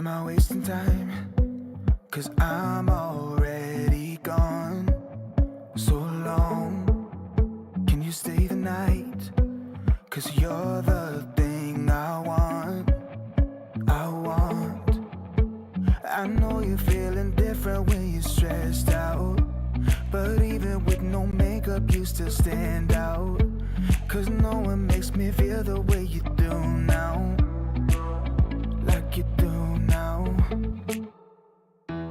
Am I wasting time? 'Cause I'm already gone. So long, can you stay the night? 'Cause you're the thing I want. I know you're feeling different when you're stressed out, but even with no makeup you still stand out. 'Cause no one makes me feel the way you do now, like you do now.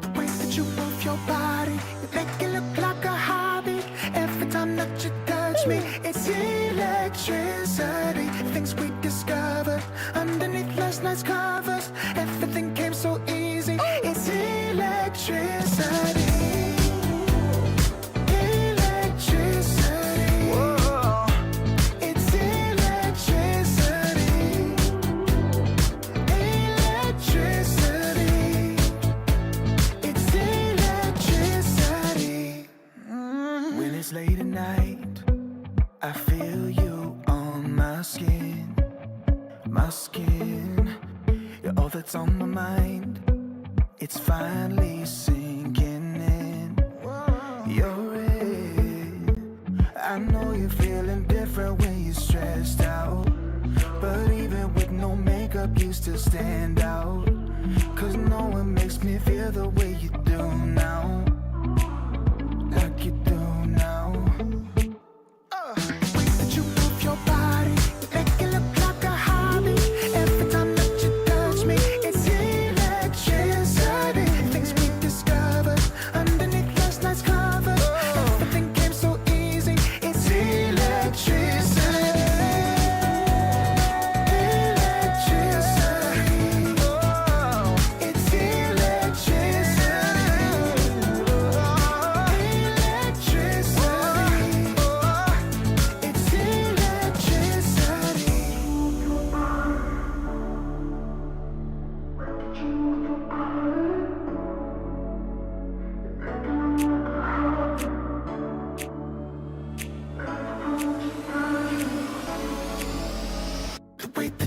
The way that you move your body, you make it look like a hobby. Every time that you touch me, it's electricity. Things we discovered underneath last night's covers. Everything came so easy. It's electricity. Late at night, I feel you on my skin. You're all that's on my mind. It's finally sinking in. You're it. I know you're feeling different when you're stressed out, but even with no makeup you still stand out. 'Cause no one makes me feel the way you do now, like you do now. The way that you move your body, you make it look like a hobby. Every time that you touch me, it's electricity. Things we discovered underneath last night's covers. Everything came so easy. It's electricity.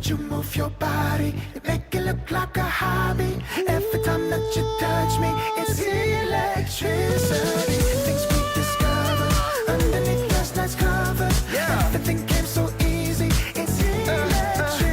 You move your body, you make it look like a hobby. Every time that you touch me, it's electricity. Things we discovered underneath last night's covers. Everything came so easy. It's electricity.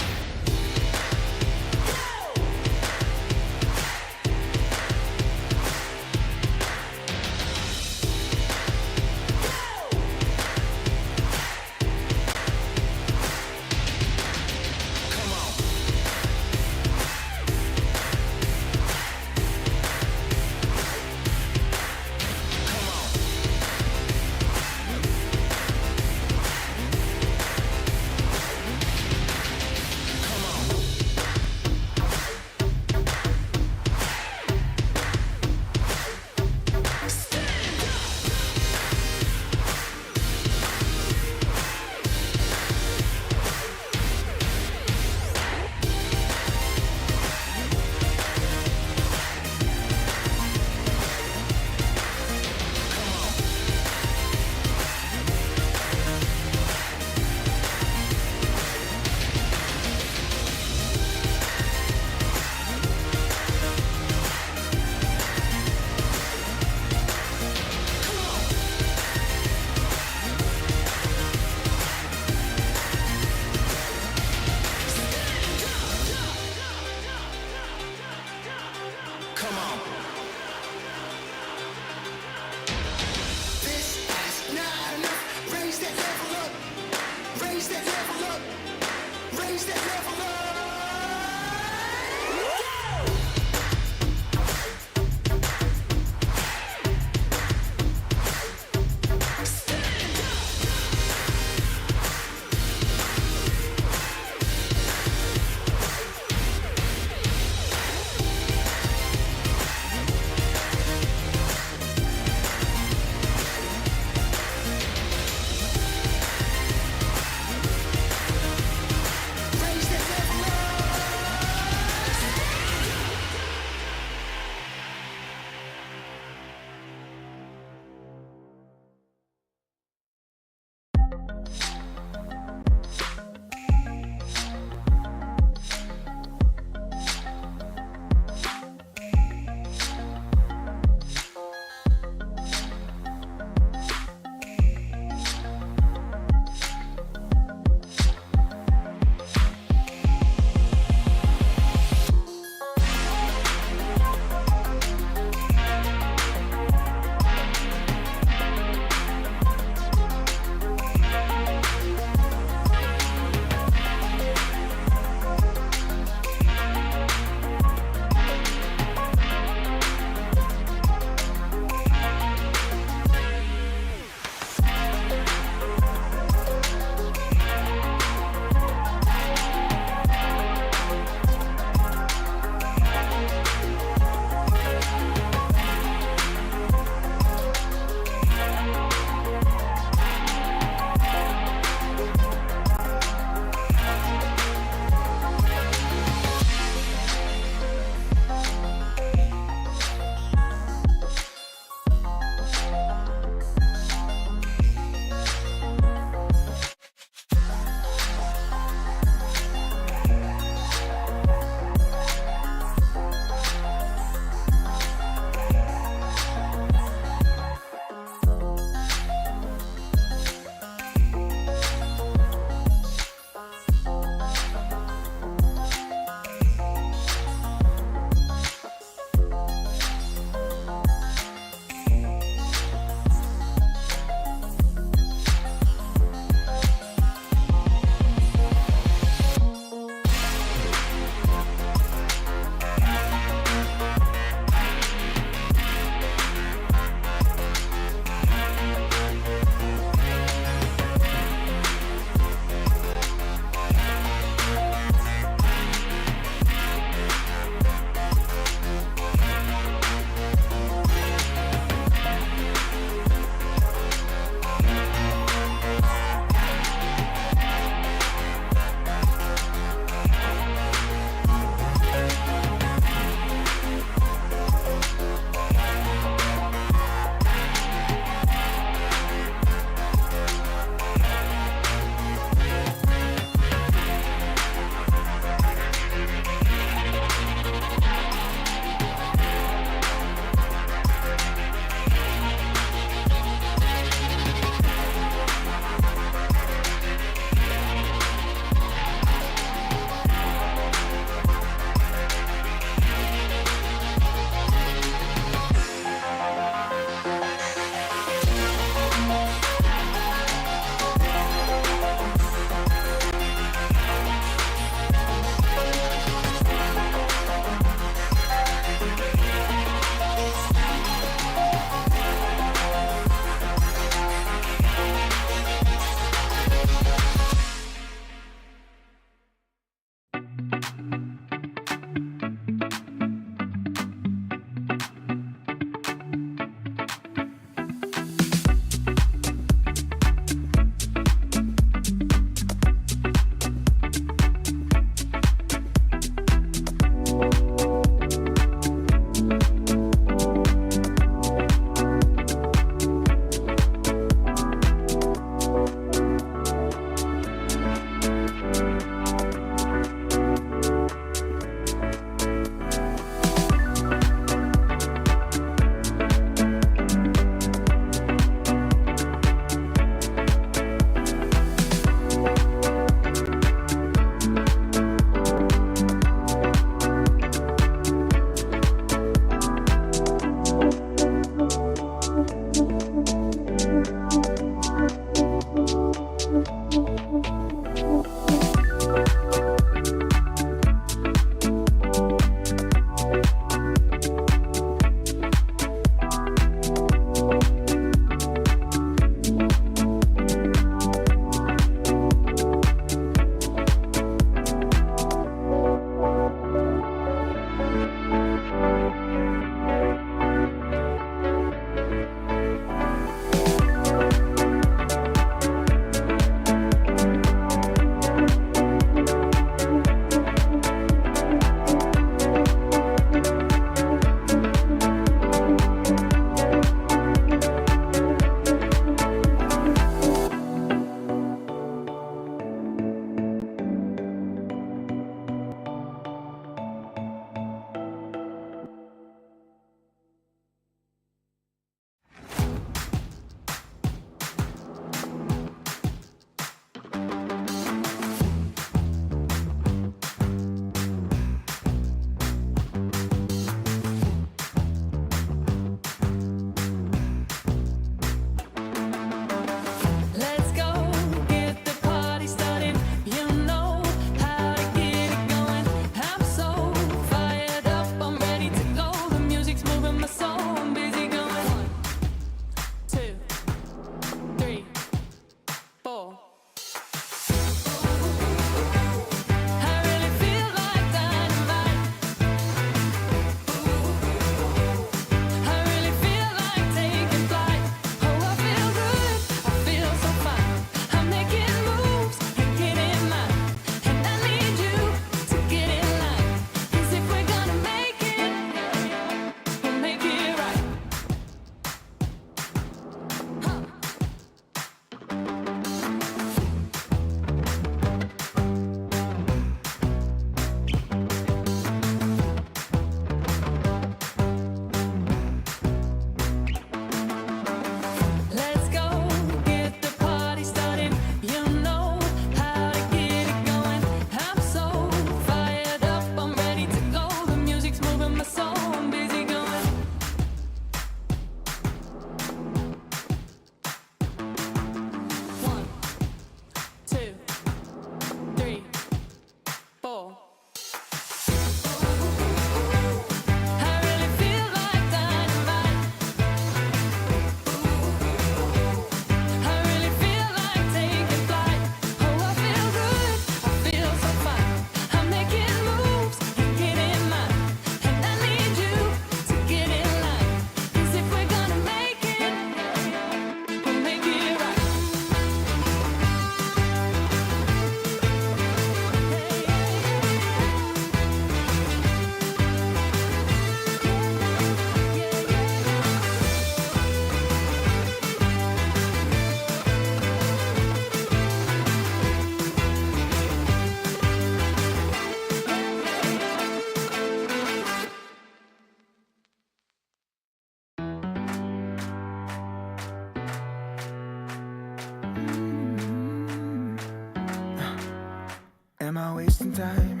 Am I wasting time?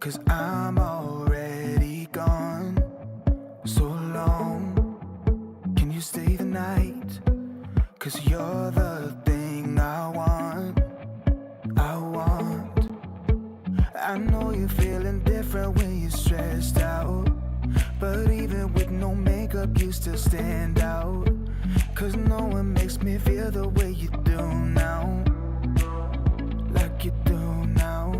'Cause I'm already gone. So long, can you stay the night? 'Cause you're the thing I want. I know you're feeling different when you're stressed out, but even with no makeup you still stand out. 'Cause no one makes me feel the way you do now, like you do now.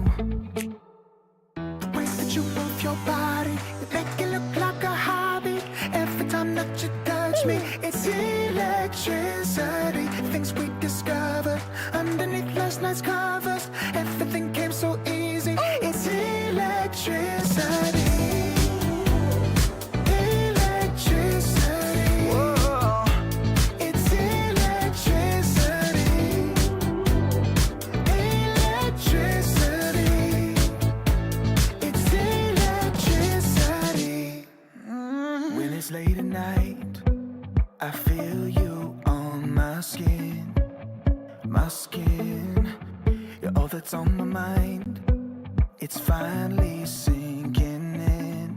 The way that you move your body, you make it look like a hobby. Every time that you touch me, it's electricity. Things we discovered underneath last night's covers. Everything came so easy. It's electricity. Electricity. Whoa. It's electricity. Electricity. It's electricity. When it's late at night, I feel you on my skin. My skin. You're all that's on my mind. It's finally sinking in.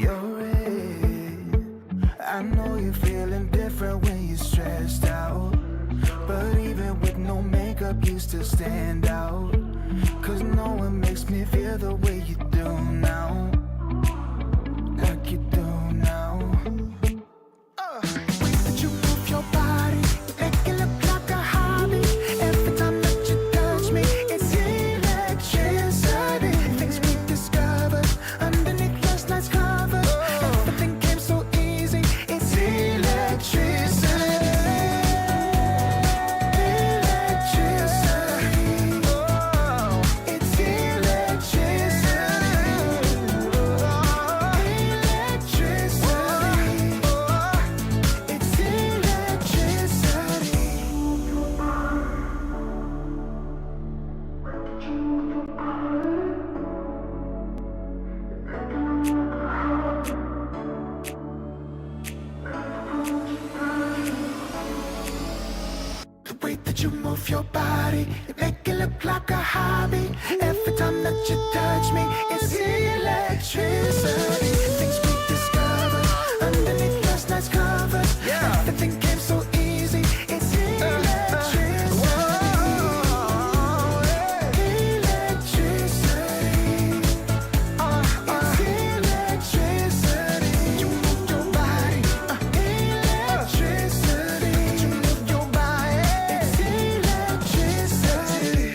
You're it. I know you're feeling different when you're stressed out, but even with no makeup you still stand out. 'Cause no one makes me feel the way you do now, like you do now. The way that you move your body, you make it look like a hobby. Every time that you touch me, it's electricity. Things we discovered underneath last night's covers. Everything came so easy. It's electricity. Electricity. Oh, it's electricity. Electricity. It's electricity. The way that you move your body, you make it look like a hobby. Every time that you touch me, it's electricity. Things we discovered underneath last night's covers. Everything came so easy. It's electricity. Electricity. It's electricity. You move your body. Electricity. You move your body. It's electricity.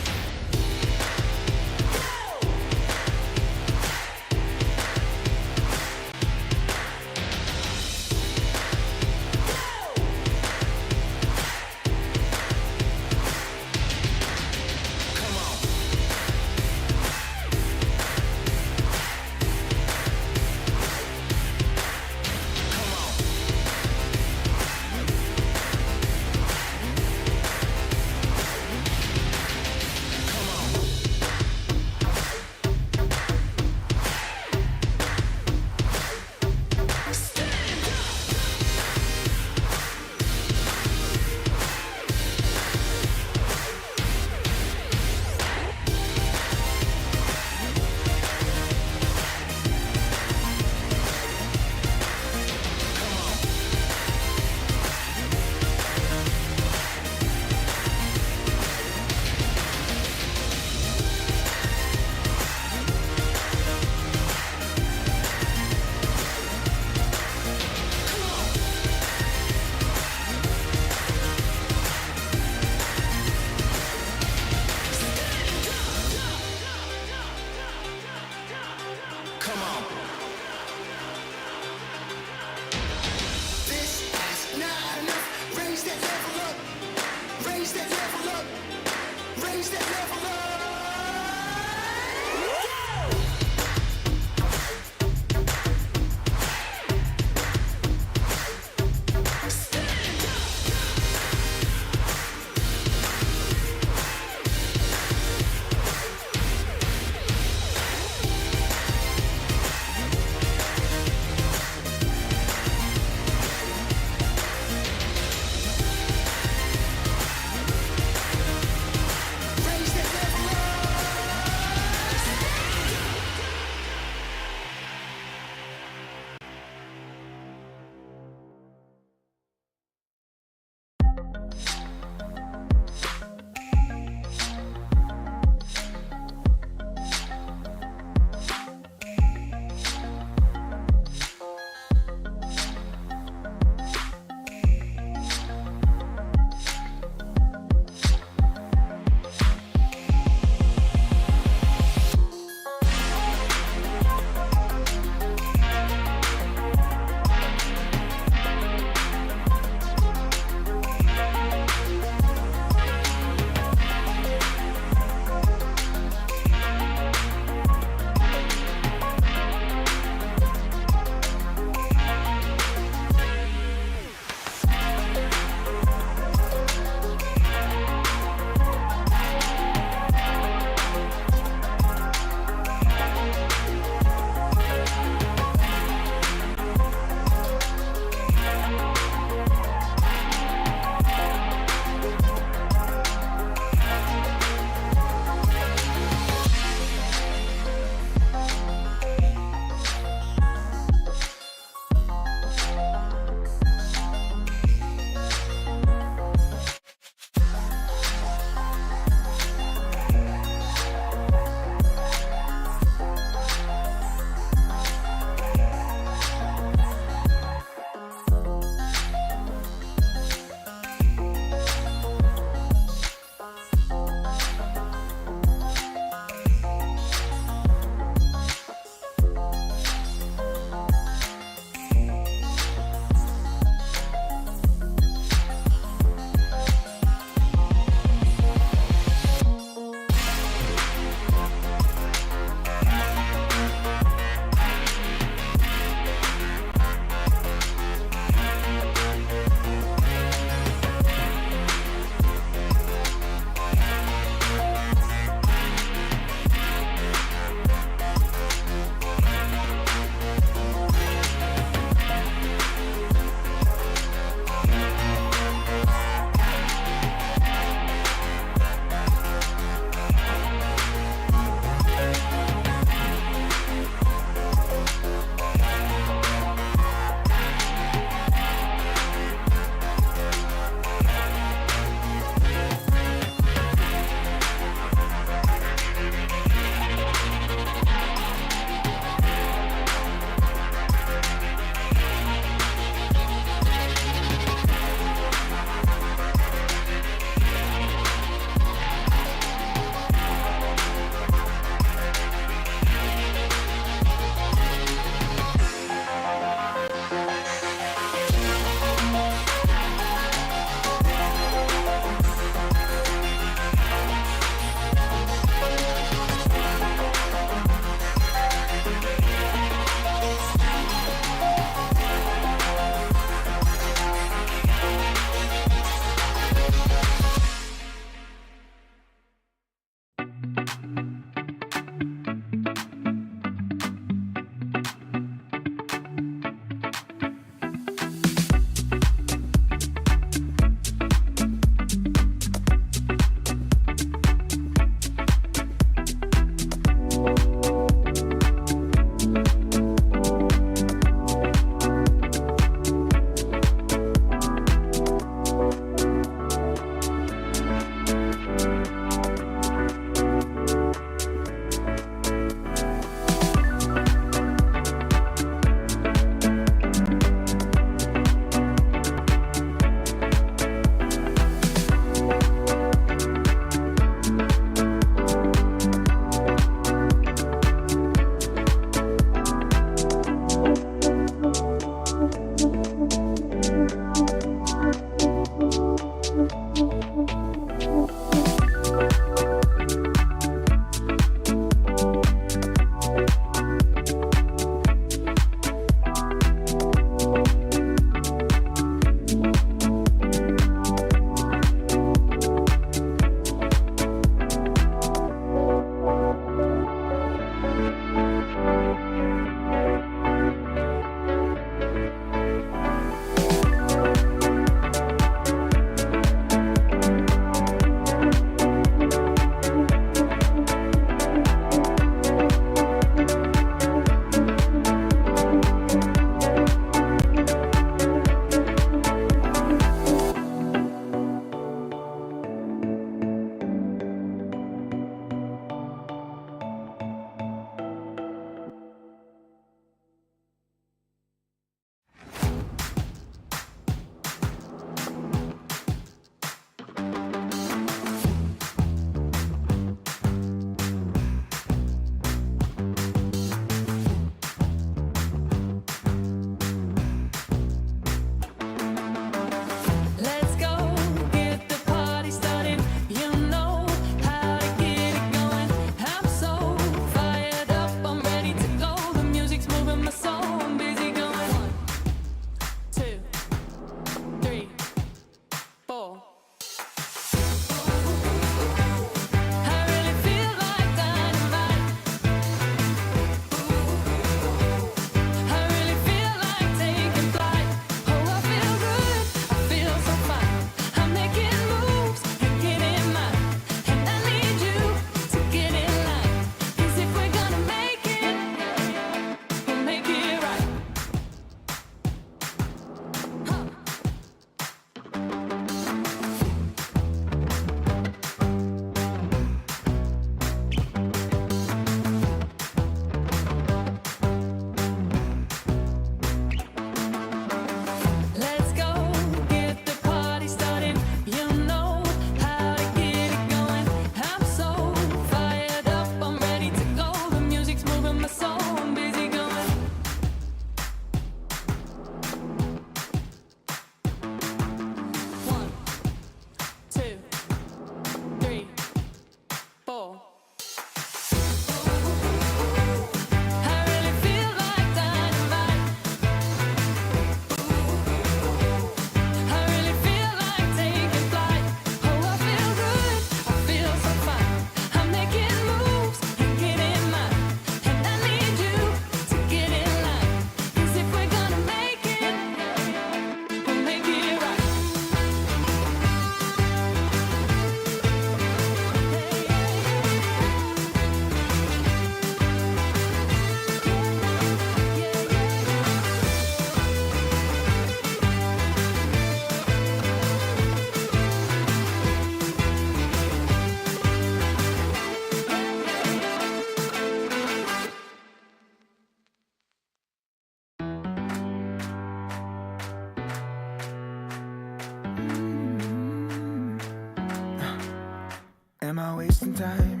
wasting time,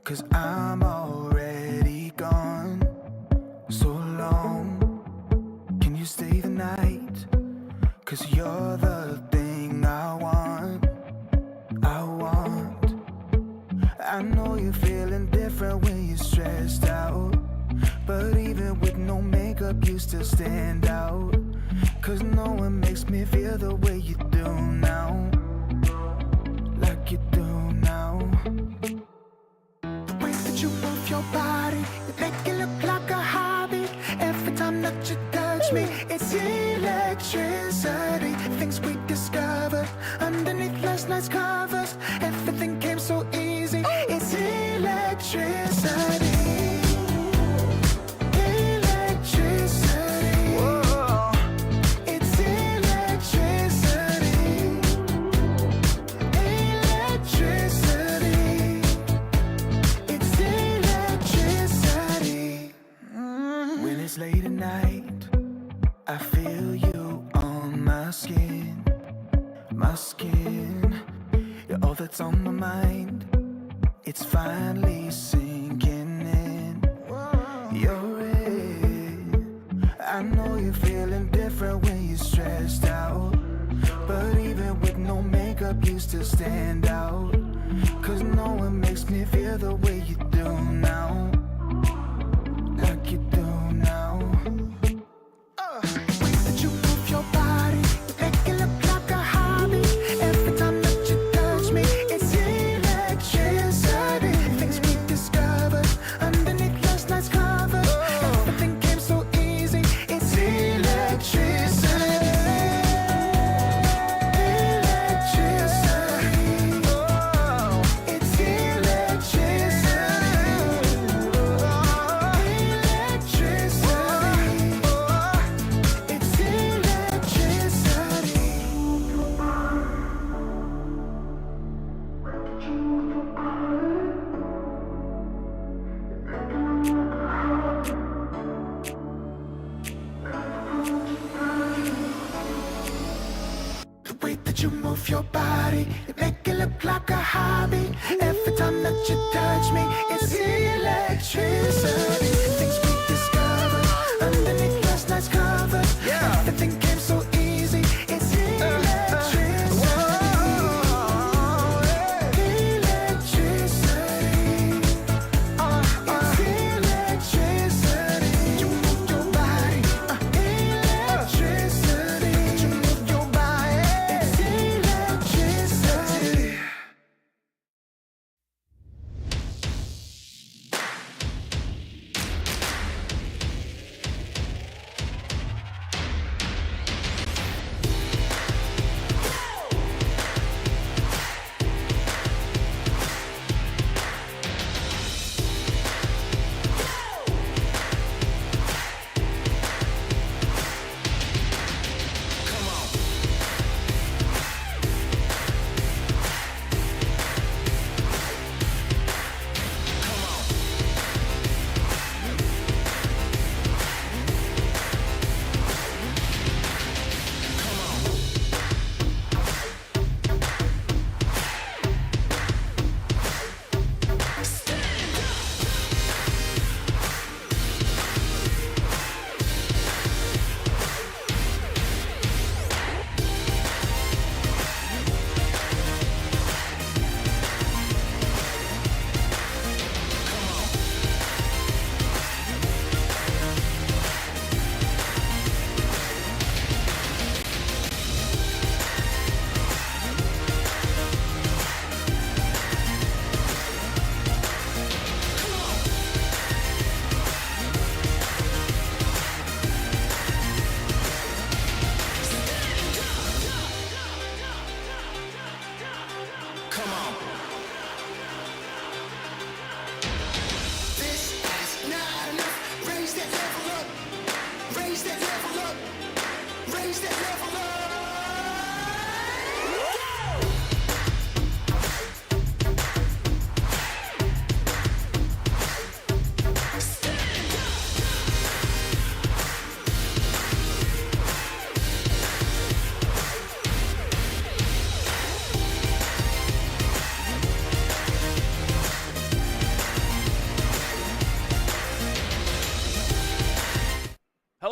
'cause I'm already gone. So long, can you stay the night? 'Cause you're the thing I want. I know you're feeling different when you're stressed out, but even with no makeup you still stand out. 'Cause no one makes me feel the way you do now, like you do now. The way that you move your body, you make it look like a hobby. Every time that you touch me, it's electricity. Things we discovered underneath last night's covers. Everything came so easy. It's electricity. Electricity. Whoa. It's electricity. Electricity. It's electricity. When it's late at night, I feel you on my skin. My skin. You're all that's on my mind. It's finally sinking in. You're it. I know you're feeling different when you're stressed out, but even with no makeup you still stand out. 'Cause no one makes me feel the way you do now, like you do now. The way that you move your body, you make it look like a hobby. Every time that you touch me, it's electricity. Things we discovered underneath last night's covers. Everything came so easy. It's electricity. Electricity. Oh, it's electricity. Electricity. It's electricity. The way that you move your body, you make it look like a hobby. Every time that you touch me, it's electricity. Things we discovered underneath last night's covers. Everything came so easy. It's electricity. Electricity. It's electricity. You move your body. Electricity. You move your body. It's electricity.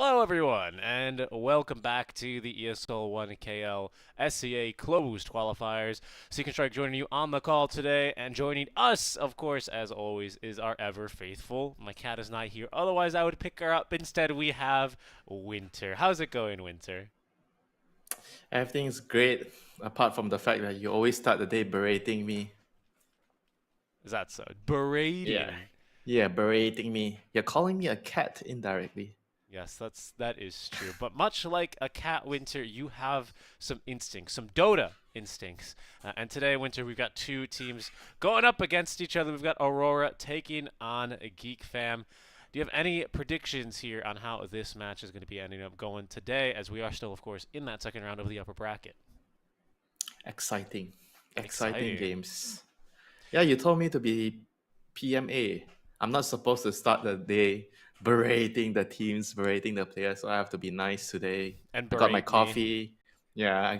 Hello, everyone, and welcome back to the ESL 1KL SCA closed qualifiers. Seek Strike joining you on the call today, and joining us, of course, as always, is our ever faithful. My cat is not here, otherwise I would pick her up. Instead, we have Winter. How's it going, Winter? Everything's great, apart from the fact that you always start the day berating me. Is that so? Berating. Yeah, berating me. You're calling me a cat indirectly. Yes, that is true. But much like a cat, Winter, you have some instincts, some Dota instincts. And today, Winter, we've got two teams going up against each other. We've got Aurora taking on Geek Fam. Do you have any predictions here on how this match is going to be ending up going today, as we are still, of course, in that second round of the upper bracket? Exciting games. Yeah, you told me to be PMA. I'm not supposed to start the day berating the teams, berating the players, so I have to be nice today. And I got my berate coffee. me. Yeah,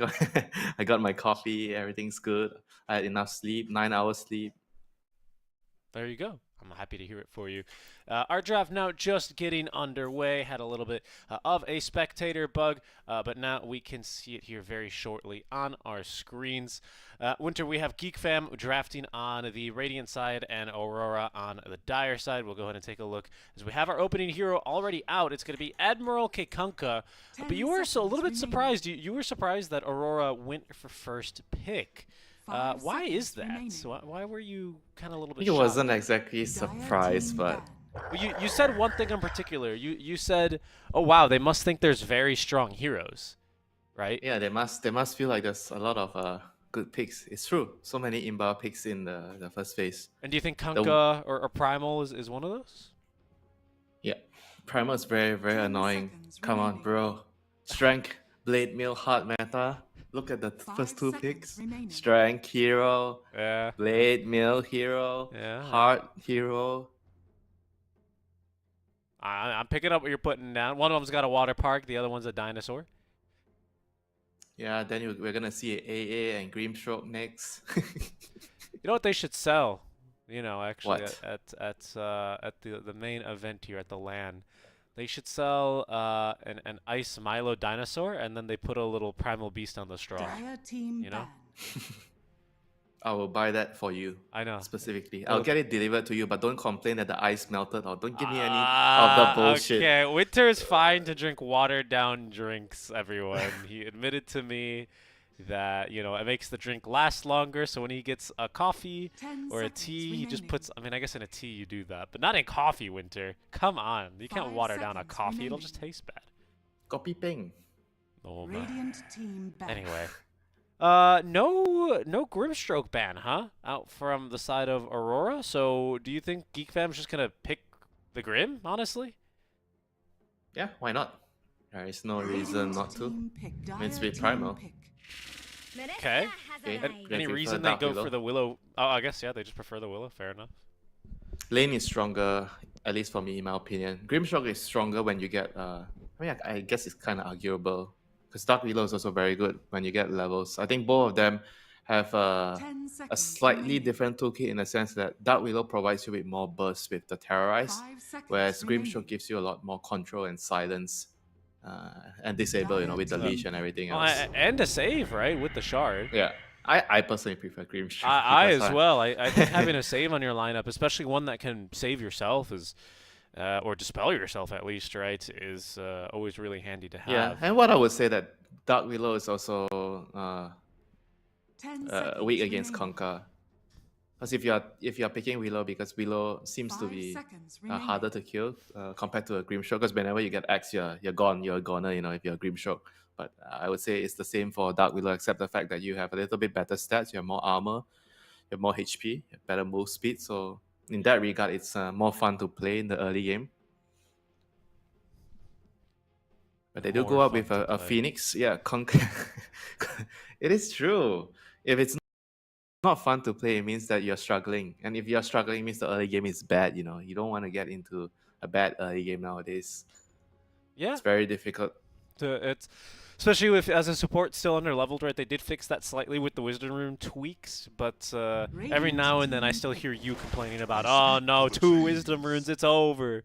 I got my coffee. Everything's good. I had enough sleep, 9 hours sleep. There you go. I'm happy to hear it for you. Our draft now just getting underway. Had a little bit of a spectator bug, but now we can see it here very shortly on our screens. Winter, we have Geek Fam drafting on the Radiant side and Aurora on the Dire side. We'll go ahead and take a look as we have our opening hero already out. It's going to be Admiral Kekunka, but you were so a little bit surprised. You were surprised that Aurora went for first pick. Why is that? So why were you kind of a little bit It shocked? wasn't exactly surprised, but Well, you said one thing in particular. You said, "Oh wow, they must think there's very strong heroes," right? yeah, they must feel like there's a lot of good picks. It's true. So many inbound picks in the first phase. And do you think Kunkka or Primal is one of those? Yeah. Primal is very, very annoying. Come on, bro. Strength, Blade Mill, Hard Meta. Look at the first two picks. Strength Hero, Yeah. Blade Mill Hero, Yeah. Hard Hero. I'm picking up what you're putting down. One of them's got a water park. The other one's a dinosaur. Yeah, then we're gonna see AA and Grimstroke next. You know what they should sell? You know, actually, What? at the main event here at the LAN, they should sell an ice Milo dinosaur, and then they put a little primal beast on the straw. You know? I will buy that for you. I know. Specifically. I'll get it delivered to you, but don't complain that the ice melted or don't give me any of the bullshit. Okay, Winter is fine to drink watered down drinks, everyone. He admitted to me that, you know, it makes the drink last longer, so when he gets a coffee or a tea, he just puts, I mean, I guess in a tea you do that, but not in coffee, Winter. Come on. You can't water down a coffee. It'll just taste bad. Copy ping. Oh, Radiant team back. anyway. No Grimstroke ban, huh? Out from the side of Aurora. So, do you think Geek Fam's just gonna pick the Grim? Honestly, Yeah, why not? There is no reason not to. Means with Primal. okay. Okay. Any prefer reason they Dark go Willow. for the Willow? Oh, I guess yeah, they just prefer the Willow. Fair enough. Lane is stronger, at least for me, in my opinion. Grimstroke is stronger when you get. I mean, I guess it's kind of arguable because Dark Willow is also very good when you get levels. I think both of them have a slightly different toolkit in the sense that Dark Willow provides you with more bursts with the Terrorize, whereas Grimstroke gives you a lot more control and silence and disable, you know, with the leash and everything Well, else. and a save, right, with the shard. Yeah, I personally prefer Grimstroke. I because as well. I think having a save on your lineup, especially one that can save yourself, is or dispel yourself at least, right, is always really handy to have. Yeah, and what I would say that Dark Willow is also weak against Conquer. Because if you're picking Willow, because Willow seems to be harder to kill compared to a Grimstroke. Because whenever you get X, you're gone. You're a goner, you know, if you're a Grimstroke. But I would say it's the same for Dark Willow, except the fact that you have a little bit better stats. You have more armor, you have more HP, you have better move speed. So in that regard, it's more fun to play in the early game. But they do More go up fun with to a play. Phoenix. Yeah, it is true. If it's not fun to play, it means that you're struggling. And if you're struggling, it means the early game is bad, you know. You don't want to get into a bad early game nowadays. Yeah. It's very difficult. It's especially with as a support still under leveled, right? They did fix that slightly with the Wisdom Room tweaks, but every now and then I still hear you complaining about, oh no, 2 Wisdom Runes, it's over.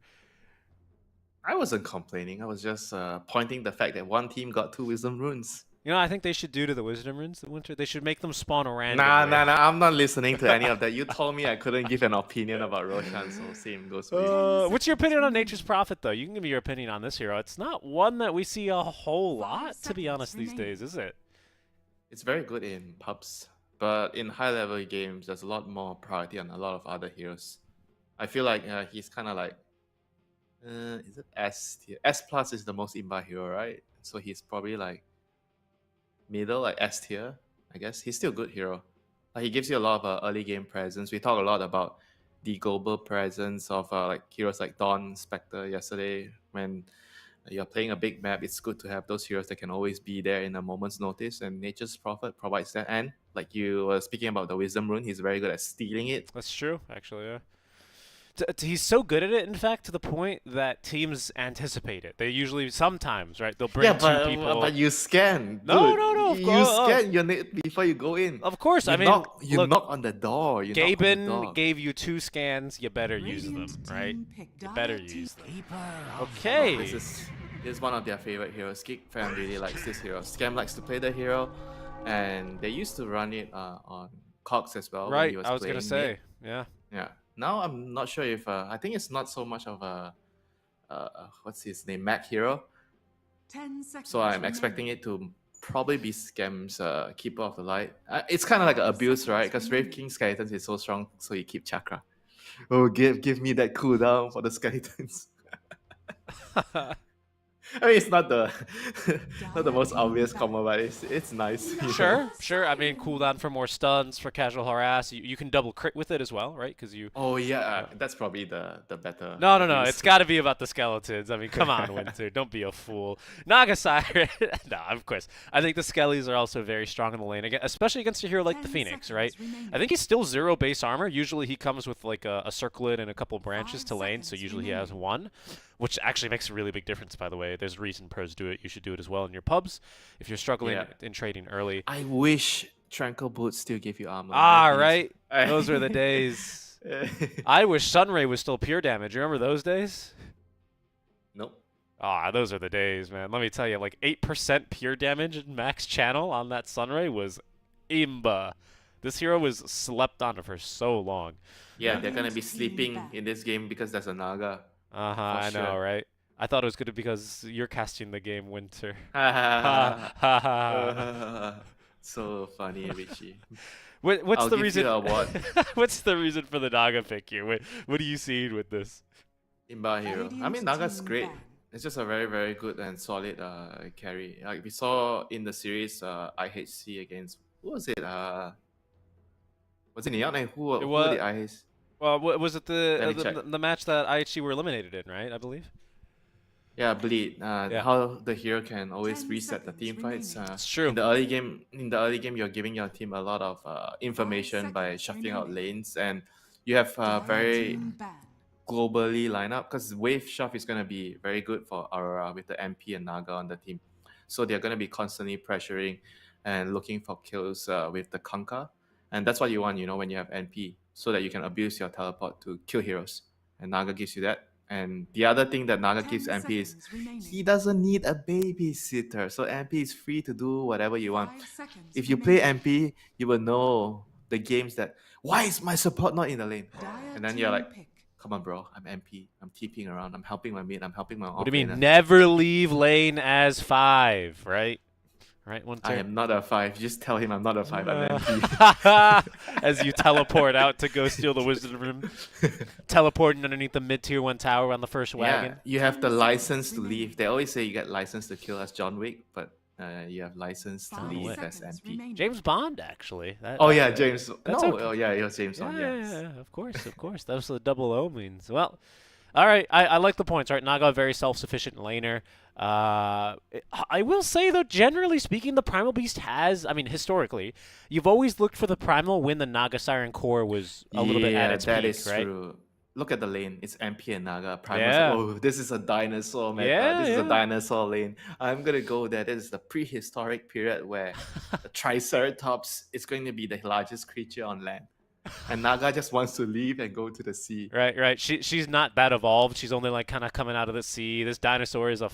I wasn't complaining. I was just pointing the fact that one team got 2 wisdom runes. You know, I think they should do to the wisdom runes the winter. They should make them spawn Nah, randomly. nah, nah. I'm not listening to any of that. You told me I couldn't give an opinion about Roshan, so same goes for you. What's your opinion on Nature's Prophet, though? You can give me your opinion on this hero. It's not one that we see a whole lot, to be honest, these days, is it? It's very good in pubs, but in high-level games, there's a lot more priority on a lot of other heroes. I feel like he's kind of like, is it S tier? S plus is the most imba hero, right? So he's probably like middle, like S tier, I guess. He's still a good hero. He gives you a lot of early game presence. We talk a lot about the global presence of like heroes like Dawn, Spectre yesterday. When you're playing a big map, it's good to have those heroes that can always be there in a moment's notice, and Nature's Prophet provides that. And like you were speaking about the Wisdom Rune, he's very good at stealing it. That's true, actually, yeah. He's so good at it, in fact, to the point that teams anticipate it. They usually, sometimes, right? They'll bring two people. But you scan. No, dude. no, no, of You course. scan your before you go in. Of course, You I mean, knock, you look, knock on the door. You knock on the Gaben door. gave you 2 scans. You better use them, right? You better use them. This Okay. is one of their favorite heroes. Geek fan really likes this hero. Scam likes to play the hero, and they used to run it on Cox as well. When Right, he was I was going to playing say, yeah. Yeah. Now I'm not sure if I think it's not so much of a what's his name, Mac hero. 10 seconds So I'm expecting it to probably be Scam's Keeper of the Light. It's kind of like an abuse, right? Because Wraith King Skeletons is so strong, so you keep Chakra. Oh, give me that cooldown for the Skeletons. I mean, it's not the not the most obvious combo, but it's nice. you know? Sure. I mean, cooldown for more stuns, for casual harass. You can double crit with it as well, right? Because you. Oh yeah, that's probably the better. No. abuse. It's got to be about the skeletons. I mean, come on, Winter. Don't be a fool. Nagasire. No, of course. I think the skellies are also very strong in the lane, especially against a hero like the 10 Phoenix, seconds right? remaining. I think he's still 0 base armor. Usually he comes with like a circlet and a couple branches 5 to lane, so seconds usually he has remaining. 1, which actually makes a really big difference, by the way. There's a reason pros do it. You should do it as well in your pubs if you're struggling Yeah. in trading early. I wish Tranquil Boots still give you armor. Ah, That right. is- Those were the days. I wish Sunray was still pure damage. Remember those days? Nope. Ah, those are the days, man. Let me tell you, like 8% pure damage in max channel on that Sunray was imba. This hero was slept on for so long. Yeah, they're gonna be sleeping in this game because there's a Naga. Uh-huh, I know, sure. right? I thought it was good because you're casting the game Winter. Ha Ha, ha, ha. So funny, Richie. What's I'll the give reason? you a award. What's the reason for the Naga pick here? What are you seeing with this? Imba hero. I mean, Naga's great. It's just a very, very good and solid carry. Like we saw in the series, IHC against who was it? Was it Neon? Who was- did IHC? Well, was it Let me check. the match that IHC were eliminated in, right? I believe. Yeah, Bleed. Yeah. How the hero can always 10 reset the seconds team fights. remaining. It's true. In the early game, you're giving your team a lot of information by seconds shuffling out remaining. lanes, and you have very Team ban. globally lineup because wave shove is going to be very good for Aurora with the MP and Naga on the team. So they're going to be constantly pressuring and looking for kills with the Kanka. And that's what you want, when you have NP, so that you can abuse your teleport to kill heroes. And Naga gives you that. And the other thing that Naga 10 gives MP is seconds remaining. he doesn't need a babysitter. So MP is free to do whatever you want. 5 seconds If you play remaining. MP, you will know the games that, why is my support not in the lane? Dire And then you're team like, pick. come on, bro, I'm MP. I'm TPing around. I'm helping my mid. I'm helping my What do you mean? offlaner. Never leave lane as 5, right? Right, one I turn. am not a 5. Just tell him I'm not a 5. I'm MP. As you teleport out to go steal the wisdom room, teleporting underneath the mid-tier 1 tower on the first Yeah, wagon. you have the license to leave. They always say you get license to kill as John Wick, but you have license to 5 leave as seconds MP. remaining. James Bond, actually. Oh yeah, James. That's No, okay. oh yeah, it was James Bond. Yeah, Yes. yeah, of course. That was what the double O means. Well, all right, I like the points. Right, Naga, very self-sufficient laner. I will say, though, generally speaking, the Primal Beast has, I mean, historically, you've always looked for the Primal when the Naga Siren core was a little bit at its that peak, is right? true. Look at the lane. It's MP and Naga. Primus. Yeah. Oh, this is a dinosaur meta. Yeah, this is a yeah. dinosaur lane. I'm gonna go there. This is the prehistoric period where the Triceratops is going to be the largest creature on land. And Naga just wants to leave and go to the sea. Right, right. She's not that evolved. She's only like kind of coming out of the sea. This dinosaur is a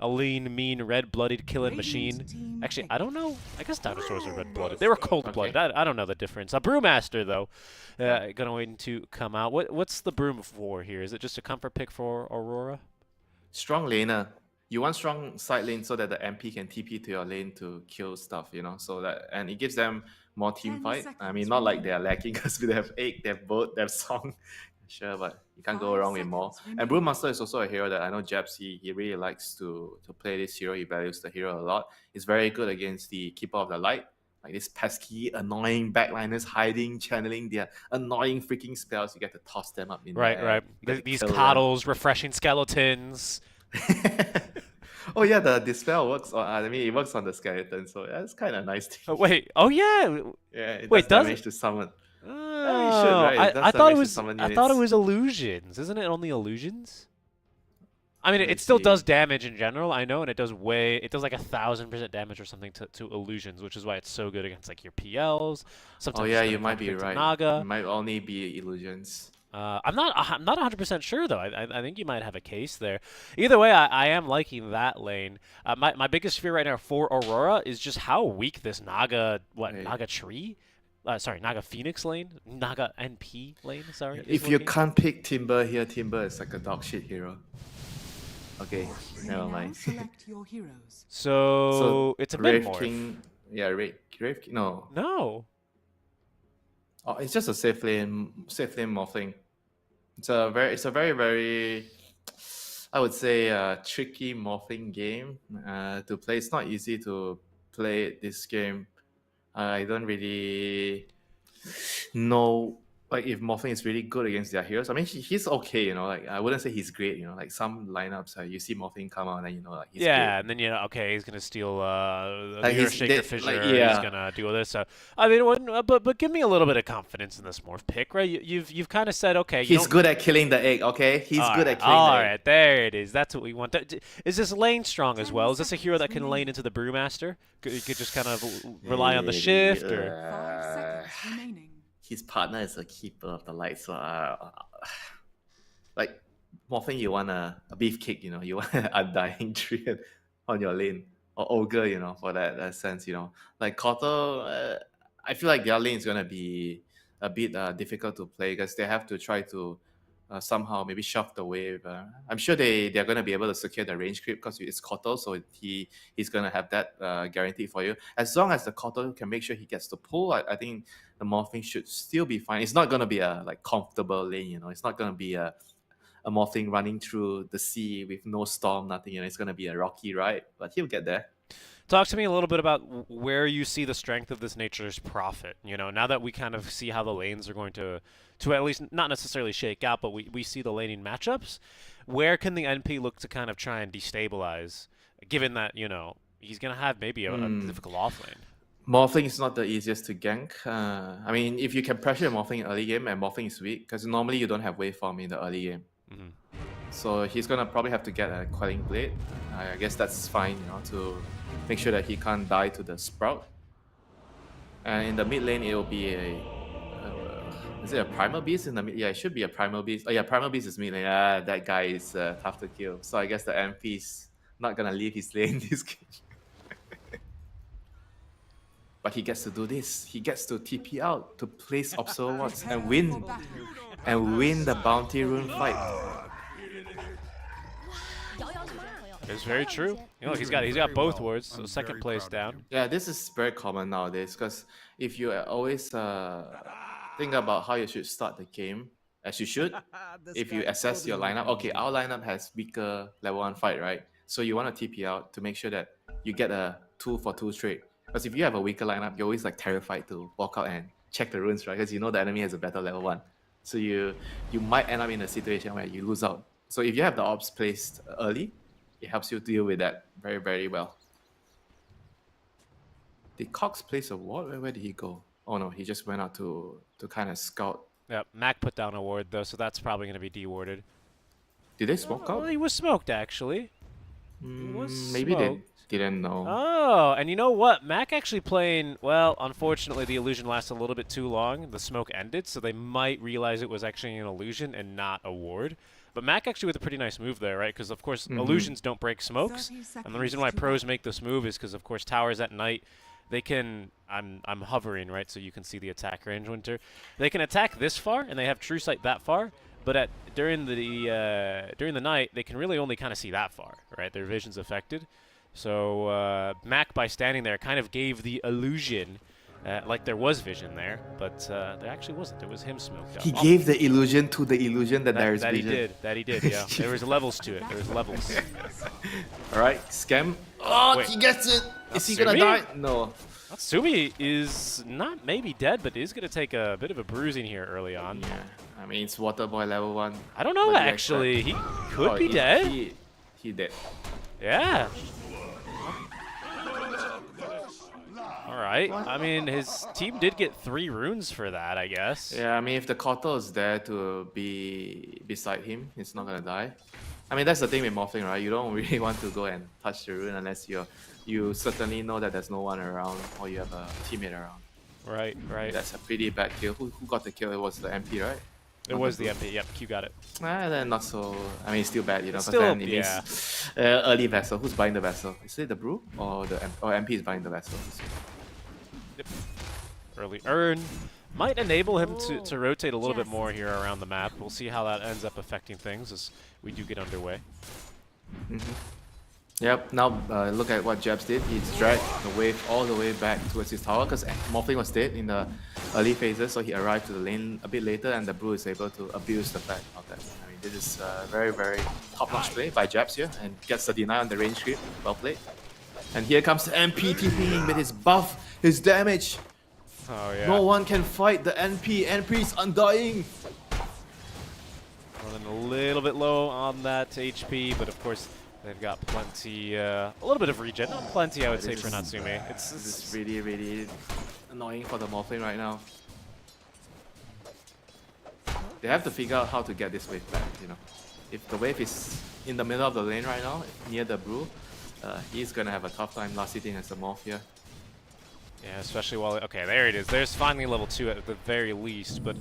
lean, mean, red-blooded killing machine. Actually, I don't know. I guess dinosaurs are red-blooded. They were cold-blooded. Okay. I don't know the difference. A brewmaster though, going to come out. What's the broom for here? Is it just a comfort pick for Aurora? Strong laner. You want strong side lane so that the MP can TP to your lane to kill stuff, you know. So that, and it gives them more team 10 fight. I mean, seconds not like they are remaining. lacking because they have Egg, they have Boat, they have Song. Sure, but you can't go 5 wrong with more. seconds And remaining. Brewmaster is also a hero that I know Jabs, he really likes to play this hero. He values the hero a lot. He's very good against the Keeper of the Light. Like this pesky, annoying backliners hiding, channeling their annoying freaking spells. You get to toss them up in Right, the air. right. You get to These kill them. coddles, refreshing skeletons. Oh yeah, the dispel works on. I mean, it works on the skeleton, so that's kind of nice. Oh, wait. Oh yeah. Yeah, it Wait, does does damage it? to summon. Yeah, it should, Oh, right? It does I thought it damage to was summon I thought it units. was illusions. Isn't it only illusions? I mean, Let me it still does see. damage in general, I know, and it does like 1,000% damage or something to illusions, which is why it's so good against like your PLs. Sometimes Oh it's yeah, gonna you might be compensate to right. Naga. It might only be illusions. I'm not 100% sure though. I think you might have a case there. Either way, I am liking that lane. My biggest fear right now for Aurora is just how weak this Right. Naga tree, sorry, Naga Phoenix lane, Naga NP lane. Sorry. is If you looking. can't pick Timber here, Timber is like a dog shit hero. Okay, You never may now mind. select your heroes. So it's a mid Grave morph. King, yeah, Grave King. No, No. oh, it's just a safe lane morphing. It's a very, I would say, tricky morphing game to play. It's not easy to play this game. I don't really know like if morphing is really good against their heroes. I mean, he's okay, you know. Like I wouldn't say he's great, you know. Like some lineups, you see morphing come out, and then you know, like he's Yeah, great. and then okay, he's gonna steal the Like Hero he's Shaker they, Fissure. like He's yeah, gonna do all this. So I mean, but give me a little bit of confidence in this morph pick, right? You've kind of said okay, you he's don't. good at killing the egg. Okay, he's good at killing All the egg. right, there it is. That's what we want. Is this lane strong as well? Is this a hero that can lane into the Brewmaster? You could just kind of rely on the shift, or 5 seconds remaining. His partner is a keeper of the light, so like morphing, you want a beefcake, you know, you want a undying tree on your lane, or ogre, you know, for that sense, you know, like Kotal. I feel like their lane is gonna be a bit difficult to play because they have to try to somehow maybe shove the wave. I'm sure they're gonna be able to secure the range creep because it's Kotal, so he's gonna have that guaranteed for you. As long as the Kotal can make sure he gets the pull, I think the morphing should still be fine. It's not gonna be a like comfortable lane, you know. It's not gonna be a morphing running through the sea with no storm, nothing. You know, it's gonna be a rocky ride, but he'll get there. talk to me a little bit about where you see the strength of this nature's prophet. You know, now that we kind of see how the lanes are going to at least not necessarily shake out, but we see the laning matchups. Where can the NP look to kind of try and destabilize, given that he's gonna have maybe a difficult offlane? Morphing is not the easiest to gank. I mean, if you can pressure Morphing early game and Morphing is weak, because normally you don't have waveform in the early game. Mm-hmm. So he's gonna probably have to get a Quelling Blade. I guess that's fine, you know, to make sure that he can't die to the Sprout. And in the mid lane, it will be a... is it a Primal Beast in the mid? Yeah, it should be a Primal Beast. Oh yeah, Primal Beast is mid lane. That guy is tough to kill. So I guess the MP's not gonna leave his lane this game. But he gets to do this. He gets to TP out to place Observer Watch and win the Bounty Rune fight. It's very true. He's got both words, so second place down. Yeah, this is very common nowadays because if you always think about how you should start the game, as you should, if you assess your lineup, okay, our lineup has weaker level 1 fight, right? So you want to TP out to make sure that you get a 2-for-2 trade. Because if you have a weaker lineup, you're always like terrified to walk out and check the runes, right? Because you know the enemy has a better level 1. So you might end up in a situation where you lose out. So if you have the ops placed early, it helps you deal with that very, very well. Did Cox place a ward? Where did he go? Oh no, he just went out to kind of scout. Yeah, Mac put down a ward though, so that's probably going to be dewarded. Did they smoke Well, out? he was smoked actually. He was Maybe they. smoked. Didn't know. Oh, and you know what? Mac actually playing, well, unfortunately the illusion lasted a little bit too long. The smoke ended, so they might realize it was actually an illusion and not a ward. But Mac actually with a pretty nice move there, right? Because, of course, illusions don't break smokes. 30 And the reason why seconds to pros go. make this move is because, of course, towers at night, they can, I'm hovering, right, so you can see the attack range, Winter. They can attack this far, and they have true sight that far. But during the night, they can really only kind of see that far, right? Their vision's affected. So Mac, by standing there, kind of gave the illusion like there was vision there, but there actually wasn't. It was him smoked out. He gave the illusion to the illusion that there is that he vision. did. That he did, yeah. There was levels to it. There was levels. All right, Scam. Oh, Wait. he gets it. Is he Natsumi? gonna die? No. Natsumi is not maybe dead, but is going to take a bit of a bruising here early on. Yeah, I mean it's Water Boy level 1. I don't know, What do you actually. He could Oh, be dead. He dead. Yeah. All right. I mean, his team did get 3 runes for that, I guess. Yeah, I mean if the Koto is there to be beside him, he's not gonna die. I mean that's the thing with morphing, right? You don't really want to go and touch the rune unless you certainly know that there's no one around or you have a teammate around. Right, right. That's a pretty bad kill. Who got the kill? It was the MP, right? It was the MP. Yep, Q got it. Then not so. I mean, it's still bad, you know. It's But still- then it yeah. means early vessel. Who's buying the vessel? Is it the brew or the MP is buying the vessel? Yep. Early earn. Might enable him to rotate a little bit more here around the map. We'll see how that ends up affecting things as we do get underway. Yep. Now look at what Jabs did. He's dragged the wave all the way back towards his tower because Morphling was dead in the early phases, so he arrived to the lane a bit later, and the brew is able to abuse the fact of that. I mean, this is very, very top-notch play by Jabs here, and gets the deny on the range creep. Well played. And here comes the MP TPing with his buff, his damage. Oh, yeah. No one can fight the NP. NP is undying. Running a little bit low on that HP, but of course they've got plenty, a little bit of regen. Not plenty, I would say, this for is- Natsumi. This is really, really annoying for the Morphling right now. They have to figure out how to get this wave back, you know. If the wave is in the middle of the lane right now, near the brew, he's gonna have a tough time last hitting as a Morph here. Yeah, especially while... Okay, there it is. There's finally level 2 at the very least, but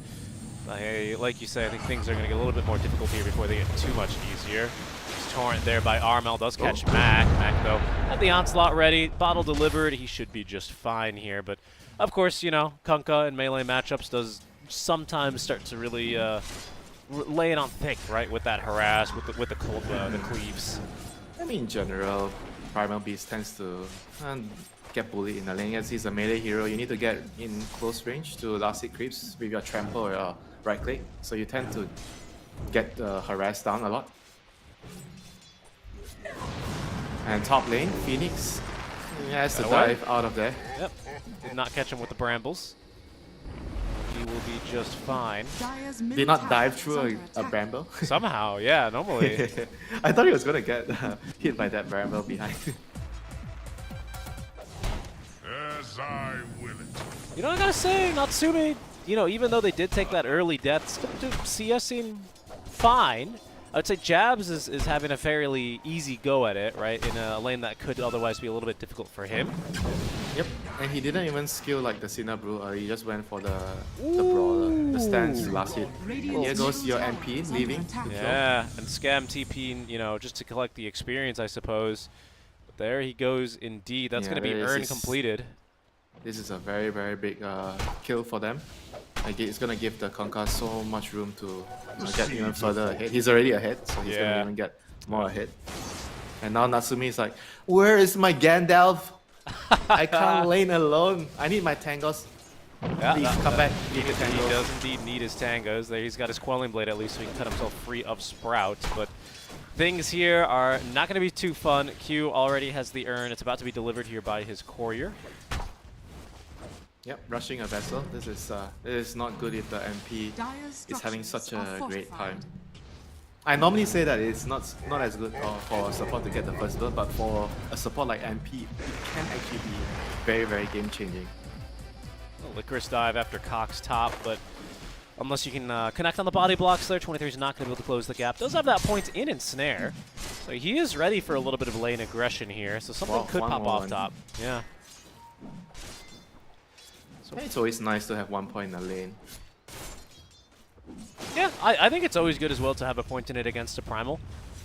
like you say, I think things are going to get a little bit more difficult here before they get too much easier. This torrent there by Armel does catch Mac. Mac, though, had the onslaught ready. Bottle delivered. He should be just fine here, but of course, you know, Kunkka in melee matchups does sometimes start to really lay it on thick, right, with that harass, with the cold, the cleaves. I mean, in general, Primal Beast tends to get bullied in the lane. As he's a melee hero, you need to get in close range to last hit creeps with your trample or your right click. So you tend to get harassed down a lot. And top lane, Phoenix has to Got away. dive out of there. Yep, did not catch him with the brambles. He will be just fine. Dire's Did middle not tower dive is through under a attack. bramble. Somehow, yeah, normally. I thought he was gonna get hit by that bramble behind. As I will it. You know, I gotta say, Natsumi, you know, even though they did take that early death, still do CSing fine. I would say Jabs is having a fairly easy go at it, right? In a lane that could otherwise be a little bit difficult for him. Yep, and he didn't even skill like the Sinner Brew, he just went for the brawler, the stance last hit. And here goes your MP leaving. Yeah, and Scam TPing, you know, just to collect the experience, I suppose. But there he goes indeed. That's Yeah, going to be this earn is- completed. This is a very, very big kill for them. Like, it's gonna give the Kunkka so much room to get even further ahead. He's already ahead, so he's Yeah. gonna even get more ahead. And now Natsumi is like, where is my Gandalf? I can't lane alone. I need my tangos. Yeah, Please come back. He, Need the he tangos. does indeed need his tangos. There, he's got his Quelling Blade at least, so he can cut himself free of Sprout. But things here are not going to be too fun. Q already has the urn. It's about to be delivered here by his courier. Yep, rushing a vessel. This is not good if the MP Dire's is having structures such are a great time. fortified. I normally say that it's not as good for support to get the first build, but for a support like MP, it can actually be very, very game changing. Licorice dive after Cox top, but unless you can connect on the body blocks there, 23 is not going to be able to close the gap. Does have that point in and snare. So he is ready for a little bit of lane aggression here, so something Well, could one pop more off one. top. Yeah. So, It's always nice to have 1 point in the lane. yeah, I think it's always good as well to have a point in it against a Primal.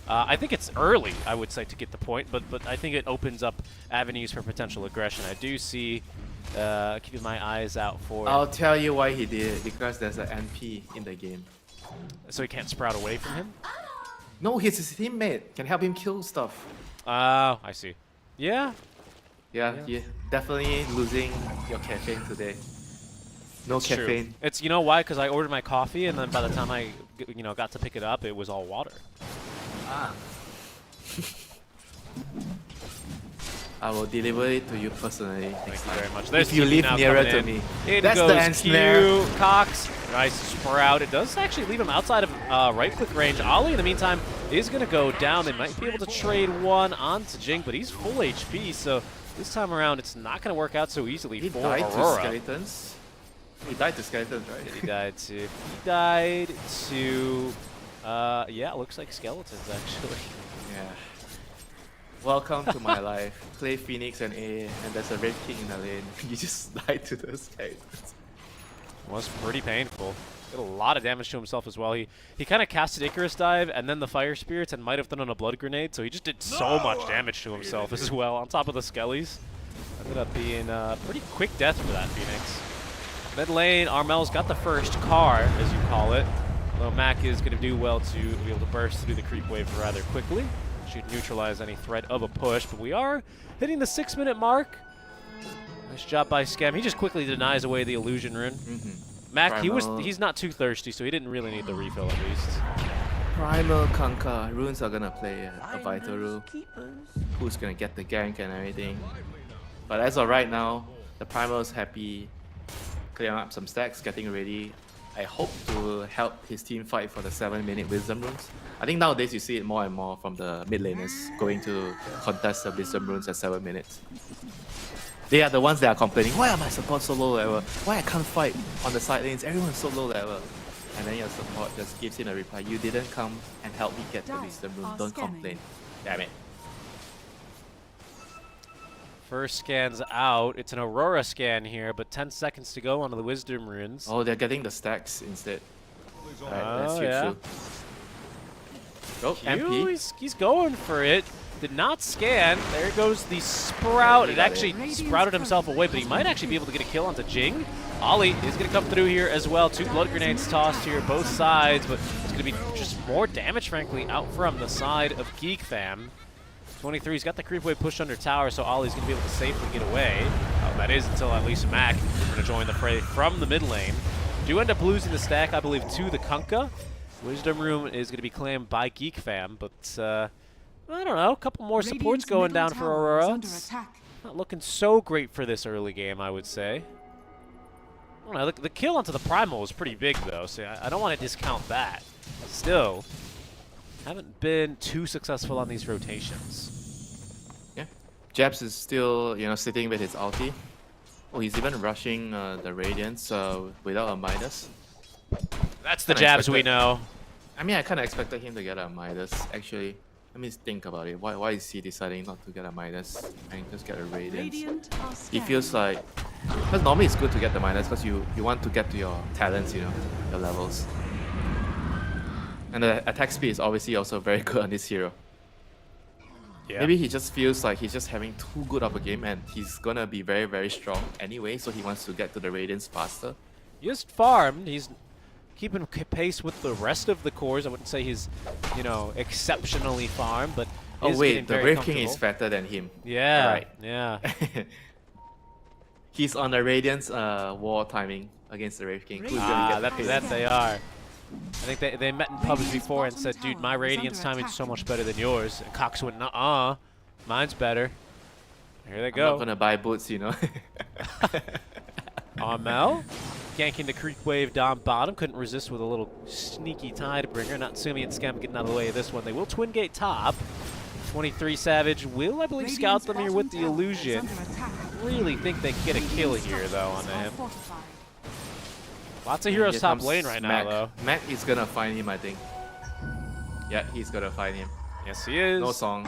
I think it's early, I would say, to get the point, but I think it opens up avenues for potential aggression. I do see, keeping my eyes out for I'll tell you why he did it, because there's an NP in the game. so he can't sprout away from him. No, he's his teammate. Can help him kill stuff. Oh, I see. Yeah. Yeah, you're definitely losing your caffeine today. No It's true. caffeine. It's, you know why? Because I ordered my coffee, and then by the time I got to pick it up, it was all water. Ah. I will deliver it to you personally. Thank you very much. There's If you TP live now nearer coming to in. me. In That's the goes end Q, snare. Cox. Nice sprout. It does actually leave him outside of right-click range. Ollie, in the meantime, is going to go down. They might be able to trade one onto Jing, but he's full HP, so this time around, it's not going to work out so easily He for died to Aurora. skeletons. He died to skeletons, right? He died to... He died to... yeah, it looks like skeletons, actually. Yeah. Welcome to my life. Play Phoenix and A, and there's a Red King in the lane. You just died to those skeletons. Was pretty painful. Did a lot of damage to himself as well. He kind of casted Icarus Dive and then the Fire Spirits and might have done on a Blood Grenade, so he just did so much damage to himself as well, on top of the Skellies. Ended up being a pretty quick death for that Phoenix. Mid lane, Armel's got the first car, as you call it. Although Mac is going to do well to be able to burst through the creep wave rather quickly. Should neutralize any threat of a push, but we are hitting the 6-minute mark. Nice job by Scam. He just quickly denies away the illusion rune. Mac, Primal. he's not too thirsty, so he didn't really need the refill at least. Primal Kanka. Runes are gonna play a vital role. Who's gonna get the gank and everything. But as of right now, the Primal's happy, clearing up some stacks, getting ready. I hope to help his team fight for the 7-minute Wisdom Runes. I think nowadays you see it more and more from the mid laners going to contest the Wisdom Runes at 7 minutes. They are the ones that are complaining, why are my support so low level? Why I can't fight on the side lanes? Everyone's so low level. And then your support just gives him a reply, you didn't come and help me get the Wisdom Rune, don't complain. Damn it. First scan's out. It's an Aurora scan here, but 10 seconds to go on the Wisdom Runes. Oh, they're getting the stacks instead. Alright, let's Oh, shoot yeah. through. Oh, Q, MP. he's going for it. Did not scan. There goes the Sprout. He It got actually sprouted himself away, but he might actually be able to get a kill onto Jing. Ollie is going to come through here as well. 2 blood grenades tossed here, both sides, but it's going to be just more damage, frankly, out from the side of Geek Fam. 23's got the creep wave pushed under tower, so Ollie's going to be able to safely get away. That is until at least Mac is going to join the fray from the mid lane. Do end up losing the stack, I believe, to the Kunkka. Wisdom Room is going to be claimed by Geek Fam, but I don't know, a couple more supports going down for Aurora. It's not looking so great for this early game, I would say. I don't know, the kill onto the Primal was pretty big, though, so I don't want to discount that. Still, haven't been too successful on these rotations. Yeah. Jabs is still, sitting with his ulti. Oh, he's even rushing the Radiance without a Midas. That's the Kinda Jabs we expected- know. I mean, I kind of expected him to get a Midas, actually. Let me think about it. Why is he deciding not to get a Midas and just get a Radiance? He feels like... Because normally it's good to get the Midas because you want to get to your talents, your levels. And the attack speed is obviously also very good on this hero. Yeah. Maybe he just feels like he's just having too good of a game and he's gonna be very, very strong anyway, so he wants to get to the Radiance faster. He just farmed. He's keeping pace with the rest of the cores. I wouldn't say he's, exceptionally farmed, but Oh is wait, getting the very Brave King is comfortable. fatter than him. Yeah, Alright. yeah. He's on the Radiance war timing against the Brave King. Who's gonna get the that pace? they are. I think they met in pubs before and said, dude, my Radiance timing's so much better than yours. And Cox went, nuh-uh, mine's better. Here they I'm go. not gonna buy boots, Armel ganking the creep wave down bottom. Couldn't resist with a little sneaky Tidebringer. Not Sumi and Scam getting out of the way of this one. They will twin gate top. 23 Savage will, I believe, scout them here with the illusion. Really think they can get a kill here, though, on him. Lots of heroes Here top comes lane right Mac. now, though. Mac is gonna find him, I think. Yeah, he's gonna find him. Yes, he is. No song.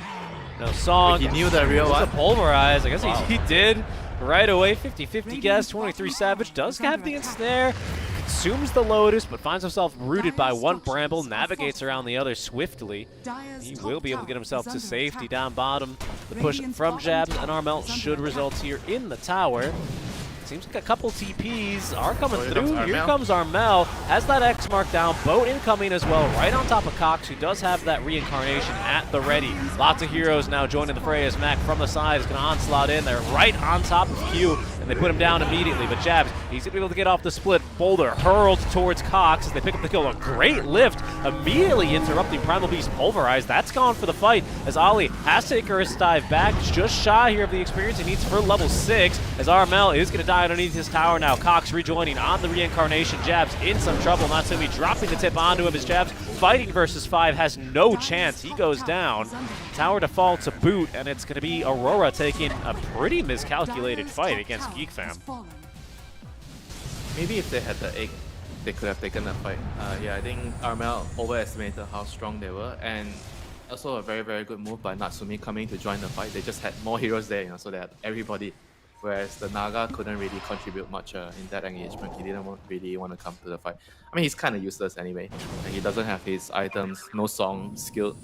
No song. He knew the real It's a one. pulverize. I guess Wow. he did right away. 50-50 guess. 23 Savage does have the ensnare. Consumes the Lotus, but finds himself rooted by one Bramble. Navigates around the other swiftly. He will be able to get himself to safety down bottom. The push from Jabs and Armel should result here in the tower. Seems like a couple TPs are coming through. Here comes Armel. Has that X mark down. Boat incoming as well, right on top of Cox, who does have that reincarnation at the ready. Lots of heroes now joining the fray as Mac from the side is going to onslaught in. They're right on top of Q, and they put him down immediately. But Jabs, he's going to be able to get off the split. Boulder hurled towards Cox as they pick up the kill. A great lift, immediately interrupting Primal Beast Pulverize. That's gone for the fight as Ollie has to Icarus dive back. Just shy here of the experience he needs for level 6 as Armel is going to die underneath his tower now. Cox rejoining on the reincarnation. Jabs in some trouble. Natsumi dropping the tip onto him as Jabs fighting versus 5 has no chance. He goes down. Tower default to boot, and it's going to be Aurora taking a pretty miscalculated fight against Geek Fam. Maybe if they had the egg, they could have taken the fight. Yeah, I think Armel overestimated how strong they were, and also a very, very good move by Natsumi coming to join the fight. They just had more heroes there, so they had everybody. Whereas the Naga couldn't really contribute much in that engagement. He didn't really want to come to the fight. I mean, he's kind of useless anyway. And he doesn't have his items, no song, skill,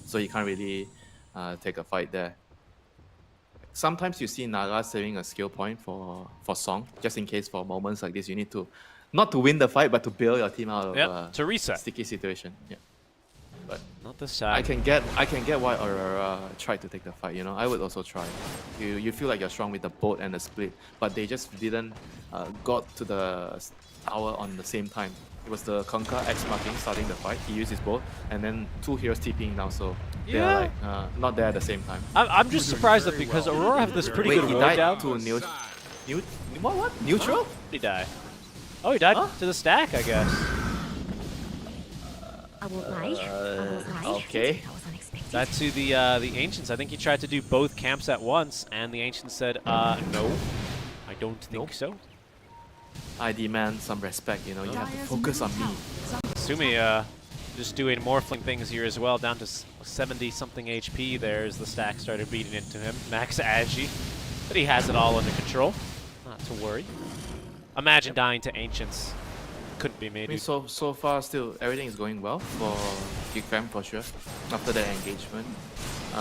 so he can't really take a fight there. Sometimes you see Naga saving a skill point for song, just in case for moments like this you need to, not to win the fight, but to bail your team out of to reset. sticky situation. Yeah. But Not this time. I can get why Aurora tried to take the fight. I would also try. You feel like you're strong with the boat and the split, but they just didn't got to the tower on the same time. It was the Conquer X marking starting the fight. He used his boat, and then 2 heroes TPing now, so they're like not there at the same time. I'm just surprised that because Aurora have this pretty Wait, good he ward died down. to what? Neutral? Did he die? Oh, he died to the stack, I guess. I won't lie. I won't lie. Okay. That was unexpected. That to the Ancients. I think he tried to do both camps at once, and the Ancients said, no, I don't think so. I demand some respect. You have to focus on me. Sumi just doing morphling things here as well, down to 70-something HP there as the stack started beating into him. Max Agi, but he has it all under control. Not to worry. Imagine dying to Ancients. Couldn't be I made. mean, so far, still everything is going well for Geek Fam for sure. After the engagement,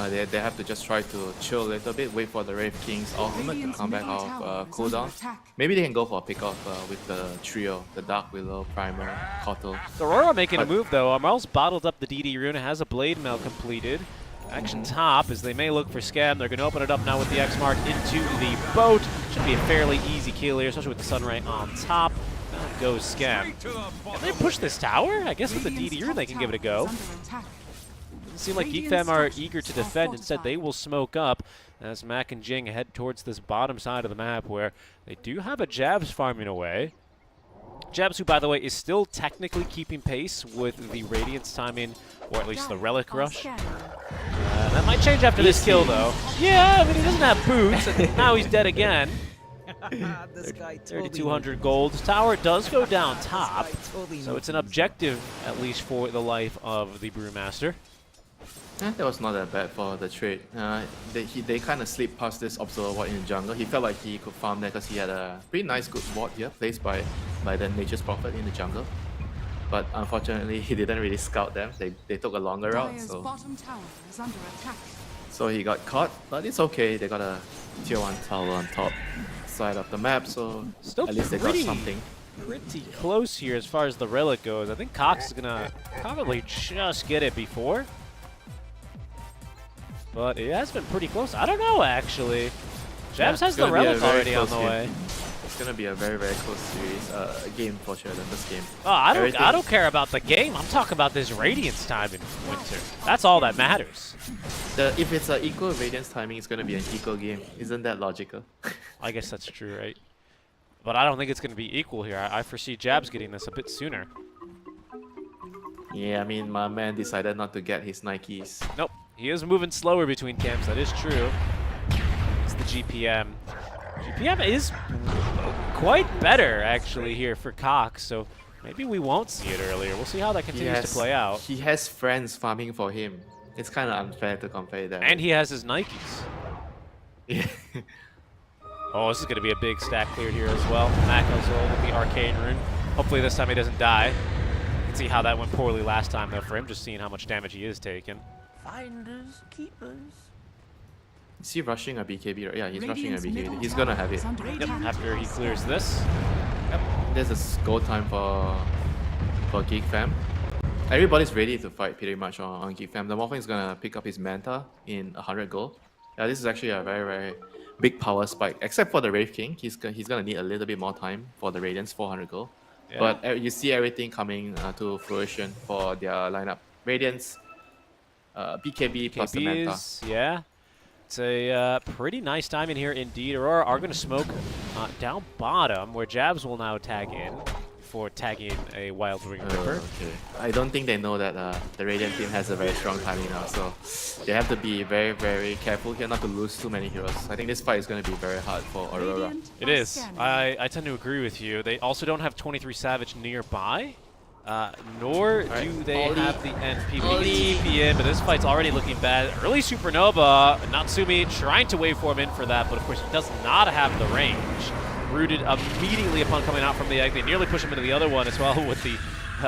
they have to just try to chill a little bit, wait for the Wraith King's ultimate to come back off cooldown. Maybe they can go for a pick off with the trio, the Dark Willow, Primer, Kotal. Aurora making a move though. Amarl's bottled up the DD rune, has a blade mail completed. Action top as they may look for Scam. They're going to open it up now with the X mark into the boat. Should be a fairly easy kill here, especially with the Sunray on top. Down goes Scam. Can they push this tower? I guess with the DD rune they can give it a go. Doesn't seem like Geek Fam are eager to defend. Instead, they will smoke up as Mac and Jing head towards this bottom side of the map where they do have a Jabs farming away. Jabs, who, by the way, is still technically keeping pace with the Radiance timing, or at least the Relic Rush. That might change after this kill, though. Yeah, I mean, he doesn't have boots, and now he's dead again. 3,200 gold. Tower does go down top, so it's an objective, at least for the life of the Brewmaster. That was not that bad for the trade. They kind of slipped past this Observer Ward in the jungle. He felt like he could farm there because he had a pretty nice good ward here placed by the Nature's Prophet in the jungle. But unfortunately, he didn't really scout them. They took a longer route, so he got caught. But it's okay. They got a tier 1 tower on top side of the map, so Still at least they got something. Pretty close here as far as the Relic goes. I think Cox is gonna probably just get it before. But it has been pretty close. I don't know, actually. Jabs has the Relic already on the way. It's gonna be a very, very close series, game for sure, the first game. Oh, I don't care about the game. I'm talking about this Radiance time in Winter. That's all that matters. If it's an equal Radiance timing, it's gonna be an equal game. Isn't that logical? I guess that's true, right? But I don't think it's going to be equal here. I foresee Jabs getting this a bit sooner. Yeah, I mean, my man decided not to get his Nikes. Nope. He is moving slower between camps. That is true. It's the GPM. GPM is quite better, actually, here for Cox. So maybe we won't see it earlier. We'll see how that continues to play out. He has friends farming for him. It's kind of unfair to compare that. And he has his Nikes. Yeah. Oh, this is going to be a big stack cleared here as well. Mac as well with the Arcane Rune. Hopefully this time he doesn't die. You can see how that went poorly last time, though, for him, just seeing how much damage he is taking. Finders, keepers. Is he rushing a BKB? Yeah, he's rushing a Radiant's BKB. middle He's tower gonna have it. is under Yep, attack. after he clears this. Yep. There's a go time for Geek Fam. Everybody's ready to fight pretty much on Geek Fam. The Morphling is gonna pick up his Manta in 100 gold. Yeah, this is actually a very, very big power spike. Except for the Wraith King, he's gonna need a little bit more time for the Radiance 400 gold. Yeah. But you see everything coming to fruition for their lineup. Radiance, BKB plus the Manta. KBs, yeah. It's a pretty nice time in here indeed. Aurora are going to smoke down bottom, where Jabs will now tag in for tagging a Wild Ring Ripper. Okay. I don't think they know that the Radiant team has a very strong timing now, so they have to be very, very careful here not to lose too many heroes. I think this fight is going to be very hard for Aurora. Radiant It are is. scanning. I tend to agree with you. They also don't have 23 Savage nearby, nor do they Ollie. have the NP. TP in, but this fight's already looking bad. Early Supernova, Natsumi trying to waveform in for that, but of course he does not have the range. Rooted immediately upon coming out from the egg. They nearly push him into the other one as well with the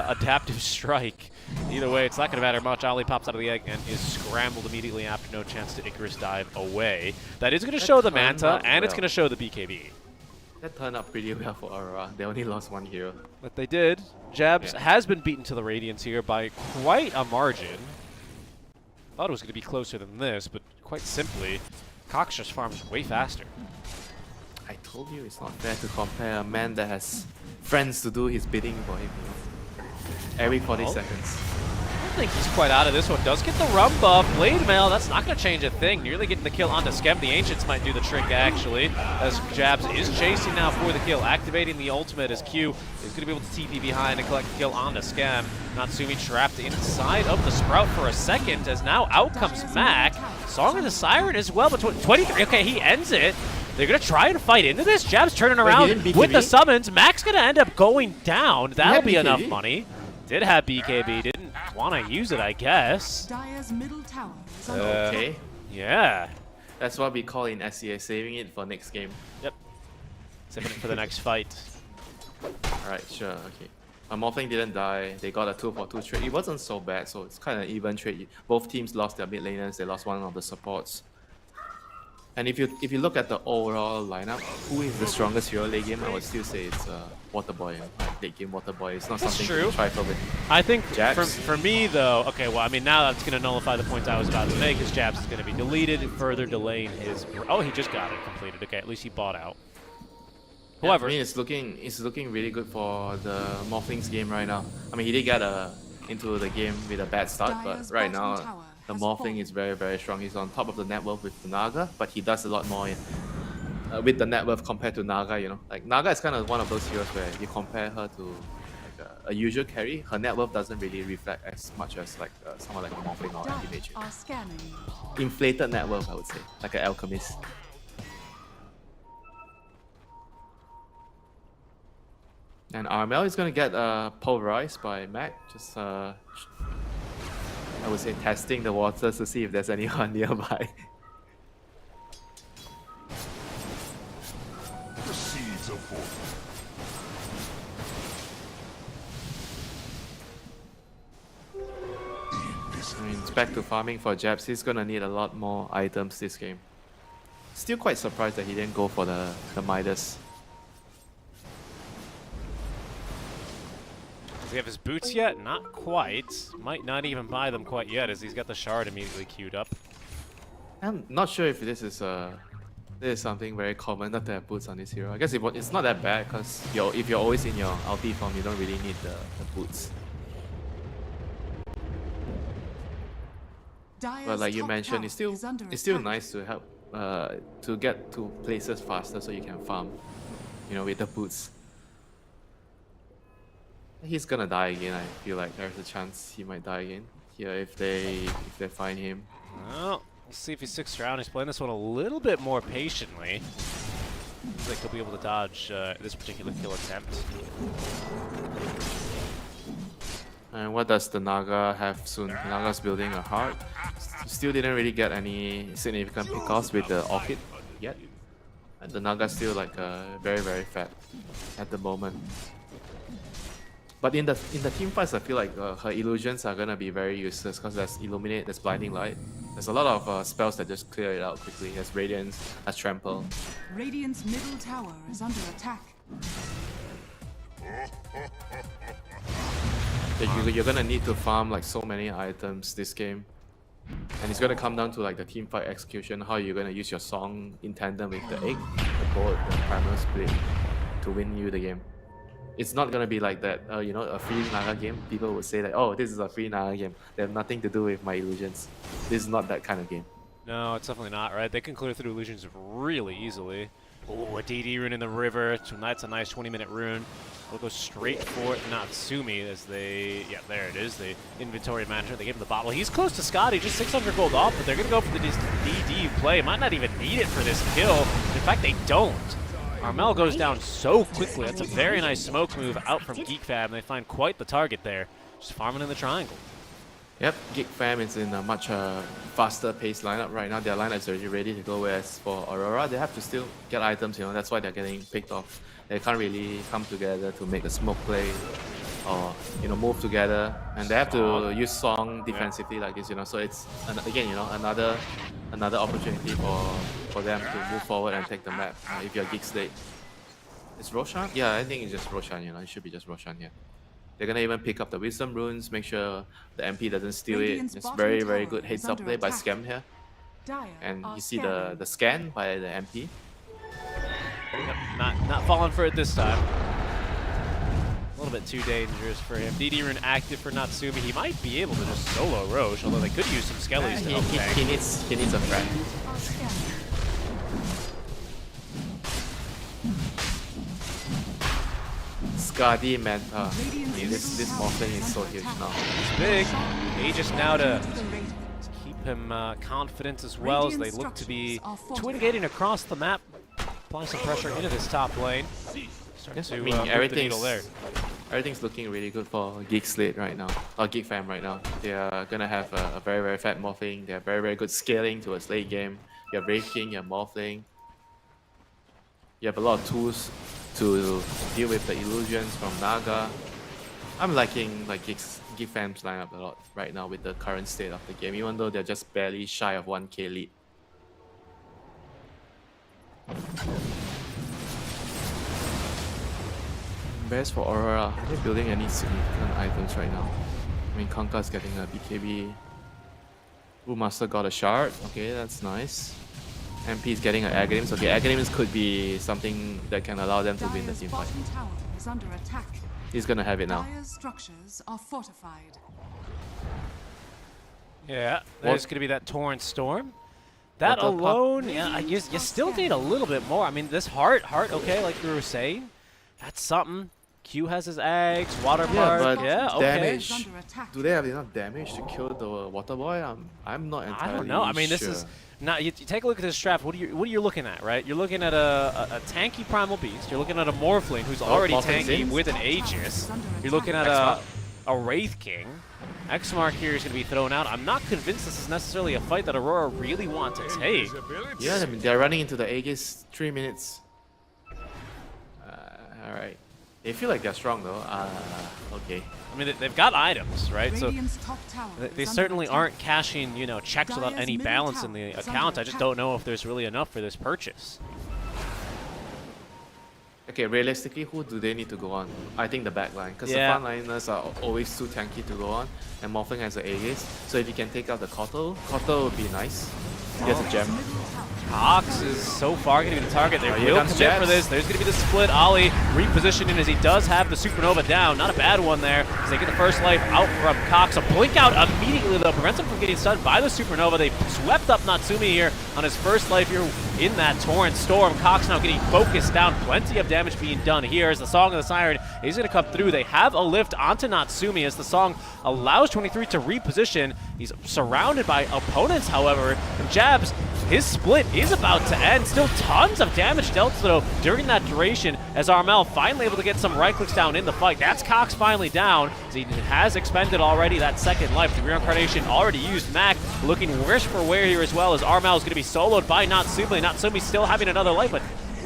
adaptive strike. Either way, it's not going to matter much. Ali pops out of the egg and is scrambled immediately after. No chance to Icarus dive away. That is going to show the turned Manta, out and it's well. going to show the BKB. That turned out pretty well for Aurora. They only lost one hero. But they did. Jabs Yeah. has been beaten to the Radiance here by quite a margin. Thought it was going to be closer than this, but quite simply, Cox just farms way faster. I told you it's not fair to compare a man that has friends to do his bidding for him. Every 40 Oh. seconds. I think he's quite out of this one. Does get the rum buff. Blade Mail, that's not going to change a thing. Nearly getting the kill onto Skem. The Ancients might do the trick, actually, as Jabs is chasing now for the kill. Activating the ultimate as Q is going to be able to TP behind and collect the kill onto Skem. Natsumi trapped inside of the Sprout for a second, as now out comes Mac. Song of the Siren as well, but 23. Okay, he ends it. They're going to try and fight into this. Jabs turning Wait, he around didn't with the BKB? summons. Mac's going to end up going down. That'll had be enough BKB? money. Did have BKB, didn't want to use it, I guess. Dire's middle tower is under Okay. Yeah. That's what we call in SEA, saving it for next game. Yep. Saving it for the next fight. Alright, sure, okay. Morphling didn't die. They got a 2-for-2 trade. It wasn't so bad, so it's kind of even trade. Both teams lost their mid laners. They lost one of the supports. And if you look at the overall lineup, who is the strongest hero late game? I would still say it's Waterboy. Late game Waterboy. It's not That's something true. to trifle with. I think Jabs. for me, though, okay, well, I mean, now that's going to nullify the points I was about to make, because Jabs is going to be deleted, further delaying his... Oh, he just got it completed. Okay, at least he bought out. Yeah, However, I mean, it's looking really good for the Morphlings game right now. I mean, he did get into the game with a bad start, but Dire's right bottom now tower the has Morphling fallen. is very, very strong. He's on top of the net worth with the Naga, but he does a lot more with the net worth compared to Naga. You know, like Naga is kind of one of those heroes where you compare her to like a usual carry. Her net worth doesn't really reflect as much as like someone like a Morphling or Dire Anti-Mage. are scanning. Inflated net worth, I would say, like an Alchemist. And RML is going to get pulverized by Mac. Just, I would say, testing the waters to see if there's anyone nearby. The seeds of hope. I mean, it's back to farming for Jabs. He's going to need a lot more items this game. Still quite surprised that he didn't go for the Midas. does he have his boots yet? Not quite. Might not even buy them quite yet, as he's got the shard immediately queued up. I'm not sure if this is something very common not to have boots on this hero. I guess it's not that bad because if you're always in your ulti form, you don't really need the boots. Dire's But like you top mentioned, tower it's still is under still attack. nice to help to get to places faster so you can farm, with the boots. He's gonna die again. I feel like there's a chance he might die again here if they find him. Well, we'll see if he sticks around. He's playing this one a little bit more patiently. Seems like he'll be able to dodge this particular kill attempt. And what does the Naga have soon? Naga's building a heart. Still didn't really get any significant pickoffs with the Orchid yet. And the Naga's still like very, very fat at the moment. But in the team fights, I feel like her illusions are gonna be very useless because there's Illuminate, there's Blinding Light. There's a lot of spells that just clear it out quickly. There's Radiance, there's Trample. Radiant's middle tower is under attack. You're gonna need to farm like so many items this game. And it's gonna come down to like the team fight execution, how you're gonna use your song in tandem with the egg, the board, the primal split to win you the game. It's not gonna be like that, you know, a free Naga game. People would say like, oh, this is a free Naga game. They have nothing to do with my illusions. This is not that kind of game. No, it's definitely not, right? They can clear through illusions really easily. Oh, a DD rune in the river. That's a nice 20-minute rune. We'll go straight for Natsumi as they... Yeah, there it is. The inventory manager. They gave him the bottle. He's close to Scotty, just 600 gold off, but they're going to go for the DD play. Might not even need it for this kill. In fact, they don't. Armel goes down so quickly. That's a very nice smoke move out from Geek Fam. They find quite the target there. Just farming in the triangle. Yep, Geek Fam is in a much faster paced lineup right now. Their lineup is already ready to go, whereas for Aurora, they have to still get items, you know, that's why they're getting picked off. They can't really come together to make a smoke play or, you know, move together. And they have to use Song defensively like this, you know, so it's, again, you know, another opportunity for them to move forward and take the map if you're Geek Slate. It's Roshan? Yeah, I think it's just Roshan, you know, it should be just Roshan here. They're gonna even pick up the Wisdom Runes, make sure the MP doesn't steal it. It's very, very good heads-up play by Scam here. And you see the scan by the MP. Yep, not falling for it this time. A little bit too dangerous for him. DD Rune active for Natsumi. He might be able to just solo Roche, although they could use some skellies to help tank. He needs a friend. Skadi Manta. This Morphling is so huge now. It's big. Aegis now to keep him confident as well as they look to be twin gating across the map. Apply some pressure into this top lane. Yes, I mean, everything's looking really good for Geek Slate right now, or Geek Fam right now. They are gonna have a very, very fat Morphling. They have very, very good scaling towards late game. You have Wraith King, you have Morphling. You have a lot of tools to deal with the illusions from Naga. I'm liking like Geek Fam's lineup a lot right now with the current state of the game, even though they're just barely shy of 1k lead. Best for Aurora, are they building any significant items right now? I mean, Kanka's getting a BKB. Brewmaster got a shard, okay, that's nice. MP is getting an Aghanim's. Okay, Aghanim's could be something that can allow them to win the team fight. He's gonna have it now. Dire's structures are fortified. Yeah, there's going to be that Torrent Storm. That alone, yeah, you still need a little bit more. I mean, this heart, okay, like you were saying, that's something. Q has his eggs, water park, but yeah, okay. damage. Do they have enough damage to kill the water boy? I'm not entirely I don't know. I mean, this sure. is not. You take a look at this draft. What are you looking at, right? You're looking at a tanky primal beast. You're looking at a Morphling who's already tanky with an Aegis. You're looking at a Wraith King. X-Mark here is going to be thrown out. I'm not convinced this is necessarily a fight that Aurora really wants to take. Yeah, I mean, they're running into the Aegis 3 minutes. Alright. They feel like they're strong though. Okay. I mean, they've got items, right? So they certainly aren't cashing, you know, checks without any balance in the account. I just don't know if there's really enough for this purchase. Okay, realistically, who do they need to go on? I think the backline, because the frontliners are always too tanky to go on, and Morphling has the Aegis. So if you can take out the Kotal would be nice. He has a gem. Cox is so far going to be the target. They will commit for this. There's going to be the split. Ollie repositioning as he does have the Supernova down. Not a bad one there as they get the first life out from Cox. A blink out immediately though prevents him from getting stunned by the Supernova. They swept up Natsumi here on his first life here in that Torrent Storm. Cox now getting focused down. Plenty of damage being done here as the Song of the Siren He's going to come through. They have a lift onto Natsumi as the song allows 23 to reposition. He's surrounded by opponents, however. And Jabs, his split is about to end. Still tons of damage dealt, though, during that duration, as Armel finally able to get some right clicks down in the fight. That's Cox finally down, as he has expended already that second life. The reincarnation already used. Mac looking worse for wear here as well, as Armel is going to be soloed by Natsumi. Natsumi still having another life, but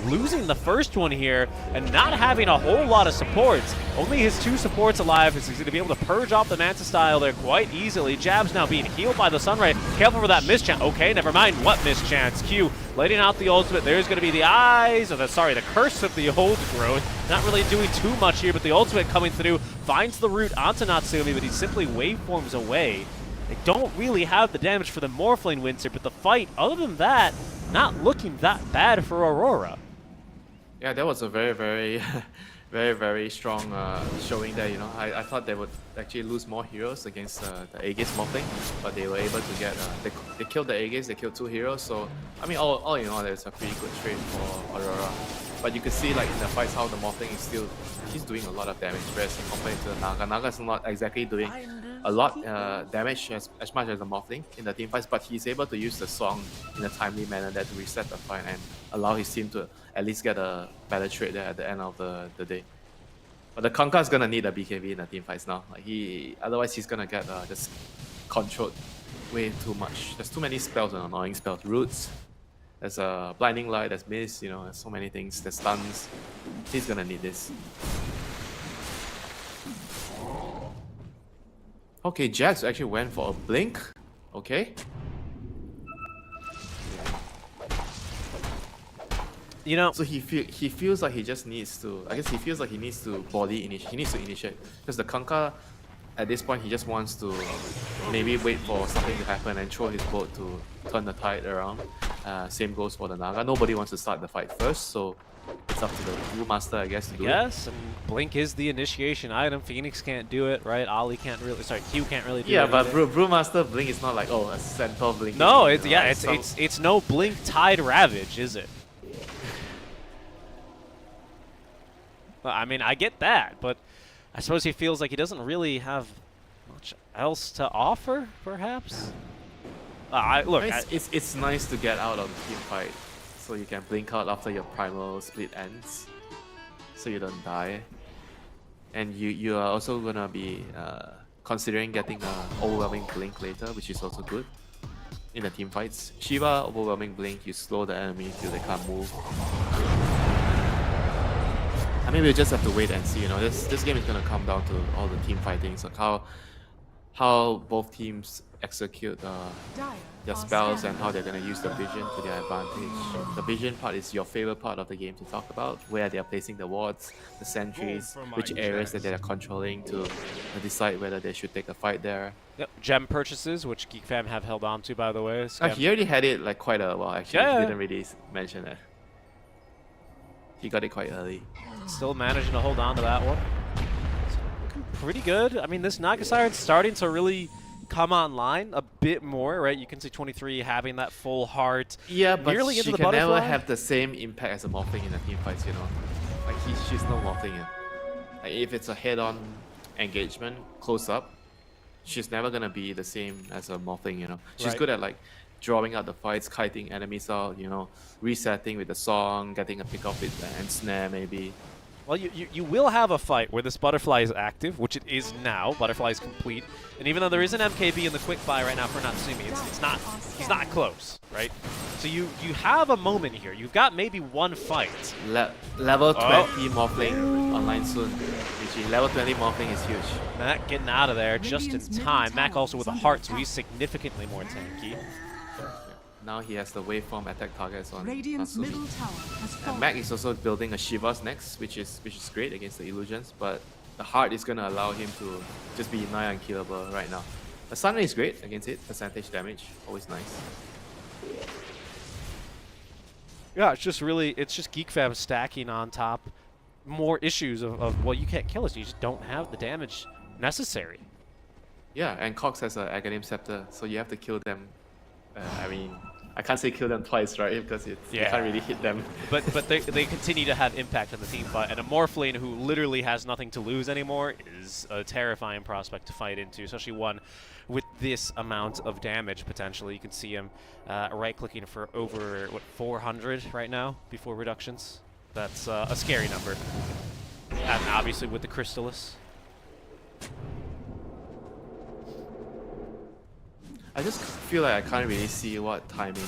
losing the first one here and not having a whole lot of supports. Only his 2 supports alive, as he's going to be able to purge off the Manta style there quite easily. Jabs now being healed by the Sunray. Careful for that mischance. Okay, never mind what mischance. Q letting out the ultimate. There's going to be the eyes, or the curse of the old growth. Not really doing too much here, but the ultimate coming through finds the root onto Natsumi, but he simply waveforms away. They don't really have the damage for the Morphling Winter, but the fight, other than that, not looking that bad for Aurora. Yeah, that was a very, very, very strong showing there. You know, I thought they would actually lose more heroes against the Aegis Morphling, but they were able to get. They killed the Aegis. They killed 2 heroes. So I mean, all in all, it's a pretty good trade for Aurora. But you could see, like in the fights, how the Morphling is he's doing a lot of damage, whereas compared to the Naga, Naga's not exactly doing a lot damage as much as the Morphling in the team fights, but he's able to use the song in a timely manner there to reset the fight and allow his team to at least get a better trade there at the end of the day. But the Conqueror is gonna need a BKB in the team fights now. Like otherwise he's gonna get just controlled way too much. There's too many spells and annoying spells. Roots, there's a blinding light, there's mist, you know, there's so many things. There's stuns. He's gonna need this. Okay, Jax actually went for a blink. Okay. You know, So he feels like he just needs to. I guess he feels like he needs to he needs to initiate, because the Kanka, at this point, he just wants to maybe wait for something to happen and throw his boat to turn the tide around. Same goes for the Naga. Nobody wants to start the fight first, so it's up to the Brewmaster, I guess, to do it. yes, and Blink is the initiation item. Phoenix can't do it, right? Ali can't really. Sorry, Q can't really do it. Yeah, but either. Brewmaster Blink is not like, oh, a centaur Blink. No, you it's know, yeah, like it's no Blink Tide Ravage, is it? Well, I mean, I get that, but I suppose he feels like he doesn't really have much else to offer, perhaps. Look, it's nice to get out of the team fight, so you can blink out after your primal split ends, so you don't die. And you are also gonna be considering getting a overwhelming blink later, which is also good in the team fights. Shiva overwhelming blink, you slow the enemy till they can't move. I mean, we'll just have to wait and see. You know, this game is gonna come down to all the team fightings, like how both teams execute their spells and how they're gonna use the vision to their advantage. The vision part is your favorite part of the game to talk about, where they are placing the wards, the sentries, which areas that they are controlling to decide whether they should take a fight there. yep, gem purchases, which Geek Fam have held on to, by the way. He already had it like quite a while. Actually, Yeah. he didn't really mention it. He got it quite early. Still managing to hold on to that one. It's looking pretty good. I mean, this Naga Siren's starting to really come online a bit more, right? You can see 23 having that full heart. Yeah, but nearly into she the can never butterfly. have the same impact as a Morphling in the team fights, you know? Like, she's no Morphling. Like, if it's a head-on engagement, close up, she's never gonna be the same as a Morphling, you know? She's Right. good at, like, drawing out the fights, kiting enemies out, you know, resetting with the song, getting a pick off with the end snare, maybe. Well, you will have a fight where this butterfly is active, which it is now. Butterfly is complete, and even though there is an MKB in the quick buy right now for Natsumi, he's not close, right? So you have a moment here. You've got maybe one fight. Level 20 Morphling online soon. GG. Level 20 Morphling is huge. Mac getting out of there just in time. Mac also with a heart, so he's significantly more tanky. Now he has the waveform attack targets on Radiant's Natsumi. middle tower has And fallen. Mac is also building a Shiva's next, which is great against the illusions, but the heart is gonna allow him to just be nigh unkillable right now. The Sunray is great against it, percentage damage, always nice. Yeah, it's just Geek Fam stacking on top more issues of well, you can't kill us, you just don't have the damage necessary. Yeah, and Cox has an Aghanim Scepter, so you have to kill them. I mean, I can't say kill them twice, right? Because you can't really hit them. But they continue to have impact on the team fight, and a Morphling who literally has nothing to lose anymore is a terrifying prospect to fight into, especially one with this amount of damage potentially. You can see him right-clicking for over, what, 400 right now before reductions. That's a scary number. And obviously with the Crystallis. I just feel like I can't really see what timing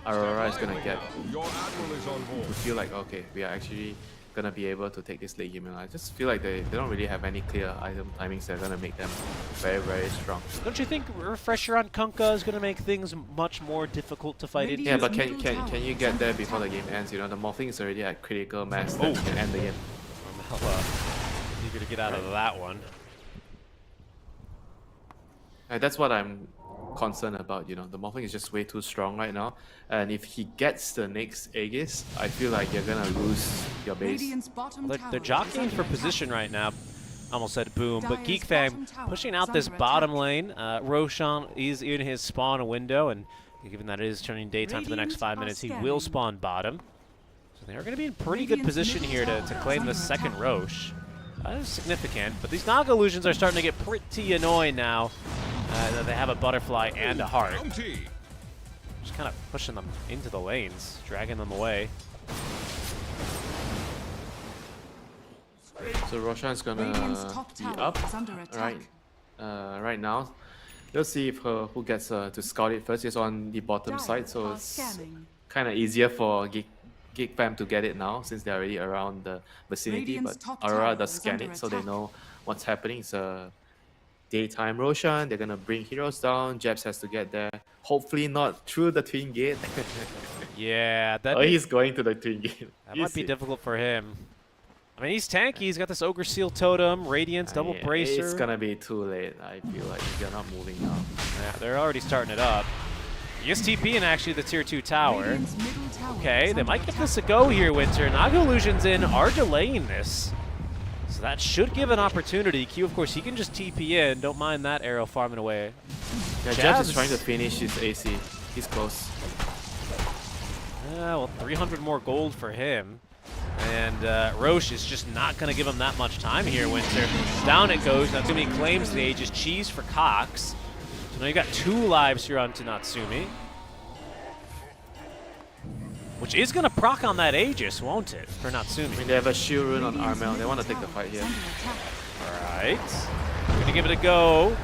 Aurora is gonna get Your admiral is on board. to feel like, okay, we are actually gonna be able to take this late game. I just feel like they don't really have any clear item timings that are gonna make them very, very strong. Don't you think refresher on Kunkka is going to make things much more difficult to fight into? Yeah, but can you get there before the game ends? You know, the Morphling is already at critical mass that can end the game. Eager to get out of that one. That's what I'm concerned about, you know. The Morphling is just way too strong right now. And if he gets the next Aegis, I feel like you're gonna lose your base. Radiant's bottom They're tower is jockeying under for attack. position right now. Almost said boom, but Dire's Geek Fam bottom tower pushing is out this under bottom attack. lane. Roshan is in his spawn window, and given that it is turning daytime for the next Radiant 5 are minutes, he scanning. will spawn bottom. So they are going to be in pretty good Radiant's position middle here to tower claim is the under second attack. Roche. That is significant, but these Naga illusions are starting to get pretty annoying now. That they have a butterfly and a heart. Bounty. Just kind of pushing them into the lanes, dragging them away. So Roshan's gonna Radiant's top be tower up is under attack. right now. We'll see if who gets to scout it first. It's on the bottom Dire side, so are it's scanning. kind of easier for Geek Fam to get it now since they're already around the vicinity. Radiant's But top Aurora tower does is scan under it, so they attack. know what's happening. It's a daytime Roshan. They're gonna bring heroes down. Jebs has to get there. Hopefully not through the twin gate. Yeah, that, Oh, he's going to the twin gate. that You might be see. difficult for him. I mean, he's tanky. He's got this Ogre Seal Totem, Radiance, double Yeah, bracer. It's gonna be too late. I feel like if you're not moving now. Yeah, they're already starting it up. He is TPing actually the tier 2 tower. Radiant's middle tower Okay, is they under might give attack. this a go here, Winter. Naga Illusions in are delaying this. So that should give an opportunity. Q, of course, he can just TP in. Don't mind that arrow farming away. Yeah, Jazz Jebs is is- trying to finish his AC. He's close. Well, 300 more gold for him. And Roche is just not going to give him that much time here, Winter. Down it goes. Natsumi claims the Aegis. Cheese for Cox. So now you got 2 lives here onto Natsumi. Which is going to proc on that Aegis, won't it, for Natsumi? I mean, they have a shield rune on Armel. They want to take the fight here. Under attack. Alright. We're gonna give it a go.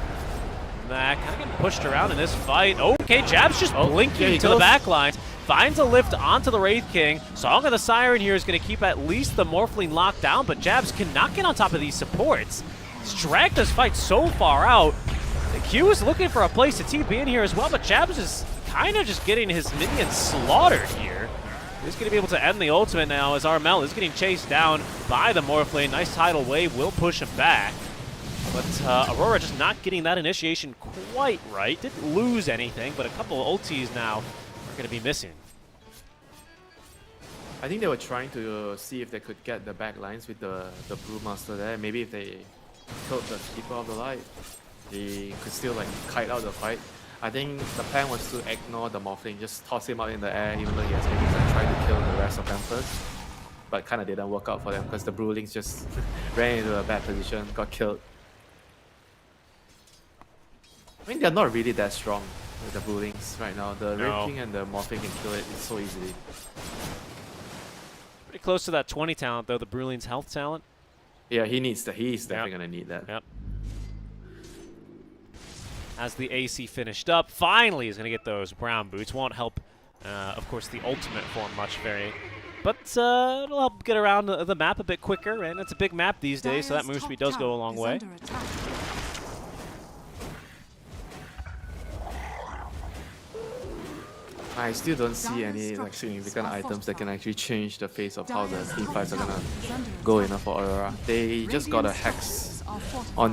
Nah, kind of getting pushed around in this fight. Okay, Jab's just Oh, blinking there he to the goes. back line. Finds a lift onto the Wraith King. Song of the Siren here is going to keep at least the Morphling locked down, but Jabs cannot get on top of these supports. He's dragged this fight so far out. The Q is looking for a place to TP in here as well, but Jabs is kind of just getting his minions slaughtered here. He's going to be able to end the ultimate now as Armel is getting chased down by the Morphling. Nice tidal wave will push him back. But Aurora just not getting that initiation quite right. Didn't lose anything, but a couple of ultis now are going to be missing. I think they were trying to see if they could get the back lines with the Brewmaster there. Maybe if they killed the Keeper of the Light, they could still like kite out the fight. I think the plan was to ignore the Morphling, just toss him out in the air even though he has Aegis and try to kill the rest of them first. But kind of didn't work out for them because the Brewlings just ran into a bad position, got killed. I mean, they're not really that strong with the Brewlings right now. The No. Wraith King and the Morphling can kill it so easily. Pretty close to that 20 talent, though, the Bruling's health talent. Yeah, he's definitely gonna need that. Yep. As the AC finished up, finally he's going to get those brown boots. Won't help, of course, the ultimate form much very. But it'll help get around the map a bit quicker, and it's a big map these days, so that Dire's move top speed does go a tower long is way. under attack. I still don't see Dire's any like structures significant are items that can fortified. actually change the face of how the Dire's team top fights are tower gonna is under go attack. enough for Aurora. They just got a Radiant's hex structures are on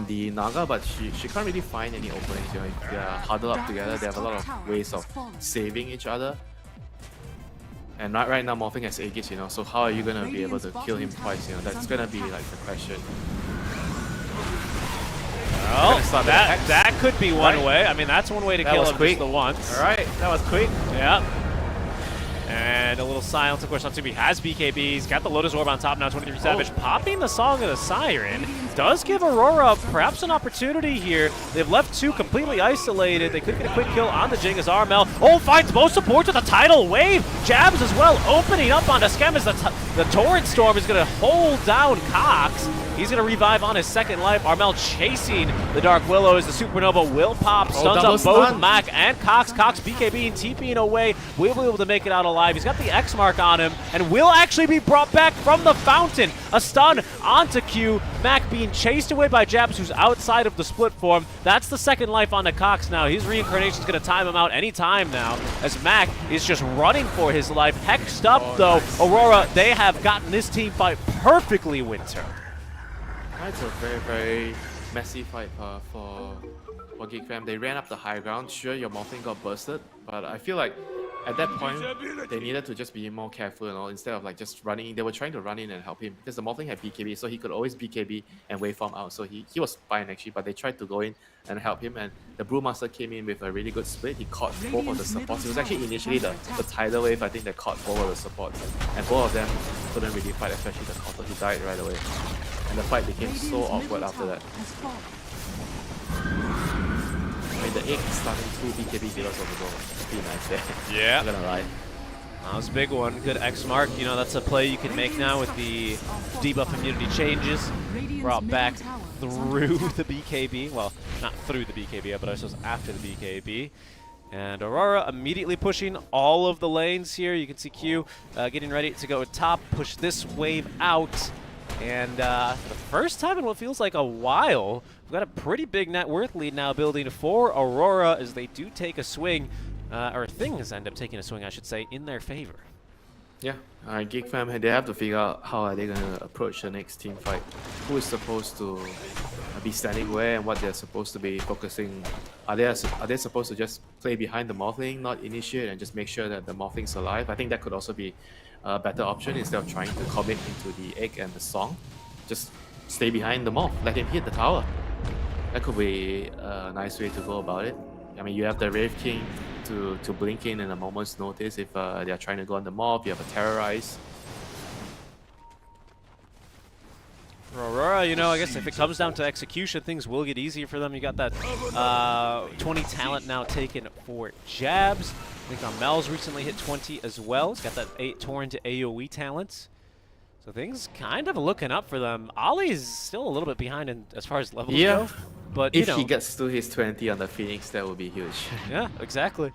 fortified. the Naga, but she can't really find any openings. You know, if they are huddled up together, they have a lot of ways of saving each other. And right now, Morphling has Aegis, you know, so how are you gonna be able to kill him twice? You know, that's gonna be like the question. Oh, start with the Hex. that could be one Right. way. I mean, that's one way to That kill was him quick. just the once. All right, that was quick. Yeah. And a little silence, of course, on Tsumi has BKB. He's got the Lotus Orb on top now, 23 Savage. Popping the Song of the Siren does give Aurora perhaps an opportunity here. They've left two completely isolated. They could get a quick kill on the Jing as Armel. Oh, finds both supports with a tidal wave. Jabs as well, opening up onto Skem as the Torrent Storm is going to hold down Cox. He's going to revive on his second life. Armel chasing the Dark Willow as the Supernova will pop. Stuns double up both stun. Mac and Cox. Cox BKB and TPing away. Will be able to make it out alive. He's got the X mark on him and will actually be brought back from the fountain. A stun onto Q. Mac being chased away by Jabs, who's outside of the split form. That's the second life onto Cox now. His reincarnation's going to time him out any time now as Mac is just running for his life. Hexed up though. Nice. Aurora, they have gotten this team fight perfectly, Winter. It's a very, very messy fight for Geek Fam. They ran up the high ground. Sure, your Morphling got bursted, but I feel like at that point, they needed to just be more careful, you know, instead of like just running. They were trying to run in and help him because the Morphling had BKB, so he could always BKB and waveform out. So he was fine actually, but they tried to go in and help him, and the Brewmaster came in with a really good split. He caught both of the supports. It was actually initially the tidal wave, I think, that caught both of the supports, and both of them couldn't really fight, especially the Counter. He died right away. And the fight became so awkward after that. I mean, the egg starting 2 BKB dealers on the goal. Pretty nice there. Yeah. Not gonna lie. That was a big one. Good X mark. You know, that's a play you can make now with the debuff immunity changes. Brought back through the BKB. Well, not through the BKB, but I suppose after the BKB. And Aurora immediately pushing all of the lanes here. You can see Q getting ready to go top, push this wave out. And for the first time in what feels like a while, we've got a pretty big net worth lead now building for Aurora as they do take a swing, or things end up taking a swing, I should say, in their favor. Yeah, Geek Fam, they have to figure out how are they going to approach the next team fight. Who is supposed to be standing where and what they're supposed to be focusing. Are they supposed to just play behind the Morphling, not initiate, and just make sure that the Morphling's alive? I think that could also be a better option instead of trying to commit into the egg and the song. Just stay behind the Morph, let him hit the tower. That could be a nice way to go about it. I mean, you have the Wraith King to blink in a moment's notice if they are trying to go on the Morph. You have a Terrorize. For Aurora, you know, I guess if it comes down to execution, things will get easier for them. You got that 20 talent now taken for Jabs. I think Mel's recently hit 20 as well. He's got that 8 Torrent to AoE talents. So things kind of looking up for them. Ollie's still a little bit behind as far as levels go. But, if you know, he gets to his 20 on the Phoenix, that would be huge. Yeah, exactly.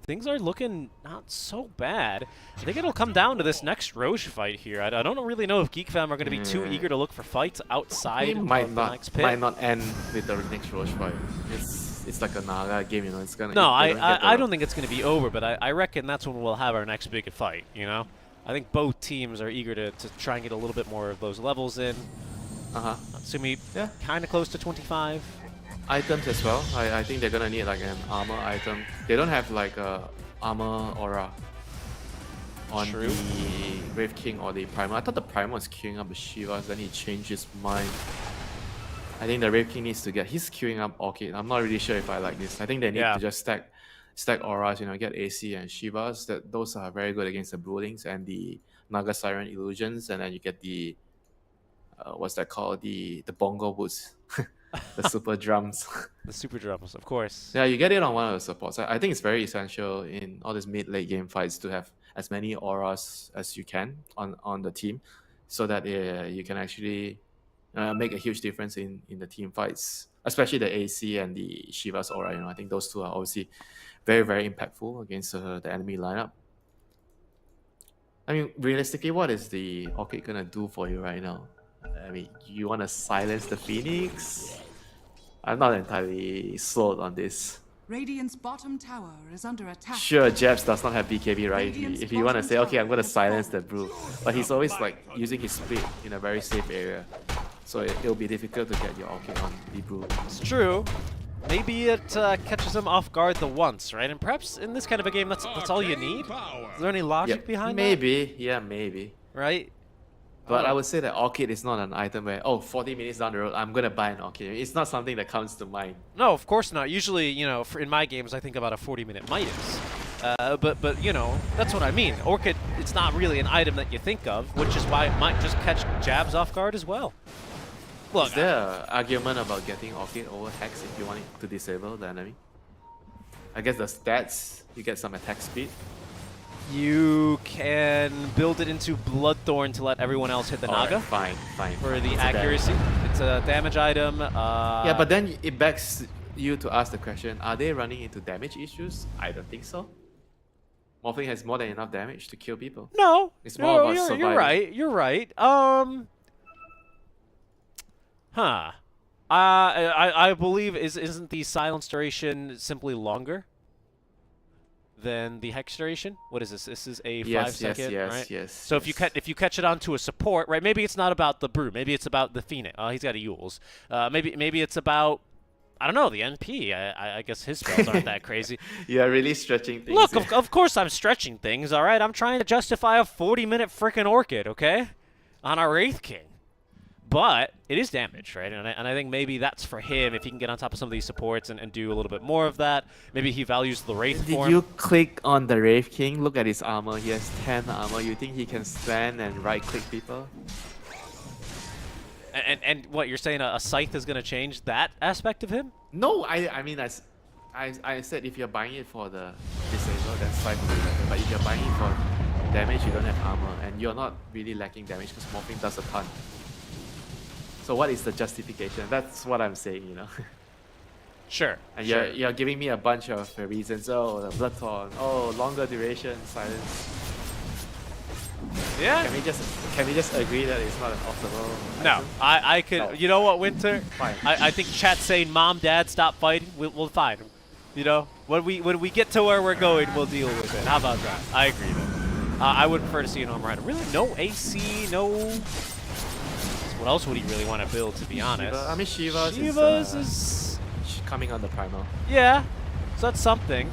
Things are looking not so bad. I think it'll come down to this next Roche fight here. I don't really know if Geek Fam are going to be too eager to look for fights outside It of might the not next pit. might not end with the next Roche fight. It's like a Naga game, you know. It's gonna. No, if they don't get I the- don't think it's going to be over, but I reckon that's when we'll have our next big fight, you know? I think both teams are eager to try and get a little bit more of those levels in. Natsumi Yeah. kind of close to 25. Items as well. I think they're gonna need like an armor item. They don't have like a armor aura on True. the Wraith King or the Primer. I thought the Primer was queuing up the Shivas, then he changed his mind. I think the Wraith King needs to get. He's queuing up Orchid. I'm not really sure if I like this. I think they need to just stack auras. You know, get AC and Shivas. Those are very good against the Broodings and the Naga Siren Illusions, and then you get the what's that called? The Bongo Boots. The super drums. The super drums, of course. Yeah, you get it on one of the supports. I think it's very essential in all these mid-late game fights to have as many auras as you can on the team, so that you can actually make a huge difference in the team fights, especially the AC and the Shiva's aura. You know, I think those two are obviously very, very impactful against the enemy lineup. I mean, realistically, what is the Orchid gonna do for you right now? I mean, you want to silence the Phoenix? I'm not entirely sold on this. Radiant's bottom tower is under attack. Sure, Jabs does not have BKB, right? If you want to say, okay, I'm going to silence the Brew. But he's always like using his split in a very safe area. So it'll be difficult to get your Orchid on the Brew. It's true. Maybe it catches him off guard the once, right? And perhaps in this kind of a game, that's all you need. Is there any logic behind maybe, yeah, maybe. that? Right? But I would say that Orchid is not an item where, 40 minutes down the road, I'm going to buy an Orchid. It's not something that comes to mind. No, of course not. Usually, you know, in my games, I think about a 40-minute Midas. But you know, that's what I mean. Orchid, it's not really an item that you think of, which is why it might just catch Jabs off guard as well. Look, Is there an argument about getting Orchid over Hex if you want it to disable the enemy? I guess the stats, you get some attack speed. you can build it into Bloodthorn to let everyone else hit the Alright, Naga fine. for the It's a accuracy. It's a damage item. Yeah, but then it begs you to ask the question, are they running into damage issues? I don't think so. Morphling has more than enough damage to kill people. no, It's more about you're surviving. right. You're right. I believe isn't the silence duration simply longer than the hex duration? What is this? This is a 5-second, right? Yes. So if you catch it onto a support, right? Maybe it's not about the brew. Maybe it's about the Phoenix. Oh, he's got a Yules. Maybe it's about, I don't know, the NP. I guess his spells aren't that crazy. You're really stretching things. Look, here. of course I'm stretching things. All right, I'm trying to justify a 40-minute freaking Orchid, okay, on a Wraith King. But it is damage, right? And I think maybe that's for him if he can get on top of some of these supports and do a little bit more of that. Maybe he values the Wraith Did form. you click on the Wraith King? Look at his armor. He has 10 armor. You think he can stand and right-click people? And what, you're saying a Scythe is going to change that aspect of him? No, I mean, I said if you're buying it for the disable, then Scythe will be better. But if you're buying it for damage, you don't have armor. And you're not really lacking damage because Morphing does a ton. So what is the justification? That's what I'm saying, you know. Sure. And sure. you're giving me a bunch of reasons. Oh, the Bloodthorn. Oh, longer duration, silence. Yeah. Can we just agree that it's not an optimal? No, item? I could. No. You know what, Winter? Fine. I think chat's saying, "Mom, Dad, stop fighting. We'll fine." You know, when we get to where we're going, we'll deal with it. How about that? I agree. Then. I would prefer to see an armor rider. Really, no AC, no. What else would he really want to build? To be honest, Shiva. I mean, Shiva's is coming on the primal. yeah. So that's something.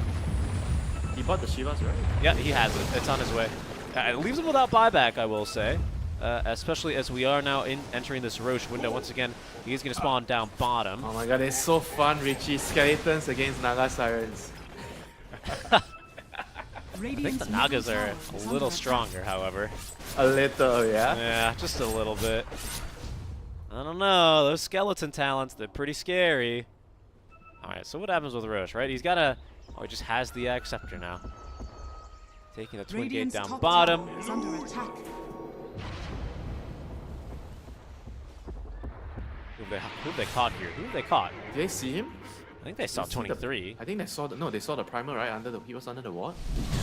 He bought the Shivas, right? Yeah, he has it. It's on his way. It leaves him without buyback, I will say. Especially as we are now entering this Roche window. Once again, he's going to spawn down bottom. Oh my god, it's so fun, Richie. Skeletons against Naga Sirens. I think the Nagas are a little stronger, however. A little, yeah? Yeah, just a little bit. I don't know. Those skeleton talents, they're pretty scary. Alright, so what happens with Roche, right? He's got a... Oh, he just has the Scepter now. Taking the Twin Gate down bottom. Is under attack. Who've they caught here? Who've they caught? Did they see him? I think they saw They see the- 23. I think they saw the... No, they saw the primal, right? He was under the ward.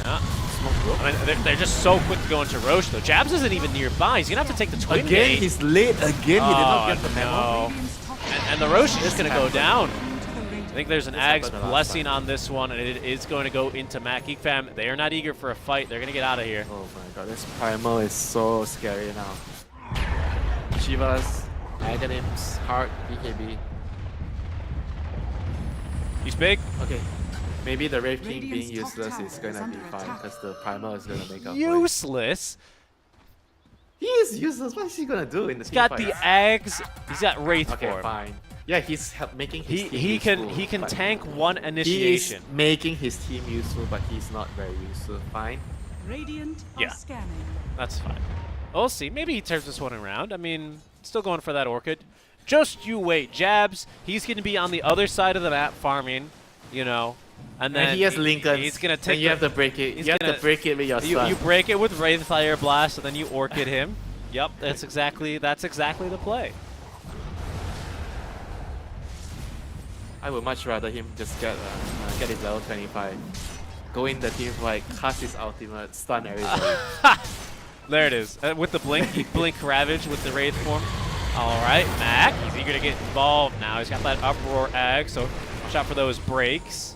Yeah. Smoke broke. I mean, they're just so quick to go into Roche, though. Jabs isn't even nearby. He's going to have to take the Twin Again, Gate. he's late again. He did not get the memo. no. Radiant's top And the Roche is just going to go down. to the Radiant. I think there's an This Ag's happened the last blessing time. on this one, and it is going to go into Mac Geek Fam. They are not eager for a fight. They're going to get out of here. Oh my god, this primal is so scary now. Shivas, Aghanims, Heart, BKB. He's big. Okay, maybe the Wraith King being Radiant's top useless tower is gonna is be under fine attack. because the primal is gonna make up for it. Useless. He is useless. What is he gonna do in the He's got the Ags. He's got Wraith Okay, form. fine. Yeah, he's making his team He can useful, but tank one He is initiation. making his team useful, but he's not very useful. Fine. Radiant are Yeah. scanning. That's fine. We'll see. Maybe he turns this one around. I mean, still going for that Orchid. Just you wait. Jabs, he's going to be on the other side of the map farming, you know. And then And he has Lincoln. He's going to take You have to break it. he's You have gonna- to break it with your son. you break it with Wraith Fire Blast, and then you Orchid him. Yep, that's exactly the play. I would much rather him just get his level 25. Go in the team fight, cast his ultimate, stun everybody. There it is. With the blink, he blink Ravage with the Wraith form. All right, Mac, he's eager to get involved now. He's got that Uproar Ag, so watch out for those breaks.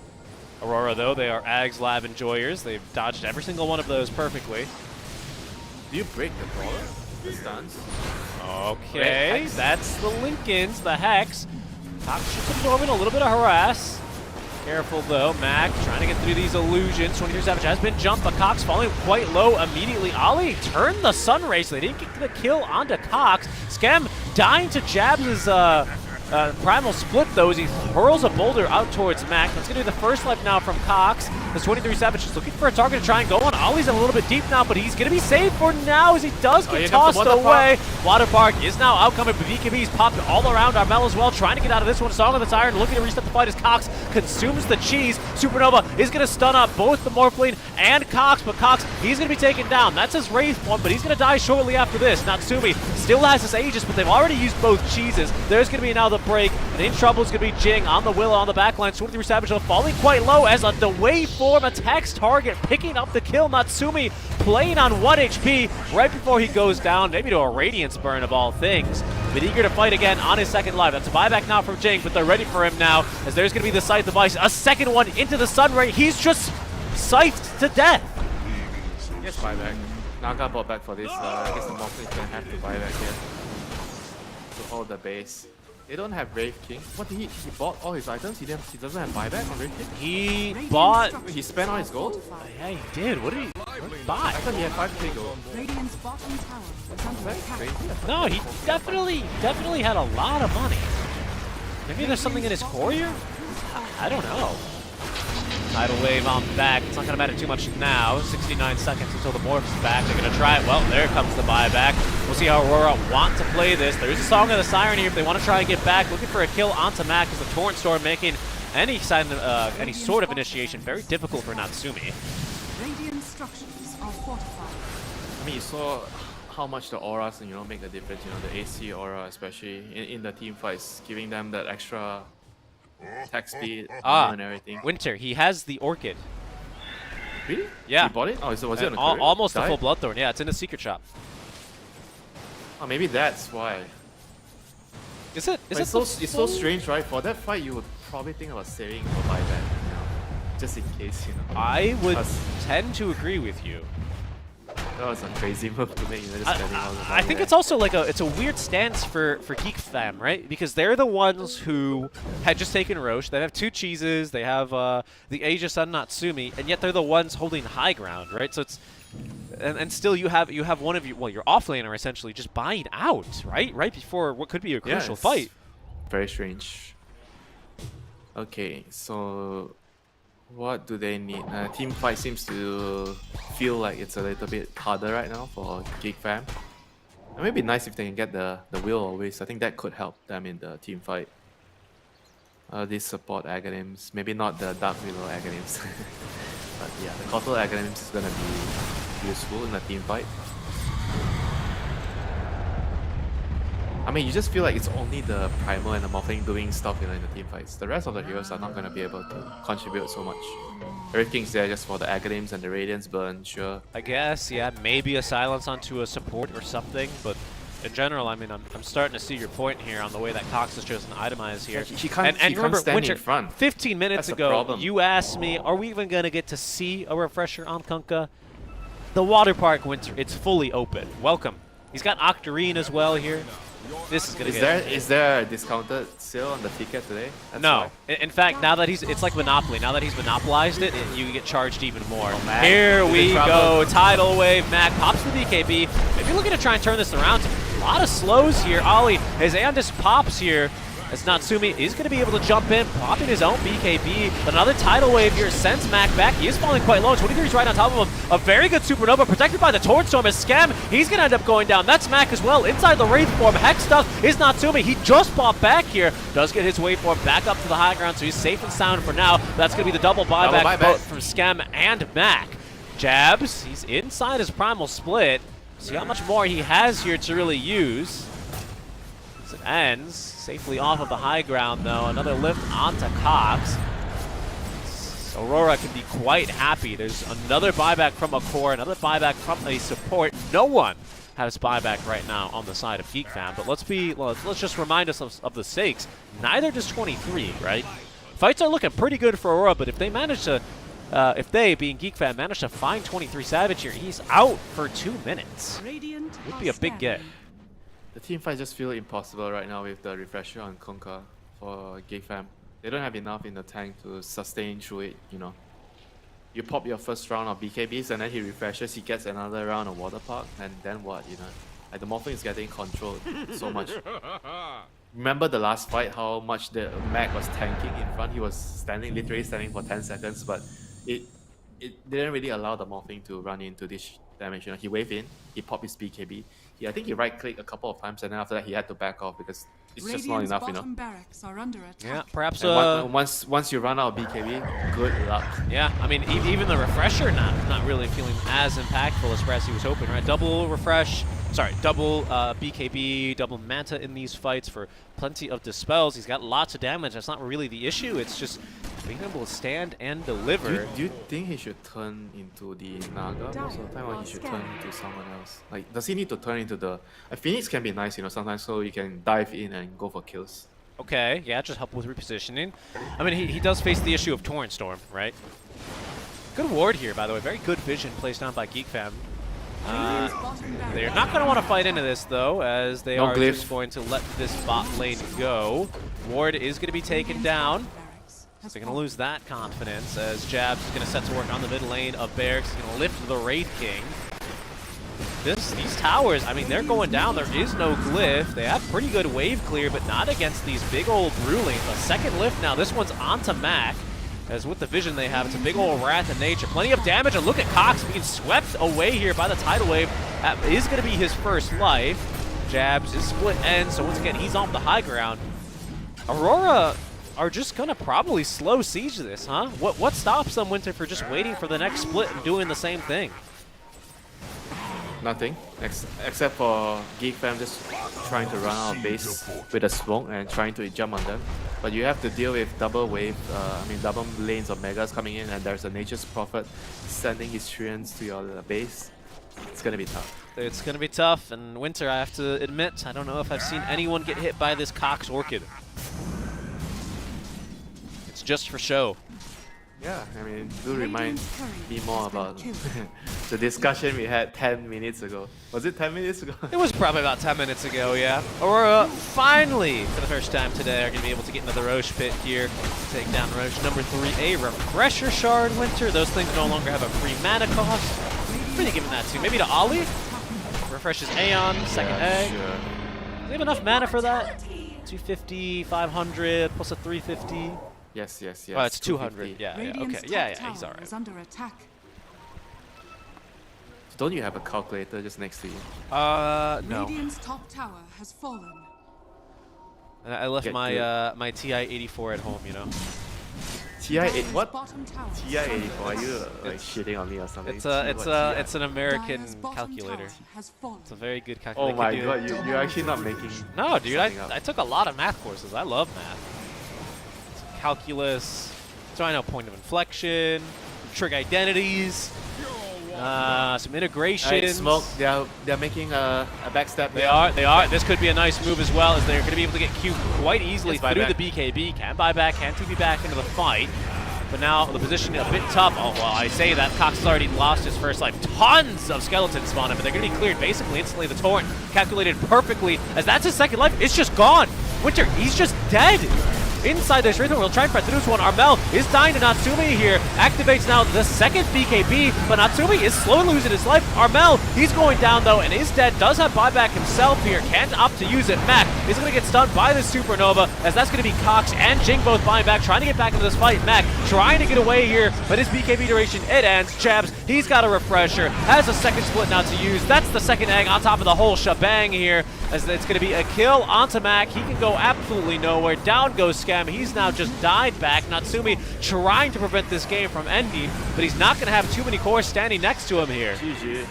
Aurora, though, they are Ag's Lab enjoyers. They've dodged every single one of those perfectly. Do you break the brawler? The stuns? Okay, Hex. that's the Lincolns, the Hex. Should absorbing a little bit of harass. Careful though, Mac trying to get through these illusions. 23 Savage has been jumped, but Cox falling quite low immediately. Ali turned the Sun Ray, so they didn't get the kill onto Cox. Scam dying to Jabs' primal split though as he hurls a boulder out towards Mac. That's going to be the first life now from Cox. The 23 Savage is looking for a target to try and go on. Ollie's a little bit deep now, but he's going to be safe for now as he does get tossed away. Water Park is now outcoming, but BKB's popped all around Armel as well, trying to get out of this one. Song of the Siren looking to reset the fight as Cox consumes the cheese. Supernova is going to stun up both the Morphling and Cox, but Cox, he's going to be taken down. That's his Wraith form, but he's going to die shortly after this. Natsumi still has his Aegis, but they've already used both cheeses. There's going to be now the break, and in trouble is going to be Jing on the Willow on the backline. 23 Savage falling quite low as the waveform attacks target, picking up the kill. Natsumi playing on 1 HP right before he goes down, maybe to a Radiance burn of all things. But eager to fight again on his second life. That's a buyback now from Jing, but they're ready for him now as there's going to be the Scythe device. A second one into the Sun Ray. He's just scythed to death. Yes, buyback. Naga bought back for this. I guess the Morphling's gonna have to buy back here to hold the base. They don't have Wraith King. What did he bought all his items? He doesn't have buyback on Wraith King? He bought... He spent all his gold? Yeah, he did. What did he buy? I thought he had 5k gold. Radiant's bottom tower is under That's attack. crazy. No, he definitely had a lot of money. Maybe there's something in his courier? I don't know. Tidal Wave on back. It's not going to matter too much now. 69 seconds until the Morph's back. They're going to try it. Well, there comes the buyback. We'll see how Aurora want to play this. There's a Song of the Siren here if they want to try and get back. Looking for a kill onto Mac as the Torrent Storm making any sort of initiation very difficult for Natsumi. Radiant structures are fortified. I mean, you saw how much the auras, make a difference. The AC aura, especially in the team fights, giving them that extra attack speed and everything. Winter, he has the Orchid. Really? Yeah. He bought it? Oh, so was it on a almost a full Bloodthorn. Yeah, it's in a secret shop. Oh, maybe that's why. Is it? It's so strange, right? For that fight, you would probably think about saving for buyback, just in case, I would That's- tend to agree with you. That was a crazy move to make. Just spending all the I think buyback. it's also like it's a weird stance for Geek Fam, right? Because they're the ones who had just taken Roche. They have 2 cheeses. They have the Aegis on Natsumi, and yet they're the ones holding high ground, right? So it's and still you have one of your offlaner essentially just buying out, right? Right before what could be a crucial it's fight. Very strange. Okay, so what do they need? Team fight seems to feel like it's a little bit harder right now for Geek Fam. It would be nice if they can get the wheel always. I think that could help them in the team fight. These support Aghanims, maybe not the Dark Willow Aghanims. But yeah, the Cottle Aghanims is gonna be useful in the team fight. I mean, you just feel like it's only the Primal and the Morphling doing stuff in the team fights. The rest of the heroes are not going to be able to contribute so much. Everything's there just for the Aghanims and the Radiance burn, sure. I guess, yeah, maybe a silence onto a support or something, but in general, I mean, I'm starting to see your point here on the way that Cox has chosen to itemize here. He can't remember, stand Winter, in front. 15 minutes That's the ago, problem. you asked me, are we even going to get to see a refresher on Kunkka? The Water Park, Winter, it's fully open. Welcome. He's got Octarine as well here. This is gonna Is there a discounted sale on the ticket today? That's No. why. In fact, now that it's like Monopoly. Now that he's monopolized it, you get charged even more. Oh, Mac. Here He's we in go. trouble. Tidal Wave. Mac pops the BKB. If you're looking to try and turn this around, a lot of slows here. Ollie, his Andis pops here. As Natsumi is going to be able to jump in, popping his own BKB. But another Tidal Wave here sends Mac back. He is falling quite low. 23 is right on top of him. A very good Supernova protected by the Torrent Storm as Scam. He's going to end up going down. That's Mac as well. Inside the Wraith form, Hex stuff is Natsumi. He just popped back here. Does get his waveform back up to the high ground, so he's safe and sound for now. That's going to be the double buyback both from Scam and Mac. Jabs, he's inside his primal split. See how much more he has here to really use. As it ends. Safely off of the high ground, though. Another lift onto Cox. Aurora can be quite happy. There's another buyback from a core, another buyback from a support. No one has buyback right now on the side of Geek Fam, but let's just remind us of the stakes. Neither does 23, right? Fights are looking pretty good for Aurora, but if they manage to, if they, being Geek Fam, manage to find 23 Savage here, he's out for 2 minutes. Radiant Would be a big get. The team fight just feel impossible right now with the refresher on Kunkka for Geek Fam. They don't have enough in the tank to sustain through it, you know. You pop your first round of BKBs and then he refreshes, he gets another round of Water Park, and then what, you know? Like the Morphling is getting controlled so much. Remember the last fight, how much the Mac was tanking in front? He was literally standing for 10 seconds, but it didn't really allow the Morphling to run into this damage. You know, he waved in, he popped his BKB. I think he right-clicked a couple of times, and then after that he had to back off because it's just not enough, you know. Barracks are under attack. Yeah, perhaps. Once you run out of BKB, good luck. Yeah, I mean, even the refresher not really feeling as impactful as perhaps he was hoping, right? Double refresh, double BKB, double Manta in these fights for plenty of dispels. He's got lots of damage. That's not really the issue. It's just being able to stand and deliver. Do you think he should turn into the Naga most of the time, or he should turn into someone else? Like, does he need to turn into the... Phoenix can be nice, you know, sometimes, so you can dive in and go for kills. Okay, yeah, just help with repositioning. I mean, he does face the issue of Torrent Storm, right? Good ward here, by the way. Very good vision placed down by GeekFam. They're not going to want to fight into this, though, as they are just going to let this bot lane go. Ward is going to be taken down. So they're going to lose that confidence as Jabs is going to set to work on the mid lane of Barracks. He's going to lift the Wraith King. These towers, I mean, they're going down. There is no glyph. They have pretty good wave clear, but not against these big old Brewlings. A second lift now. This one's onto Mac. As with the vision they have, it's a big old wrath of nature. Plenty of damage, and look at Cox being swept away here by the tidal wave. That is going to be his first life. Jabs is split end, so once again, he's off the high ground. Aurora are just going to probably slow siege this, huh? What stops them, Winter, for just waiting for the next split and doing the same thing? Nothing, except for GeekFam just trying to run out of base with a smoke and trying to jump on them. But you have to deal with double lanes of Megas coming in, and there's a Nature's Prophet sending his treants to your base. It's gonna be tough. It's gonna be tough, and Winter, I have to admit, I don't know if I've seen anyone get hit by this Cox Orchid. It's just for show. Yeah, I mean, do remind me more about the discussion we had 10 minutes ago. Was it 10 minutes ago? It was probably about 10 minutes ago, yeah. Aurora finally, for the first time today, are going to be able to get into the Roche pit here. Take down Roche number 3, a Refresher Shard, Winter. Those things no longer have a free mana cost. Who are you giving that to? Maybe to Ollie? Refreshes Aeon, second egg. Sure. Do they have enough mana for that? 250, 500, plus a 350. Yes. Oh, it's 200. Yeah, okay. Yeah, he's alright. Under attack. Don't you have a calculator just next to you? No. Radiant's top tower has fallen. And I left my my TI-84 at home, you know. TI-8 what? Bottom tower is TI-84? Are under you attack. like shitting on me or something? It's an American Dire's bottom calculator. tower has fallen. It's a very good Oh calculator. my god, you're actually not making... No, dude, something up. I took a lot of math courses. I love math. Calculus, so I know point of inflection, trig identities, some integrations. Alright, Smoke, they're making a backstab. They are. This could be a nice move as well, as they're going to be able to get Q quite easily through buyback. the BKB. Can buy back, can TP back into the fight. But now the position a bit tough. Oh, well, I say that. Cox has already lost his first life. Tons of skeletons spawn him, but they're going to be cleared basically instantly. The torrent calculated perfectly, as that's his second life. It's just gone. Winter, he's just dead. Inside this rhythm, we'll try and fight through this one. Armel is dying to Natsumi here. Activates now the second BKB, but Natsumi is slowly losing his life. Armel, he's going down though and is dead. Does have buyback himself here. Can't opt to use it. Mac is going to get stunned by the Supernova, as that's going to be Cox and Jing both buying back, trying to get back into this fight. Mac trying to get away here, but his BKB duration, it ends. Jabs, he's got a refresher, has a second split now to use. That's the second egg on top of the whole shebang here, as it's going to be a kill onto Mac. He can go absolutely nowhere. Down goes Scam. He's now just died back. Natsumi trying to prevent this game from ending, but he's not going to have too many cores standing next to him here. GG.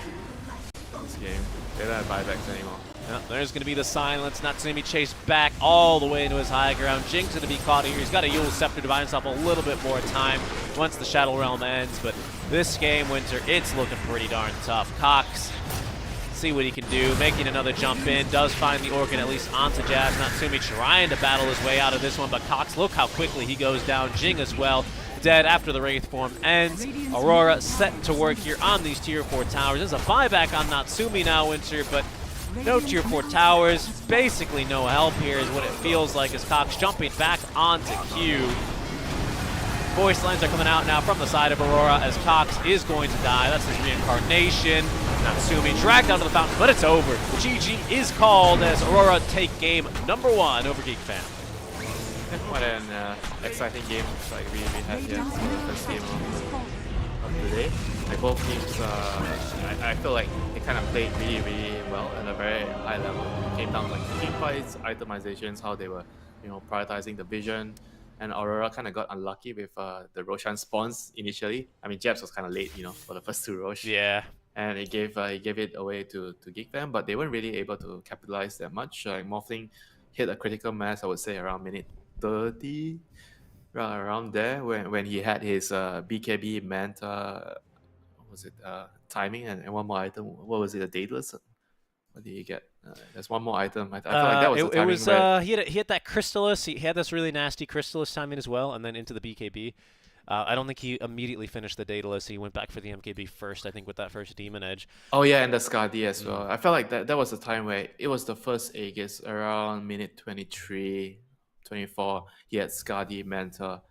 This game. They don't have buybacks anymore. Yep, there's going to be the silence. Natsumi chased back all the way into his high ground. Jing's going to be caught here. He's got a Yule Scepter to buy himself a little bit more time once the Shadow Realm ends, but this game, Winter, it's looking pretty darn tough. Cox, see what he can do, making another jump in, does find the organ at least onto Jazz. Natsumi trying to battle his way out of this one, but Cox, look how quickly he goes down. Jing as well, dead after the Wraith form ends. Aurora set to work here on these tier 4 towers. There's a buyback on Natsumi now, Winter, but No tier 4 towers, basically no help here is what it feels like as Cox jumping back onto Q. Voice lines are coming out now from the side of Aurora as Cox is going to die. That's his reincarnation. Natsumi dragged out of the fountain, but it's over. The GG is called as Aurora take game number 1 over Geek Fam. What an exciting game like we had here for the first game of today. Like both teams, I feel like they kind of played really well at a very high level. It came down to like team fights, itemizations, how they were, prioritizing the vision. And Aurora kind of got unlucky with the Roshan spawns initially. I mean, Jabs was kind of late, for the first 2 Rosh. Yeah. And it gave it away to Geek Fam, but they weren't really able to capitalize that much. Like Morphling hit a critical mass, I would say, around minute 30, around there, when he had his BKB Manta, what was it, timing and one more item. What was it, a Daedalus? What did he get? There's one more item. I feel like that was the timing. He had that Crystallis. He had this really nasty Crystallis timing as well, and then into the BKB. I don't think he immediately finished the Daedalus. He went back for the MKB first, I think, with that first Demon Edge. Oh yeah, and the Skadi as well. I felt like that was the time where it was the first Aegis around minute 23, 24. He had Skadi, Manta.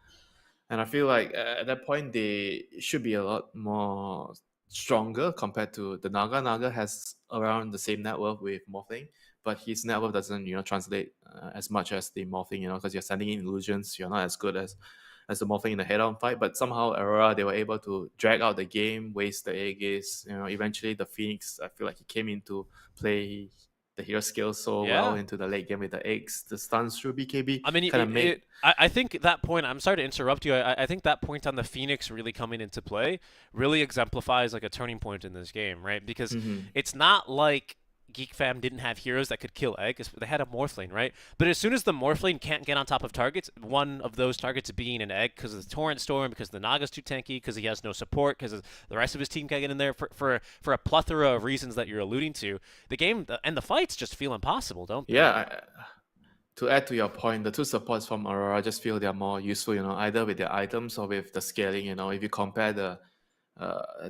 And I feel like at that point, they should be a lot more stronger compared to the Naga. Naga has around the same net worth with Morphling, but his net worth doesn't, translate as much as the Morphling, because you're sending in illusions. You're not as good as the Morphling in the head-on fight. But somehow Aurora, they were able to drag out the game, waste the Aegis. Eventually the Phoenix, I feel like he came into play the hero skills so well into the late game with the eggs, the stuns through BKB. I mean, I think that point, I'm sorry to interrupt you, I think that point on the Phoenix really coming into play really exemplifies like a turning point in this game, right? Because it's not like Geek Fam didn't have heroes that could kill Egg. They had a Morphling, right? But as soon as the Morphling can't get on top of targets, one of those targets being an Egg because of the Torrent Storm, because the Naga's too tanky, because he has no support, because the rest of his team can't get in there for a plethora of reasons that you're alluding to, the game and the fights just feel impossible, don't they? Yeah. To add to your point, the 2 supports from Aurora, I just feel they're more useful, either with their items or with the scaling. If you compare to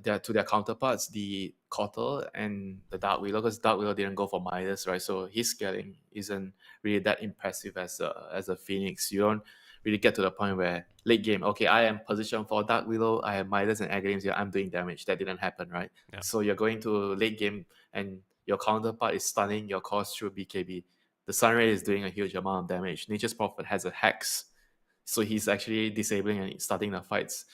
their counterparts, the Kotal and the Dark Wheeler, because Dark Wheeler didn't go for Midas, right? So his scaling isn't really that impressive as a Phoenix. You don't really get to the point where late game, okay, I am positioned for Dark Willow, I have Midas and Aghanim here, I'm doing damage. That didn't happen, right? Yeah. So you're going to late game and your counterpart is stunning your cores through BKB. The Sunray is doing a huge amount of damage. Nature's Prophet has a Hex, so he's actually disabling and starting the fights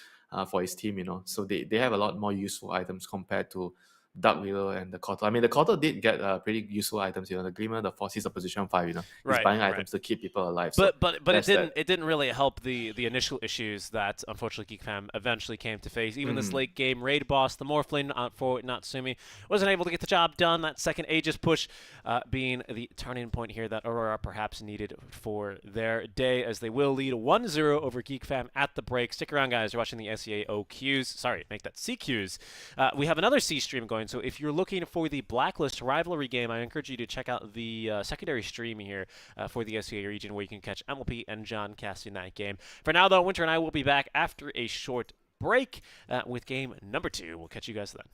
for his team, So they have a lot more useful items compared to Dark Willow and the Kotal. I mean, the Kotal did get pretty useful items, the Glimmer, the Force, he's a position 5, He's buying items to keep people alive. So but it didn't really help the initial issues that unfortunately Geek Fam eventually came to face. Even this late game raid boss, the Morphling for Natsumi, wasn't able to get the job done. That second Aegis push being the turning point here that Aurora perhaps needed for their day, as they will lead 1-0 over Geek Fam at the break. Stick around, guys. You're watching the SEAO Qs. Sorry, make that CQs. We have another C stream going. So if you're looking for the Blacklist rivalry game, I encourage you to check out the secondary stream here for the SEA region, where you can catch MLP and John casting that game. For now, though, Winter and I will be back after a short break with game number 2. We'll catch you guys then.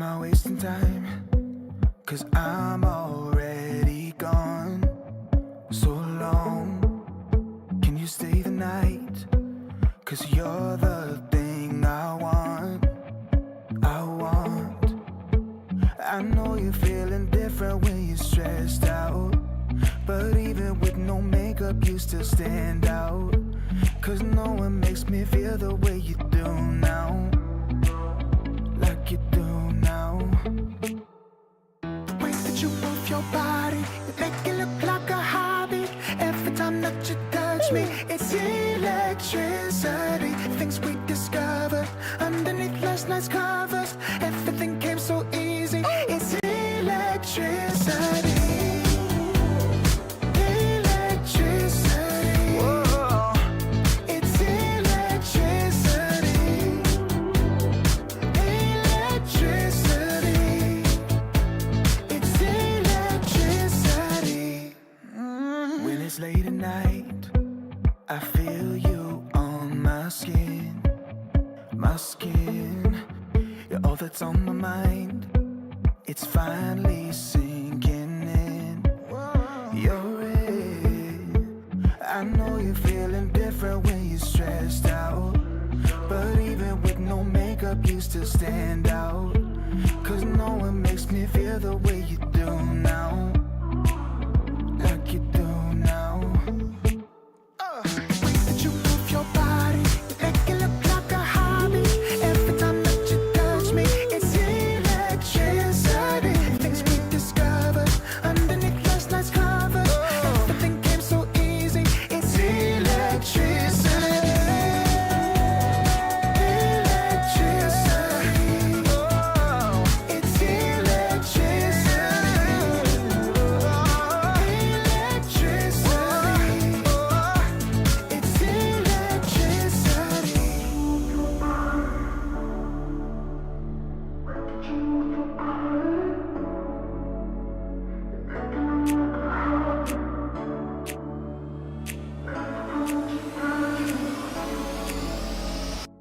Am I wasting time? 'Cause I'm already gone. So long, can you stay the night? 'Cause you're the thing I want. I know you're feeling different when you're stressed out, but even with no makeup you still stand out. 'Cause no one makes me feel the way you do now. Like you do now. The way that you move your body, you make it look like a hobby. Every time that you touch me, it's electricity. Things we discovered underneath last night's covers. Everything came so easy. It's electricity. Electricity. Whoa. It's electricity. Electricity. It's electricity. When it's late at night, I feel you on my skin. My skin. You're all that's on my mind. It's finally sinking in. You're it. I know you're feeling different when you're stressed out, but even with no makeup you still stand out. 'Cause no one makes me feel the way you do now. Like you do now. The way that you move your body, you make it look like a hobby. Every time that you touch me, it's electricity. Things we discovered underneath last night's covers. Everything came so easy. It's electricity. Electricity. Oh, it's electricity. Electricity. It's electricity.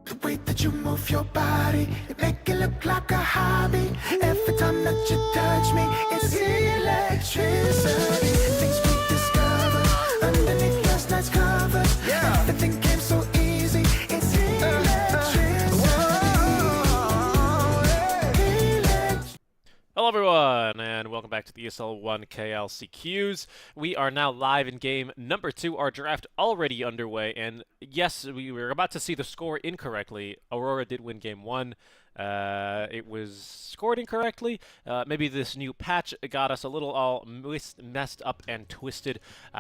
The way that you move your body, you make it look like a hobby. Every time that you touch me, it's electricity. Things we discovered underneath last night's covers. Everything came so easy. It's electricity. Hello everyone, and welcome back to the ESL 1 KLCQs. We are now live in game number 2, our draft already underway, and yes, we were about to see the score incorrectly. Aurora did win game 1. It was scored incorrectly. Maybe this new patch got us a little all messed up and twisted.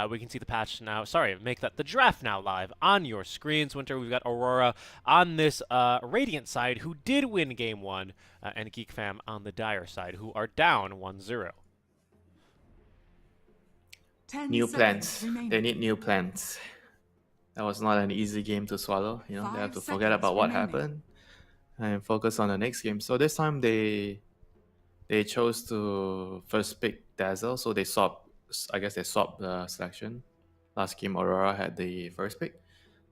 We can see the patch now. Sorry, make that the draft now live on your screens. Winter, we've got Aurora on this Radiant side, who did win game 1, and Geek Fam on the Dire side, who are down 1-0. 10 New seconds plans. remaining. They need new plans. That was not an easy game to swallow. You know, they have 5 to forget seconds about what remaining. happened and focus on the next game. So this time they chose to first pick Dazzle. So they swapped. I guess they swapped the selection. Last game Aurora had the first pick.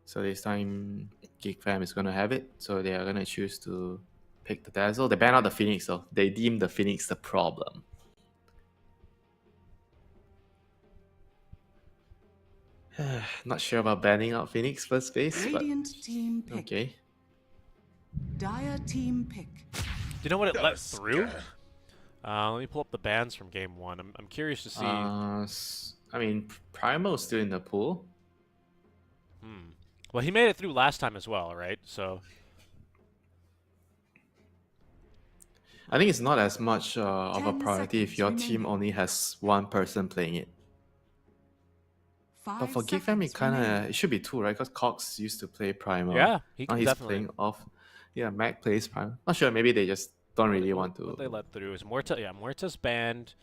So this time Geek Fam is gonna have it. So they are gonna choose to pick the Dazzle. They banned out the Phoenix though. They deemed the Phoenix the problem. Not sure about banning out Phoenix first base, but Radiant team pick. okay. Dire team pick. Do you know what it let through? Let me pull up the bans from game 1. I'm curious to see. I mean, Primal's still in the pool. Well, he made it through last time as well, right? So I think it's not as much of a 10 priority if seconds your remaining. team only has one person playing it. 5 But for Geek Fam, seconds it kind remaining. of it should be two, right? Because Cox used to play Primal. yeah, he Now can he's definitely. playing off. Yeah, Mac plays Primal. Not sure. Maybe they just don't really What- want to. What they let through is Muerta. Yeah, Muerta's banned.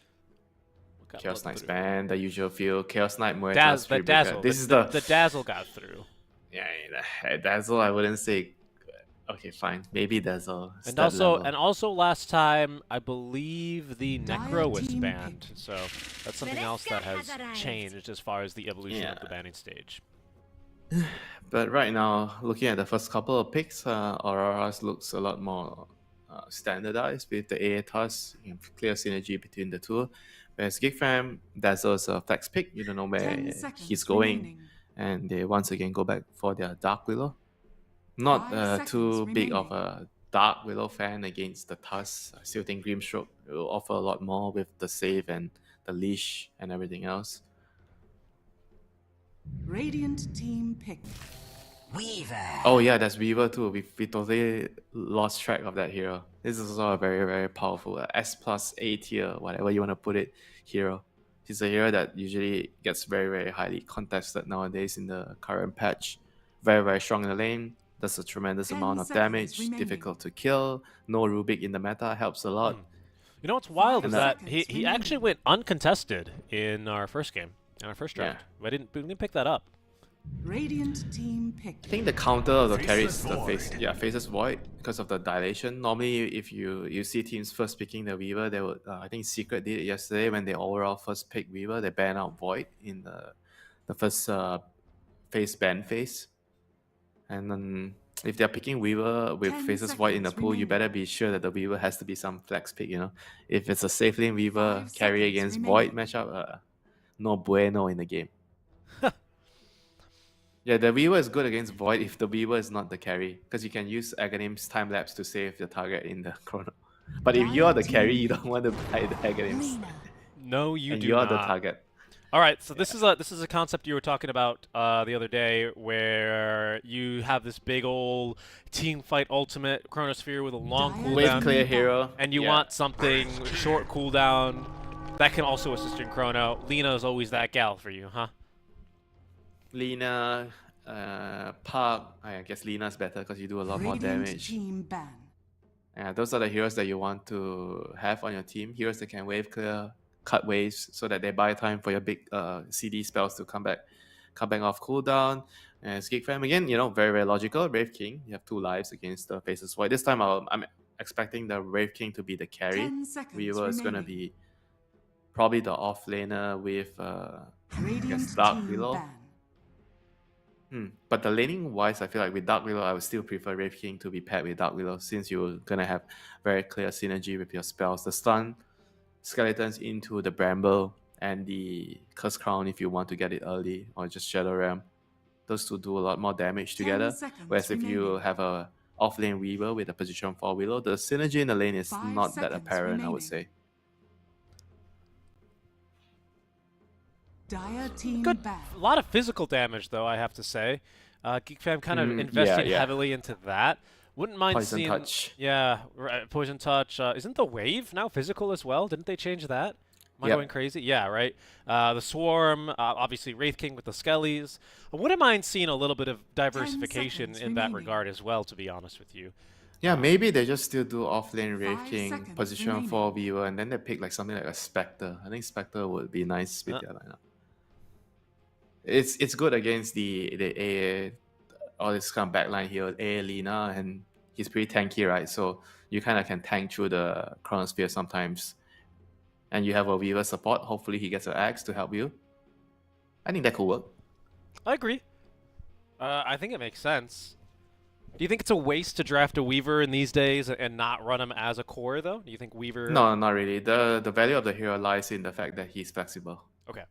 What got Chaos let Knight's through? banned, the usual field. Chaos Knight, Muerta, The Freebreaker. Dazzle. This is the Dazzle got through. yeah, Dazzle. I wouldn't say. Okay, fine. Maybe Dazzle. It's And that also, level. last time, I believe the Dire Necro was team banned. So that's something else that has changed as far as the evolution of the Yeah. banning stage. But right now, looking at the first couple of picks, Aurora's looks a lot more standardized with the AA toss, clear synergy between the two. Whereas Gigfam, Dazzle's a flex pick, you don't know 10 where seconds he's going, remaining. and they once again go back for their Dark Willow. Not 5 seconds too big of remaining. a Dark Willow fan against the Tusk. I still think Grimstroke will offer a lot more with the save and the leash and everything else. Radiant team pick. Weaver. Oh yeah, there's Weaver too. We totally lost track of that hero. This is also a very, very powerful S plus A tier, whatever you want to put it, hero. He's a hero that usually gets very, very highly contested nowadays in the current patch. Very, very strong in the lane. Does a tremendous 10 amount of seconds damage. remaining. Difficult to kill. No Rubik in the meta helps a lot. You know what's wild 5 is that seconds he actually went uncontested in our first game, in our first round. Yeah. We didn't pick that up. Radiant team pick. I think the counter of the carry is Faceless the Void. Faceless Void because of the dilation. Normally, if you see teams first picking the Weaver, they would. I think Secret did it yesterday when they overall first picked Weaver. They ban out Void in the first phase ban phase, and then if they're picking Weaver with 10 Faceless Void in the seconds pool, you better remaining. be sure that the Weaver has to be some flex pick. If it's a safe lane Weaver 5 carry seconds against remaining. Void matchup, no bueno in the game. Yeah, the Weaver is good against Void if the Weaver is not the carry, because you can use Aghanim's time lapse to save the target in the chrono. But if you're the carry, you don't want to buy the Aghanim's, No, you and do you're not. the target. All right, so this is a concept you were talking about the other day, where you have this big old team fight ultimate Chronosphere with a long Dire Wave cooldown, clear hero, and you yeah. want something short cooldown that can also assist in Chrono. Lena is always that gal for you, huh? Lina, Park. I guess Lina's better because you do a lot more Radiant damage. team ban. Yeah, those are the heroes that you want to have on your team. Heroes that can wave clear, cut waves, so that they buy time for your big CD spells to come back off cooldown. And Skig Fam again, very, very logical. Wave King, you have 2 lives against the Faceless Void. This time I'm expecting the Wave King to be the carry. 10 seconds Weaver is gonna remaining. be probably the off laner with Radiant Dark team Willow. ban. But the laning wise, I feel like with Dark Willow, I would still prefer Wraith King to be paired with Dark Willow, since you're gonna have very clear synergy with your spells. The stun, skeletons into the Bramble, and the Curse Crown if you want to get it early, or just Shadow Realm. Those two do a lot more damage 10 together. seconds Whereas if you remaining. have a off lane Weaver with a position 4 Willow, the synergy in the lane is 5 not that seconds apparent, I would remaining. say. Dire team Good, ban. a lot of physical damage though, I have to say. Geek Fam kind of Yeah, invested yeah. heavily into that. Wouldn't mind Poison seeing. Touch. Yeah, Poison Touch. Isn't the Wave now physical as well? Didn't they change that? Am I Yep. going crazy? Yeah, right. The Swarm, obviously Wraith King with the Skellies. I wouldn't mind seeing a little bit of diversification seconds in that remaining. regard as well, to be honest with you. Yeah, maybe they just still do offlane 5 Wraith King, seconds position remaining. 4 Weaver, and then they pick like something like a Spectre. I think Spectre would be nice with Uh. their lineup. It's good against the AA, all this kind of backline here, AA Lina, and he's pretty tanky, right? So you kind of can tank through the Chronosphere sometimes. And you have a Weaver support. Hopefully he gets an axe to help you. I think that could work. I agree. I think it makes sense. Do you think it's a waste to draft a Weaver in these days and not run him as a core, though? Do you think Weaver... No, not really. The value of the hero lies in the fact that he's flexible. Okay.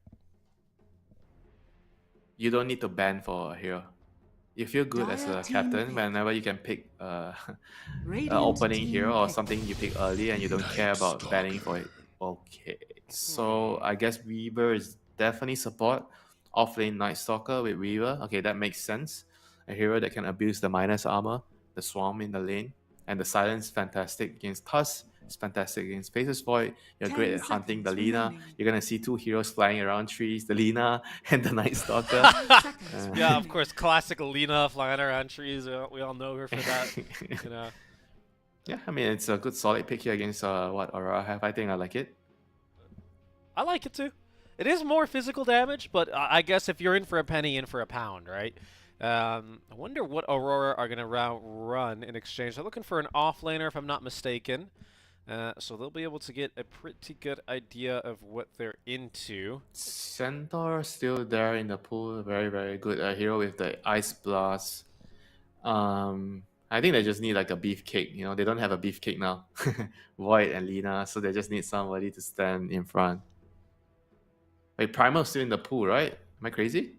You don't need to ban for a hero. You feel good as Dire a team captain pick. whenever you can pick Radiant opening team hero or pick. something you pick early and you don't care about banning for it. Okay, so I guess Weaver is definitely support. Offlane Night Stalker with Weaver. Okay, that makes sense. A hero that can abuse the minus armor, the Swarm in the lane, and the Silence fantastic against Tusk. It's fantastic against Faceless Void. You're 10 great at hunting the seconds Lina. remaining. You're gonna see 2 heroes flying around trees, the Lina and the Night Stalker. 5 seconds Yeah, of remaining. course, classic Alina flying around trees. We all know her for that. You know. Yeah, I mean it's a good solid pick here against what Aurora have. I think I like it. I like it too. It is more physical damage, but I guess if you're in for a penny, in for a pound, right? I wonder what Aurora are going to run in exchange. They're looking for an offlaner, if I'm not mistaken. So they'll be able to get a pretty good idea of what they're into. Centaur still there in the pool. Very, very good hero with the Ice Blast. I I think they just need like a beefcake. You know, they don't have a beefcake now. Void and Lina, so they just need somebody to stand in front. Wait, Primal's still in the pool, right? Am I crazy?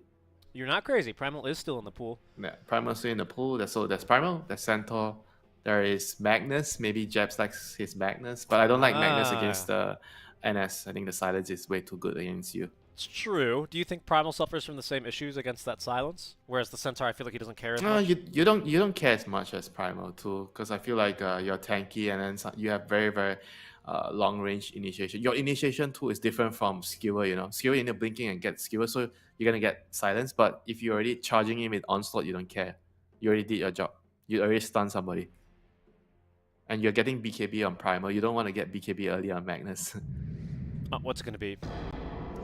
You're not crazy. Primal is still in the pool. Yeah, Primal's still in the pool. There's Primal, there's Centaur, there is Magnus. Maybe Jabs likes his Magnus, but I don't like Magnus against the NS. I think the silence is way too good against you. It's true. Do you think Primal suffers from the same issues against that silence? Whereas the Centaur, I feel like he doesn't care as No, much. you don't care as much as Primal too, because I feel like you're tanky and then you have very long range initiation. Your initiation tool is different from Skewer. You know, Skewer you need blinking and get Skewer, so you're gonna get silence. But if you're already charging him with onslaught, you don't care. You already did your job. You already stunned somebody, and you're getting BKB on Primal. You don't want to get BKB early on Magnus. What's it gonna be?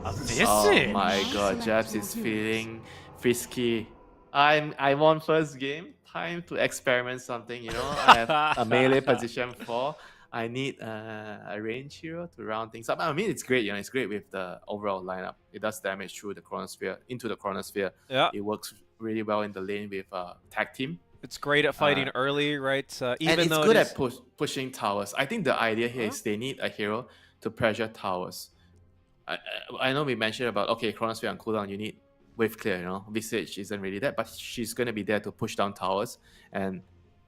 A Oh Visage! my god, Jabs is feeling frisky. I'm on first game. Time to experiment something, you know. I have a melee position 4. I need a range hero to round things up. I mean, it's great, you know. It's great with the overall lineup. It does damage through the chronosphere, into the chronosphere. Yeah. It works really well in the lane with tag team. It's great at fighting early, right? Even And it's though good it is... at pushing towers. I think the idea here is they need a hero to pressure towers. I know we mentioned about, okay, chronosphere on cooldown, you need wave clear, you know. Visage isn't really that, but she's going to be there to push down towers and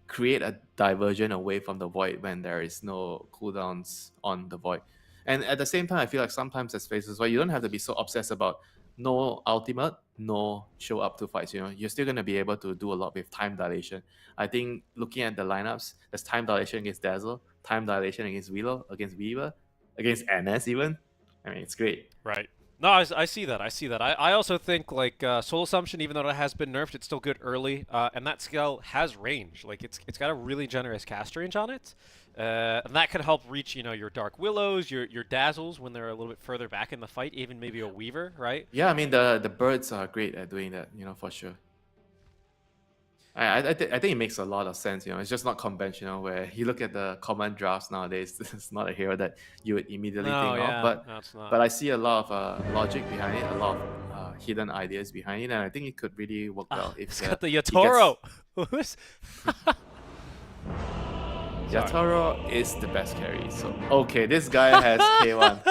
create a diversion away from the void when there is no cooldowns on the void. And at the same time, I feel like sometimes there's phases where you don't have to be so obsessed about no ultimate, no show up to fights. You know, you're still going to be able to do a lot with time dilation. I think looking at the lineups, there's time dilation against Dazzle, time dilation against Willow, against Weaver, against NS even. I mean, it's great. Right. No, I see that. I see that. I also think like Soul Assumption, even though it has been nerfed, it's still good early, and that skill has range. Like it's got a really generous cast range on it, and that could help reach your Dark Willows, your Dazzles when they're a little bit further back in the fight, even maybe a Weaver, right? Yeah, I mean the birds are great at doing that, you know, for sure. I think it makes a lot of sense, you know. It's just not conventional where you look at the common drafts nowadays. This is not a hero that you would immediately think of, but I see a lot of logic behind it, a lot of hidden ideas behind it, and I think it could really work well. If It's got the Yatoro. Yatoro is the best carry. So okay, this guy has K1.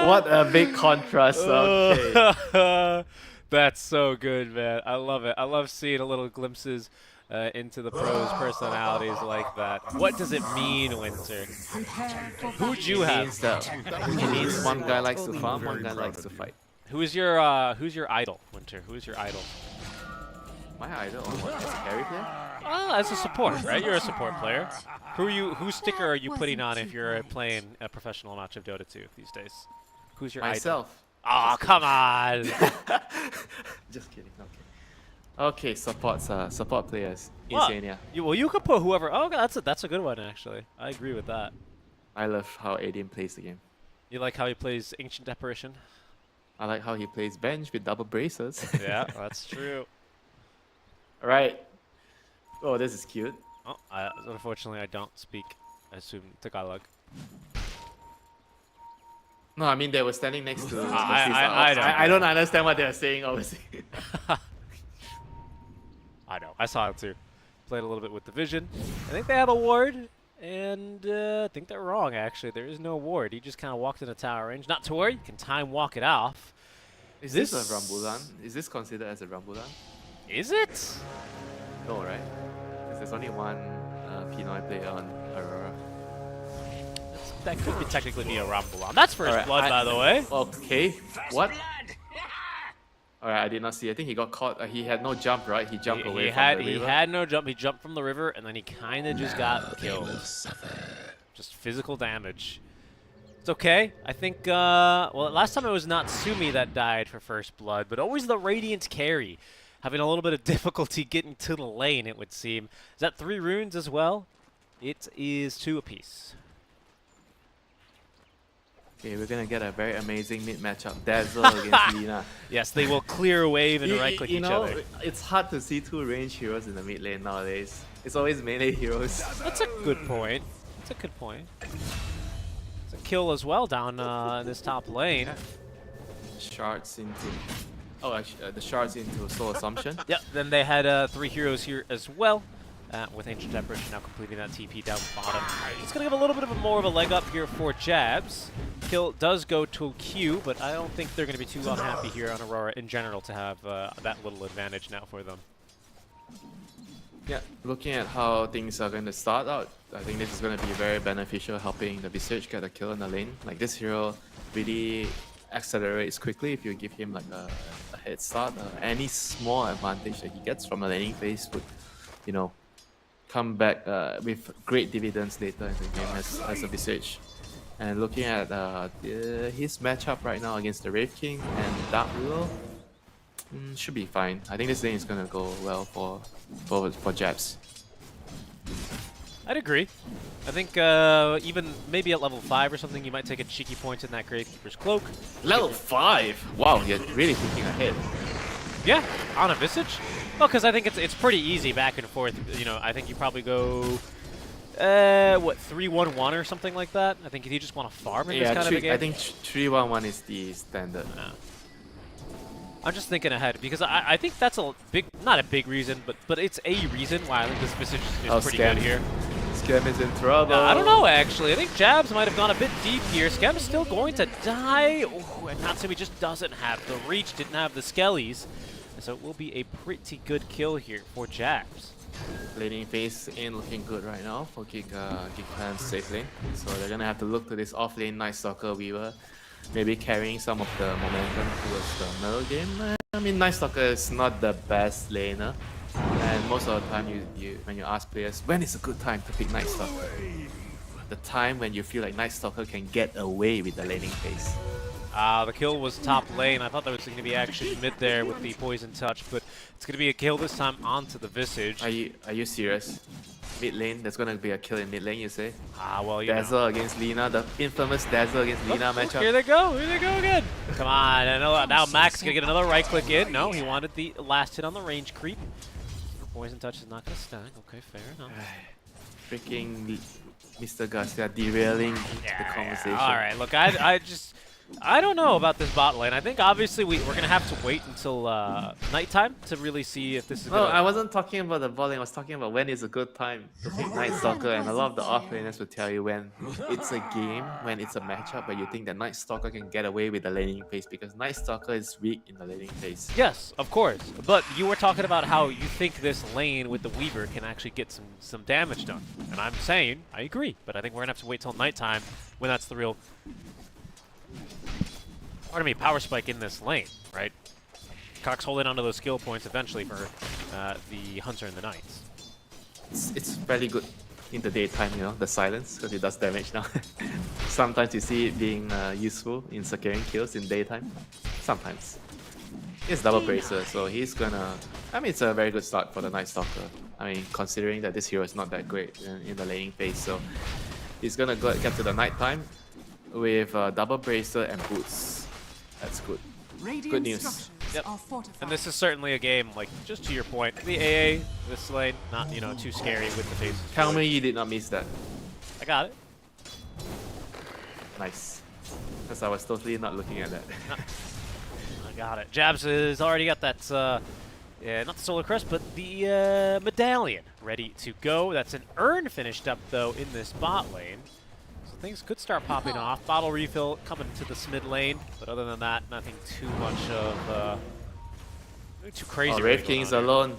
What a big contrast. Okay. That's so good, man. I love it. I love seeing a little glimpses into the pros' personalities like that. What does it mean, Winter? Who'd you have? It means one guy likes to farm, one guy likes to fight. Who's your idol, Winter? Who's your idol? My idol on what? As a carry player? As a support, right? You're a support player. Whose sticker are you putting on if you're playing a professional match of Dota 2 these days? Who's your idol? Myself. Oh, come on. Just kidding. Okay, support players. Well, Insania. you could put whoever. Oh, that's a good one actually. I agree with that. I love how Aiden plays the game. You like how he plays Ancient Apparition? I like how he plays bench with double braces. Yeah, that's true. Alright. Oh, this is cute. Oh, unfortunately, I don't speak. I assume Tagalog. No, I mean they were standing next to. I don't understand what they were saying. Obviously. I know. I saw it too. Played a little bit with the vision. I think they have a ward, and I think they're wrong. Actually, there is no ward. He just kind of walked in a tower range. Not to worry, you can time walk it off. Is this a Rambulan? Is this considered as a Rambulan? Is it? No, right? Because there's only one Pinoy player on Aurora. That could technically be a Rambulan. That's first blood, by the way. Okay. What? Alright, I did not see. I think he got caught. He had no jump, right? He jumped away from the river. He had no jump. He jumped from the river, and then he kind of just got killed. Just physical damage. It's okay. I think, well, last time it was Natsumi that died for first blood, but always the Radiant carry. Having a little bit of difficulty getting to the lane, it would seem. Is that 3 runes as well? It is 2 apiece. Okay, we're gonna get a very amazing mid matchup. Dazzle against Lina. Yes, they will clear a wave and right-click each other. It's hard to see 2 range heroes in the mid lane nowadays. It's always melee heroes. That's a good point. That's a good point. It's a kill as well down in this top lane. Shards into... Oh, actually, the shards into Soul Assumption. Yep, then they had 3 heroes here as well. with Ancient Apparition now completing that TP down bottom. It's going to give a little bit of more of a leg up here for Jabs. Kill does go to Q, but I don't think they're going to be too unhappy here on Aurora in general to have that little advantage now for them. Yeah, looking at how things are going to start out, I think this is going to be very beneficial, helping the Visage get a kill in the lane. Like, this hero really accelerates quickly if you give him like a head start. Any small advantage that he gets from a laning phase would, you know, come back with great dividends later in the game as a Visage. And looking at his matchup right now against the Wraith King and Dark Willow, should be fine. I think this lane is gonna go well for Jabs. I'd agree. I think even maybe at level 5 or something, you might take a cheeky point in that Gravekeeper's Cloak. Level 5? Wow, you're really thinking ahead. Yeah, on a Visage. Well, because I think it's pretty easy back and forth. You know, I think you probably go, what, 3-1-1 or something like that? I think if you just want to farm in this kind of a game. I think 3-1-1 is the standard. No. I'm just thinking ahead because I think that's a big, not a big reason, but it's a reason why I think this Visage is pretty good here. Scam is in trouble. I don't know, actually. I think Jabs might have gone a bit deep here. Scam is still going to die. Ooh, and Natsumi just doesn't have the reach, didn't have the skellies. And so it will be a pretty good kill here for Jabs. Laning phase ain't looking good right now for Geek Clan's safe lane. So they're gonna have to look to this off lane Night Stalker Weaver, maybe carrying some of the momentum towards the middle game. I mean, Night Stalker is not the best laner. And most of the time, when you ask players, when is a good time to pick Night Stalker? The time when you feel like Night Stalker can get away with the laning phase. The kill was top lane. I thought there was going to be action mid there with the poison touch, but it's going to be a kill this time onto the Visage. Are you serious? Mid lane, there's going to be a kill in mid lane, you say? Well, you Dazzle know. Against Lina, the infamous Dazzle against Lina matchup. Here they go again. Come on, I know, now Max going to get another right click in. No, he wanted the last hit on the range creep. Poison touch is not going to stack. Okay, fair enough. Freaking Mr. Garcia derailing the conversation. All right, look, I don't know about this bot lane. I think obviously we're going to have to wait until nighttime to really see if this is No, I wasn't talking about the bot lane. I was talking about when is a good time to pick Night Stalker, and a lot of the off-laners will tell you when it's a game, when it's a matchup, but you think that Night Stalker can get away with the laning phase because Night Stalker is weak in the laning phase. Yes, of course. But you were talking about how you think this lane with the Weaver can actually get some damage done. And I'm saying, I agree, but I think we're going to have to wait till nighttime when that's the real... Pardon me, power spike in this lane, right? Cox holding onto those skill points eventually for the Hunter and the Knights. It's fairly good in the daytime, you know, the silence, because it does damage now. Sometimes you see it being useful in securing kills in daytime. Sometimes. It's double bracer, so he's gonna... I mean, it's a very good start for the Night Stalker. I mean, considering that this hero is not that great in the laning phase, so he's gonna get to the nighttime with double bracer and boots. That's good. Good news. Yep. And this is certainly a game, like, just to your point, the AA, this lane, not, you know, too scary with the phases. Tell me you did not miss that. I got it. Nice. Because I was totally not looking at that. I got it. Jabs has already got that, yeah, not the Solar Crest, but the Medallion ready to go. That's an Urn finished up, though, in this bot lane. Things could start popping off. Bottle refill coming to this mid lane, but other than that, nothing too much of too crazy. Oh, Wraith King's alone.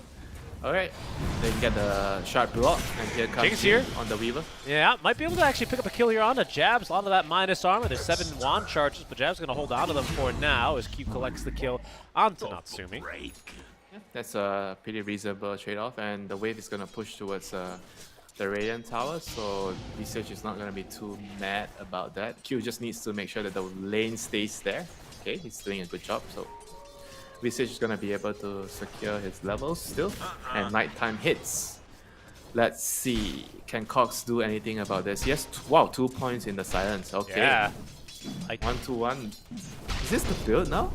Alright, then get the sharp block, and here comes King's here on the Weaver. Yeah, might be able to actually pick up a kill here on the Jabs. A lot of that minus armor. There's 7 wand charges, but Jabs going to hold on to them for now as Q collects the kill onto Natsumi. Yeah, that's a pretty reasonable trade-off, and the wave is going to push towards the Radiant Tower, so Visage is not going to be too mad about that. Q just needs to make sure that the lane stays there. Okay, he's doing a good job, so Visage is going to be able to secure his levels still, and nighttime hits. Let's see, can Cox do anything about this? Yes, wow, 2 points in the silence, okay. Yeah. 1-1. Is this the build now?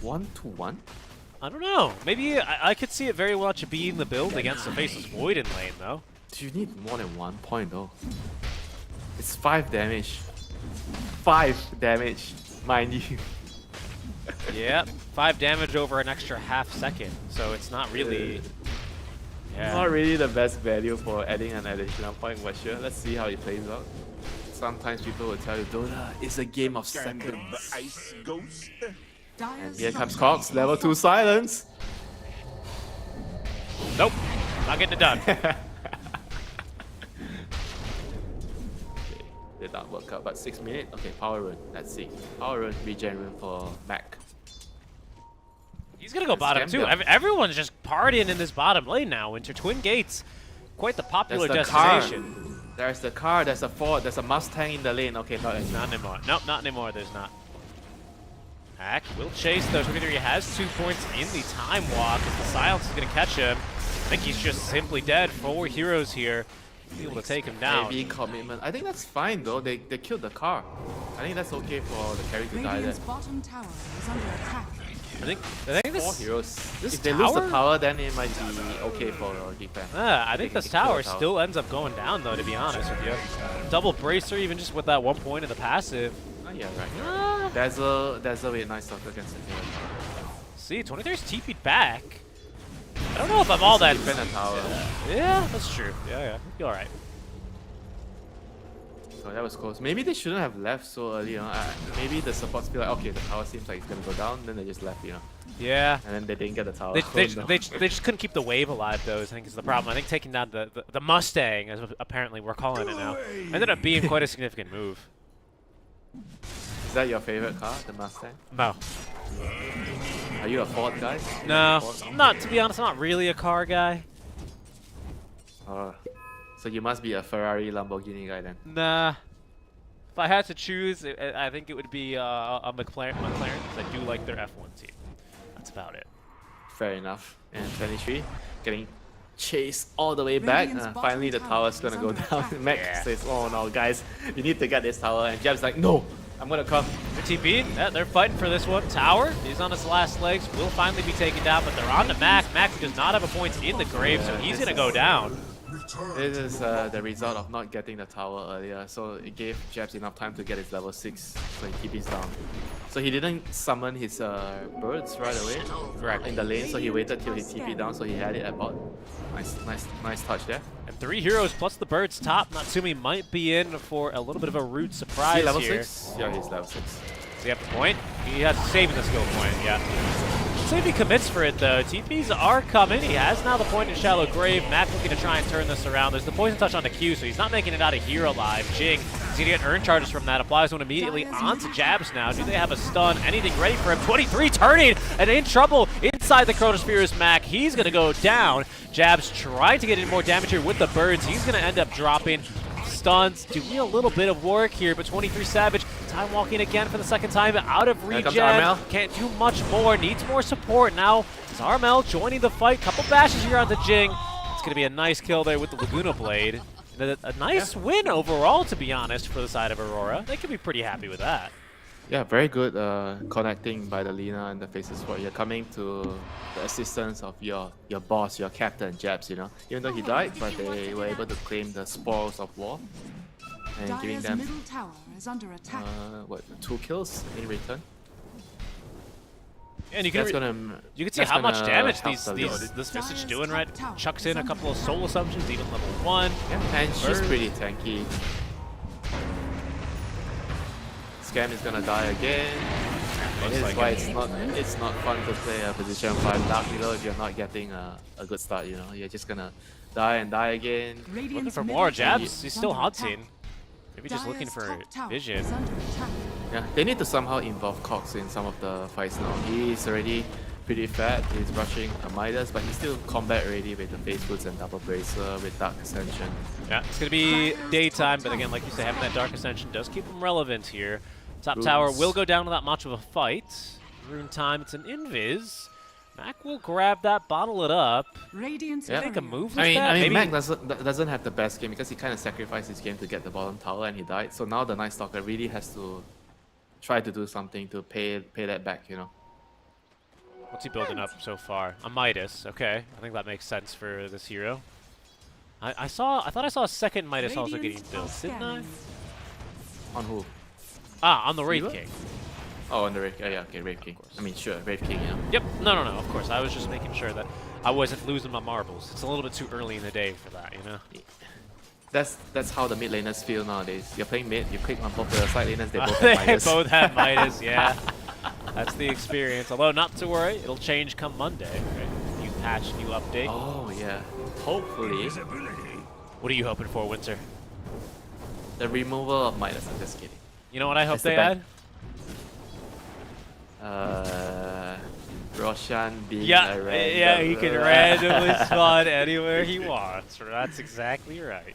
1-1? I don't know. Maybe I could see it very much being the build against the Faceless Void in lane, though. You need more than 1 point though. It's 5 damage. 5 damage, mind you. Yeah, 5 damage over an extra half second, so it's not really... Yeah. Not really the best value for adding an additional point, but sure, let's see how it plays out. Sometimes people will tell you Dota is a game of seconds. The ice ghost. And here comes Cox, level 2 silence. Nope. Not getting it done. Did not work out, but 6 minutes. Okay, power run. Let's see. Power run, regen run for Mac. He's gonna go bottom too. Everyone's just partying in this bottom lane now. Into Twin Gates, quite the popular There's the destination. car. There's the car. There's a Ford. There's a Mustang in the lane. Okay, not anymore. Not anymore. Nope, not anymore. There's not. Hack will chase though. 23 has 2 points in the time walk. If the silence is gonna catch him, I think he's just simply dead. 4 heroes here. Be able to take him down. Heavy commitment. I think that's fine though. They killed the car. I think that's okay for the carry to die there. Radiant's bottom tower is under attack. I think 4 this. heroes. this If they lose the tower? tower, then it might be okay for defense. I think They this can kill tower the tower. still ends up going down though, to be honest with you. Double bracer, even just with that 1 point in the passive. Oh, yeah, right. Ah. Dazzle with nice stuff against the hero. See, 23's TP'd back. I don't know if I'm all that. Defend the tower. Yeah, that's true. Yeah. You're alright. Oh, that was close. Maybe they shouldn't have left so early. Maybe the supports feel like, okay, the tower seems like it's gonna go down, then they just left, Yeah. and then they didn't get the tower. They Oh, no. just couldn't keep the wave alive, though, I think is the problem. I think taking down the Mustang, as apparently we're calling it now, ended up being quite a significant move. Is that your favorite car, the Mustang? No. Are you a Ford guy? No. Ford? I'm not, to be honest, I'm not really a car guy. Oh. So you must be a Ferrari, Lamborghini guy then. Nah. If I had to choose, I think it would be a McLaren, because I do like their F1 team. That's about it. Fair enough. And 23, getting chased all the way back. Radiant's bottom Finally, the tower tower's is gonna go under down. attack. Mac says, "Oh no, guys, you need to get this tower." And Jab's like, "No, I'm gonna come." They're TP'd. Yeah, they're fighting for this one. Tower, he's on his last legs, will finally be taken down, but they're on to Mac. Mac does not have a point in the grave, so he's gonna go down. This is the result of not getting the tower earlier, so it gave Jabs enough time to get his level 6, so he TP's down. So he didn't summon his birds right away Correct. in the lane, so he waited till he TP down, so he had it at bot. Nice touch there. And 3 heroes plus the birds top. Natsumi might be in for a little bit of a root Is surprise he level here. 6? Yeah, he's level 6. Does he have the point? He has to save the skill point, yeah. Let's see if he commits for it, though. TPs are coming. He has now the point in Shallow Grave. Mac looking to try and turn this around. There's the poison touch on the Q, so he's not making it out of here alive. Jing, he's going to get earn charges from that. Applies one immediately onto Jabs now. Do they have a stun? Anything ready for him? 23 turning and in trouble inside the Chronosphere is Mac. He's going to go down. Jabs trying to get in more damage here with the birds. He's going to end up dropping. Stuns, doing a little bit of work here, but 23 Savage, time walking again for the second time, out of Here comes regen, Armel. can't do much more, needs more support. Now, is Armel joining the fight, couple bashes here on the Jing. It's going to be a nice kill there with the Laguna Blade. And a nice win overall, to be honest, for the side of Aurora. They could be pretty happy with that. Yeah, very good connecting by the Lina and the Faces Squad. You're coming to the assistance of your boss, your captain, Jabs, Even though he died, but they were able to claim the spoils of war. And giving Dire's them, middle tower is under attack. 2 kills in return. And you can, That's gonna, you can see that's how much gonna damage help this the Visage doing, right? Chucks in a couple of soul assumptions, even level 1. Yeah, and she's Bird. pretty tanky. Scam is gonna die again. And Looks this is like why it. it's not fun to play a position 5 Dark Below if you're not getting a good start, You're just gonna die and die again. Looking Radiant's for middle more tower Jabs. is He's still under attack. hunting. Maybe just looking Dire's for top tower vision. is under attack. Yeah, they need to somehow involve Cox in some of the fights now. He's already pretty fat, he's rushing a Midas, but he's still combat ready with the Face Foods and Double Bracer with Dark Ascension. Yeah, it's going to be daytime, but again, like you say, having that Dark Ascension does keep him relevant here. Top tower Runes. will go down without much of a fight. Rune time, it's an invis. Mac will grab that, bottle it up. Radiant's Yeah. Make a barrier. move with I mean, that. Maybe Mac doesn't have the best game because he kind of sacrificed his game to get the bottom tower and he died. So now the Night Stalker really has to try to do something to pay that back, What's he building up so far? A Midas. Okay, I think that makes sense for this hero. I thought I saw a second Midas also getting Radiant's built, didn't I? scanning. On who? Ah, on the Wraith Siva? King. Oh, on the Wraith. Yeah, okay, Wraith King. I mean, sure, Wraith King, Yep. No. Of course. I was just making sure that I wasn't losing my marbles. It's a little bit too early in the day for that, you know? That's how the mid laners feel nowadays. You're playing mid, you click on both the side laners, they both They have Midas. both have Midas, yeah. That's the experience. Although, not to worry, it'll change come Monday. Right? New patch, new update. Oh yeah. Hopefully, What are you hoping for, Winter? the removal of Midas. I'm just kidding. You know what I hope That's the they bad- add? Roshan being Yeah, a random. yeah, he can randomly spawn anywhere he wants. That's exactly right.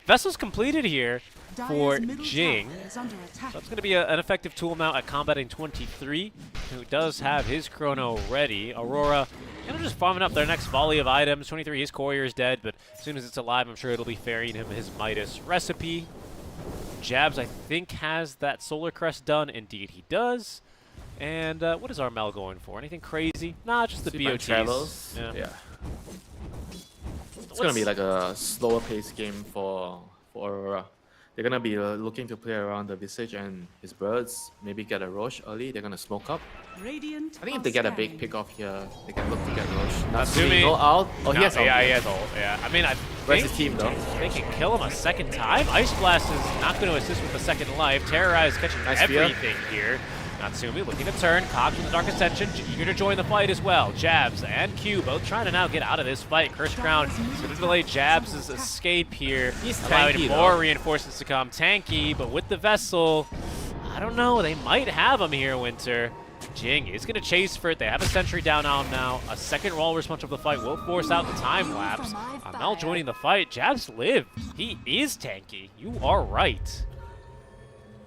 Vessel's completed here for Dire's middle Jing. tower is under attack. That's going to be an effective tool now at combating 23, who does have his chrono ready. Aurora kind of just farming up their next volley of items. 23, his courier is dead, but as soon as it's alive, I'm sure it'll be ferrying him his Midas recipe. Jabs, I think, has that Solar Crest done. Indeed, he does. And what is Armel going for? Anything crazy? Nah, just the Superman BOTs. Travels. Yeah. It's gonna be like a slower paced game for Aurora. They're gonna be looking to play around the Visage and his birds. Maybe get a Roche early. They're gonna smoke up. Radiant I think if are they get a big scanning. pick off here, they can look to get Roche. Natsumi. Go out. Oh, No, he has ult. yeah, he has ult. Yeah, I mean, I Where's think his team though? they can kill him a second time. Ice Blast is not going to assist with the second life. Terrorize catching Nice spear. everything here. Natsumi looking to turn. Cogs with the Dark Ascension, eager to join the fight as well. Jabs and Q both trying to now get out of this fight. Curse Crown is going to delay Jabs' escape here, He's allowing tanky, more though. reinforcements to come. Tanky, but with the Vessel, I don't know. They might have him here, Winter. Jing is going to chase for it. They have a sentry down on him now. A second Walrus Punch of the fight will force out the time lapse. Amel joining the fight. Jabs lived. He is tanky. You are right.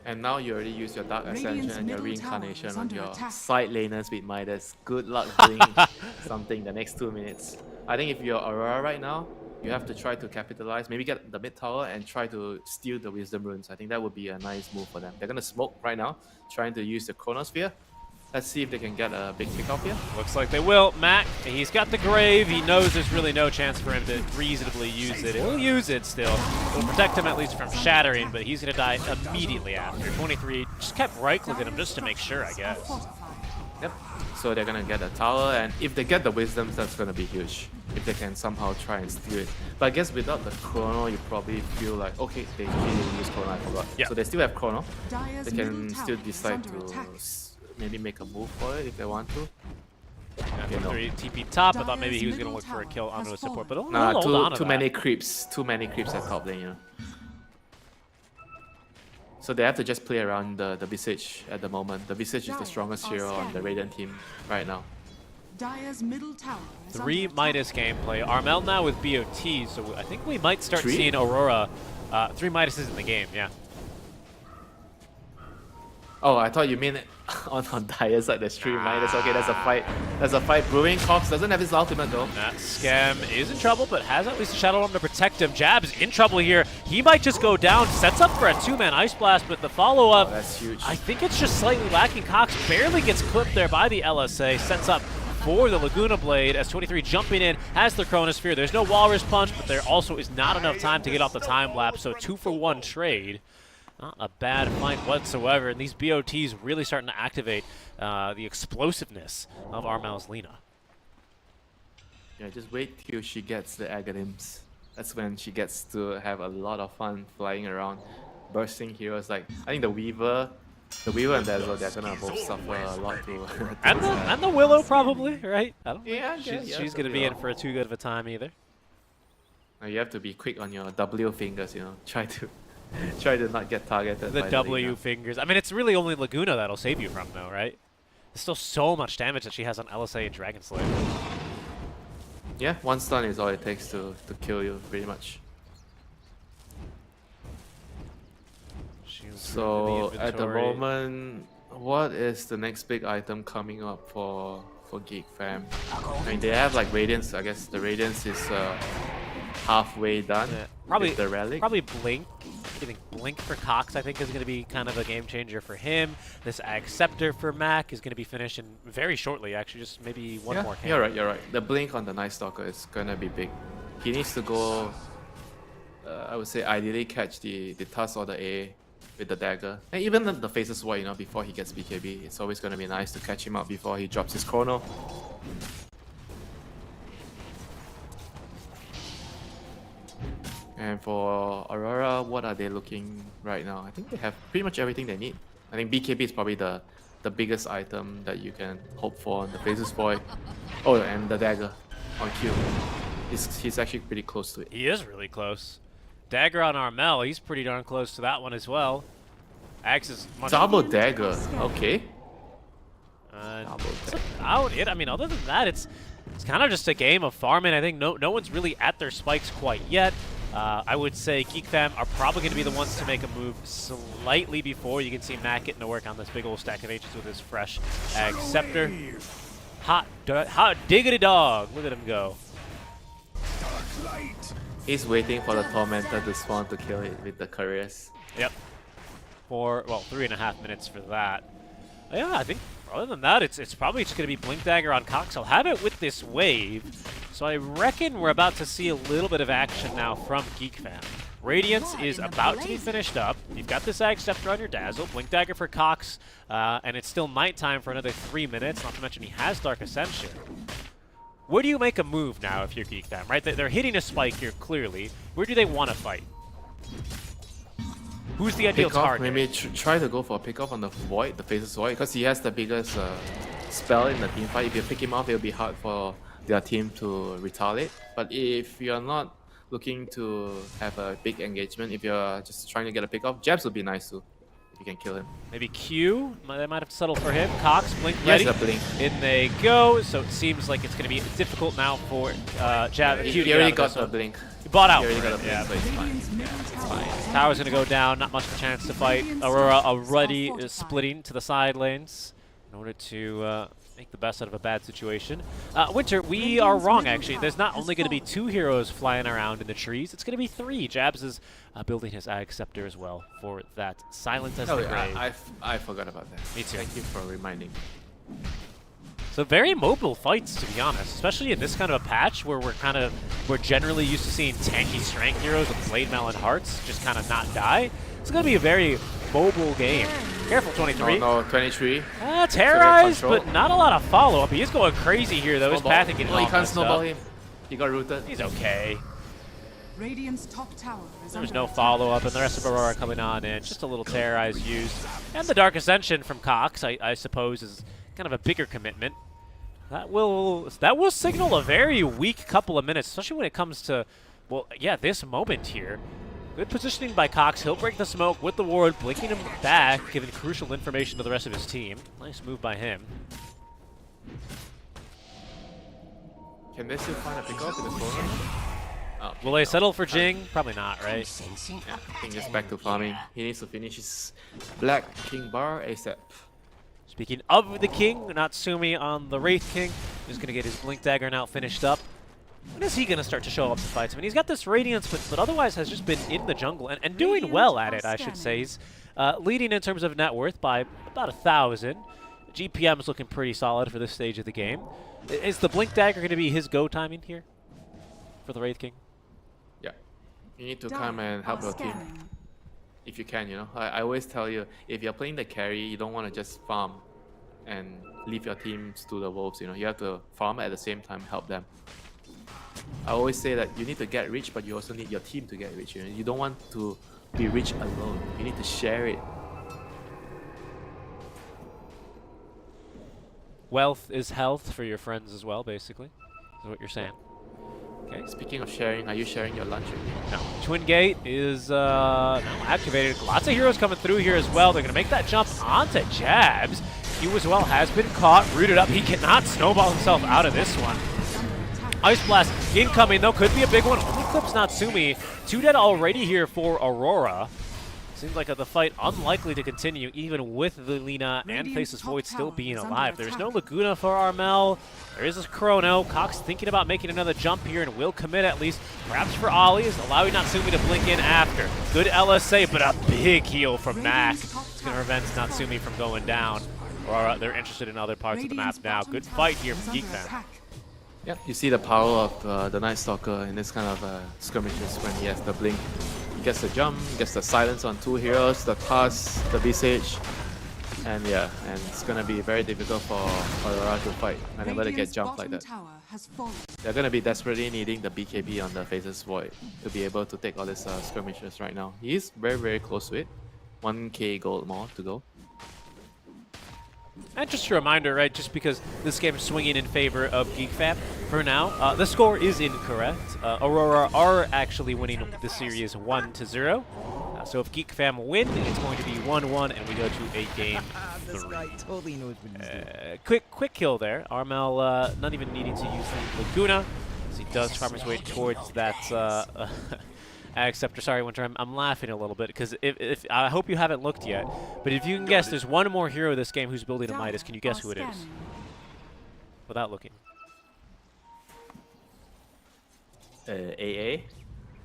And now you already use your Dark Ascension Radiant's and your middle tower Reincarnation is on under your attack. side laners with Midas. Good luck doing something the next 2 minutes. I think if you're Aurora right now, you have to try to capitalize. Maybe get the mid tower and try to steal the Wisdom Runes. I think that would be a nice move for them. They're going to smoke right now, trying to use the Chronosphere. Let's see if they can get a big pick off here. Looks like they will. Mac, he's got the Grave. He knows there's really no chance for him to reasonably use it. He'll use it still. It'll protect him at least from shattering, but he's going to die immediately after. 23 just kept right-clicking him just to make sure, I guess. Yep. So they're going to get a tower, and if they get the Wisdoms, that's going to be huge. If they can somehow try and steal it. But I guess without the Chrono, you probably feel like, okay, they didn't use Chrono, I forgot. Yeah. So they still have Chrono. Dire's They can middle still tower is decide under to attack. maybe make a move for it if they want to. Yeah, Okay, no. 23 TP top. I thought maybe Dire's he was going to middle look for a tower kill onto has a support, but fallen. he'll hold on to Too that. many creeps. Too many creeps at top lane, you know. So they have to just play around the Visage at the moment. The Visage is the Dire strongest are hero on the scanning. Radiant team right now. Dire's middle tower is 3 under attack. Midas gameplay. Armel now with BOT, so I think we might start 3? seeing Aurora. 3 Midases in the game, yeah. Oh, I thought you mean on Dire's side there's 3 Midas. Okay, that's a fight. There's a fight brewing. Cox doesn't have his ultimate though. That Scam is in trouble, but has at least a Shadow Arm to protect him. Jab's in trouble here. He might just go down. Sets up for a 2-man Ice Blast, but the follow-up, Oh, that's huge. I think it's just slightly lacking. Cox barely gets clipped there by the LSA. Sets up for the Laguna Blade as 23 jumping in, has the Chronosphere. There's no Walrus Punch, but there also is not enough time to get off the time lapse, so 2-for-1 trade. Not a bad fight whatsoever, and these BOTs really starting to activate the explosiveness of Armel's Lina. Yeah, just wait till she gets the Aghanim's. That's when she gets to have a lot of fun flying around, bursting heroes. Like I think the Weaver and Dazzle, they're gonna both suffer a lot to. And the Willow probably, right? I don't think Yeah, she's going to be in for too good of a time either. You have to be quick on your W fingers, you know. Try to not get targeted. The by W Lina. fingers. I mean, it's really only Laguna that'll save you from, though, right? There's still so much damage that she has on LSA and Dragon Slayer. Yeah, one stun is all it takes to kill you, pretty much. So at the moment, what is the next big item coming up for Geek Fam? I mean, they have like Radiance. I guess the Radiance is halfway done. Yeah, probably with the relic. Probably Blink. Getting Blink for Cox, I think, is going to be kind of a game changer for him. This Ag Scepter for Mac is going to be finishing very shortly, actually, just maybe one more camp. You're right. The Blink on the Night Stalker is gonna be big. He needs to go. I would say ideally catch the Tusk or the A with the dagger, and even the Faceless Void, you know, before he gets BKB. It's always gonna be nice to catch him out before he drops his Chrono. And for Aurora, what are they looking right now? I think they have pretty much everything they need. I think BKB is probably the biggest item that you can hope for. The Phases Void. Oh, and the dagger on Q. He's actually pretty close to it. He is really close. Dagger on Armel, he's pretty darn close to that one as well. Axe is much Double dagger. Okay. That's about it. I mean, other than that, it's kind of just a game of farming. I think no one's really at their spikes quite yet. I would say Geek Fam are probably going to be the ones to make a move slightly before. You can see Matt getting to work on this big old stack of H's with his fresh Ag Scepter. Hot diggity dog. Look at him go. He's waiting for the Tormentor to spawn to kill it with the couriers. Yep. For, well, 3.5 minutes for that. Yeah, I think other than that, it's probably just going to be Blink Dagger on Cox. I'll have it with this wave. So I reckon we're about to see a little bit of action now from Geek Fam. Radiance is about to be finished up. You've got this Ag Scepter on your Dazzle, Blink Dagger for Cox, and it's still nighttime for another 3 minutes, not to mention he has Dark Ascension. Where do you make a move now if you're Geek Fam, right? They're hitting a spike here, clearly. Where do they want to fight? Who's the ideal Pick off, target? maybe try to go for a pick off on the Void, the Phases Void, because he has the biggest spell in the team fight. If you pick him off, it'll be hard for their team to retaliate. But if you're not looking to have a big engagement, if you're just trying to get a pick off, jabs would be nice too, if you can kill him. Maybe Q, they might have to settle for him. Cox, Blink Yes, ready. the Blink. In they go, so it seems like it's going to be difficult now for Q. He already got the Blink. He bought out He already for got it, a yeah. Blink, so it's fine. It's fine. Tower's going to go down, not much of a chance to fight. Aurora already is splitting to the side lanes in order to make the best out of a bad situation. Winter, we are wrong, actually. There's not only going to be 2 heroes flying around in the trees, it's going to be 3. Jabs is building his Ag Scepter as well for that Silence as Oh, the Grave. I forgot about that. Me too. Thank you for reminding me. So very mobile fights, to be honest, especially in this kind of a patch where we're generally used to seeing tanky strength heroes with Blade Mail and Hearts just kind of not die. It's going to be a very mobile game. Careful, 23. No, 23. Terrorized, control. but not a lot of follow-up. He is going crazy here, though. His path is getting Oh, all he can't messed snowball up. him. He got rooted. He's okay. Radiant's top tower is There's under no attack. follow-up, and the rest of Aurora coming on in. Just a little Terrorize used. And the Dark Ascension from Cox, I suppose, is kind of a bigger commitment. That will signal a very weak couple of minutes, especially when it comes to, well, yeah, this moment here. Good positioning by Cox. He'll break the smoke with the ward, blinking him back, giving crucial information to the rest of his team. Nice move by him. Can they still find a pick up in this corner? Oh, Will they settle for Jing? Probably not, right? yeah, I think it's back to farming. He needs to finish his Black King bar ASAP. Speaking of the King, Natsumi on the Wraith King is going to get his Blink Dagger now finished up. When is he going to start to show up to fights? I mean, he's got this Radiance, but otherwise has just been in the jungle and doing well at it, I should say. He's leading in terms of net worth by about 1,000. GPM is looking pretty solid for this stage of the game. Is the Blink Dagger going to be his go timing here for the Wraith King? Yeah. You need to come and help your team. If you can, you know. I always tell you, if you're playing the carry, you don't want to just farm and leave your teams to the wolves, you know. You have to farm at the same time, help them. I always say that you need to get rich, but you also need your team to get rich. You know? You don't want to be rich alone. You need to share it. Wealth is health for your friends as well, basically, is what you're saying. Okay. Speaking of sharing, are you sharing your lunch with me? No. Twin Gate is now activated. Lots of heroes coming through here as well. They're going to make that jump onto Jabs. Q as well has been caught, rooted up. He cannot snowball himself out of this one. Ice Blast incoming, though. Could be a big one. Only clips Natsumi. 2 dead already here for Aurora. Seems like the fight unlikely to continue, even with the Lina and Faceless Void still being alive. There's no Laguna for Armel. There is a Chrono. Cox thinking about making another jump here and will commit at least. Perhaps for Ollie, is allowing Natsumi to blink in after. Good LSA, but a big heal from Mac. It's going to prevent Natsumi from going down. Or they're interested in other parts of the map now. Good fight here from Geek Fam. Yeah, you see the power of the Night Stalker in this kind of skirmishes when he has the blink. He gets the jump, gets the silence on 2 heroes, the Task, the Visage. And yeah, and it's gonna be very difficult for Aurora to fight whenever they get jumped like that. Tower has fallen. They're going to be desperately needing the BKB on the Faceless Void to be able to take all these skirmishes right now. He is very, very close to it. 1k gold more to go. And just a reminder, right, just because this game is swinging in favor of GeekFam for now, the score is incorrect. Aurora are actually winning the series 1-0. So if GeekFam win, it's going to be 1-1, and we go to a game 3. This guy totally knows what he's doing. Quick kill there. Armel not even needing to use the Laguna, as he does farm his way towards that Acceptor. Sorry, Winter, I'm laughing a little bit because if I hope you haven't looked yet, but if you can guess, there's one more hero this game who's building a Midas. Can you guess who it is? Without looking. AA?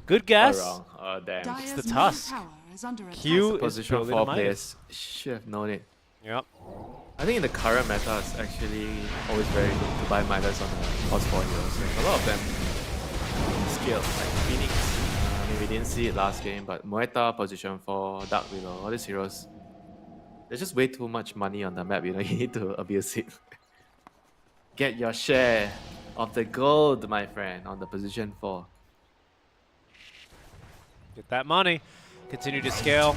Good guess. Wrong. Oh, damn. It's the Tusk. Q is Position building 4 a Midas. players should have known it. Yep. I think in the current meta, it's actually always very good to buy Midas on the hotspot heroes. Like, a lot of them skilled, like Phoenix. I mean, we didn't see it last game, but Moeta, position 4, Dark Willow, all these heroes. There's just way too much money on the map, you know, you need to abuse it. Get your share of the gold, my friend, on the position 4. Get that money. Continue to scale.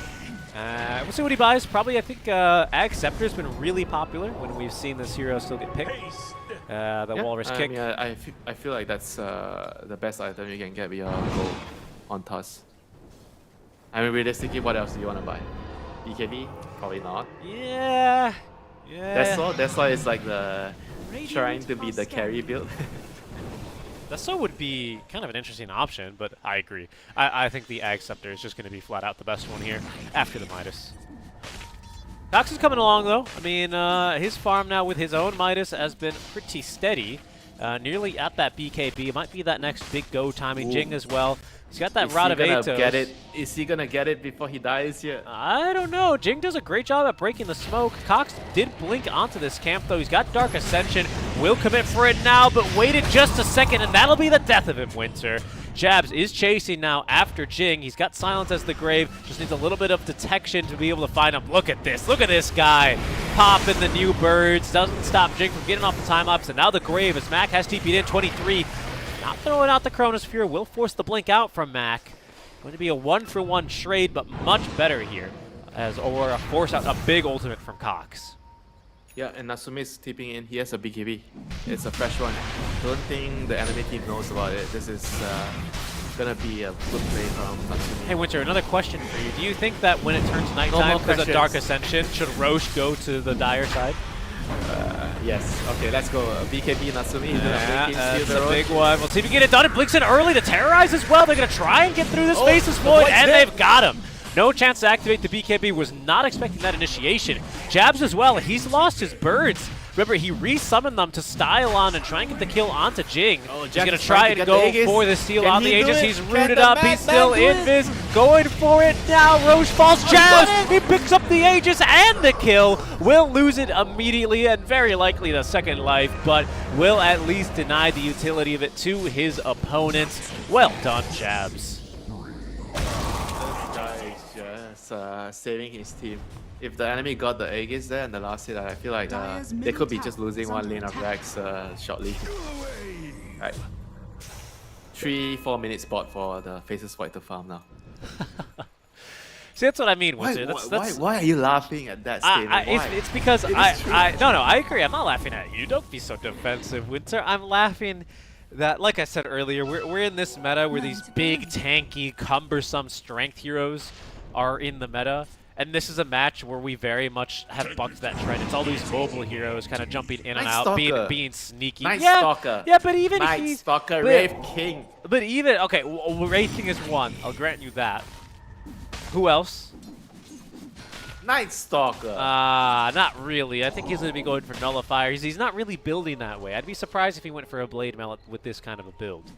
We'll see what he buys. Probably, I think, Ag Scepter has been really popular when we've seen this hero still get picked. The Walrus I kick. mean, I feel like that's the best item you can get via gold on Tusk. I mean, realistically, what else do you want to buy? BKB? Probably not. Yeah. That's why it's like the trying to be the carry build. Deso would be kind of an interesting option, but I agree. I think the Ag Scepter is just going to be flat out the best one here after the Midas. Cox is coming along, though. I mean, his farm now with his own Midas has been pretty steady. Nearly at that BKB. It might be that next big go timing. Jing as well. He's got that Rod of Atos. Is he gonna get it before he dies here? I don't know. Jing does a great job at breaking the smoke. Cox did blink onto this camp, though. He's got Dark Ascension. Will commit for it now, but waited just a second, and that'll be the death of him, Winter. Jabs is chasing now after Jing. He's got Silence as the Grave. Just needs a little bit of detection to be able to find him. Look at this. Look at this guy. Popping the new birds. Doesn't stop Jing from getting off the time ups. And now the Grave as Mac has TP'd in 23. Not throwing out the Chronosphere. Will force the blink out from Mac. Going to be a 1-for-1 trade, but much better here as Aurora force out a big ultimate from Cox. Yeah, and Natsumi is tipping in. He has a BKB. It's a fresh one. Don't think the enemy team knows about it. This is gonna be a good play from Natsumi. Hey Winter, another question for you. Do you think that when it turns nighttime because of Dark Ascension, should Roche go to the Dire side? Yes. Okay, let's go. BKB Natsumi. That's a big one. We'll see if we can get it done. It blinks in early to terrorize as well. They're going to try and get through this Faceless Void, and they've got him. No chance to activate the BKB. Was not expecting that initiation. Jabs as well. He's lost his birds. Remember, he resummoned them to style on and try and get the kill onto Jing. He's going to try and go for the steal on the Aegis. He's rooted up. He's still invis. Going for it now. Roche falls. Jabs. He picks up the Aegis and the kill. Will lose it immediately and very likely the second life, but will at least deny the utility of it to his opponents. Well done, Jabs. This guy is just saving his team. If the enemy got the Aegis there and the last hit, I feel like they could be just losing one lane of Rex shortly. Right. 3-4 minute spot for the Faceless Void to farm now. See, that's what I mean, Winter. Why are you laughing at that statement? It's because I agree. I'm not laughing at you. Don't be so defensive, Winter. I'm laughing that, like I said earlier, we're in this meta where these big, tanky, cumbersome strength heroes are in the meta. And this is a match where we very much have bucked that trend. It's all these mobile heroes kind of jumping in and out, being sneaky. Stalker. Yeah, but even Night Stalker, Wraith King. But even, okay, Wraith King is one. I'll grant you that. Who else? Night Stalker. Not really. I think he's going to be going for Nullifiers. He's not really building that way. I'd be surprised if he went for a Blade Mallet with this kind of a build.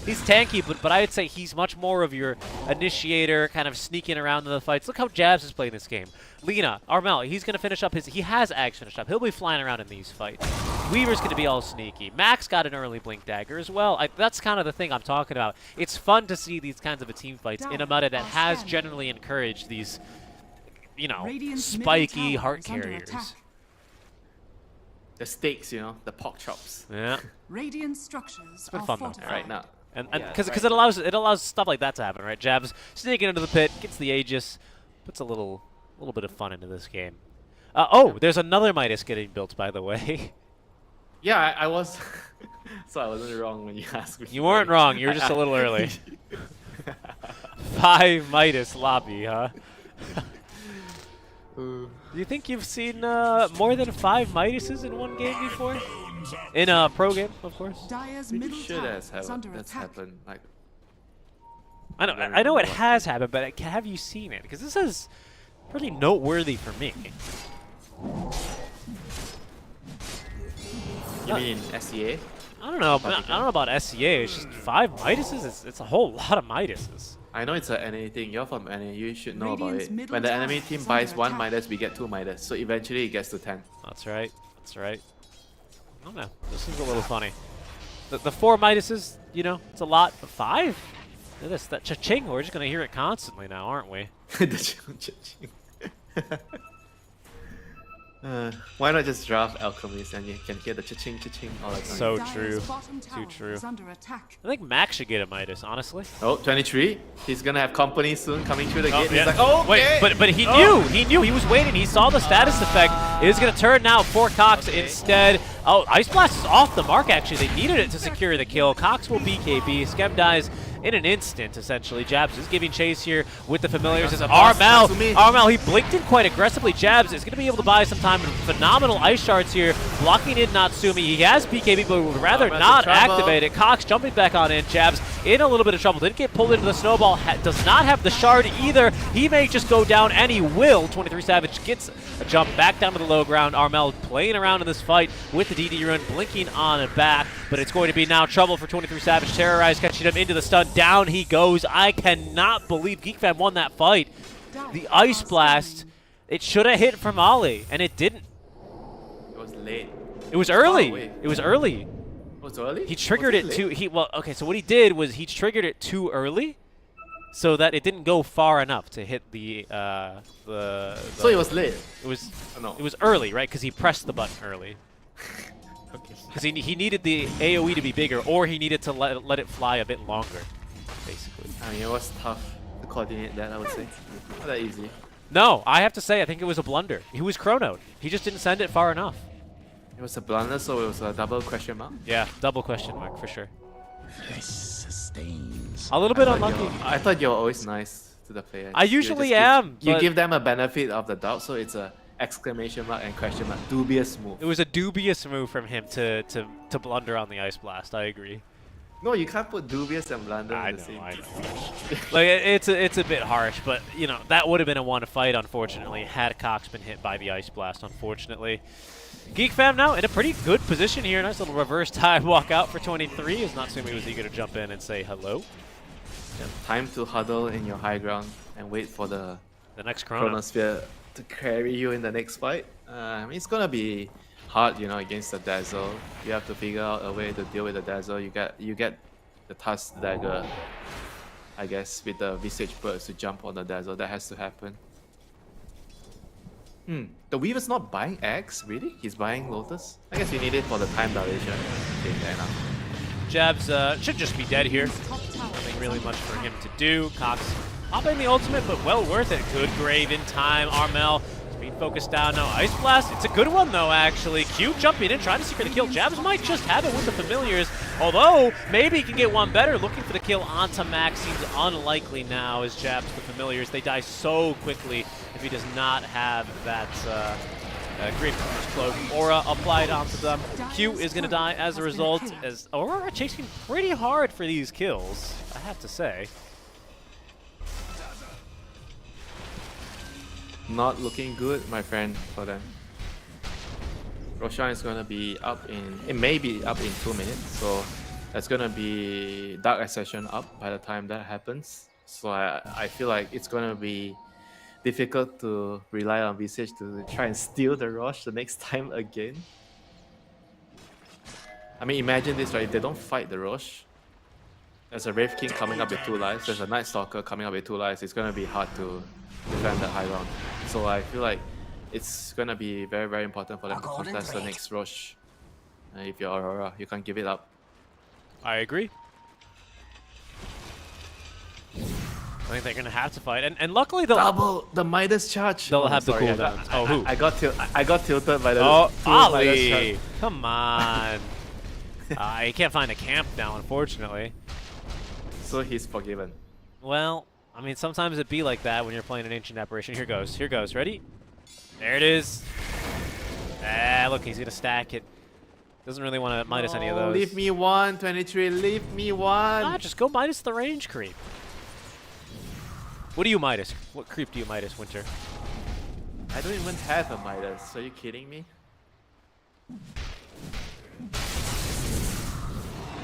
He's tanky, but I would say he's much more of your initiator, kind of sneaking around in the fights. Look how Jabs is playing this game. Lina, Armel, he's going to finish up he has Ags finished up. He'll be flying around in these fights. Weaver's going to be all sneaky. Max got an early Blink Dagger as well. That's kind of the thing I'm talking about. It's fun to see these kinds of a team fights in a meta that has generally encouraged these, you know, spiky heart carriers. the steaks, you know, the pork chops. Yeah. Radiant structures been are fun though. fortified. Right now. And Yeah, because right. it allows stuff like that to happen, right? Jabs sneaking into the pit, gets the Aegis, puts a little bit of fun into this game. Oh, there's another Midas getting built, by the way. Yeah, I was. So I wasn't wrong when you asked me. You weren't wrong. You were just a little early. 5 Midas lobby, huh? Do you think you've seen more than 5 Midases in one game before? In a pro game, of course. Dire's Pretty middle sure tower that's is under that's attack. happened. Like, I know don't it remember has happened, but have you seen it? Because this is pretty noteworthy for me. you mean SEA? I don't know. I don't know about SCA. It's just 5 Midases. It's a whole lot of Midases. I know it's a NA thing. You're from NA. You should know about Radiant's it. middle When the tower enemy team is buys under 1 attack. Midas, we get 2 Midas. So eventually it gets to 10. That's right. That's right. I don't know. This seems a little funny. The 4 Midases, you know, it's a lot. But 5? Look at this. That cha-ching, we're just going to hear it constantly now, aren't we? Why not just draft Alchemist and you can hear the cha-ching, cha-ching all the time. So Dire's true. bottom Too tower true. is under attack. I think Max should get a Midas, honestly. Oh, 23. He's gonna have company soon coming through the gate. yeah. He's like, oh, Wait, but he knew. He knew. He was waiting. He saw the status effect. It is going to turn now for Cox instead. Oh, Ice Blast is off the mark, actually. They needed it to secure the kill. Cox will BKB. Skem dies in an instant, essentially. Jabs is giving chase here with the familiars. As Armel, he blinked in quite aggressively. Jabs is going to be able to buy some time. Phenomenal ice shards here, blocking in Natsumi. He has BKB, but would rather not activate it. Cox jumping back on in. Jabs in a little bit of trouble. Didn't get pulled into the snowball. Does not have the shard either. He may just go down, and he will. 23 Savage gets a jump back down to the low ground. Armel playing around in this fight with the DD run, blinking on and back, but it's going to be now trouble for 23 Savage. Terrorize, catching him into the stun. Down he goes. I cannot believe GeekFam won that fight. The Ice Blast, it should have hit from Ollie, and it didn't. It was late. It was early. wait. It was early. Was it early? He triggered it too. Well, okay. So what he did was he triggered it too early, so that it didn't go far enough to hit the. So it was late. It was. Oh, no. It was early, right? Because he pressed the button early. Okay. Because he needed the AOE to be bigger, or he needed to let it fly a bit longer, basically. I mean, it was tough to coordinate that, I would say. Not that easy. No, I have to say, I think it was a blunder. He was chronoed. He just didn't send it far enough. It was a blunder, so it was a double question mark. Yeah, double question mark for sure. This sustains. A little bit unlucky. I thought you were always nice to the players. I usually am, You but- give them a benefit of the doubt, so it's a exclamation mark and question mark. Dubious move. It was a dubious move from him to blunder on the Ice Blast. I agree. No, you can't put dubious and blunder I in the know, same. I know. Like it's a bit harsh, but you know that would have been a one fight. Unfortunately, had Cox been hit by the Ice Blast. Unfortunately, GeekFam now in a pretty good position here. Nice little reverse tie walk out for 23. As Natsumi was eager to jump in and say hello. Yeah, time to huddle in your high ground and wait for the The next Chrono. Chronosphere to carry you in the next fight. I mean, it's gonna be hard, you know, against the Dazzle. You have to figure out a way to deal with the Dazzle. You get the Tusk Dagger, I guess, with the Visage Birds to jump on the Dazzle. That has to happen. The Weaver's not buying X, really? He's buying Lotus? I guess you need it for the time dilation. Okay, fair enough. Jabs should just be dead here. Nothing really much for him to do. Cox popping the ultimate, but well worth it. Good grave in time. Armel is being focused down. No Ice Blast. It's a good one, though, actually. Q jumping in, trying to secure the kill. Jabs might just have it with the familiars, although maybe he can get one better. Looking for the kill onto Max seems unlikely now as Jabs the familiars. They die so quickly if he does not have that Great Cloak aura applied onto them. Q is going to die as a result, as Aurora chasing pretty hard for these kills, I have to say. Not looking good, my friend, for them. Roshan is gonna be up in, it may be up in 2 minutes, so that's gonna be Dark Accession up by the time that happens. So I feel like it's gonna be difficult to rely on Visage to try and steal the Rosh the next time again. I mean, imagine this, right? If they don't fight the Rosh, there's a Wraith King coming up with 2 lives, there's a Night Stalker coming up with 2 lives, it's gonna be hard to defend that high ground. So I feel like it's gonna be very, very important for them to contest the next Roche. If you're Aurora, you can't give it up. I agree. I think they're gonna have to fight, and luckily they'll Double the Midas charge. They'll Oh, have the sorry, cooldowns. Oh, who? I got tilted by the Oh, two Midas Ali! charge. Come on. You can't find a camp now, unfortunately. So he's forgiven. Well, I mean, sometimes it be like that when you're playing an Ancient Apparition. Here goes. Here goes. Ready? There it is. Ah, look, he's gonna stack it. Doesn't really want to Midas any of those. Leave me one, 23. Leave me one. Ah, just go Midas the range creep. What do you Midas? What creep do you Midas, Winter? I don't even have a Midas. Are you kidding me?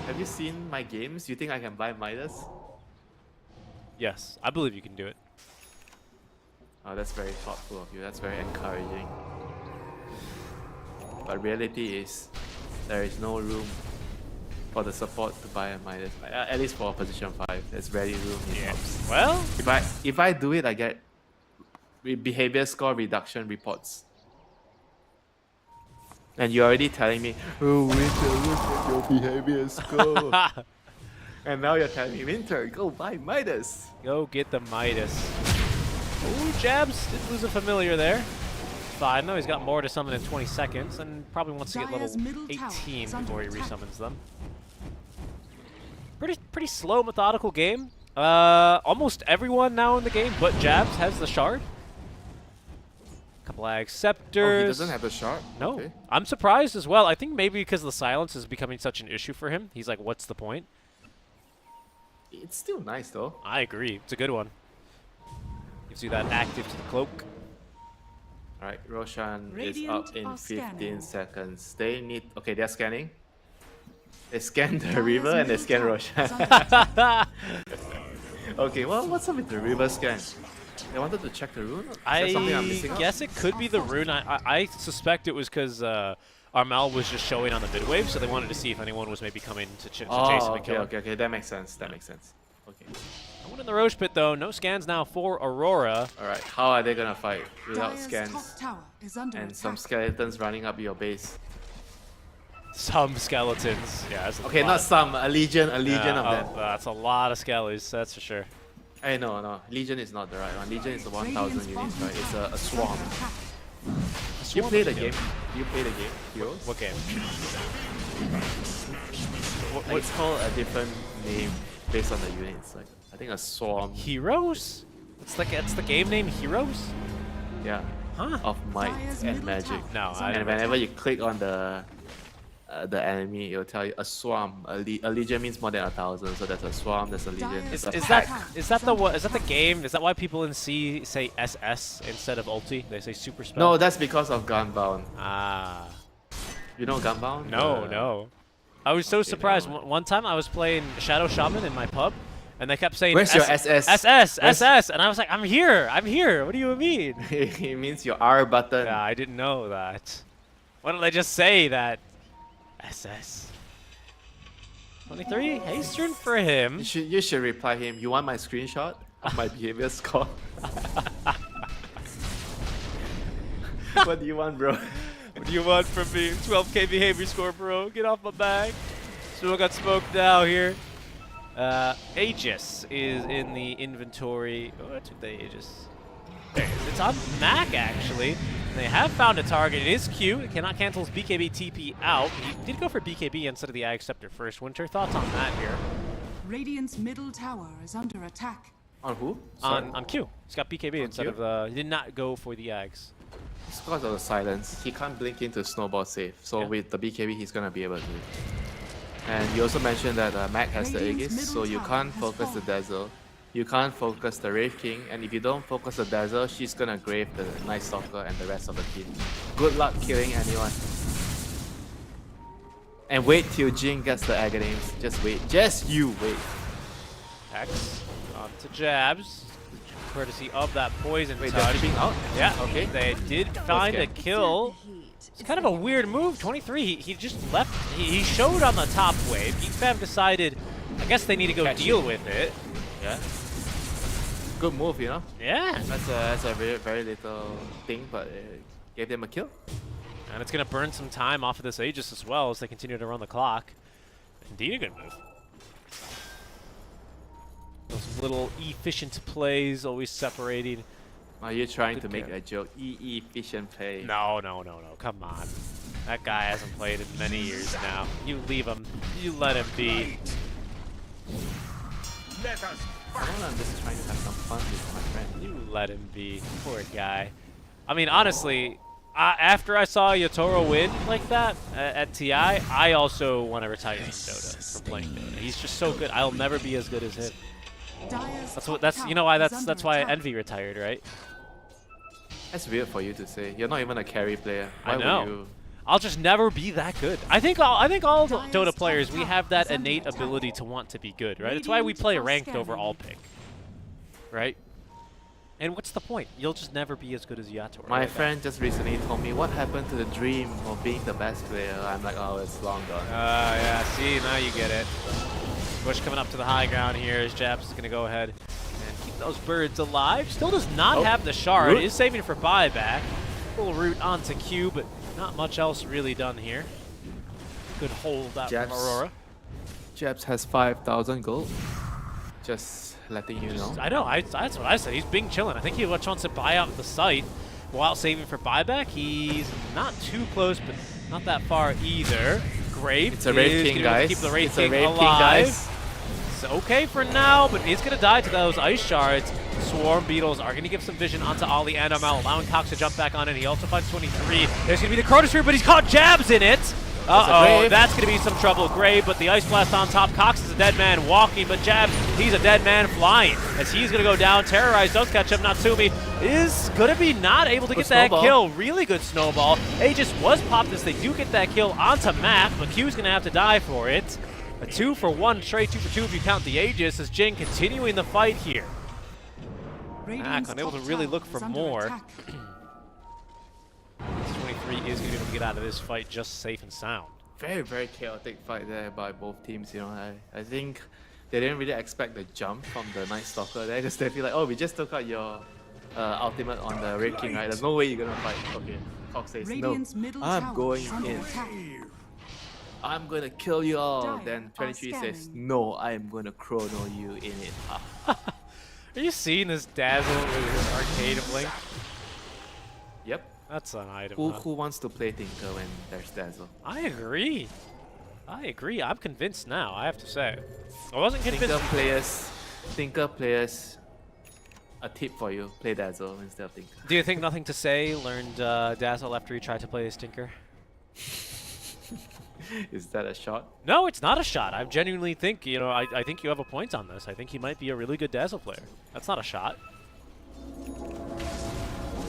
Have you seen my games? You think I can buy Midas? Yes, I believe you can do it. Oh, that's very thoughtful of you. That's very encouraging. But reality is, there is no room for the support to buy a Midas. At least for position 5, there's very room in ops. Well, If I do it, I get behavior score reduction reports. And you're already telling me, oh, Winter, look at your behavior score. And now you're telling me, Winter, go buy Midas. go get the Midas. Ooh, Jabs did lose a familiar there. Fine, though. He's got more to summon in 20 seconds and probably wants to get level Dire's middle tower 18 is under before he attack. resummons them. Pretty slow, methodical game. Almost everyone now in the game but Jabs has the shard. Couple of scepters. Oh, he doesn't have the shard? No, Okay. I'm surprised as well. I think maybe because the silence is becoming such an issue for him. He's like, what's the point? It's still nice though. I agree. It's a good one. Gives you that active to the cloak. Alright, Roshan is Radiant up in are 15 scanning. seconds. They need... Okay, they're scanning. They scan the Dire's river and they middle scan tower Roshan. is under attack. Okay, well, what's up with the river scan? They wanted to check the rune? Is there something I'm I missing out? guess it could be the rune. I suspect it was because Armel was just showing on the mid wave, so they wanted to see if anyone was maybe coming to chase him Oh, and kill him. okay. That makes sense. That makes sense. Okay. No one in the Roche pit though. No scans now for Aurora. Alright, how are they gonna fight without Dire's scans top tower is under and attack. some skeletons running up your base? Some skeletons. Yeah, that's a Okay, lot. not some, a legion of them. That's a lot of skellies, that's for sure. Hey, no, Legion is not the right one. Legion is the 1,000 Radiant's units, bottom right? It's tower a is swarm. under attack. Do you play the game? Do you play the game, Heroes? What game? It's called a different name based on the units. Like I think a swarm. Heroes? It's the game name Heroes? Yeah. Huh? Of might Dire's and middle magic. tower No, is I under And never- whenever you click on the enemy, it'll tell you a swarm. A legion means more than 1,000, so there's a swarm, there's a legion. Dire's It's a Is pack. that the game? Is that why people in C say SS instead of ulti? They say super spell. No, that's because of Gunbound. Ah. You know Gunbound? No. I was so surprised. never mind. One time I was playing Shadow Shaman in my pub, and they kept saying, Where's your SS? SS, and I was like, I'm here. What do you mean? It means your R button. Yeah, I didn't know that. Why don't they just say that? SS. 23, haste rune for him. You should reply him. You want my screenshot of my behavior score? What do you want, bro? What do you want from me? 12k behavior score, bro. Get off my back. Still got smoked now here. Aegis is in the inventory. Oh, I took the Aegis. There it is. It's on Mac, actually. They have found a target. It is Q. It cannot cancel his BKB TP out. He did go for BKB instead of the Ag Scepter first. Winter, thoughts on that here? Radiant's middle tower is under attack. On who? Sorry. On Q. He's got BKB instead Q? of... he did not go for the Ags. It's because of the silence. He can't blink into snowball safe. So Yeah. with the BKB, he's gonna be able to. And you also mentioned that Mac has the Radiant's Aegis, so middle you tower can't has focus the fallen. Dazzle. You can't focus the Wraith King, and if you don't focus the Dazzle, she's gonna grave the Night Stalker and the rest of the team. Good luck killing anyone. And wait till Jing gets the Aghanim's. Just wait. Just you wait. X on to Jabs. Courtesy of that poison Wait, they're touch. shipping out? Yeah, Okay. They did find a Okay. kill. It's kind of a weird move. 23, he just left. He showed on the top wave. Geekfam decided, I guess they need to go Catch deal it. with it. Yeah. Good move, you know? Yeah. That's a very, very little thing, but Gave them a kill. And it's going to burn some time off of this Aegis as well as they continue to run the clock. Indeed a good move. Those little efficient plays always separating. Are you trying Good to make carry. a joke? Efficient play. No. Come on. That guy hasn't played in many years now. You leave him. You let him be. Let us I'm just trying to have some fun with my friend. You let him be. Poor guy. I mean, honestly, after I saw Yatoro win like that at TI, I also want to retire from Dota, from playing Dota. He's just so good. I'll never be as good as him. You know why that's why Envy retired, right? That's weird for you to say. You're not even a carry player. Why I know. Would you? I'll just never be that good. I think all Dota players, we have that innate ability to want to be good, right? It's why we play ranked over all pick, right? And what's the point? You'll just never be as good as Yatoro. My friend just recently told me what happened to the dream of being the best player. I'm like, oh, it's long gone. Yeah, see, now you get it. Bush coming up to the high ground here as Japs is going to go ahead and keep those birds alive. Still does not have the shard. Root. Is saving for buyback. Full root onto Q, but not much else really done here. Good hold out from Japs. Aurora. Jabs has 5,000 gold. Just letting you know. I know, that's what I said. He's being chilling. I think he wants to buy out the site while saving for buyback. He's not too close, but not that far either. Grave It's a Wraith King, guys. keep the Wraith It's a King Wraith King, alive. guys. It's okay for now, but he's going to die to those Ice Shards. Swarm Beetles are going to give some vision onto Ollie and Amal, allowing Cox to jump back on in. He also finds 23. There's going to be the Chronosphere, but he's caught Jabs in it. Uh-oh, that's going to be some trouble. Grave, but the Ice Blast on top. Cox is a dead man walking, but Jabs, he's a dead man flying. As he's going to go down, Terrorize does catch up. Natsumi is going to be not able to get that kill. Really good snowball. Aegis was popped as they do get that kill onto Math, but Q's going to have to die for it. A 2-for-1, straight 2-for-2 if you count the Aegis, as Jin continuing the fight here. Radiant's unable to top really tower look for is under more. attack. 23 is going to be able to get out of this fight just safe and sound. Very, very chaotic fight there by both teams. You know, I think they didn't really expect the jump from the Night Stalker there because they feel like, oh, we just took out your ultimate on the Red King, right? There's no way you're gonna fight. Okay, Cox says Radiant's no. middle I'm tower going is under in. attack. I'm gonna kill you all. Dire Then are 23 says, scanning. no, I am gonna chrono you in it. Are you seeing this Dazzle with his arcade blink? Yep. That's an item. Who wants to play Tinker when there's Dazzle? I agree. I'm convinced now, I have to say. I wasn't convinced. Tinker players, a tip for you, play Dazzle instead of Tinker. Do you think Nothing to Say learned Dazzle after he tried to play his Tinker? Is that a shot? No, it's not a shot. I genuinely think, I think you have a point on this. I think he might be a really good Dazzle player. That's not a shot.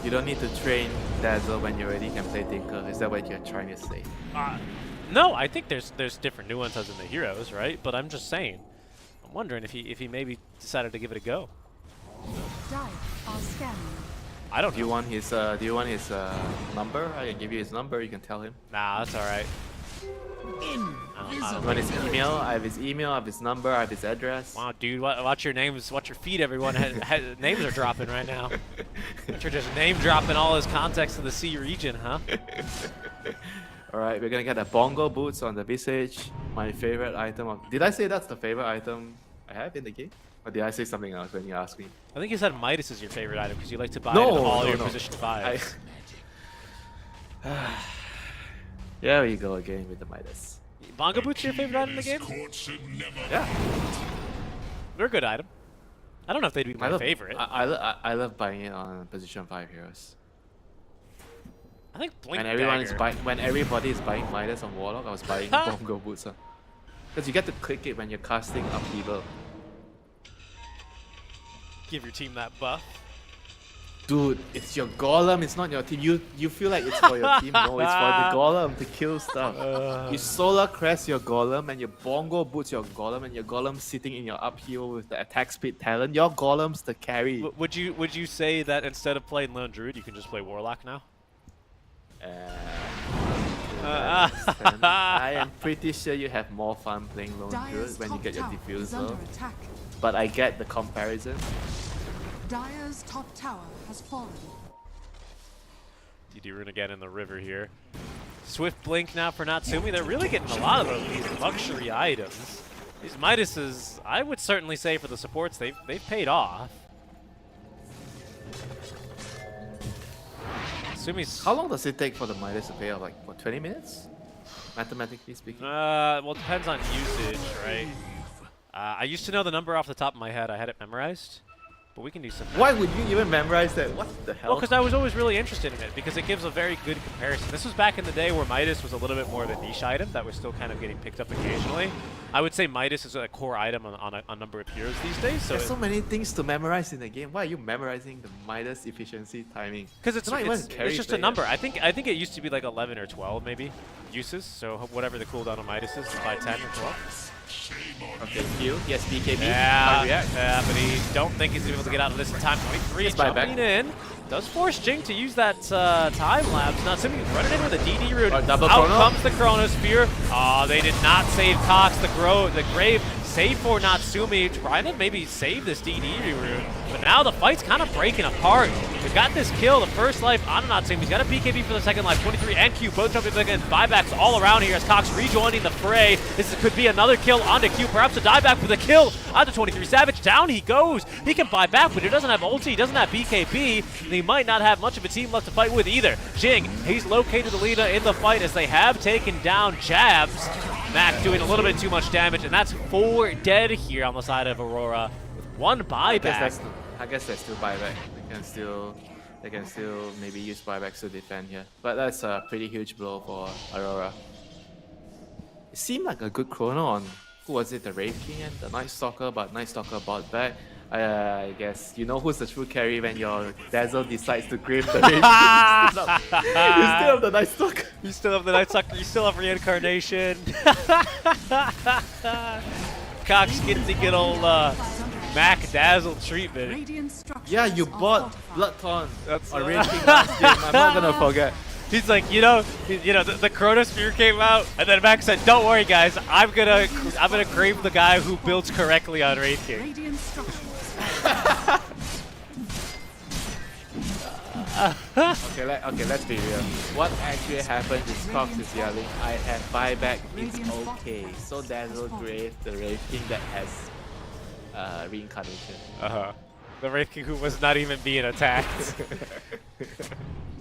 You don't need to train Dazzle when you already can play Tinker. Is that what you're trying to say? No, I think there's different nuances in the heroes, right? But I'm just saying. I'm wondering if he maybe decided to give it a go. Dire are scanning. I don't Do you know. want his number? I can give you his number. You can tell him. Nah, that's all right. You want his email? I have his email. I have his number. I have his address. Wow, dude, watch your names, watch your feet, everyone. Names are dropping right now. You're just name dropping all his contacts of the C region, huh? All right, we're gonna get the bongo boots on the visage. My favorite item. Did I say that's the favorite item I have in the game? Or did I say something else when you asked me? I think you said Midas is your favorite item because you like to buy No, it in all no, your no. position fives. There we go again with the Midas. Bongo boots your favorite item in the game? Court should never Yeah, They're a good item. I don't know if they'd be my favorite. I love buying it on position 5 heroes. I think Blink When everybody is buying Midas on Warlock, I was buying bongo boots. Because you get to click it when you're casting upheaval. Give your team that buff. Dude, it's your golem, it's not your team. You feel like it's for your team. No, it's for the golem to kill stuff. You solar crest your golem and your bongo boots your golem and your golem sitting in your upheaval with the attack speed talent. Your golem's the carry. Would you say that instead of playing Lone Druid, you can just play Warlock now? I am pretty sure you have more fun playing Lone Dire's Druid when you top get your tower is under diffuser. attack. But I get the comparison. Dire's top tower has fallen. DD rune again in the river here. Swift blink now for Natsumi. They're really getting a lot of these luxury items. These Midases, I would certainly say for the supports, they've paid off. Natsumi's... How long does it take for the Midas to pay off? Like, what, 20 minutes? Mathematically speaking. Well, it depends on usage, right? I used to know the number off the top of my head. I had it memorized. But we can do some. Why would you even memorize that? What the hell? Well, because I was always really interested in it, because it gives a very good comparison. This was back in the day where Midas was a little bit more of a niche item that was still kind of getting picked up occasionally. I would say Midas is a core item on a number of heroes these days. So There's so many things to memorize in the game. Why are you memorizing the Midas efficiency timing? because it's not even a carry just a player. number. I think it used to be like 11 or 12 maybe uses. So whatever the cooldown on Midas is by 10 or 12. Okay, Q. Yes, BKB. Yeah, but he don't think he's able to get out of this in time. 23 Just buy jumping back. in. Does force Jing to use that time lapse. Now Simi running in with a DD rune. Double Out chrono. comes the Chronosphere. Oh, they did not save Cox. The Grave save for Natsumi. Trying to maybe save this DD rune. But now the fight's kind of breaking apart. We've got this kill, the first life on Natsumi. He's got a BKB for the second life. 23 and Q both jumping back in. Buybacks all around here as Cox rejoining the fray. This could be another kill onto Q. Perhaps a dieback with a kill onto 23 Savage. Down he goes. He can buy back, but he doesn't have ulti. He doesn't have BKB. And he might not have much of a team left to fight with either. Jing, he's located the leader in the fight as they have taken down Jabs. Mac doing a little bit too much damage, and that's 4 dead here on the side of Aurora with 1 buyback. I guess there's still buyback. They can still maybe use buybacks to defend here. But that's a pretty huge blow for Aurora. It seemed like a good chrono on, who was it, the Wraith King and the Night Stalker, but Night Stalker bought back. I guess you know who's the true carry when your Dazzle decides to grave the Wraith King. You still have the Night Stalker. You still have the Night Sucker, you still have Reincarnation. Cox gets the good old Mac Dazzle treatment. Radiant structures Yeah, you are bought fortified. Bloodthorn on Wraith King last game. I'm not gonna forget. He's like, the Chronosphere came out, and then Max said, "Don't worry, guys, I'm gonna crave the guy who builds correctly on Wraith King." Radiant structures. Okay, let's be real. What actually happened is Cox is yelling, I have buyback, it's okay. So Dazzle Grave, the Wraith King that has reincarnation. The Wraith King who was not even being attacked.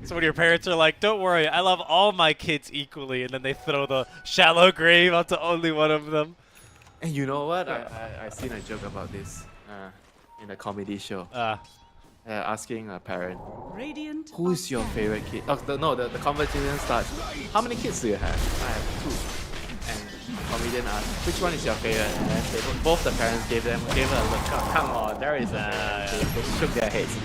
So when your parents are like, "Don't worry, I love all my kids equally," and then they throw the shallow grave onto only one of them. And you know what? I seen a joke about this in a comedy show. Asking a parent, Radiant. who's your favorite kid? Oh, the conversation starts, how many kids do you have? I have 2. And comedian asked, which one is your favorite? And then both the parents gave her a look. Oh, come on, there is they shook their heads.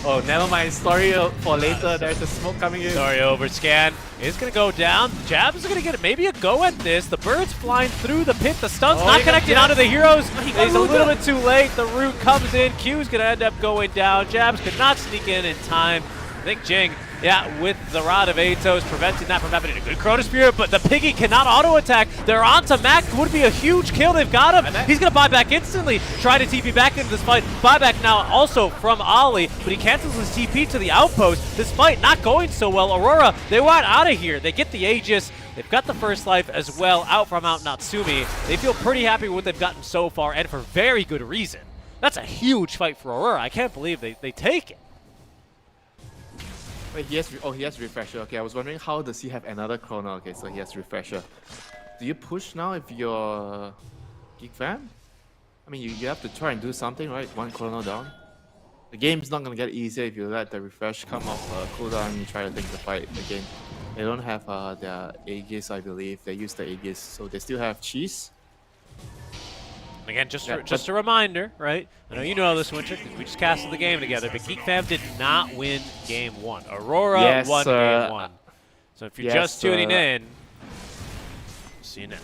Oh, never mind. Story for later. There's a smoke coming in. Sorry, overscan is going to go down. Jabs is going to get maybe a go at this. The bird's flying through the pit. The stun's not connecting onto the heroes. He's a little bit too late. The root comes in. Q's going to end up going down. Jabs could not sneak in time. I think Jing, with the Rod of Atos, preventing that from happening. A good Chronosphere, but the Piggy cannot auto-attack. They're onto Mac. Would be a huge kill. They've got him. He's going to buy back instantly. Try to TP back into this fight. Buyback now also from Ollie, but he cancels his TP to the outpost. This fight not going so well. Aurora, they want out of here. They get the Aegis. They've got the first life as well out from out Natsumi. They feel pretty happy with what they've gotten so far, and for very good reason. That's a huge fight for Aurora. I can't believe they take it. Wait, he has refresher. Okay, I was wondering how does he have another chrono? Okay, so he has refresher. Do you push now if you're Geek Fam? I mean, you have to try and do something, right? 1 chrono down. The game's not gonna get easier if you let the refresh come off cooldown and you try to link the fight again. They don't have their Aegis, I believe. They use the Aegis, so they still have cheese. Again, just a reminder, right? I know you know this, Winter, because we just casted the game together, but Geek Fam did not win Game 1. Aurora won Game 1. So if you're just tuning in, see you now.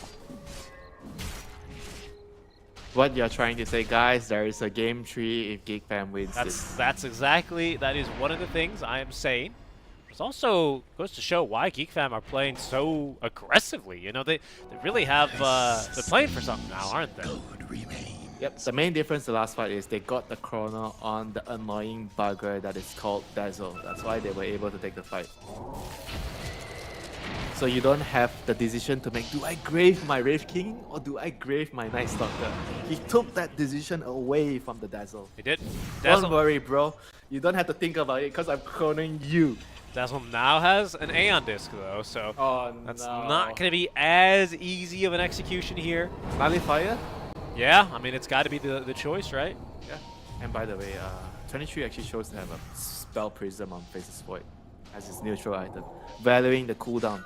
What you're trying to say, guys, there is a Game 3 if Geek Fam wins this. That is one of the things I am saying. It also goes to show why Geek Fam are playing so aggressively. You know, they really have, they're playing for something now, aren't they? Code remains. Yep, the main difference the last fight is they got the chrono on the annoying bugger that is called Dazzle. That's why they were able to take the fight. So you don't have the decision to make, do I grave my Wraith King or do I grave my Night Stalker? He took that decision away from the Dazzle. He did. Don't worry, bro. You don't have to think about it because I'm chronoing you. Dazzle now has an Aeon Disc though, so that's not going to be as easy of an execution here. Qualifier? Yeah, I mean, it's got to be the choice, right? Yeah. And by the way, 23 actually chose to have a Spell Prism on Faceless Void as his neutral item, valuing the cooldown.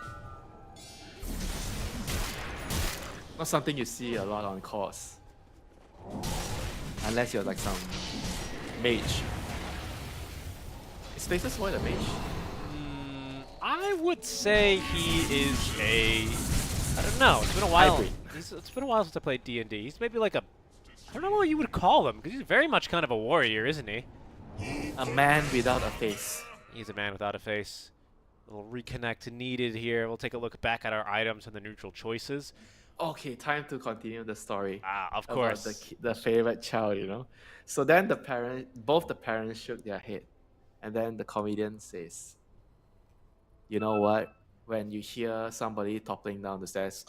Not something you see a lot on course. Unless you're like some mage. Is Faceless Void a mage? I would say he is a... I don't know. It's been a while. Hybrid. It's been a while since I played D&D. He's maybe like a... I don't know what you would call him, because he's very much kind of a warrior, isn't he? A man without a face. He's a man without a face. A little reconnect needed here. We'll take a look back at our items and the neutral choices. Okay, time to continue the story. Of about course. the favorite child, you know. So then both the parents shook their head, and then the comedian says, "You know what? When you hear somebody toppling down the stairs,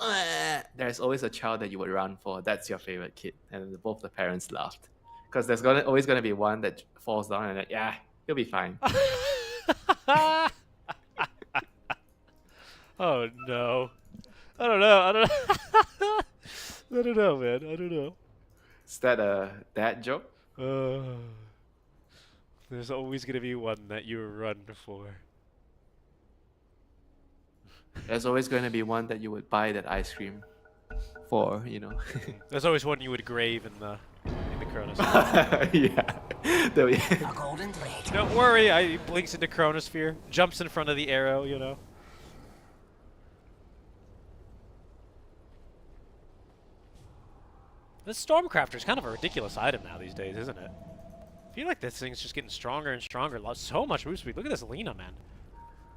there's always a child that you would run for. That's your favorite kid." And both the parents laughed, because there's always gonna be one that falls down, and yeah, he'll be fine. Oh no. I don't know. I don't know. I don't know, man. I don't know. Is that a dad joke? There's always going to be one that you run for. There's always going to be one that you would buy that ice cream for, you know. There's always one you would grave in the Chronosphere. Yeah. A golden thread. Don't worry, he blinks into Chronosphere, jumps in front of the arrow, you know. This Stormcrafter is kind of a ridiculous item now these days, isn't it? I feel like this thing's just getting stronger and stronger. So much move speed. Look at this Lena, man.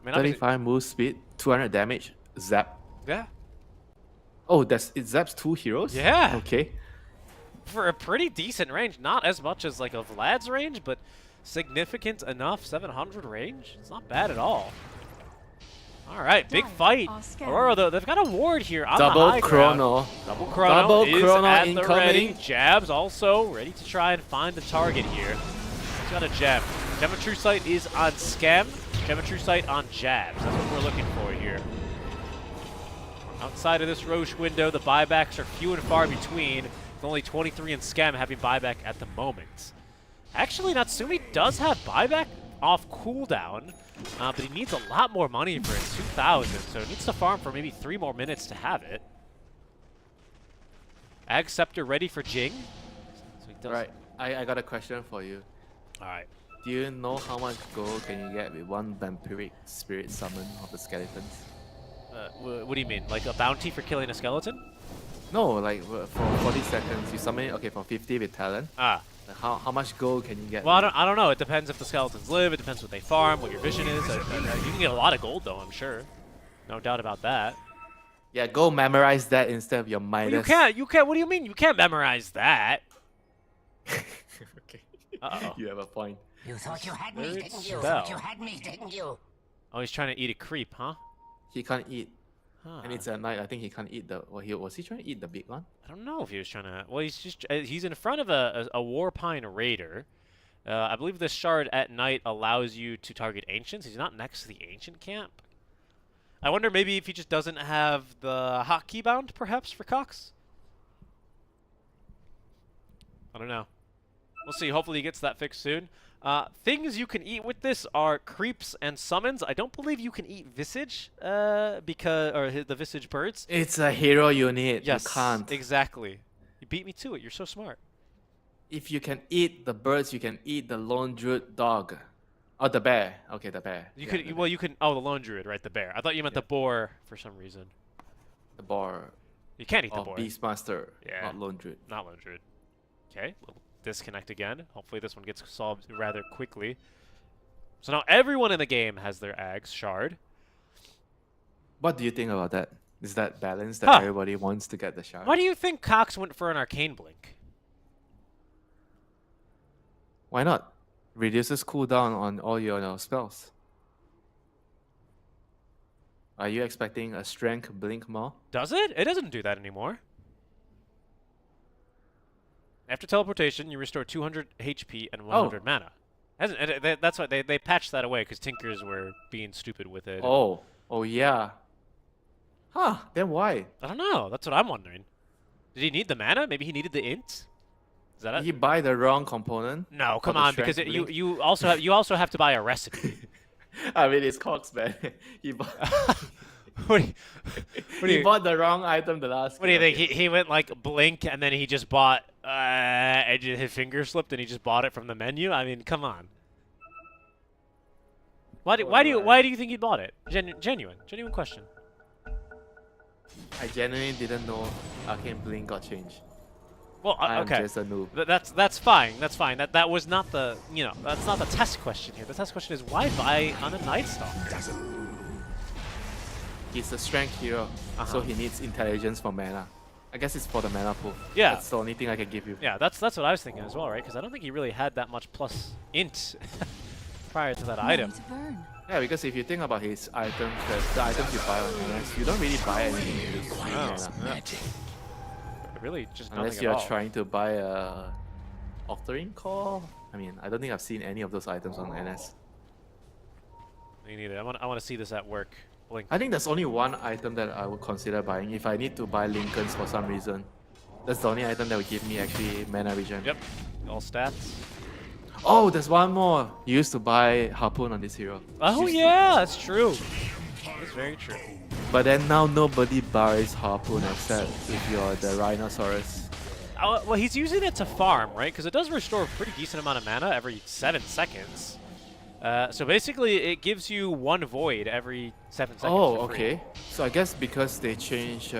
I mean, 35 move speed, 200 damage, zap. yeah. Oh, it zaps 2 heroes? Yeah. Okay. For a pretty decent range. Not as much as like a Vlad's range, but significant enough. 700 range. It's not bad at all. All right, big fight. Aurora, though, they've got a ward here on the high ground. Double chrono is at the ready. Jabs also ready to try and find the target here. He's got a jab. Geometry Sight is on Scam. Geometry Sight on Jabs. That's what we're looking for here. Outside of this Roche window, the buybacks are few and far between, with only 23 and Scam having buyback at the moment. Actually, Natsumi does have buyback off cooldown, but he needs a lot more money for it, 2,000, so he needs to farm for maybe 3 more minutes to have it. Ag Scepter ready for Jing. So he does. Right, I got a question for you. All right. Do you know how much gold can you get with one vampiric spirit summon of the skeletons? What do you mean? Like a bounty for killing a skeleton? No, like for 40 seconds you summon it, okay, for 50 with talent. Ah. Like how much gold can you get? Well, I don't know. It depends if the skeletons live. It depends what they farm, what your vision is. You can get a lot of gold, though, I'm sure. No doubt about that. Yeah, go memorize that instead of your Midas. Well, you can't. What do you mean? You can't memorize that. Okay. Uh-oh. You have a point. You thought you had me, Third didn't you? spell. Thought you had me, didn't you? Oh, he's trying to eat a creep, huh? He can't eat. Huh. And it's at night. I think he can't eat the. Well, was he trying to eat the big one? I don't know if he was trying to. Well, he's in front of a Warpine Raider. I believe the shard at night allows you to target ancients. He's not next to the ancient camp. I wonder maybe if he just doesn't have the hotkey bound, perhaps, for Cox. I don't know. We'll see. Hopefully he gets that fixed soon. Things you can eat with this are creeps and summons. I don't believe you can eat Visage, or the Visage birds. It's a hero unit. Yes, You can't. exactly. You beat me to it. You're so smart. If you can eat the birds, you can eat the lone druid dog. Oh, the bear. Okay, the bear. You Yeah, could. the Well, you can. Oh, the lone druid, right? The bear. I thought you meant the boar for some reason. The boar. You can't eat the Oh, boar. Beastmaster. Yeah. Not lone druid. Not lone druid. Okay. We'll disconnect again. Hopefully this one gets solved rather quickly. So now everyone in the game has their Ags shard. What do you think about that? Is that balance that Huh. everybody wants to get the shard? Why do you think Cox went for an Arcane Blink? Why not? Reduces cooldown on all your spells. Are you expecting a strength blink more? Does it? It doesn't do that anymore. After teleportation, you restore 200 HP and 100 mana. That's why they patched that away because Tinkers were being stupid with it. Oh yeah. Huh? Then why? I don't know. That's what I'm wondering. Did he need the mana? Maybe he needed the int. Is that Did it? he buy the wrong component? No, for come the on, strength because blink? you also have to buy a recipe. I mean, it's Cox, man. He bought. what do He you, bought the wrong item the last. what do you game. think? He went like blink and then he just bought and his finger slipped and he just bought it from the menu. I mean, come on. Why do you think he bought it? Genuine question. I genuinely didn't know Arcane Blink got changed. Well, I'm okay. just a noob. That's fine. That's fine. That was not the that's not the test question here. The test question is why buy on a Night Stalker? He's a strength hero, so he needs intelligence for mana. I guess it's for the mana pool. Yeah. That's the only thing I can give you. Yeah, that's what I was thinking as well, right? Because I don't think he really had that much plus int prior to that item. Yeah, because if you think about his items, the items you buy on NS, you don't really buy anything to use mana. Really, just Unless nothing you're at all. trying to buy a Octarine Core. I mean, I don't think I've seen any of those items on NS. Me neither. I want to see this at work. Blink. I think there's only one item that I would consider buying if I need to buy Lincolns for some reason. That's the only item that would give me actually mana regen. Yep. All stats. Oh, there's one more. You used to buy Harpoon on this hero. Oh Used to. yeah, that's true. That's very true. But then now nobody buys Harpoon except if you're the Rhinoceros. Well, he's using it to farm, right? Because it does restore a pretty decent amount of mana every 7 seconds. So basically, it gives you 1 void every 7 seconds. Oh, for free. okay. So I guess because they changed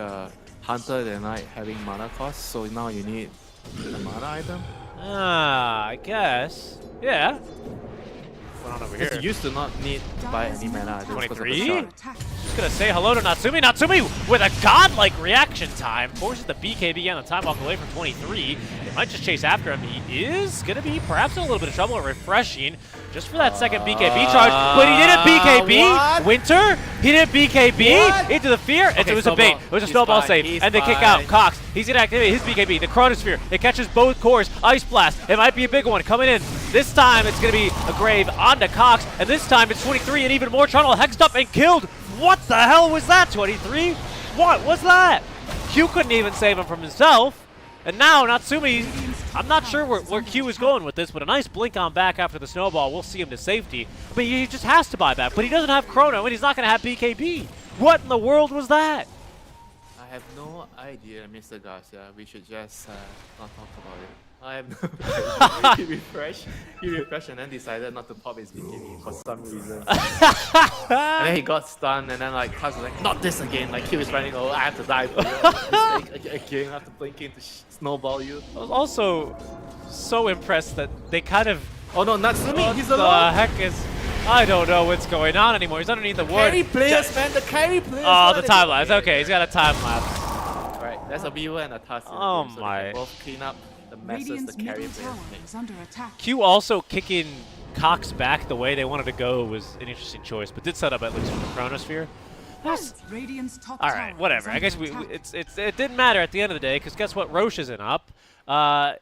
Hunter, they're not having mana cost, so now you need the mana item. Ah, I guess. Yeah. What's going on over Because here? you used to not need to buy any mana items because of the 23? shard. Just gonna say hello to Natsumi. Natsumi with a godlike reaction time forces the BKB on the time walk away from 23. They might just chase after him. He is gonna be perhaps in a little bit of trouble. Refreshing just for that second BKB charge, but he didn't BKB. What? Winter, he didn't BKB What? into the fear. Okay, It was a bait. snowball. It was a He's snowball fine. save, He's and they kick out fine. Cox. He's gonna activate his BKB, the Chronosphere. It catches both cores. Ice Blast. It might be a big one coming in. This time it's gonna be a grave onto Cox, and this time it's 23 and even more Trundle hexed up and killed. What the hell was that? 23? What was that? Q couldn't even save him from himself. And now Natsumi, I'm not sure where Q is going with this, but a nice blink on back after the snowball will see him to safety. But he just has to buy back. But he doesn't have Chrono, and he's not going to have BKB. What in the world was that? I have no idea, Mr. Garcia. We should just not talk about it. I have no idea. He refreshed and then decided not to pop his bikini for some reason. And then he got stunned and then like Taz was like, not this again. Like he was running, oh, I have to die for you. Again, I have to blink in to snowball you. I was also so impressed that they kind of... Oh no, Natsumi, What he's the alone. heck is... I don't know what's going on anymore. He's underneath the wood. Carry players, man, the carry players. Oh, what the are they time lapse. doing? Okay, he's got a time lapse. Alright, there's a viewer and a Taz in the Oh game, so my. they can both clean up the messes Radiant's the carry middle players tower make. is under attack. Q also kicking Cox back the way they wanted to go was an interesting choice, but did set up at least with the Chronosphere. That's Radiant's top all tower right. Whatever. is I guess under we attack. it didn't matter at the end of the day because guess what? Roche isn't up.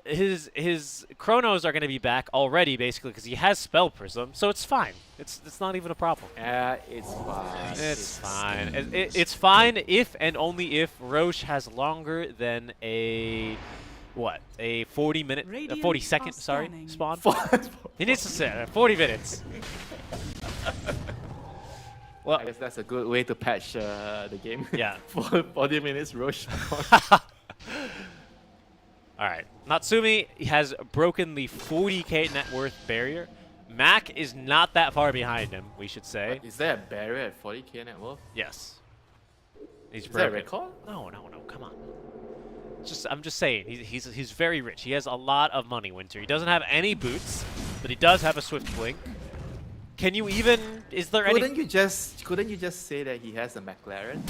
His Chronos are going to be back already, basically, because he has Spell Prism, so it's fine. It's not even a problem. Yeah, it's fine. It's fine. It's fine if and only if Roche has longer than a what? A 40-minute, Radiant 40-second, are sorry, scanning. spawn. He needs to sit 40 minutes. Well, I guess that's a good way to patch the game. Yeah. For 40 minutes, Roche. all right. Natsumi has broken the 40k net worth barrier. Mac is not that far behind him, we should say. Is there a barrier at 40k net worth? Yes. He's Is that a broken. record? No, come on. I'm just saying, he's very rich. He has a lot of money, Winter. He doesn't have any boots, but he does have a swift blink. Can you even? Is there any? Couldn't you just say that he has a McLaren?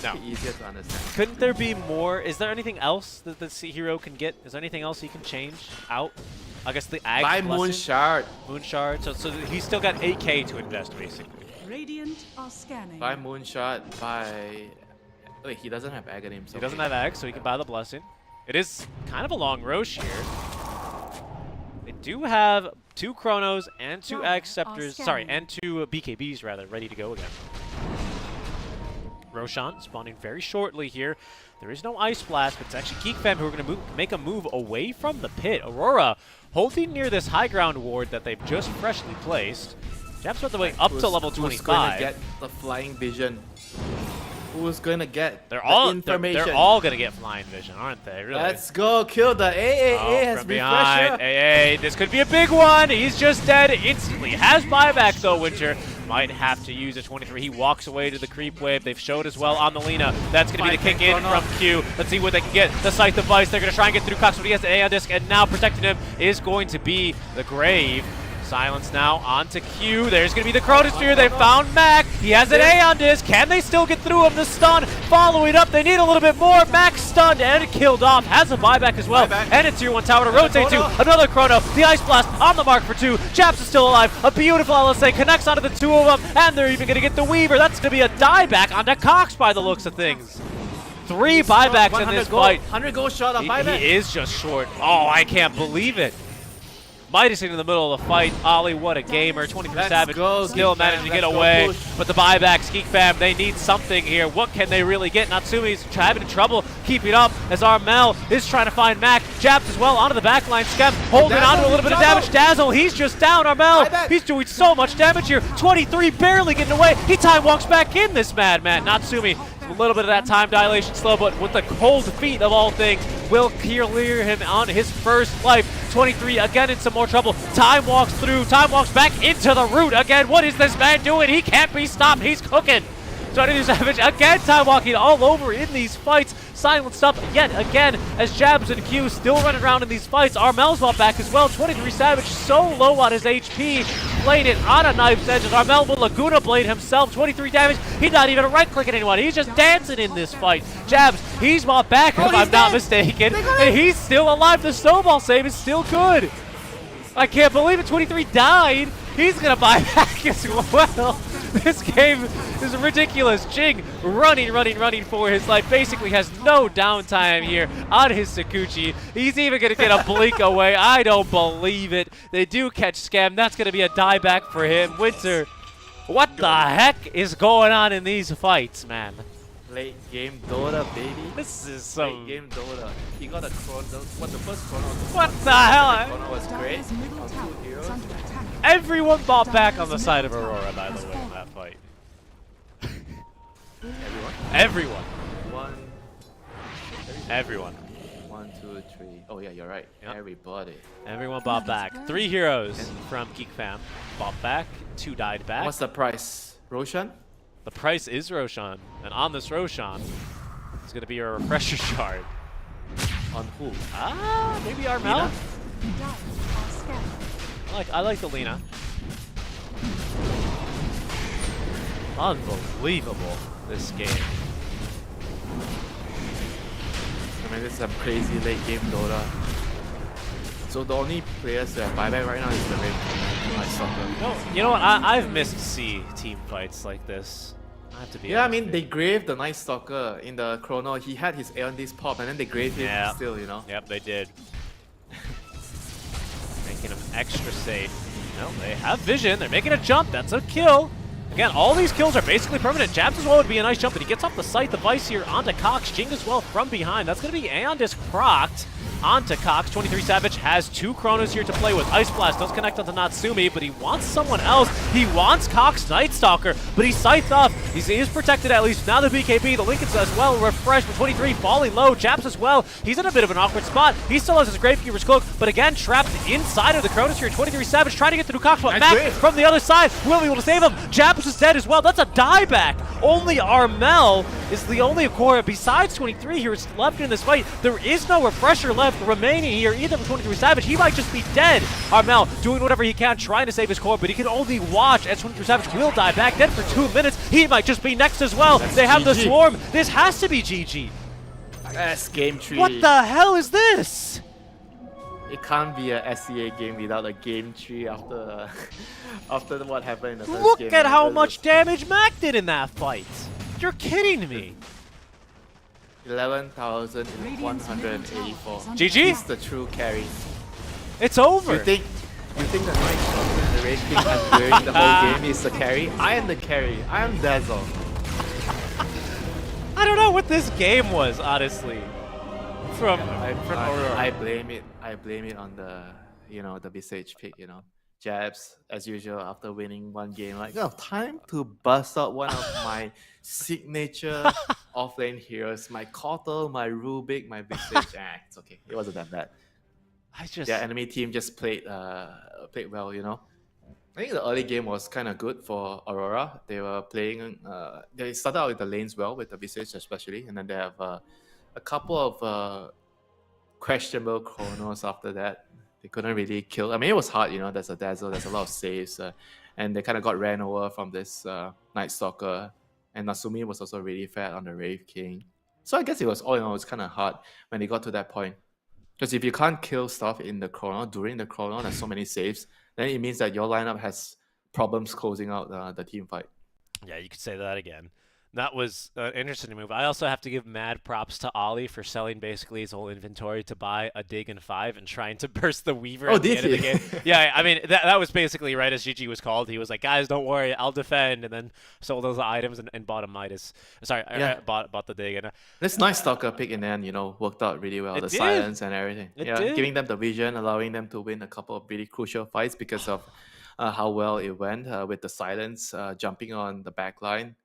No. It'd be easier to understand. Couldn't there be more? Is there anything else that the hero can get? Is there anything else he can change out I guess the Ag Buy Moon Shard. Moon Shard. So he's still got 8k to invest, basically. Radiant are scanning. Buy Moon Shard. Buy. Wait, he doesn't have Aghanim. He doesn't have Ag, so he can buy the Blessing. It is kind of a long Roche here. They do have 2 Chronos and 2 Ag Scepters, sorry, and 2 BKBs rather, ready to go again. Roshan spawning very shortly here. There is no Ice Blast, but it's actually Geek Fam who are going to make a move away from the pit. Aurora holding near this high ground ward that they've just freshly placed. Jab's about the way up to level 25. Who's going to get the flying vision? Who's going to get They're the all information? They're all going to get flying vision, aren't they? Really? Let's go kill the AAA has from refresher. behind. AA, this could be a big one. He's just dead instantly. Has buyback though, Winter. Might have to use a 23. He walks away to the creep wave. They've showed as well on the Lina. That's going to be the kick in from Q. Let's see what they can get. The Scythe device. They're going to try and get through Cox, but he has the A on disc, and now protecting him is going to be the Grave. Silence now onto Q. There's going to be the Chronosphere. They found Mac. He has an A on disc. Can they still get through him? The stun following up. They need a little bit more. Mac stunned and killed off. Has a buyback as well. And a tier 1 tower to rotate to. Another Chrono. The Ice Blast on the mark for 2. Japs is still alive. A beautiful LSA connects onto the 2 of them. And they're even going to get the Weaver. That's going to be a dieback onto Cox by the looks of things. 3 buybacks in this fight. 100 gold shot on buyback. He is just short. Oh, I can't believe it. Midas in the middle of the fight. Ollie, what a gamer. 23 Savage still managed to get away. But the buybacks, Geek Fam, they need something here. What can they really get? Natsumi's having trouble keeping up as Armel is trying to find Mac. Japs as well onto the backline. Skep holding on to a little bit of damage. Dazzle, he's just down. Armel, he's doing so much damage here. 23 barely getting away. He time walks back in, this madman. Natsumi, a little bit of that time dilation slow, but with the cold feet of all things, will clear him on his first life. 23 again in some more trouble. Time walks through. Time walks back into the root again. What is this man doing? He can't be stopped. He's cooking. 22 Savage again time walking all over in these fights. Silenced up yet again as Jabs and Q still running around in these fights. Armel's brought back as well. 23 Savage so low on his HP. Played it on a knife's edge as Armel will Laguna Blade himself. 23 damage. He's not even right-clicking anyone. He's just dancing in this fight. Jabs, he's brought back if I'm not mistaken. And he's still alive. The snowball save is still good. I can't believe it. 23 died. He's going to buy back as well. This game is ridiculous. Jing running for his life. Basically has no downtime here on his Sakuchi. He's even going to get a blink away. I don't believe it. They do catch Scam. That's going to be a dieback for him. Winter, what the heck is going on in these fights, man? Late game Dota, baby. This is some... Late game Dota. He got a chrono. What, the first chrono? What the hell? Chrono was great. Dire's middle tower is under attack. Everyone bought back on the side of Aurora, by the way, in that fight. Everyone. Everyone. 1, 2, 3. Oh yeah, you're right. Yep. Everybody. Everyone bought back. 3 heroes from Geek Fam bought back. 2 died back. What's the price? Roshan? The price is Roshan, and on this Roshan, it's going to be a refresher shard. On who? Ah, maybe Armel? Lina? Dire are scanning. I like the Lina. Unbelievable, this game. I mean, this is a crazy late game Dota. So the only players that have buyback right now is the Nice Soccer. No, you know what? I've missed see team fights like this. I have to be Yeah, I honest mean, with they you. graved the Nice Stalker in the Chrono. He had his Aeon Disc pop, and then they graved him Yeah. still, you know? Yep, they did. Making him extra safe. No, they have vision. They're making a jump. That's a kill. Again, all these kills are basically permanent. Jabs as well would be a nice jump, but he gets off the Scythe device here onto Cox. Jing as well from behind. That's going to be Aeon Disc procced onto Cox. 23 Savage has 2 Chronos here to play with. Ice Blast does connect onto Natsumi, but he wants someone else. He wants Cox Night Stalker, but he's Scythed off. He is protected at least. Now the BKB, the Lincoln's as well refreshed, but 23 falling low. Jabs as well. He's in a bit of an awkward spot. He still has his Gravekeeper's Cloak, but again, trapped inside of the Chronos here. 23 Savage trying to get through Cox, but Mac from the other side will be able to save him. Jabs is dead as well. That's a dieback. Only Armel is the only core besides 23 here is left in this fight. There is no refresher left remaining here either for 23 Savage. He might just be dead. Armel doing whatever he can, trying to save his core, but he can only watch as 23 Savage will die back. Then for 2 minutes, he might just be next as well. They have the swarm. This has to be GG. That's game 3. What the hell is this? it can't be a SCA game without a game 3 after after what happened in the first Look game. at how It was much damage Mac did in that fight. You're kidding me. 11,184. GG? He's the true carry. It's over. You think the Night Stalker and the Wraith King I'm wearing the whole game is the carry? I am the carry. I am Dazzle. I don't know what this game was, honestly. From Aurora. I blame it on the the Visage pick, Jabs, as usual, after winning one game, like, oh, time to bust out one of my signature offlane heroes, my Kotal, my Rubik, my Visage. It's okay. It wasn't that bad. Their enemy team just played well, I think the early game was kind of good for Aurora. They were playing, they started out with the lanes well, with the Visage especially, and then they have a couple of questionable chronos after that. They couldn't really kill. I mean, it was hard, there's a Dazzle, there's a lot of saves, and they kind of got ran over from this Night Stalker, and Nasumi was also really fat on the Wraith King. So I guess it was all in all, it's kind of hard when they got to that point. Because if you can't kill stuff in the chrono, during the chrono, there's so many saves, then it means that your lineup has problems closing out the team fight. Yeah, you could say that again. That was an interesting move. I also have to give mad props to Ollie for selling basically his whole inventory to buy a Dig and 5 and trying to burst the Weaver at the end of the game. Yeah, I mean, that was basically right as GG was called. He was like, guys, don't worry, I'll defend, and then sold those items and bought a Midas. Sorry, bought the Dig. And, this Night Stalker pick in the end, worked out really well. The silence and everything. Giving them the vision, allowing them to win a couple of really crucial fights because of how well it went with the silence, jumping on the back line.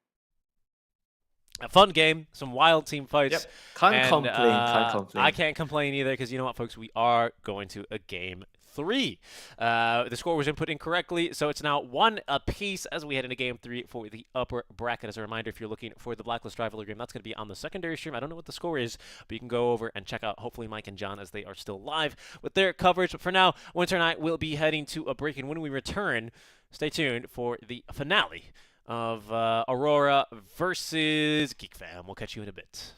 A fun game, some wild team fights. Yep. Can't complain. I can't complain either because you know what, folks? We are going to a game 3. The score was input incorrectly, so it's now 1 apiece as we head into game 3 for the upper bracket. As a reminder, if you're looking for the Blacklist Rivalry game, that's going to be on the secondary stream. I don't know what the score is, but you can go over and check out, hopefully, Mike and John as they are still live with their coverage. But for now, Winter and I will be heading to a break, and when we return, stay tuned for the finale of Aurora versus Geek Fam. We'll catch you in a bit.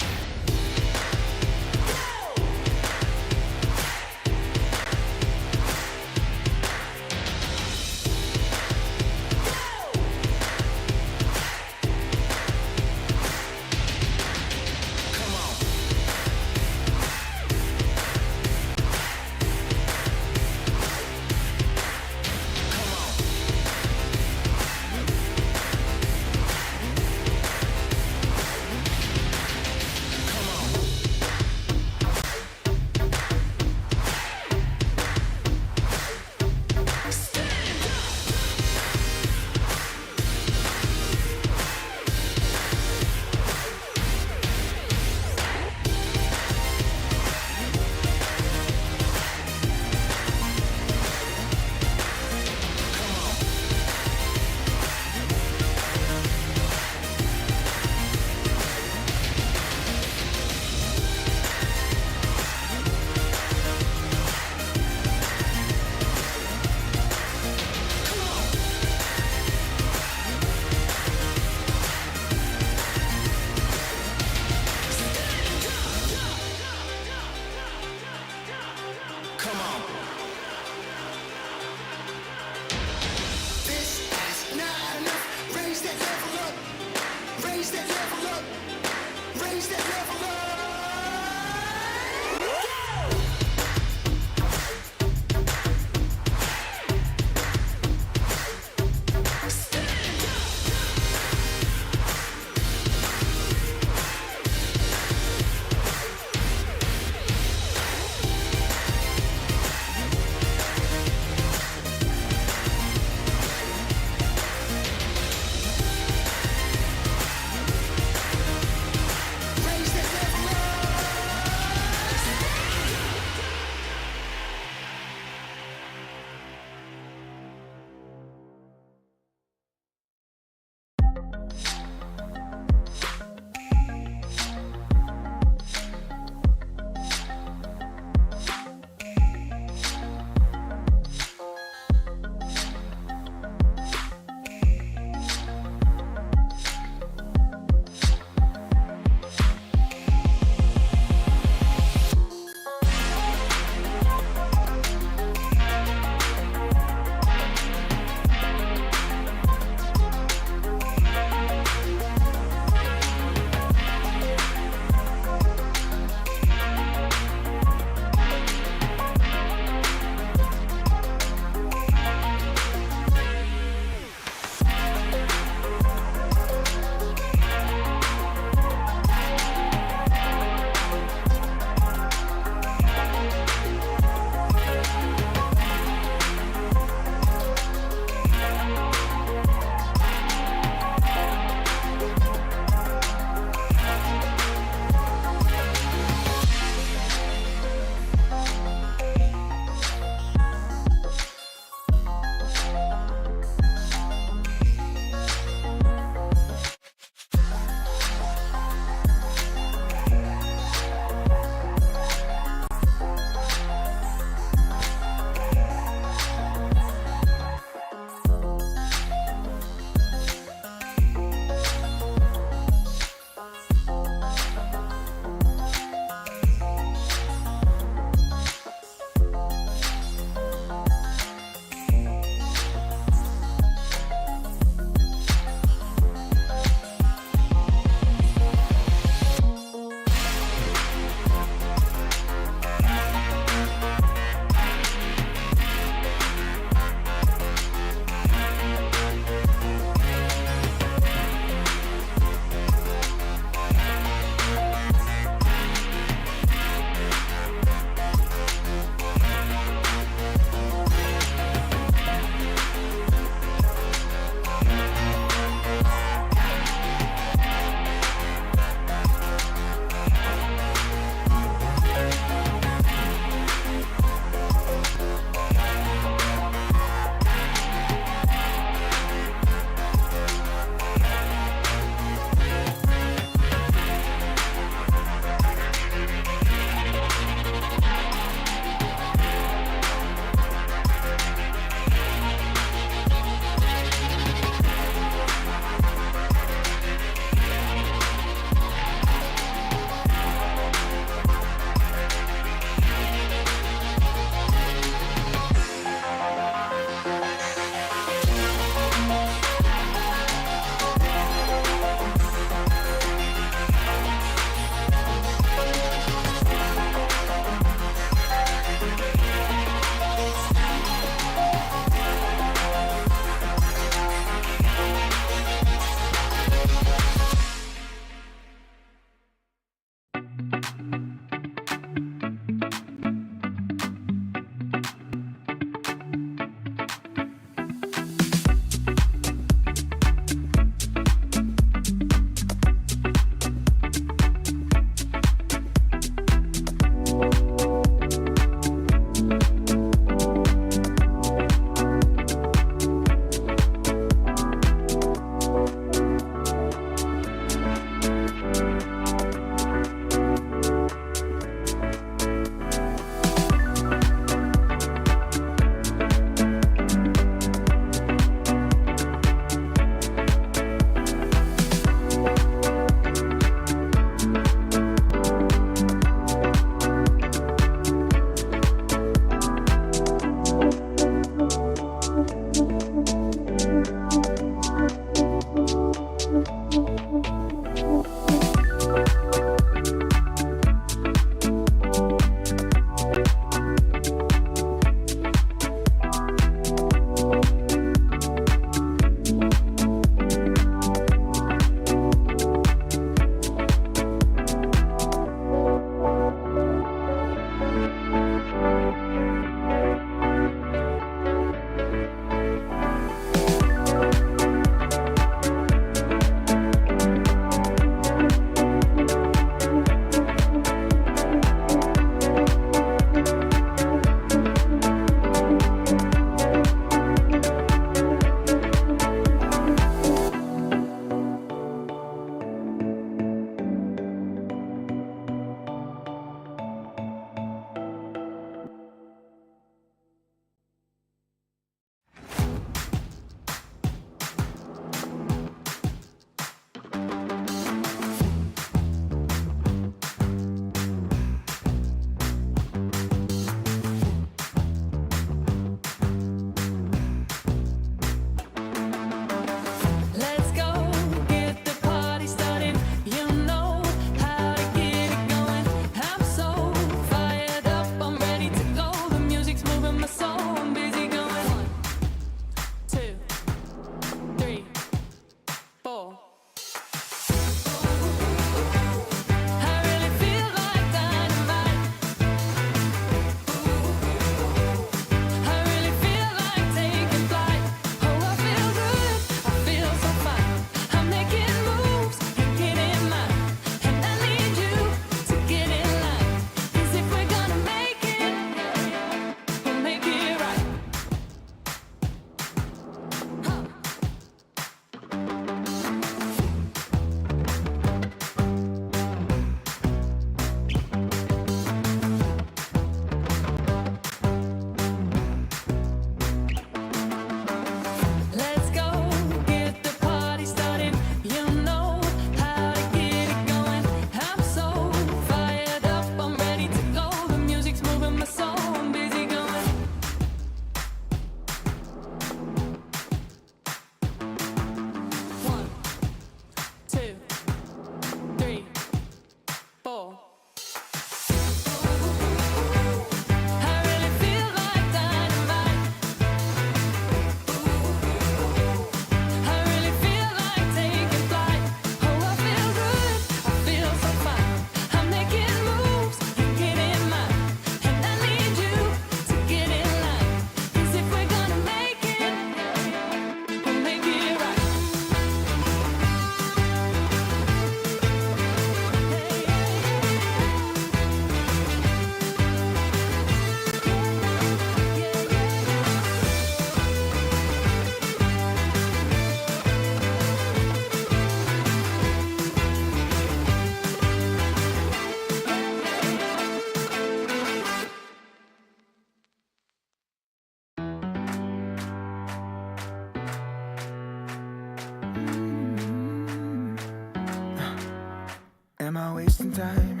some time,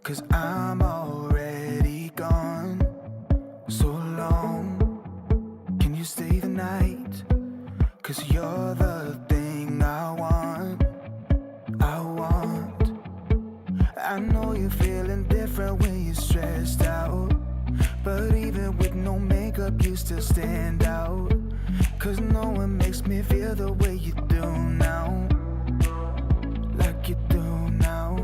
'cause I'm already gone. So long, can you stay the night? 'Cause you're the thing I want. I know you're feeling different when you're stressed out, but even with no makeup you still stand out. 'Cause no one makes me feel the way you do now, like you do now.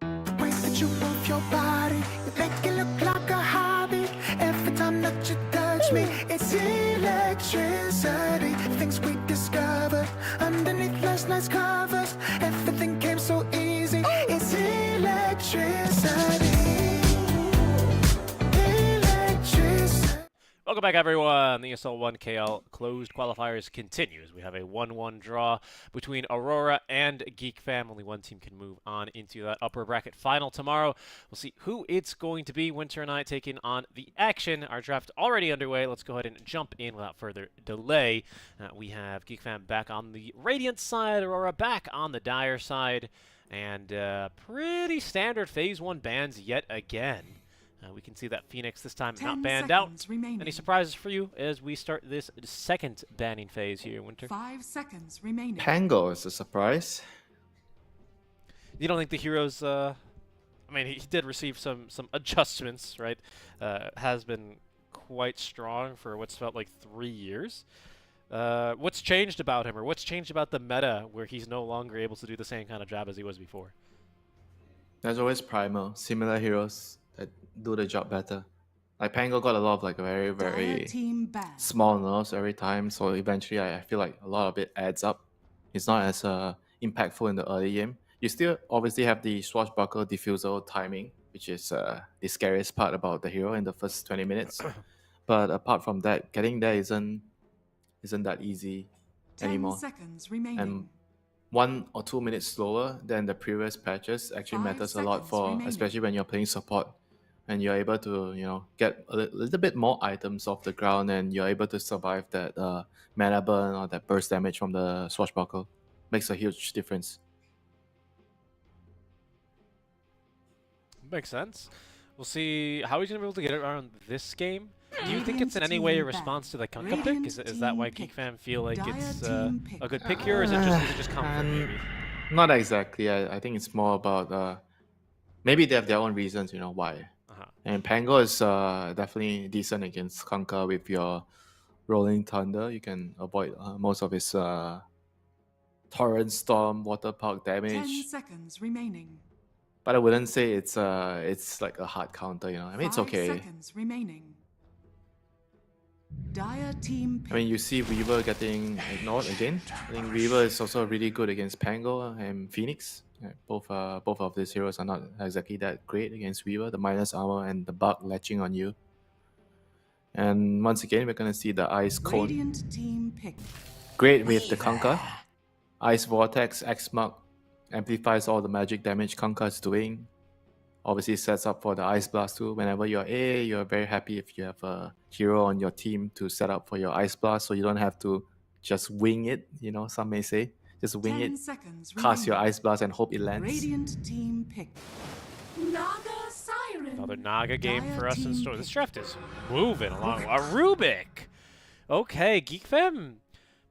The way that you move your body, you make it look like a hobby. Every time that you touch me, it's electricity. Things we discovered underneath last night's covers. Everything came so easy. It's electricity. Welcome back, everyone. The ESL 1KL closed qualifiers continues. We have a 1-1 draw between Aurora and Geek Fam. Only one team can move on into that upper bracket final tomorrow. We'll see who it's going to be. Winter and I taking on the action. Our draft already underway. Let's go ahead and jump in without further delay. We have Geek Fam back on the Radiant side, Aurora back on the Dire side, and pretty standard Phase 1 bans yet again. We can see that Phoenix this time not banned out. Remaining. Any surprises for you as we start this second banning phase here, Winter? 5 seconds remaining. Pango is a surprise. You don't think the heroes? I mean, he did receive some adjustments, right? Has been quite strong for what's felt like 3 years. What's changed about him, or what's changed about the meta where he's no longer able to do the same kind of job as he was before? There's always primal, similar heroes that do the job better. Like Pango got a lot of like Dire very team ban. small nerfs every time, so eventually I feel like a lot of it adds up. It's not as impactful in the early game. You still obviously have the swashbuckle diffusal timing, which is the scariest part about the hero in the first 20 minutes. But apart from that, getting there isn't that easy 10 anymore. seconds remaining. And 1 or 2 minutes slower than the previous patches actually 5 matters a lot seconds for, remaining. especially when you're playing support and you're able to, get a little bit more items off the ground, and you're able to survive that mana burn or that burst damage from the swashbuckle. Makes a huge difference. Makes sense. We'll see how he's going to be able to get it around this game. Do you think it's in any way a response to the Kunkka pick? Is that why Geek Fam feel like it's a good pick here, or is it just comfort maybe? Not exactly. I think it's more about maybe they have their own reasons, why. And Pango is definitely decent against Kunkka with your Rolling Thunder. You can avoid most of his Torrent Storm, Water Park 10 damage. seconds remaining. But I wouldn't say it's like a hard counter, I mean, it's 5 okay. seconds remaining. Dire team pick. I mean, you see Weaver getting ignored again. I think Weaver is also really good against Pango and Phoenix. Both of these heroes are not exactly that great against Weaver. The minus armor and the bug latching on you. And once again, we're gonna see the Ice Cone. Radiant team pick. Great with the Kunkka. Ice Vortex, X-Mark amplifies all the magic damage Kunkka is doing. Obviously sets up for the Ice Blast too. Whenever you're A, you're very happy if you have a hero on your team to set up for your Ice Blast, so you don't have to just wing it, some may say. Just wing 10 it, seconds cast your remaining. Ice Blast and hope it lands. Radiant team pick. Naga Siren. Another Naga game Dire for us in team store. pick. This draft is moving along. A Rubik! Okay, Geek Fam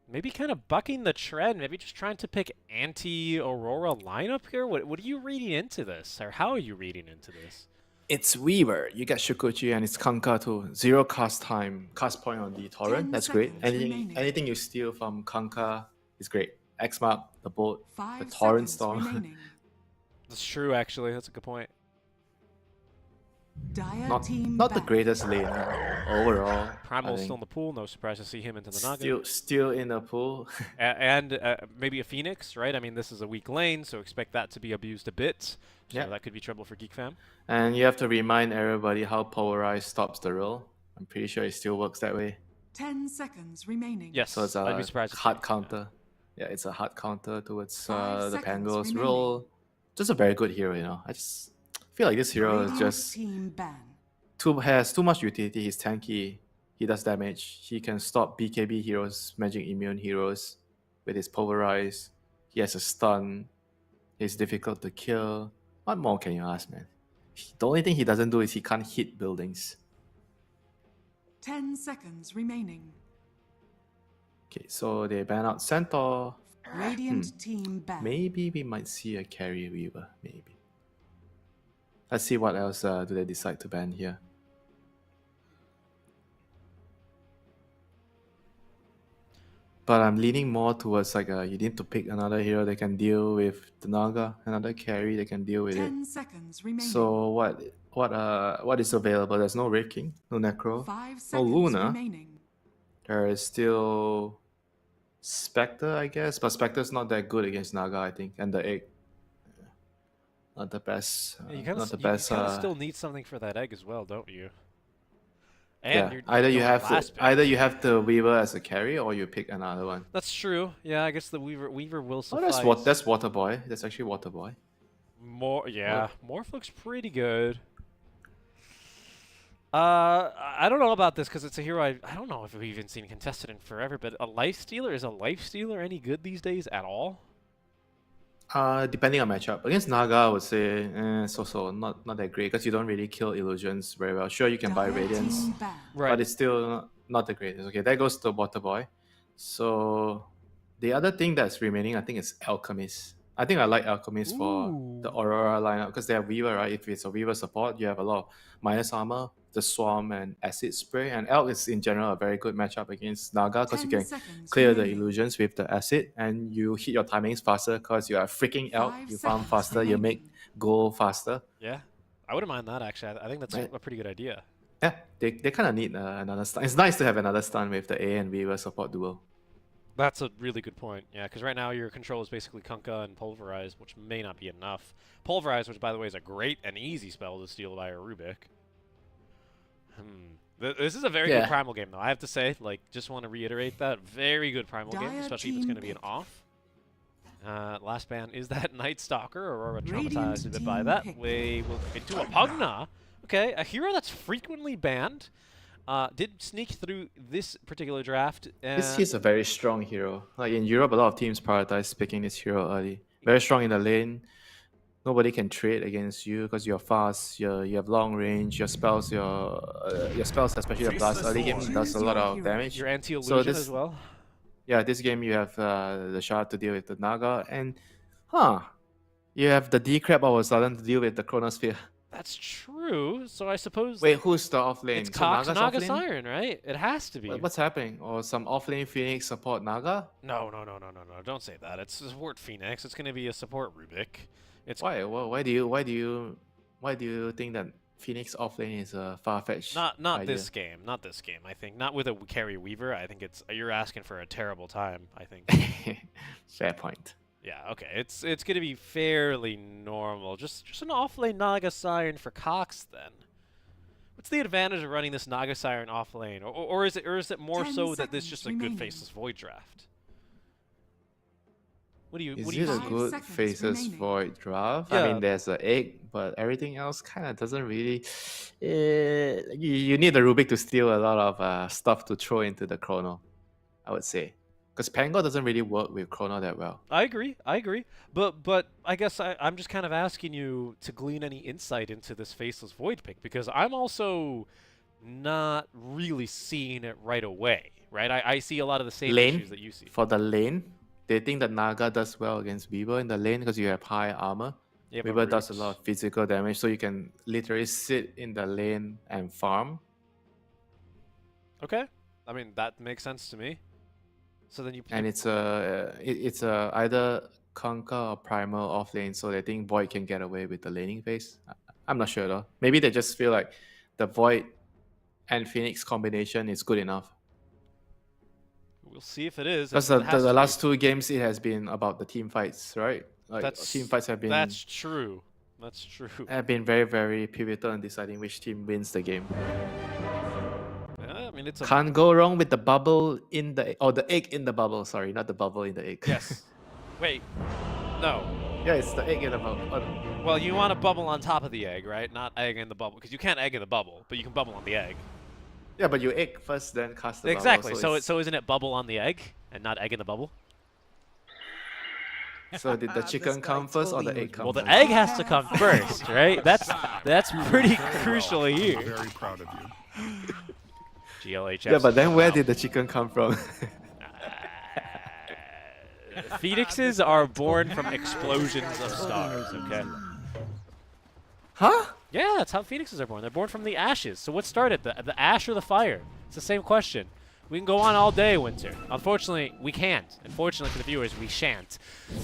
maybe kind of bucking the trend, maybe just trying to pick anti-Aurora lineup here. What are you reading into this, or how are you reading into this? It's Weaver. You get Shukuchi and it's Kunkka too. 0 cast time, cast point on the Torrent. 10 That's great. seconds remaining. Anything you steal from Kunkka is great. X-Mark, the bolt, 5 the Torrent seconds Storm. remaining. That's true, actually. That's a good point. Dire team Not the back. greatest laner overall. Primal's I still in think. the pool. No surprise to see him into the Naga. Still in the pool. And maybe a Phoenix, right? I mean, this is a weak lane, so expect that to be abused a bit. So Yeah. that could be trouble for Geek Fam. And you have to remind everybody how polarized stops the roll. I'm pretty sure it still works that way. 10 seconds remaining. Yes, So it's I'd a be surprised. to see hard it, counter. Yeah, it's a hard counter towards 5 the seconds Pango's remaining. roll. Just a very good hero, I just feel like this hero is Radiant just team ban. has too much utility. He's tanky. He does damage. He can stop BKB heroes, magic immune heroes with his pulverize. He has a stun. He's difficult to kill. What more can you ask, man? The only thing he doesn't do is he can't hit buildings. 10 seconds remaining. Okay, so they ban out Centaur. Radiant team back. Maybe we might see a carry weaver. Maybe. Let's see what else do they decide to ban here. But I'm leaning more towards like you need to pick another hero that can deal with the Naga, another carry that can deal with it. 10 seconds remaining. So what is available? There's no Wraith King, no Necro, 5 no seconds Luna. remaining. There is still Spectre, I guess, but Spectre's not that good against Naga, I think, and the egg. Not the best. Yeah, you kind not the of best. still need something for that egg as well, don't you? And Yeah, you're either you going have last pick. either you have the Weaver as a carry or you pick another one. That's true. Yeah, I guess the Weaver will Oh, suffice. that's Water Boy. That's actually Water Boy. Morph looks pretty good. I don't know about this because it's a hero I don't know if we've even seen contested in forever, but a life stealer, is a life stealer any good these days at all? Depending on matchup. Against Naga, I would say so not that great because you don't really kill illusions very well. Sure, you can buy Dire Radiance, team back. Right. but it's still not the greatest. Okay, that goes to Water Boy. So the other thing that's remaining, I think, is Alchemist. I think I like Alchemist for the Aurora lineup because they have Weaver, right? If it's a Weaver support, you have a lot of minus armor, the Swarm, and Acid Spray. And Elk is in general a very good matchup against Naga because you 10 can seconds clear the remaining. illusions with the Acid and you hit your timings faster because you are freaking Elk. 5 You farm seconds faster, you make remaining. goal faster. Yeah, I wouldn't mind that actually. I think that's Right. a pretty good idea. Yeah, they kind of need another stun. It's nice to have another stun with the A and Weaver support duo. That's a really good point. Yeah, because right now your control is basically Kunkka and Pulverize, which may not be enough. Pulverize, which by the way is a great and easy spell to steal by a Rubik. This is a very good Primal game, though. I have to say, like, just want to reiterate that. Very good Primal game, Dire especially if it's team going to be an pick. off. Last ban is that Night Stalker. Aurora Radiant traumatized a bit by team that. pick. We will into a Pugna. Okay, a hero that's frequently banned. Did sneak through this particular draft. He's a very strong hero. Like in Europe, a lot of teams prioritize picking this hero early. Very strong in the lane. Nobody can trade against you because you're fast. You have long range. Your spells, especially the blast early game, does a lot of damage. Your anti-illusion as well. Yeah, this game you have the shard to deal with the Naga, and you have the D-Crab all of a sudden to deal with the Chronosphere. That's true. So I suppose Wait, who's the off lane? it's So Cox Naga's Naga off lane? Siren, right? It has to be. What's happening? Or some off lane Phoenix support Naga? No. Don't say that. It's support Phoenix. It's going to be a support Rubik. It's Why? Well, why do you think that Phoenix off lane is a far-fetched not idea? this game. Not this game. I think not with a carry Weaver. I think you're asking for a terrible time. I think. Fair point. Yeah. Okay. It's going to be fairly normal. Just an off lane Naga Siren for Cox then. What's the advantage of running this Naga Siren off lane, or is it more 10 so that this is just a seconds good remaining. faceless void draft? What do you? Is what it do you a see? 5 good seconds faces remaining. void draft? Yeah. I mean, there's an egg, but everything else kind of doesn't really. You need the Rubik to steal a lot of stuff to throw into the Chrono, I would say. Because Pango doesn't really work with Chrono that well. I agree. But I guess I'm just kind of asking you to glean any insight into this faceless void pick because I'm also not really seeing it right away. Right? I see a lot of the same Lane, issues that you see. for the lane, they think that Naga does well against Weaver in the lane because you have high armor. Yeah, but Weaver does a roots. lot of physical damage, so you can literally sit in the lane and farm. Okay. I mean that makes sense to me. So then you And it's a either Conquer or Primal off lane, so they think Void can get away with the laning phase. I'm not sure though. Maybe they just feel like the Void and Phoenix combination is good enough. we'll see if it is. Because It has to the be. last two games, it has been about the team fights, right? Like That's team fights have That's true. been very, very pivotal in deciding which team wins the game. Yeah, I mean it's a Can't go wrong with the bubble in the the egg in the bubble. Sorry, not the bubble in the egg. yes. Wait. No. Yeah, it's the egg in the bubble. Well, you want a bubble on top of the egg, right? Not egg in the bubble, because you can't egg in the bubble, but you can bubble on the egg. Yeah, but you egg first, then cast the Exactly. bubble. So it's- so isn't it bubble on the egg and not egg in the bubble? So did the chicken come first or the egg come Well, the first? egg has to come first, right? That's pretty crucial here. Very proud of you. GLHF. Yeah, but then where did the chicken come from? Phoenixes are born from explosions of stars, okay? Huh? Yeah, that's how phoenixes are born. They're born from the ashes. So what started? The ash or the fire? It's the same question. We can go on all day, Winter. Unfortunately, we can't. Unfortunately for the viewers, we shan't.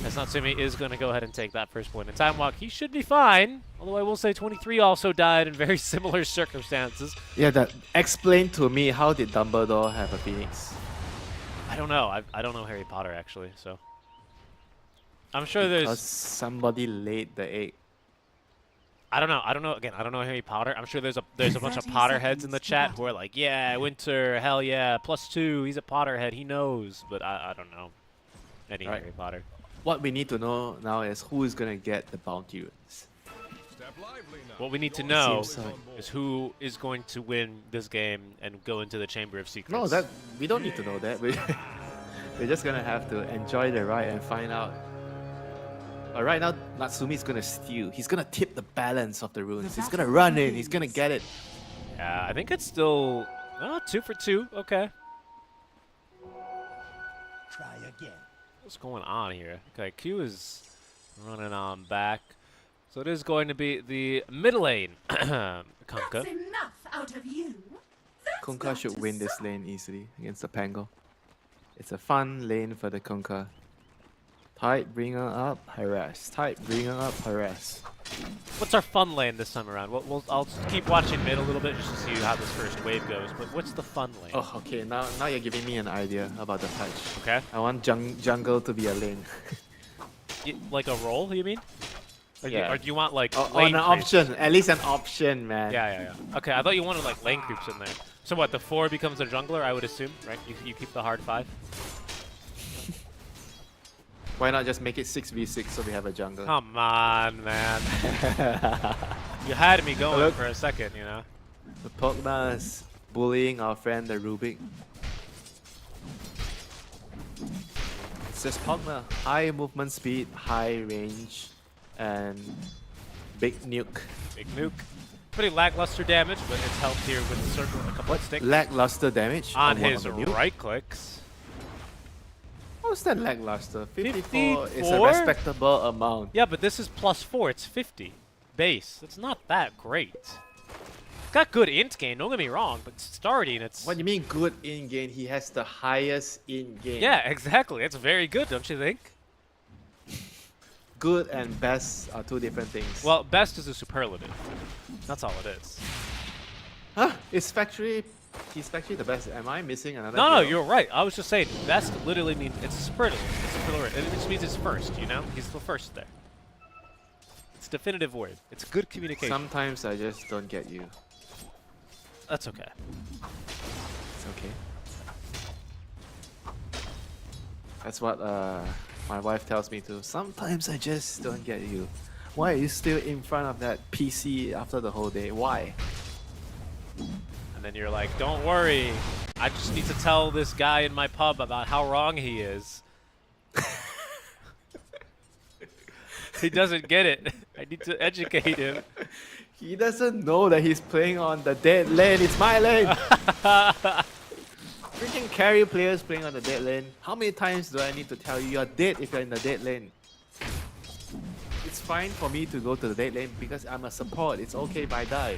As Natsumi is going to go ahead and take that first point in Time Walk. He should be fine. Although I will say 23 also died in very similar circumstances. Yeah, explain to me, how did Dumbledore have a phoenix? I don't know. I don't know Harry Potter, actually, so... I'm sure Because there's... somebody laid the egg. I don't know. Again, I don't know Harry Potter. I'm sure there's a bunch of 30 Potterheads in the seconds chat to who are like, yeah, Winter, hell yeah, +2. He's a Potterhead. He knows, but I don't know any Right. Harry Potter. What we need to know now is who is gonna get the bounty runes. Step lively now. What we need to know Seems like- is who is going to win this game and go into the Chamber of Secrets. No, that we don't need to know that. We're just gonna have to enjoy the ride and find out. But right now, Natsumi's gonna steal. He's gonna tip the balance of the runes. He's gonna run in. He's gonna get it. Yeah, I think it's still 2 for 2. Okay. Try again. What's going on here? Okay, Q is running on back. So it is going to be the middle lane. Kunkka. enough out of you. Kunkka should win this lane easily against the Pango. It's a fun lane for the Kunkka. Tight, bring her up, harass. Tight, bring her up, harass. What's our fun lane this time around? I'll just keep watching mid a little bit just to see how this first wave goes. But what's the fun lane? Oh, okay. Now you're giving me an idea about the touch. Okay. I want jungle to be a lane. Like a role, you mean? Yeah. Or do you want like Or lane an creeps? option. At least an option, man. Yeah. Okay, I thought you wanted like lane creeps in there. So what? The 4 becomes a jungler, I would assume, right? You keep the hard 5. Why not just make it 6v6 so we have a jungle? Come on, man. You had me going Look. for a second, you know. The Pogna is bullying our friend the Rubik. It's just Pogna. High movement speed, high range, and big nuke. Big nuke. Pretty lackluster damage, but it's helped here with the circle and a couple of sticks. Lackluster damage On what, his the nuke? right clicks. How's that lackluster? 54 is a 54? respectable amount. Yeah, but this is +4. It's 50 base. It's not that great. It's got good int game, don't get me wrong, but starting, it's... What do you mean good in game? He has the highest in game. Yeah, exactly. It's very good, don't you think? Good and best are two different things. Well, best is a superlative. That's all it is. Huh? He's factory the best. Am I missing another No, hero? you're right. I was just saying, best literally means it's a superlative. It's a superlative. It just means it's first, you know? He's the first there. It's a definitive word. It's good communication. Sometimes I just don't get you. That's okay. It's okay. That's what my wife tells me too. Sometimes I just don't get you. Why are you still in front of that PC after the whole day? Why? And then you're like, don't worry. I just need to tell this guy in my pub about how wrong he is. He doesn't get it. I need to educate him. He doesn't know that he's playing on the dead lane. It's my lane. Freaking carry players playing on the dead lane. How many times do I need to tell you you're dead if you're in the dead lane? It's fine for me to go to the dead lane because I'm a support. It's okay if I die.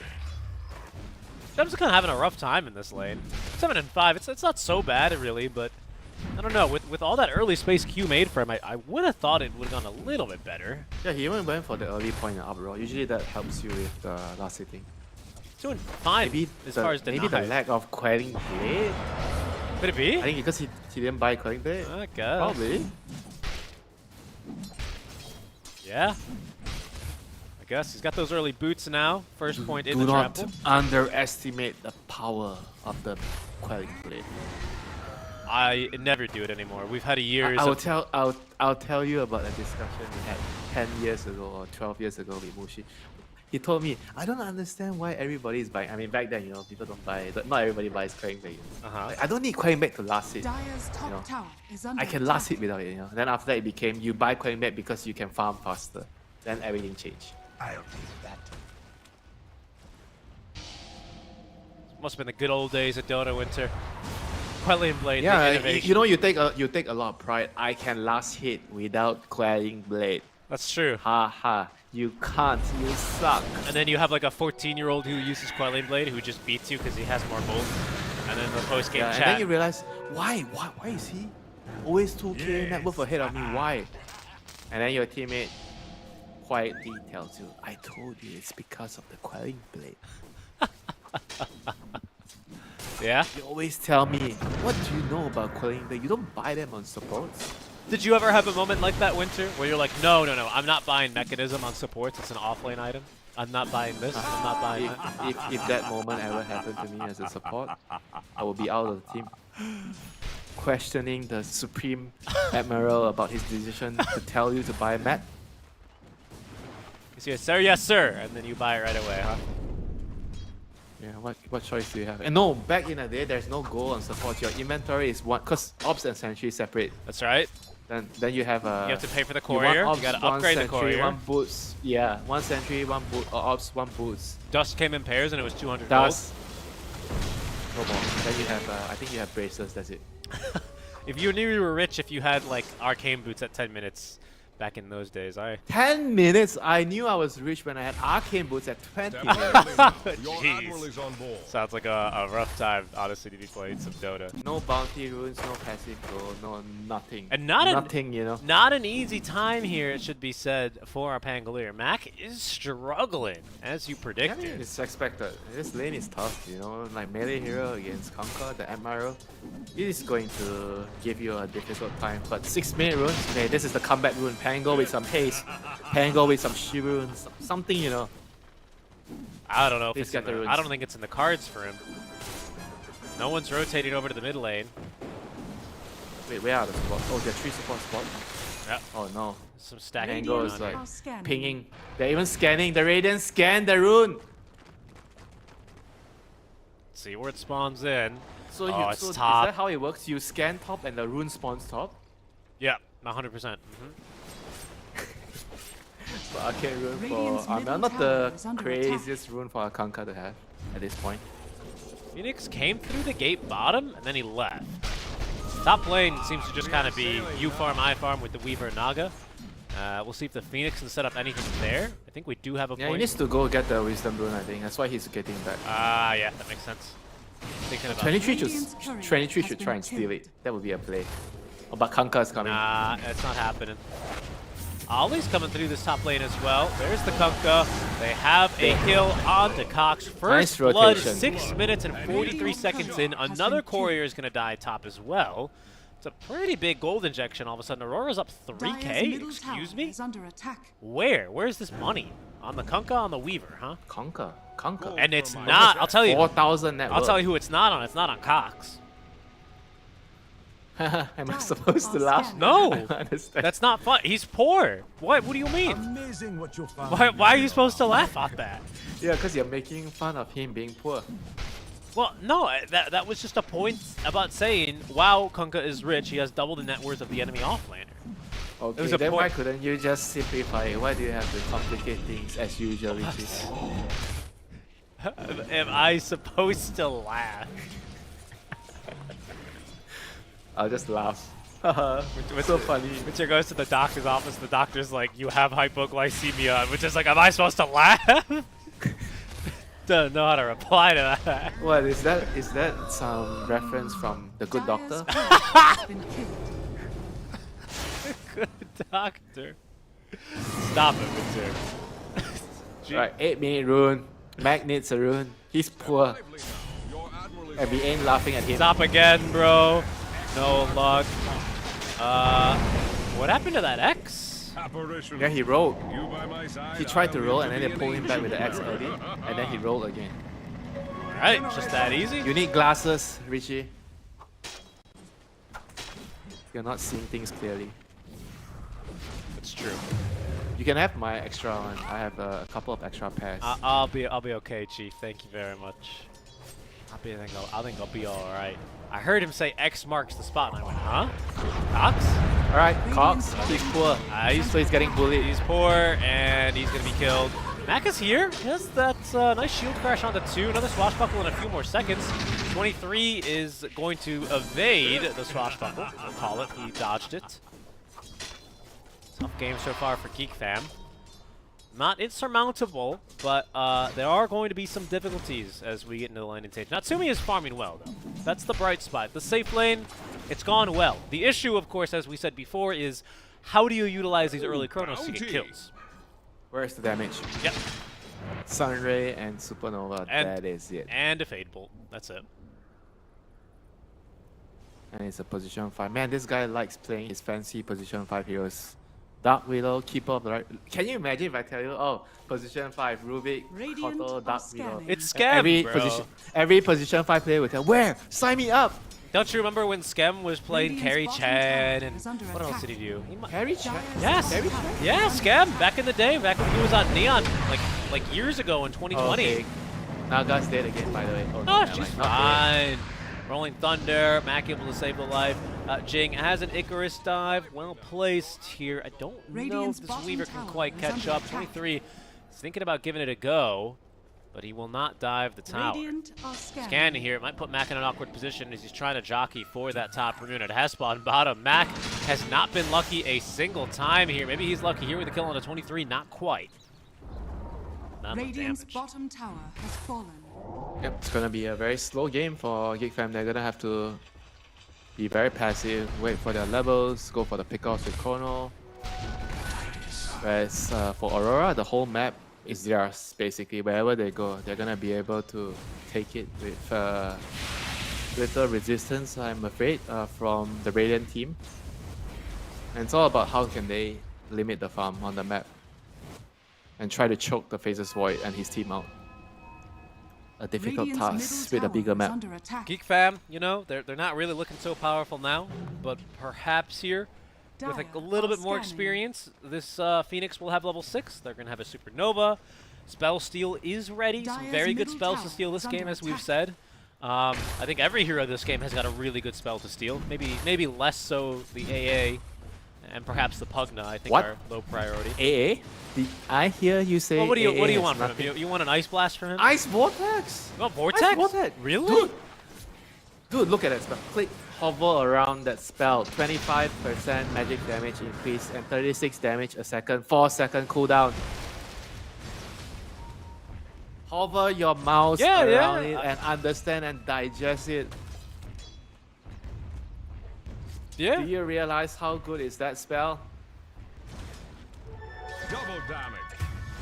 I'm just kind of having a rough time in this lane. 7 and 5. It's not so bad really, but I don't know. With all that early space Q made for him, I would have thought it would have gone a little bit better. Yeah, he even went for the early point and up roll. Usually that helps you with the last hitting. Doing fine as far as maybe the denied. lack of quelling blade. Could it be? I think because he didn't buy quelling blade. I guess. Probably. Yeah. I guess he's got those early boots now. First point in Do the not trample. underestimate the power of the quelling blade. I never do it anymore. We've had years of I'll tell you about a discussion we had 10 years ago or 12 years ago with Mushi. he told me, I don't understand why everybody is buying. I mean, back then, you know, people don't buy. Not everybody buys Quelling Blade. Like, I don't need Quelling Blade to last hit. Dire's top know, tower is under I can last attack. hit without it. You know. Then after that, it became you buy Quelling Blade because you can farm faster. Then everything changed. I'll do that. Must have been the good old days of Dota Winter. Quelling Blade, the Yeah, innovation. you know, you take a lot of pride. I can last hit without Quelling Blade. That's true. Ha ha! You can't. You suck. And then you have like a 14-year-old who uses Quelling Blade who just beats you because he has more gold. And then the post-game Yeah, chat. and then you realize why is he always 2k net worth ahead of me? Why? And then your teammate quietly tells you, "I told you it's because of the Quelling Blade." Yeah? You always tell me, "What do you know about Quelling Blade? You don't buy them on supports." Did you ever have a moment like that, Winter, where you're like, no, I'm not buying Mechanism on supports. It's an offlane item. I'm not buying this. I'm not buying that. If that moment ever happened to me as a support, I will be out of the team. Questioning the Supreme Admiral about his decision to tell you to buy Matt. You say, sir, yes, sir. And then you buy it right away, huh? Yeah, what choice do you have? And no, back in the day, there's no goal on support. Your inventory is one, because Ops and Sentry separate. That's right. Then you have You have to pay for the you want courier. Ops, You gotta one upgrade the Sentry, courier. one boots. Yeah, one Sentry, one boot, or Ops, one boots. Dust came in pairs and it was 200 Dust. No more. Then you have, I think you have braces. That's it. gold. If you knew you were rich, if you had like arcane boots at 10 minutes back in those days, 10 minutes. I knew I was rich when I had arcane boots at 20 Step minutes. lively now. Your Jeez. admiral is on board. sounds like a rough time, honestly, to be playing some Dota. No bounty runes, no passive goal, no nothing. And not nothing, you know. Not an easy time here, it should be said, for our Pangolier. Mac is struggling, as you I predicted. mean, it's expected. This lane is tough, you know. Like melee hero against Conquer, the Admiral. It is going to give you a difficult time. But 6-minute runes, okay, this is the comeback rune. Pango with some haste, Pango with some shi runes, something, you know. I don't know if Please it's get in the the, runes. I don't think it's in the cards for him. No one's rotating over to the mid lane. Wait, where are the spots? Oh, there are 3 support spots. Yep. Oh no. Some stacking Pango going is on like here. Are scanning. pinging. They're even scanning. The Radiant scan the rune. See where it spawns in. So, Oh, it's so is top. that how it works? You scan top and the rune spawns top? Yeah, 100%. So arcane rune Radiant's for Armel, middle not tower the is under craziest rune for a Kanka to have at this point. Phoenix came through the gate bottom and then he left. Top lane seems to just kind of be you farm, I farm with the Weaver and Naga. We'll see if the Phoenix can set up anything there. I think we do have a Yeah, he point. needs to go get the Wisdom rune, I think. That's why he's getting back. Ah, yeah, that makes sense. Thinking about 23 should, Radiant's courier 23 has should been try and steal killed. it. That would be a play. Oh, but Kanka is coming. Nah, it's not happening. Ollie's coming through this top lane as well. There's the Kunkka. They have a kill onto Cox. First Nice blood, rotation. 6 minutes and 43 seconds in. Another courier is going to die top as well. It's a pretty big gold injection all of a sudden. Aurora's up Dire's 3k? middle Excuse tower me? is under attack. Where? Where's this money? On the Kunkka, on the Weaver, huh? Kanka. And it's not, I'll tell you, 4,000 net I'll worth. tell you who it's not on. It's not on Cox. Am I supposed to laugh? No, I don't understand. that's not fun. He's poor. What do you mean? Amazing what you'll find. Why are you supposed to laugh at that? Yeah, because you're making fun of him being poor. Well, no, that was just a point about saying, wow, Kunkka is rich. He has double the net worth of the enemy offlaner. Okay, was a then why point. couldn't you just simplify it? Why do you have to complicate things as usual, Richie? Am I supposed to laugh? I'll just laugh. It's so funny. Richard goes to the doctor's office. The doctor's like, you have hypoglycemia. Which is like, am I supposed to laugh? Don't know how to reply to that. What is that? Is that some reference from The Good Dire's Doctor? courier has been killed. Good doctor. Stop it, Richard. Gee. Right, 8-minute rune. Mac needs a rune. He's poor. Lively now. Your admiral is And we ain't laughing at him. Stop again, bro. No luck. What happened to that X? apparition. Yeah, he rolled. You by my side, He tried to I'll roll live and then to they be pulled an him back with the X angel. early. And then he rolled again. Alright, just that easy. You need glasses, Richie. You're not seeing things clearly. It's true. You can have my extra one. I have a couple of extra pairs. I'll be okay, Chief. Thank you very much. I think I'll be all right. I heard him say X marks the spot, and I went, huh? Cox? All right, Cox. He's poor. So he's getting bullied. He's poor, and he's gonna be killed. Mac is here. Yes, that's a nice shield crash onto 2. Another swashbuckle in a few more seconds. 23 is going to evade the swashbuckle. We'll call it. He dodged it. Tough game so far for Geek Fam. Not insurmountable, but there are going to be some difficulties as we get into the laning stage. Natsumi is farming well, though. That's the bright spot. The safe lane, it's gone well. The issue, of course, as we said before, is how do you utilize these early Chronos to get kills? Where's the damage? Yep. Sunray and Supernova, that is it. And a Fade Bolt. That's it. And it's a position 5. Man, this guy likes playing his fancy position 5 heroes. Dark Widow, Keeper of the Right. Can you imagine if I tell you, oh, position 5, Rubik, Radiant Koto, are Dark Widow. scanning. It's Scam, bro. Every position 5 player will tell, where? Sign me up! Don't you remember when Schem was playing Carry Radiant's Chan bottom and tower is under what else attack. did he do? He Harry Chan? Yes, Harry Chan? yeah, Schem, back in the day, back when he was on Neon, like years ago in 2020. Okay. Naga's dead again, by the way. Oh, Oh, never she's mind. Not dead. fine. Rolling Thunder, Mac able to save the life. Jing has an Icarus dive, well placed here. I don't know if Radiant's this bottom Weaver can tower quite is catch under up. attack. 23 is thinking about giving it a go, but he will not dive the tower. Radiant are scanning. Scanning here, it might put Mac in an awkward position as he's trying to jockey for that top rune at Hespon bottom. Mac has not been lucky a single time here. Maybe he's lucky here with a kill on a 23, not quite. Not enough Radiant's damage. bottom tower has fallen. Yep, it's gonna be a very slow game for Geek Fam. They're gonna have to be very passive, wait for their levels, go for the pickoffs with Chrono. Whereas for Aurora, the whole map is theirs, basically. Wherever they go, they're gonna be able to take it with little resistance, I'm afraid, from the Radiant team. And it's all about how can they limit the farm on the map and try to choke the Phases Void and his team out. A difficult Radiant's task middle with a bigger tower is map. under attack. Geek Fam, you know, they're not really looking so powerful now, but perhaps here, with a Dire little are bit more scanning. experience, this Phoenix will have level 6. They're going to have a Supernova. Spell Steal is ready. Some Dire's very good middle spells to tower steal this is game, under as we've attack. said. I think every hero this game has got a really good spell to steal. Maybe less so the AA and perhaps the Pugna, I think, What? are low priority. AA? Did I hear you say Well, what do you AA want has from him? nothing- You want an Ice Blast from him? Ice Vortex! Oh, Vortex? Ice Vortex! Really? Dude, look at that spell. Click, hover around that spell. 25% magic damage increase and 36 damage a second. 4-second cooldown. Hover your mouse Yeah, around yeah. it and understand and digest it. Yeah. Do you realize how good is that spell? Double damage.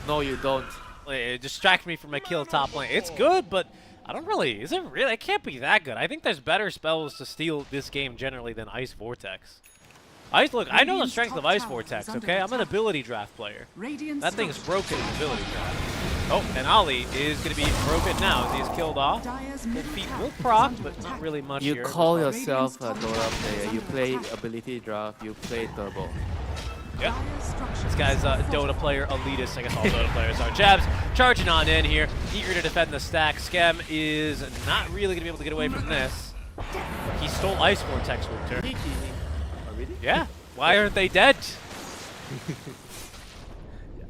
No, you don't. It distracts me from my kill top lane. It's good, but I don't really. Is it really? It can't be that good. I think there's better spells to steal this game generally than Ice Vortex. Look, I know the Radiant's strength top of Ice tower Vortex, is under okay? I'm an attack. ability draft player. Radiant That thing's structures broken in ability draft. Oh, and Ali is going to be broken now as he's killed off. Dire's Full middle feet tower will is proc, under but not attack. really much You here. call That's yourself a Radiant's top Dota tower player. is You under play attack. ability draft. You play turbo. Yep. Dire's structures This guy's a have fallen. Dota player, elitist. I guess all Dota players are. Jabs charging on in here, eager to defend the stack. Schem is not really going to be able to get away from this. He stole Ice Vortex Winter. Oh, really? Yeah. Why aren't they dead?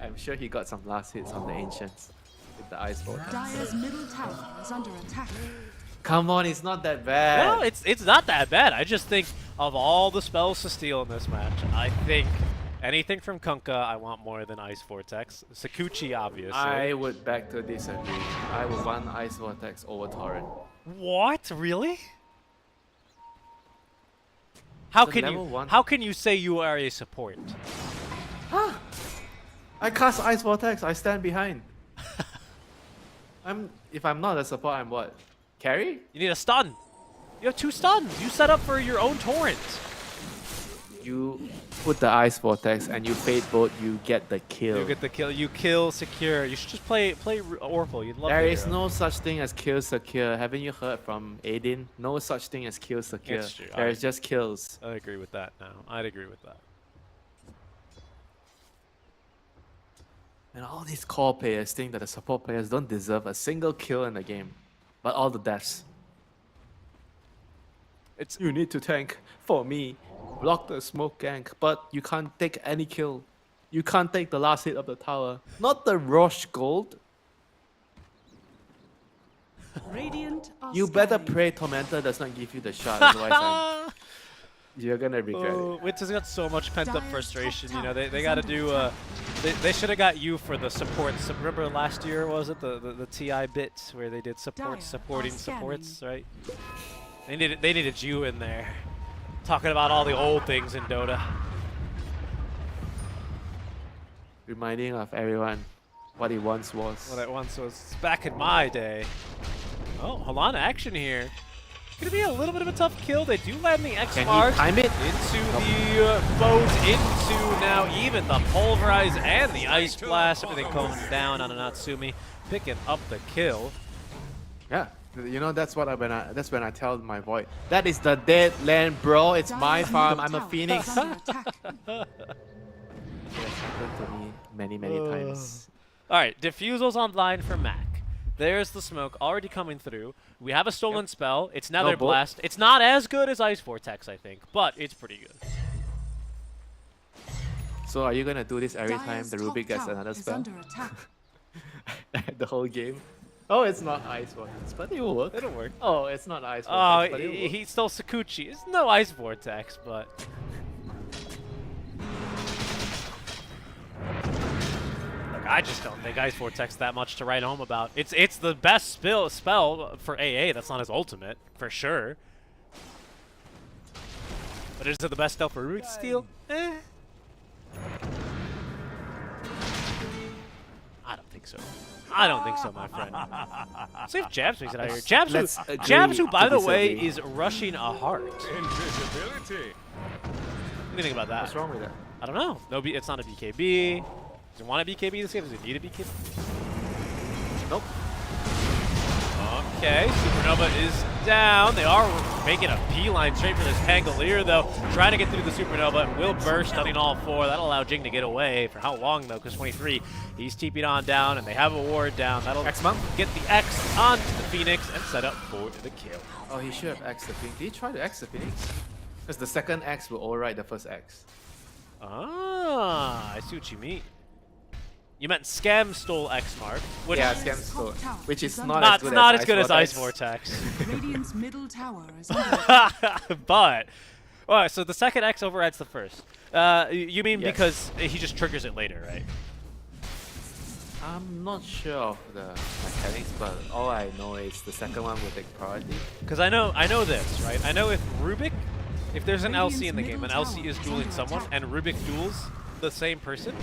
I'm sure he got some last hits on the Ancients with the Ice Vortex. Dire's middle tower is under attack. Come on, it's not that bad. No, it's not that bad. I just think of all the spells to steal in this match, I think anything from Kunkka I want more than Ice Vortex. Sakuchi, obviously. I would beg to disagree. I would want Ice Vortex over Torrent. What? Really? How The can level you one- how can you say you are a support? I cast Ice Vortex, I stand behind. If I'm not a support, I'm what? Carry? You need a stun. You have 2 stuns. You set up for your own torrent. You put the Ice Vortex and you fade both, you get the kill. You get the kill. You kill secure. You should just play Oracle. You'd love There the is hero. no such thing as kill secure. Haven't you heard from Aiden? No such thing as kill secure. It's true. There is just kills. I agree with that now. I'd agree with that. And all these core players think that the support players don't deserve a single kill in the game, but all the deaths. It's You need to tank for me. Block the smoke gank, but you can't take any kill. You can't take the last hit of the tower. Not the rush gold. Radiant are You better scanning. pray Tormentor does not give you the shot, otherwise you're gonna regret it. Winter's got so much pent up Dire's frustration. top You know, tower they is got to under do. attack. They should have got you for the support. Remember last year, was it the TI bit where they did Dire supporting are supports, right? They needed you in there, talking about all the old things in Dota. Reminding of everyone what it once was. What it once was back in my day. Oh, hold on, action here. Gonna be a little bit of a tough kill. They do land the X Can he mark time it? into the foes, into now even the pulverize and the ice blast. Everything comes down on a Natsumi, picking up the kill. Yeah, you know that's what that's when I tell my void. That is the dead land, bro. It's my Dire's farm. middle I'm a tower phoenix. is under attack. It has happened to me many times. All right, Diffusal's online for Mac. There's the smoke already coming through. We have a stolen spell. It's Nether bolt. Blast. It's not as good as Ice Vortex, I think, but it's pretty good. So are you gonna do this every time Dire's the top Rubik gets tower another is spell? under attack. The whole game? Oh, it's not Ice Vortex, but it will work. It'll work. Oh, it's not Ice Oh, Vortex, but it will work. he stole Sakuchi. It's no Ice Vortex, but... Look, I just don't think Ice Vortex that much to write home about. It's the best spell for AA. That's not his ultimate, for sure. But is it the best spell for Root Steel? Eh. I don't think so. I don't think so, my friend. See if Jabs makes it out here. Let's agree Jabs, who, by to the way, disagree. is rushing a heart. Invisibility. What do you think about that? What's wrong with that? I don't know. No, it's not a BKB. Does it want a BKB this game? Does it need a BKB? Nope. Okay, Supernova is down. They are making a beeline straight for this Pangolier, though. Trying to get through the Supernova. It will burst, stunning all four. That'll allow Jing to get away. For how long, though? Because 23, he's TP'd on down, and they have a ward down. That'll X-Monk? get the X onto the Phoenix and set up for the kill. Oh, he should have X the Phoenix. Did he try to X the Phoenix? Because the second X will override the first X. Ah, I see what you mean. You meant Scam stole X mark, which Yeah, Dire's Scam top stole, tower which is is not, under not as as good good as Ice Vortex. Vortex. Radiant's middle tower is under attack. But, well, so the second X overrides the first. You mean Yes. because he just triggers it later, right? I'm not sure of the mechanics, but all I know is the second one will take priority. Because I know this, right? I know if Rubik, if there's an LC in the Radiant's game, and middle LC tower is is dueling under someone, attack. and Rubik duels the same person,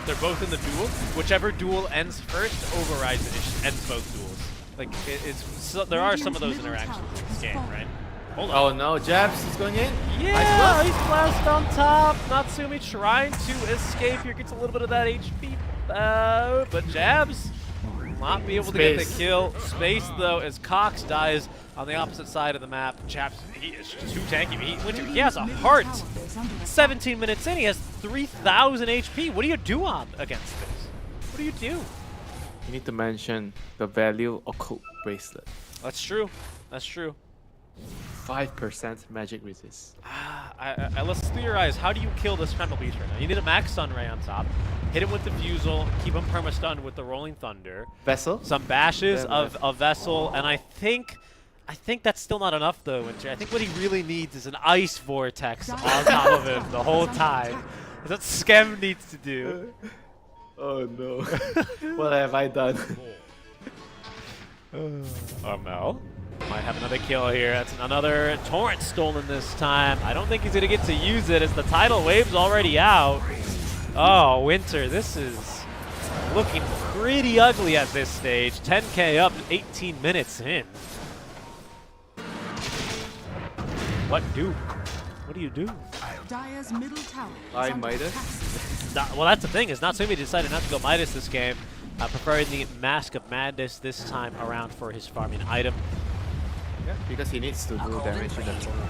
they're both in the duel. Whichever duel ends first overrides it, ends both duels. Like, there are some of those Radiant's middle interactions in tower this has game, fallen. right? Hold on. Oh no, Jabs is going in? Yeah, Ice Blast on top. Natsumi trying to escape here. Gets a little bit of that HP, but Jabs will not be able to get the Space. kill. Space, though, as Cox dies on the opposite side of the map. Jabs, he is too tanky. He has a Radiant's middle heart. tower is under attack. 17 minutes in, he has 3,000 HP. What do you do against this? What do you do? You need to mention the value occult bracelet. That's true. That's true. 5% magic resist. Let's theorize. How do you kill this Tremble Beast right now? You need a max stun ray on top. Hit him with Diffusal. Keep him perma-stunned with the Rolling Thunder. Vessel? Some bashes Yeah, of a Vessel, and I think that's still not enough, though, Winter. I think what he really needs is an Ice Vortex on top of him the whole time. That's what Skem needs to do. Oh no. What have I done? Mel might have another kill here. That's another Torrent stolen this time. I don't think he's going to get to use it as the tidal wave's already out. Oh, Winter, this is looking pretty ugly at this stage. 10k up, 18 minutes in. What do? What do you do? Dire's middle tower is I under Midas? attack. Well, that's the thing, is Natsumi decided not to go Midas this game, preferring the Mask of Madness this time around for his farming item. Yeah, because he needs to do damage in the corner.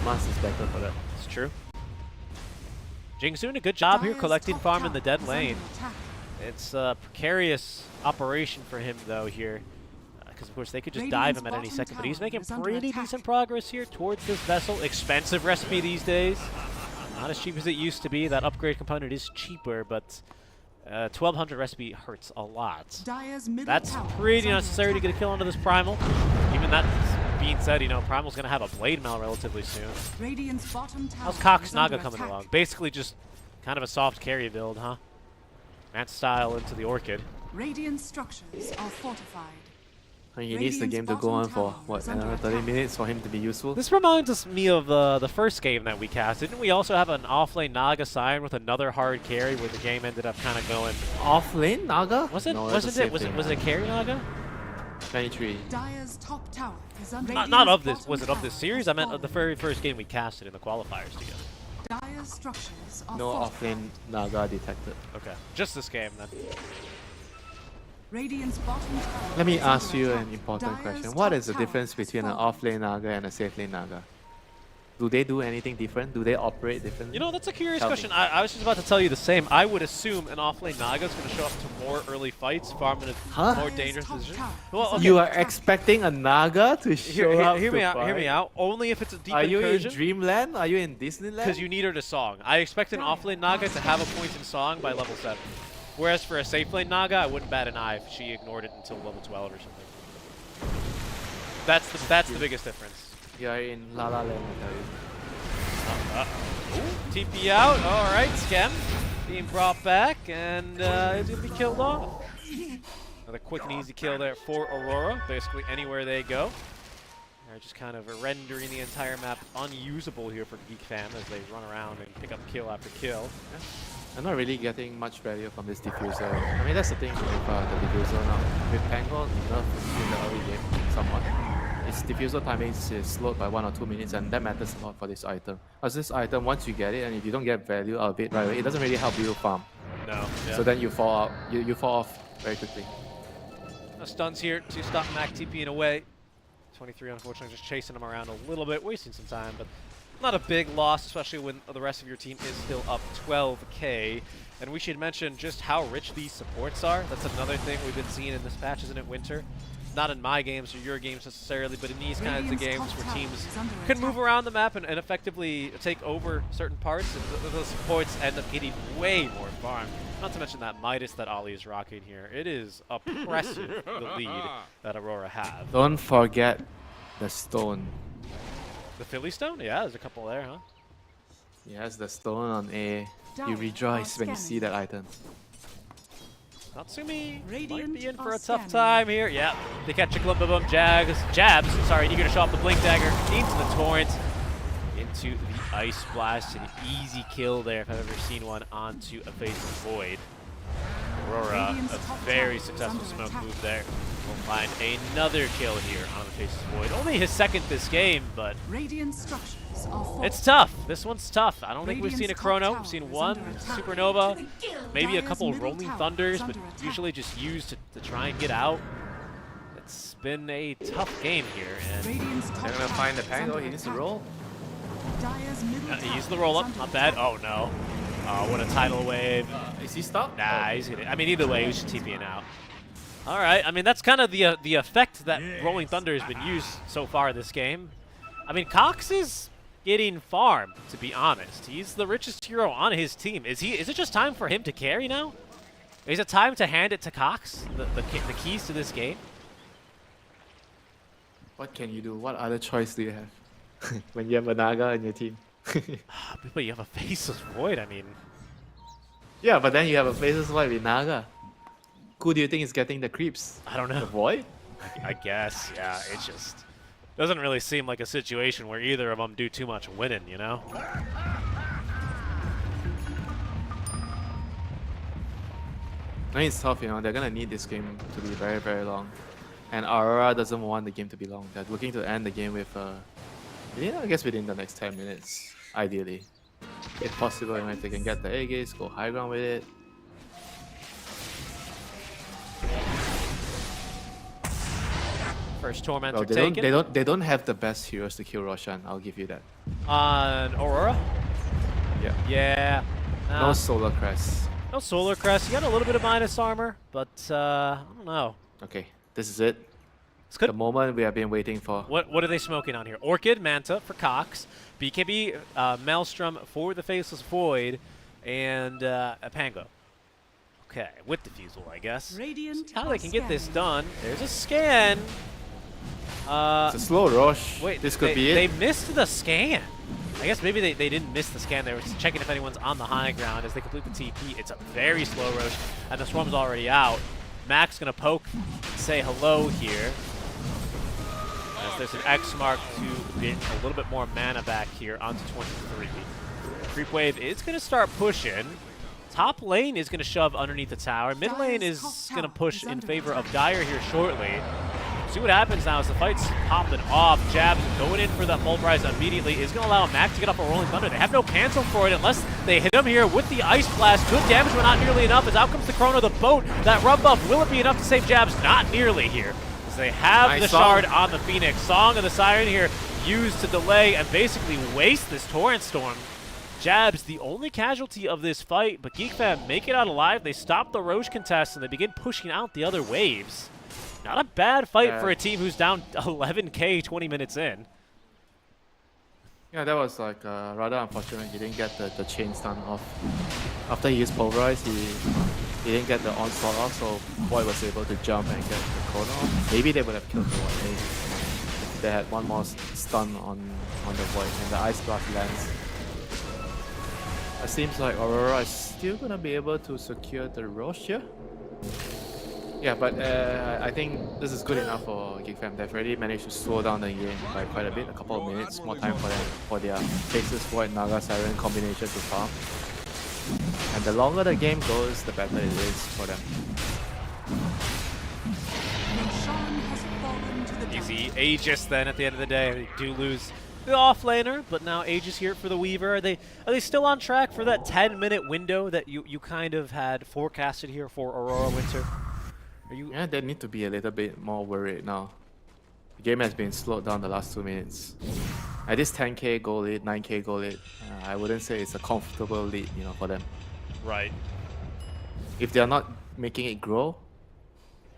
Mask is better for that. It's true. Jing's doing a good job here Dire's collecting top farm in the tower dead is lane. under attack. It's a precarious operation for him, though, here. Because, of course, they could just dive him at any second. But he's making pretty decent progress here towards this vessel. Expensive recipe these days. Not as cheap as it used to be. That upgrade component is cheaper, but 1200 recipe hurts a lot. That's pretty necessary to get a kill onto this Primal. Even that being said, you know, Primal's going to have a Blade Mail relatively soon. How's Cox Naga coming along? Basically just kind of a soft carry build, huh? Mant style into the Orchid. Radiant structures are fortified. I mean, he needs the game to go on for, what, another 30 minutes for him to be useful? This reminds me of the first game that we cast. Didn't we also have an offlane Naga sign with another hard carry where the game ended up kind of going... Offlane Naga? Was it? No, Was it a carry Naga? 23. Dire's top tower is under Not of this. Was it of this series? I meant of the very first game we casted in the qualifiers together. Dire's structures are No fortified. offlane Naga detected. Okay, just this game then. Radiant's bottom tower Let me is ask under you attack. an important Dire's question. top What is the tower difference has between an fallen. offlane Naga and a safe lane Naga? Do they do anything different? Do they operate differently? You know, that's a curious Tell me. question. I was just about to tell you the same. I would assume an offlane Naga is going to show up to more early fights, farm in a Huh? more dangerous Top position. tower Well, is okay. You are expecting a Naga to show up hear to me out. Hear fight? me out. Only if it's a deep Are you in incursion. Dreamland? Are you in Disneyland? Because you need her to song. I expect an offlane Naga to have a point in song by level 7. Whereas for a safe lane Naga, I wouldn't bat an eye if she ignored it until level 12 or something. That's the biggest difference. You are in La La Land, I tell you. TP out. All right, Skem being brought back, and he's going to be killed off. Another quick and easy kill there for Aurora. Basically anywhere they go. They're just kind of rendering the entire map unusable here for Geek Fam as they run around and pick up kill after kill. I'm not really getting much value from this diffuser. I mean, that's the thing with the diffuser now. With Pango, nerfed in the early game somewhat. Its diffuser timing is slowed by 1 or 2 minutes, and that matters a lot for this item. Because this item, once you get it, and if you don't get value out of it right away, it doesn't really help you farm. No. Yeah. So then you fall out. You fall off very quickly. No stuns here to stop Mac TPing away. 23, unfortunately, just chasing him around a little bit, wasting some time, but not a big loss, especially when the rest of your team is still up 12k. And we should mention just how rich these supports are. That's another thing we've been seeing in this patch, isn't it, Winter? Not in my games or your games necessarily, but in these kinds of games where teams can move around the map and effectively take over certain parts, and the supports end up getting way more farm. Not to mention that Midas that Ollie is rocking here. It is oppressive, the lead that Aurora have. Don't forget the stone. The Philly Stone? Yeah, there's a couple there, huh? Yes, the stone on A. You Dire rejoice are when you scanning. see that item. Natsumi might Radiant be in for are a tough scanning. time here. Yeah, they catch a glimpse of him. Jabs, sorry, eager to show off the Blink Dagger into the Torrent. Into the Ice Blast. An easy kill there if I've ever seen one onto a Face of Void. Aurora, Radiant's a top very tower is successful under smoke attack. move there. We'll find another kill here on the Face of Void. Only his second this game, but Radiant structures are fortified. it's tough. This one's tough. I don't think we've seen a Radiant's top Chrono. tower We've seen is one under attack. Supernova, maybe a Dire's couple middle Rolling tower Thunders, is but under attack. usually just used to try and get out. It's been a tough game here, and Radiant's top They're gonna tower find the is Pango. under He needs to attack. roll. Dire's middle he used tower the roll is up. under Not bad. attack. Oh no. Oh, what a tidal wave. Is he stuck? Nah, he's gonna. I mean, either way, he was just TPing out. All right. I mean, that's kind of the effect that Rolling Thunder has been used so far this game. I mean, Cox is getting farmed, to be honest. He's the richest hero on his team. Is it just time for him to carry now? Is it time to hand it to Cox, the keys to this game? What can you do? What other choice do you have when you have a Naga in your team? But you have a Faceless Void. I mean, Yeah, but then you have a Faceless Void with Naga. Who do you think is getting the creeps? I don't The know. Void? I guess, yeah. It just doesn't really seem like a situation where either of them do too much winning, you know? I mean, it's tough, you know. They're gonna need this game to be very, very long. And Aurora doesn't want the game to be long. They're looking to end the game with, yeah, I guess within the next 10 minutes, ideally. If possible, you know, if they can get the A gates, go high ground with it. First Tormentor Well, taken. they don't have the best heroes to kill Roshan. I'll give you that. On Aurora? Yeah. Yeah. No Solar Crest. No Solar Crest. You got a little bit of minus armor, but I don't know. Okay, this is it. It's good. The moment we have been waiting for. What are they smoking on here? Orchid, Manta for Cox, BKB, Maelstrom for the Faceless Void, and a Pango. Okay, with Diffusal, I guess. Radiant How they can get this scanning. done. There's a scan. It's a slow rush. Wait, this could be They it. missed the scan. I guess maybe they didn't miss the scan. They were just checking if anyone's on the high ground as they complete the TP. It's a very slow rush, and the Swarm's already out. Mac's going to poke, say hello here. As there's an X mark to get a little bit more mana back here onto 23. Creep wave is going to start pushing. Top lane is going to shove underneath the tower. Mid lane is going to push in favor of Dire here shortly. See what happens now as the fight's popping off. Jabs going in for that pulverize immediately is going to allow Mac to get up a Rolling Thunder. They have no cancel for it unless they hit him here with the Ice Blast. Good damage, but not nearly enough. As out comes the Chrono, the boat. That rub buff, will it be enough to save Jabs? Not nearly here. As they have Nice the song. shard on the Phoenix. Song of the Siren here used to delay and basically waste this Torrent Storm. Jabs, the only casualty of this fight, but GeekFam make it out alive. They stop the Roche contest and they begin pushing out the other waves. Not a bad fight for a team who's down 11k 20 minutes in. Yeah, that was like rather unfortunate. He didn't get the chain stun off. After he used pulverize, he didn't get the onslaught off, so Void was able to jump and get the Chrono off. Maybe they would have killed the Void if they had one more stun on the Void and the Ice Blast lands. It seems like Aurora is still gonna be able to secure the Roche here. Yeah, but I think this is good enough for GeekFam. They've already managed to slow down the game by quite a bit, a couple of minutes, more time for them for their Faceless Void Naga Siren combination to farm. And the longer the game goes, the better it is for them. Roshan has fallen to the Easy dark. Aegis then at the end of the day. They do lose the offlaner, but now Aegis here for the Weaver. Are they still on track for that 10-minute window that you kind of had forecasted here for Aurora Winter? Are you? Yeah, they need to be a little bit more worried now. The game has been slowed down the last 2 minutes. At this 10k goal lead, 9k goal lead, I wouldn't say it's a comfortable lead, for them. Right. If they are not making it grow,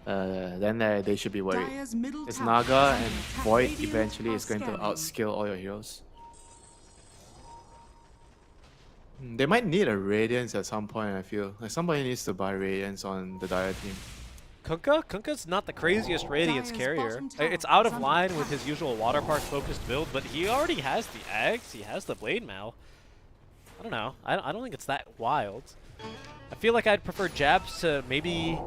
then they should be worried. Dire's middle It's tower Naga is and under attack. Void Radiant eventually are is going to scanning. outskill all your heroes. They might need a Radiance at some point, I feel. Like somebody needs to buy Radiance on the Dire team. Kunkka's not the craziest Radiance Dire's carrier. bottom tower It's out is of under line attack. with his usual Water Park focused build, but he already has the Eggs, he has the Blade Mail. I don't know. I don't think it's that wild. I feel like I'd prefer Jabs to maybe,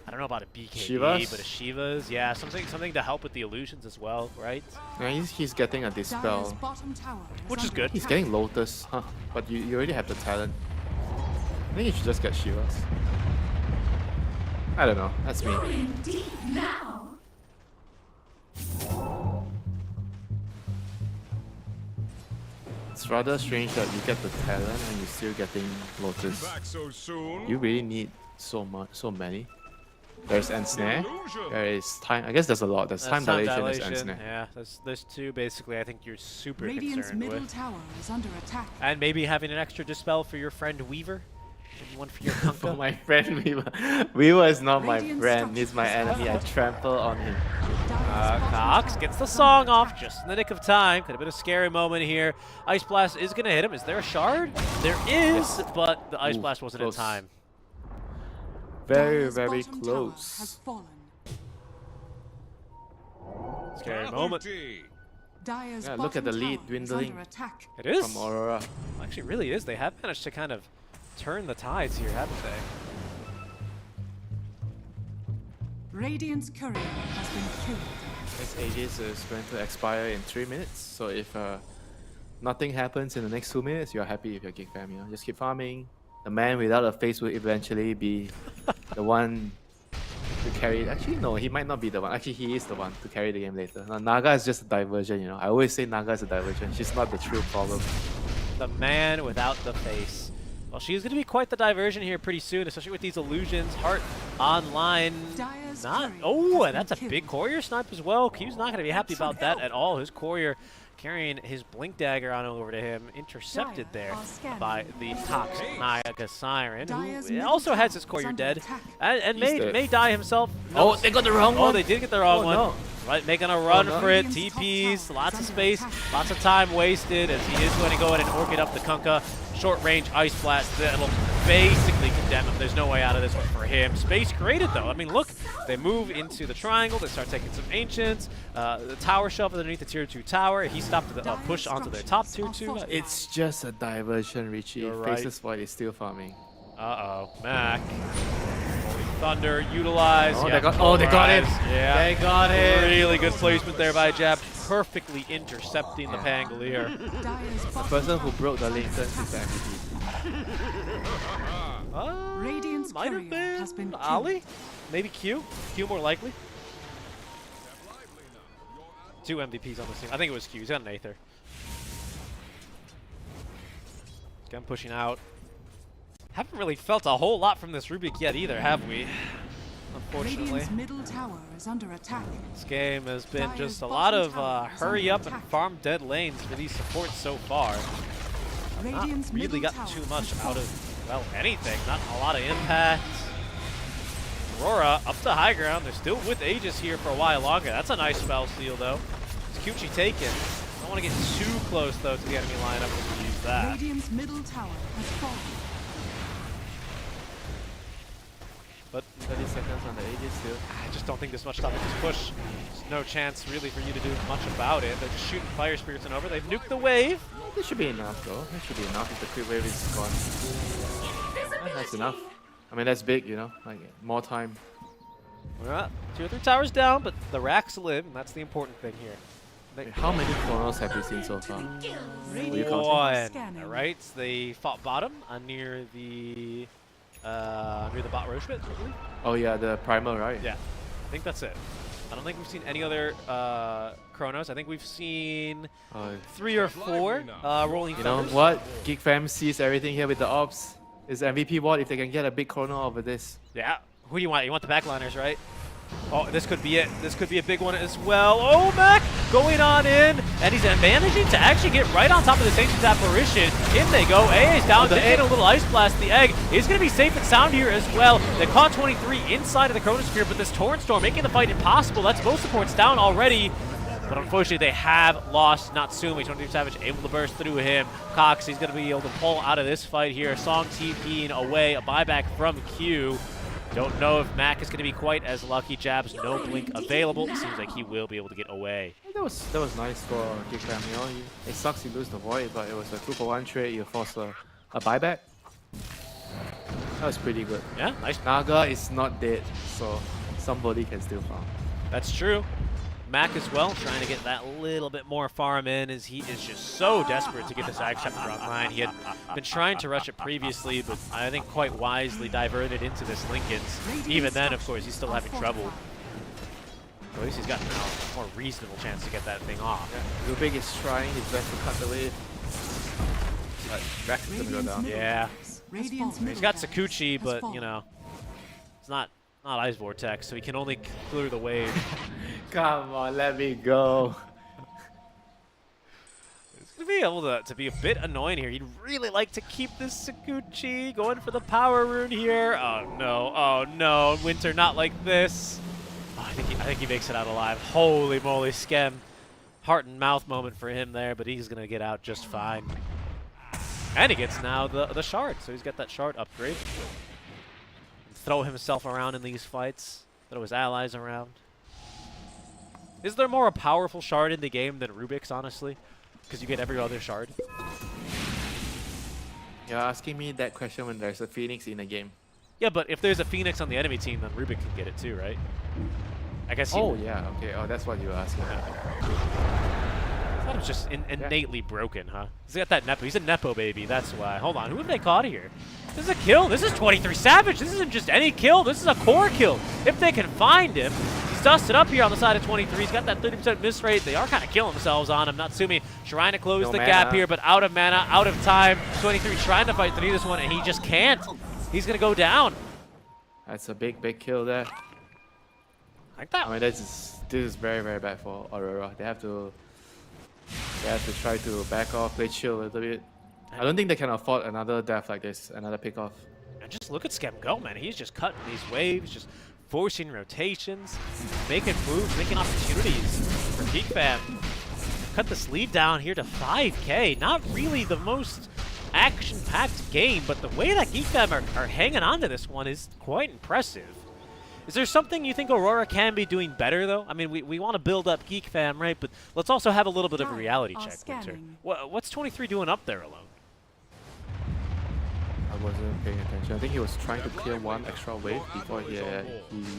I don't know about a BKB, Shivas? but a Shivas. Yeah, something to help with the illusions as well, right? Yeah, he's getting a Dire's Dispel. bottom tower Which is under good. He's attack. getting Lotus, huh? But you already have the talent. I think you should just get Shivas. I don't know. That's me. Going deep now. It's rather strange that you get the talent and you're still getting Lotus. Back so soon. You really need so many. There's Ensnare. Illusion. There is time. I guess there's a lot. There's time dilation. There's Ensnare. Yeah, there's two basically I think you're super Radiant's concerned middle with. tower is under attack. And maybe having an extra Dispel for your friend Weaver. Maybe one for your Kunkka. For my friend Weaver. Weaver is not my Radiant friend. He's my structures enemy. I trample on him. Dire's bottom Cox tower gets the is song under off attack. just in the nick of time. Could have been a scary moment here. Ice Blast is going to hit him. Is there a shard? There is, but the Ice Ooh, Blast wasn't close. in time. Very, Dire's very bottom tower has close. fallen. Scary moment. Dire's Yeah, look at the bottom lead tower is dwindling. under attack. It is. From Aurora. Actually, it really is. They have managed to kind of turn the tides here, haven't they? Radiant's courier has been killed. This Aegis is going to expire in 3 minutes. So if nothing happens in the next 2 minutes, you're happy with your Geek Fam. Just keep farming. The man without a face will eventually be the one to carry. Actually, no, he might not be the one. Actually, he is the one to carry the game later. Now, Naga is just a diversion. I always say Naga is a diversion. She's not the true problem. The man without the face. Well, she's going to be quite the diversion here pretty soon, especially with these illusions. Heart online. Dire's Not. courier Oh, has and that's a been big killed. courier snipe as well. Q's not going to be happy about that at all. His courier carrying his blink dagger on over to him, intercepted Dire there are scanning. by the toxic Naga Siren, Dire's who middle also has tower his courier is under dead, attack. and He's may dead. die himself. Oh, they got the wrong Oh, one. they did get the wrong Oh, one. no. Right, making a run no. for it. Radiant's top TPs, tower lots is of under space, attack. lots of time wasted as he is going to go in and orchid up the Kunkka. Short range ice blast that'll basically condemn him. There's no way out of this one for him. Space created though. I mean, look, they move into the triangle. They start taking some ancients. The tower shelf underneath the tier 2 tower. He stopped the push onto their top tier 2. It's just a diversion, Richie. You're right. Faces Void is still farming. Uh-oh, Mac. Holy Thunder, utilize. Oh, yeah, they got it. polarize. Yeah. They got it. Really good placement there by Jab. Perfectly intercepting the Pangolier. Dire's The bottom person who tower broke the is lane under turns is the attack. MVP. Radiant's Might have courier has been been Ali? killed. Maybe Q? Q more likely? 2 MVPs on this team. I think it was Q. He's got an Aether. Again, pushing out. Haven't really felt a whole lot from this Rubik yet either, have we? Unfortunately. Radiant's middle tower is under attack. This game has been Dire's just a bottom lot of tower is hurry under up and attack. farm dead lanes for these supports so far. Not Radiant's really middle gotten tower too has much out fallen. of, well, anything. Not a lot of impact. Aurora up to high ground. They're still with Aegis here for a while longer. That's a nice spell steal, though. It's Kuchi taken. Don't want to get too close, though, to the enemy lineup when we use that. Radiant's middle tower has fallen. But 30 seconds on the Aegis still. I just don't think there's much stopping this push. There's no chance, really, for you to do much about it. They're just shooting fire spirits and over. They've nuked the wave. This should be enough, though. That should be enough if the quick wave is gone. That's enough. I mean, that's big, you know? Like, more time. Well, 2 or 3 towers down, but the racks live, and that's the important thing here. They, How many chronos have you seen so far? Were you counting? one. Scanning. All right, they fought bottom near the bot roche pit, I believe. Oh yeah, the primer, right? Yeah, I think that's it. I don't think we've seen any other chronos. I think we've seen 3 or 4 rolling You know thunders. what? Geek Fam sees everything here with the ops. It's MVP ward if they can get a big chrono over this. Yeah. Who do you want? You want the backliners, right? Oh, this could be it. This could be a big one as well. Oh, Mac going on in, and he's managing to actually get right on top of this Ancient's Apparition. In they go. AA is down. The They egg. get a little Ice Blast. The egg is going to be safe and sound here as well. They caught 23 inside of the Chronosphere, but this Torrent Storm making the fight impossible. That's most supports down already. But unfortunately, they have lost Natsumi. 23 Savage able to burst through him. Cox, he's going to be able to pull out of this fight here. Song TPing away. A buyback from Q. Don't know if Mac is going to be quite as lucky. Jabs, no blink available. Seems like he will be able to get away. That was nice for Geek Fam. You know, it sucks you lose the void, but it was a 2-for-1 trade. You force a buyback. That was pretty good. Yeah, nice. Naga is not dead, so somebody can still farm. That's true. Mac as well, trying to get that little bit more farm in as he is just so desperate to get this Ag Chapter online. He had been trying to rush it previously, but I think quite wisely diverted into this Lincoln's. Even then, of course, he's still having trouble. At least he's got now a more reasonable chance to get that thing off. Rubik is trying his best to cut the wave. But Rex is gonna go down. Yeah. Radiant's He's got Sakuchi, but, you know, it's not Ice Vortex, so he can only clear the wave. Come on, let me go. He's going to be able to be a bit annoying here. He'd really like to keep this Sakuchi going for the power rune here. Oh, no. Oh, no. Winter, not like this. Oh, I think he makes it out alive. Holy moly, Skem. Heart and mouth moment for him there, but he's going to get out just fine. And he gets now the shard, so he's got that shard upgrade. Throw himself around in these fights. Throw his allies around. Is there more a powerful shard in the game than Rubik's, honestly? Because you get every other shard. You're asking me that question when there's a Phoenix in a game. Yeah, but if there's a Phoenix on the enemy team, then Rubik can get it too, right? I guess he Oh yeah, okay. Oh, that's what you were asking. I thought it was just innately broken, huh? He's got that Nepo. He's a Nepo baby, that's why. Hold on, who have they caught here? This is a kill. This is 23 Savage. This isn't just any kill. This is a core kill. If they can find him, he's dusted up here on the side of 23. He's got that 30% miss rate. They are kind of killing themselves on him. Natsumi trying to close the gap here, but out of mana, out of time. 23 trying to fight through this one, and he just can't. He's going to go down. That's a big kill there. Like that. I mean, this is very, very bad for Aurora. They have to try to back off, play chill a little bit. I don't think they can afford another death like this, another pick off. And just look at Scam go, man. He's just cutting these waves, just forcing rotations, making moves, making opportunities for Geek Fam. Cut this lead down here to 5K. Not really the most action-packed game, but the way that Geek Fam are hanging on to this one is quite impressive. Is there something you think Aurora can be doing better, though? I mean, we want to build up Geek Fam, right? But let's also have a little bit of a reality check, Winter. What's 23 doing up there alone? I wasn't paying attention. I think he was trying to clear one extra wave before you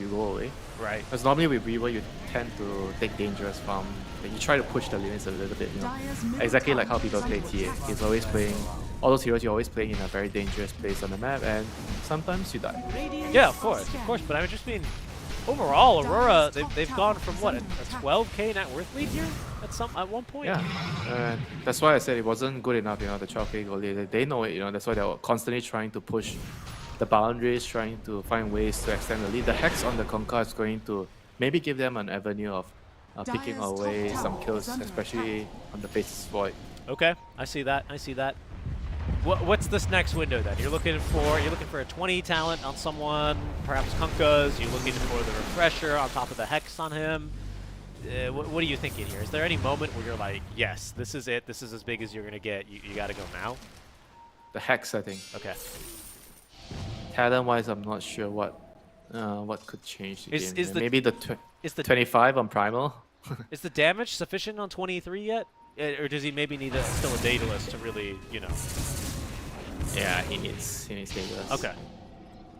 go away. Right. Because normally with Weaver, you tend to take dangerous farm. You try to push the limits a little bit, you know. Exactly like how people play TA. He's always playing, all those heroes you're always playing in a very dangerous place on the map, and sometimes you die. Yeah, of course, but I just mean, overall, Aurora, they've gone from what, a 12K net worth lead here at one point? Yeah, that's why I said it wasn't good enough, you know, the 12K goal lead. They know it, you know, that's why they're constantly trying to push the boundaries, trying to find ways to extend the lead. The Hex on the Conquer is going to maybe give them an avenue of picking away some kills, especially on the Faceless Void. Okay, I see that. What's this next window then? You're looking for a 20 talent on someone, perhaps Kunkka's. You're looking for the refresher on top of the Hex on him. What are you thinking here? Is there any moment where you're like, yes, this is it. This is as big as you're gonna get. You got to go now. The Hex, I think. Okay. Talent-wise, I'm not sure what could change the game. Maybe the 25 on Primal. Is the damage sufficient on 23 yet? Or does he maybe need still a Daedalus to really, you know? Yeah, he needs Daedalus. Okay.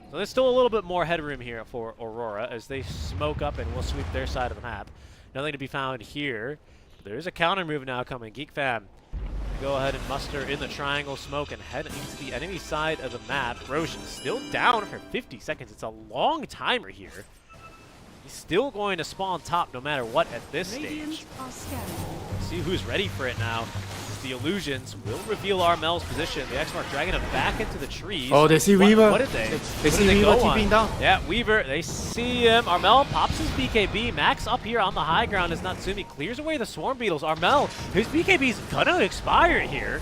So there's still a little bit more headroom here for Aurora as they smoke up and will sweep their side of the map. Nothing to be found here. There's a counter move now coming. Geek Fam, go ahead and muster in the triangle smoke and head into the enemy side of the map. Roche still down for 50 seconds. It's a long timer here. He's still going to spawn top no matter what at this stage. See who's ready for it now. The illusions will reveal Armel's position. The X-Mark dragging him back into the trees. Oh, they see Weaver. What did they? They see Weaver keeping down. Yeah, Weaver, they see him. Armel pops his BKB. Max up here on the high ground as Natsumi clears away the Swarm Beetles. Armel, his BKB's gonna expire here.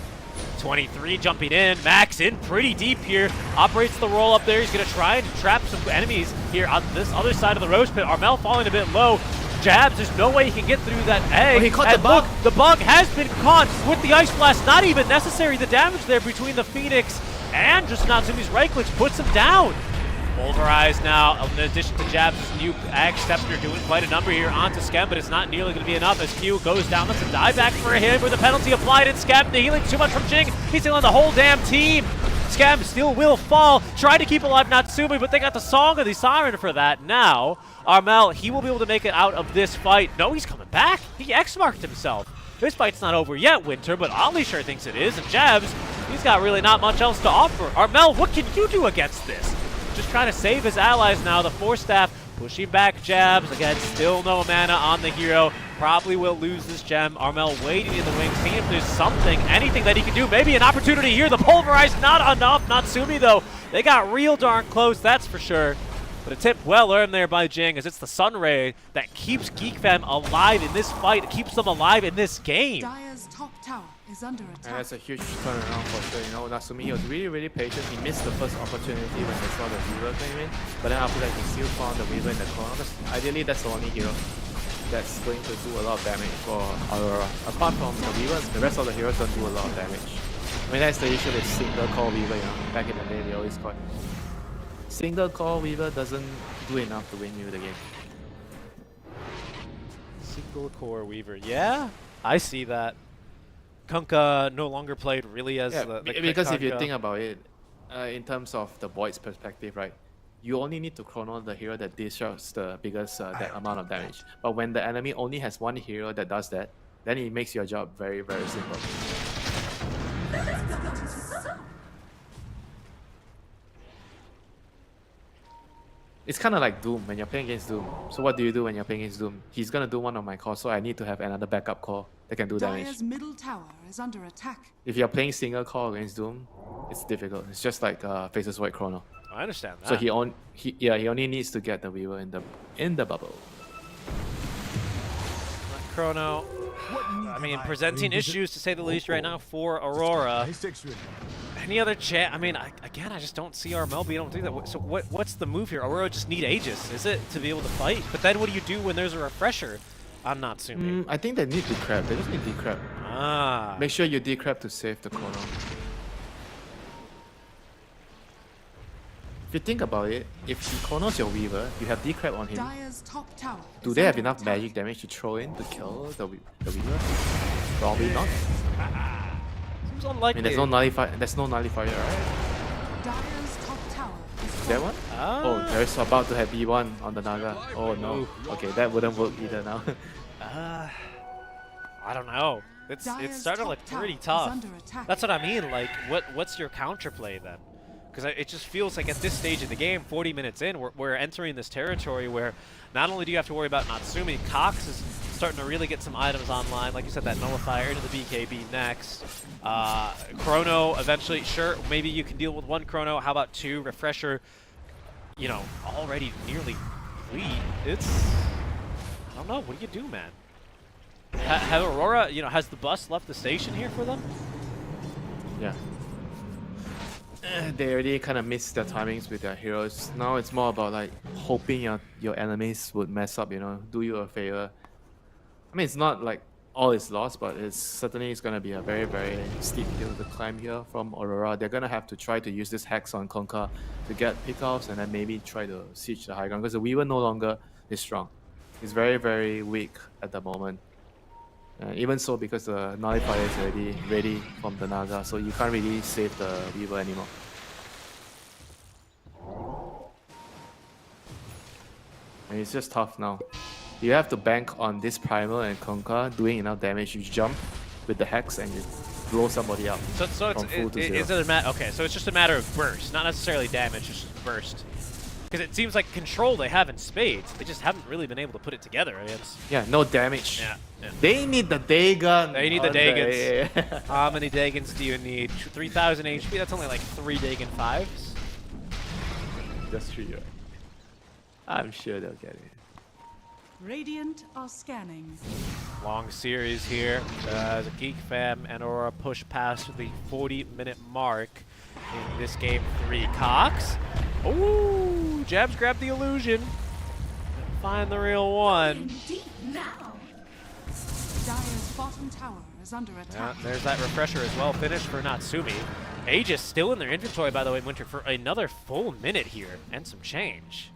23 jumping in. Max in pretty deep here. Operates the roll up there. He's going to try and trap some enemies here on this other side of the Roach Pit. Armel falling a bit low. Jabs, there's no way he can get through that egg. Oh, he caught the bug. Look, the bug has been caught with the Ice Blast. Not even necessary. The damage there between the Phoenix and just Natsumi's right clicks puts him down. Pulverize now, in addition to Jabs' new Ag Scepter doing quite a number here onto Skem, but it's not nearly going to be enough as Q goes down. That's a dieback for him with a penalty applied in Skem. The healing too much from Jing. He's stealing the whole damn team. Skem still will fall. Trying to keep alive Natsumi, but they got the Song of the Siren for that. Now, Armel, he will be able to make it out of this fight. No, he's coming back. He X-marked himself. This fight's not over yet, Winter, but Ollie sure thinks it is. And Jabs, he's got really not much else to offer. Armel, what can you do against this? Just trying to save his allies now. The Force Staff pushing back Jabs. Again, still no mana on the hero. Probably will lose this gem. Armel waiting in the wings, seeing if there's something, anything that he can do. Maybe an opportunity here. The Pulverize, not enough. Natsumi, though. They got real darn close, that's for sure. But a tip well earned there by Jing, as it's the Sun Ray that keeps Geek Fam alive in this fight. It keeps them alive in this game. Dire's top tower is under attack. And that's a huge turnaround for sure. You know, Natsumi, he was really, really patient. He missed the first opportunity when they saw the Weaver came in. But then after that, he still found the Weaver in the corner. Ideally, that's the only hero that's going to do a lot of damage for Aurora. Apart from the Weaver, the rest of the heroes don't do a lot of damage. I mean, that's the issue with single core Weaver, you know. Back in the day, they always caught. Single core Weaver doesn't do enough to win you the game. Single core Weaver, yeah, I see that. Kunkka no longer played really as the because if you think about it, in terms of the Void's perspective, right? You only need to chrono the hero that disrupts the biggest amount of damage. But when the enemy only has one hero that does that, then it makes your job very, very simple. It's kind of like Doom when you're playing against Doom. So what do you do when you're playing against Doom? He's gonna do one of my calls, so I need to have another backup call that can do damage. Dire's middle tower is under attack. If you're playing single call against Doom, it's difficult. It's just like Faces Void Chrono. I understand that. So he only needs to get the Weaver in the bubble. Chrono, I mean, presenting issues to say the least right now for Aurora. Any other chat? I mean, again, I just don't see Armel being able to do that. So what's the move here? Aurora just need Aegis, is it, to be able to fight? But then what do you do when there's a refresher on Natsumi? I think they need decrep. They just need decrep. Ah. Make sure you decrep to save the Chrono. If you think about it, if he Chronos your Weaver, you have decrep on him. Dire's top tower. Do is they have under enough attack. magic damage to throw in to kill the Weaver? Probably not. Seems I unlikely. mean, there's no nullifier, right? Dire's top tower is That one? Ah. Oh, there's about to have B1 on the Naga. Oh no. Okay, that wouldn't work either now. I don't know. It's Dire's starting to top look tower pretty is tough. under attack. That's what I mean. Like, what's your counterplay then? Because it just feels like at this stage of the game, 40 minutes in, we're entering this territory where not only do you have to worry about Natsumi, Cox is starting to really get some items online. Like you said, that Nullifier into the BKB next. Chrono, eventually, sure, maybe you can deal with one Chrono. How about two? Refresher, you know, already nearly complete. It's, I don't know, what do you do, man? Have Aurora, you know, has the bus left the station here for them? Yeah. They already kind of missed their timings with their heroes. Now it's more about like hoping your enemies would mess up, you know, do you a favor. I mean, it's not like all is lost, but it's certainly going to be a very, very steep hill to climb here from Aurora. They're going to have to try to use this Hex on Conquer to get pickoffs and then maybe try to siege the high ground because the Weaver no longer is strong. He's very, very weak at the moment. Even so, because the Nullifier is already ready from the Naga, so you can't really save the Weaver anymore. And it's just tough now. You have to bank on this Primal and Conquer doing enough damage. You jump with the Hex and you blow somebody up. So it's is it a matter? Okay, so it's just a matter of burst, not necessarily damage, it's just burst. Because it seems like control they have in spades. They just haven't really been able to put it together. I mean, Yeah, no damage. yeah. They need the Dagon. They need the on Dagons. How many Dagons do you need? 3,000 HP? That's only like 3 Dagon 5s. That's true. I'm sure they'll get it. Radiant are scanning. Long series here as a Geek Fam and Aurora push past the 40-minute mark in this game 3. Cox. Ooh, Jabs grabbed the illusion. Find the real one. Deep now. Dire's bottom tower is under Yeah, attack. there's that refresher as well. Finished for Natsumi. Aegis still in their inventory, by the way, Winter, for another full minute here and some change.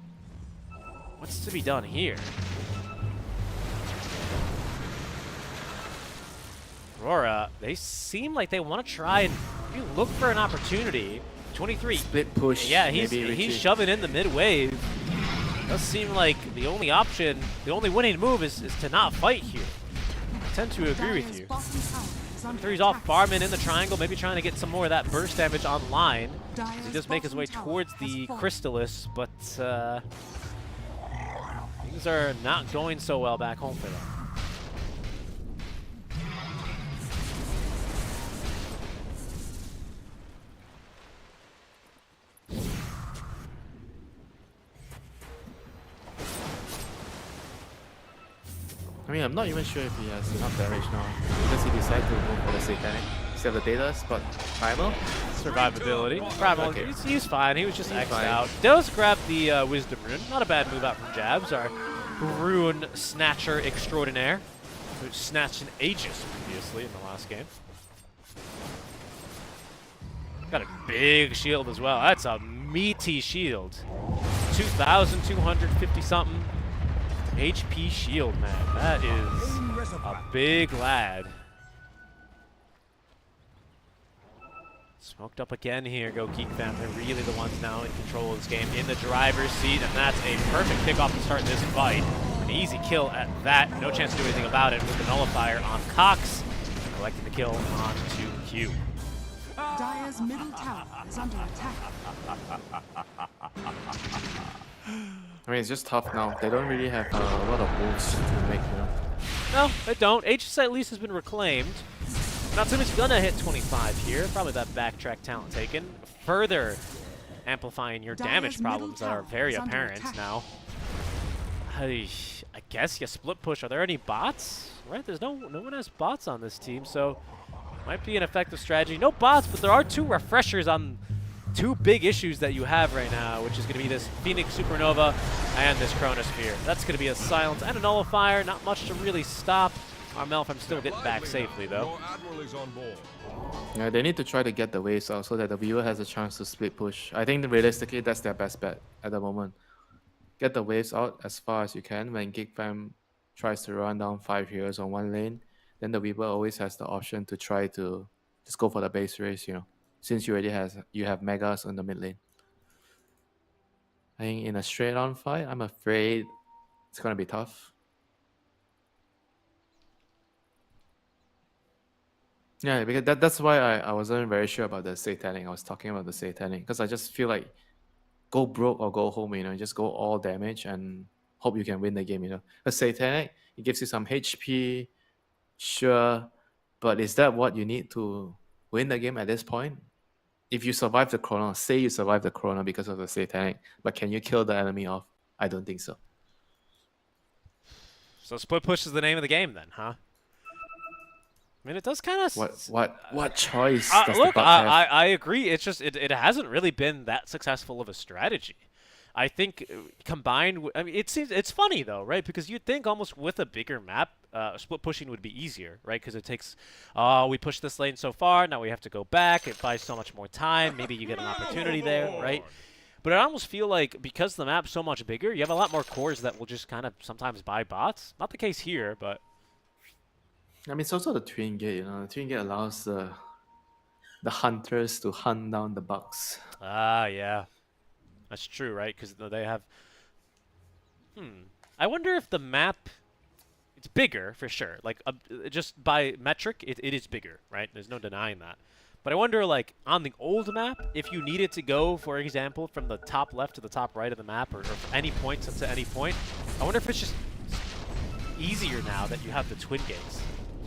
What's to be done here? Aurora, they seem like they want to try and maybe look for an opportunity. 23. Split push. Yeah, maybe he's shoving in the mid wave. Does seem like the only option, the only winning move is to not fight here. I tend to agree with Dire's you. bottom tower is under 3's off attack. farming in the triangle, maybe trying to get some more of that burst damage online. As he Dire's does make his way bottom tower towards has the fallen. Crystallis, but things are not going so well back home for them. I mean, I'm not even sure if he has enough damage now because he decided to move for the Satanic. Still have the data, but Primal. Survivability. Primal, Okay. he's fine. He was just He's X'd fine. out. Does grab the Wisdom Rune. Not a bad move out from Jabs, our Rune Snatcher extraordinaire, who snatched an Aegis previously in the last game. Got a big shield as well. That's a meaty shield. 2,250 something HP shield, man. That is a big lad. Smoked up again here, Go Geek Fam. They're really the ones now in control of this game, in the driver's seat, and that's a perfect kickoff to start this fight. An easy kill at that. No chance to do anything about it with the Nullifier on Cox, collecting the kill on 2Q. Dire's middle tower is under attack. I mean, it's just tough now. They don't really have a lot of moves to make, you know. No, they don't. Aegis at least has been reclaimed. Natsumi's gonna hit 25 here. Probably that backtrack talent taken. Further amplifying your damage problems that are very apparent now. I guess you split push. Are there any bots? Right, there's no one has bots on this team, so might be an effective strategy. No bots, but there are 2 refreshers on 2 big issues that you have right now, which is going to be this Phoenix Supernova and this Chronosphere. That's going to be a silence and a nullifier. Not much to really stop Armel from still getting back safely, though. Yeah, they need to try to get the waves out so that the viewer has a chance to split push. I think realistically, that's their best bet at the moment. Get the waves out as far as you can. When GigFam tries to run down 5 heroes on one lane, then the Weaver always has the option to try to just go for the base race, you know, since you have Megas on the mid lane. I think in a straight on fight, I'm afraid it's gonna be tough. Yeah, because that's why I wasn't very sure about the Satanic. I was talking about the Satanic because I just feel like go broke or go home, you know, just go all damage and hope you can win the game, you know. A Satanic, it gives you some HP, sure, but is that what you need to win the game at this point? If you survive the Chrono, say you survive the Chrono because of the Satanic, but can you kill the enemy off? I don't think so. So split push is the name of the game then, huh? I mean, it does kind of... What choice does look, the Bucks have? I agree. It's just, it hasn't really been that successful of a strategy. I think combined with, I mean, it's funny though, right? Because you'd think almost with a bigger map, split pushing would be easier, right? Because it takes, we pushed this lane so far, now we have to go back. It buys so much more time. Maybe you get an opportunity there, right? But I almost feel like because the map's so much bigger, you have a lot more cores that will just kind of sometimes buy bots. Not the case here, but... I mean, it's also the Twin Gate, you know. The Twin Gate allows the hunters to hunt down the Bucks. Ah, yeah. That's true, right? Because they have... I wonder if the map... It's bigger, for sure. Like, just by metric, it is bigger, right? There's no denying that. But I wonder, like, on the old map, if you needed to go, for example, from the top left to the top right of the map, or from any point to any point, I wonder if it's just easier now that you have the Twin Gates.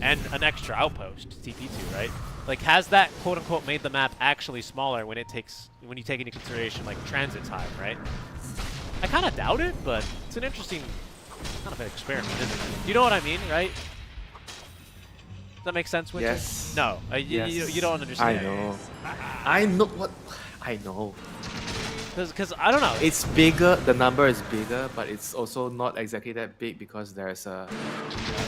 And an extra outpost, TP2, right? Like, has that quote-unquote made the map actually smaller when you take into consideration, like, transit time, right? I kind of doubt it, but it's an interesting kind of an experiment, isn't it? You know what I mean, right? Does that make sense, Winter? Yes. No, Yes. you don't understand. I know. I know what... I know. Because, I don't know. It's bigger, the number is bigger, but it's also not exactly that big because there's a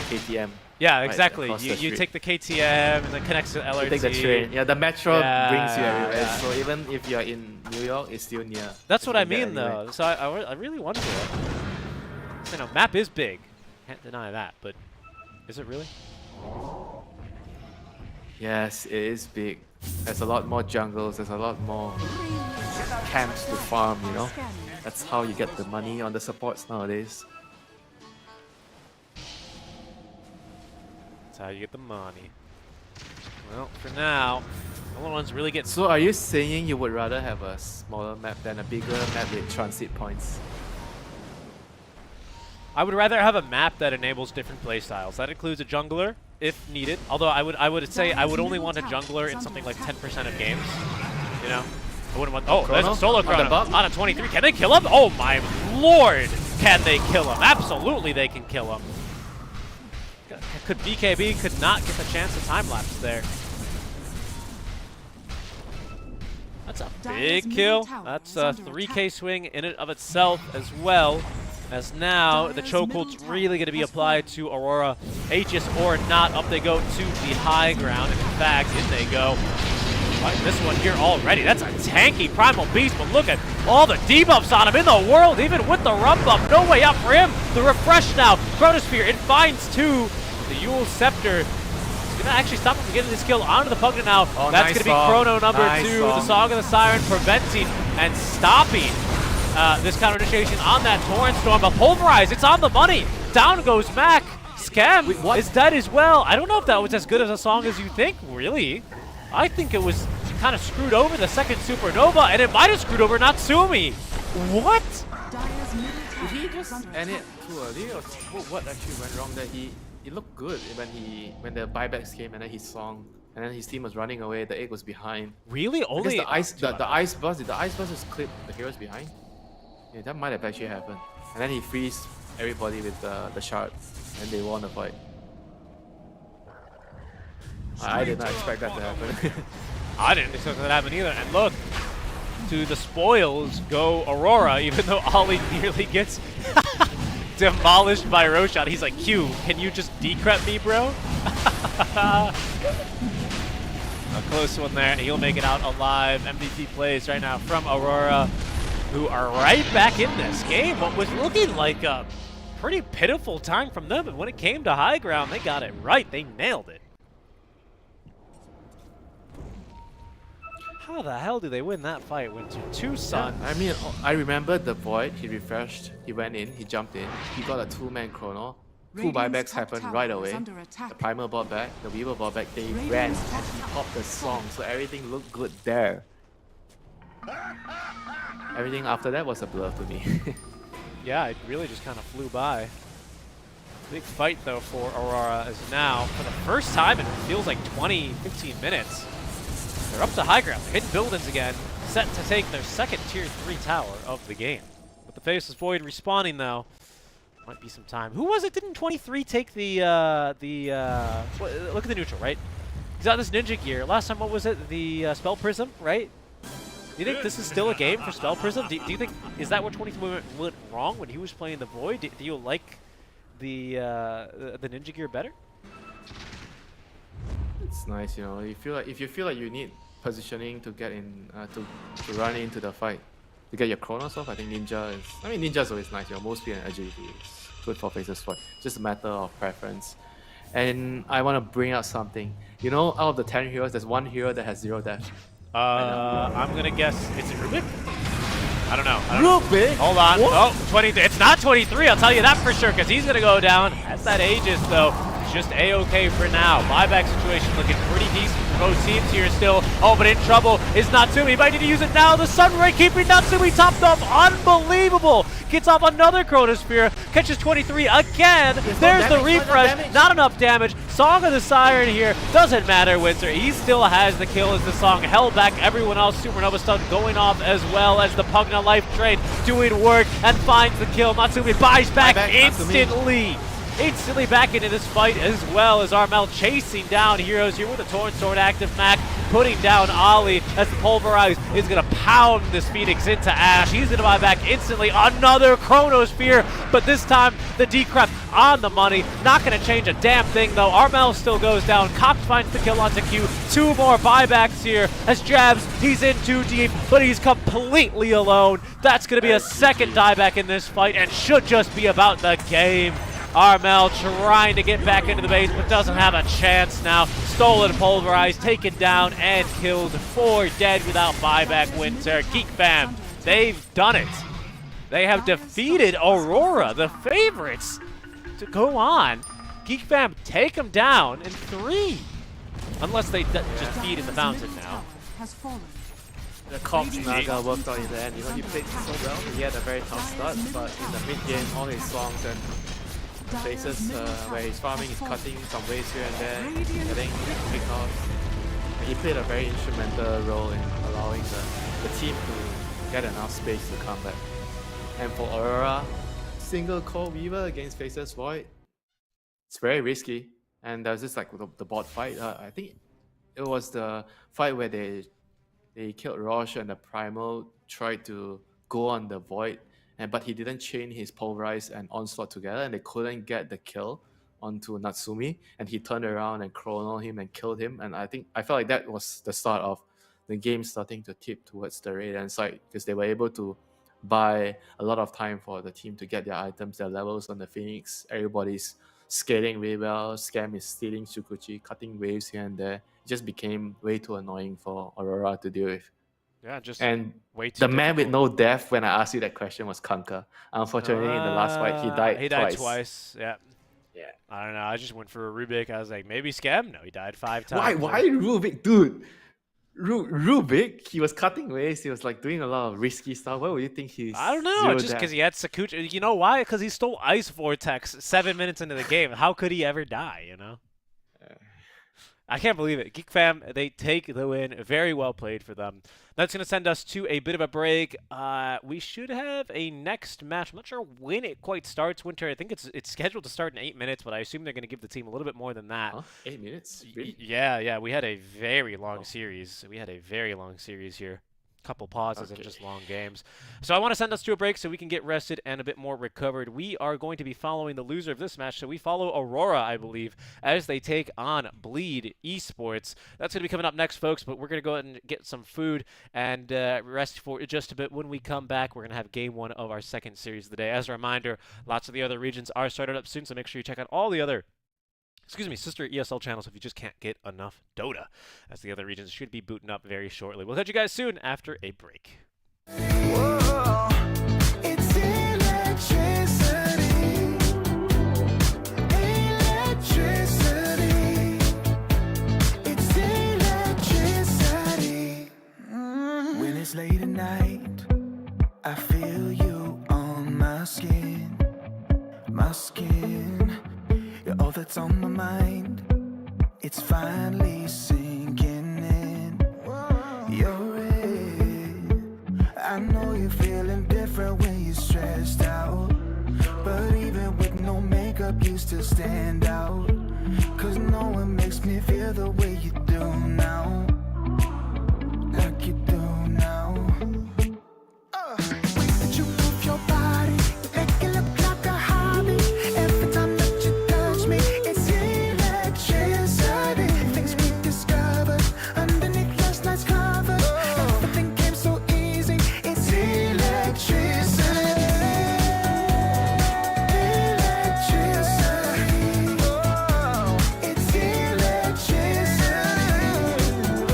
KTM. Yeah, right exactly. across the You street. take the KTM and then connects to LRT. You take the train. Yeah, the metro brings you everywhere. yeah. So even if you're in New York, it's still near. That's what I You can get mean, anywhere. though. So I really wonder. You know, map is big. Can't deny that, but is it really? Yes, it is big. There's a lot more jungles. There's a lot more camps to farm, you know? That's how you get the money on the supports nowadays. That's how you get the money. Well, for now, the only ones really get... So are you saying you would rather have a smaller map than a bigger map with transit points? I would rather have a map that enables different playstyles. That includes a jungler, if needed. Although I would say I would only want a jungler in something like 10% of games. You know? I wouldn't want... Oh, there's a solo On the Chrono bump? on a 23. Can they kill him? Oh my lord! Can they kill him? Absolutely they can kill him. Could BKB could not get the chance to time-lapse there. That's a big kill. That's a 3k swing in and of itself as well. As now, the chokehold's really going to be applied to Aurora. Aegis or not, up they go to the high ground. And in fact, in they go. Right, this one here already. That's a tanky Primal Beast, but look at all the debuffs on him in the world, even with the run buff. No way up for him. The refresh now. Chronosphere, it finds two. The Yule Scepter is going to actually stop him from getting this kill onto the Pugna now. Oh, that's nice going to be song. Chrono number Nice 2. song. The Song of the Siren preventing and stopping this counter initiation on that Torrent Storm. But Pulverize, it's on the money. Down goes Mac. Scam is dead as well. I don't know if that was as good as a song as you think, really. I think it was kind of screwed over the second Supernova, and it might have screwed over Natsumi. What? Dire's just end it too early, or what actually went wrong there? He looked good when the buybacks came and then he swung and then his team was running away. The egg was behind. Really? Because Only the ice burst. Did the ice burst just clip the heroes behind? Yeah, that might have actually happened. And then he frees everybody with the shard, and they won the fight. I did not expect that to happen. I didn't expect that to happen either. And look, to the spoils go Aurora, even though Ollie nearly gets demolished by Roshan. He's like, Q, can you just decrep me, bro? A close one there. He'll make it out alive. MVP plays right now from Aurora, who are right back in this game. What was looking like a pretty pitiful time from them, and when it came to high ground, they got it right. They nailed it. How the hell do they win that fight when two Sun? I mean, I remember the Void. He refreshed. He went in. He jumped in. He got a 2-man chrono. 2 buybacks happened right away. The Primer bought back. The Weaver bought back. They ran and he popped the song. So everything looked good there. Everything after that was a blur to me. Yeah, it really just kind of flew by. Big fight though for Aurora as now, for the first time in it feels like 15 minutes. They're up to high ground. They're hitting buildings again, set to take their second tier 3 tower of the game. With the Faceless Void respawning though, might be some time. Who was it? Didn't 23 take the look at the neutral, right? He's got this ninja gear. Last time, what was it? The Spell Prism, right? Do you think this is still a game for Spell Prism? Do you think, is that what 23 went wrong when he was playing the Void? Do you like the ninja gear better? It's nice, you know. If you feel like you need positioning to get in, to run into the fight, to get your chronos off, I think Ninja is. I mean, Ninja is always nice. You know, most speed and agility is good for Faceless Void. Just a matter of preference. And I want to bring out something. You know, out of the 10 heroes, there's one hero that has 0 dash. I'm gonna guess it's Rubik. I don't know. Rubik? Hold on. What? Oh, 20. It's not 23. I'll tell you that for sure, because he's gonna go down. That's that Aegis though. Just a-okay for now. Buyback situation looking pretty decent for both teams here still. Oh, but in trouble is Natsumi. He might need to use it now. The Sunray keeping Natsumi topped up. Unbelievable. Gets off another Chronosphere. Catches 23 again. There's the refresh. Not enough damage. Song of the Siren here. Doesn't matter, Winter. He still has the kill as the Song held back everyone else. Supernova Stun going off as well as the Pugna Life Drain doing work and finds the kill. Natsumi buys back instantly. Instantly back into this fight as well as Armel chasing down heroes here with a Torn Sword active Mac, putting down Ollie as the Pulverize is going to pound this Phoenix into ash. He's going to buy back instantly another Chronosphere, but this time the Decrep on the money. Not going to change a damn thing though. Armel still goes down. Cox finds the kill onto Q. 2 more buybacks here as Jabs, he's in too deep, but he's completely alone. That's going to be a second dieback in this fight and should just be about the game. Armel trying to get back into the base, but doesn't have a chance now. Stolen, Pulverized, taken down, and killed. 4 dead without buyback. Winter. Geek Fam, they've done it. They have defeated Aurora, the favorites, to go on. Geek Fam take them down in 3. Unless they just feed in the fountain now. The Cox Naga worked out in the end. You know, he played so well. He had a very tough start, but in the mid game, all his songs and places where he's farming, he's cutting some waves here and there, getting picked off. And he played a very instrumental role in allowing the team to get enough space to come back. And for Aurora, single core Weaver against Faceless Void, it's very risky. And there's this like the bot fight. I think it was the fight where they killed Roche and the Primal tried to go on the Void, but he didn't chain his Pulverize and Onslaught together, and they couldn't get the kill onto Natsumi, and he turned around and chrono him and killed him. And I felt like that was the start of the game starting to tip towards the Radiant side, because they were able to buy a lot of time for the team to get their items, their levels on the Phoenix. Everybody's scaling really well. Scam is stealing Shukuchi, cutting waves here and there. It just became way too annoying for Aurora to deal with. Yeah, just and way too the man with difficult. no death, when I asked you that question, was Kanka. Unfortunately, in the last fight, he died He twice. died twice, yeah. Yeah. I don't know, I just went for a Rubik. I was like, maybe Scam? No, he died 5 times. Why Rubik, dude? Rubik, he was cutting waste. He was like doing a lot of risky stuff. Why would you think he's I don't know. zero Just death? because he had Sakuchi. You know why? Because he stole Ice Vortex 7 minutes into the game. How could he ever die, you know? I can't believe it. Geek Fam, they take the win. Very well played for them. That's going to send us to a bit of a break. We should have a next match. I'm not sure when it quite starts, Winter. I think it's scheduled to start in 8 minutes, but I assume they're going to give the team a little bit more than that. Huh? 8 minutes? Really? Yeah. We had a very long series. We had a very long series here. Couple pauses and just long games. So I want to send us to a break so we can get rested and a bit more recovered. We are going to be following the loser of this match. So we follow Aurora, I believe, as they take on Bleed Esports. That's going to be coming up next, folks, but we're going to go ahead and get some food and rest for just a bit. When we come back, we're going to have game 1 of our second series of the day. As a reminder, lots of the other regions are started up soon, so make sure you check out all the other sister ESL channels if you just can't get enough Dota, as the other regions should be booting up very shortly. We'll catch you guys soon after a break. Whoa, it's electricity. Electricity. It's electricity. When it's late at night, I feel you on my skin. My skin. You're all that's on my mind. It's finally sinking in. You're it. I know you're feeling different when you're stressed out, but even with no makeup you still stand out. Cause no one makes me feel the way you do now. Like you do now. Way that you move your body, you make it look like a hobby. Every time that you touch me, it's electricity. Things we discovered underneath last night's cover. Everything came so easy. It's electricity. Electricity. Oh, it's electricity.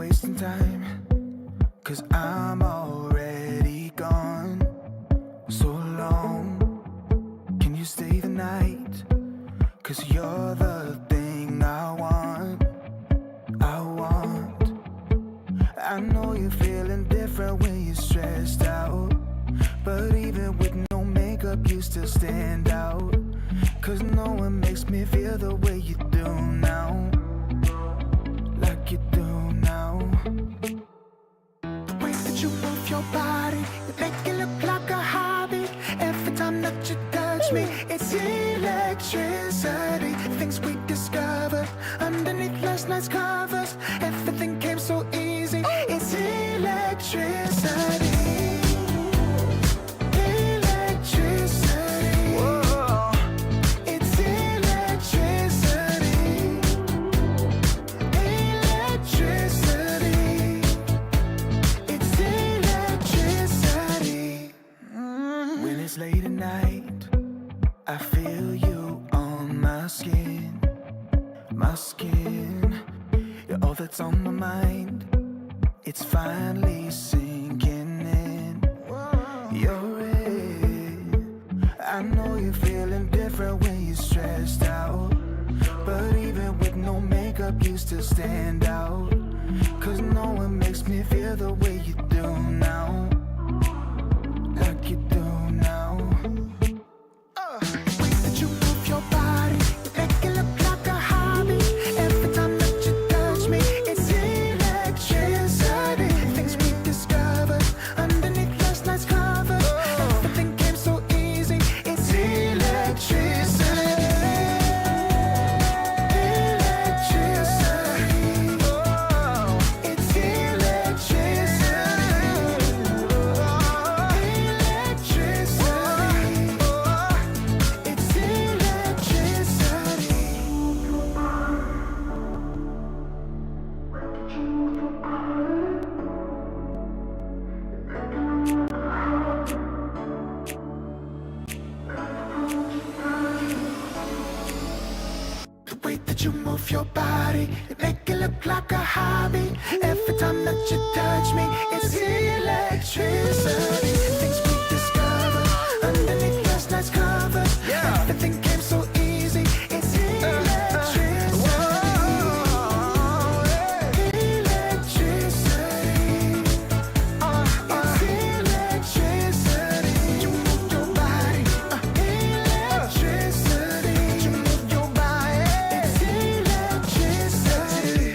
wasting time, 'cause I'm already gone. So long, can you stay the night? 'Cause you're the thing I want. I know you're feeling different when you're stressed out, but even with no makeup you still stand out. 'Cause no one makes me feel the way you do now, like you do now. The way that you move your body, you make it look like a hobby. Every time that you touch me, it's electricity. Things we discovered underneath last night's covers. Everything came so easy. It's electricity. Electricity. Whoa. It's electricity. Electricity. It's electricity. When it's late at night, I feel you on my skin. My skin. You're all that's on my mind. It's finally sinking in. You're it. I know you're feeling different when you're stressed out, but even with no makeup you still stand out. 'Cause no one makes me feel the way you do now, like you do now. The way that you move your body, you make it look like a hobby. Every time that you touch me, it's electricity. Things we discovered underneath last night's covers. Everything came so easy. It's electricity. Electricity. Oh, it's electricity. Electricity. Oh, it's electricity. The way that you move your body, you make it look like a hobby. Every time that you touch me, it's electricity. Things we discovered underneath last night's covers. Everything came so easy. It's electricity. Electricity. It's electricity. You move your body. Electricity. You move your body. It's electricity.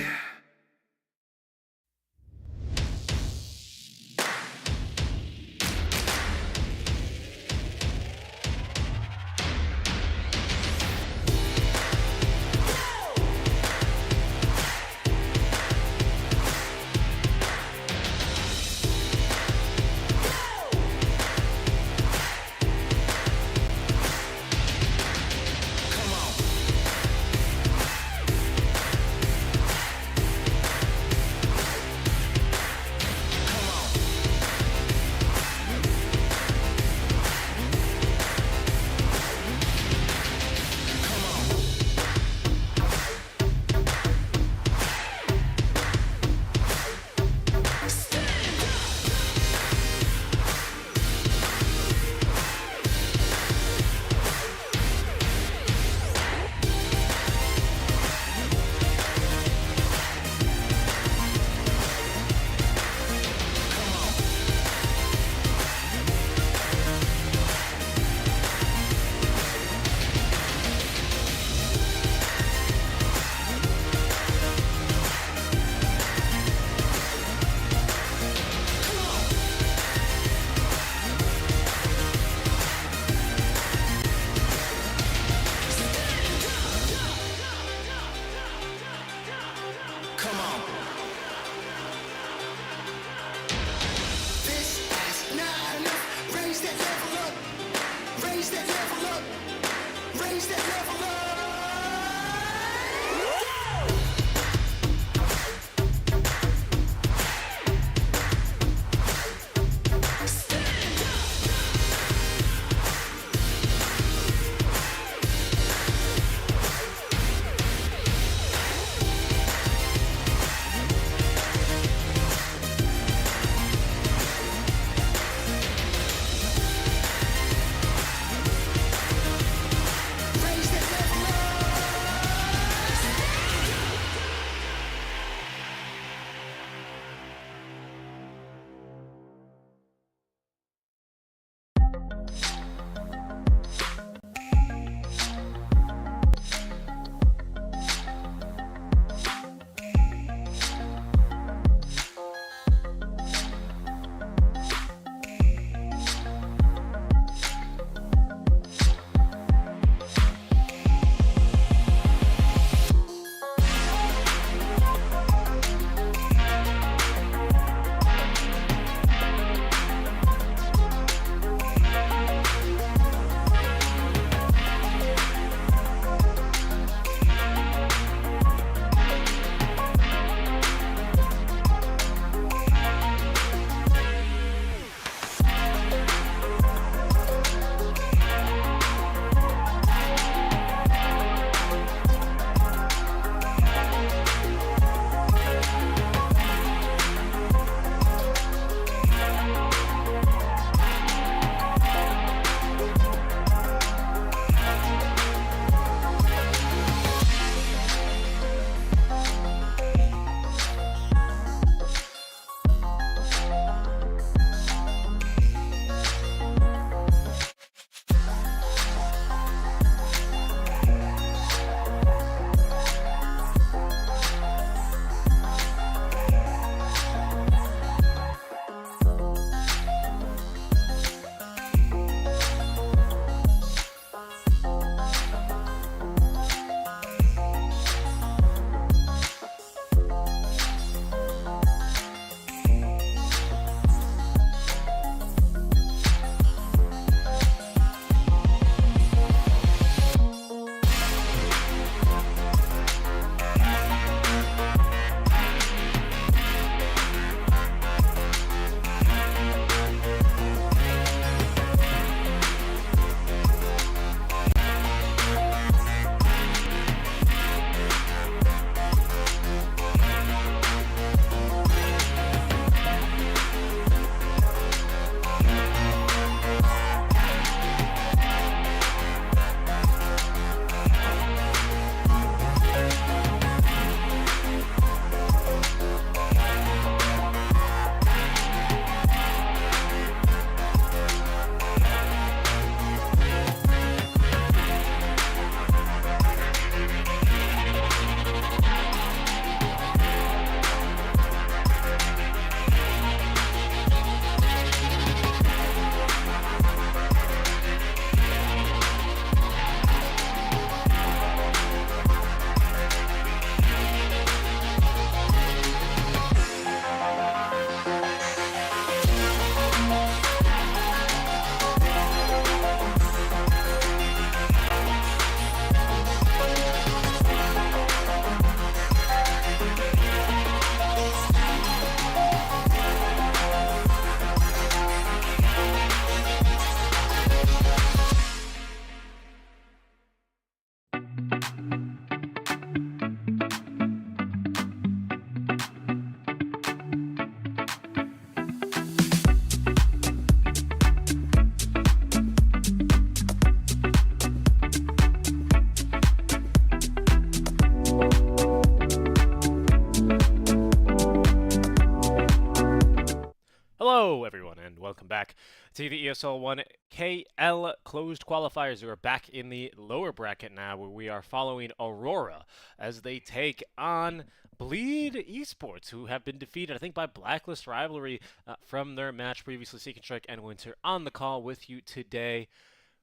welcome back to the ESL 1 KL closed qualifiers. We are back in the lower bracket now, where we are following Aurora as they take on Bleed Esports, who have been defeated, I think, by Blacklist Rivalry from their match previously. Seeking Strike and Winter on the call with you today.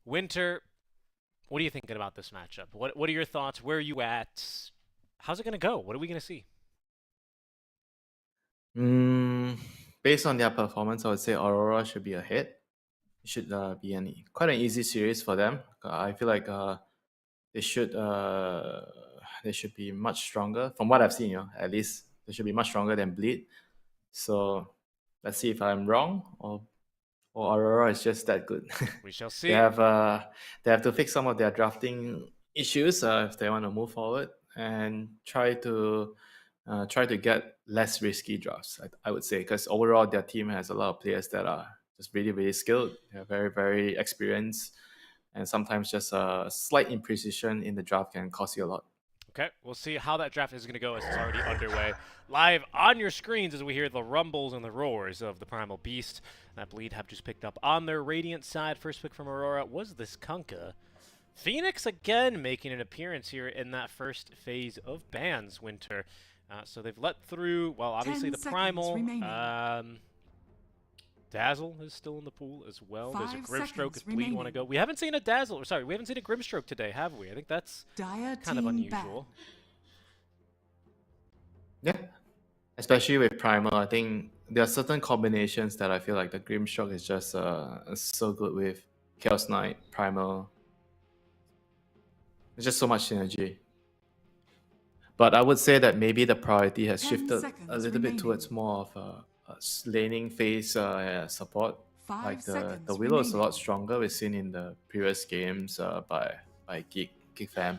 Winter, what are you thinking about this matchup? What are your thoughts? Where are you at? How's it going to go? What are we going to see? Based on their performance, I would say Aurora should be ahead. It should be quite an easy series for them. I feel like they should be much stronger. From what I've seen, at least they should be much stronger than Bleed. So let's see if I'm wrong or Aurora is just that good. We shall see. They have to fix some of their drafting issues if they want to move forward and try to get less risky drafts. I would say, because overall their team has a lot of players that are just really, really skilled. They're very, very experienced, and sometimes just a slight imprecision in the draft can cost you a lot. Okay, we'll see how that draft is going to go as it's already underway. Live on your screens as we hear the rumbles and the roars of the Primal Beast that Bleed have just picked up on their Radiant side. First pick from Aurora was this Kunkka. Phoenix again making an appearance here in that first phase of bans, Winter. So they've let through, well, obviously the Primal. Dazzle is still in the pool as well. There's a Grimstroke if Bleed want to go. We haven't seen a Dazzle, sorry, we haven't seen a Grimstroke today, have we? I think that's kind of unusual. Yeah, especially with Primal. I think there are certain combinations that I feel like the Grimstroke is just so good with Chaos Knight, Primal. There's just so much synergy. But I would say that maybe the priority has shifted a little bit towards more of a laning phase support. Like the Willow is a lot stronger. We've seen in the previous games by Geek Fam.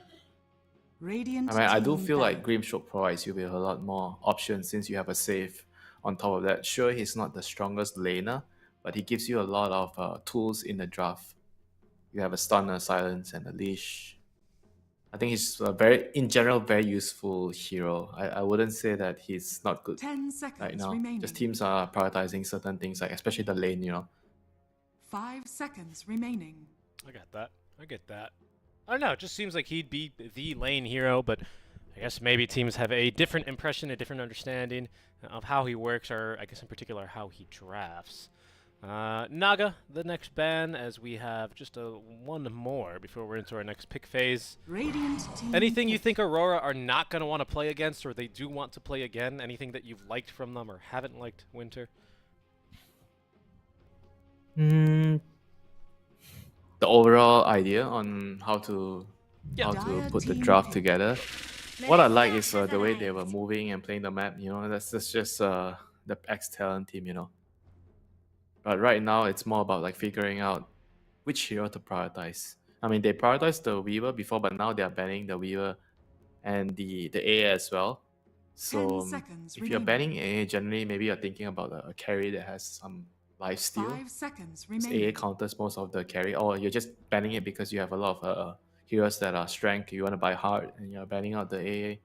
I do feel like Grimstroke provides you with a lot more options since you have a save on top of that. Sure, he's not the strongest laner, but he gives you a lot of tools in the draft. You have a stun, a silence, and a leash. I think he's in general, very useful hero. I wouldn't say that he's not good 10 seconds right now. remaining. Just teams are prioritizing certain things, like especially the lane, 5 seconds remaining. I get that. I don't know, it just seems like he'd be the lane hero, but I guess maybe teams have a different impression, a different understanding of how he works, or I guess in particular how he drafts. Naga, the next ban, as we have just one more before we're into our next pick phase. Anything you think Aurora are not going to want to play against, or they do want to play again? Anything that you've liked from them or haven't liked, Winter? The overall idea on how to put the draft together. What I like is the way they were moving and playing the map. That's just the X-Talent team. But right now, it's more about like figuring out which hero to prioritize. I mean, they prioritized the Weaver before, but now they're banning the Weaver and the AA as well. So if you're banning AA, generally maybe you're thinking about a carry that has some lifesteal. 5 seconds AA remaining. counters most of the carry, or you're just banning it because you have a lot of heroes that are strength. You want to buy hard, and you're banning out the AA.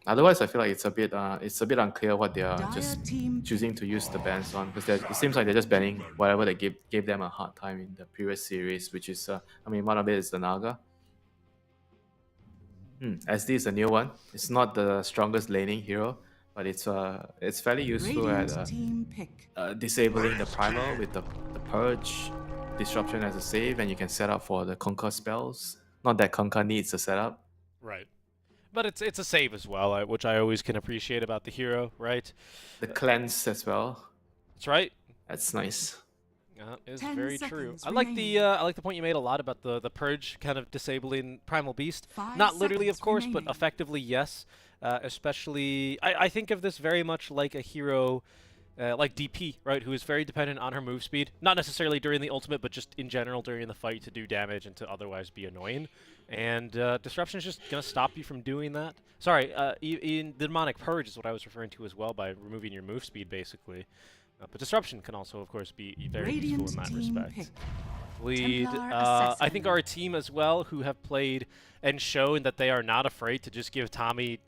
Otherwise, I feel like it's a bit unclear what they are just choosing to use the bans on, because it seems like they're just banning whatever they gave them a hard time in the previous series, which is one of it is the Naga. SD is a new one. It's not the strongest laning hero, but it's fairly useful at disabling the Primal with the Purge, Disruption as a save, and you can set up for the Conquer spells. Not that Conquer needs a setup. Right. But it's a save as well, which I always can appreciate about the hero, right? The cleanse as well. That's right. That's nice. Is very true. I like the point you made a lot about the purge kind of disabling Primal Beast. Not literally, of course, but effectively, yes. Especially, I think of this very much like a hero like DP, right, who is very dependent on her move speed. Not necessarily during the ultimate, but just in general during the fight to do damage and to otherwise be annoying. And Disruption is just going to stop you from doing that. Sorry, in the Demonic Purge is what I was referring to as well, by removing your move speed, basically. But Disruption can also, of course, be very useful in that respect. Bleed, I think our team as well, who have played and shown that they are not afraid to just give Tommy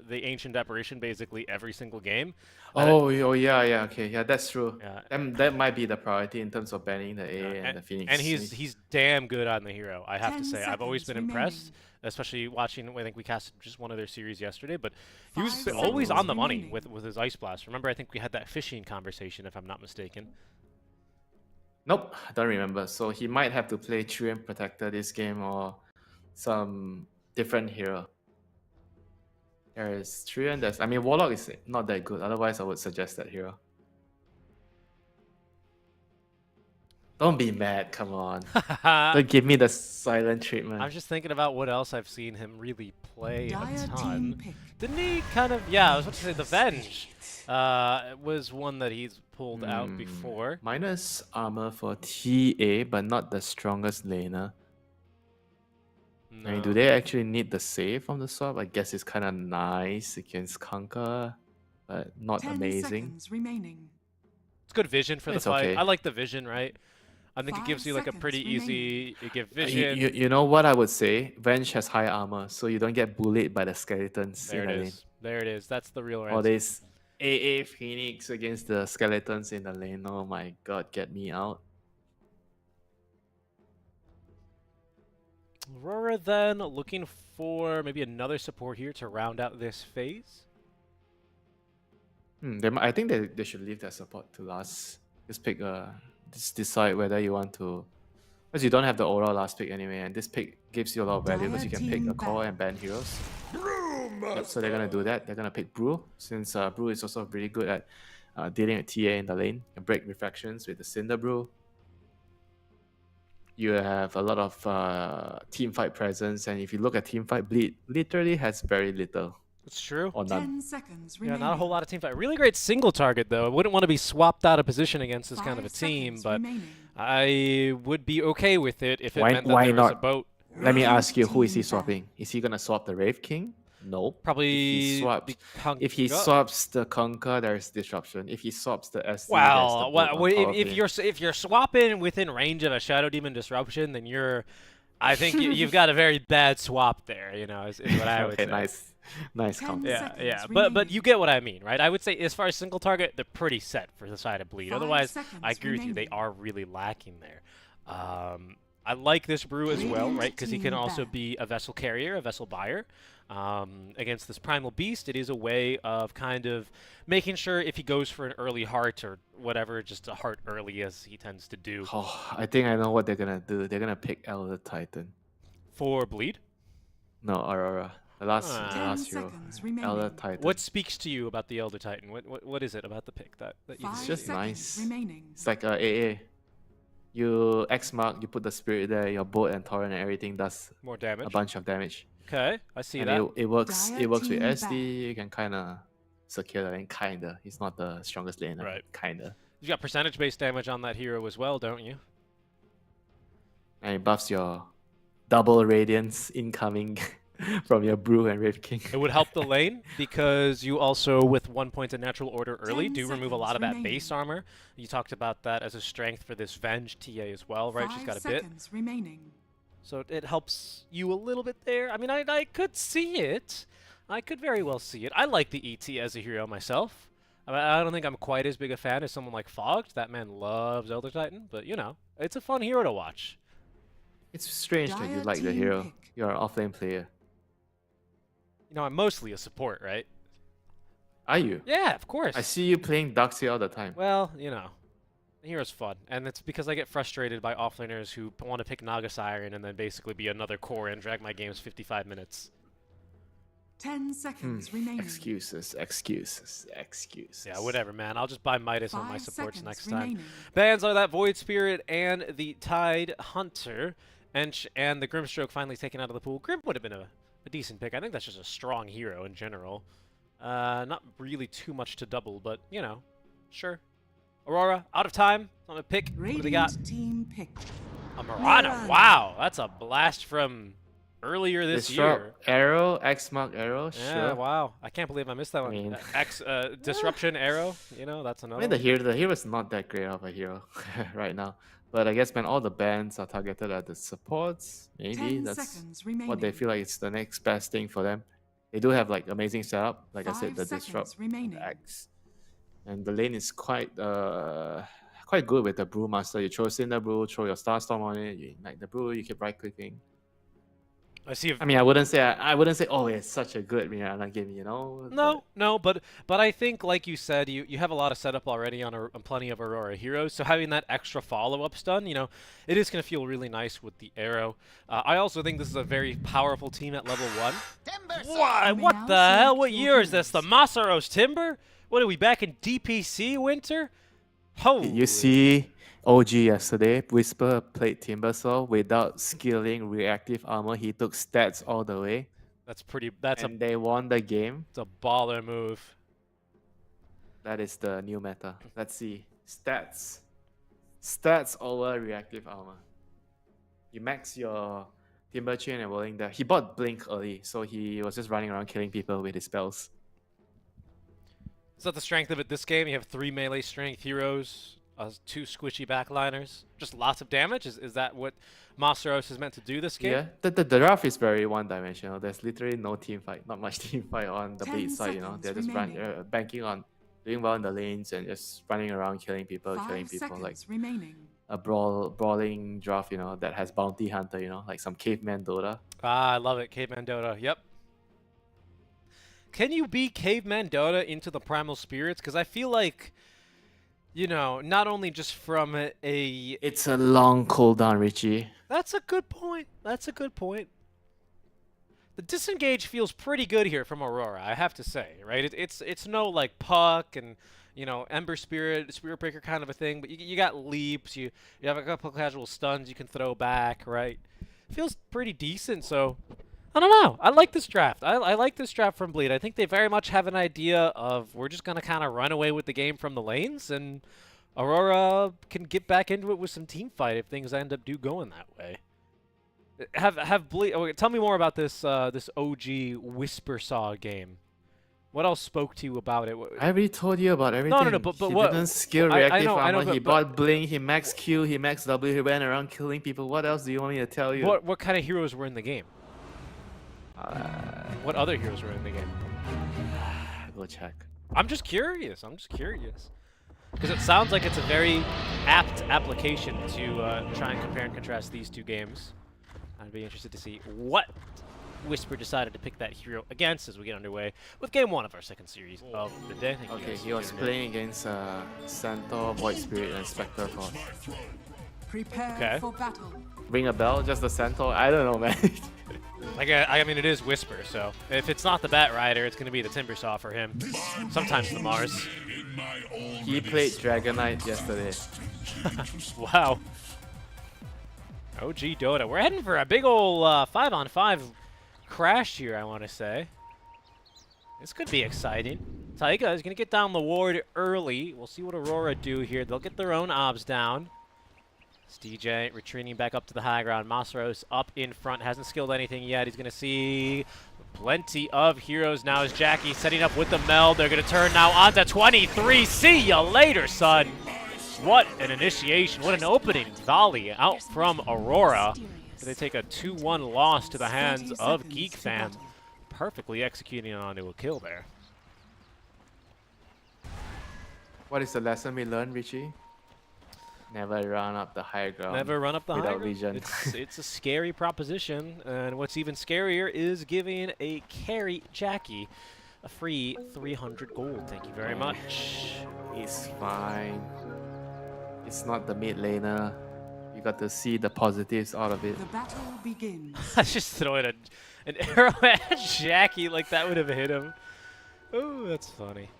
the ancient apparition basically every single game. Oh, yeah, okay, yeah, that's true. Yeah. That might be the priority in terms of banning the A and the Phoenix. And he's damn good on the hero, I have to 10 say. I've always been seconds impressed, especially watching. I think we casted just one of their series yesterday, but he was 5 always seconds on the money remaining. with his Ice Blast. Remember, I think we had that fishing conversation, if I'm not mistaken. Nope, I don't remember. So he might have to play Treant Protector this game or some different hero. There is Treant. I mean, Warlock is not that good. Otherwise, I would suggest that hero. Don't be mad, come on. Don't give me the silent treatment. I'm just thinking about what else I've seen him really play Dire a team ton. pick. Didn't he kind of? Yeah, I was about to say the Venge was one that he's pulled out before. Minus armor for TA, but not the strongest laner. I mean, do they actually need the save from the swap? I guess it's kind of nice against Conquer, but not 10 amazing. seconds remaining. It's good vision for the It's fight. okay. I like the vision, right? I think it 5 gives you like a pretty seconds easy. You get vision. You know what I would say? Venge has high armor, so you don't get bullied by the skeletons There in it the lane. is. There it is. That's the real All answer. this AA Phoenix against the skeletons in the lane. Oh my god, get me out. Aurora then looking for maybe another support here to round out this phase. I think they should leave their support to last. Just pick just decide whether you want to, because you don't have the aura last pick anyway, and this pick gives you a lot of value because you can pick a core and ban heroes. Yep, so they're gonna do that. They're gonna pick Brew, since Brew is also really good at dealing with TA in the lane and break refractions with the Cinder Brew. You have a lot of team fight presence, and if you look at team fight, Bleed literally has very little It's true. or none. 10 seconds Yeah, remaining. not a whole lot of team fight. Really great single target though. I wouldn't want to be swapped out of position against this kind of a 5 team, seconds but remaining. I would be okay with it if it Why- meant that why there was a not? boat. Let me ask you, who is he Team swapping? Is he gonna swap the Wraith King? Nope. Probably If he swaps the Conquer, there's disruption. If he swaps the SD, Well, there's the bolt on power if you're swapping within range of a Shadow Demon disruption, then I think you've got a very bad swap there. You know, is what I would okay, say. nice 10 comment. Yeah, seconds yeah, but remaining. you get what I mean, right? I would say as far as single target, they're pretty set for the side of Bleed. 5 Otherwise, seconds I agree with you. They remaining. are really lacking there. I like this brew as well, Radiant right? Because he can team also back. be a vessel carrier, a vessel buyer. Against this primal beast, it is a way of kind of making sure if he goes for an early heart or whatever, just a heart early as he tends to do Oh, I think I know what they're gonna do. They're gonna pick Elder Titan. for Bleed. No, Aurora. The last hero. 10 seconds remaining. Elder Titan. What speaks to you about the Elder Titan? What is it about the pick that you 5 think? just seconds nice. remaining. It's like AA. You X mark, you put the spirit there, your bolt and torrent and everything does More damage? a bunch of damage. Okay, I see And that. it works. Dire It works with team SD. You can kind of secure the lane. Kinda. He's not the strongest laner. Right. Kinda. You got percentage-based damage on that hero as well, don't you? And it buffs your double radiance incoming from your Brew and Wraith King. It would help the lane because you also, with 1 point of natural order early, 10 do remove a lot of seconds that base remaining. armor. You talked about that as a strength for this Venge TA as well, right? She's 5 got a bit. seconds remaining. So it helps you a little bit there. I mean, I could see it. I could very well see it. I like the ET as a hero myself. I don't think I'm quite as big a fan as someone like Fogged. That man loves Elder Titan, but you know, it's a fun hero to watch. It's strange that you Dire like the team hero. pick. You're an offlane player. You know, I'm mostly a support, right? Are you? Yeah, of course. I see you playing Darkseid all the time. Well, you know, the hero's fun, and it's because I get frustrated by offlaners who want to pick Naga Siren and then basically be another core and drag my games 55 minutes. 10 seconds remaining. Excuses. Yeah, whatever, man. I'll just buy Midas on my 5 supports seconds next time. remaining. Bans are that Void Spirit and the Tide Hunter, and the Grimstroke finally taken out of the pool. Grim would have been a decent pick. I think that's just a strong hero in general. Not really too much to double, but, you know, sure. Aurora, out of time. I'm going to pick. What do they got? Radiant team pick. A Mirana. Mirana. Wow, that's a blast from earlier this Disrupt year. arrow, X mark arrow, Yeah, sure. wow. I can't believe I missed that one. mean- Disruption arrow, you know, that's I another mean, one. the hero is not that great of a hero right now. But I guess when all the bans are targeted at the supports, maybe 10 that's seconds remaining. what they feel like it's the next best thing for them. They do have like amazing setup. Like I 5 said, the seconds disrupt, remaining. the X, and the lane is quite good with the Brewmaster. You throw Cinder Brew, throw your Star Storm on it. You ignite the Brew. You keep right clicking. I see. I mean, I wouldn't say, oh, it's such a good Mirana game, you know. No, but I think, like you said, you have a lot of setup already on plenty of Aurora heroes, so having that extra follow-up stun, you know, it is going to feel really nice with the arrow. I also think this is a very powerful team at level 1. What the hell? What year is this? The Masaros Timber? What are we, back in DPC winter? Holy. You see OG yesterday, Whisper played Timbersaw without skilling reactive armor. He took stats all the way. That's they won the game. It's a baller move. That is the new meta. Let's see. Stats. Stats over reactive armor. You max your Timber Chain and rolling there. He bought Blink early, so he was just running around killing people with his spells. Is that the strength of it this game? You have 3 melee strength heroes, 2 squishy backliners, just lots of damage? Is that what Masaros is meant to do this game? Yeah, the draft is very one-dimensional. There's literally no team fight, not much team fight on the 10 bait side, you know. They're just banking on doing well in the lanes and just running around killing people, 5 seconds like remaining. a brawling draft, you know, that has Bounty Hunter, you know, like some caveman Dota. Ah, I love it. Caveman Dota. Yep. Can you beat Caveman Dota into the Primal Spirits? Because I feel like, you know, not only just from a... It's a long cooldown, Richie. That's a good point. That's a good point. The disengage feels pretty good here from Aurora, I have to say, right? It's no like Puck and, you know, Ember Spirit, Spirit Breaker kind of a thing, but you got leaps, you have a couple casual stuns you can throw back, right? Feels pretty decent, so I don't know. I like this draft. I like this draft from Bleed. I think they very much have an idea of we're just going to kind of run away with the game from the lanes, and Aurora can get back into it with some team fight if things end up going that way. Have Bleed... Okay, tell me more about this this OG Whisper Saw game. What else spoke to you about it? I already told you about everything. No, but he what? Didn't skill reactive armor. but, he bought Blink, he max Q, he max W, he ran around killing people. What else do you want me to tell you? What kind of heroes were in the game? What other heroes were in the game? Go check. I'm just curious. Because it sounds like it's a very apt application to try and compare and contrast these two games. I'd be interested to see what Whisper decided to pick that hero against as we get underway with game 1 of our second series of the day. Okay, he was playing against Centaur, Void Spirit, and Spectre Force. Prepare for battle. Ring a bell? Just the Centaur? I don't know, man. I mean, it is Whisper, so if it's not the Bat Rider, it's going to be the Timbersaw for him. Sometimes the Mars. He played Dragon Knight yesterday. Wow. OG Dota. We're heading for a big ol' 5-on-5 crash here, I want to say. This could be exciting. Taiga is going to get down the ward early. We'll see what Aurora do here. They'll get their own obs down. It's DJ retreating back up to the high ground. Masaros up in front. Hasn't skilled anything yet. He's going to see plenty of heroes now as Jackie setting up with the meld. They're going to turn now onto 23. See ya later, son. What an initiation. What an opening volley out from Aurora. They take a 2-1 loss to the hands of Geek Fam. Perfectly executing onto a kill there. What is the lesson we learned, Richie? Never run up the high ground. Never run up the high without ground. vision. It's a scary proposition, and what's even scarier is giving a carry Jackie a free 300 gold. Thank you very much. It's fine. It's not the mid laner. You got to see the positives out of it. The battle begins. I just throw an arrow at Jackie like that would have hit him. Oh, that's funny.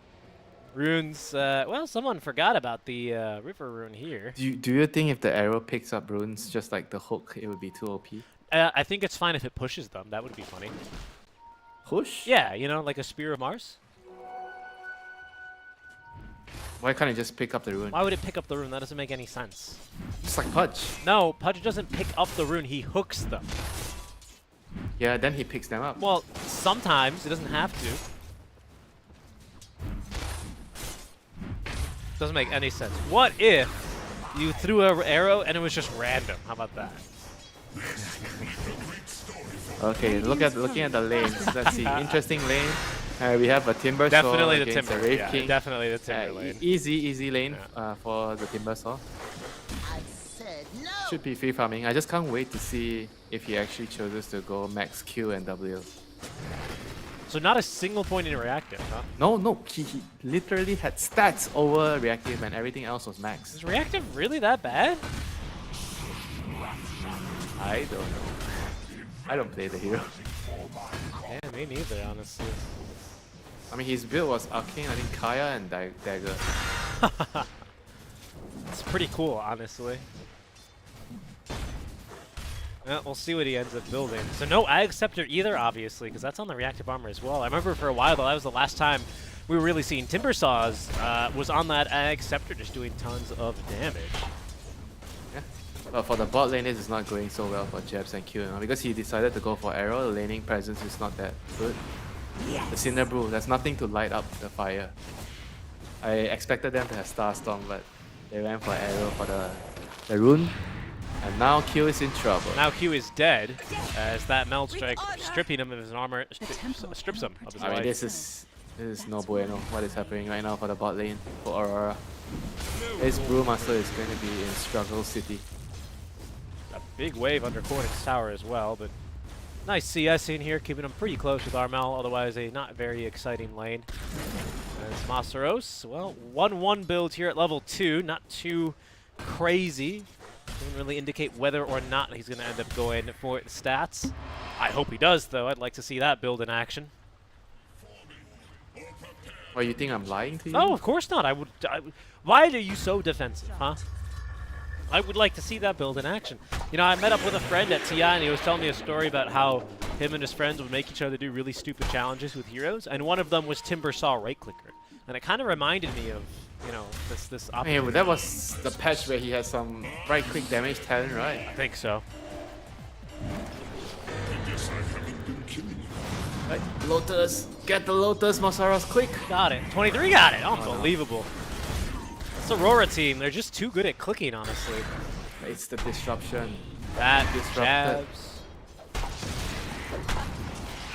Runes, well, someone forgot about the river rune here. Do you think if the arrow picks up runes just like the hook, it would be too OP? I think it's fine if it pushes them. That would be funny. Push? Yeah, you know, like a Spear of Mars. Why can't it just pick up the rune? Why would it pick up the rune? That doesn't make any sense. Just like Pudge. No, Pudge doesn't pick up the rune. He hooks them. Yeah, then he picks them up. Well, sometimes. It doesn't have to. Doesn't make any sense. What if you threw an arrow and it was just random? How about that? Okay, looking at the lanes. Let's see. Interesting lane. We have a Timber Definitely Saw the against Timber. a Wraith Yeah, King. definitely the Timber lane. Easy lane for the Timber Saw. I said no. Should be free farming. I just can't wait to see if he actually chooses to go max Q and W. So not a single point in reactive, huh? No, he literally had stats over reactive and everything else was max. Is reactive really that bad? I don't know. I don't play the hero. Yeah, me neither, honestly. I mean, his build was Arcane, I think Kaya and Dagger. It's pretty cool, honestly. Well, we'll see what he ends up building. So no Ag Scepter either, obviously, because that's on the reactive armor as well. I remember for a while, though, that was the last time we were really seeing Timber Saws was on that Ag Scepter, just doing tons of damage. Yeah. But for the bot lane, this is not going so well for Jabs and Q because he decided to go for Arrow. The laning presence is not that good. The Cinder Brew, there's nothing to light up the fire. I expected them to have Star Storm, but they went for Arrow for the rune. And now Q is in trouble. Now Q is dead, as that Meld Strike stripping him of his armor, strips him of his I mean, life. this is no bueno. What is happening right now for the bot lane for Aurora? His Brewmaster is going to be in struggle city. A big wave under Cornet's tower as well, but nice CS in here, keeping him pretty close with Armel, otherwise a not very exciting lane. As Masaros, well, 1-1 build here at level 2, not too crazy. Doesn't really indicate whether or not he's going to end up going for the stats. I hope he does, though. I'd like to see that build in action. Or you think I'm lying to you? Oh, of course not. Why are you so defensive, huh? I would like to see that build in action. You know, I met up with a friend at TI, and he was telling me a story about how him and his friends would make each other do really stupid challenges with heroes, and one of them was Timber Saw Right Clicker. And it kind of reminded me of, you know, this Yeah, opportunity. but that was the patch where he had some right-click damage talent, right? I think so. Right, Lotus, get the Lotus, Masaros, quick! Got it. 23 got it. Unbelievable. This Aurora team, they're just too good at clicking, honestly. It's the disruption. That Disrupted. jabs.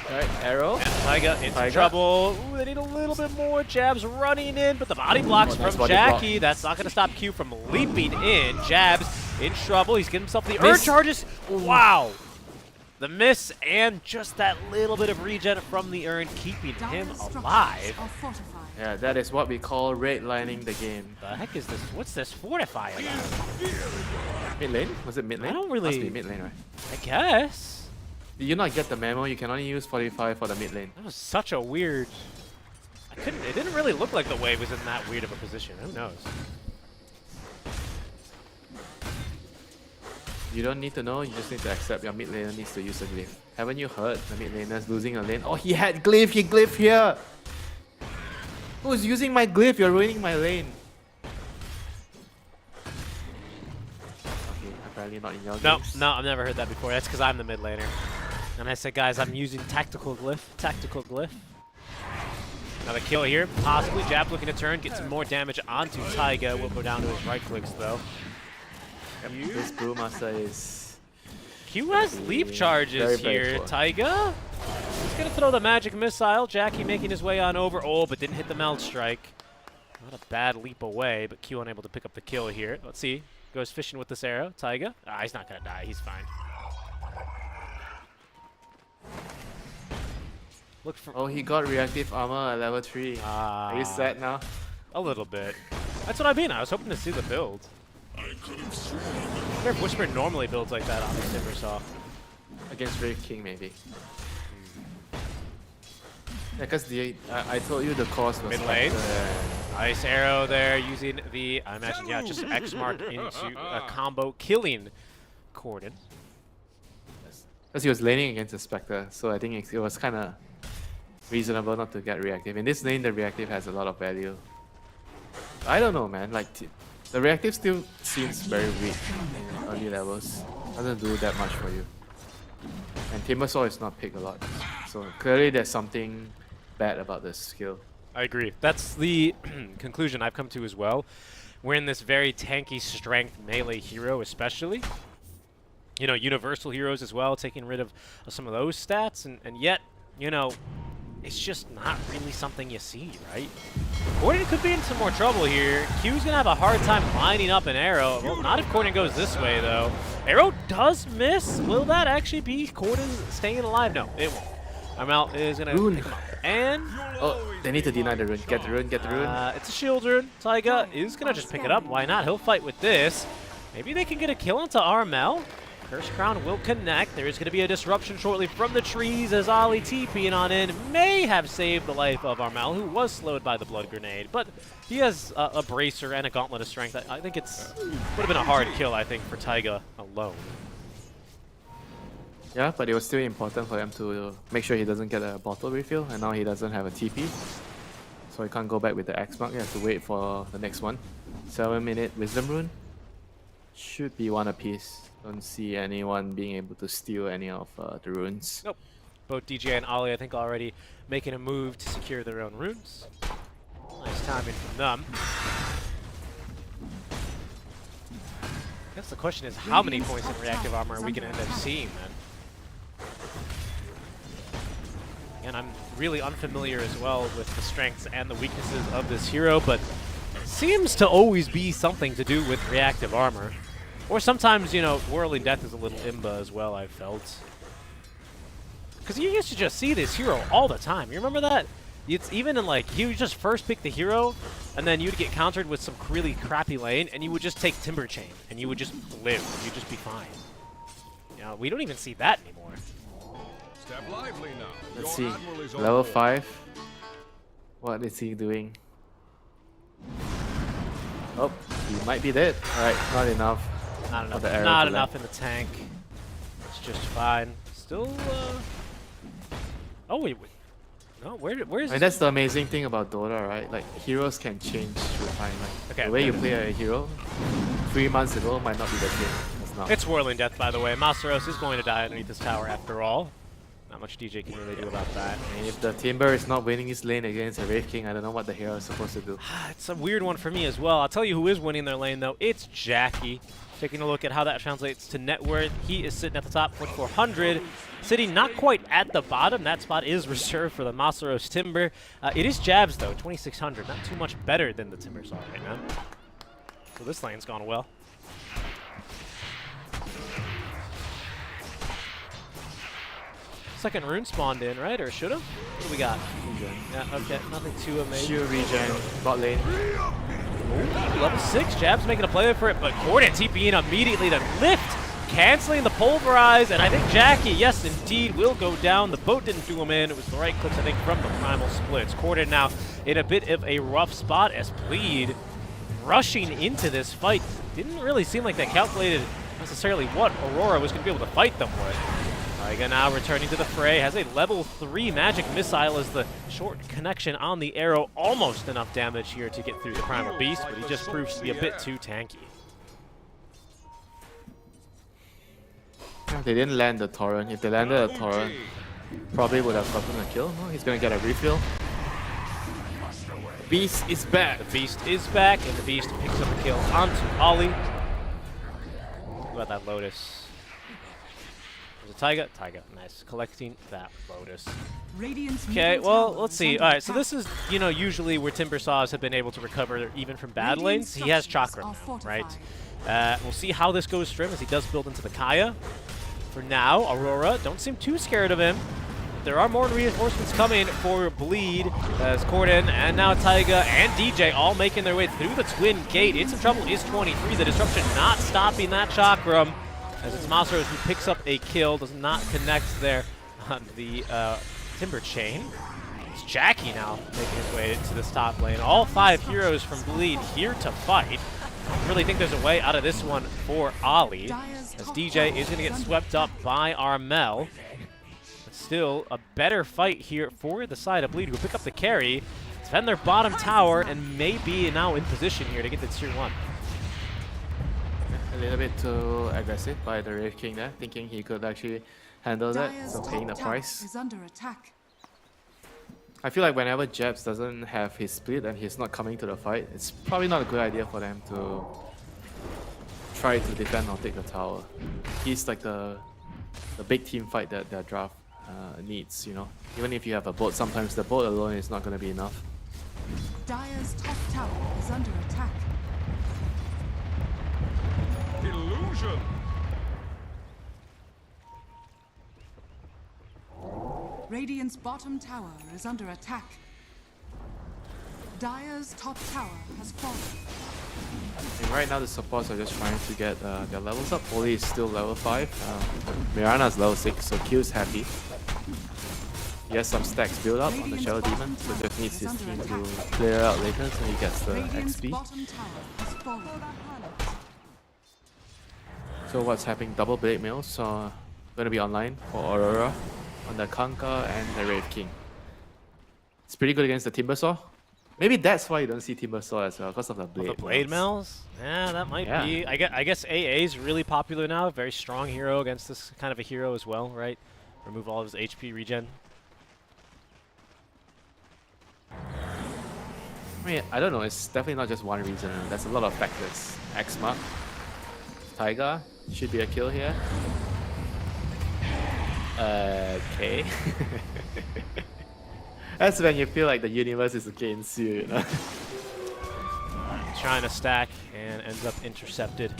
Right, arrow. And Taiga into Taiga. trouble. Ooh, they need a little bit more jabs running in, but the body blocks nice from body Jackie. block. That's not going to stop Q from leaping in. Jabs in trouble. He's getting himself the urge charges. Wow. The miss and just that little bit of regen from the urn, keeping him Dire structures alive. are fortified. Yeah, that is what we call redlining the game. The heck is this? What's this fortify about? Mid lane? Was it mid lane? I don't really- Must be mid lane, right? I guess. Did you not get the memo? You can only use 45 for the mid lane. That was such a weird... it didn't really look like the wave was in that weird of a position. Who knows? You don't need to know, you just need to accept your mid laner needs to use a glyph. Haven't you heard the mid laner's losing a lane? Oh, he had glyph, he glyph here! Who's using my glyph? You're ruining my lane. Okay, apparently not in your No, games. no, I've never heard that before. That's because I'm the mid laner. And I said, guys, I'm using tactical glyph. Tactical glyph. Another kill here, possibly. Jab looking to turn, get some more damage onto Taiga. Will go down to his right clicks, though. Yep, this Brewmaster is... Q has leap charges Very, very here. poor. Taiga, he's going to throw the magic missile. Jackie making his way on over. Oh, but didn't hit the meld strike. Not a bad leap away, but Q unable to pick up the kill here. Let's see. Goes fishing with this arrow. Taiga. Ah, he's not going to die. He's fine. Look for... Oh, he got reactive armor at level 3. Are you sad now? A little bit. That's what I mean. I was hoping to see the build. I wonder if Whisper normally builds like that on the Timbersaw. Against Wraith King, maybe. Yeah, because I told you the cost was Mid lane. like Nice arrow there using the, I imagine, yeah, just X mark into a combo, killing Corden. Because he was laning against a Spectre, so I think it was kind of reasonable not to get reactive. In this lane, the reactive has a lot of value. I don't know, man. Like the reactive still seems very weak in early levels. Doesn't do that much for you. And Timbersaw is not picked a lot, so clearly there's something bad about this skill. I agree. That's the conclusion I've come to as well. We're in this very tanky strength melee hero especially. you know, universal heroes as well, taking rid of some of those stats, and yet, you know, it's just not really something you see, right? Corden could be in some more trouble here. Q's gonna have a hard time lining up an arrow. Well, not if Corden goes this way, though. Arrow does miss. Will that actually be Corden staying alive? No, it won't. Armel is gonna pick him up. And Oh, they need to deny the rune. Get the rune, get the rune. it's a shield rune. Taiga is gonna just pick it up. Why not? He'll fight with this. Maybe they can get a kill onto Armel. Curse Crown will connect. There is going to be a disruption shortly from the trees as Ali TPing on in may have saved the life of Armel, who was slowed by the blood grenade. But he has a bracer and a gauntlet of strength. I think it's would have been a hard kill, I think, for Taiga alone. Yeah, but it was still important for him to make sure he doesn't get a bottle refill, and now he doesn't have a TP. So he can't go back with the X mark. He has to wait for the next one. 7-minute Wisdom Rune. Should be one apiece. Don't see anyone being able to steal any of the runes. Nope. Both DJ and Ali, I think, already making a move to secure their own runes. Nice timing from them. I guess the question is, how many points of reactive armor are we going to end up seeing, then? And I'm really unfamiliar as well with the strengths and the weaknesses of this hero, but it seems to always be something to do with reactive armor. Or sometimes, you know, Whirling Death is a little imba as well, I've felt. Because you used to just see this hero all the time. You remember that? It's even in, like, you just first pick the hero, and then you'd get countered with some really crappy lane, and you would just take Timber Chain, and you would just live. You'd just be fine. You know, we don't even see that anymore. Step lively now. Let's Your see. admiral is on Level board. 5. What is he doing? Oh, he might be dead. Alright, not enough. Not enough. the arrow Not to enough in the tank. It's just fine. Still, oh, wait. No, where's I mean, that's the amazing thing about Dota, right? Like, heroes can change through time. Like, Okay, the way you okay. play a hero 3 months ago might not be the same. It's not. It's Whirling Death, by the way. Masaros is going to die underneath this tower after all. Not much DJ can really do about that. I mean, if the Timber is not winning his lane against a Wraith King, I don't know what the hero is supposed to do. It's a weird one for me as well. I'll tell you who is winning their lane, though. It's Jackie. Taking a look at how that translates to net worth, he is sitting at the top, 4,400. Sitting not quite at the bottom. That spot is reserved for the Masaros Timber. It is Jabs, though, 2,600. Not too much better than the Timbers are right now. So this lane's gone well. Second rune spawned in, right? Or should have? What do we got? Yeah, okay. Nothing too amazing. Shield regen, bot lane. Ooh, level 6. Jab's making a play for it, but Corden TPing immediately to lift, canceling the pulverize, and I think Jackie, yes, indeed, will go down. The boat didn't do him in. It was the right clicks, I think, from the primal splits. Corden now in a bit of a rough spot as Bleed rushing into this fight. Didn't really seem like they calculated necessarily what Aurora was going to be able to fight them with. Taiga now returning to the fray, has a level 3 magic missile as the short connection on the arrow. Almost enough damage here to get through the primal beast, but he just proves to be a bit too tanky. They didn't land the Torrent. If they landed a Torrent, probably would have gotten a kill. No, he's gonna get a refill. Beast is back. The beast is back, and the beast picks up a kill onto Ollie. What about that Lotus? There's a Taiga. Taiga, nice. Collecting that Lotus. Okay, well, let's see. All right, so this is, you know, usually where Timber Saws have been able to recover even from bad lanes. He has Chakra now, right? We'll see how this goes for him as he does build into the Kaya. For now, Aurora don't seem too scared of him. There are more reinforcements coming for Bleed as Corden and now Taiga and DJ all making their way through the Twin Gate. In some trouble is 23. The disruption not stopping that Chakram as it's Masaros who picks up a kill, does not connect there on the Timber Chain. It's Jackie now making his way into this top lane. All 5 heroes from Bleed here to fight. I really think there's a way out of this one for Ollie, as DJ is going to get swept up by Armel. But still, a better fight here for the side of Bleed, who pick up the carry, defend their bottom tower, and may be now in position here to get the tier 1. A little bit too aggressive by the Wraith King there, thinking he could actually handle that, so paying the price. Is under attack. I feel like whenever Jabs doesn't have his split and he's not coming to the fight, it's probably not a good idea for them to try to defend or take the tower. He's like the big team fight that their draft needs, you know. Even if you have a boat, sometimes the boat alone is not going to be enough. Dire's top tower is under attack. Illusion. Radiant's bottom tower is under attack. Dire's top tower has fallen. And right now the supports are just trying to get their levels up. Oli is still level 5. Mirana's level 6, so Q's happy. He has some stacks built up on the Shadow Demon, so just needs his team to clear out later so he gets the Radiant's XP. bottom tower has fallen. So what's happening? Double Blade Mills are going to be online for Aurora on the Kanka and the Wraith King. It's pretty good against the Timbersaw. Maybe that's why you don't see Timbersaw as well, because of the Blade The Blade Mills? Yeah, that might be. I guess AA is really popular now. Very strong hero against this kind of a hero as well, right? Remove all of his HP regen. I mean, I don't know, it's definitely not just one reason. There's a lot of factors. X-Mark, Taiga, should be a kill here. Okay. That's when you feel like the universe is against you, you know? Trying to stack and ends up intercepted.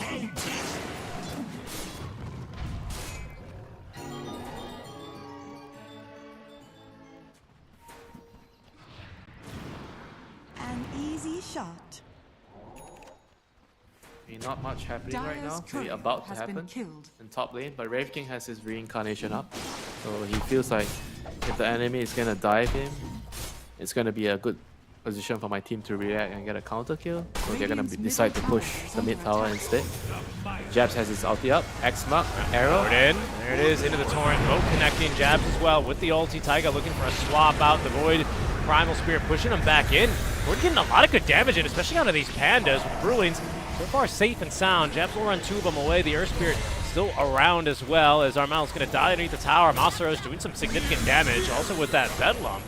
An easy shot. Not much happening right Dire's now, maybe courier about to has been happen killed. in top lane, but Wraith King has his reincarnation up, so he feels like if the enemy is gonna dive him, it's gonna be a good position for my team to react and get a counter kill, so they're gonna decide to push the mid tower instead. Jabs has his ulti up, X-Mark, arrow. In. There it is, into the torrent. Both connecting. Jabs as well with the ulti. Taiga looking for a swap out. The Void Primal Spirit pushing him back in. We're getting a lot of good damage in, especially onto these pandas with Brewings. So far safe and sound. Jabs will run 2 of them away. The Earth Spirit still around as well, as Armel's going to die underneath the tower. Masaro's doing some significant damage, also with that Bedlam.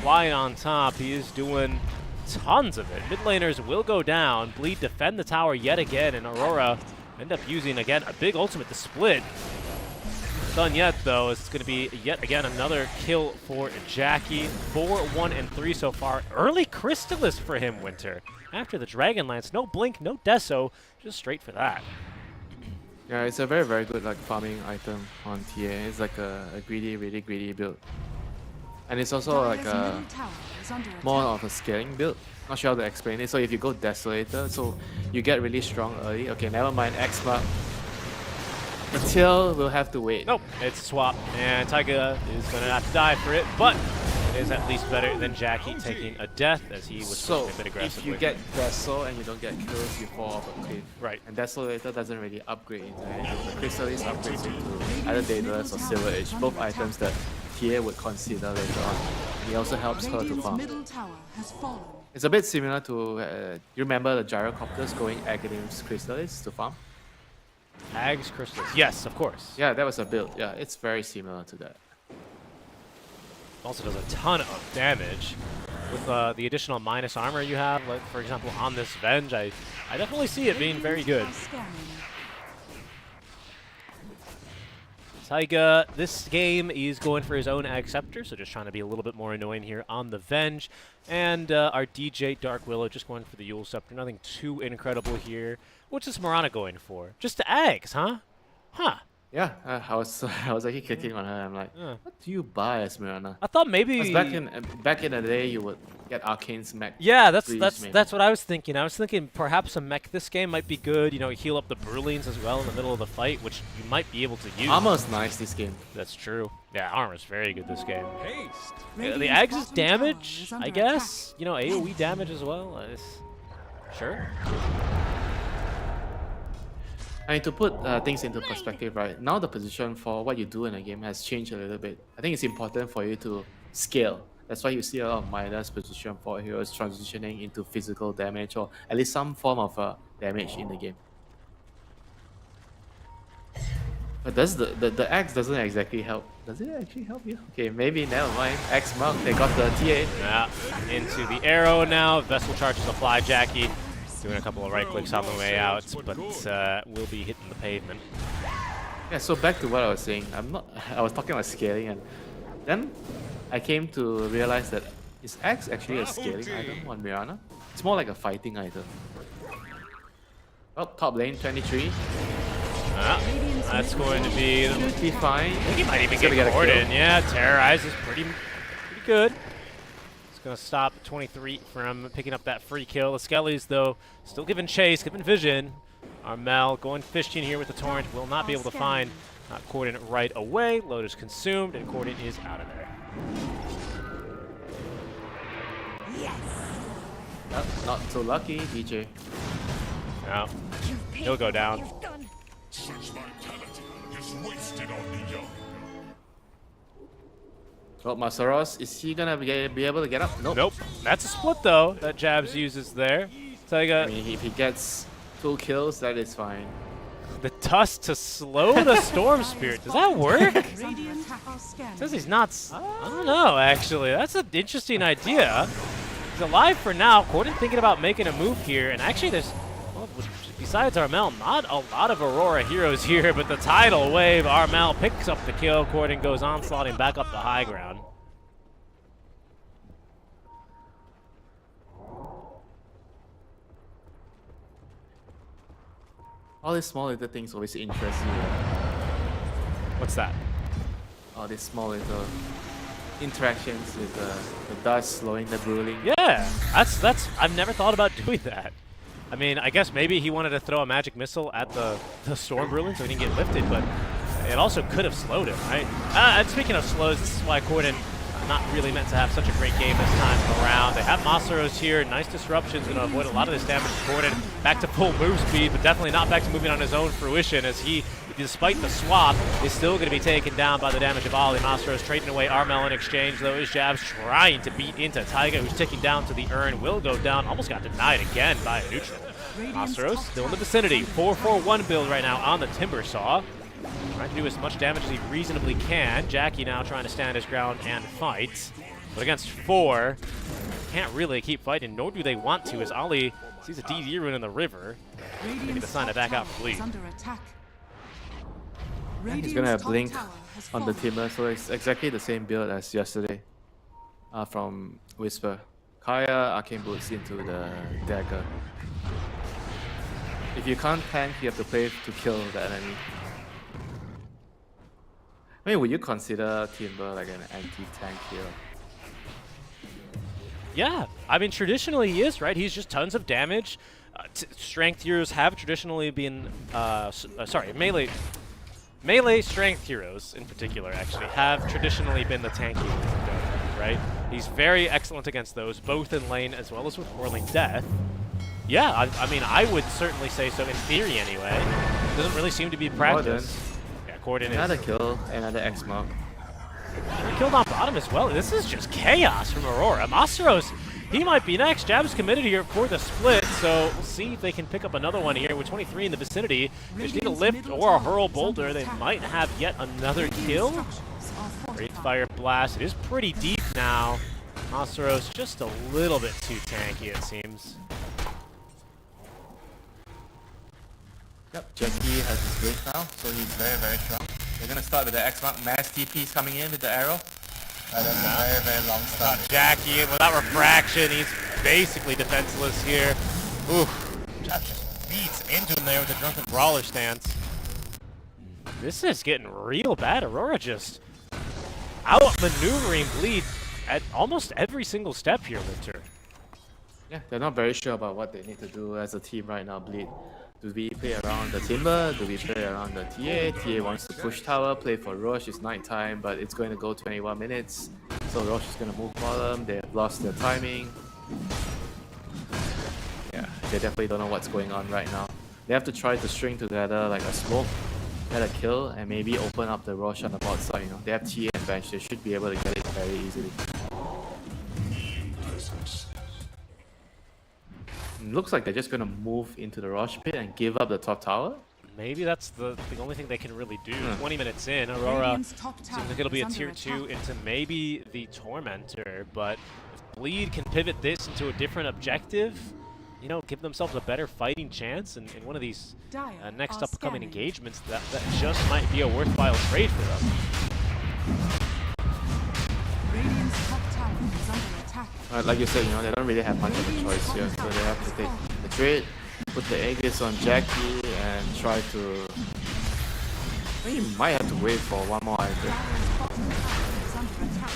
Flying on top, he is doing tons of it. Mid laners will go down. Bleed defend the tower yet again, and Aurora end up using, again, a big ultimate to split. Done yet, though, as it's going to be yet again another kill for Jackie. 4, 1, and 3 so far. Early Crystallis for him, Winter. After the Dragon Lance, no Blink, no Deso, just straight for that. Yeah, it's a very, very good like farming item on TA. It's like a greedy, really greedy build. And it's also like a more of a scaling build. Not sure how to explain it. So if you go Desolator, so you get really strong early. Okay, never mind, X-Mark. Until we'll have to wait. Nope, it's a swap, and Taiga is going to have to die for it, but it is at least better than Jackie taking a death, as he was so a bit aggressive. if you get Desol and you don't get kills, you fall off a cliff. Right. And Desolator doesn't really upgrade into anything. The Crystallis upgrades into either Daedalus or Silver Age, both items that TA would consider later on. And he also helps her to farm. Middle tower has fallen. It's a bit similar to, you remember the Gyrocopters going Aghanim's Crystallis to farm? Ag's Crystals. Yes, of course. Yeah, that was a build. Yeah, it's very similar to that. Also does a ton of damage. With the additional minus armor you have, like for example on this Venge, I definitely see it being very good. Taiga, this game, he's going for his own Ag Scepter, so just trying to be a little bit more annoying here on the Venge. And our DJ, Dark Willow, just going for the Yule Scepter. Nothing too incredible here. What's this Mirana going for? Just the Ags, huh? Huh. Yeah, I was actually kicking on her. I'm like, what do you buy as Mirana? I thought maybe Back in the day, you would get Arcane's mech. Yeah, that's what I was thinking. I was thinking perhaps a mech this game might be good. You know, heal up the Brulings as well in the middle of the fight, which you might be able to use. Armor's nice this game. That's true. Yeah, armor's very good this game. Haste. Yeah, the Ags' damage, I guess. You know, AoE damage as well. Sure. I mean, to put things into perspective, right? Now the position for what you do in a game has changed a little bit. I think it's important for you to scale. That's why you see a lot of minus position for heroes transitioning into physical damage or at least some form of damage in the game. But does the axe doesn't exactly help. Does it actually help you? Okay, maybe never mind. Axe Mark, they got the TA. Yeah, into the arrow now. Vessel charges apply, Jackie. Doing a couple of right clicks on the way out, but will be hitting the pavement. Yeah, so back to what I was saying. I was talking about scaling, and then I came to realize that is Axe actually a scaling item on Mirana? It's more like a fighting item. Oh, top lane 23. That's going to be. Should be fine. I think he might even He's gonna get get a Gordon. kill. Yeah, Terrorize is pretty good. It's going to stop 23 from picking up that free kill. The Skellies, though, still giving chase, giving vision. Armel going fishing here with the Torrent. Will not be able to find Gordon right away. Lotus consumed, and Gordon is out of there. Not so lucky, DJ. No, he'll go down. Such vitality is wasted on the young. Well, Masaros, is he gonna be able to get up? Nope. Nope. That's a split, though, that Jabs uses there. Taiga, I mean, if he gets 2 kills, that is fine. the Tusk to slow the Storm Spirit. Does that work? Radiant are scanning. Says he's not. I don't know, actually. That's an interesting idea. He's alive for now. Gordon thinking about making a move here. And actually, there's, well, besides Armel, not a lot of Aurora heroes here. But the tidal wave, Armel picks up the kill. Gordon goes onslaughting back up the high ground. All these small little things always interest you. What's that? All these small little interactions with the dust slowing the ruling. Yeah, that's. I've never thought about doing that. I mean, I guess maybe he wanted to throw a magic missile at the Storm Bruin so he didn't get lifted, but it also could have slowed him, right? And speaking of slows, this is why Gordon not really meant to have such a great game this time around. They have Masaros here. Nice disruptions, going to avoid a lot of this damage to Gordon. Back to full move speed, but definitely not back to moving on his own fruition, as he, despite the swap, is still going to be taken down by the damage of Ali. Masaros trading away Armel in exchange, though. His Jabs trying to beat into Taiga, who's ticking down to the urn. Will go down. Almost got denied again by a neutral. Masaros still in the vicinity. 4-4-1 build right now on the Timber Saw. Trying to do as much damage as he reasonably can. Jackie now trying to stand his ground and fight. But against 4, can't really keep fighting, nor do they want to, as Ali sees a DD rune in the river. Maybe decide to back out for bleed. Under attack. He's gonna have Top Blink tower has on the fallen. Timber, so it's exactly the same build as yesterday from Whisper. Kaya, Arcane Boots into the Dagger. If you can't tank, you have to play to kill the enemy. I mean, would you consider Timber like an anti-tank hero? Yeah, I mean, traditionally he is, right? He's just tons of damage. Strength heroes have traditionally been, melee strength heroes in particular, actually, have traditionally been the tanky, right? He's very excellent against those, both in lane as well as with Whirling Death. Yeah, I mean, I would certainly say so, in theory anyway. Doesn't really seem to be practice. Yeah, Gordon Another is. kill, another X-Mark. He killed on bottom as well. This is just chaos from Aurora. Masaros, he might be next. Jab's committed here for the split, so we'll see if they can pick up another one here with 23 in the vicinity. They just need a lift or a hurl boulder. They might have yet another kill. Great Fire Blast. It is pretty deep now. Masaros just a little bit too tanky, it seems. Yep, Jackie has his blink now, so he's very, very strong. They're gonna start with the X-Mark. Mass TP's coming in with the arrow. That's a very, very long start. Jackie, without refraction, he's basically defenseless here. Oof. Jack just beats into him there with the Drunken Brawler stance. This is getting real bad. Aurora just out-maneuvering Bleed at almost every single step here, Winter. Yeah, they're not very sure about what they need to do as a team right now, Bleed. Do we play around the Timber? Do we play around the TA? TA wants to push tower, play for Roche. It's nighttime, but it's going to go 21 minutes. So Roche is going to move bottom. They have lost their timing. Yeah, they definitely don't know what's going on right now. They have to try to string together like a smoke, get a kill, and maybe open up the Roche on the bot side. You know, they have TA and bench. They should be able to get it very easily. Looks like they're just gonna move into the Roche pit and give up the top tower. Maybe that's the only thing they can really do. 20 minutes in, Aurora Radiant's top seems tower like it'll be a is tier under 2 attack. into maybe the Tormentor, but if Bleed can pivot this into a different objective, you know, give themselves a better fighting chance in one of these next upcoming engagements, that just might be a worthwhile trade for them. Radiant's top tower is under attack. Like you said, you know, they don't really have much of a choice here, so they have to take the trade, put the Aegis on Jackie, and try to... I mean, you might have to wait for one more item. Dire's bottom tower is under attack.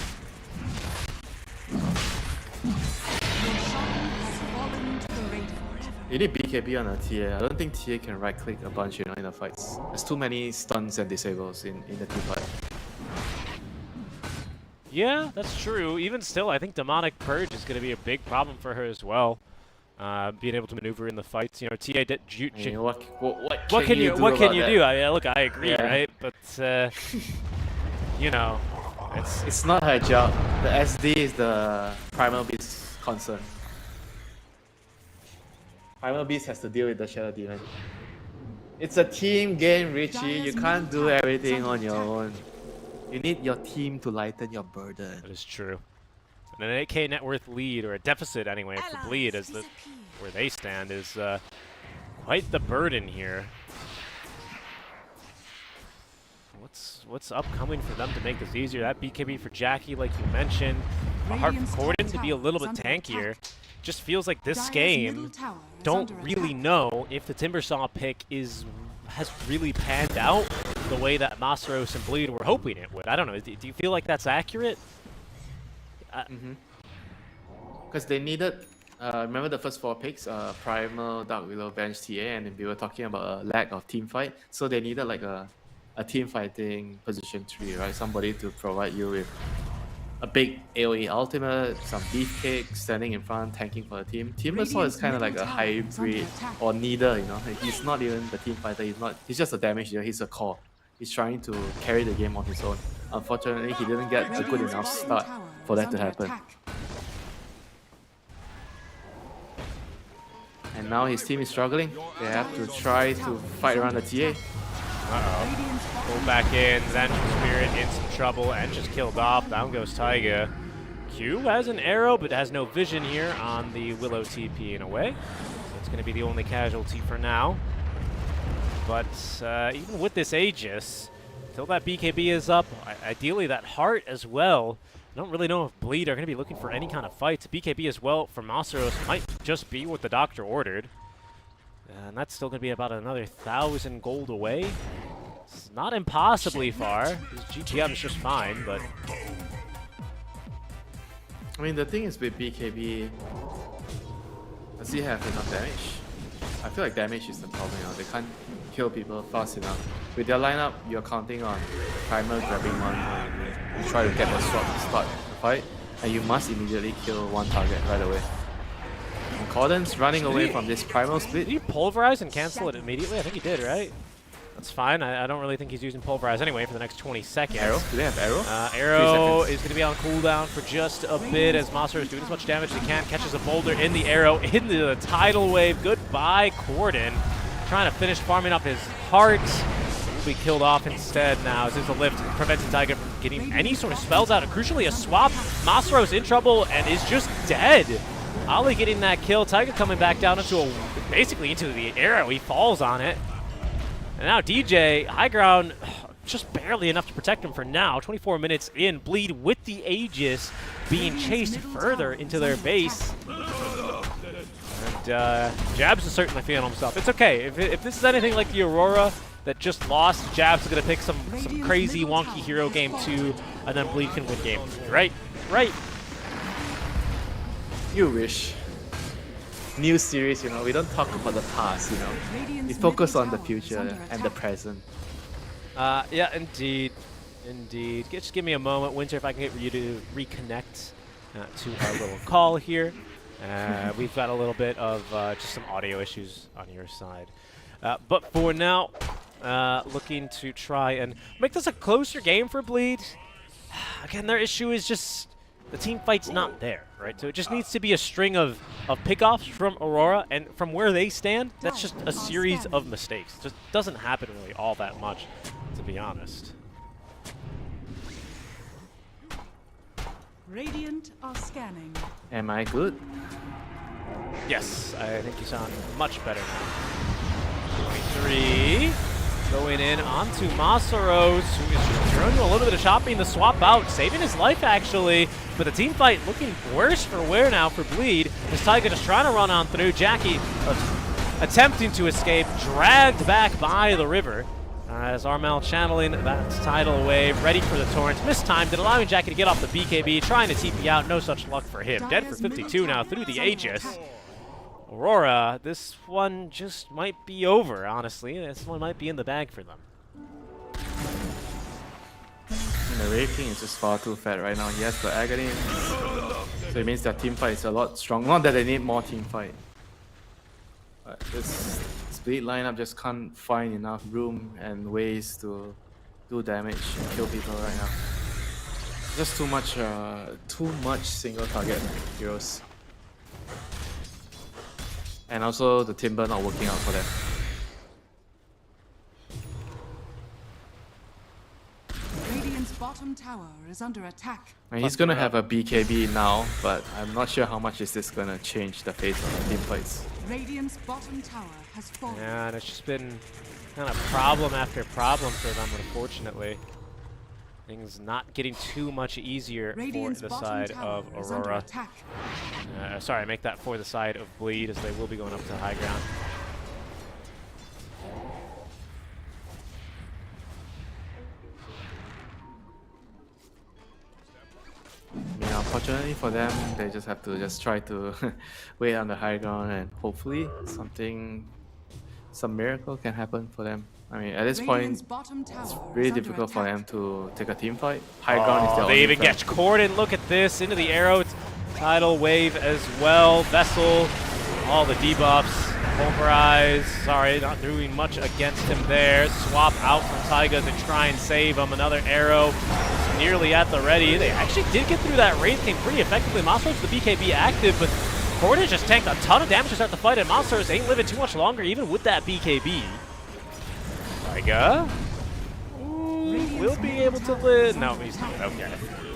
Your shrine has fallen to the Radiant. You need BKB on a TA. I don't think TA can right click a bunch, you know, in the fights. There's too many stuns and disables in the team fight. Yeah, that's true. Even still, I think Demonic Purge is going to be a big problem for her as well. Being able to maneuver in the fights, you know, TA did. I mean, what can you do? I mean, look, I agree, Yeah. right? But you know, it's not her job. The SD is the Primal Beast concern. Primal Beast has to deal with the Shadow Demon. It's a team game, Richie. You can't do everything on your own. You need your team to lighten your burden. that is true. And an 8K net worth lead, or a deficit anyway, for Bleed, as where they stand, is quite the burden here. What's upcoming for them to make this easier? That BKB for Jackie, like you mentioned. A Heart for Corden to be a little bit tankier. Just feels like this game don't really know if the Timbersaw pick has really panned out the way that Masaros and Bleed were hoping it would. I don't know. Do you feel like that's accurate? Because they needed, remember the first 4 picks, Primal, Dark Willow, Bench, TA, and we were talking about a lack of team fight. So they needed like a team fighting position 3, right? Somebody to provide you with a big AoE ultimate, some beef kick, standing in front, tanking for the team. Timbersaw is kind of like a hybrid, or neither, you know. He's not even the team fighter, he's just a damage dealer, he's a core. He's trying to carry the game on his own. Unfortunately, he didn't get a good enough start for that to happen. And now his team is struggling. They have to try to fight around the TA. Pull back in, Zen's Spirit in some trouble and just killed off. Down goes Taiga. Q has an arrow but has no vision here on the Willow TP in a way. So it's going to be the only casualty for now. But even with this Aegis, until that BKB is up, ideally that Heart as well. I don't really know if Bleed are going to be looking for any kind of fights. BKB as well for Masaros might just be what the doctor ordered. And that's still going to be about another 1,000 gold away. It's not impossibly far. His GTM is just fine, but... I mean, the thing is with BKB, does he have enough damage? I feel like damage is the problem, you know. They can't kill people fast enough. With their lineup, you're counting on Primal grabbing one and you try to get the sword to start the fight, and you must immediately kill one target right away. And Corden's running away from this Primal split. Did he pulverize and cancel it immediately? I think he did, right? That's fine. I don't really think he's using pulverize anyway for the next 20 seconds. Arrow? Do they have arrow? Arrow is going to be on cooldown for just a bit as Masaros is doing as much damage as he can. Catches a boulder in the arrow into the tidal wave. Goodbye, Corden. Trying to finish farming up his heart. Will be killed off instead now as there's a lift preventing Taiga from getting any sort of spells out. And crucially, a swap. Masaros in trouble and is just dead. Ali getting that kill. Taiga coming back down into basically into the arrow. He falls on it. And now DJ, high ground, just barely enough to protect him for now. 24 minutes in, Bleed with the Aegis being chased further into their base. And Jabs is certainly feeling himself. It's okay. If this is anything like the Aurora that just lost, Jabs is going to pick some crazy wonky hero game 2, and then Bleed can win game 3, right? Right. You wish. New series, you know, we don't talk about the past, you know. We focus on the future and the present. Yeah, indeed. Indeed. Just give me a moment, Winter, if I can get you to reconnect to our little call here. We've got a little bit of just some audio issues on your side. But for now, looking to try and make this a closer game for Bleed. Again, their issue is just the team fight's not there, right? So it just needs to be a string of pickoffs from Aurora, and from where they stand, that's just a series of mistakes. It just doesn't happen really all that much, to be honest. Radiant are scanning. Am I good? Yes, I think you sound much better now. 23 going in onto Masaros, who is trying to do a little bit of chopping the swap out, saving his life actually. But the team fight looking worse for wear now for Bleed. As Taiga just trying to run on through. Jackie attempting to escape, dragged back by the river. As Armel channeling that tidal wave, ready for the torrent. Mistimed it, allowing Jackie to get off the BKB, trying to TP out. No such luck for him. Dead for 52 now through the Aegis. Aurora, this one just might be over, honestly. This one might be in the bag for them. And the Wraith King is just far too fat right now. He has the Agony, so it means their team fight is a lot stronger. Not that they need more team fight. But this split lineup just can't find enough room and ways to do damage and kill people right now. Just too much single target heroes. And also the Timber not working out for them. Radiant's bottom tower is under attack. And he's gonna have a BKB now, but I'm not sure how much is this gonna change the face of the team fights. Radiant's bottom tower has fallen. Yeah, and it's just been kind of problem after problem for them, unfortunately. Things not getting too much easier Radiant's for the bottom side tower of is under Aurora. attack. Sorry, make that for the side of Bleed, as they will be going up to high ground. Yeah, unfortunately for them, they just have to try to wait on the high ground and hopefully some miracle can happen for them. I mean, at this Radiant's point, bottom tower it's is really under difficult for attack. them to take a team fight. High ground is their They only even threat. get Corden. Look at this, into the arrow. Tidal wave as well. Vessel, all the debuffs. Pulverize, sorry, not doing much against him there. Swap out from Taiga to try and save him. Another arrow nearly at the ready. They actually did get through that Wraith King pretty effectively. Monsters the BKB active, but Corden just tanked a ton of damage to start the fight, and Monsters ain't living too much longer, even with that BKB. Taiga will be able to live. No, he's not. Okay.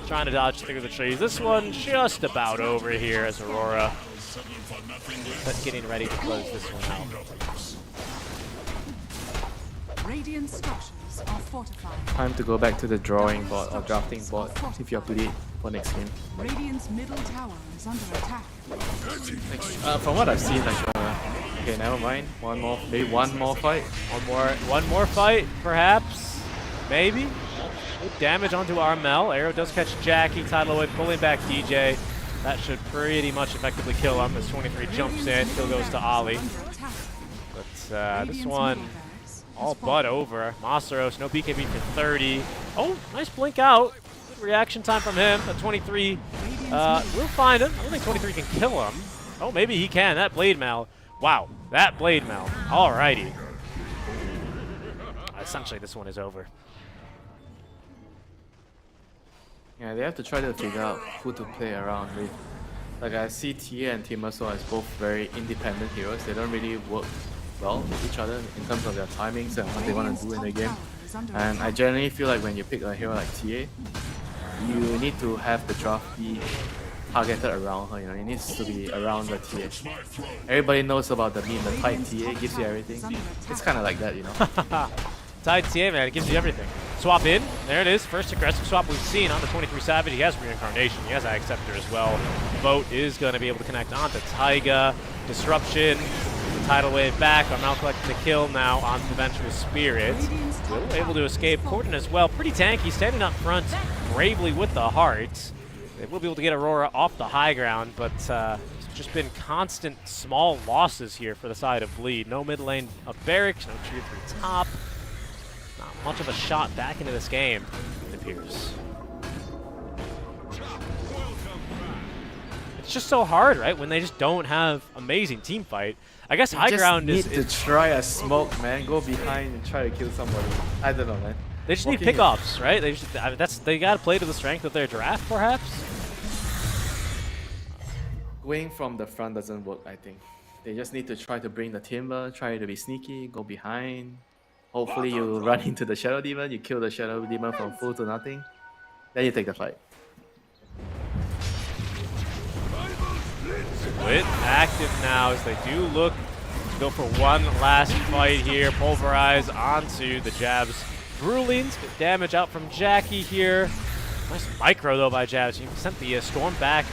Trying to dodge through the trees. This one just about over here as Aurora. But getting ready to close this one out. Radiant structures are fortified. Time to go back to the drawing board or drafting board if you're Bleed for next game. Radiant's middle tower is under attack. From what I've seen, okay, never mind. Maybe one more fight. One more fight, perhaps. Maybe. Good damage onto Armel. Arrow does catch Jackie. Tidal Wave pulling back DJ. That should pretty much effectively kill him as 23 jumps in. Kill goes to Ollie. But this one all but over. Masaros, no BKB for 30. Oh, nice blink out. Good reaction time from him. But 23 will find him. I don't think 23 can kill him. Oh, maybe he can. That Blade Mail. Wow, that Blade Mail. Alrighty. Essentially, this one is over. Yeah, they have to try to figure out who to play around with. Like I see TA and Timaso as both very independent heroes. They don't really work well with each other in terms of their timings and what they want to do in the game. And I generally feel like when you pick a hero like TA, you need to have the draft be targeted around her. You know, it needs to be around the TA. Everybody knows about the meme, the tight TA gives you everything. It's kind of like that, you know. Tied TA, man, it gives you everything. Swap in, there it is. First aggressive swap we've seen on the 23 Savage. He has Reincarnation, he has Ag Scepter as well. Vote is going to be able to connect onto Taiga. Disruption, the Tidal Wave back. Armel collecting the kill now on the Vengeful Spirit. Will able to escape. Corden as well, pretty tanky, standing up front bravely with the heart. They will be able to get Aurora off the high ground, but it's just been constant small losses here for the side of Bleed. No mid lane of Barracks, no tier 3 top. Not much of a shot back into this game, it appears. It's just so hard, right? When they just don't have amazing team fight. I guess high ground is... need to try a smoke, man. Go behind and try to kill somebody. I don't know, man. They just need pickoffs, right? They just, they gotta play to the strength of their draft, perhaps? Going from the front doesn't work, I think. They just need to try to bring the Timber, try to be sneaky, go behind. Hopefully you run into the Shadow Demon, you kill the Shadow Demon from full to nothing. Then you take the fight. Split active now as they do look to go for one last fight here. Pulverize onto the jabs. Brulings, good damage out from Jackie here. Nice micro though by Jabs. He sent the Storm back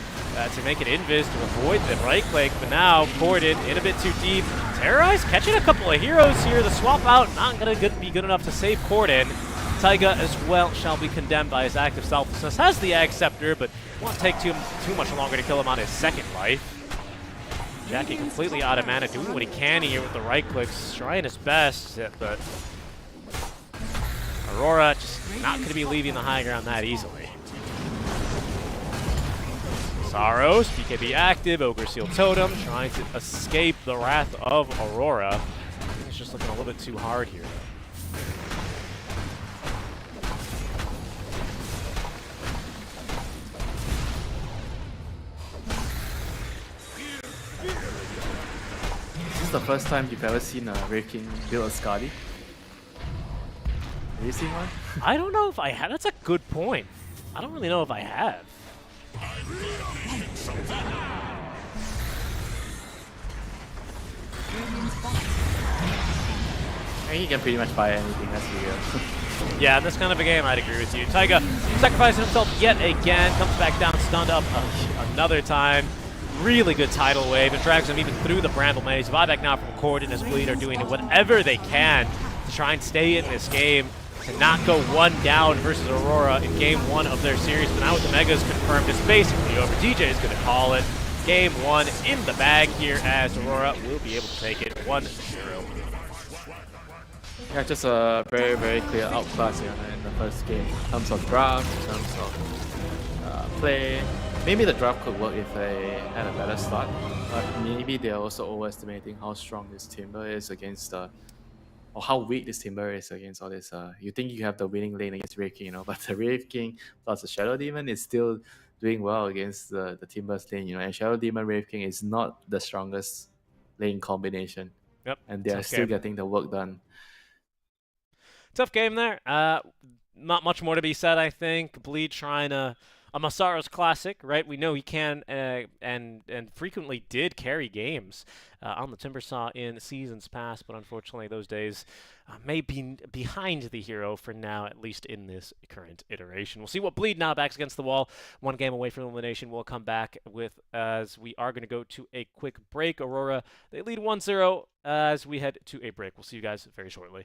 to make it invis to avoid the right click, but now Corden in a bit too deep. Terrorize catching a couple of heroes here. The swap out not going to be good enough to save Corden. Taiga as well shall be condemned by his active selflessness. Has the Ag Scepter, but won't take too much longer to kill him on his second life. Jackie completely out of mana, doing what he can here with the right clicks, trying his best, but Aurora just not going to be leaving the high ground that easily. Saros, BKB active, Ogre Seal Totem, trying to escape the wrath of Aurora. He's just looking a little bit too hard here. This is the first time you've ever seen a Wraith King build a Skadi. Have you seen one? I don't know if I have. That's a good point. I don't really know if I have. I think you can pretty much buy anything, that's real. Yeah, in this kind of a game, I'd agree with you. Taiga sacrificing himself yet again, comes back down, stunned up another time. Really good tidal wave, and drags him even through the Bramble Maze. Buyback now from Corden as Bleed are doing whatever they can to try and stay in this game, to not go one down versus Aurora in game one of their series. But now with the Megas confirmed, it's basically over. DJ is going to call it. Game one in the bag here as Aurora will be able to take it 1-0. Yeah, just a very, very clear outclass here in the first game. In terms of draft, in terms of play. Maybe the draft could work if they had a better start, but maybe they're also overestimating how strong this Timber is against or how weak this Timber is against all this. You think you have the winning lane against Wraith King, but the Wraith King plus the Shadow Demon is still doing well against the Timber's lane, and Shadow Demon Wraith King is not the strongest lane combination. Yep. And they are still getting the work done. Tough game there. Not much more to be said, I think. Bleed trying to... A Masaro's classic, right? We know he can and frequently did carry games on the Timbersaw in seasons past, but unfortunately those days may be behind the hero for now, at least in this current iteration. We'll see what Bleed now backs against the wall. One game away from elimination. We'll come back with, as we are going to go to a quick break. Aurora, they lead 1-0 as we head to a break. We'll see you guys very shortly.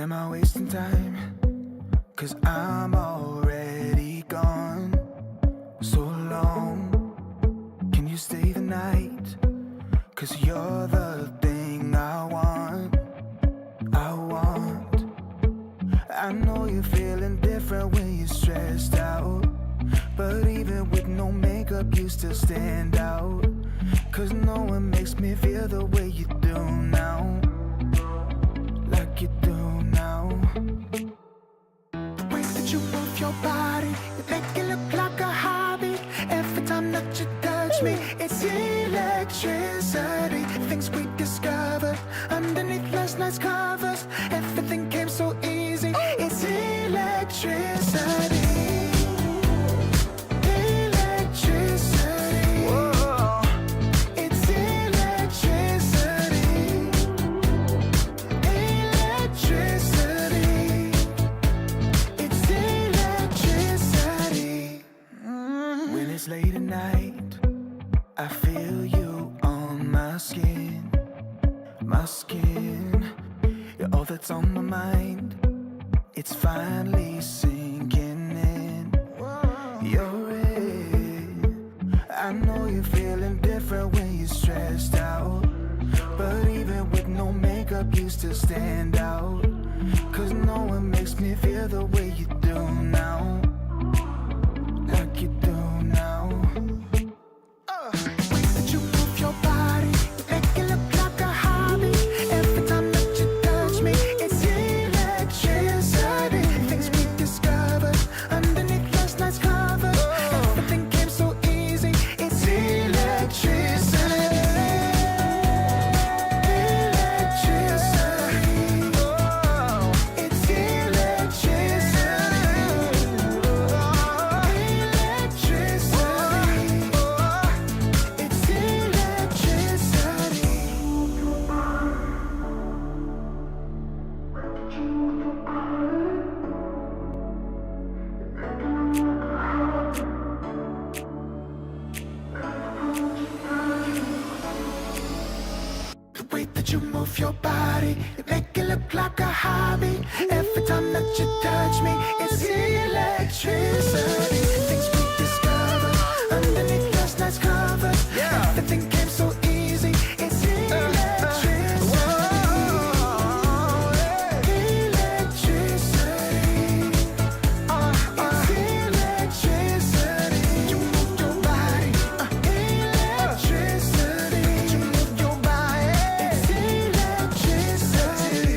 Am I wasting time? 'Cause I'm already gone. So long, can you stay the night? 'Cause you're the thing I want. I know you're feeling different when you're stressed out, but even with no makeup you still stand out. 'Cause no one makes me feel the way you do now. Like you do now. The way that you move your body, you make it look like a hobby. Every time that you touch me, it's electricity. Things we discovered underneath last night's covers. Everything came so easy. It's electricity. Electricity. Whoa. It's electricity. Electricity. It's electricity. When it's late at night, I feel you on my skin. My skin. You're all that's on my mind. It's finally sinking in. You're in. I know you're feeling different when you're stressed out, but even with no makeup you still stand out. 'Cause no one makes me feel the way you do now. Like you do now. The way that you move your body, you make it look like a hobby. Every time that you touch me, it's electricity. Things we discovered underneath last night's covers. Everything came so easy. It's electricity. Electricity. It's electricity. Electricity. It's electricity. The way that you move your body, you make it look like a hobby. Every time that you touch me, it's electricity. Things we discovered underneath last night's covers. Everything came so easy. It's electricity. Electricity. It's electricity. You move your body. Electricity. You move your body. It's electricity.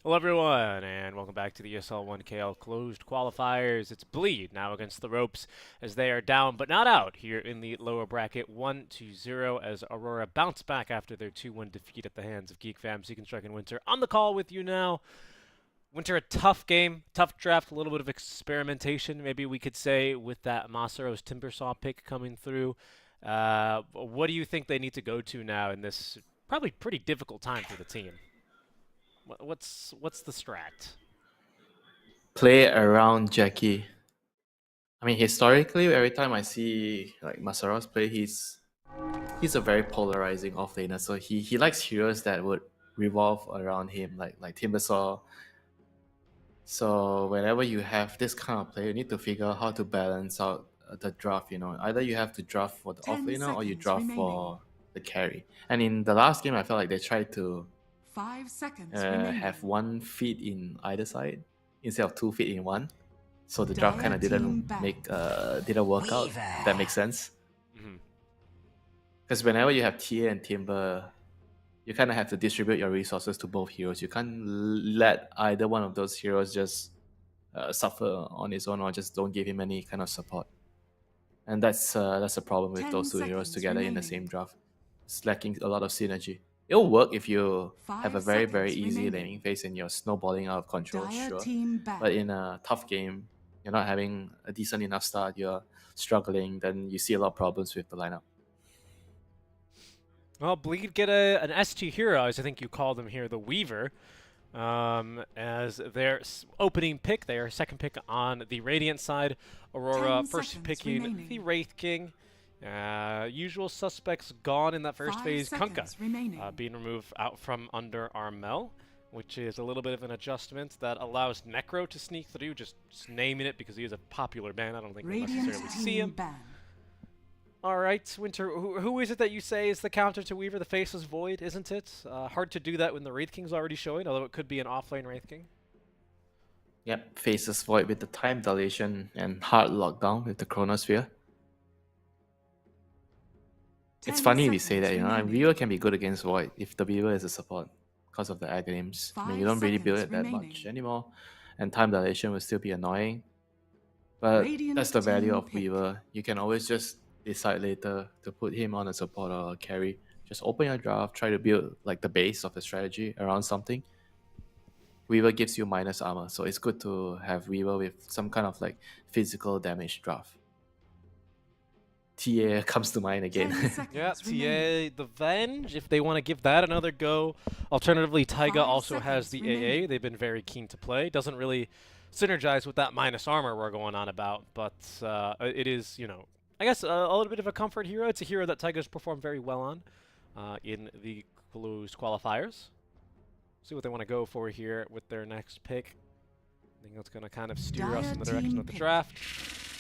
Hello, everyone, and welcome back to the ESL 1KL closed qualifiers. It's Bleed now against the ropes as they are down but not out here in the lower bracket 1-0 as Aurora bounce back after their 2-1 defeat at the hands of Geek Fam, Seek and Strike, and Winter. On the call with you now. Winter, a tough game, tough draft, a little bit of experimentation, maybe we could say, with that Masaro's Timbersaw pick coming through. What do you think they need to go to now in this probably pretty difficult time for the team? What's the strat? Play around Jackie. I mean, historically, every time I see like Masaros play, he's a very polarizing offlaner. So he likes heroes that would revolve around him, like Timbersaw. So whenever you have this kind of play, you need to figure out how to balance out the draft. Either you have to draft for the 10 offlaner or you seconds draft remaining. for the carry. And in the last game, I felt like they tried to 5 seconds remaining. have 1 feed in either side instead of 2 feed in one. So the draft kind of didn't work out. If that makes sense. Because whenever you have TA and Timber, you kind of have to distribute your resources to both heroes. You can't let either one of those heroes just suffer on his own or just don't give him any kind of support. And that's a problem with 10 those two heroes seconds together in the remaining. same draft. It's lacking a lot of synergy. It'll work if you 5 have a very, very seconds easy remaining. laning phase and you're snowballing out of control, Dire sure. team back. But in a tough game, you're not having a decent enough start, you're struggling, then you see a lot of problems with the lineup. Well, Bleed get an ST hero, as I think you call them here, the Weaver, as their opening pick, their second pick on the Radiant side. Aurora 10 first seconds picking remaining. the Wraith King. Usual suspects gone in that first 5 phase. Kunkka seconds remaining. being removed out from under Armel, which is a little bit of an adjustment that allows Necro to sneak through, just naming it because he is a popular ban. I don't think we'll Radiant necessarily see team him. ban. All right, Winter, who is it that you say is the counter to Weaver? The Faceless Void, isn't it? Hard to do that when the Wraith King's already showing, although it could be an offlane Wraith King. Yep, Faces Void with the time dilation and hard lockdown with the Chronosphere. It's 10 funny we say that, seconds and remaining. Weaver can be good against Void if the Weaver is a support because of the acronyms. I mean, you 5 don't really build it seconds that remaining. much anymore, and time dilation will still be annoying. But Radiant that's the value team of pick. Weaver. You can always just decide later to put him on a support or a carry. Just open your draft, try to build like the base of the strategy around something. Weaver gives you minus armor, so it's good to have Weaver with some kind of like physical damage draft. TA comes to mind 10 again. seconds Yeah, remaining. TA, the Venge, if they want to give that another go. Alternatively, Taiga 5 also has seconds the AA. remaining. They've been very keen to play. Doesn't really synergize with that minus armor we're going on about, but it is, I guess a little bit of a comfort hero. It's a hero that Taiga's performed very well on in the closed qualifiers. See what they want to go for here with their next pick. I think that's going to kind of steer us in the Dire direction team of the pick. draft.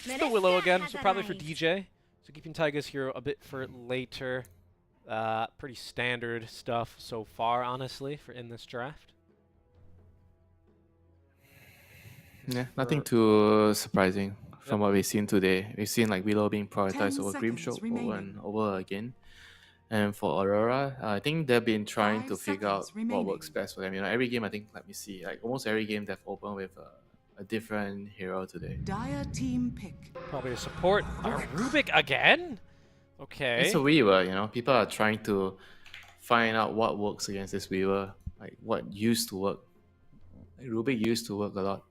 Still Willow again, so probably for DJ. So keeping Taiga's hero a bit for later. Pretty standard stuff so far, honestly, for in this draft. Yeah, nothing too surprising from what we've seen today. We've seen like Willow being 10 prioritized over seconds Grimshock over remaining. and over again. And for Aurora, I think they've been trying 5 to figure out seconds what works remaining. best for them. Every game, I think, let me see, like almost every game they've opened with a different hero today. Dire team pick. Probably a support. Rubik again? Okay. It's a Weaver, people are trying to find out what works against this Weaver, like what used to work. Like, Rubik used to work a lot.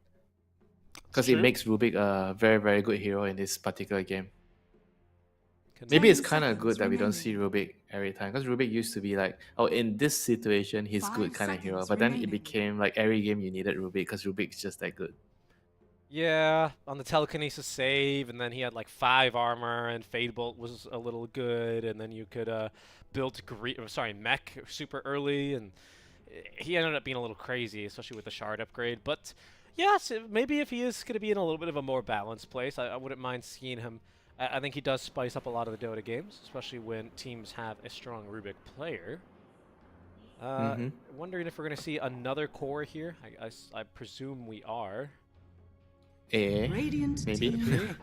Because it True. makes Rubik a very, very good hero in this particular game. Can- Maybe 10 it's kind of good seconds that we don't see remaining. Rubik every time. Because Rubik used to be like, oh, in this situation, he's 5 good kind of hero. seconds But then it remaining. became like every game you needed Rubik because Rubik's just that good. Yeah, on the telekinesis save, and then he had like 5 armor, and Fade Bolt was a little good, and then you could build mech super early, and he ended up being a little crazy, especially with the shard upgrade. But yes, maybe if he is going to be in a little bit of a more balanced place, I wouldn't mind seeing him. I think he does spice up a lot of the Dota games, especially when teams have a strong Rubik player. Wondering if we're going to see another core here. I presume we are. Radiant Maybe. team pick.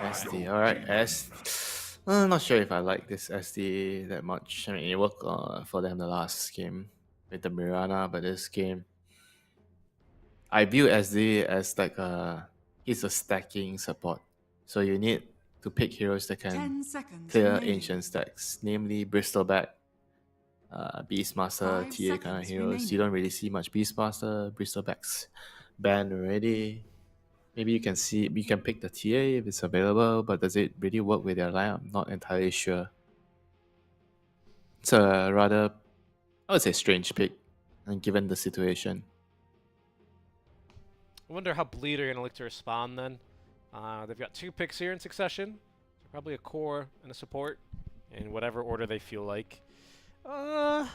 SD, alright. I'm not sure if I like this SD that much. I mean, it worked for them the last game with the Mirana, but this game, I view SD as like he's a stacking support. So you need to pick heroes that can 10 seconds clear remaining. ancient stacks, namely Bristleback, Beastmaster, 5 TA kind of seconds heroes. You remaining. don't really see much Beastmaster, Bristleback's banned already. Maybe you can pick the TA if it's available, but does it really work with your lineup? I'm not entirely sure. It's a rather, I would say, strange pick, and given the situation. I wonder how Bleed are going to look to respond then. They've got 2 picks here in succession. So probably a core and a support in whatever order they feel like. Well,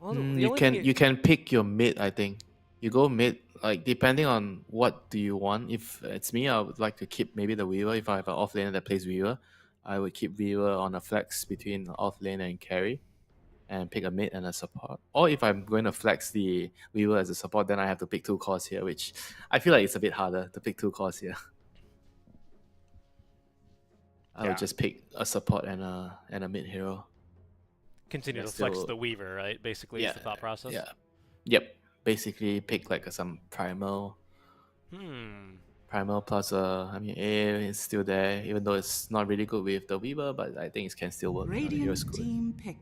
the You only can thing you can pick your mid. I think you go mid, like depending on what do you want. If it's me, I would like to keep maybe the Weaver. If I have an off laner that plays Weaver, I would keep Weaver on a flex between off lane and carry, and pick a mid and a support. Or if I'm going to flex the Weaver as a support, then I have to pick 2 cores here, which I feel like it's a bit harder to pick 2 cores here. I Yeah. would just pick a support and a mid hero. continue Yeah, to flex still- the Weaver, right? Basically, is the thought process. Yeah. Yep. Basically, pick like some primal. Primal plus I mean A is still there, even though it's not really good with the Weaver, but I think it can still work. The Radiant hero's good. team pick.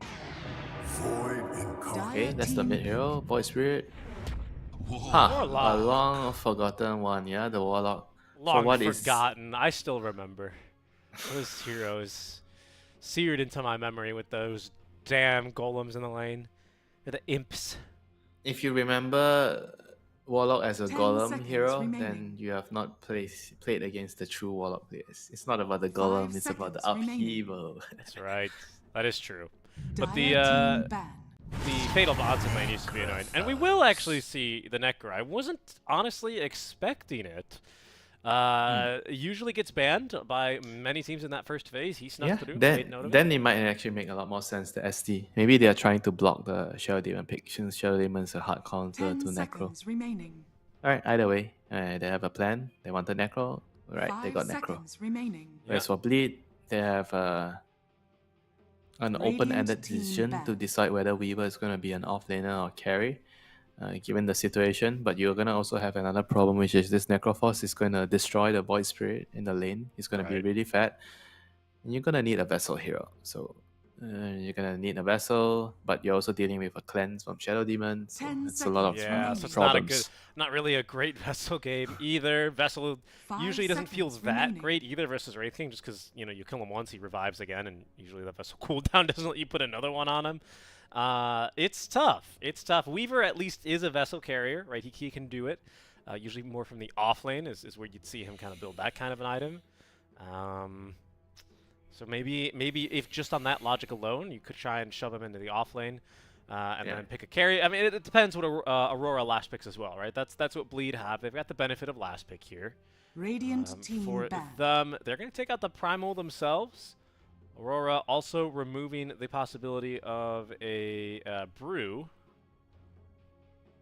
Void incarnate. Okay, that's the Team mid pick. hero, Void Spirit. Huh, Warlock. a long forgotten one, yeah, the Warlock. Long what is- forgotten. I still remember. Those heroes seared into my memory with those damn golems in the lane. They're the imps. If you remember Warlock as a 10 golem seconds hero, then remaining. you have not played against the true Warlock players. It's not about the 5 golem, it's about the seconds remaining. upheaval. That's right. That is true. But Dire team ban. the Fatal Bonds in lane used to be annoying. And we will actually see the Necro. I wasn't honestly expecting it. Usually gets banned by many teams in that first phase. He snuck Yeah, through. Made note of it. then it might actually make a lot more sense to SD. Maybe they are trying to block the Shadow Demon pick, since Shadow Demon is a hard counter 10 to Necro. seconds remaining. Alright, either way, they have a plan. They want the Necro. Right, 5 they got Necro. seconds remaining. Whereas for Bleed, they have an open-ended team decision to ban. decide whether Weaver is going to be an off-laner or carry, given the situation. But you're going to also have another problem, which is this Necroforce is going to destroy the Void Spirit in the lane. It's going to be Right. really fat. And you're going to need a Vessel hero. So you're going to need a Vessel, but you're also dealing with a cleanse from Shadow Demon. So 10 it's a lot of seconds Yeah, remaining. so it's not a good, problems. not really a great Vessel game either. Vessel 5 usually doesn't feel seconds that remaining. great either versus Wraith King, just because you kill him once, he revives again, and usually the Vessel cooldown doesn't let you put another one on him. It's tough. It's tough. Weaver at least is a Vessel carrier, right? He can do it. Usually more from the off lane is where you'd see him kind of build that kind of an item. So maybe if just on that logic alone, you could try and shove him into the off lane, and then pick a carry. I mean, it depends what Aurora last picks as well, right? That's what Bleed have. They've got the benefit of last pick here. Radiant team For ban. them, they're going to take out the Primal themselves. Aurora also removing the possibility of a Brew.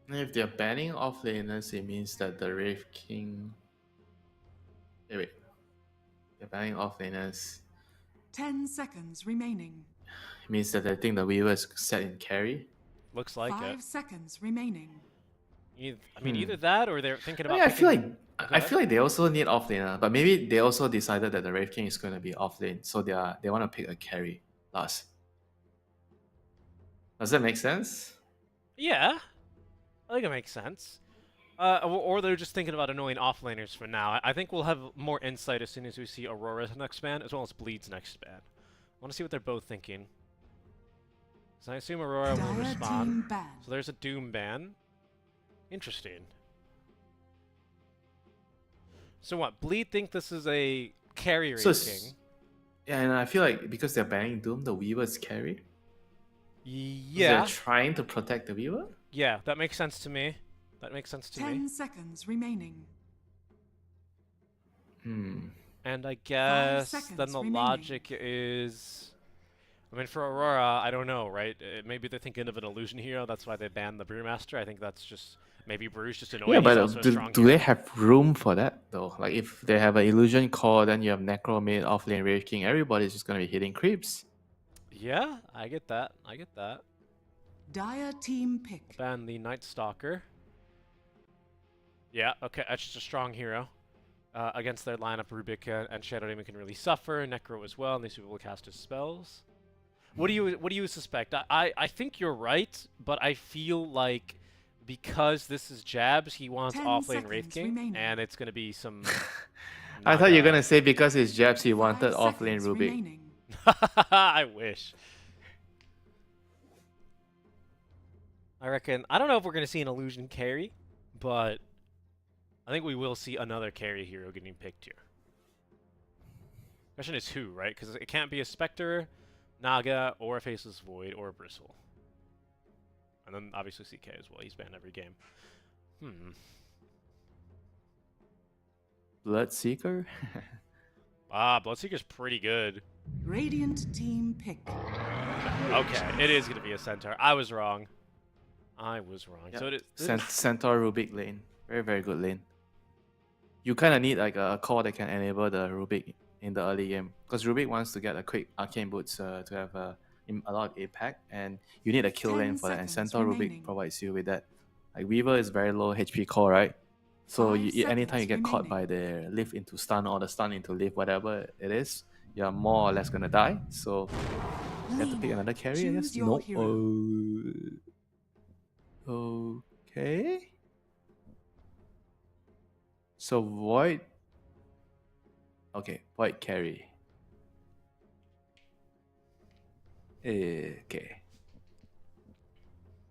If they're banning offlaners, it means that the Wraith King. Wait. They're banning offlaners. 10 seconds remaining. It means that I think the Weaver is set in carry. Looks like 5 it. seconds remaining. I mean, either that or they're thinking I about. mean, I picking- feel like they also need offlaner, but maybe they also decided that the Wraith King is going to be offlane, so they want to pick a carry last. Does that make sense? Yeah, I think it makes sense. Or they're just thinking about annoying offlaners for now. I think we'll have more insight as soon as we see Aurora's next ban, as well as Bleed's next ban. I want to see what they're both thinking. So I assume Aurora will Dire respond. team ban. So there's a Doom ban. Interesting. So what? Bleed think this is a carry So ranking. yeah, and I feel like because they're banning Doom, the Weaver is carry. Yeah. They're trying to protect the Weaver. Yeah, that makes sense to me. That makes sense to 10 me. seconds remaining. And I guess then seconds the remaining. logic is, I mean, for Aurora, I don't know, right? Maybe they're thinking of an illusion hero. That's why they banned the Brewmaster. I think that's just maybe Brew's just annoying. Yeah, He's but also a strong do hero. they have room for that though? Like if they have an illusion core, then you have Necro mid, offlane Wraith King. Everybody's just gonna be hitting creeps. Yeah, I get that. I get that. Dire team pick. Ban the Night Stalker. Yeah, okay, that's just a strong hero. Against their lineup, Rubik and Shadow Demon can really suffer, Necro as well, and these people will cast his spells. What do you suspect? I think you're right, but I feel like because this is Jabs, he wants 10 offlane Wraith seconds King, remaining. and it's gonna be some. I thought you were Naga. gonna say because it's Jabs, he 5 wanted offlane seconds Rubik. remaining. I wish. I reckon. I don't know if we're gonna see an illusion carry, but I think we will see another carry hero getting picked here. Question is who, right? Because it can't be a Spectre, Naga, or a Faceless Void, or a Bristle. And then obviously CK as well. He's banned every game. Bloodseeker? Bloodseeker's pretty good. Radiant team pick. Okay, it is going to be a Centaur. I was wrong. Yep. So it is. Centaur Rubik lane. Very, very good lane. You kind of need like a core that can enable the Rubik in the early game. Because Rubik wants to get a quick arcane boots to have a lot of impact. And you need a kill 10 lane for that. And seconds Centaur remaining. Rubik provides you with that. Like Weaver is very low HP core, right? So 5 anytime you get seconds caught by the lift into stun or the stun into lift, whatever it is, you're more or less going to die. So you have to pick another carry, I guess. Choose your No. hero. Okay. So Void. Okay, Void carry. Okay.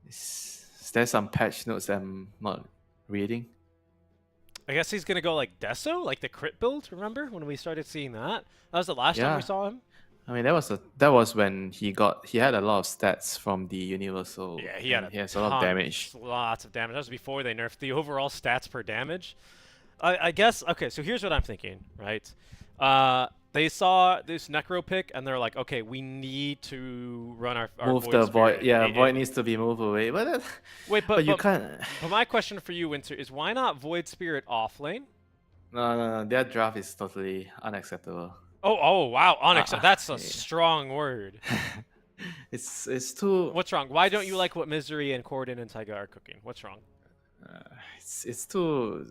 Is there some patch notes that I'm not reading? I guess he's going to go like Deso, like the crit build, remember? When we started seeing that? That was the last time Yeah. we saw him? I mean, that was when he had a lot of stats from the universal. Yeah, he had and he has a lot of damage. Lots of damage. That was before they nerfed the overall stats per damage. I guess, okay, so here's what I'm thinking, right? They saw this Necro pick, and they're like, okay, we need to run our Move Void the Spirit. Void. Yeah, Void needs to be moved away. But Wait, but you but, can't. but my question for you, Winter, is why not Void Spirit off lane? No. Their draft is totally unacceptable. Oh, wow, Onyx, that's a yeah. strong word. It's too. What's wrong? Why don't you like what Misery and Corden and Taiga are cooking? What's wrong? It's too.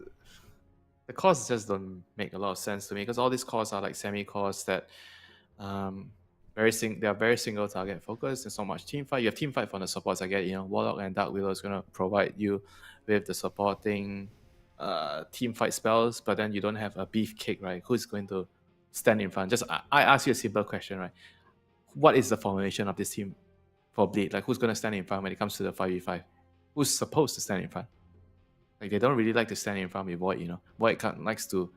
The cores just don't make a lot of sense to me because all these cores are like semi cores that, they are very single target focused. There's not much team fight. You have team fight from the supports. I get, Warlock and Dark Willow is gonna provide you with the supporting, team fight spells, but then you don't have a beefcake, right? Who's going to stand in front? I ask you a simple question, right? What is the formation of this team for Bleed? Like, who's gonna stand in front when it comes to the 5v5? Who's supposed to stand in front? Like, they don't really like to stand in front with Void, Void likes to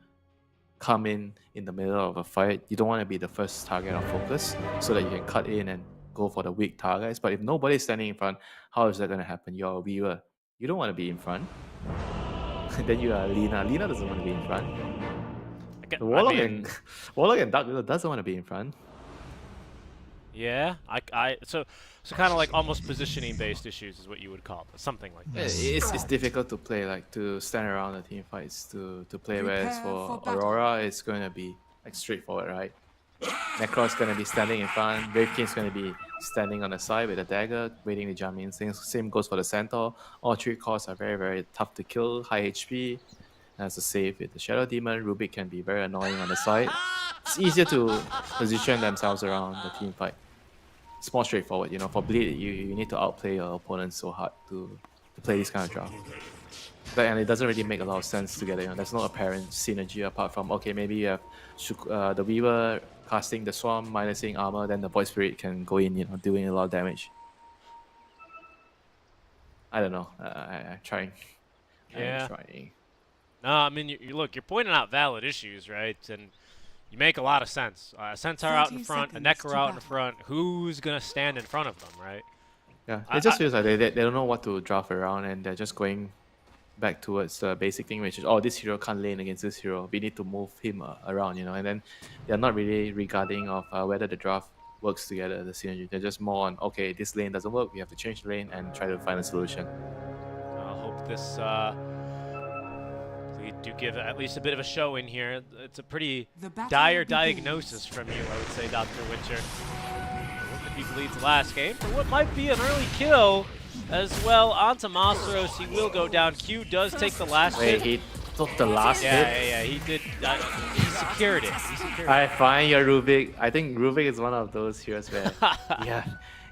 come in the middle of a fight. You don't want to be the first target of focus so that you can cut in and go for the weak targets. But if nobody's standing in front, how is that going to happen? You're a Weaver. You don't want to be in front. Then you are Lina. Lina doesn't want to be in front. The Warlock and Dark Willow doesn't want to be in front. Yeah, so kind of like almost positioning based issues is what you would call it, something like that. It's difficult to play, like to stand around the team fights to play. Whereas for battle. Aurora, it's going to be like straightforward, right? Necro's going to be standing in front. Wraith King's going to be standing on the side with a dagger, waiting to jump in. Same goes for the Centaur. All three cores are very, very tough to kill, high HP. As a save with the Shadow Demon, Rubik can be very annoying on the side. It's easier to position themselves around the team fight. It's more straightforward, For Bleed, you need to outplay your opponent so hard to play this kind of draft. And it doesn't really make a lot of sense together. There's no apparent synergy apart from, okay, maybe you have the Weaver casting the Swarm, minusing armor, then the Void Spirit can go in, doing a lot of damage. I don't know. I'm trying. Yeah. I'm trying. No, I mean, look, you're pointing out valid issues, right? And you make a lot of sense. Centaur out in 30 front, a seconds Necro to out in battle. front. Who's going to stand in front of them, right? Yeah, it just feels like they don't know what to draft around, and they're just going back towards the basic thing, which is, oh, this hero can't lane against this hero. We need to move him around, and then they're not really regarding of whether the draft works together, the synergy. They're just more on, okay, this lane doesn't work, we have to change the lane and try to find a solution. I hope this we do give at least a bit of a show in here. It's a pretty The battle dire begins. diagnosis from you, I would say, Dr. Winter. Look at people lead the last game for what might be an early kill. as well onto Masaros. He will go down. Q does take the last Wait, hit. he took the last Yeah, hit? yeah, he did. He secured it. He secured it. I find your Rubik. I think Rubik is one of those heroes where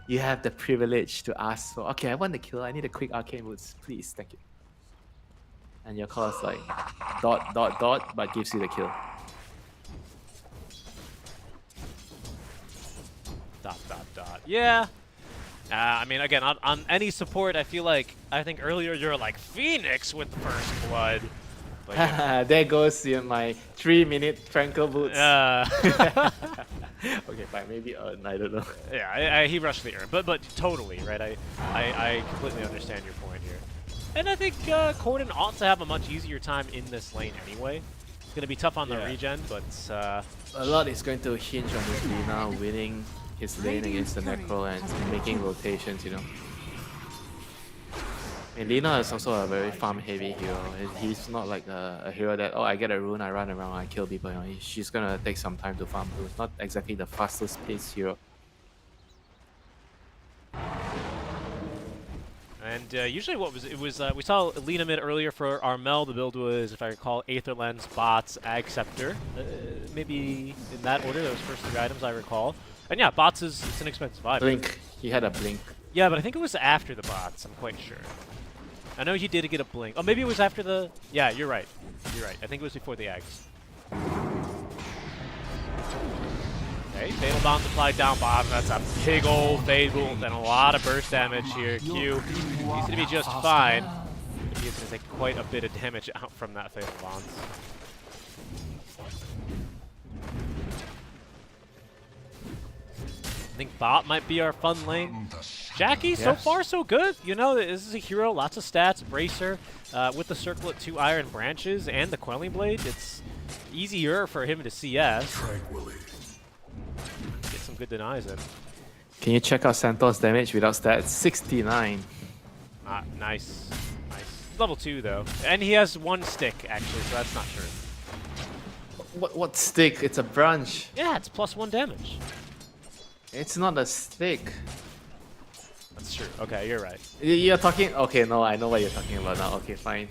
you have the privilege to ask for, okay, I want the kill. I need a quick arcane boots. Please, thank you. And your call is like dot, dot, dot, but gives you the kill. Dot, dot, dot. Yeah. I mean, again, on any support, I think earlier you were like Phoenix with the first blood. But, yeah. There goes my 3-minute tranquil boots. Okay, fine. Maybe I don't know. Yeah, he rushed the urn, but totally right. I completely understand your point here, and I think Corden ought to have a much easier time in this lane anyway. It's gonna be tough on the regen, but a lot is going to hinge on this Lina winning his lane against the Necro and making rotations, you know. And Lina is also a very farm-heavy hero. He's not like a hero that, oh, I get a rune, I run around, I kill people. You know, she's gonna take some time to farm too. It's not exactly the fastest-paced hero. And usually we saw Lina mid earlier for Armel. The build was, if I recall, Aether Lens, Bots, Ag Scepter. Maybe in that order. Those first 3 items I recall. And yeah, Bots it's an expensive item. Blink. He had a blink. Yeah, but I think it was after the Bots. I'm quite sure. I know he did get a blink. Oh, maybe it was after the... Yeah, you're right. You're right. I think it was before the Ags. Okay, Fatal Bombs applied down bottom. That's a big old Fatal and a lot of burst damage here. Q needs to be just fine. He's going to take quite a bit of damage out from that Fatal Bombs. I think bot might be our fun lane. Jackie, so far so good. You know, this is a hero, lots of stats, Bracer, with the Circlet, 2 Iron Branches, and the Quelling Blade. It's easier for him to CS. Get some good denies in. Can you check out Santos' damage without stats? 69. Nice. Nice. Level 2, though. And he has 1 stick, actually, so that's not true. What stick? It's a branch. Yeah, it's +1 damage. It's not a stick. That's true. Okay, you're right. You're talking... Okay, no, I know what you're talking about now. Okay, fine.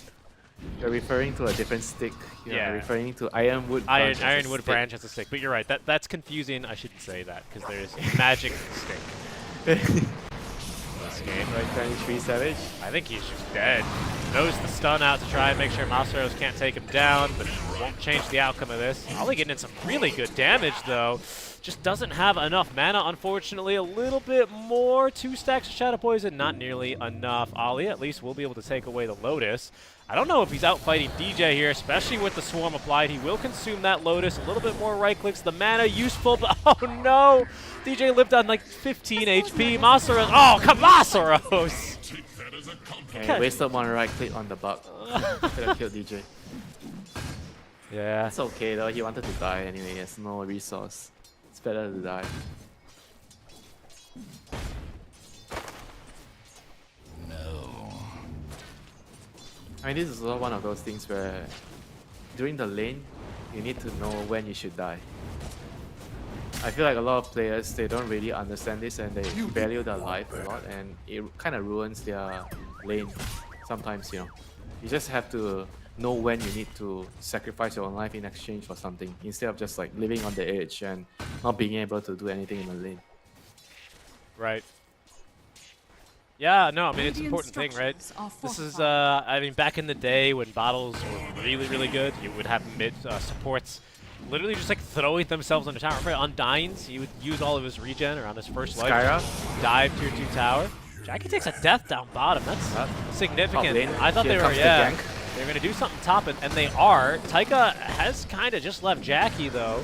You're referring to a different stick. You're referring to Ironwood branch. Ironwood branch has a stick, but you're right. That's confusing. I shouldn't say that, because there's magic stick. This game. Right, 23 Savage. I think he's just dead. Knows the stun out to try and make sure Masaros can't take him down, but won't change the outcome of this. Ollie getting in some really good damage, though. Just doesn't have enough mana, unfortunately. A little bit more. 2 stacks of Shadow Poison, not nearly enough. Ollie at least will be able to take away the Lotus. I don't know if he's out fighting DJ here, especially with the Swarm applied. He will consume that Lotus. A little bit more right clicks. The mana useful, but oh no! DJ lived on like 15 HP. Masaros. Oh, come on, Masaros! Okay, wasted 1 right click on the bug. Could have killed DJ. Yeah. It's okay though. He wanted to die anyway. He has no resource. It's better to die. I mean, this is also one of those things where during the lane, you need to know when you should die. I feel like a lot of players, they don't really understand this and they value their life a lot, and it kind of ruins their lane sometimes, you know. You just have to know when you need to sacrifice your own life in exchange for something, instead of just like living on the edge and not being able to do anything in the lane. Right. Yeah, no, I mean, it's an important thing, right? This is, I mean, back in the day when battles were really, really good, you would have mid supports literally just like throwing themselves on the tower. Remember Undynes, he would use all of his regen around his first life. Skyra? Dive tier 2 tower. Jackie takes a death down bottom. That's significant. I thought Here they were, comes the yeah, gank. they were going to do something top, and they are. Taika has kind of just left Jackie, though.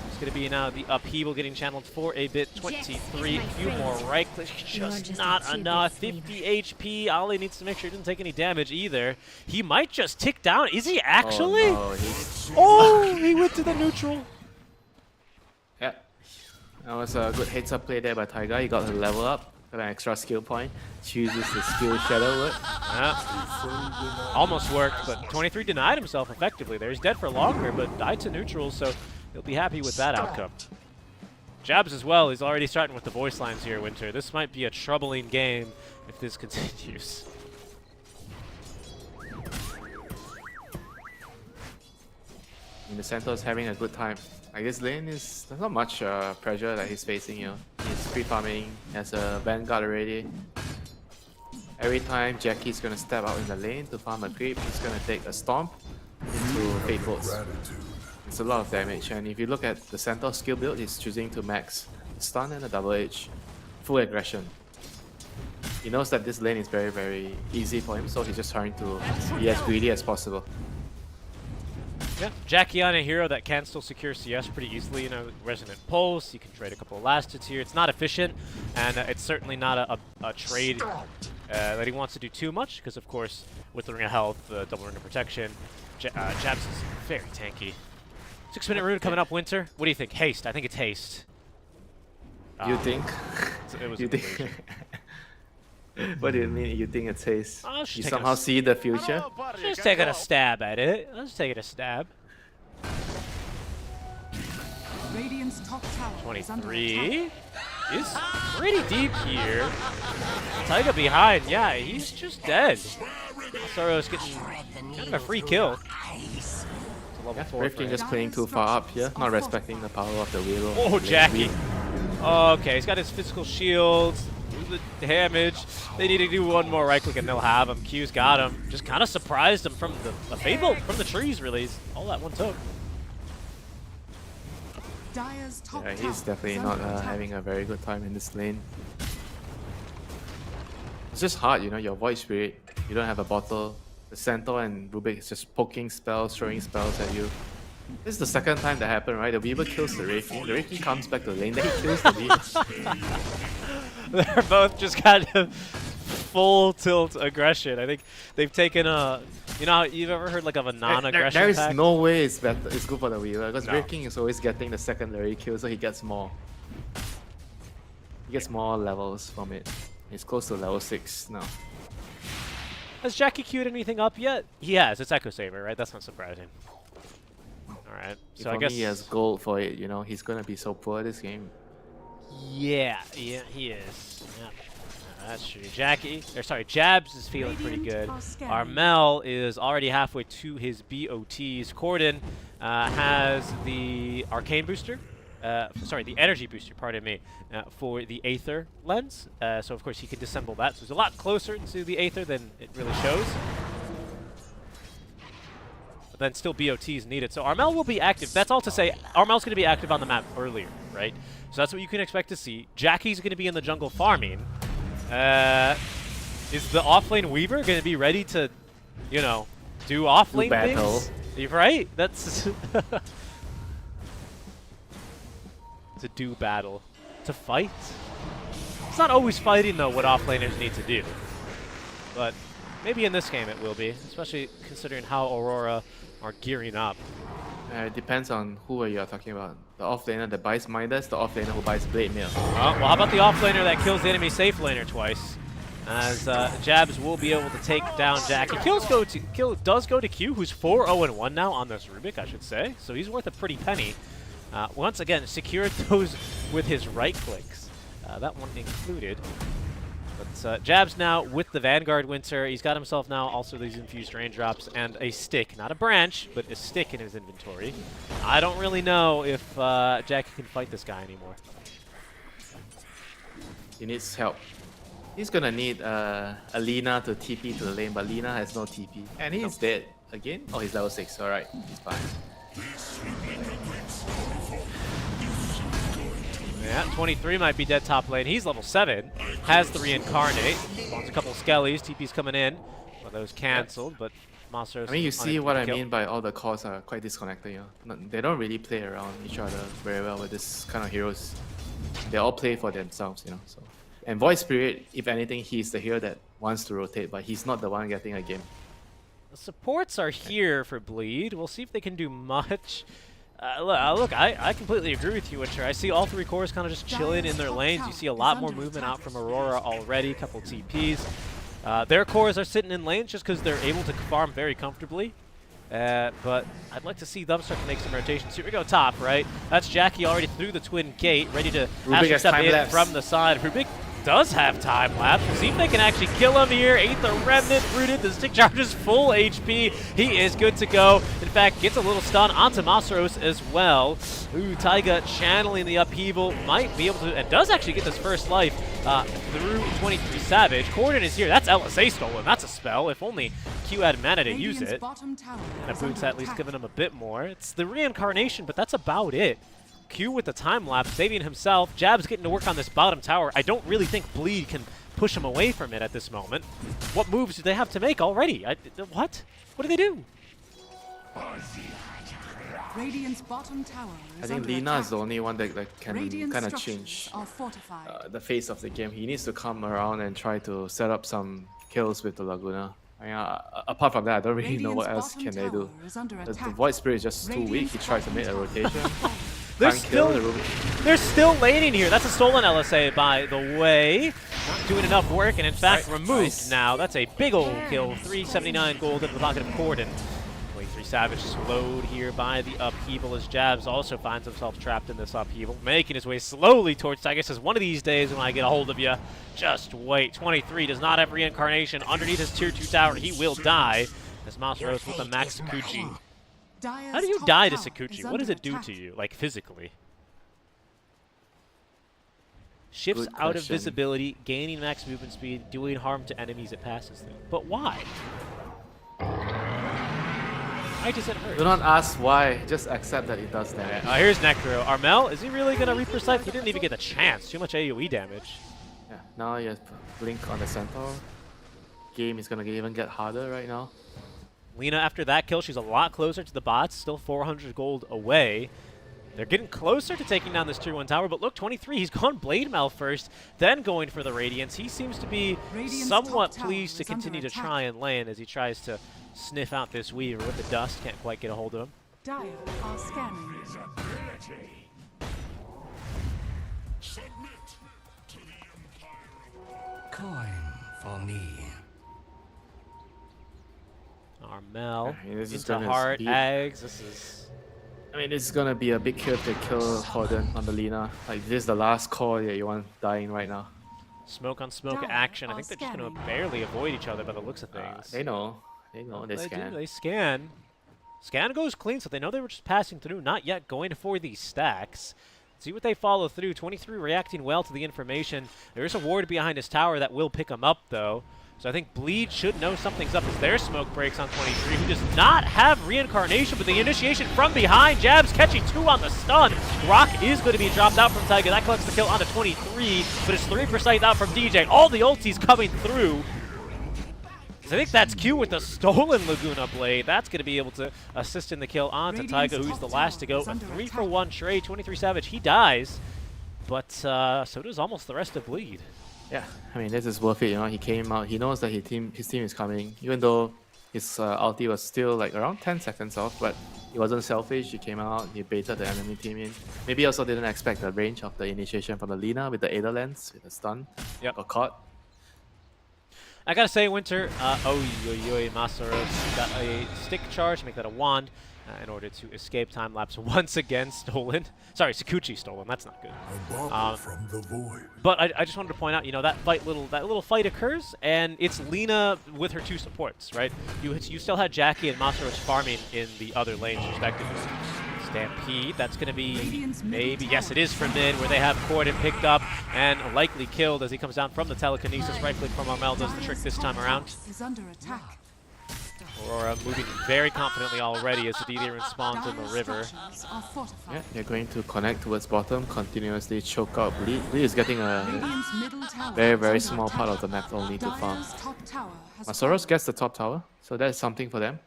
It's going to be now the upheaval getting channeled for a bit. 23, a few more right clicks, just not enough. 50 HP. Ollie needs to make sure he doesn't take any damage either. He might just tick down. Is he actually? Oh, no, Oh, he went to the neutral. yeah. That was a good heads-up play there by Taiga. He got the level up, got an extra skill point. Chooses the skill Shadow Word. Yeah. Almost worked, but 23 denied himself effectively there. He's dead for longer, but died to neutral, so he'll be happy with that outcome. Jabs as well. He's already starting with the voice lines here, Winter. This might be a troubling game if this continues. And the Santos having a good time. Like this lane is there's not much pressure that he's facing. He's free farming, has a Vanguard already. Every time Jackie's gonna step out in the lane to farm a creep, he's gonna take a stomp into Fatefuls. It's a lot of damage, and if you look at the Santos skill build, he's choosing to max stun and a double edge, full aggression. He knows that this lane is very, very easy for him, so he's just trying to be as greedy as possible. Yeah, Jackie on a hero that can still secure CS pretty easily. You know, Resonant Pulse, you can trade a couple of Lasteds here. It's not efficient, and it's certainly not a trade that he wants to do too much, because of course, with the Ring of Health, the double Ring of Protection, Jabs is very tanky. 6-minute rune coming up, Winter. What do you think? Haste. I think it's haste. You think? It was you think? What do you mean? You think it's haste? You somehow s- see the future? Just taking a stab at it. Let's take it a stab. Radiant's top tower is under 23 attack. is pretty deep here. Taiga behind. Yeah, he's just dead. Soro's getting kind of a free kill. It's a level 4 Brave for King him. just playing too far up here, not respecting the power of the wheel. Oh, Jackie. Okay, he's got his physical shields. The damage. They need to do one more right click and they'll have him. Q's got him. Just kind of surprised him from the Fable, from the trees, really. Is all that one took. Dire's top Yeah, tower he's definitely is not under attack. having a very good time in this lane. It's just hard, your Void Spirit, you don't have a bottle. The Centaur and Rubik is just poking spells, throwing spells at you. This is the second time that happened, right? The Weaver kills the Wraith King. The Wraith King comes back to the lane, then he kills the Weaver. They're both just kind of full tilt aggression. I think they've taken a, you've ever heard like of a non-aggression There is pack? no way it's better. It's good for the Weaver because No. Wraith King is always getting the secondary kill, so he gets more. He gets more levels from it. He's close to level 6 now. Has Jackie queued anything up yet? He has. It's Echo Saber, right? That's not surprising. Alright, so I guess... he has gold for it, he's gonna be so poor this game. Yeah, he is. Yeah. That's true. Jabs is feeling pretty good. Armel is already halfway to his BOTs. Corden has the Arcane Booster. The Energy Booster, pardon me, for the Aether lens. So of course he can disassemble that. So he's a lot closer to the Aether than it really shows. But then still BOTs needed. So Armel will be active. That's all to say, Armel's going to be active on the map earlier, right? So that's what you can expect to see. Jackie's going to be in the jungle farming. Is the offlane Weaver going to be ready to, do offlane battle. things? Right? That's... to do battle. To fight? It's not always fighting, though, what offlaners need to do. But maybe in this game it will be, especially considering how Aurora are gearing up. It depends on who you are talking about. The offlaner that buys Midas, the offlaner who buys Blade Mail. Well, how about the offlaner that kills the enemy safe laner twice? As Jabs will be able to take down Jackie. Kill does go to Q, who's 4-0-1 now on this Rubik, I should say. So he's worth a pretty penny. Once again, secured those with his right clicks. That one included. But Jabs now with the Vanguard Winter. He's got himself now also these infused raindrops and a stick. Not a branch, but a stick in his inventory. I don't really know if Jackie can fight this guy anymore. He needs help. He's gonna need Alina to TP to the lane, but Lina has no TP. And he's dead again? Oh, he's level 6. Alright, he's fine. Yeah, 23 might be dead top lane. He's level 7. Has the Reincarnate. Wants a couple Skellies. TP's coming in. Well, those cancelled, but Monsters. I mean, you see what I mean by all the cores are quite disconnected. They don't really play around each other very well with this kind of heroes. They all play for themselves, So, and Void Spirit, if anything, he's the hero that wants to rotate, but he's not the one getting a game. The supports are here for Bleed. We'll see if they can do much. Look, I completely agree with you, Witcher. I see all three cores kind of just chilling in their lanes. You see a lot more movement out from Aurora already, couple TPs. Their cores are sitting in lanes just because they're able to farm very comfortably. But I'd like to see them start to make some rotations. Here we go top, right? That's Jackie already through the twin gate, ready to Rubik has step in time-lapse. from the side. Rubik does have time lapse. We'll see if they can actually kill him here. Ate the Remnant, rooted. The stick charge is full HP. He is good to go. In fact, gets a little stun onto Masaros as well. Ooh, Taiga channeling the upheaval. Might be able to, and does actually get this first life through 23 Savage. Corden is here. That's LSA stolen. That's a spell. If only Q had mana to use it. And Aboot's at least giving him a bit more. It's the reincarnation, but that's about it. Q with the time lapse, saving himself. Jab's getting to work on this bottom tower. I don't really think Bleed can push him away from it at this moment. What moves do they have to make already? What? What do they do? Radiant's bottom tower I is think under Lina attack. is the only one that can Radiant kind of structures change are fortified. the face of the game. He needs to come around and try to set up some kills with the Laguna. I mean, apart from that, I don't really know what else can they do. The Void Spirit is just too weak. He tried to make a rotation. They're Can't kill the they're still laning here. That's a stolen LSA, by the way. Not doing enough work, and in fact removed now. That's a big old kill. 379 gold into the pocket of Corden. 23 Savage slowed here by the upheaval as Jabs also finds himself trapped in this upheaval, making his way slowly towards Tiger. Says, one of these days when I get a hold of you, just wait. 23 does not have reincarnation. Underneath his tier 2 tower, he will die. As Masaros with the Max Sakuchi. How do you die to Sakuchi? What does it do to you, like physically? Shifts Good out of question. visibility, gaining max movement speed, doing harm to enemies it passes through. But why? Why does it hurt? Do not ask why, just accept that it does that. Here's Necro. Armel, is he really going to Reaper Scythe? He didn't even get the chance. Too much AoE damage. Yeah, now you have Blink on the centaur. Game is gonna even get harder right now. Lina, after that kill, she's a lot closer to the bots, still 400 gold away. They're getting closer to taking down this tier 1 tower, but look, 23, he's gone Blade Mail first, then going for the Radiance. He seems to be somewhat pleased to continue to try and land as he tries to sniff out this Weaver with the dust. Can't quite get a hold of him. Dire are scanning. Submit to the Empire. Coin for me. Armel Yeah, this is into gonna heart, speed. eggs. This is... I mean, this is gonna be a big kill if they kill Corden on the Lina. Like, this is the last call that you want dying right now. Smoke on smoke Dire action. I are think they're just going to scanning. barely avoid each other by the looks of things. They know. They know. They They scan. do. They scan. Scan goes clean, so they know they were just passing through, not yet going for these stacks. See what they follow through. 23 reacting well to the information. There is a ward behind his tower that will pick him up, though. So I think Bleed should know something's up as their smoke breaks on 23, who does not have reincarnation, but the initiation from behind. Jabs catching 2 on the stun. Rock is going to be dropped out from Taiga. That collects the kill onto 23, but it's 3 for sight out from DJ. All the ultis coming through. I think that's Q with the stolen Laguna Blade. That's going to be able to assist in the kill onto Taiga, who's the last to go. A 3-for-1 trade. 23 Savage, he dies, but so does almost the rest of Bleed. Yeah, I mean, this is worth it. You know, he came out. He knows that his team is coming, even though his ulti was still like around 10 seconds off. But he wasn't selfish. He came out. He baited the enemy team in. Maybe also didn't expect the range of the initiation from the Lina with the Ada lens with the stun. Yep. Got caught. I gotta say, Winter, Masaros got a stick charge, make that a wand, in order to escape time lapse once again stolen. Sorry, Sakuchi stolen. That's not good. A bubble from the void. But I just wanted to point out, you know, that little fight occurs, and it's Lina with her 2 supports, right? You still had Jackie and Masaros farming in the other lanes, respectively. Stampede, that's going to be maybe, yes, it is from mid, where they have Corden picked up and likely killed as he comes down from the telekinesis. Right click from Armel does the trick this time around. Is under attack. Aurora moving very confidently already as the DD spawns in the river. Structures are fortified. Yeah, they're going to connect towards bottom, continuously choke out Bleed. Bleed is getting a Radiant's middle tower very, is very under small part attack. of the map only to farm. Dire's top tower has Masaros gets the top tower, so that's something for them.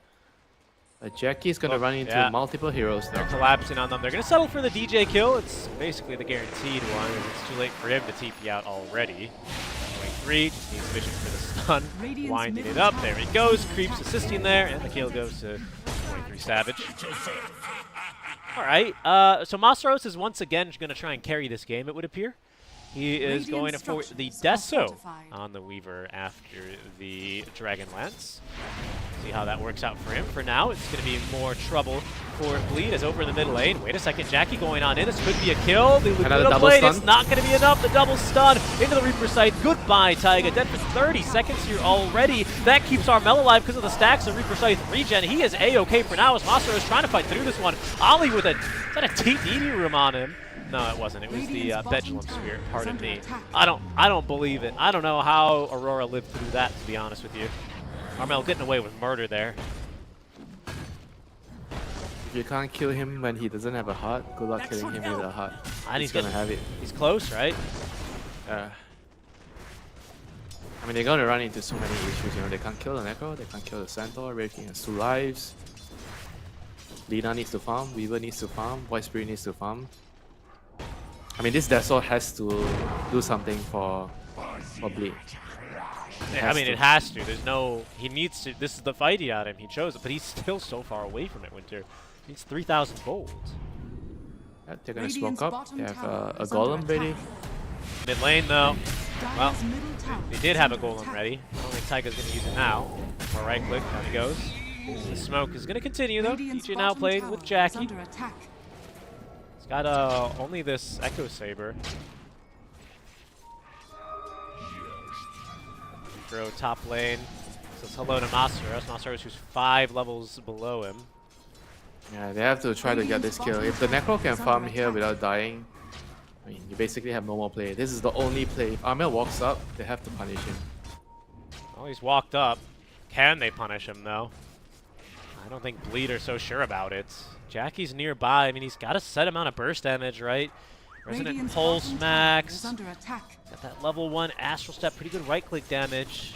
Jackie is going to run into multiple heroes They're now. collapsing on them. They're going to settle for the DJ kill. It's basically the guaranteed one. It's too late for him to TP out already. 23 just needs vision for the stun. Radiant's Winding it middle up. tower There he goes. Creeps assisting there, and the kill goes to 23 Savage. All right. So Masaros is once again going to try and carry this game, it would appear. He is going for the structures are Deso fortified. on the Weaver after the Dragon Lance. See how that works out for him. For now, it's going to be more trouble for Bleed as over in the mid lane. Wait a second, Jackie going on in. This could be a kill. The Laguna blade is not going to be enough. The double stun into the Reaper site. Goodbye, Taiga. Dead for 30 seconds here already. That keeps Armel alive because of the stacks of Reaper site regen. He is A-okay for now as Master is trying to fight through this one. Ollie with a, is that a TD room on him? No, it wasn't. It was the Bedlam Spirit. Pardon me. I don't believe it. I don't know how Aurora lived through that, to be honest with you. Armel getting away with murder there. If you can't kill him when he doesn't have a heart, good luck killing him with a heart. And he's gonna have it. He's close, right? I mean, they're gonna run into so many issues. You know, they can't kill the Necro, they can't kill the Centaur. Wraith King has 2 lives. Lina needs to farm. Weaver needs to farm. Void Spirit needs to farm. I mean, this Desol has to do something for Bleed. I mean, it has to. There's no... He needs to... This is the fight he had him. He chose it, but he's still so far away from it, Winter. He needs 3,000 gold. Yeah, they're gonna smoke up. They have a Golem ready. Mid lane, though. Well, they did have a Golem ready. I don't think Taiga's going to use it now. More right click, down he goes. The smoke is going to continue, though. DJ now playing with Jackie. He's got only this Echo Saber. Throw top lane. Says hello to Masaros. Masaros who's 5 levels below him. Yeah, they have to try to get this kill. If the Necro can farm here without dying, I mean, you basically have no more play. This is the only play. If Armel walks up, they have to punish him. Well, he's walked up. Can they punish him, though? I don't think Bleed are so sure about it. Jackie's nearby. I mean, he's got a set amount of burst damage, right? Resonant Pulse max. Got that level 1 Astral Step. Pretty good right-click damage.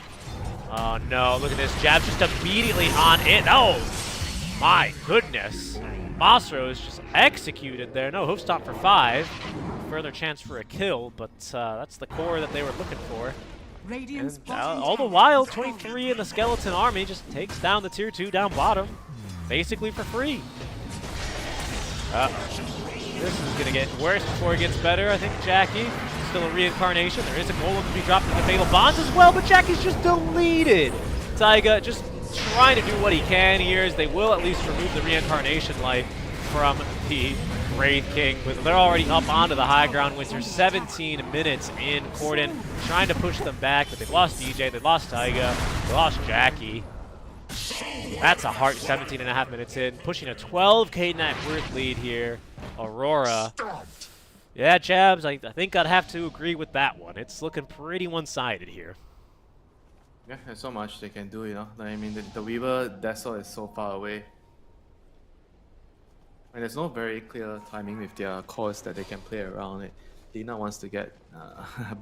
Oh, no. Look at this. Jab just immediately on it. Oh, my goodness. Masro is just executed there. No hoof stomp for 5. Further chance for a kill, but that's the core that they were looking for. And all the while, 23 in the Skeleton Army just takes down the Tier 2 down bottom, basically for free. This is going to get worse before it gets better, I think. Jackie, still a reincarnation. There is a golem to be dropped in the Fatal Bonds as well, but Jackie's just deleted. Taiga just trying to do what he can here, as they will at least remove the reincarnation life from the Wraith King, but they're already up onto the high ground. Winter 17 minutes in. Corden trying to push them back, but they've lost DJ, they've lost Taiga, they lost Jackie. That's a heart 17.5 minutes in, pushing a 12k net worth lead here. Aurora. Yeah, Jabs, I think I'd have to agree with that one. It's looking pretty one-sided here. Yeah, there's so much they can do, you know. I mean, the Weaver Desol is so far away. And there's no very clear timing with their cores that they can play around it. Lina wants to get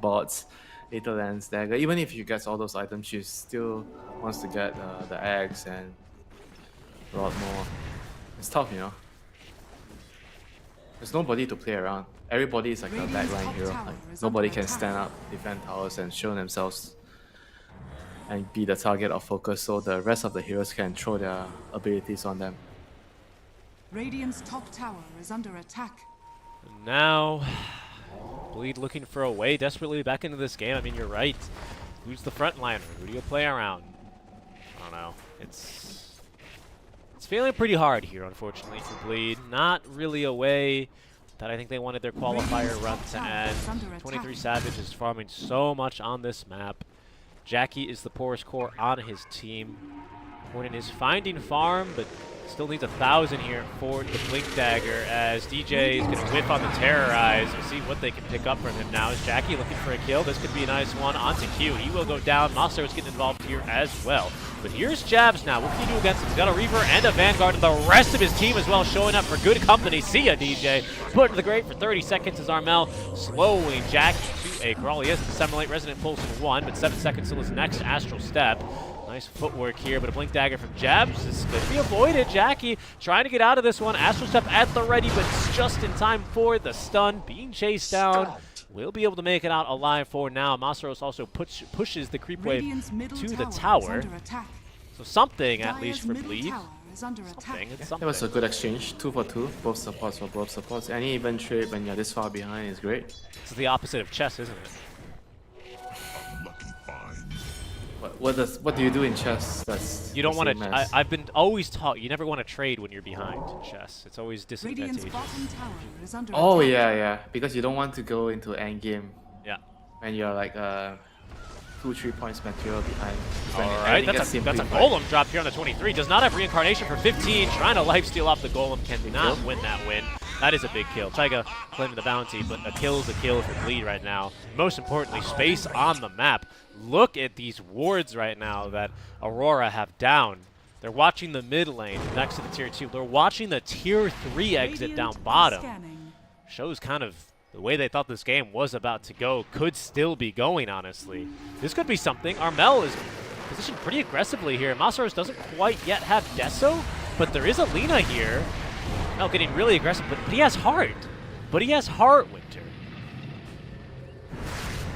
bots, Aether Lens, Dagger. Even if she gets all those items, she still wants to get the eggs and a lot more. It's tough, you know. There's nobody to play around. Everybody is like a backline hero. Like, nobody can stand up, defend towers, and show themselves and be the target of focus, so the rest of the heroes can throw their abilities on them. Radiant's top tower is under attack. And now, Bleed looking for a way desperately back into this game. I mean, you're right. Who's the frontliner? Who do you play around? I don't know. It's feeling pretty hard here, unfortunately, for Bleed. Not really a way that I think they wanted their qualifier run to end. 23 Savage is farming so much on this map. Jackie is the poorest core on his team. Corden is finding farm, but still needs 1,000 here for the Blink Dagger, as DJ is going to whip on the Terrorize. We'll see what they can pick up from him now. Is Jackie looking for a kill? This could be a nice one onto Q. He will go down. Master is getting involved here as well. But here's Jabs now. What can he do against him? He's got a Reaver and a Vanguard, and the rest of his team as well showing up for good company. See ya, DJ. Put to the grave for 30 seconds as Armel slowing Jackie to a crawl. He has to disseminate Resonant Pulse in 1, but 7 seconds till his next Astral Step. Nice footwork here, but a Blink Dagger from Jabs is going to be avoided. Jackie trying to get out of this one. Astral Step at the ready, but it's just in time for the stun. Being chased down. Will be able to make it out alive for now. Masaros also pushes the creep wave to the tower. So something, at least, for Bleed. Something. It was a good exchange. 2 for 2. Both supports for both supports. Any even trade when you're this far behind is great. It's the opposite of chess, isn't it? What do you do in chess? That's You don't the want same to. as- I've been always taught you never want to trade when you're behind in chess. It's always Radiant's disadvantageous. bottom tower is under Oh attack. yeah, because you don't want to go into endgame Yeah. when you're like 2-3 points material behind. All When right, everything that's gets a simplified. golem drop here on the 23. Does not have reincarnation for 15. Trying to lifesteal off the golem, cannot win that win. That is a big kill. Taiga claiming the bounty, but a kill is a kill for Bleed right now. Most importantly, space on the map. Look at these wards right now that Aurora have down. They're watching the mid lane next to the tier 2. They're watching the tier 3 exit down Radiant bottom. scanning. Shows kind of the way they thought this game was about to go. Could still be going, honestly. This could be something. Armel is positioned pretty aggressively here. Masaros doesn't quite yet have Deso, but there is a Lina here. Armel getting really aggressive, but he has heart. But he has heart, Winter.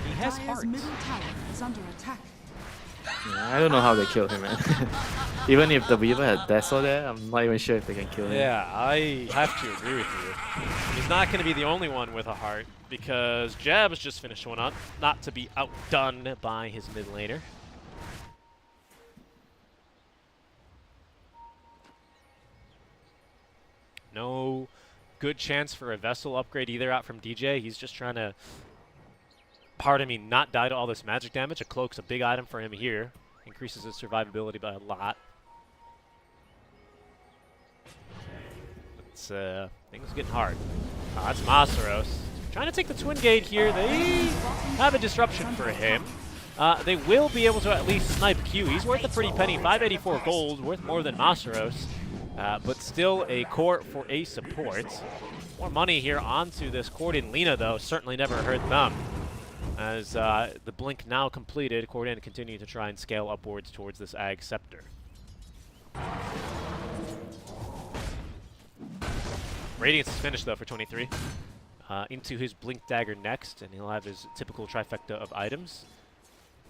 He has Dire's heart. middle tower is under attack. Yeah, I don't know how they killed him, man. Even if the Weaver had Deso there, I'm not even sure if they can kill him. Yeah, I have to agree with you. He's not going to be the only one with a heart, because Jab's just finished one up, not to be outdone by his mid laner. No good chance for a Vessel upgrade either out from DJ. He's just trying to, pardon me, not die to all this magic damage. A cloak's a big item for him here. Increases his survivability by a lot. It's, things are getting hard. That's Masaros. Trying to take the Twin Gate here. They have a disruption for him. They will be able to at least snipe Q. He's worth a pretty penny. 584 gold, worth more than Masaros. But still a core for a support. More money here onto this Corden Lina, though. Certainly never hurt them. As the blink now completed, Corden continuing to try and scale upwards towards this Ag Scepter. Radiance is finished, though, for 23. Into his Blink Dagger next, and he'll have his typical trifecta of items.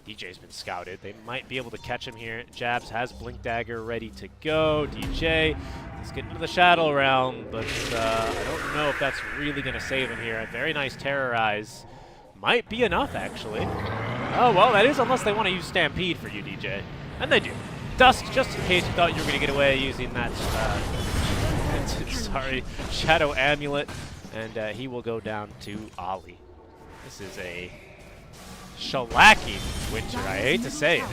DJ's been scouted. They might be able to catch him here. Jabs has Blink Dagger ready to go. DJ is getting into the Shadow Realm, but I don't know if that's really going to save him here. A very nice Terrorize. Might be enough, actually. Oh, well, that is unless they want to use Stampede for you, DJ. And they do. Dusk, just in case you thought you were going to get away using that, sorry, Shadow Amulet. And he will go down to Ollie. This is a shellacking Winter, I hate to say it.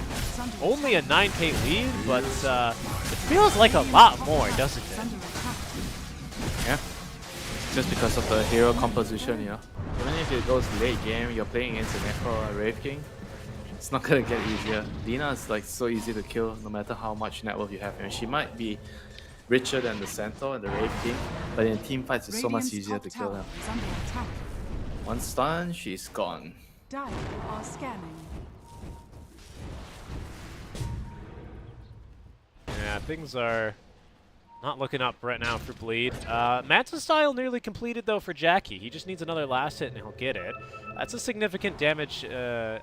Only a 9k lead, but it feels like a lot more, doesn't it? Yeah. Just because of the hero composition, you know. Even if it goes late game, you're playing against a Necro or Wraith King, it's not gonna get easier. Lina is like so easy to kill no matter how much net worth you have. And she might be richer than the Centaur and the Wraith King, but in team fights it's so much easier to kill her. One stun, she's gone. Dire are scanning. Yeah, things are not looking up right now for Bleed. Manta style nearly completed, though, for Jackie. He just needs another last hit and he'll get it. That's a significant damage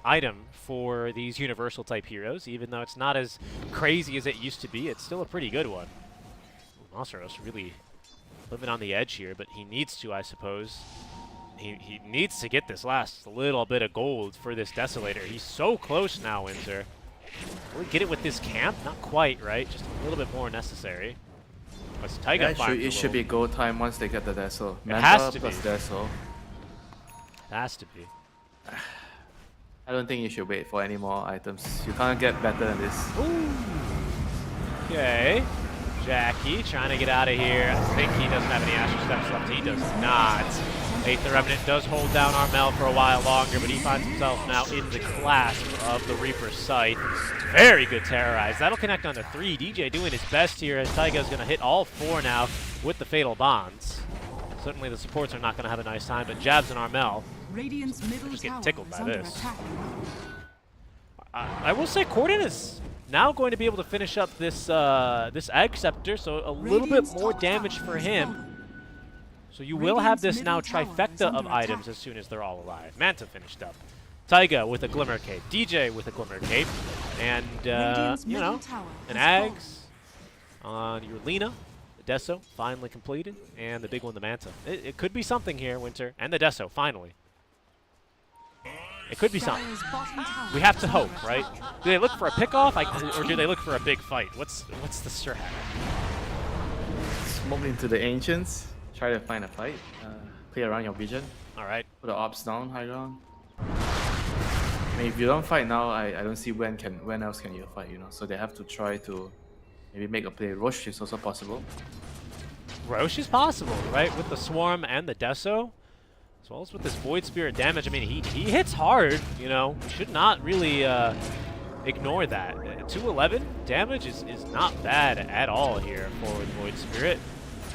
item for these universal type heroes. Even though it's not as crazy as it used to be, it's still a pretty good one. Masaros really living on the edge here, but he needs to, I suppose. He needs to get this last little bit of gold for this Desolator. He's so close now, Winter. Will we get it with this camp? Not quite, right? Just a little bit more necessary. Plus, Taiga Yeah, it should be go time once they get the Deso. It has to plus be. Deso. It has to be. I don't think you should wait for any more items. You can't get better than this. Okay. Jackie trying to get out of here. I think he doesn't have any Astral Steps left. He does not. Eighth Revenant does hold down Armel for a while longer, but he finds himself now in the clasp of the Reaper's sight. Very good Terrorize. That'll connect on the 3. DJ doing his best here as Taiga's going to hit all 4 now with the Fatal Bonds. Certainly the supports are not going to have a nice time, but Jabs and Armel Radiant's middle just getting tower tickled is by under this. attack. I will say Corden is now going to be able to finish up this this Ag Scepter, so a little bit Radiant's more top damage tower for is him. fallen. So you will have this Radiant's now middle tower is trifecta under of items attack. as soon as they're all alive. Manta finished up. Taiga with a Glimmer Cape. DJ with a Glimmer Cape. And, Radiant's you middle know, tower an has Ags on your Lina. The Deso finally completed. And the big one, the Manta. It could be something here, Winter. And the Deso, finally. It could be something. Dire's bottom tower We have to is hope, under right? attack. Do they look for a pickoff, or do they look for a big fight? What's the strat? Smoke into the ancients. Try to find a fight. Play around your vision. All right. Put the ops down, high ground. I mean, if you don't fight now, I don't see when else can you fight, you know? So they have to try to maybe make a play. Roche is also possible. Roche is possible, right? With the Swarm and the Deso, as well as with this Void Spirit damage. I mean, he hits hard, you know. We should not really ignore that. 211 damage is not bad at all here for the Void Spirit,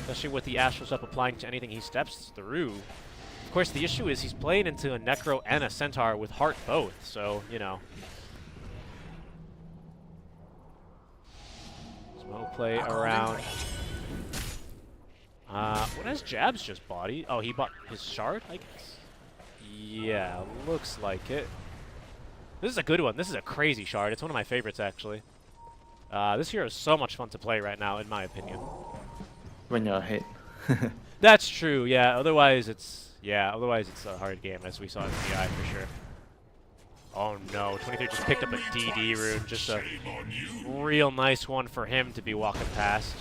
especially with the Astral Step applying to anything he steps through. Of course, the issue is he's playing into a Necro and a Centaur with Heart both, so, you know. Smoke play around. What has Jabs just bought? Oh, he bought his Shard, I guess? Yeah, looks like it. This is a good one. This is a crazy Shard. It's one of my favorites, actually. This hero is so much fun to play right now, in my opinion. When you're ahead. That's true, yeah. Otherwise, it's a hard game, as we saw in the eye, for sure. Oh no, 23 just picked up a DD rune. Just a real nice one for him to be walking past.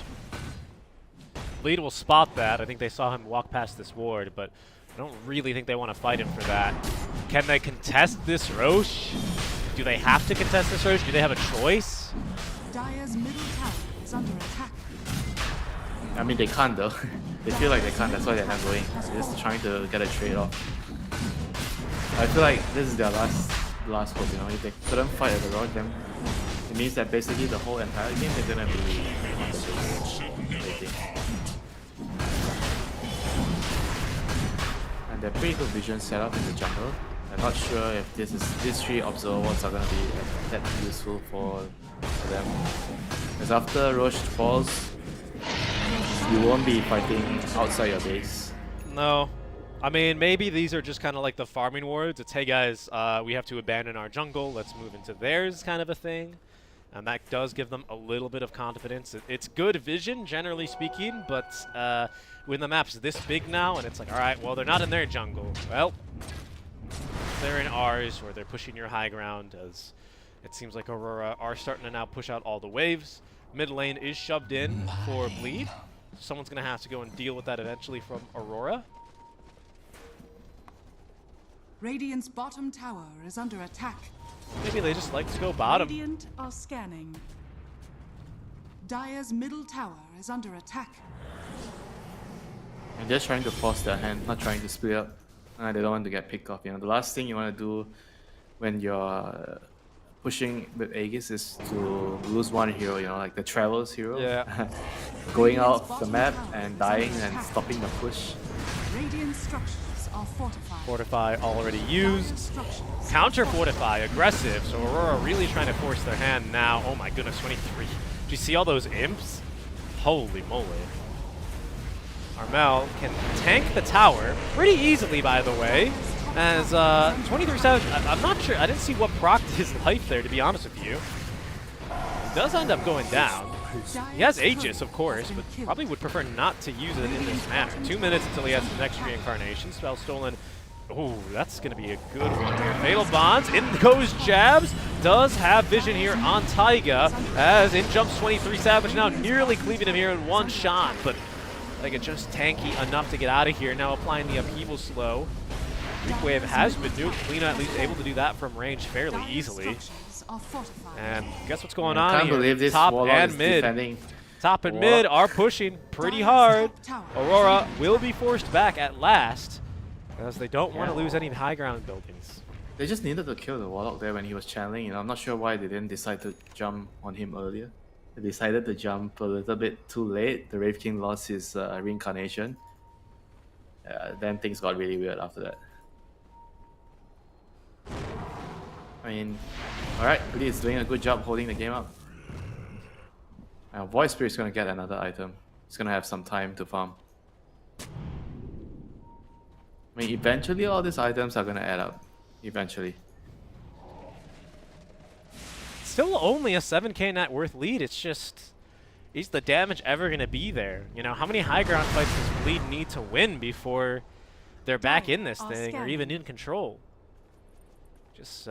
Lead will spot that. I think they saw him walk past this ward, but I don't really think they want to fight him for that. Can they contest this Roche? Do they have to contest this Roche? Do they have a choice? Dire's middle tower is under attack. I mean, they can't though. They feel like they can't, that's why they're not going. They're just trying to get a trade off. I feel like this is their last hope, you know. If they couldn't fight at the rock, then it means that basically the whole entire game they're gonna be on the base waiting. And they're pretty good vision set up in the jungle. I'm not sure if these three observer wards are gonna be that useful for them. Because after Roche falls, you won't be fighting outside your base. No. I mean, maybe these are just kind of like the farming wards. It's, hey guys, we have to abandon our jungle, let's move into theirs kind of a thing. And that does give them a little bit of confidence. It's good vision, generally speaking, but when the map's this big now, and it's like, alright, well, they're not in their jungle. Well, they're in ours, or they're pushing your high ground, as it seems like Aurora are starting to now push out all the waves. Mid lane is shoved in for bleed. Someone's going to have to go and deal with that eventually from Aurora. Radiant's bottom tower is under attack. Maybe they just like to go bottom. Radiant are scanning. Dire's middle tower is under attack. And they're trying to force their hand, not trying to split up. They don't want to get picked off. You know, the last thing you want to do when you're pushing with Aegis is to lose one hero, you know, like the Travels hero. Yeah. Going out of the map and dying and stopping the push. Radiant structures are fortified. Fortify already used. Structures. Counter Fortify, aggressive. So Aurora really trying to force their hand now. Oh my goodness, 23. Do you see all those imps? Holy moly. Armel can tank the tower pretty easily, by the way. As 23 Savage, I'm not sure. I didn't see what procced his life there, to be honest with you. He does end up going down. He has Aegis, of course, but probably would prefer not to use it in this manner. 2 minutes until he has the next reincarnation. Spell stolen. Oh, that's going to be a good one here. Fatal Bonds. In goes Jabs. Does have vision here on Taiga. As in jumps 23 Savage now, nearly cleaving him here in one shot. But like it's just tanky enough to get out of here. Now applying the upheaval slow. Creep Wave has been nuked. Lena at least able to do that from range fairly easily. And guess what's going on I can't here? believe this Top Warlock and is mid. defending. Top and mid are pushing pretty hard. Aurora will be forced back at last, as they don't want to lose any high ground buildings. They just needed to kill the Warlock there when he was channeling. You know, I'm not sure why they didn't decide to jump on him earlier. They decided to jump a little bit too late. The Wraith King lost his reincarnation. Then things got really weird after that. I mean, alright, Bleed is doing a good job holding the game up. Void Spirit is going to get another item. He's going to have some time to farm. I mean, eventually all these items are going to add up. Eventually. Still only a 7k net worth lead. It's just, is the damage ever going to be there? You know, how many high ground fights does Bleed need to win before they're back in this thing or even in control? Just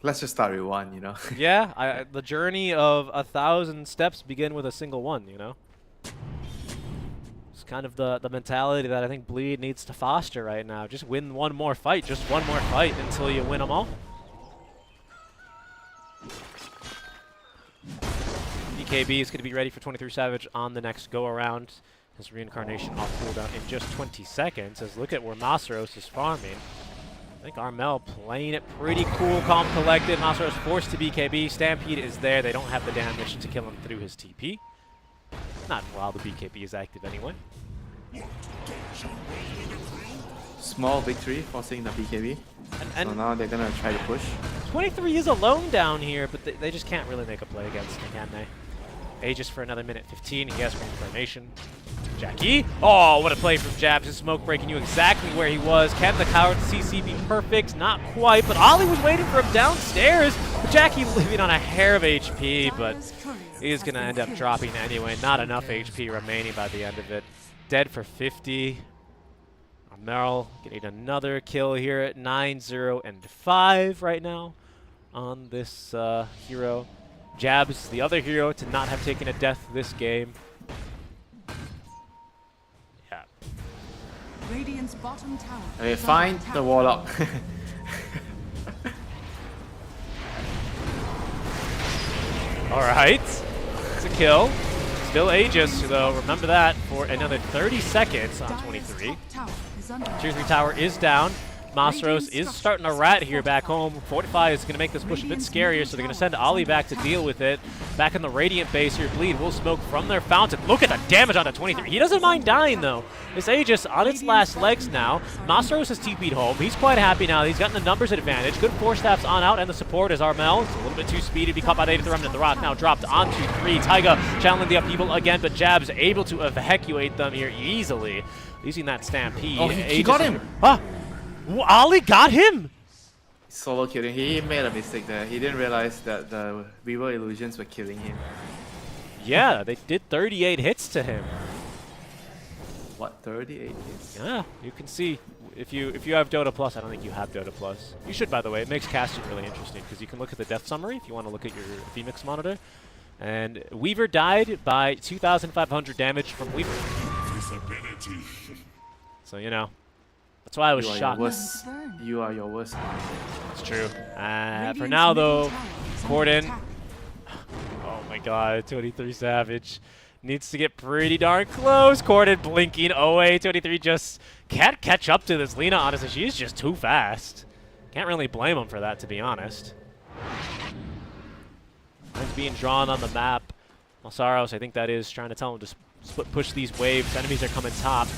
Let's just start with one, you know. yeah, the journey of 1,000 steps begin with a single one, you know? It's kind of the mentality that I think Bleed needs to foster right now. Just win one more fight, just one more fight until you win them all. BKB is going to be ready for 23 Savage on the next go-around. His reincarnation off cooldown in just 20 seconds. As look at where Masaros is farming. I think Armel playing it pretty cool, calm, collected. Masaros forced to BKB. Stampede is there. They don't have the damage to kill him through his TP. Not while the BKB is active anyway. Small victory forcing the BKB. And so now they're gonna try to push. 23 is alone down here, but they just can't really make a play against him, can they? Aegis for another minute 15. He has reincarnation. Jackie. Oh, what a play from Jabs. His smoke breaking you exactly where he was. Can the coward CC be perfect? Not quite, but Ollie was waiting for him downstairs. Jackie living on a hair of HP, but he's going to end up dropping anyway. Not enough HP remaining by the end of it. Dead for 50. Merrill getting another kill here at 9-0 and 5 right now on this hero. Jabs, the other hero to not have taken a death this game. Yeah. Radiant's bottom tower. Okay, find the Warlock. Alright. It's a kill. Still Aegis, though. Remember that for another 30 seconds on 23. Tier 3 tower is down. Masaros is starting to rat here back home. Fortify is going to make this push a bit scarier, so they're going to send Ollie back to deal with it. Back in the Radiant base here, Bleed will smoke from their fountain. Look at the damage on the 23. He doesn't mind dying, though. This Aegis on its last legs now. Masaros has TP'd home. He's quite happy now. He's gotten the numbers advantage. Good 4-staffs on out, and the support is Armel. It's a little bit too speedy to be caught by the Remnant. The Rock now dropped onto 3. Taiga channeling the upheaval again, but Jab's able to evacuate them here easily. Using that Stampede. Oh, he got him! Huh? Ollie got him! Solo killing. He made a mistake there. He didn't realize that the Weaver illusions were killing him. Yeah, they did 38 hits to him. What, 38 hits? Yeah, you can see. If you have Dota Plus, I don't think you have Dota Plus. You should, by the way. It makes casting really interesting because you can look at the death summary if you want to look at your Phoenix monitor. And Weaver died by 2,500 damage from Weaver. So, you know. That's why I was shocked. You are your worst. That's true. For now, though, Corden. Oh my god, 23 Savage needs to get pretty darn close. Corden blinking away. 23 just can't catch up to this Lina, honestly. She's just too fast. Can't really blame him for that, to be honest. He's being drawn on the map. Masaros, I think that is, trying to tell him to push these waves. Enemies are coming top.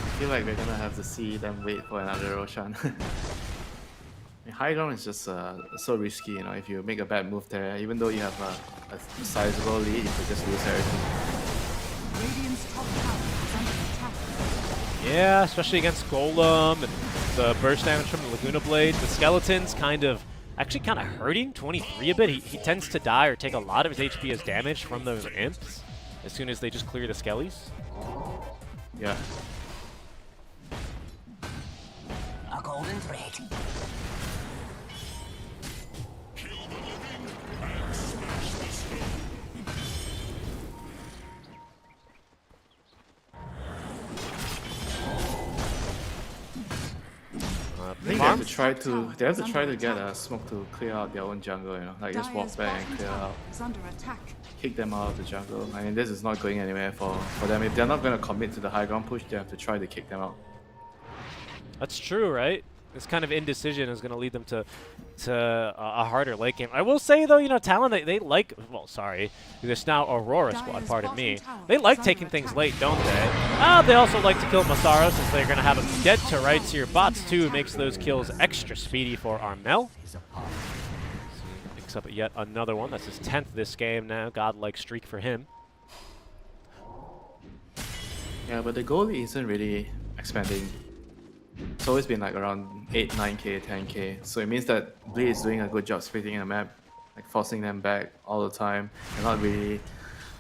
I feel like we're gonna have to see them wait for another Roshan. High ground is just so risky, you know. If you make a bad move there, even though you have a sizable lead, you could just lose everything. Yeah, especially against Golem and the burst damage from the Laguna Blade. The Skeleton's actually kind of hurting 23 a bit. He tends to die or take a lot of his HP as damage from those imps as soon as they just clear the skellies. Yeah. A golden thread. I think they have to try to get a smoke to clear out their own jungle, you know, like just walk back and clear out. Kick them out of the jungle. I mean, this is not going anywhere for them. If they're not going to commit to the high ground push, they have to try to kick them out. That's true, right? This kind of indecision is going to lead them to a harder late game. I will say, though, you know, Talon, they like... Well, sorry. This now Aurora squad, pardon me. They like taking things late, don't they? They also like to kill Masaros since they're going to have him dead to rights here. Bots, too, makes those kills extra speedy for Armel. Picks up yet another one. That's his 10th this game now. Godlike streak for him. Yeah, but the goal isn't really expanding. It's always been like around 8, 9k, 10k. So it means that Bleed is doing a good job splitting the map. like forcing them back all the time and not really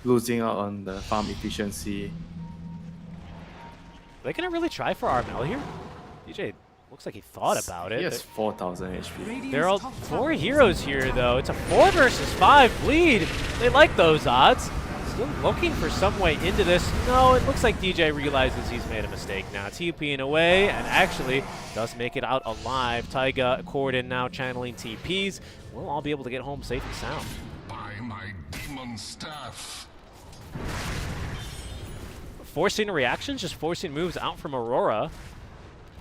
losing out on the farm efficiency. Are they gonna really try for Armel here? DJ looks like he thought about it. He has 4,000 HP. Radiant's There are top 4 tower heroes here, though. It's a 4 versus 5 bleed. They like those odds. Still looking for some way into this. No, it looks like DJ realizes he's made a mistake now. TPing away and actually does make it out alive. Taiga, Corden now channeling TPs. We'll all be able to get home safe and sound. By my demon staff. Forcing reactions, just forcing moves out from Aurora.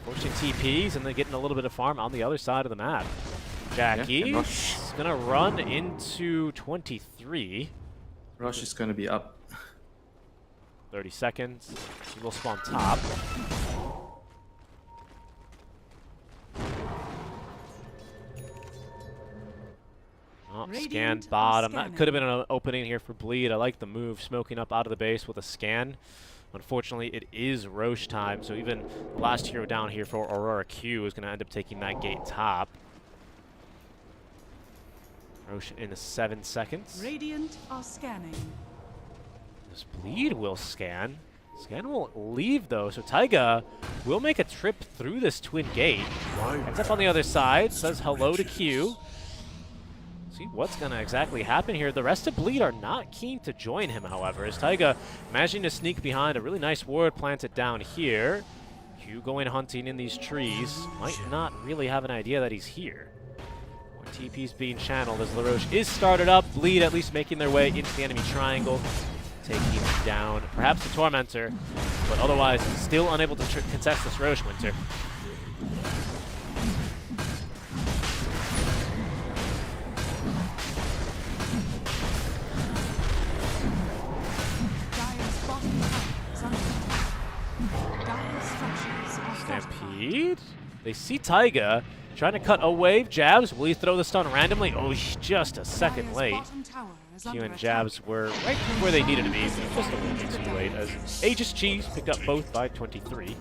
Forcing TPs and then getting a little bit of farm on the other side of the map. Jackie's going to run into 23. Rush is going to be up. 30 seconds. He will spawn top. Oh, Radiant scan are bottom. That scanning. could have been an opening here for Bleed. I like the move, smoking up out of the base with a scan. Unfortunately, it is Roche time, so even the last hero down here for Aurora Q is going to end up taking that gate top. Roche in 7 seconds. Radiant are scanning. This Bleed will scan. Scan will leave, though, so Taiga will make a trip through this twin gate. Ends up on the other side, says hello to Q. See what's going to exactly happen here. The rest of Bleed are not keen to join him, however, as Taiga managing to sneak behind a really nice ward planted down here. Q going hunting in these trees. Might not really have an idea that he's here. More TP's being channeled as LaRoche is started up. Bleed at least making their way into the enemy triangle. Taking down perhaps the Tormentor, but otherwise still unable to contest this Roche Winter. Dire's bottom tower is under attack. Dire structures are Stampede? They see Taiga trying to cut a wave. Jabs, will he throw the stun randomly? Oh, he's just a second Dire's late. bottom tower is Q under and attack. Jabs were right where they needed to be. Just a little bit too late as Aegis Cheese picked up both by 23.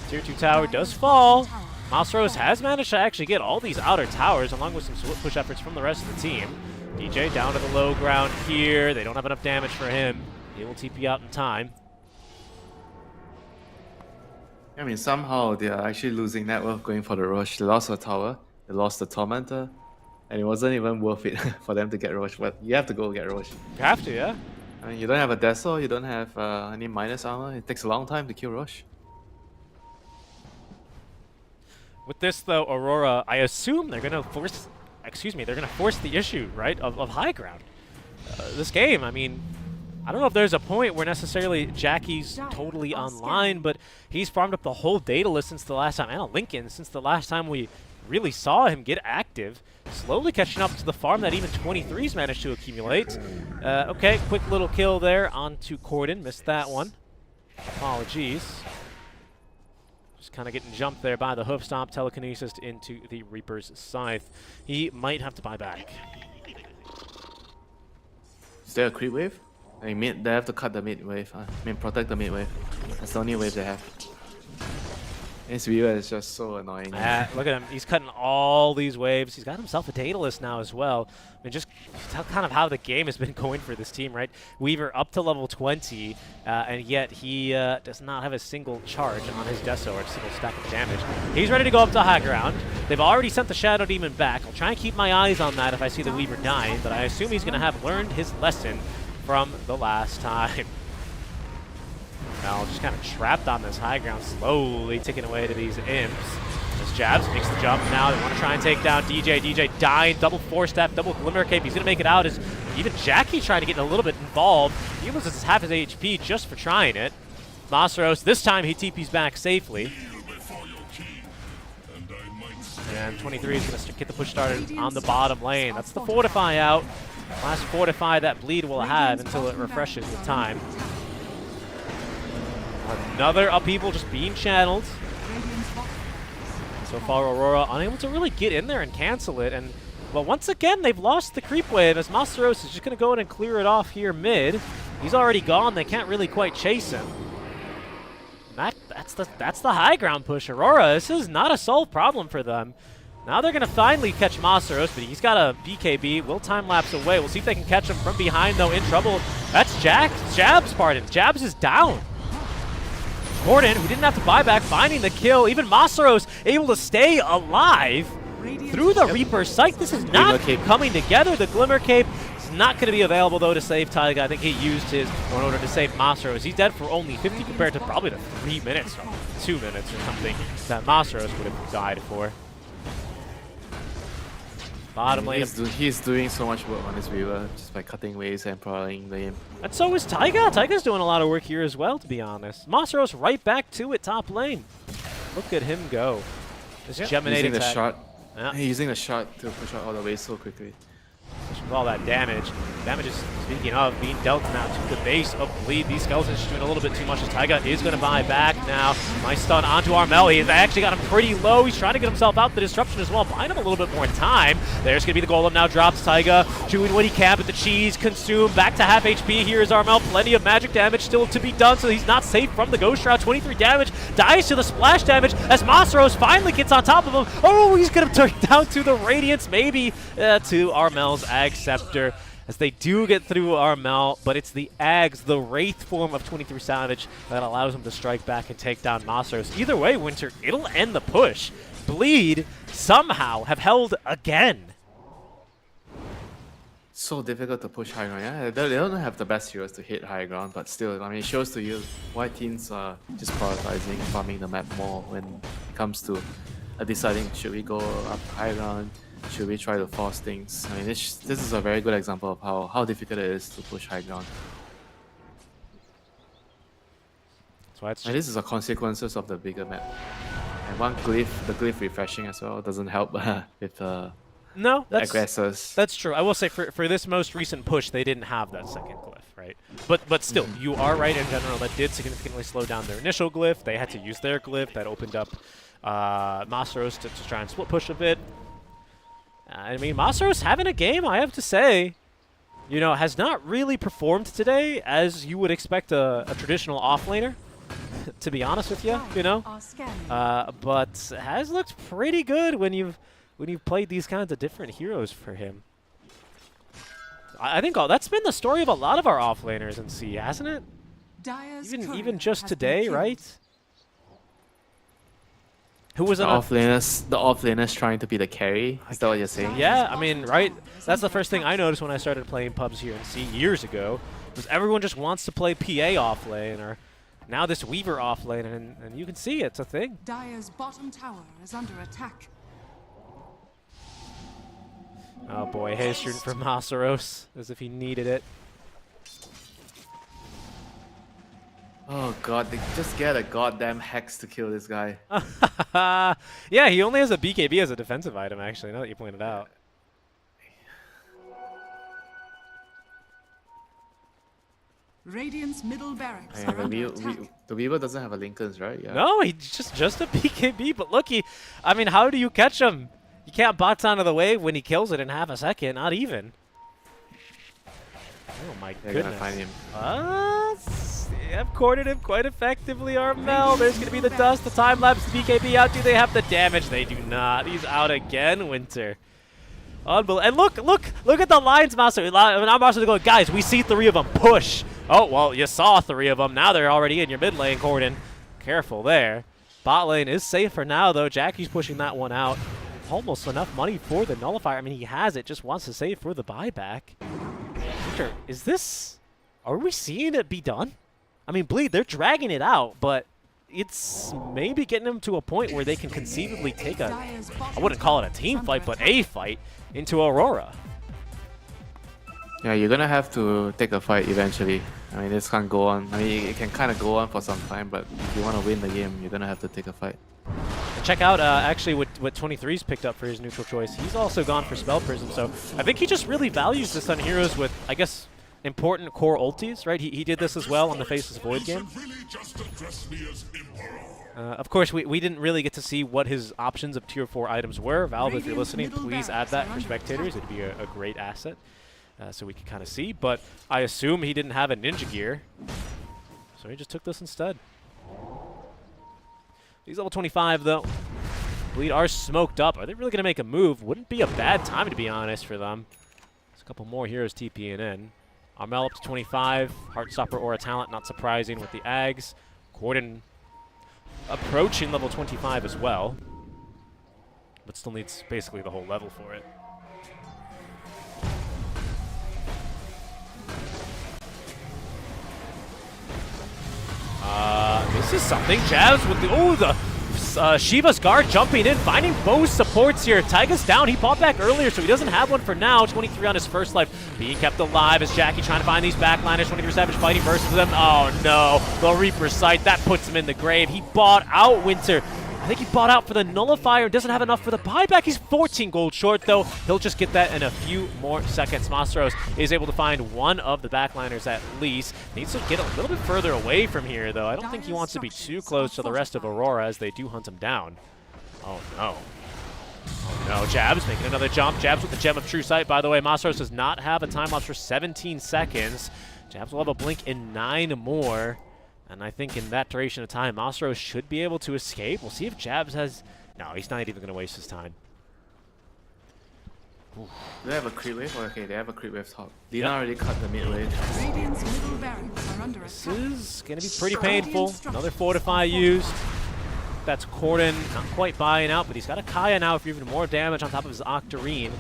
Tier 2 tower does fall. Mouse Rose has managed to actually get all these outer towers along with some push efforts from the rest of the team. DJ down to the low ground here. They don't have enough damage for him. He will TP out in time. I mean, somehow they are actually losing network going for the Rush. They lost the tower, they lost the Tormentor, and it wasn't even worth it for them to get Rush. But you have to go get Rush. You have to, yeah. I mean, you don't have a Deso, you don't have any minus armor. It takes a long time to kill Rush. With this, though, Aurora, I assume they're going to force, they're going to force the issue, right, of high ground. This game, I mean, I don't know if there's a point where necessarily Jackie's totally online, but he's farmed up the whole data list since the last time, and a Lincoln since the last time we really saw him get active. Slowly catching up to the farm that even 23's managed to accumulate. Okay, quick little kill there onto Corden. Missed that one. Apologies. Just kind of getting jumped there by the hoof stomp, telekinesis into the Reaper's Scythe. He might have to buy back. Is there a creep wave? I mean, they have to cut the mid wave. I mean, protect the mid wave. That's the only wave they have. This viewer is just so annoying. Look at him. He's cutting all these waves. He's got himself a Daedalus now as well. I mean, just kind of how the game has been going for this team, right? Weaver up to level 20, and yet he does not have a single charge on his Deso or a single stack of damage. He's ready to go up to high ground. They've already sent the Shadow Demon back. I'll try and keep my eyes on that if I see the Weaver dying, but I assume he's going to have learned his lesson from the last time. Now just kind of trapped on this high ground, slowly ticking away to these imps. As Jabs makes the jump now. They want to try and take down DJ. DJ dying, double 4-step, double Glimmer Cape. He's going to make it out as even Jackie trying to get a little bit involved. He loses half his HP just for trying it. Masaros, this time he TP's back safely. And 23 is going to get the push started on the bottom lane. That's the Fortify out. Last Fortify that Bleed will have until it refreshes with time. Another upheaval just being channeled. So far, Aurora unable to really get in there and cancel it. And well, once again, they've lost the creep wave as Masaros is just going to go in and clear it off here mid. He's already gone. They can't really quite chase him. That's the high ground push. Aurora, this is not a solved problem for them. Now they're going to finally catch Masaros, but he's got a BKB. Will time lapse away. We'll see if they can catch him from behind, though. In trouble. That's Jabs, pardon. Jabs is down. Gordon, who didn't have to buy back, finding the kill. Even Masaros able to stay alive through the Reaper's Sight. This is not coming together. The Glimmer Cape is not going to be available, though, to save Taiga. I think he used his in order to save Masaros. He's dead for only 50 compared to probably the 3 minutes or 2 minutes or something that Masaros would have died for. Bottom lane. He's doing so much work on his Weaver just by cutting waves and prowling the game. And so is Taiga. Taiga's doing a lot of work here as well, to be honest. Masaros right back to it, top lane. Look at him go. This Geminated using the shot. Yeah. He's using the shot to push out all the way so quickly. With all that damage. Damage is, speaking of, being dealt now to the base of Bleed. These skeletons just doing a little bit too much as Taiga is going to buy back now. Nice stun onto Armel. He's actually got him pretty low. He's trying to get himself out the disruption as well, buying him a little bit more time. There's going to be the golem now. Drops Taiga, doing what he can, but the cheese consumed. Back to half HP. Here is Armel. Plenty of magic damage still to be done, so he's not safe from the Ghost Shroud. 23 damage. Dies to the splash damage as Masaros finally gets on top of him. Oh, he's going to turn down to the Radiance, maybe to Armel's Ag Scepter. As they do get through Armel, but it's the Ags, the Wraith form of 23 Savage, that allows him to strike back and take down Masaros. Either way, Winter, it'll end the push. Bleed somehow have held again. So difficult to push high ground. Yeah, they don't have the best heroes to hit high ground, but still, I mean, it shows to you why teams are just prioritizing farming the map more when it comes to deciding should we go up high ground. Should we try to force things? I mean, this is a very good example of how difficult it is to push high ground. That's why it's and this is the consequences of the bigger map. And one glyph, the glyph refreshing as well, doesn't help with no, aggressors. That's true. I will say for this most recent push, they didn't have that second glyph, right? But still, you are right in general. That did significantly slow down their initial glyph. They had to use their glyph. That opened up Masaros to try and split push a bit. I mean, Masaros having a game, I have to say, you know, has not really performed today as you would expect a traditional offlaner, to be honest with you, you know. But has looked pretty good when you've played these kinds of different heroes for him. I think that's been the story of a lot of our offlaners in C, hasn't it? Even just today, right? Who was the offlaners trying to be the carry? Is that what you're saying? Yeah, I mean, right? That's the first thing I noticed when I started playing pubs here in C years ago. Was everyone just wants to play PA offlane, or now this Weaver offlane, and you can see it's a thing. Dire's bottom tower is under attack. Oh boy, haste rune for Masaros, as if he needed it. Oh god, they just get a goddamn hex to kill this guy. Yeah, he only has a BKB as a defensive item, actually, now that you pointed out. Radiant's middle barracks Yeah, are under attack. the Weaver doesn't have a Lincolns, right? Yeah. No, he's just a BKB, but look, I mean, how do you catch him? You can't box onto the wave when he kills it in half a second, not even. Oh my goodness. Gonna find him. I've cornered him quite effectively, Armel. There's going to be the dust, the time lapse, the BKB out. Do they have the damage? They do not. He's out again, Winter. Unbelievable. And look at the lines, Master. Now Master's going, guys, we see 3 of them. Push. Oh, well, you saw 3 of them. Now they're already in your mid lane, Gordon. Careful there. Bot lane is safe for now, though. Jackie's pushing that one out. Almost enough money for the nullifier. I mean, he has it. Just wants to save for the buyback. Winter, is this... Are we seeing it be done? I mean, Bleed, they're dragging it out, but it's maybe getting them to a point where they can conceivably take a, I wouldn't call it a team fight, but a fight into Aurora. Yeah, you're gonna have to take a fight eventually. I mean, this can't go on. I mean, it can kind of go on for some time, but if you want to win the game, you're gonna have to take a fight. And check out actually what 23's picked up for his neutral choice. He's also gone for Spell Prism, so I think he just really values this on heroes with, I guess, important core ultis, right? He did this as well on the Faceless Void game. Of course, we didn't really get to see what his options of tier 4 items were. Valve, if you're listening, please add that for spectators. It'd be a great asset, so we can kind of see. But I assume he didn't have a ninja gear, so he just took this instead. He's level 25, though. Bleed are smoked up. Are they really going to make a move? Wouldn't be a bad time, to be honest, for them. There's a couple more heroes TPing in. Armel up to 25. Heartstopper Aura Talent, not surprising with the Ags. Gordon approaching level 25 as well. But still needs basically the whole level for it. This is something. Jabs with the Shiva's guard jumping in, finding both supports here. Taiga's down. He popped back earlier, so he doesn't have one for now. 23 on his first life, being kept alive as Jackie trying to find these backliners. 23 Savage fighting versus them. Oh no, the Reaper's Sight, that puts him in the grave. He bought out Winter. I think he bought out for the Nullifier, doesn't have enough for the buyback. He's 14 gold short, though. He'll just get that in a few more seconds. Masaros is able to find one of the backliners at least. Needs to get a little bit further away from here, though. I don't think he wants to be too close to the rest of Aurora as they do hunt him down. Oh, no. Oh, no. Jabs making another jump. Jabs with the Gem of True Sight, by the way. Masaros does not have a time lapse for 17 seconds. Jabs will have a blink in 9 more. And I think in that duration of time, Masaros should be able to escape. We'll see if Jabs has... No, he's not even going to waste his time. Do they have a creep wave? Okay, they have a creep wave top. Dina already cut the mid wave. Radiant's middle barracks are under This attack. is going to be pretty painful. Another Fortify used. That's Corden not quite buying out, but he's got a Kaya now for even more damage on top of his Octarine.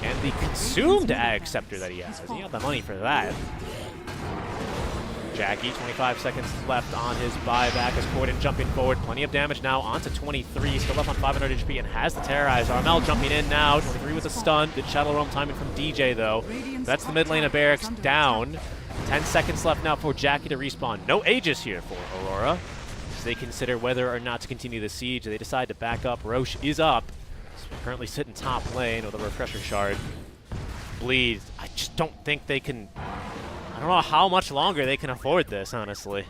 And the consumed Ag Scepter that he has. He got the money for that. Jackie, 25 seconds left on his buyback as Corden jumping forward. Plenty of damage now onto 23. Still up on 500 HP and has the Terrorize. Armel jumping in now. 23 with a stun. Good Shadow Realm timing from DJ, though. That's the mid lane of Barracks down. 10 seconds left now for Jackie to respawn. No Aegis here for Aurora. As they consider whether or not to continue the siege, they decide to back up. Roche is up. So currently sitting top lane with a Refresher Shard. Bleed. I just don't think they can... I don't know how much longer they can afford this, honestly.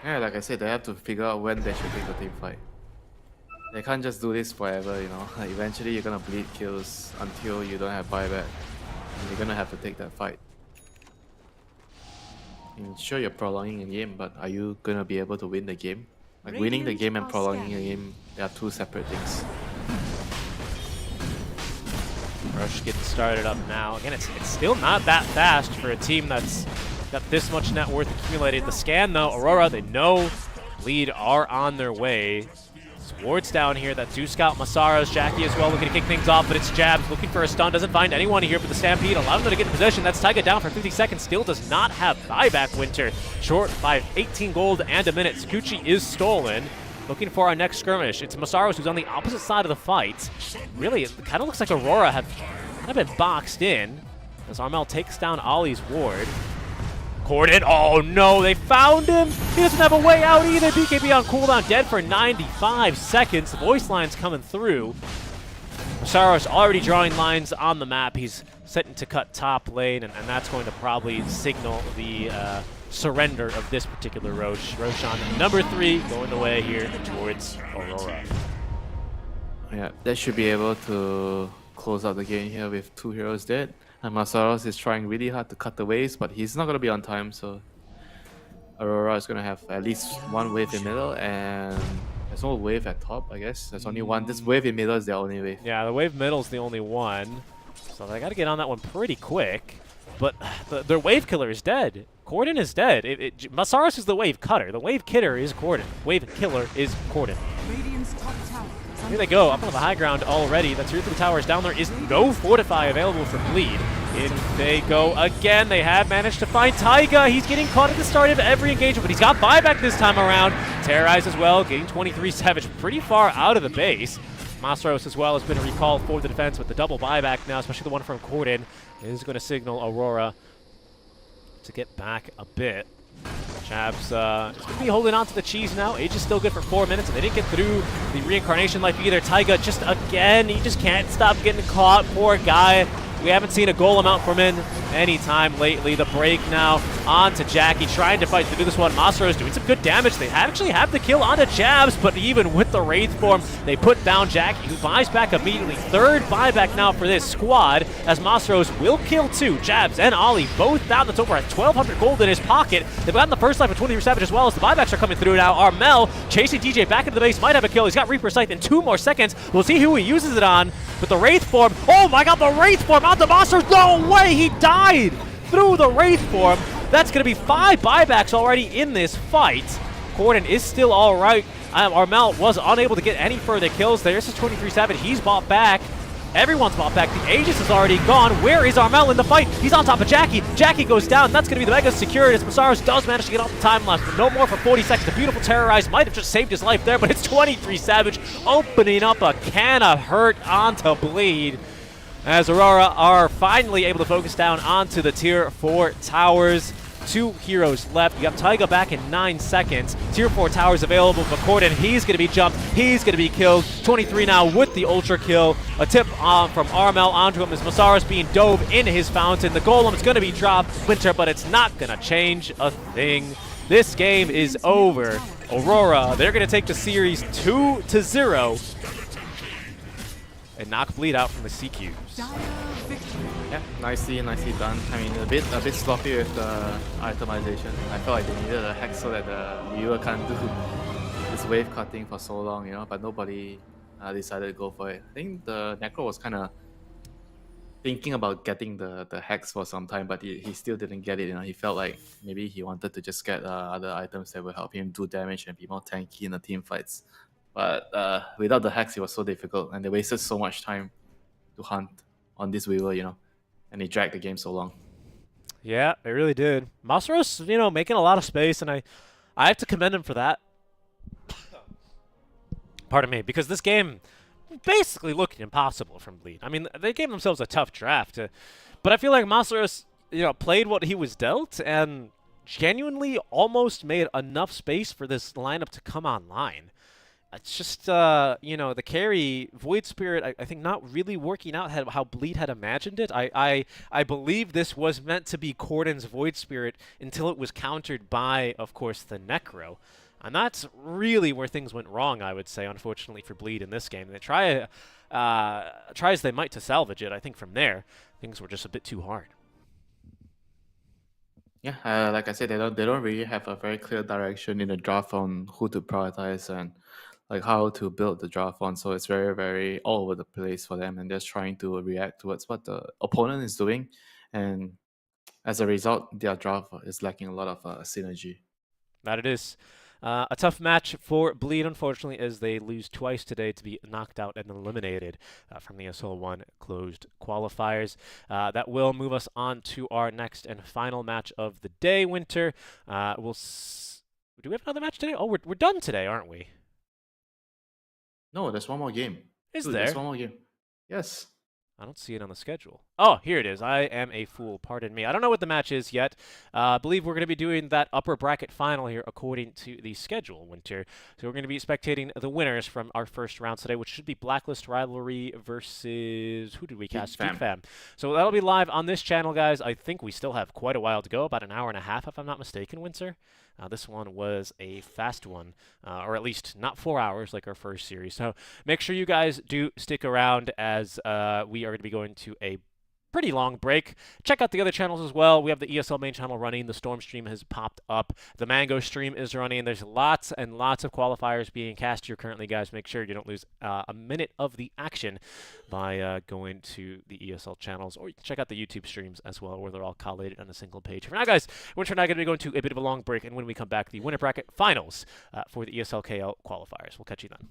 Yeah, like I said, they have to figure out when they should take the team fight. They can't just do this forever, you know. Like, eventually you're gonna bleed kills until you don't have buyback. And you're gonna have to take that fight. And sure, you're prolonging a game, but are you gonna be able to win the game? Like, winning the game and prolonging a game, they are two separate things. Rush getting started up now. Again, it's still not that fast for a team that's got this much net worth accumulated. The scan, though, Aurora, they know Bleed are on their way. Swart's down here. That Zeus Scout, Masaros, Jackie as well looking to kick things off, but it's Jabs looking for a stun. Doesn't find anyone here, but the Stampede allows them to get in position. That's Taiga down for 50 seconds. Still does not have buyback Winter. Short by 18 gold and a minute. Sakuchi is stolen. Looking for our next skirmish. It's Masaros who's on the opposite side of the fight. Really, it kind of looks like Aurora have kind of been boxed in as Armel takes down Ollie's ward. Corden, oh no, they found him. He doesn't have a way out either. BKB on cooldown, dead for 95 seconds. The voice line's coming through. Masaros already drawing lines on the map. He's setting to cut top lane, and that's going to probably signal the surrender of this particular Roche. Roche on number 3, going away here towards Aurora. Yeah, they should be able to close out the game here with 2 heroes dead. And Masaros is trying really hard to cut the waves, but he's not going to be on time, so Aurora is going to have at least 1 wave in middle, and there's no wave at top, I guess. There's only 1. This wave in middle is their only wave. Yeah, the wave middle is the only one, so they got to get on that one pretty quick. But their wave killer is dead. Corden is dead. Masaros is the wave cutter. The wave killer is Corden. Wave killer is Corden. Radiant's top tower is Here under they go, up on the high ground already. The tier 3 towers down. There is no Fortify available for Bleed. In they go again. They have managed to find Taiga. He's getting caught at the start of every engagement, but he's got buyback this time around. Terrorize as well, getting 23 Savage pretty far out of the base. Masaros as well has been recalled for the defense with the double buyback now, especially the one from Corden. It is going to signal Aurora to get back a bit. Chabs is going to be holding on to the cheese now. Age is still good for 4 minutes, and they didn't get through the reincarnation life either. Taiga just again, he just can't stop getting caught. Poor guy. We haven't seen a golem out from him anytime lately. The break now onto Jackie, trying to fight through this one. Masaro is doing some good damage. They actually have the kill onto Jabs, but even with the Wraith form, they put down Jackie, who buys back immediately. Third buyback now for this squad, as Masaro's will kill 2. Jabs and Ollie both down. That's over at 1,200 gold in his pocket. They've gotten the first life of 23 Savage as well, as the buybacks are coming through now. Armel chasing DJ back into the base, might have a kill. He's got Reaper Scythe in 2 more seconds. We'll see who he uses it on. With the Wraith form, oh my god, the Wraith form onto Masaros. No way, he died through the Wraith form. That's going to be 5 buybacks already in this fight. Corden is still all right. Armel was unable to get any further kills. There's his 23 Savage. He's bought back. Everyone's bought back. The Aegis is already gone. Where is Armel in the fight? He's on top of Jackie. Jackie goes down. That's going to be the Mega secured as Masaros does manage to get off the time lapse, but no more for 40 seconds. The beautiful Terrorize might have just saved his life there, but it's 23 Savage opening up a can of hurt onto Bleed, as Aurora are finally able to focus down onto the Tier 4 towers. 2 heroes left. You got Taiga back in 9 seconds. Tier 4 towers available for Corden. He's going to be jumped. He's going to be killed. 23 now with the ultra kill. A tip from Armel onto him as Masaros being dove in his fountain. The golem is going to be dropped, Winter, but it's not going to change a thing. This game is over. Aurora, they're going to take the series 2-0 and knock Bleed out from the CQs. Yeah, nicely done. I mean, a bit sloppy with the itemization. I felt like they needed a hack so that the viewer can't do this wave cutting for so long, you know. But nobody decided to go for it. I think the Necro was kind of thinking about getting the hacks for some time, but he still didn't get it. You know, he felt like maybe he wanted to just get other items that would help him do damage and be more tanky in the team fights. But without the hacks, it was so difficult, and they wasted so much time to hunt on this Weaver, you know, and he dragged the game so long. Yeah, it really did. Masaros, you know, making a lot of space, and I have to commend him for that. Pardon me, because this game basically looked impossible from Bleed. I mean, they gave themselves a tough draft, but I feel like Masaros, you know, played what he was dealt and genuinely almost made enough space for this lineup to come online. It's just, you know, the carry, Void Spirit, I think not really working out how Bleed had imagined it. I believe this was meant to be Corden's Void Spirit until it was countered by, of course, the Necro. And that's really where things went wrong, I would say, unfortunately, for Bleed in this game. They try as they might to salvage it. I think from there, things were just a bit too hard. Yeah, like I said, they don't really have a very clear direction in the draft on who to prioritize and like how to build the draft on. So it's very, very all over the place for them, and they're just trying to react towards what the opponent is doing. And as a result, their draft is lacking a lot of synergy. That it is. A tough match for Bleed, unfortunately, as they lose twice today to be knocked out and eliminated from the ESL 1 closed qualifiers. That will move us on to our next and final match of the day, Winter. Do we have another match today? Oh, we're done today, aren't we? No, there's one more game. Is Dude, there? There's one more game. Yes. I don't see it on the schedule. Oh, here it is. I am a fool. Pardon me. I don't know what the match is yet. I believe we're going to be doing that upper bracket final here according to the schedule, Winter. So we're going to be spectating the winners from our first round today, which should be Blacklist Rivalry versus... Who did we cast? Geek Fam. So that'll be live on this channel, guys. I think we still have quite a while to go, about an hour and a half, if I'm not mistaken, Winter. This one was a fast one, or at least not 4 hours like our first series. So make sure you guys do stick around, as we are going to be going to a pretty long break. Check out the other channels as well. We have the ESL main channel running. The Storm stream has popped up. The Mango stream is running. There's lots and lots of qualifiers being cast here currently, guys. Make sure you don't lose a minute of the action by going to the ESL channels, or you can check out the YouTube streams as well, where they're all collated on a single page. For now, guys, we're now going to be going to a bit of a long break, and when we come back, the winner bracket finals for the ESL KL qualifiers. We'll catch you then.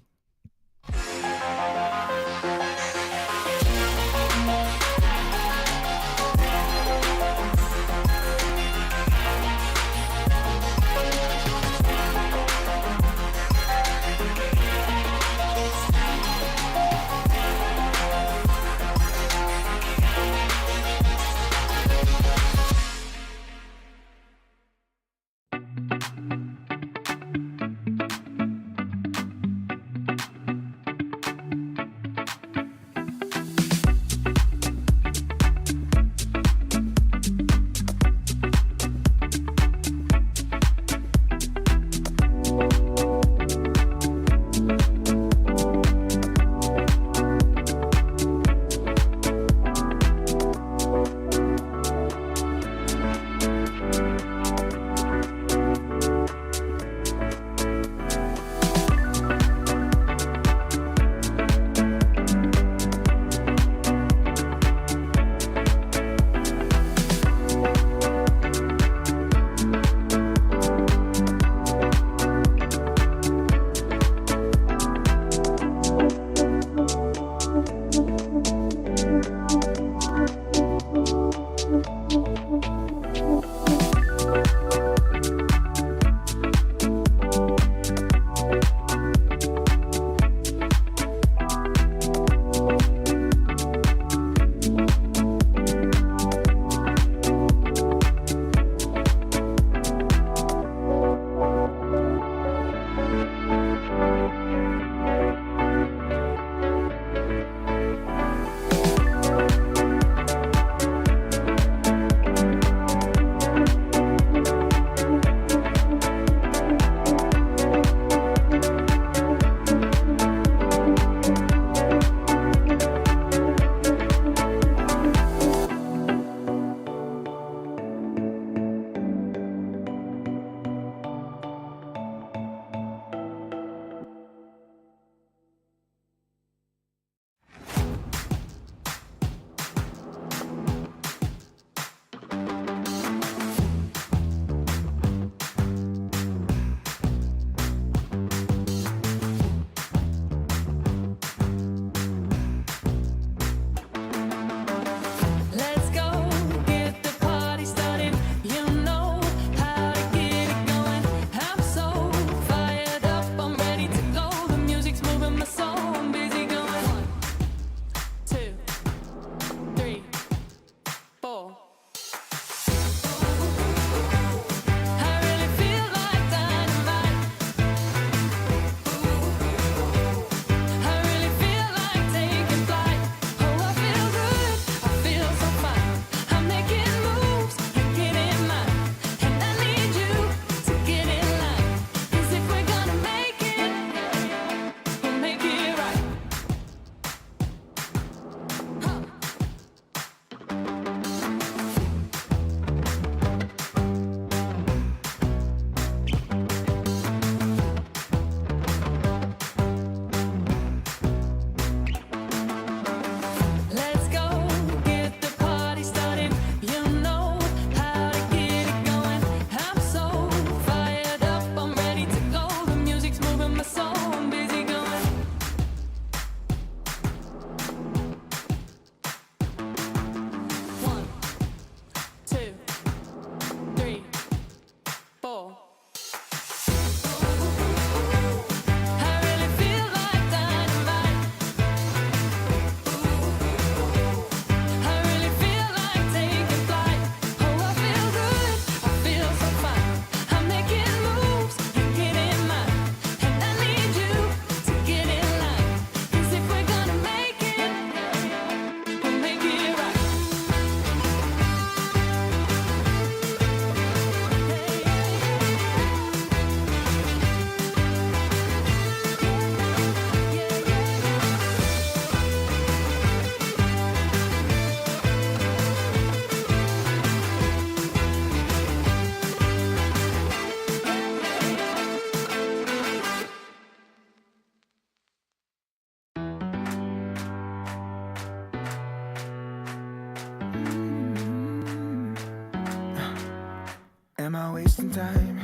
wasting time?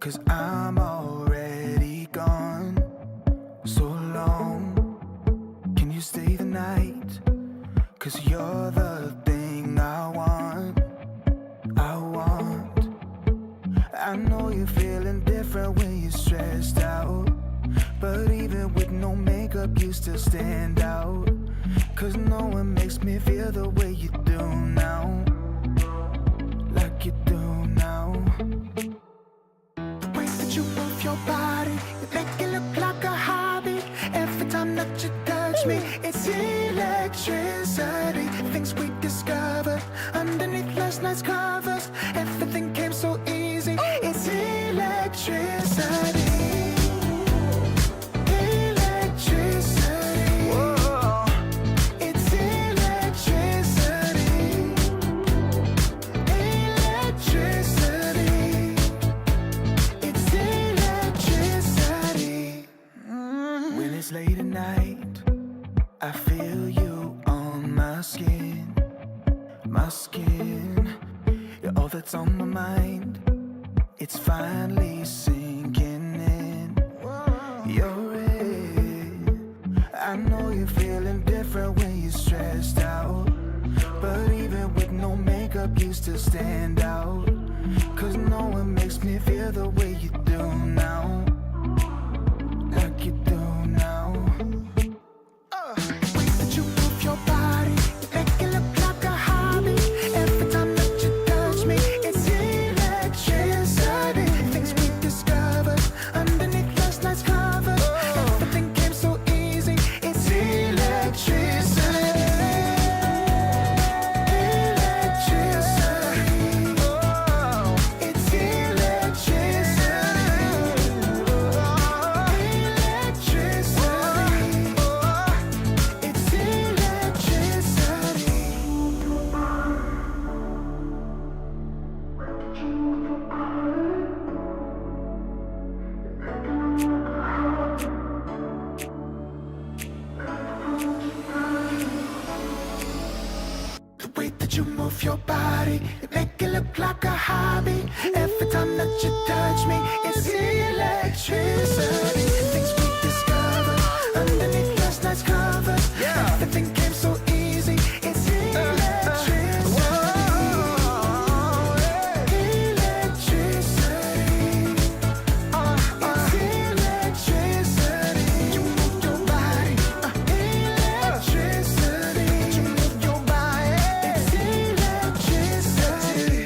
'Cause I'm already gone. So long, can you stay the night? 'Cause you're the thing I want. I know you're feeling different when you're stressed out, but even with no makeup you still stand out. 'Cause no one makes me feel the way you do now. Like you do now. The way that you move your body, you make it look like a hobby. Every time that you touch me, it's electricity. Things we discovered underneath last night's covers. Everything came so easy. It's electricity. Electricity. Whoa. It's electricity. Electricity. It's electricity. When it's late at night, I feel you on my skin. My skin. You're all that's on my mind. It's finally sinking in. You're it. I know you're feeling different when you're stressed out, but even with no makeup you still stand out. 'Cause no one makes me feel the way you do now. Like you do now. The way that you move your body, you make it look like a hobby. Every time that you touch me, it's electricity. Things we discovered underneath last night's covers. Everything came so easy. It's electricity. Electricity. Oh, it's electricity. Electricity. It's electricity. The way that you move your body, you make it look like a hobby. Every time that you touch me, it's electricity. Things we discovered underneath last night's covers. Everything came so easy. It's electricity. Electricity. It's electricity. You move your body. Electricity. You move your body. It's electricity.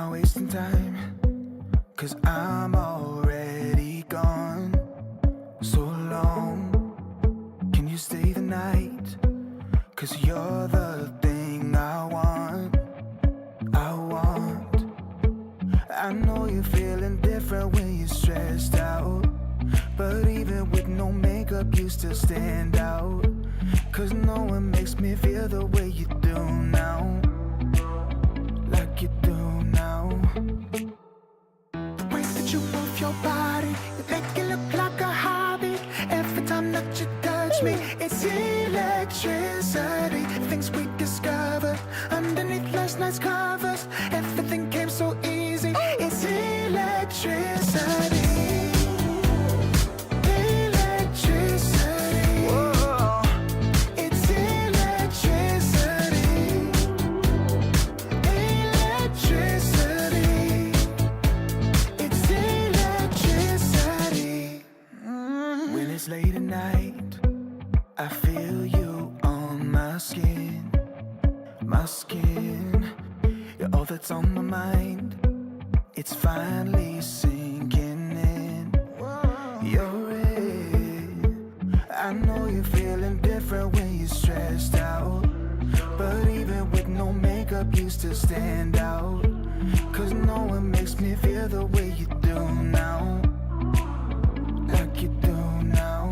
I wasting time? 'Cause I'm already gone. So long, can you stay the night? 'Cause you're the thing I want. I know you're feeling different when you're stressed out, but even with no makeup you still stand out. 'Cause no one makes me feel the way you do now, like you do now. The way that you move your body, you make it look like a hobby. Every time that you touch me, it's electricity. Things we discovered underneath last night's covers. Everything came so easy. It's electricity. Electricity. Whoa. It's electricity. Electricity. It's electricity. When it's late at night, I feel you on my skin. My skin. You're all that's on my mind. It's finally sinking in. You're it. I know you're feeling different when you're stressed out, but even with no makeup you still stand out. 'Cause no one makes me feel the way you do now, like you do now.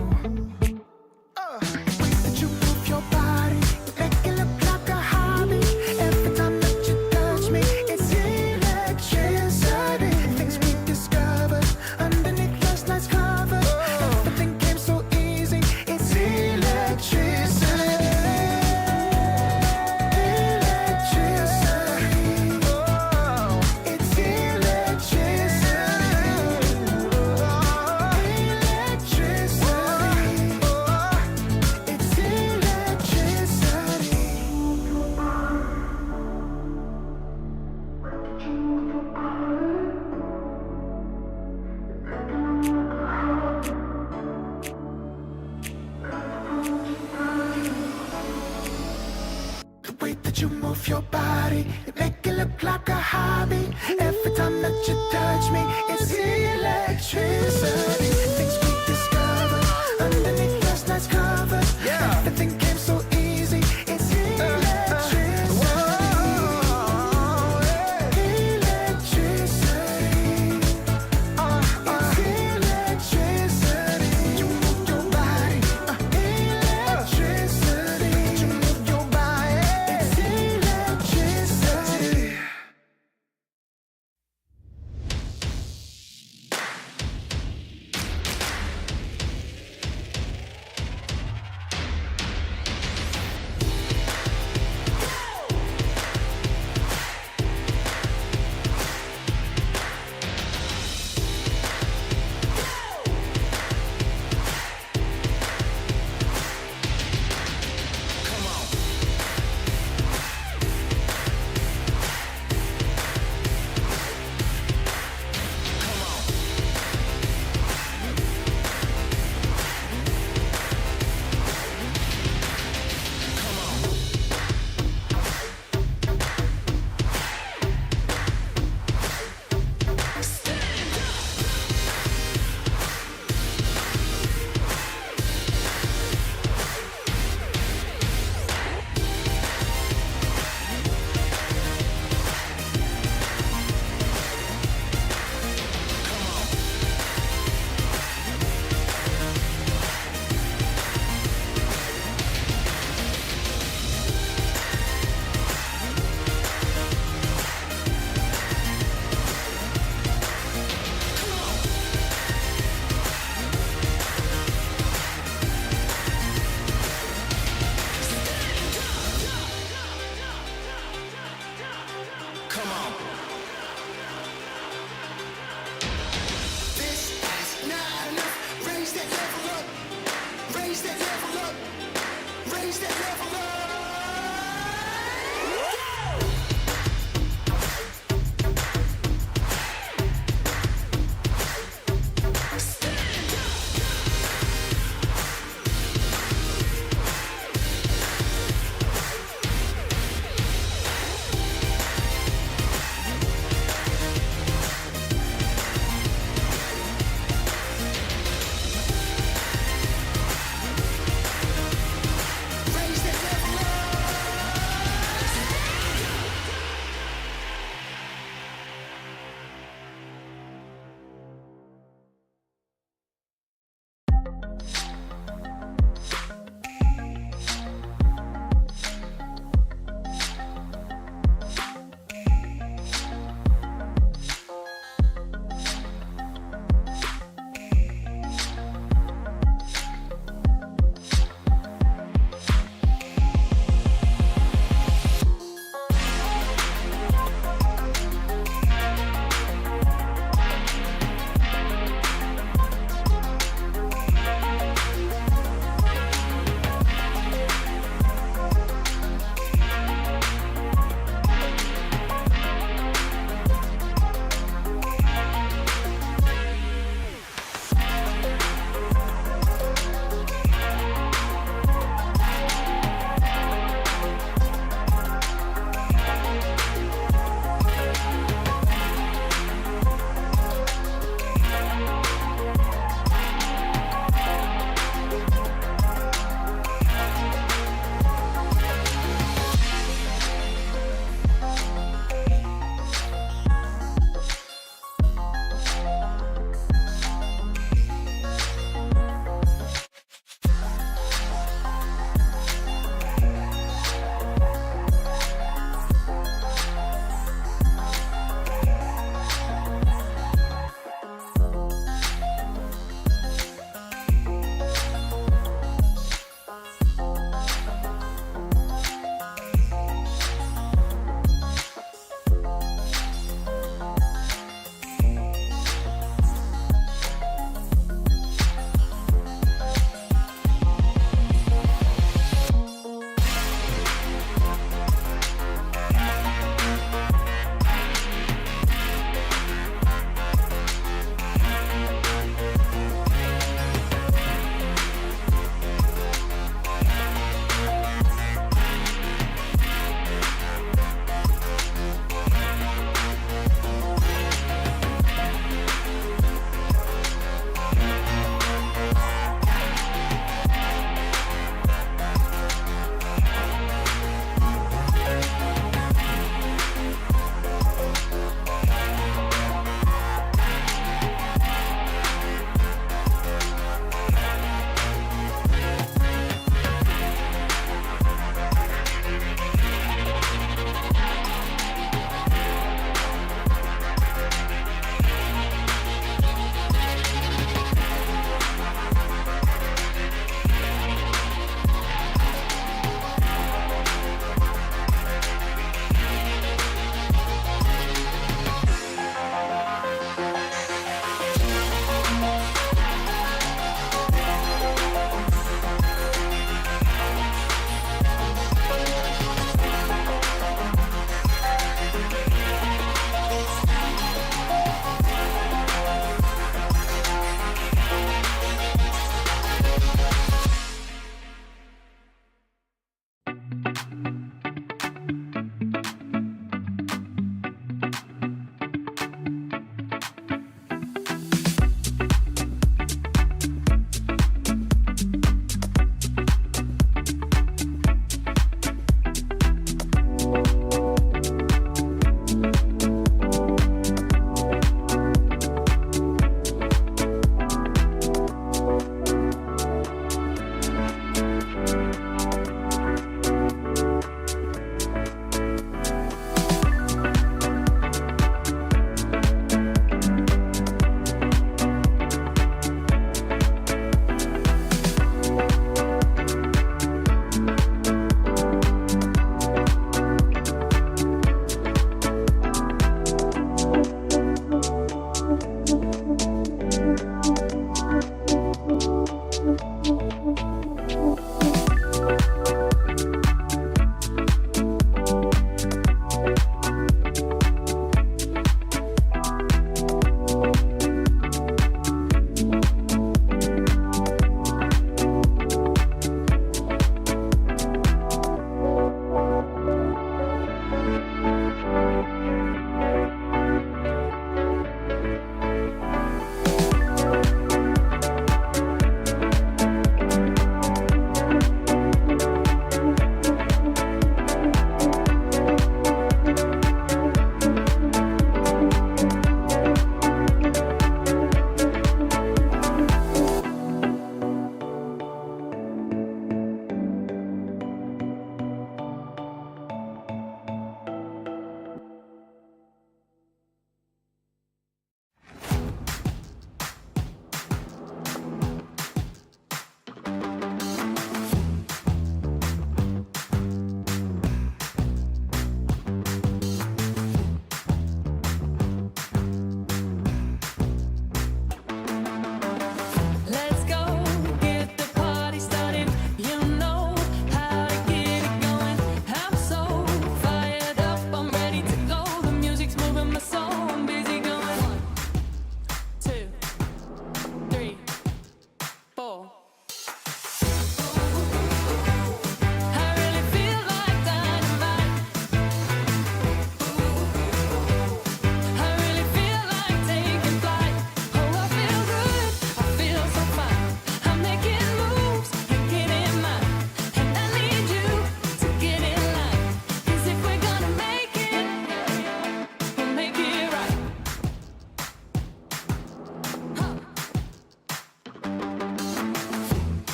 The way that you move your body, you make it look like a hobby. Every time that you touch me, it's electricity. Things we discovered underneath last night's covers. Everything came so easy. It's electricity. Electricity. Oh, it's electricity. Electricity. It's electricity. The way that you move your body, you make it look like a hobby. Every time that you touch me, it's electricity. Things we discovered underneath last night's covers. Everything came so easy. It's electricity. Electricity. It's electricity. You move your body. Electricity. You move your body. It's electricity.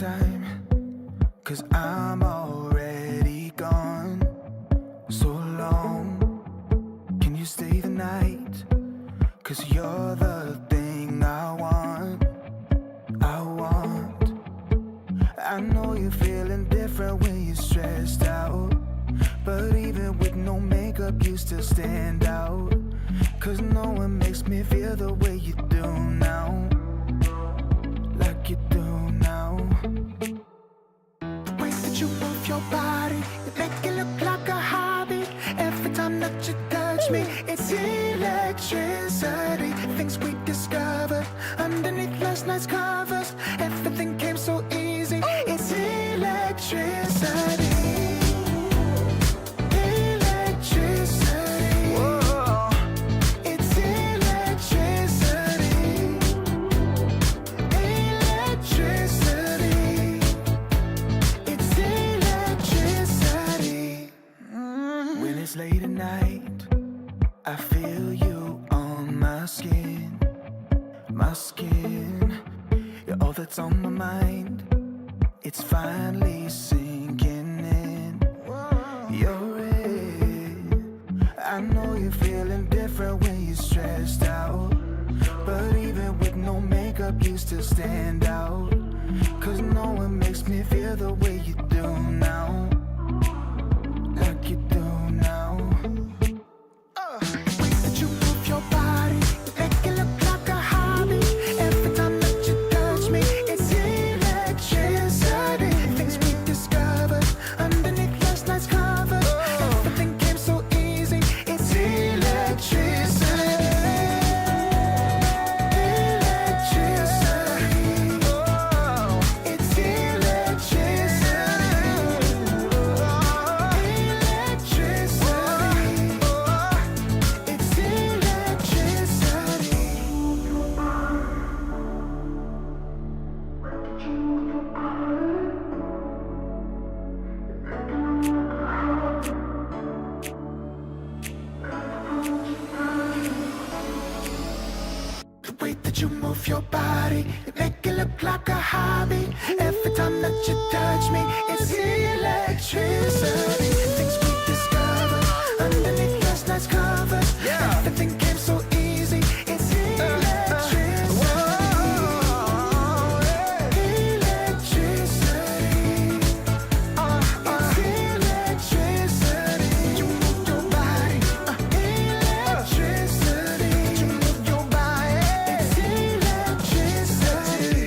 time, 'cause I'm already gone. So long, can you stay the night? 'Cause you're the thing I want. I know you're feeling different when you're stressed out, but even with no makeup you still stand out. 'Cause no one makes me feel the way you do now, like you do now. The way that you move your body, you make it look like a hobby. Every time that you touch me, it's electricity. Things we discovered underneath last night's covers. Everything came so easy. It's electricity. Electricity. Whoa. It's electricity. Electricity. It's electricity. When it's late at night, I feel you on my skin. My skin. You're all that's on my mind. It's finally sinking in. You're it. I know you're feeling different when you're stressed out, but even with no makeup you still stand out. 'Cause no one makes me feel the way you do now, like you do now. The way that you move your body, you make it look like a hobby. Every time that you touch me, it's electricity. Things we discovered underneath last night's covers. Everything came so easy. It's electricity. Electricity. It's electricity. Electricity. It's electricity. The way that you move your body, you make it look like a hobby. Every time that you touch me, it's electricity. Things we discovered underneath last night's covers. Everything came so easy. It's electricity. Electricity. It's electricity. You move your body. Electricity. You move your body. It's electricity.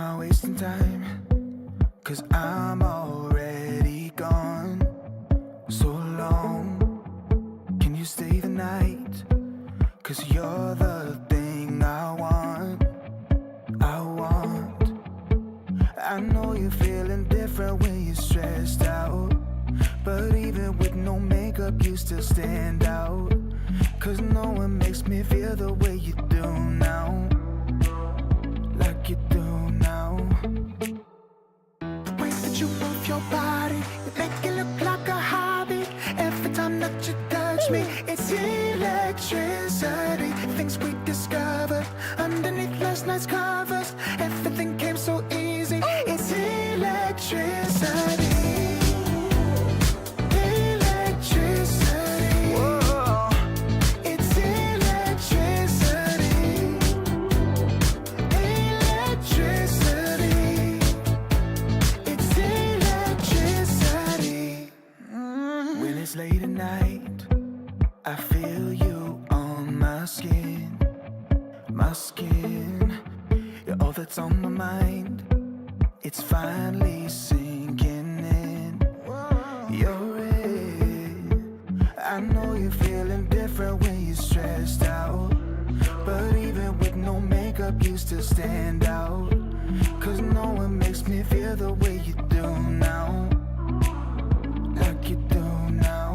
I wasting time? 'Cause I'm already gone. So long, can you stay the night? 'Cause you're the thing I want. I know you're feeling different when you're stressed out, but even with no makeup you still stand out. 'Cause no one makes me feel the way you do now. Like you do now. The way that you move your body, you make it look like a hobby. Every time that you touch me, it's electricity. Things we discovered underneath last night's covers. Everything came so easy. It's electricity. Electricity. Whoa. It's electricity. Electricity. It's electricity. When it's late at night, I feel you on my skin. My skin. You're all that's on my mind. It's finally sinking in. You're it. I know you're feeling different when you're stressed out, but even with no makeup you still stand out. 'Cause no one makes me feel the way you do now. Like you do now.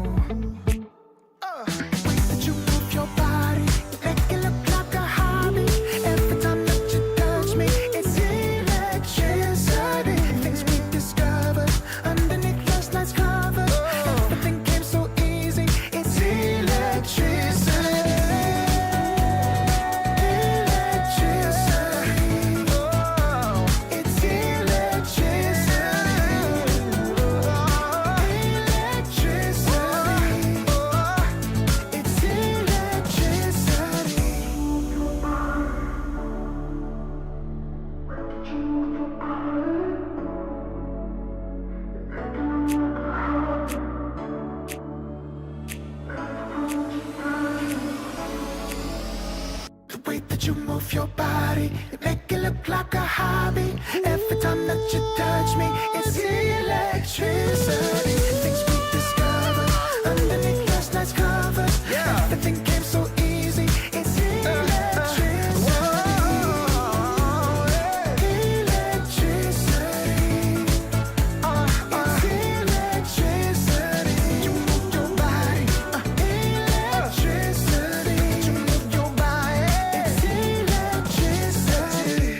The way that you move your body, you make it look like a hobby. Every time that you touch me, it's electricity. Things we discovered underneath last night's covers. Everything came so easy. It's electricity. Electricity. It's electricity. Electricity. It's electricity. The way that you move your body, you make it look like a hobby. Every time that you touch me, it's electricity. Things we discovered underneath last night's covers. Everything came so easy. It's electricity. Electricity. It's electricity. You move your body. Electricity. You move your body. It's electricity.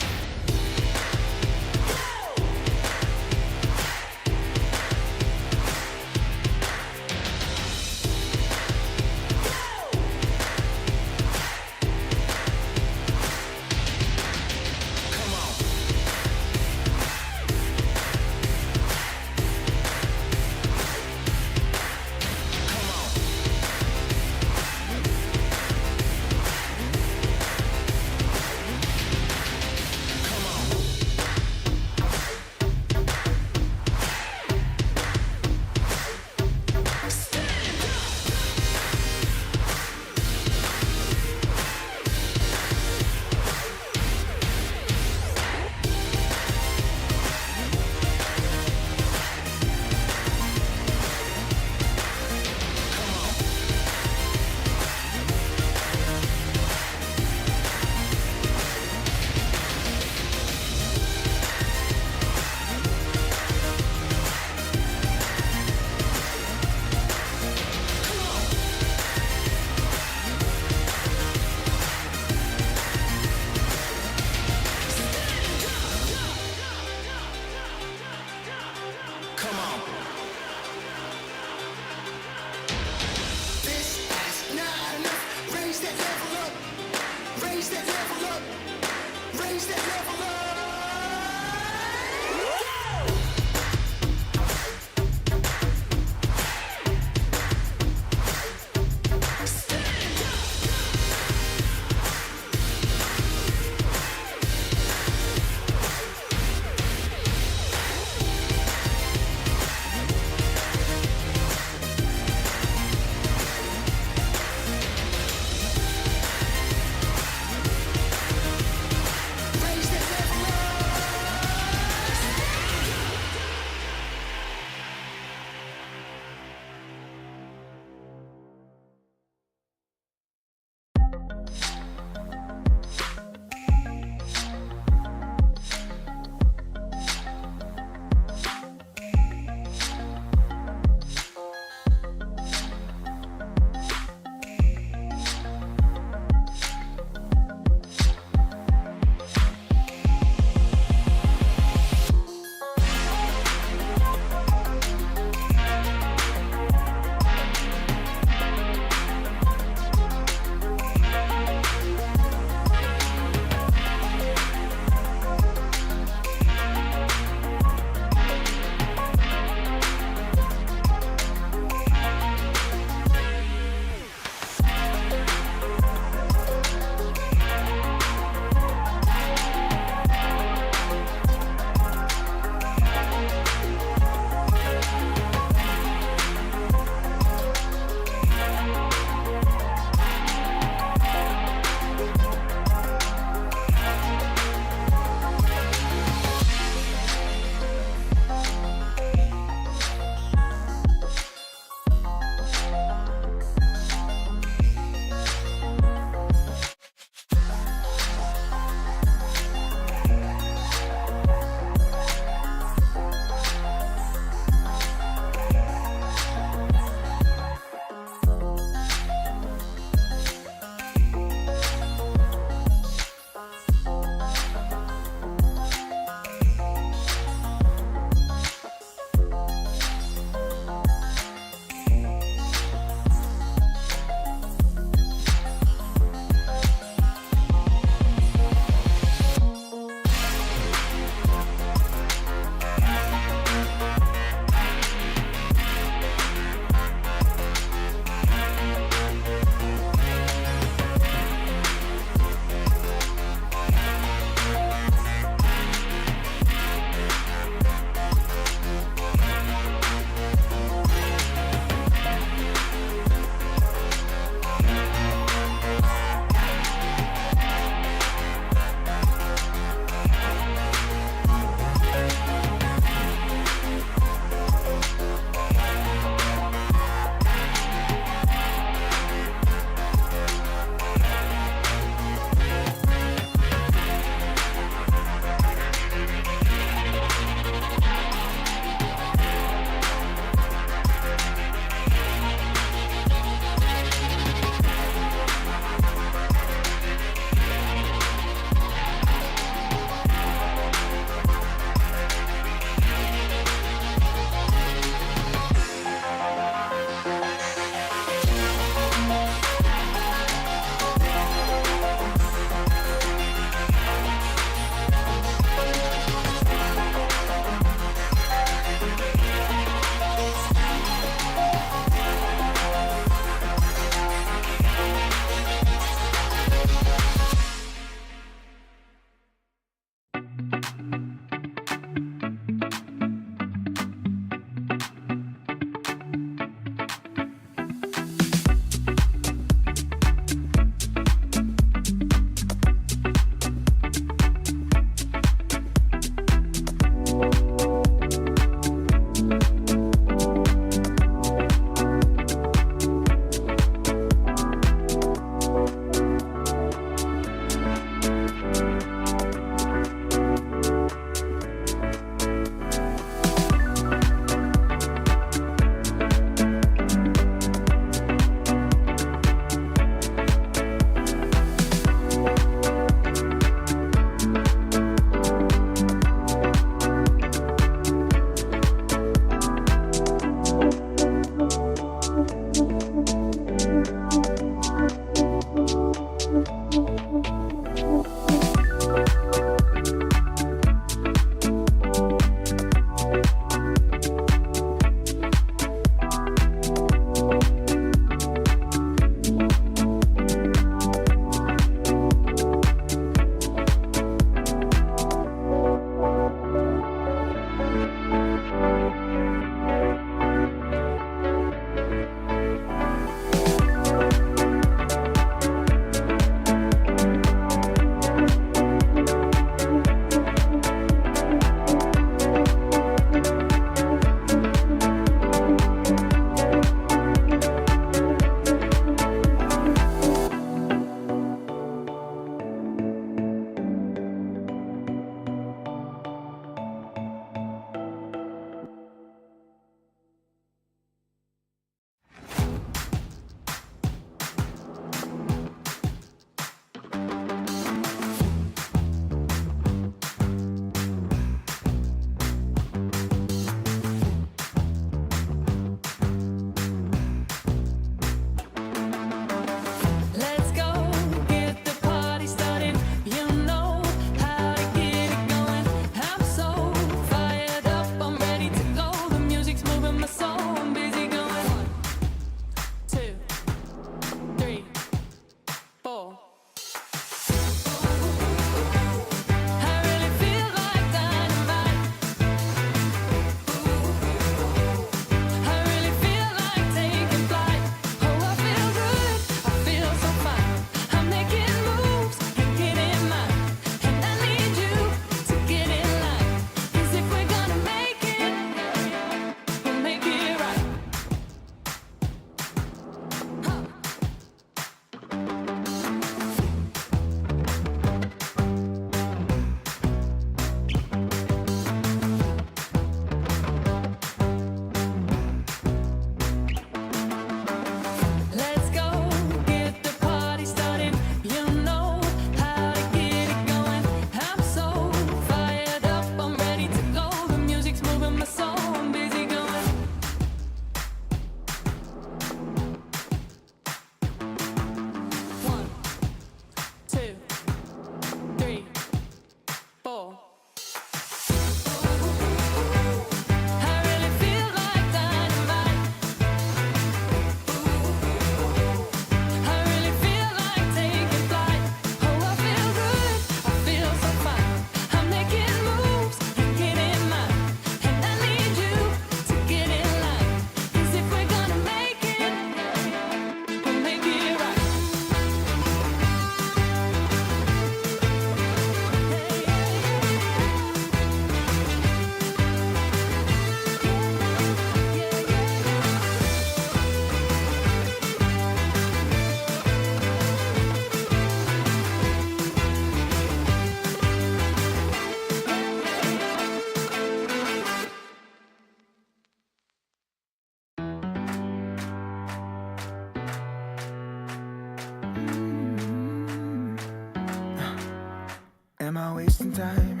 wasting time,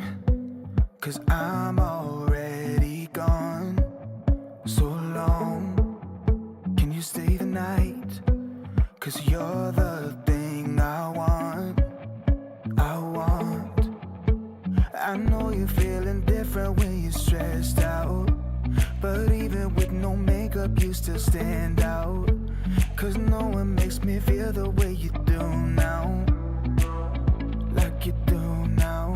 'cause I'm already gone. So long, can you stay the night? 'Cause you're the thing I want. I know you're feeling different when you're stressed out, but even with no makeup you still stand out. 'Cause no one makes me feel the way you do now, like you do now.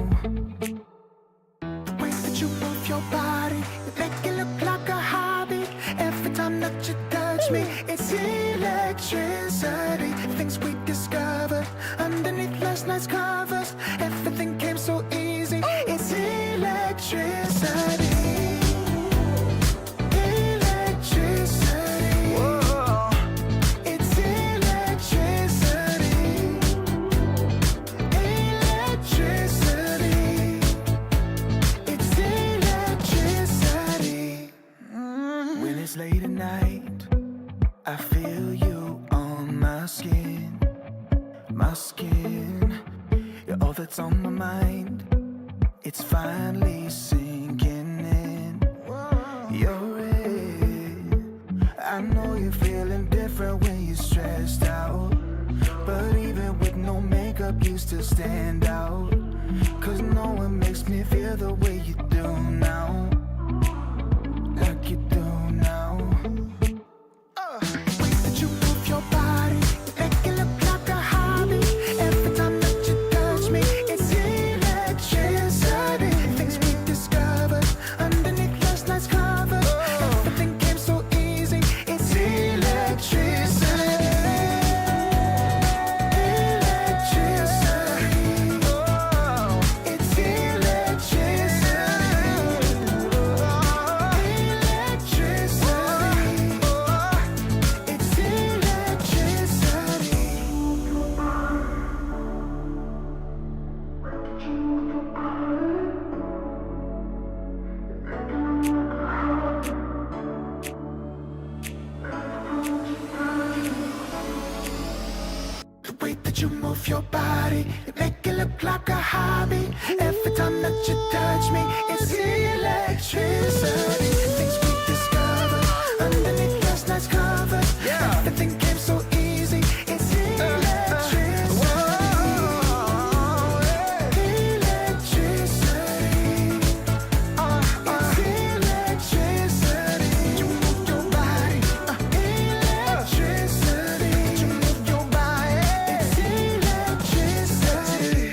The way that you move your body, you make it look like a hobby. Every time that you touch me, it's electricity. Things we discovered underneath last night's covers. Everything came so easy. It's electricity. Electricity. Whoa. It's electricity. Electricity. It's electricity. When it's late at night, I feel you on my skin. My skin. You're all that's on my mind. It's finally sinking in. You're it. I know you're feeling different when you're stressed out, but even with no makeup you still stand out. 'Cause no one makes me feel the way you do now, like you do now. The way that you move your body, you make it look like a hobby. Every time that you touch me, it's electricity. Things we discovered underneath last night's covers. Everything came so easy. It's electricity. Electricity. It's electricity. Electricity. It's electricity. The way that you move your body, you make it look like a hobby. Every time that you touch me, it's electricity. Things we discovered underneath last night's covers. Everything came so easy. It's electricity. Electricity. It's electricity. You move your body. Electricity. You move your body. It's electricity.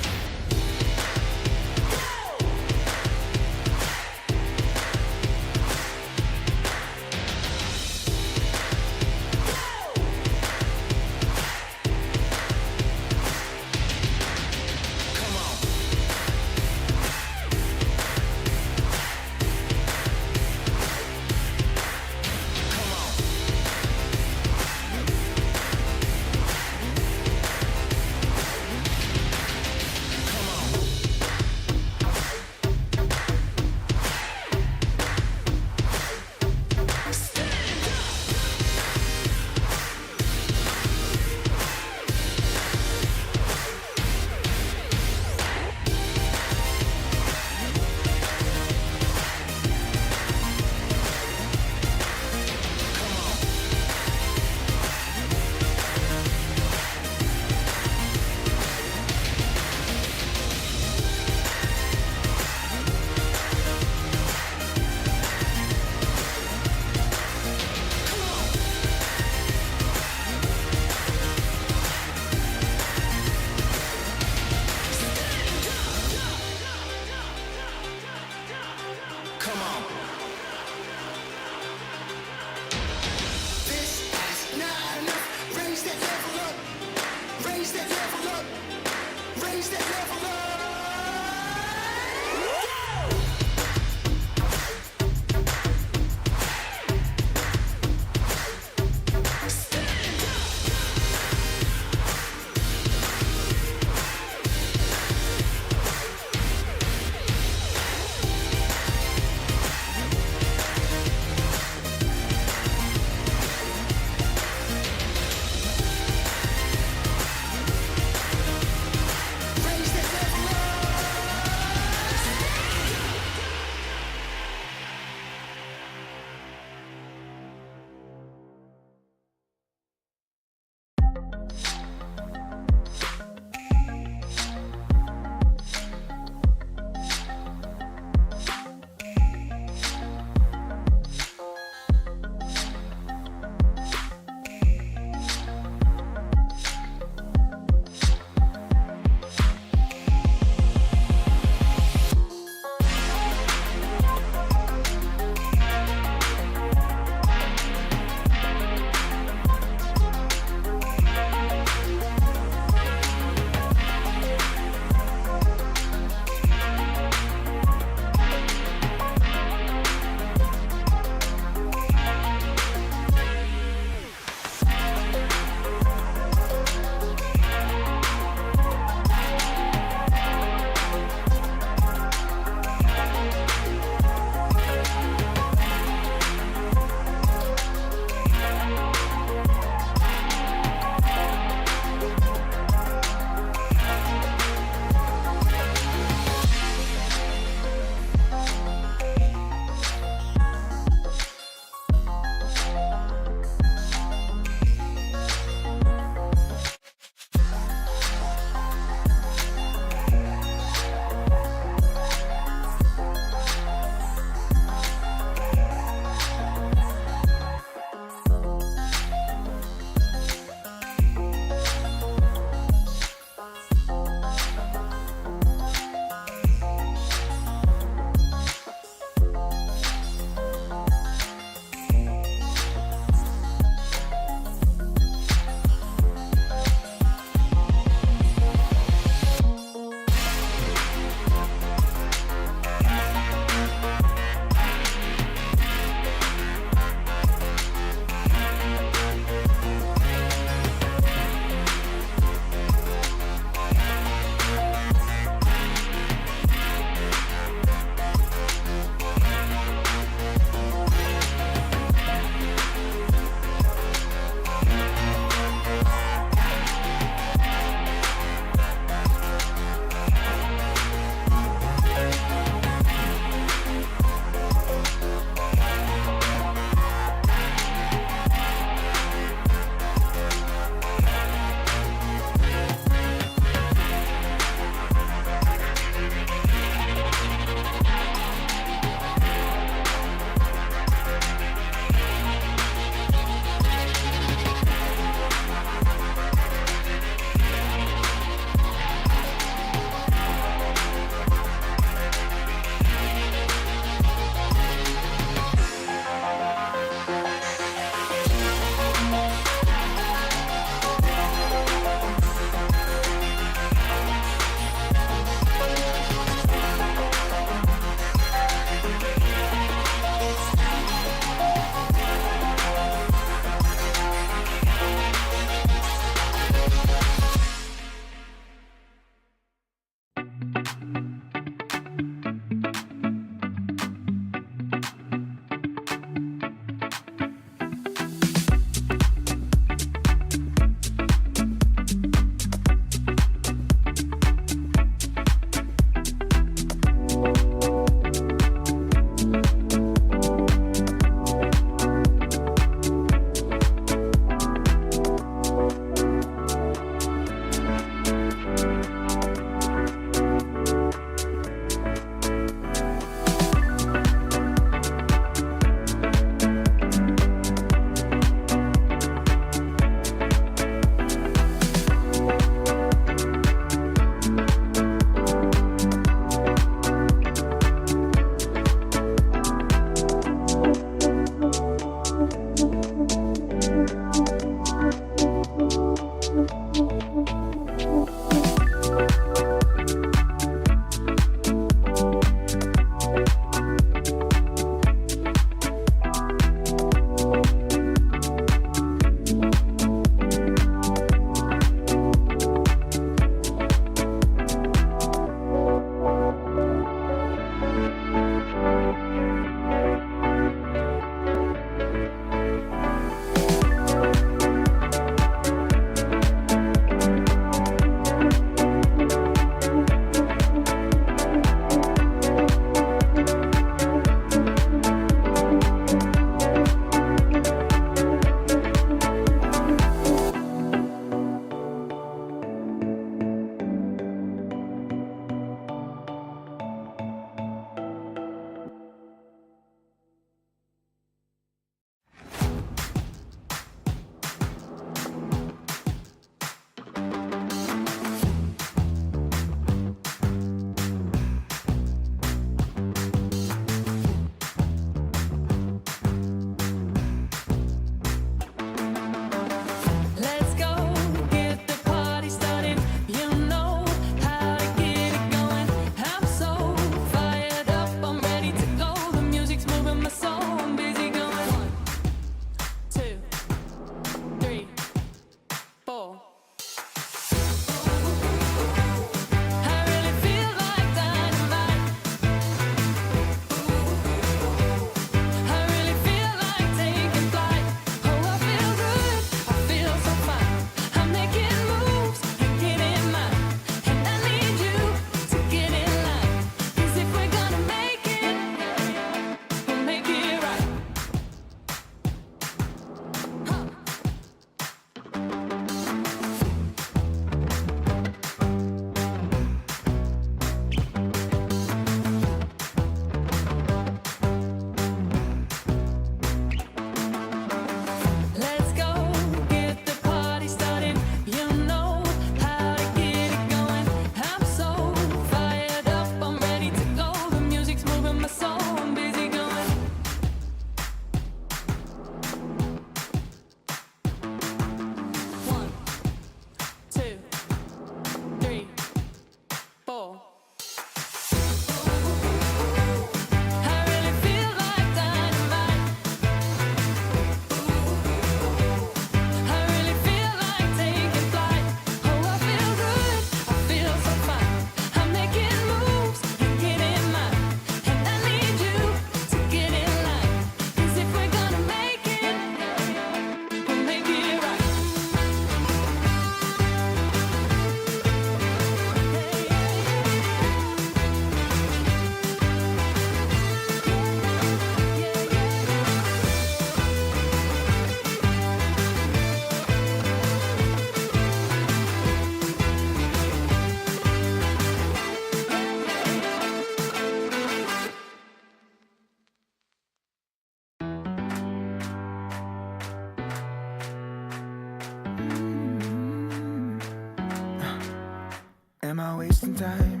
Am I wasting time?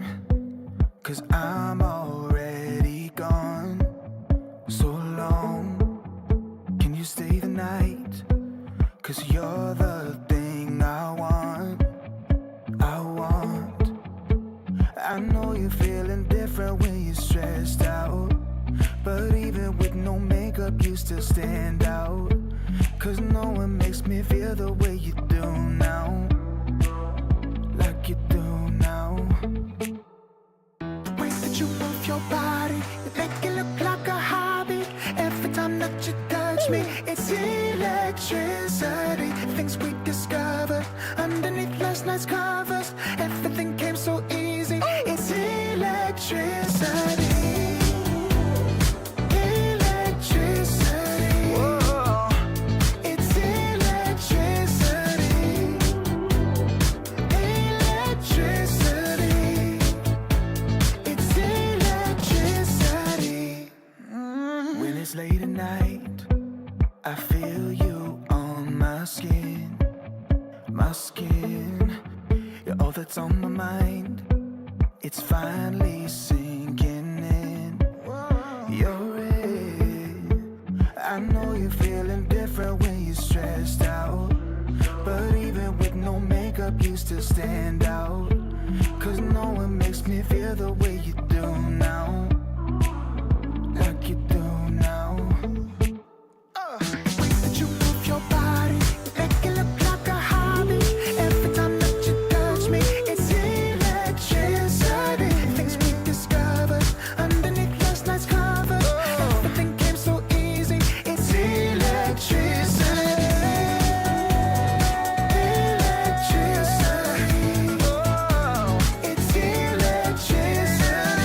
'Cause I'm already gone. So long, can you stay the night? 'Cause you're the thing I want. I know you're feeling different when you're stressed out, but even with no makeup you still stand out. 'Cause no one makes me feel the way you do now, like you do now. The way that you move your body, you make it look like a hobby. Every time that you touch me, it's electricity. Things we discovered underneath last night's covers. Everything came so easy. It's electricity. Electricity. Whoa. It's electricity. Electricity. It's electricity. When it's late at night, I feel you on my skin. My skin, you're all that's on my mind. It's finally sinking in. You're it. I know you're feeling different when you're stressed out, but even with no makeup you still stand out. 'Cause no one makes me feel the way you do now, like you do now. The way that you move your body, you make it look like a hobby. Every time that you touch me, it's electricity. Things we discovered underneath last night's covers. Everything came so easy. It's electricity. Electricity. Oh, it's electricity.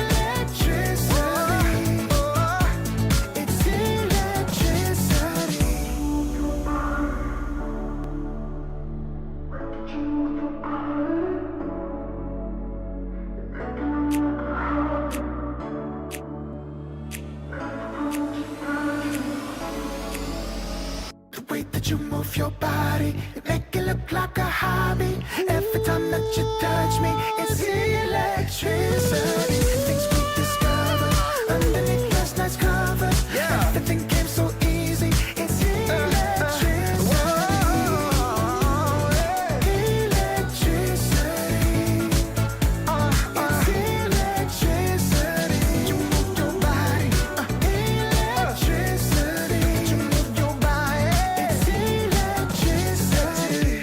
Electricity. Oh, it's electricity. The way that you move your body, you make it look like a hobby. Every time that you touch me, it's electricity. Things we discovered underneath last night's covers. Everything came so easy. It's electricity. Electricity. It's electricity. You move your body. Electricity. You move your body. It's electricity.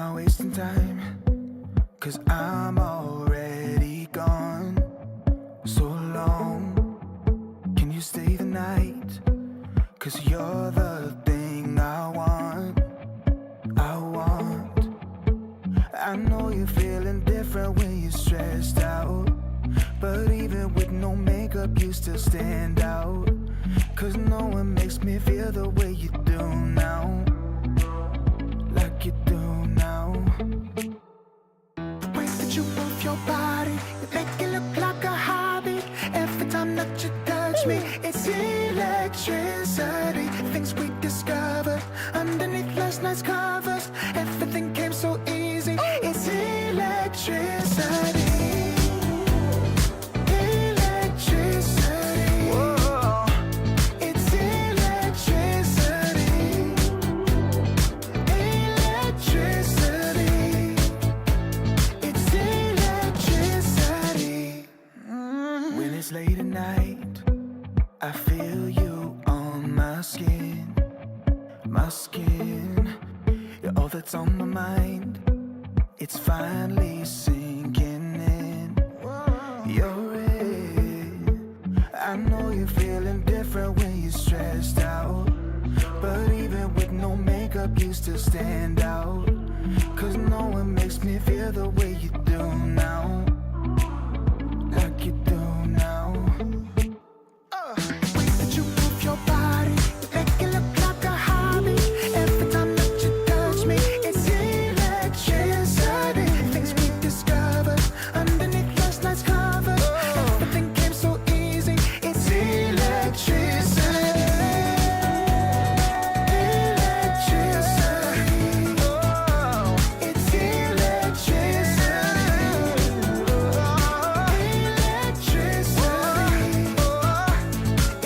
not wasting time, 'cause I'm already gone. So long, can you stay the night? 'Cause you're the thing I want. I know you're feeling different when you're stressed out, but even with no makeup you still stand out. 'Cause no one makes me feel the way you do now, like you do now. The way that you move your body, you make it look like a hobby. Every time that you touch me, it's electricity. Things we discovered underneath last night's covers. Everything came so easy. It's electricity. Electricity. Whoa. It's electricity. Electricity. It's electricity. When it's late at night, I feel you on my skin. My skin, you're all that's on my mind. It's finally sinking in. You're it. I know you're feeling different when you're stressed out, but even with no makeup you still stand out. 'Cause no one makes me feel the way you do now, like you do now. The way that you move your body, you make it look like a hobby. Every time that you touch me, it's electricity. Things we discovered underneath last night's covers. Everything came so easy. It's electricity. Electricity. It's electricity. Electricity.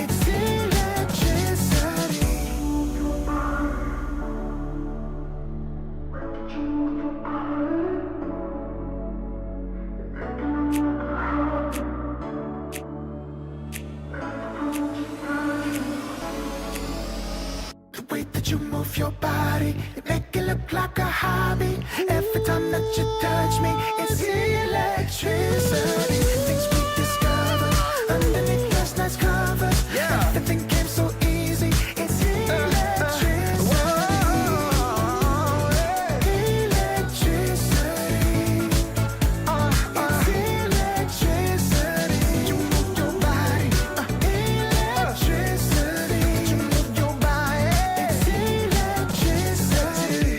It's electricity. The way that you move your body, you make it look like a hobby. Every time that you touch me, it's electricity. Things we discovered underneath last night's covers. Everything came so easy. It's electricity. Electricity. It's electricity. You move your body. Electricity. You move your body. It's electricity.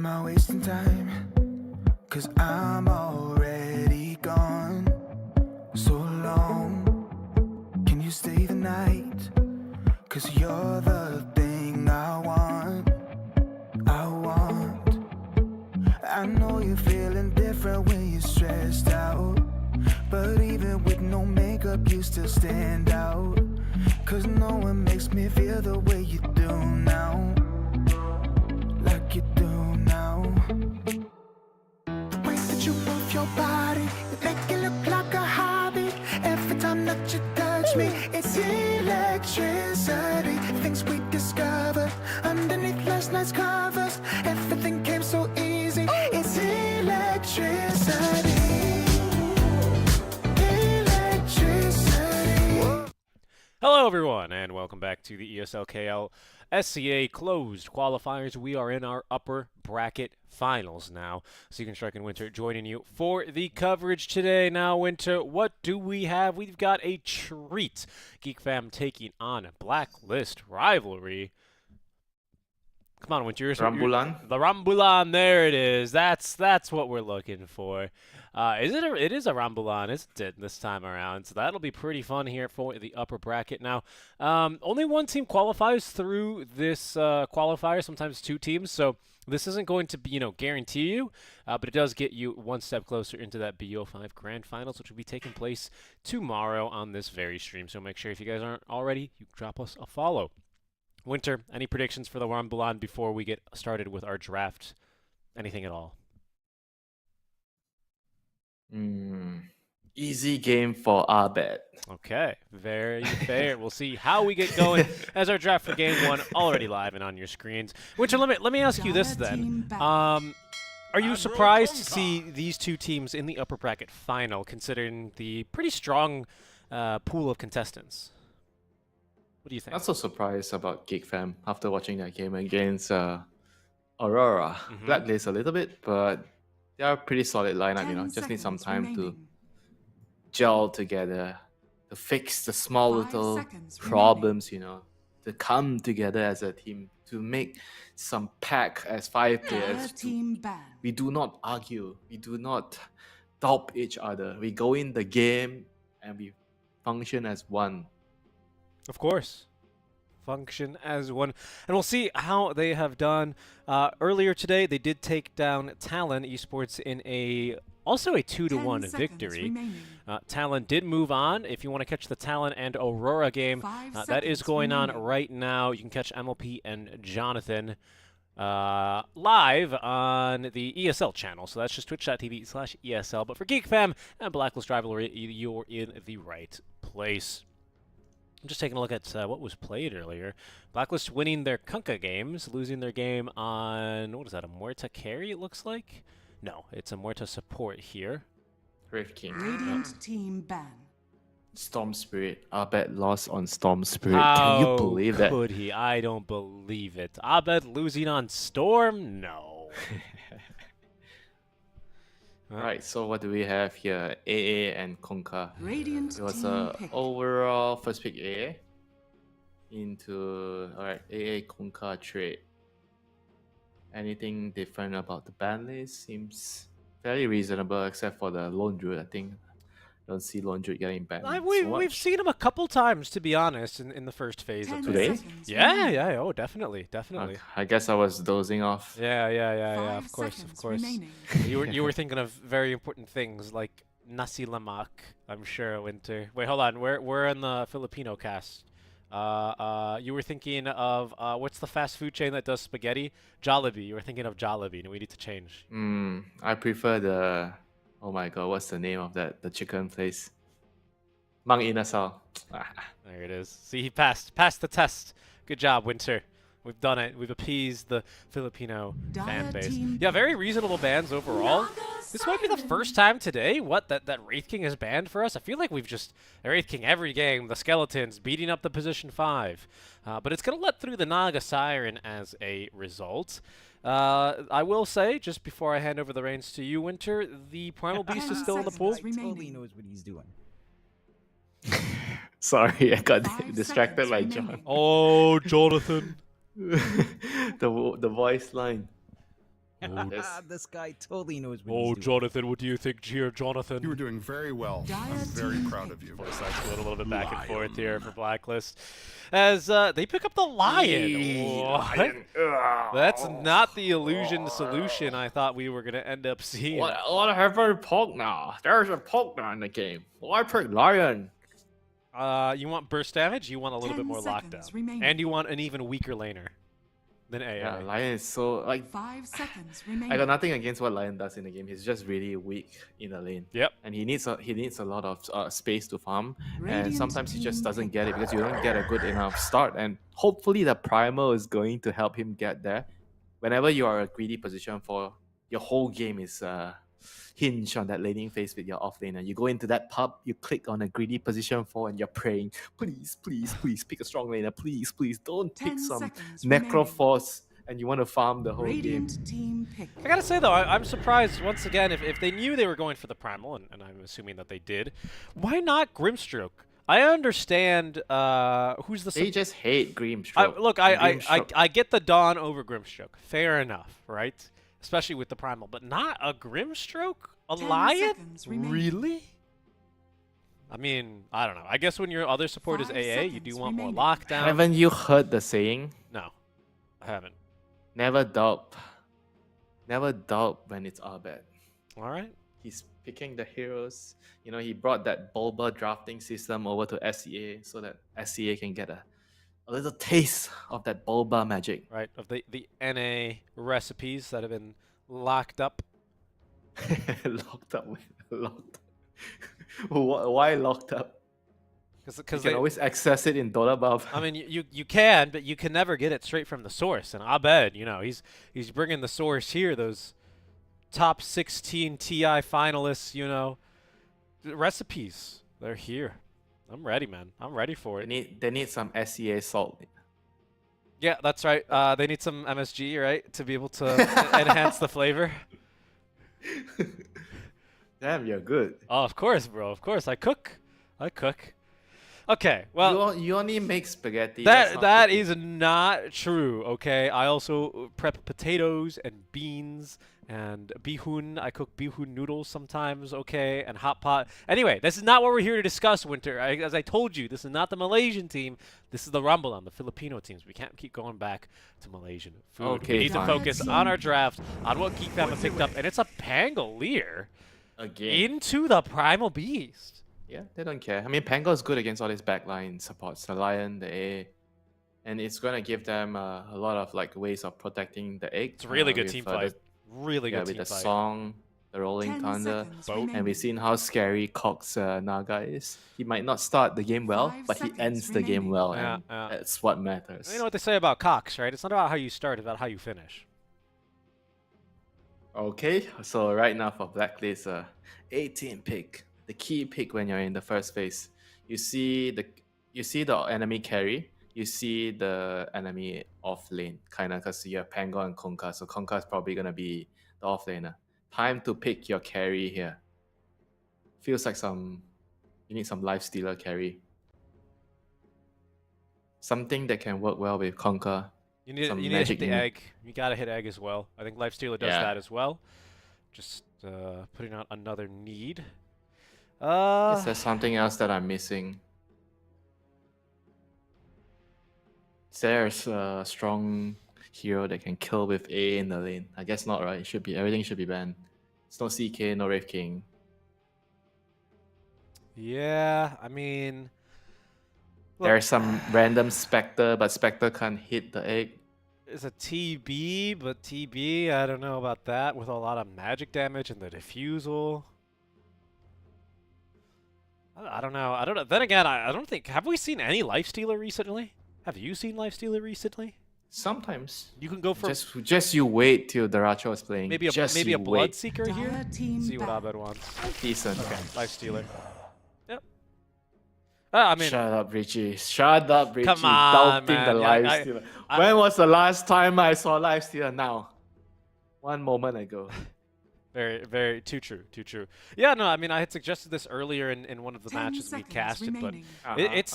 Am I wasting time? Cause I'm already gone. So long, can you stay the night? Cause you're the thing I want. I want. I know you're feeling different when you're stressed out. But even with no makeup, you still stand out. Cause no one makes me feel the way you do now. Like you do now. The way that you move your body, you make it look like a hobby. Every time that you touch me, it's electricity. Things we discovered underneath last night's covers. Everything came so easy. It's electricity. Hello, everyone, and welcome back to the ESL KL SCA closed qualifiers. We are in our upper bracket finals now. Seeking Strike and Winter joining you for the coverage today. Now, Winter, what do we have? We've got a treat. Geek Fam taking on Blacklist Rivalry. Come on, Winter. Rambulan? The Rambulan, there it is. That's what we're looking for. It is a Rambulan, isn't it, this time around? So that'll be pretty fun here for the upper bracket. Now, only one team qualifies through this qualifier, sometimes two teams. So this isn't going to be, guarantee you, but it does get you one step closer into that BO5 Grand Finals, which will be taking place tomorrow on this very stream. So make sure if you guys aren't already, you drop us a follow. Winter, any predictions for the Rambulan before we get started with our draft? Anything at all? Easy game for Abed. Okay, very fair. We'll see how we get going as our draft for game one already live and on your screens. Winter, let me ask you this then. Are you surprised to see these two teams in the upper bracket final, considering the pretty strong pool of contestants? What do you think? Not so surprised about Geek Fam after watching that game against Aurora. Blacklist a little bit, but they are a pretty solid lineup, just need some time to gel together, to fix the small little problems, to come together as a team, to make some pack as 5 players. We do not argue, we do not doubt each other. We go in the game and we function as one. Of course. Function as one. And we'll see how they have done. Earlier today, they did take down Talon Esports in also a 2-1 victory. Talon did move on. If you want to catch the Talon and Aurora game, that is going on right now. You can catch MLP and Jonathan live on the ESL channel. So that's just twitch.tv/ESL. But for Geek Fam and Blacklist Rivalry, you're in the right place. I'm just taking a look at what was played earlier. Blacklist winning their Kunkka games, losing their game on, what is that, a Morta carry it looks like? No, it's a Morta support here. Brave King. Radiant team ban. Storm Spirit. Abed lost on Storm Spirit. How Can you believe that? could he? I don't believe it. Abed losing on Storm? No. Right, so what do we have here? AA and Konka. Radiant It was team a pick. overall first pick AA into AA Konka trade. Anything different about the ban list? Seems fairly reasonable except for the Lone Druid. I think don't see Lone Druid getting banned. We've seen him a couple times, to be honest, in the first phase of Today? Yeah, oh, definitely. I guess I was dozing off. Yeah, of course. You were thinking of very important things like nasi lemak, I'm sure, Winter. Wait, hold on. We're in the Filipino cast. You were thinking of what's the fast food chain that does spaghetti? Jollibee. You were thinking of Jollibee, and we need to change. I prefer the, oh my god, what's the name of that? The chicken place. Mang Inasal. There it is. See, he passed the test. Good job, Winter. We've done it. We've appeased the Filipino fan base. Yeah, very reasonable bans overall. This might be the first time today, that Wraith King is banned for us. I feel like we've just Wraith King every game, the Skeletons beating up the position 5. But it's going to let through the Naga Siren as a result. I will say, just before I hand over the reins to you, Winter, the Primal Beast is still in the pool. Totally knows what he's doing. Sorry, I got distracted by John. Oh, Jonathan. The voice line. This- This guy totally knows what he's Oh, doing. Jonathan, what do you think here, Jonathan? You were doing very well. I'm Dire very team proud pick. of you. Voice acts going a little bit back and forth here for Blacklist. As they pick up the Lion. What? That's not the illusion solution I thought we were going to end up seeing. What have I poke now? There's a poke now in the game. Why pick Lion? You want burst damage, you want a little 10 bit more seconds lockdown. remaining. And you want an even weaker laner than AA. Yeah, Lion is so like 5 seconds remaining. I got nothing against what Lion does in the game. He's just really weak in the lane. Yep. And he needs a lot of space to farm, Radiant and sometimes he just team doesn't pick. get it because you don't get a good enough start. And hopefully the primal is going to help him get there. Whenever you are a greedy position for your whole game is hinge on that laning phase with your off laner. You go into that pub, you click on a greedy position 4 and you're praying, please, please, please pick a strong laner. Please, please don't 10 pick some seconds necro remaining. force and you want to farm the whole game. Radiant team pick. I gotta say though, I'm surprised once again if they knew they were going for the primal, and I'm assuming that they did. Why not Grimstroke? I understand who's the. They just hate Grimstroke. Look, I Grimstroke. get the Dawn over Grimstroke. Fair enough, right? Especially with the primal, but not a Grimstroke, a 10 Lion, seconds remaining. really? I mean, I don't know. I guess when your other support is 5 AA, you do seconds want more remaining. lockdown. Haven't you heard the saying? No, I haven't. Never doubt. Never doubt when it's Abed. All right. He's picking the heroes. You know, he brought that Bulba drafting system over to SCA so that SCA can get a little taste of that Bulba magic. Right, of the NA recipes that have been locked up. Locked up. Locked. Why locked up? You Because can always access it in Dota buff. I mean, you can, but you can never get it straight from the source. And Abed, you know, he's bringing the source here. Those top 16 TI finalists, you know, the recipes. They're here. I'm ready, man. I'm ready for it. They need some SCA salt. Yeah, that's right. They need some MSG, right, to be able to enhance the flavor. Damn, you're good. Oh, of course, bro. Of course, I cook. Okay, well. You only make spaghetti. That's not That cooking. is not true, okay? I also prep potatoes and beans and bihun. I cook bihun noodles sometimes, okay? And hot pot. Anyway, this is not what we're here to discuss, Winter. As I told you, this is not the Malaysian team. This is the Rumble on the Filipino teams. We can't keep going back to Malaysian food. Okay, we need fine. to focus on our draft, on what Geek Fam have picked up, and it's a Pangolier Again. into the Primal Beast. Yeah, they don't care. I mean, Pango is good against all these backline supports, the Lion, the A, and it's gonna give them a lot of like ways of protecting the egg. It's a really good with, team the- fight. Really yeah, good with team the fight. song, the Rolling 10 Thunder, seconds Boat. remaining. and we've seen how scary Cox Naga is. He might not start the game well, 5 but he seconds ends the game remaining. well, Yeah, and yeah. that's what matters. You know what they say about Cox, right? It's not about how you start, it's about how you finish. Okay, so right now for Blacklist, 18 pick, the key pick when you're in the first phase. You see the enemy carry, you see the enemy off lane, kinda because you have Pango and Konka, so Konka is probably gonna be the off laner. Time to pick your carry here. Feels like you need some life stealer carry. Something that can work well with Konka. You need Some to hit magic the in it. egg. You gotta hit egg as well. I think Lifestealer does Yeah. that as well. Just putting out another need. Is there something else that I'm missing? There's a strong hero that can kill with A in the lane. I guess not, right? Everything should be banned. It's no CK, no Wraith King. Yeah, I mean, look, There's some random Spectre, but Spectre can't hit the egg. it's a TB, but TB, I don't know about that with a lot of magic damage and the diffusal. I don't know. I don't know. Then again, I don't think. Have we seen any Lifestealer recently? Have you seen Lifestealer recently? Sometimes. You can go for Just you wait till Daracho is playing. maybe a Just you wait. Bloodseeker here. Dire team See what back. Abed wants. Decent. Okay, Lifestealer. Yep. I mean, Shut up, Richie. Shut up, Richie. Come on, Doubting man. the Yeah, Lifestealer. When was the last time I saw Lifestealer? Now. 1 moment ago. Very too true, too true. Yeah, no, I mean I had suggested this earlier in one of the 10 matches we seconds casted, but remaining. it's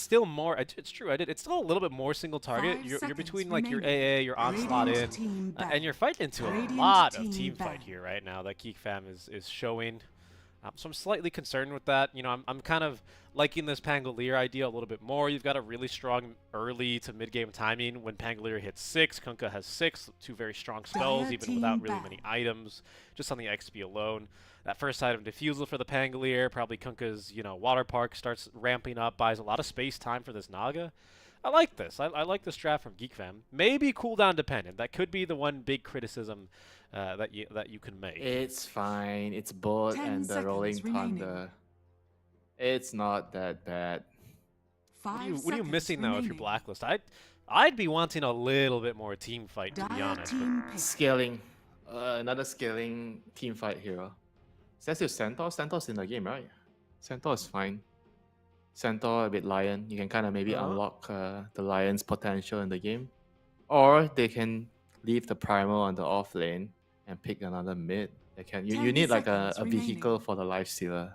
still more. It's true. It's still a little bit more single target. 5 You're seconds between like your remaining. AA, your onslaught Radiant in, team back. and you're fighting into a Radiant lot of team team fight back. here right now that Geek Fam is showing. So I'm slightly concerned with that. You know, I'm kind of liking this Pangolier idea a little bit more. You've got a really strong early to mid-game timing. When Pangolier hits 6, Kunkka has 6, 2 very strong spells, Dire even without team really back. many items, just on the XP alone. That first item, Diffusal for the Pangolier, probably Kunkka's, you know, Water Park starts ramping up, buys a lot of space time for this Naga. I like this. I like this draft from Geek Fam. Maybe cooldown dependent. That could be the one big criticism that you can make. It's fine. It's Bolt 10 and the seconds Rolling remaining. Thunder. It's not that bad. 5 What are you seconds missing though if you're remaining. Blacklist? I'd be wanting a little bit more team fight to be Dire honest. but- team pick. Scaling. Another scaling team fight hero. Is that still Centaur? Centaur's in the game, right? Centaur is fine. Centaur with Lion. You can kind of maybe unlock the Lion's potential in the game. Or they can leave the Primal on the off lane and pick another mid. They can. You 10 need like a seconds vehicle remaining. for the Lifestealer.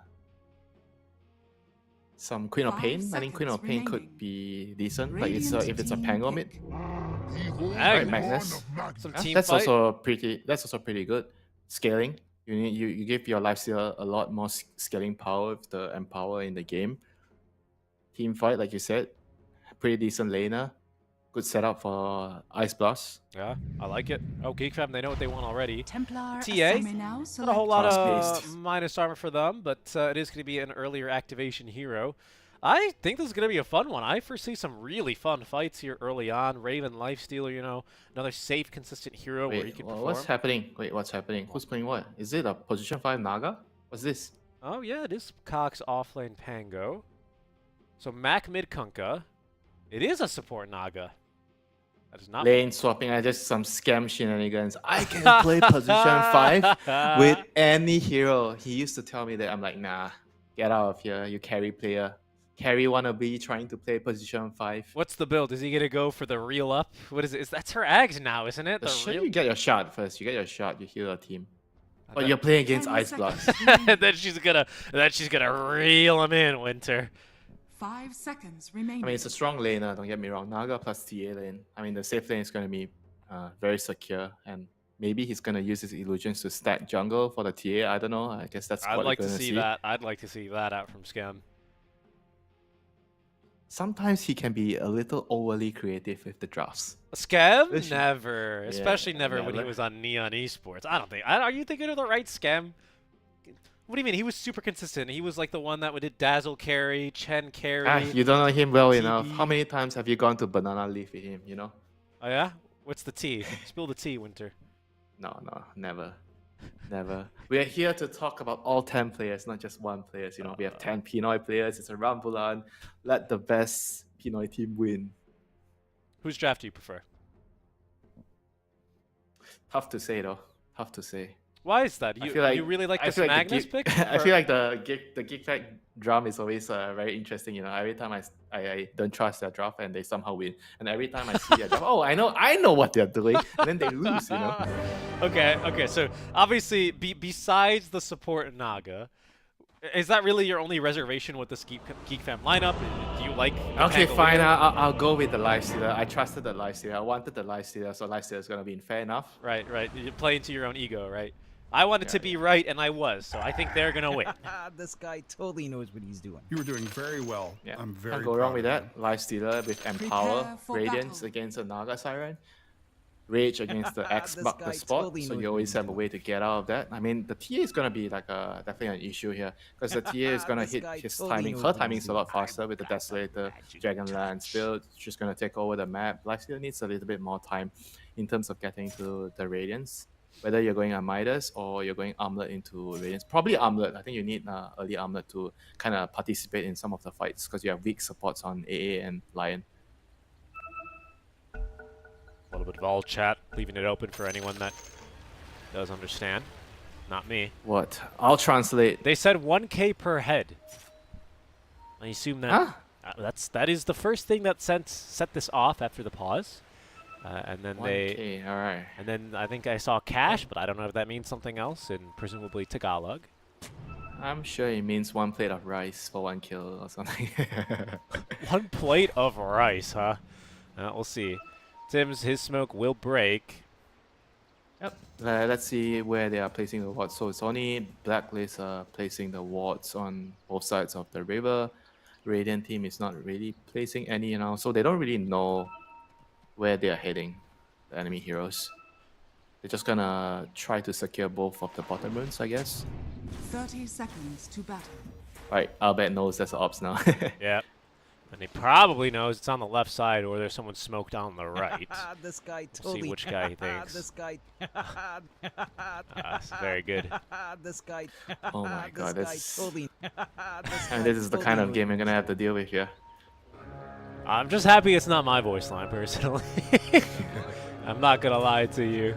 Some Queen of 5 Pain. I think Queen of seconds Pain could remaining. be decent. Like Radiant if it's a team Pango pick. mid. Right, Magnus. Some Yeah, team that's fight. also pretty. That's also pretty good. Scaling. You give your Lifestealer a lot more scaling power with the Empower in the game. Team fight, like you said, pretty decent laner. Good setup for Ice Blast. Yeah, I like it. Oh, Geek Fam, they know what they want already. Templar TA? Asami now Not a whole lot of Fast-paced. minus armor for them, but it is going to be an earlier activation hero. I think this is going to be a fun one. I foresee some really fun fights here early on. Raven Lifestealer, you know, another safe, consistent hero where he Wait, can what's perform. happening? Wait, what's happening? Who's playing what? Is it a position 5 Naga? What's this? Oh, yeah, it is Cox offlane Pango. So Mac mid Kunkka. It is a support Naga. That is not Lane swapping, I just some scam shenanigans. I can play position 5 with any hero. He used to tell me that. I'm like, nah, get out of here, you carry player. Carry wannabe trying to play position 5. What's the build? Is he gonna go for the reel up? What is it? That's her Ags now, isn't it? The Sure, reel. you get your shot first. You get your shot, you heal your team. But bet- you're playing against 10 Ice seconds Blast. remaining. then she's gonna reel him in, Winter. 5 seconds remaining. I mean, it's a strong laner, don't get me wrong. Naga plus TA lane. I mean, the safe lane is going to be very secure. And maybe he's going to use his illusions to stack jungle for the TA. I don't know. I guess that's I'd what like we're to going to see that. I'd like to see that out from Scam. Sometimes he can be a little overly creative with the drafts. Scam? This- Never. Yeah, Especially never when he never. was on Neon Esports. I don't think. Are you thinking of the right Scam? What do you mean? He was super consistent. He was like the one that did Dazzle carry, Chen carry. Ah, you don't know him well enough. TB. How many times have you gone to Banana Leaf with him, you know? Oh yeah? What's the tea? Spill the tea, Winter. No, never. Never. We are here to talk about all 10 players, not just one player. You know, we have 10 Pinoy players. It's a Rambulan. Let the best Pinoy team win. Whose draft do you prefer? Tough to say, though. Tough to say. Why is that? I You, feel like- you really like I this feel like Magnus the pick? I Or- feel like the Geek Fact drum is always very interesting. You know, every time I don't trust their draft and they somehow win, and every time I see their draft, oh, I know what they're doing, and then they lose. You know. Okay. So obviously, besides the support Naga, is that really your only reservation with this Geek Fam lineup? Do you like? the Okay, Pangolier? fine. I'll go with the Lifestealer. I trusted the Lifestealer. I wanted the Lifestealer, so Lifestealer is gonna be fair enough. Right. You play into your own ego, right? I wanted to be right, and I was, so I think they're gonna win. This guy totally knows what he's doing. You were doing very well. Yeah, I'm very can't go wrong proud with of that. Lifestealer with Empower, Prepare for Radiance battle. against a Naga Siren, Rage against the X This Buck the guy spot, totally so knows you what always he's have a doing. way to get out of that. I mean, the TA is gonna be like definitely an issue here because the TA is gonna This hit guy his totally timing. knows Her what timing he's is a lot doing. faster with the Desolator, Dragonlance build. She's gonna take over the map. Lifestealer needs a little bit more time in terms of getting to the Radiance. Whether you're going on Midas or you're going Armlet into Radiance. Probably Armlet. I think you need early Armlet to kind of participate in some of the fights because you have weak supports on AA and Lion. A little bit of all chat, leaving it open for anyone that does understand. Not me. What? I'll translate. They said 1K per head. I assume that Huh? that is the first thing that set this off after the pause. And then 1K, all right. and then I think I saw cash, but I don't know if that means something else in presumably Tagalog. I'm sure it means 1 plate of rice for 1 kill or something. 1 plate of rice, huh? We'll see. His smoke will break. Yep. Let's see where they are placing the wards. So it's only Blacklist placing the wards on both sides of the river. Radiant team is not really placing any now, so they don't really know where they are heading, the enemy heroes. They're just gonna try to secure both of the bottom runes, I guess. 30 seconds to battle. Right, Albert knows there's ops now. Yep. And he probably knows it's on the left side or there's someone smoked on the right. This guy We'll totally. see which guy he thinks. This guy. Very good. This guy. Oh my god, this guy this totally. and this is the kind of game you're gonna have to deal with here. I'm just happy it's not my voice line, personally. I'm not gonna lie to you.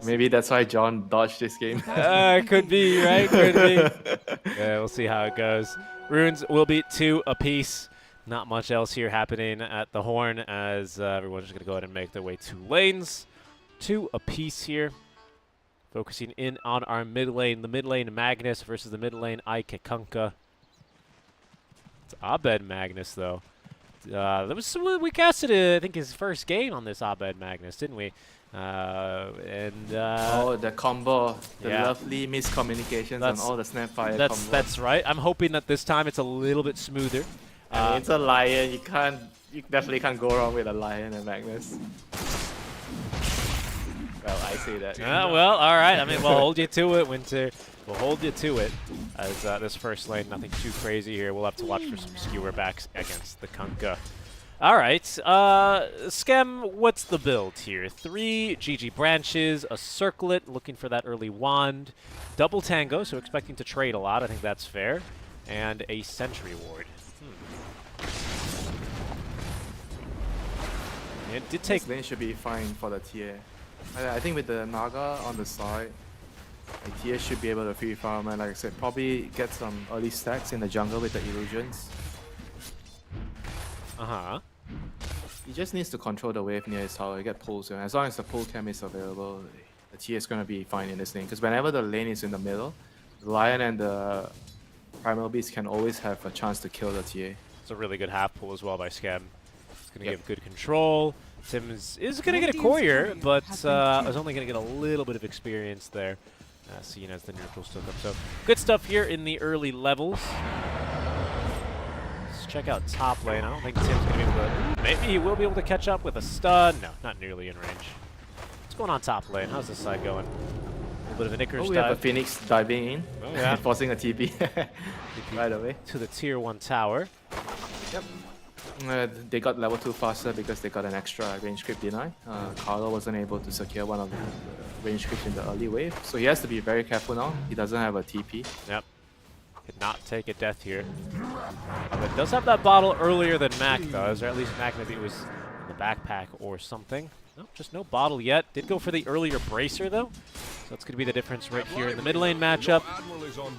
Maybe that's why John dodged this game. Could be, right? Could be. Yeah, we'll see how it goes. Runes will be 2 apiece. Not much else here happening at the Horn as everyone's just going to go ahead and make their way 2 lanes. 2 apiece here. Focusing in on our mid lane. The mid lane Magnus versus the mid lane Ike Kunka. It's Abed Magnus, though. We casted, I think, his first game on this Abed Magnus, didn't we? Oh, the combo, the yeah. lovely miscommunications and all the snapfire combo. That's right. I'm hoping that this time it's a little bit smoother. I mean, it's a lion. You definitely can't go wrong with a lion and Magnus. Well, I say that. Well, all right. I mean, we'll hold you to it, Winter. We'll hold you to it. As this first lane, nothing too crazy here. We'll have to watch for some skewer backs against the Kunkka. All right. Skem, what's the build here? 3 GG branches, a circlet, looking for that early wand, double tango, so expecting to trade a lot. I think that's fair. And a sentry ward. It did take. This lane should be fine for the TA. I think with the Naga on the side, the TA should be able to free farm and, like I said, probably get some early stacks in the jungle with the illusions. He just needs to control the wave near his tower, get pulls, and as long as the pull cam is available, the TA is going to be fine in this lane. Because whenever the lane is in the middle, the Lion and the Primal Beast can always have a chance to kill the TA. It's a really good half pull as well by Skem. It's going to give good control. Sims is going to get a courier, but is only going to get a little bit of experience there, seeing as the neutral still comes. So good stuff here in the early levels. Let's check out top lane. I don't think Tim's going to be able to. Maybe he will be able to catch up with a stun. No, not nearly in range. What's going on top lane? How's this side going? A little bit of an Icarus we dive. have a Phoenix diving in, forcing a TP right away. To the tier 1 tower. Yep. They got level 2 faster because they got an extra range creep deny. Kuala wasn't able to secure one of the range creeps in the early wave, so he has to be very careful now. He doesn't have a TP. Yep. Could not take a death here. But does have that bottle earlier than Mac does, or at least Mac maybe it was in the backpack or something. Nope, just no bottle yet. Did go for the earlier bracer though. So that's going to be the difference right here in the mid lane matchup.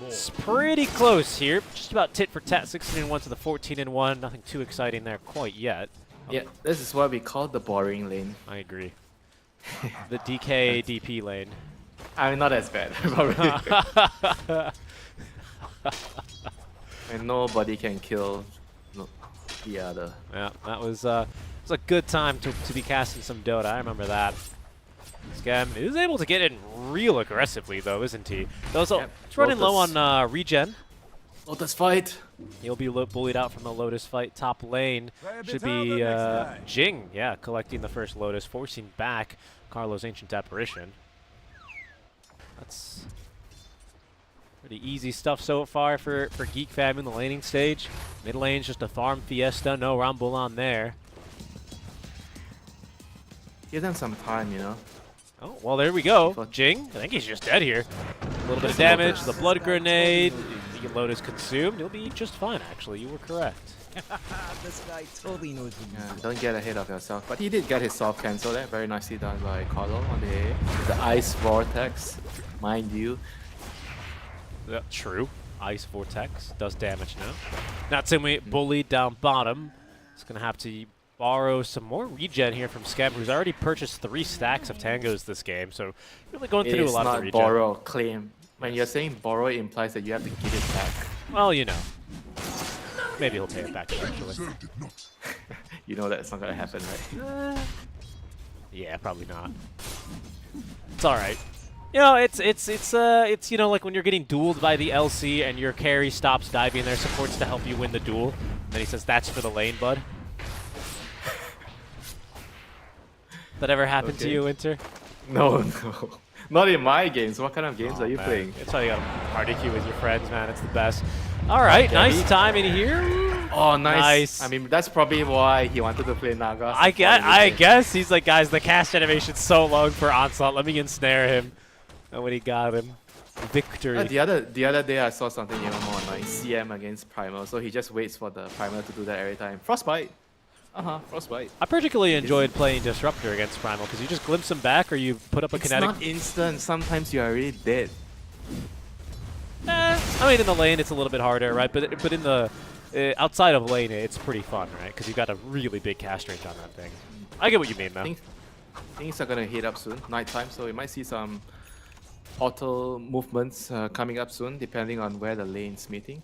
It's pretty close here. Just about tit for tat, 16-1 to the 14-1. Nothing too exciting there quite yet. Yeah, this is what we call the boring lane. I agree. The DK DP lane. I mean, not as bad. And nobody can kill the other. Yeah, that was a good time to be casting some Dota. I remember that. Skem is able to get in real aggressively, though, isn't he? Also, he's running low on regen. Lotus fight. He'll be bullied out from the Lotus fight. Top lane should be Jing, yeah, collecting the first Lotus, forcing back Carlo's Ancient Apparition. That's pretty easy stuff so far for Geek Fam in the laning stage. Mid lane's just a farm fiesta, no Rumble on there. Give them some time, you know. Oh, well, there we go. Jing, I think he's just dead here. A little bit of damage, the blood grenade. The Lotus consumed. He'll be just fine, actually. You were correct. This guy totally knows what he's doing. Don't get ahead of yourself. But he did get his soft cancel there. Very nicely done by Kuala on the A. The Ice Vortex, mind you. Yeah, true. Ice Vortex does damage now. Natsumi bullied down bottom. It's going to have to borrow some more regen here from Scam, who's already purchased 3 stacks of tangos this game, so really going through a lot of the regen. It's not borrow, claim. When you're saying borrow, it implies that you have to give it back. Well, you know. Maybe he'll pay it back eventually. You know that's not gonna happen, right? Yeah, probably not. It's alright. You know, it's you know, like when you're getting dueled by the LC and your carry stops diving their supports to help you win the duel. And then he says, "That's for the lane, bud." That ever happened to you, Winter? No, no. Not in my games. What kind of games are you playing? It's why you gotta party queue with your friends, man. It's the best. Alright, nice time in here. Oh, nice. Nice. I mean, that's probably why he wanted to play Naga. I guess he's like, guys, the cast animation's so long for Onslaught. Let me ensnare him. And when he got him, victory. The other day I saw something even more annoying. CM against Primal, so he just waits for the Primal to do that every time. Frostbite. Frostbite. I particularly enjoyed playing Disruptor against Primal because you just glimpse him back or you put up a kinetic. It's not instant. Sometimes you're already dead. I mean, in the lane it's a little bit harder, right? But in the outside of lane it's pretty fun, right? Because you've got a really big cast range on that thing. I get what you mean, man. Things are gonna heat up soon, nighttime, so we might see some auto movements coming up soon, depending on where the lane's meeting.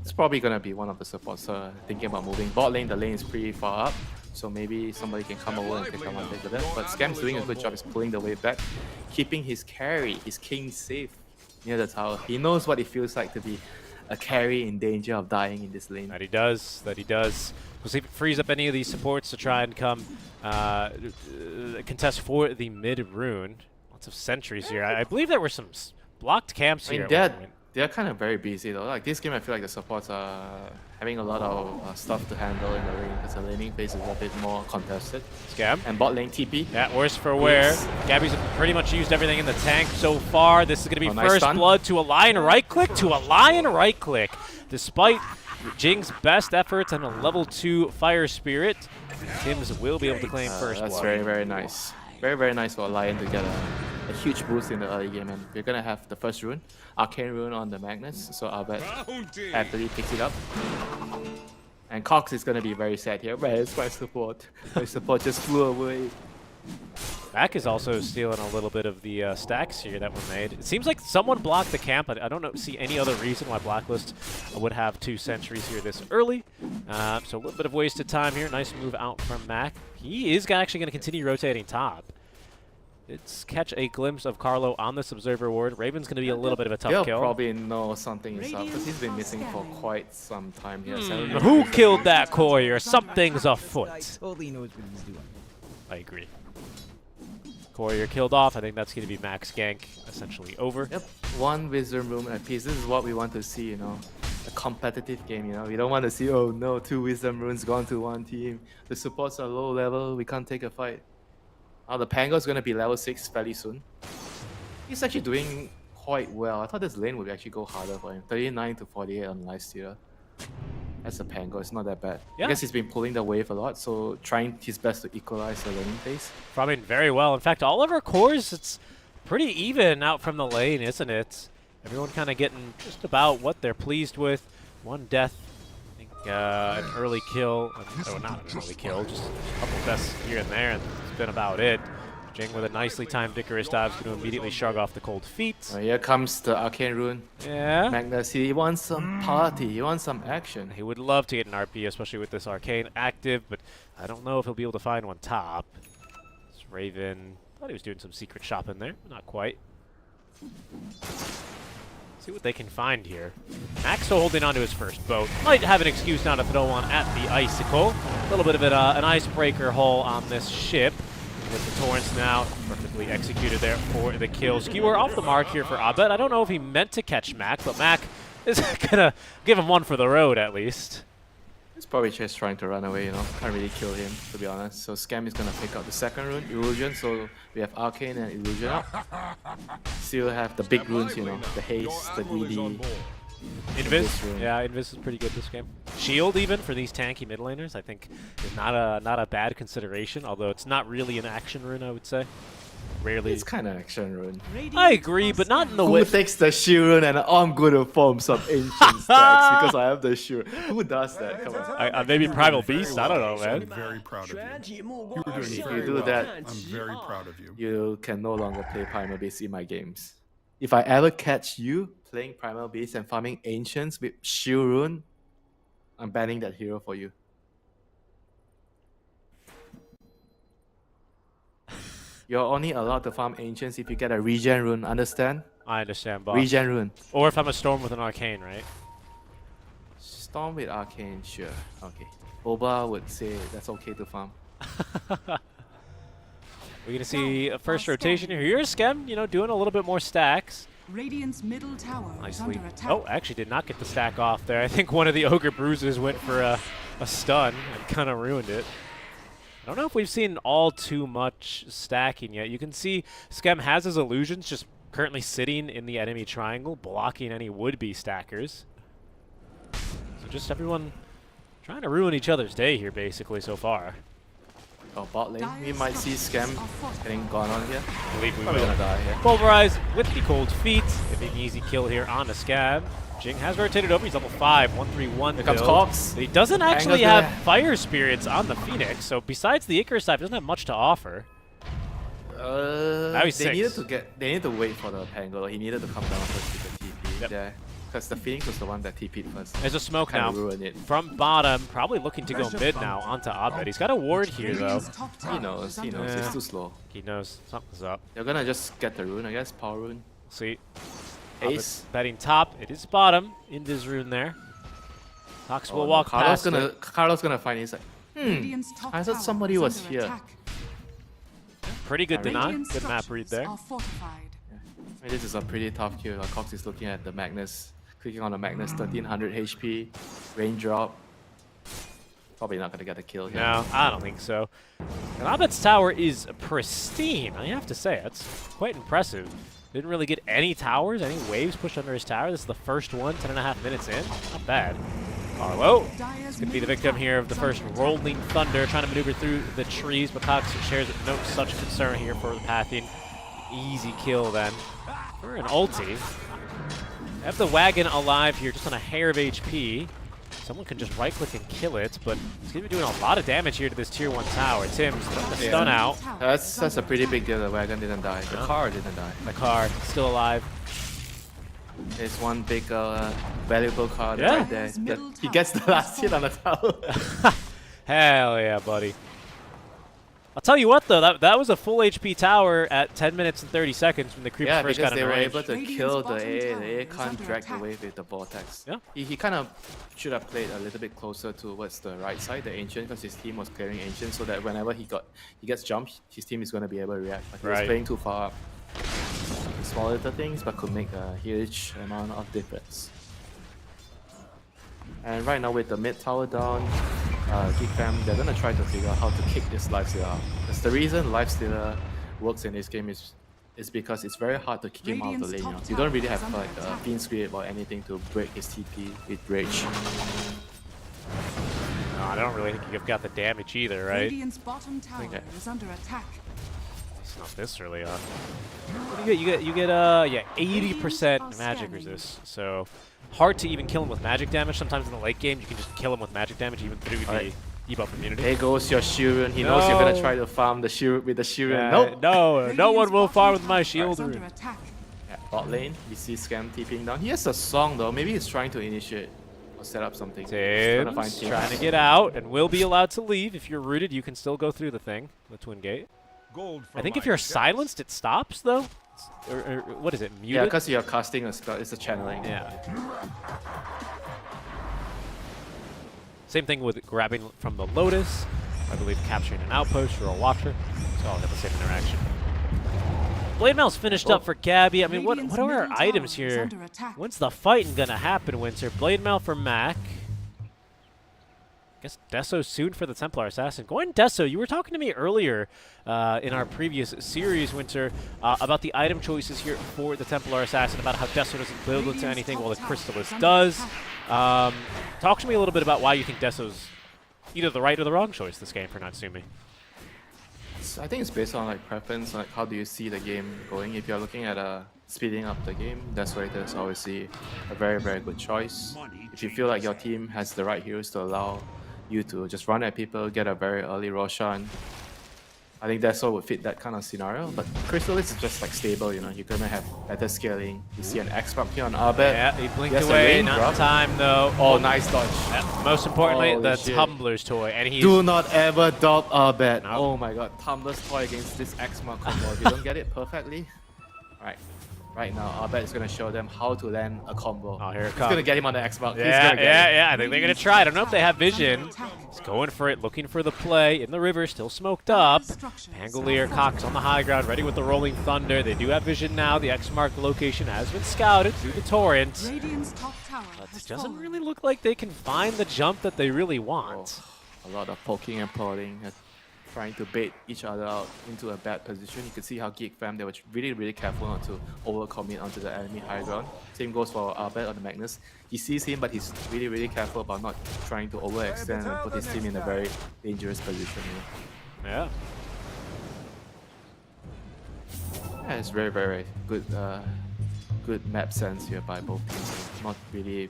It's probably gonna be one of the supports thinking about moving. Bot lane, the lane is pretty far up, so maybe somebody can come over and take advantage of that. But Scam's doing a good job, is pulling the wave back, keeping his carry, his king safe near the tower. He knows what it feels like to be a carry in danger of dying in this lane. That he does. We'll see if it frees up any of these supports to try and come contest for the mid rune. Lots of sentries here. I believe there were some blocked camps here. They're kind of very busy though. Like this game, I feel like the supports are having a lot of stuff to handle in the lane because the laning phase is a bit more contested. Scam. And bot lane TP. Yeah, worse for wear. Gabby's pretty much used everything in the tank so far. This is going to be nice first stun. blood to a Lion right click Despite Jing's best efforts and a level 2 Fire Spirit, Tims will be able to claim first blood. That's very, very nice. Very, very nice for a Lion to get a huge boost in the early game. And we're going to have the first rune, Arcane Rune on the Magnus. So I'll bet Anthony picks it up. And Cox is going to be very sad here. Where's my support? My support just flew away. Mac is also stealing a little bit of the stacks here that were made. It seems like someone blocked the camp. I don't see any other reason why Blacklist would have 2 sentries here this early. So a little bit of wasted time here. Nice move out from Mac. He is actually going to continue rotating top. Let's catch a glimpse of Carlo on this observer ward. Raven's going to be a little bit of a tough He'll kill. probably know something is up because he's been missing for quite some time here. Who killed that courier? Something's afoot. This guy totally knows what he's doing. I agree. Courier killed off. I think that's going to be max gank essentially over. Yep, one wisdom room apiece. This is what we want to see, you know. A competitive game, you know. We don't want to see, oh no, 2 wisdom runes gone to one team. The supports are low level. We can't take a fight. The Pango's going to be level 6 fairly soon. He's actually doing quite well. I thought this lane would actually go harder for him. 39 to 48 on lifesteal. That's a Pango. It's not that bad. Yeah. I guess he's been pulling the wave a lot, so trying his best to equalize the laning pace. Probably very well. In fact, all of our cores, it's pretty even out from the lane, isn't it? Everyone kind of getting just about what they're pleased with. 1 death. I think an early kill. Oh, not an early kill. Just a couple deaths here and there, and it's been about it. Jing with a nicely timed Icarus dive is going to immediately shrug off the cold feet. Here comes the Arcane Rune. Yeah. Magnus, he wants some party. He wants some action. He would love to get an RP, especially with this Arcane active, but I don't know if he'll be able to find one top. This Raven, thought he was doing some secret shopping there. Not quite. See what they can find here. Max still holding on to his first boat. Might have an excuse not to throw one at the Icicle. A little bit of an icebreaker hull on this ship. With the Torrents now perfectly executed there for the kill. Skewer off the mark here for Abed. I don't know if he meant to catch Mac, but Mac is going to give him one for the road at least. He's probably just trying to run away, you know. Can't really kill him, to be honest. So Scam is going to pick up the second rune, Illusion. So we have Arcane and Illusion up. Still have the big runes, you know. The Haste, the DD. Invis? Yeah, Invis is pretty good this game. Shield even for these tanky mid laners I think is not a bad consideration, although it's not really an action rune, I would say. rarely. It's kind of action rune. I agree, but not in the Who way. takes the shield rune and I'm going to form some ancient stacks because I have the shield? Who does that? Come on. Maybe Primal Beast. I don't know, I'm man. very proud of you. You're doing If very you do well. that, I'm very proud of you. you can no longer play Primal Beast in my games. If I ever catch you playing Primal Beast and farming ancients with shield rune, I'm banning that hero for you. You're only allowed to farm ancients if you get a regen rune, understand? I understand, boss. Regen rune. Or if I'm a Storm with an Arcane, right? Storm with Arcane, sure. Okay. Boba would say that's okay to farm. We're going to see a first rotation here. Here's Skem, you know, doing a little bit more stacks. Radiant's middle tower is Nicely. under attack. Oh, actually did not get the stack off there. I think one of the Ogre Bruises went for a stun and kind of ruined it. I don't know if we've seen all too much stacking yet. You can see Skem has his illusions just currently sitting in the enemy triangle, blocking any would-be stackers. So just everyone trying to ruin each other's day here, basically, so far. Oh, bot lane. We might see Scam getting gone on here. I believe we Probably will. gonna die here. Pulverize with the cold feet. Getting an easy kill here on the Scab. Jing has rotated over. He's level 5, 131 Here comes build. Cox. But he doesn't actually Angle's have gonna- Fire Spirits on the Phoenix, so besides the Icarus type, he doesn't have much to offer. Now he's they 6. needed to wait for the Pango. He needed to come down first with the TP. Yep. Yeah. Because the Phoenix was the one that TP'd first. There's a smoke Kinda now ruined it. from bottom, probably looking to go mid now onto Abed. He's got a ward here, though. Radiant's top tower He knows, is under It's Yeah. too slow. He knows something's up. They're gonna just get the rune, I guess. Power rune. See, Ace. betting top. It is bottom in this rune there. Cox will Oh, no, walk past it. Carlos gonna find it. He's like, Radiant's top I thought tower somebody is was under here. attack. Pretty good deny. Radiant's Good map read structures there. are fortified. I mean, this is a pretty tough kill. Cox is looking at the Magnus. Clicking on the Magnus, 1300 HP. Raindrop. Probably not gonna get a kill here. No, I don't think so. And Abed's tower is pristine. I have to say, that's quite impressive. Didn't really get any towers, any waves pushed under his tower. This is the first one, 10.5 minutes in. Not bad. Carlo Dyer's could be the middle victim tower here of the is first under attack. rolling thunder, trying to maneuver through the trees, but Cox shares no such concern here for the pathing. Easy kill then for an ulti. Have the wagon alive here, just on a hair of HP. Someone can just right-click and kill it, but it's going to be doing a lot of damage here to this tier 1 tower. Tim's throwing the stun out. That's a pretty big deal. The wagon didn't die. The car didn't die. The car still alive. It's one big valuable card Yeah. right there. He gets the last hit on the tower. Hell yeah, buddy. I'll tell you what, though, that was a full HP tower at 10 minutes and 30 seconds when the creeps Yeah, first because got they in were range. able to Radiant's kill the bottom A. tower The A is can't under drag attack. away with the vortex. Yeah. He kind of should have played a little bit closer towards the right side, the ancient, because his team was clearing ancient, so that whenever he gets jumped, his team is going to be able to react. But he was Right. playing too far up. Small little things, but could make a huge amount of difference. And right now with the mid tower down, Geek Fam, they're gonna try to figure out how to kick this Lifestealer out. Because the reason Lifestealer works in this game is because it's very hard to kick him out of the lane. You know? You don't really have like a Fiend Script or anything to break his TP with Rage. No, I don't really think you've got the damage either, right? Radiant's bottom tower Okay. is under attack. It's not this early on. What do you get yeah, 80% magic resist. So hard to even kill him with magic damage. Sometimes in the late game, you can just kill him with magic damage even through the Alright. debuff immunity. There goes your Shiren. He knows you're gonna No. try to farm the Shiren with the Shiren. Nope. No one will Radiant's farm bottom with my tower shield is under rune. attack. Yeah, bot lane, we see Scam TPing down. He has a song though. Maybe he's trying to initiate or set up something. He's trying to find Tim's teams. trying to get out and will be allowed to leave. If you're rooted, you can still go through the thing, the twin gate. Gold for I think my if you're chest. silenced, it stops though. Or what is it? Muted? Yeah, because you're casting a spell. It's a channeling. Yeah. Same thing with grabbing from the Lotus. I believe capturing an outpost or a watcher. So all have the same interaction. Blade Mail's finished up for Gabby. I mean, what Radiant's are our middle items tower is here? under attack. When's the fighting gonna happen, Winter? Blade Mail for Mac. Guess Deso soon for the Templar Assassin. Going Deso, you were talking to me earlier in our previous series, Winter, about the item choices here for the Templar Assassin, about how Deso doesn't build into anything while the Crystallis does. Talk to me a little bit about why you think Deso's either the right or the wrong choice this game for Natsumi. I think it's based on like preference, like how do you see the game going. If you're looking at speeding up the game, Desolator is obviously a very, very good choice. If you feel like your team has the right heroes to allow you to just run at people, get a very early Roshan, I think that's what would fit that kind of scenario. But Chrysalis is just like stable, you know, you're gonna have better scaling. You see an X-Mark here on Arbet. Yeah, he blinked Yes, a away, rain not drop. in time though. Oh, nice dodge. Yeah, most importantly, Holy the shit. Tumbler's toy, and he's Do not ever dop Arbet. Nope. Oh my god, Tumbler's toy against this X-Mark combo. If you don't get it perfectly, right now, Arbet is going to show them how to land a combo. Oh, here it He's comes. going to get him on the X-Mark. Yeah, I think they're gonna try. I don't know if they have vision. He's going for it, looking for the play in the river, still smoked up. Pangolier, Cox on the high ground, ready with the Rolling Thunder. They do have vision now. The X-Mark location has been scouted through the torrent. Radiant's top tower But has it doesn't fallen. really look like they can find the jump that they really want. A lot of poking and prodding, trying to bait each other out into a bad position. You can see how Geek Fam, they were really, really careful not to overcommit onto the enemy high ground. Same goes for Arbet on the Magnus. He sees him, but he's really, really careful about not trying to overextend and put his team in a very dangerous position. You know? Yeah. Yeah, it's very, very good, good map sense here by both teams. Not really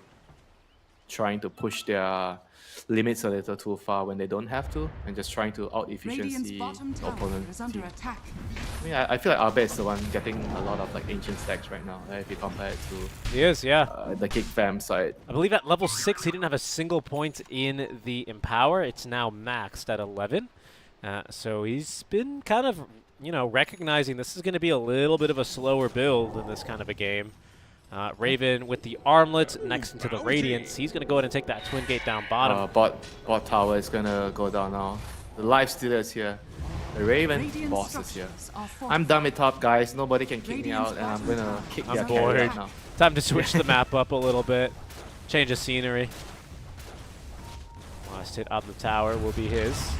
trying to push their limits a little too far when they don't have to, and just trying to out Radiant's efficiency bottom the tower opponent is under team. attack. I mean, I feel like Arbet is the one getting a lot of like ancient stacks right now, right? If you compare it to He is, yeah. the Kick Fam side. I believe at level 6 he didn't have a single point in the Empower. It's now maxed at 11. So he's been kind of, you know, recognizing this is going to be a little bit of a slower build in this kind of a game. Raven with the armlet next into the Radiance. He's going to go ahead and take that Twin Gate down bottom. Bot tower is gonna go down now. The Life Stealer is here. The Raven Radiant boss is here. structures are fortified. I'm done with top, guys. Nobody can kick me out, and I'm gonna kick I'm their bored. carry right now. Time to switch the map up a little bit. Change of scenery. Last hit on the tower will be his.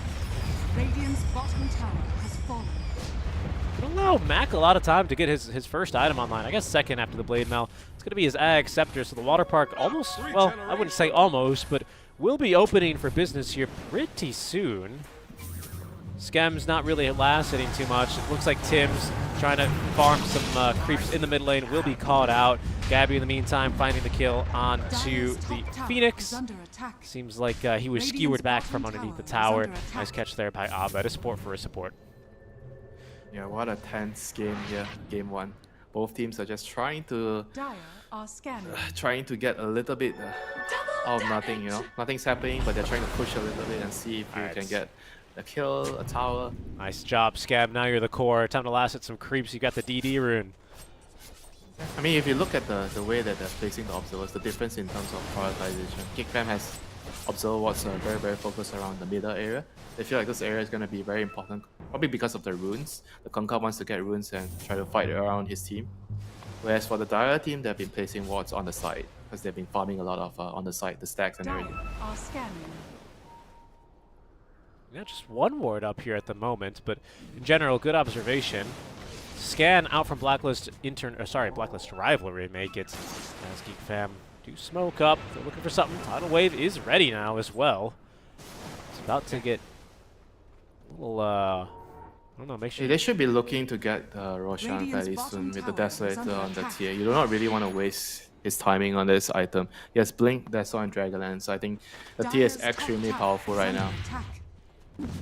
Radiant's bottom tower has fallen. It'll allow Mac a lot of time to get his first item online. I guess second after the Blade Mail. It's going to be his Ag Scepter, so the Water Park almost, well, I wouldn't say almost, but will be opening for business here pretty soon. Skem's not really lasting too much. It looks like Tim's trying to farm some creeps in the mid lane, will be caught out. Gabby, in the meantime, finding the kill onto Dire's the top tower Phoenix. is under attack. Seems like he was Radiant's skewered back bottom from underneath the tower is tower. under attack. Nice catch there by Abed. A support for a support. Yeah, what a tense game here, game one. Both teams are just trying to Dire are scanning. get a little bit out of nothing, you know. Nothing's happening, but they're trying to push a little bit and see if you Alright. can get a kill, a tower. Nice job, Scab. Now you're the core. Time to last at some creeps. You got the DD rune. I mean, if you look at the way that they're placing the observers, the difference in terms of prioritization. Kickfam has observer wards very, very focused around the middle area. They feel like this area is going to be very important, probably because of the runes. The Concord wants to get runes and try to fight around his team. Whereas for the Dire team, they've been placing wards on the side, because they've been farming a lot of on the side, the stacks and Dire everything. are scanning. Yeah, just one ward up here at the moment, but in general, good observation. Scan out from Blacklist Blacklist Rivalry make it as Geek Fam do smoke up. They're looking for something. Tidal Wave is ready now as well. It's about to get a little, I don't know, make sure. They should be looking to get Roshan Radiant's fairly bottom soon with the tower is Desolator under on the attack. tier. You do not really want to waste his timing on this item. He has Blink, Desol, and Dragonlance, so I think the tier is Dire's top extremely tower powerful is right under now. attack.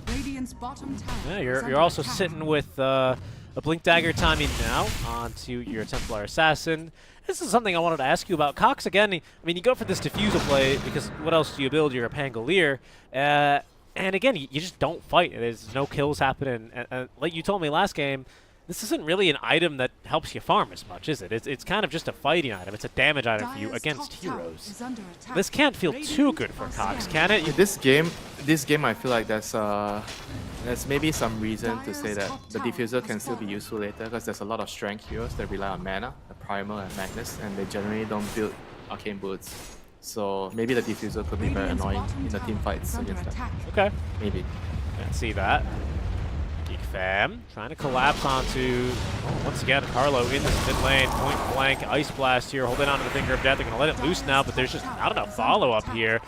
Radiant's bottom tower Yeah, is you're under also attack. sitting with a Blink Dagger timing now onto your Templar Assassin. This is something I wanted to ask you about. Cox, again, I mean, you go for this Diffusal play because what else do you build? You're a Pangolier. And again, you just don't fight. There's no kills happening. And like you told me last game, this isn't really an item that helps you farm as much, is it? It's kind of just a fighting item. It's a damage item for you Dire's against top tower heroes. is under attack. This can't feel too Radiant good for are Cox, scanning. can it? This game, I feel like there's maybe some reason to say that the Diffuser can still be useful later, because there's a lot of strength heroes that rely on mana, the Primal and Magnus, and they generally don't build Arcane Boots. So maybe the Diffuser could be very Radiant's annoying bottom in the team tower fights is under against them. attack. Okay. Maybe. Can't see that. Geek Fam trying to collapse onto, once again, Carlo in this mid lane, point blank, Ice Blast here, holding on to the Finger of Death. They're going to let it loose now, but there's just not enough follow-up here.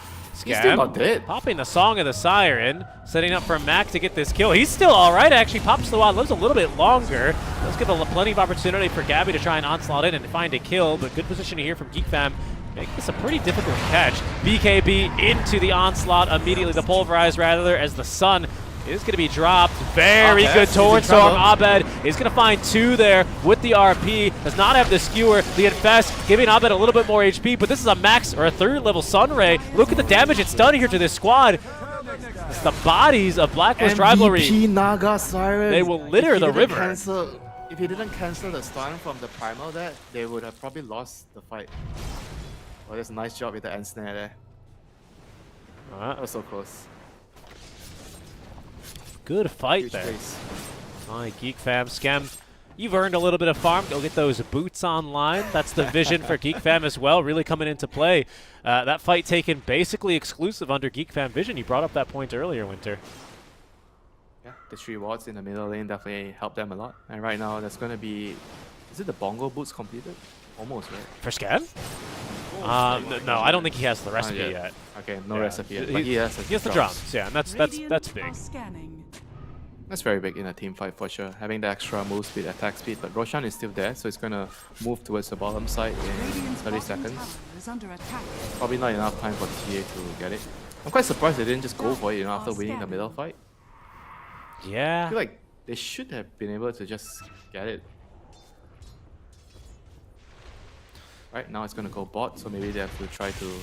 He's still not dead. Popping the Song of the Siren, setting up for Mac to get this kill. He's still all right, actually. Pops the wad, lives a little bit longer. Let's give plenty of opportunity for Gabby to try and onslaught in and find a kill, but good position here from Geek Fam. Make this a pretty difficult catch. BKB into the onslaught immediately, the pulverize rather, as the sun is going to be dropped. Very good Torrent Storm. Abed is going to find 2 there with the RP. Does not have the skewer. The Infest giving Abed a little bit more HP, but this is a max or a 3rd level Sunray. Look at the damage it's done here to this squad. It's the bodies of Blacklist Rivalry. Naga Siren. They will litter the river. If he didn't cancel the stun from the primal there, they would have probably lost the fight. Oh, that's a nice job with the end snare there. That was so close. Good fight Huge there. face. My Geek Fam. Scam, you've earned a little bit of farm. Go get those boots online. That's the vision for Geek Fam as well, really coming into play. That fight taken basically exclusive under Geek Fam vision. You brought up that point earlier, Winter. Yeah, the 3 wards in the middle lane definitely helped them a lot. And right now, there's going to be... Is it the bongo boots completed? Almost, right? For Scam? No, I don't think he has the recipe yet. Okay, no recipe yet. But he has the drums, yeah, and that's big. That's very big in a team fight for sure. Having the extra move speed, attack speed, but Roshan is still there, so it's gonna move towards the bottom side in 30 seconds. Probably not enough time for TA to get it. I'm quite surprised they didn't just go for it, after winning the middle fight. Yeah. I feel like they should have been able to just get it. Right now it's gonna go bot, so maybe they have to try to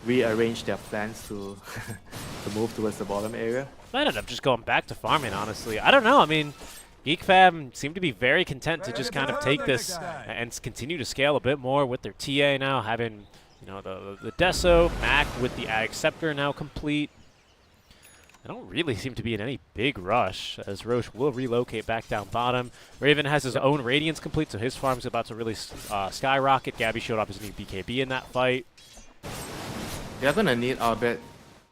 rearrange their plans to to move towards the bottom area. I ended up just going back to farming, honestly. I don't know. I mean, Geek Fam seem to be very content to just kind of take this and continue to scale a bit more with their TA now, having, the Deso, Mac with the Ag Scepter now complete. I don't really seem to be in any big rush, as Roche will relocate back down bottom. Raven has his own Radiance complete, so his farm's about to really skyrocket. Gabby showed off his new BKB in that fight. They're gonna need our bet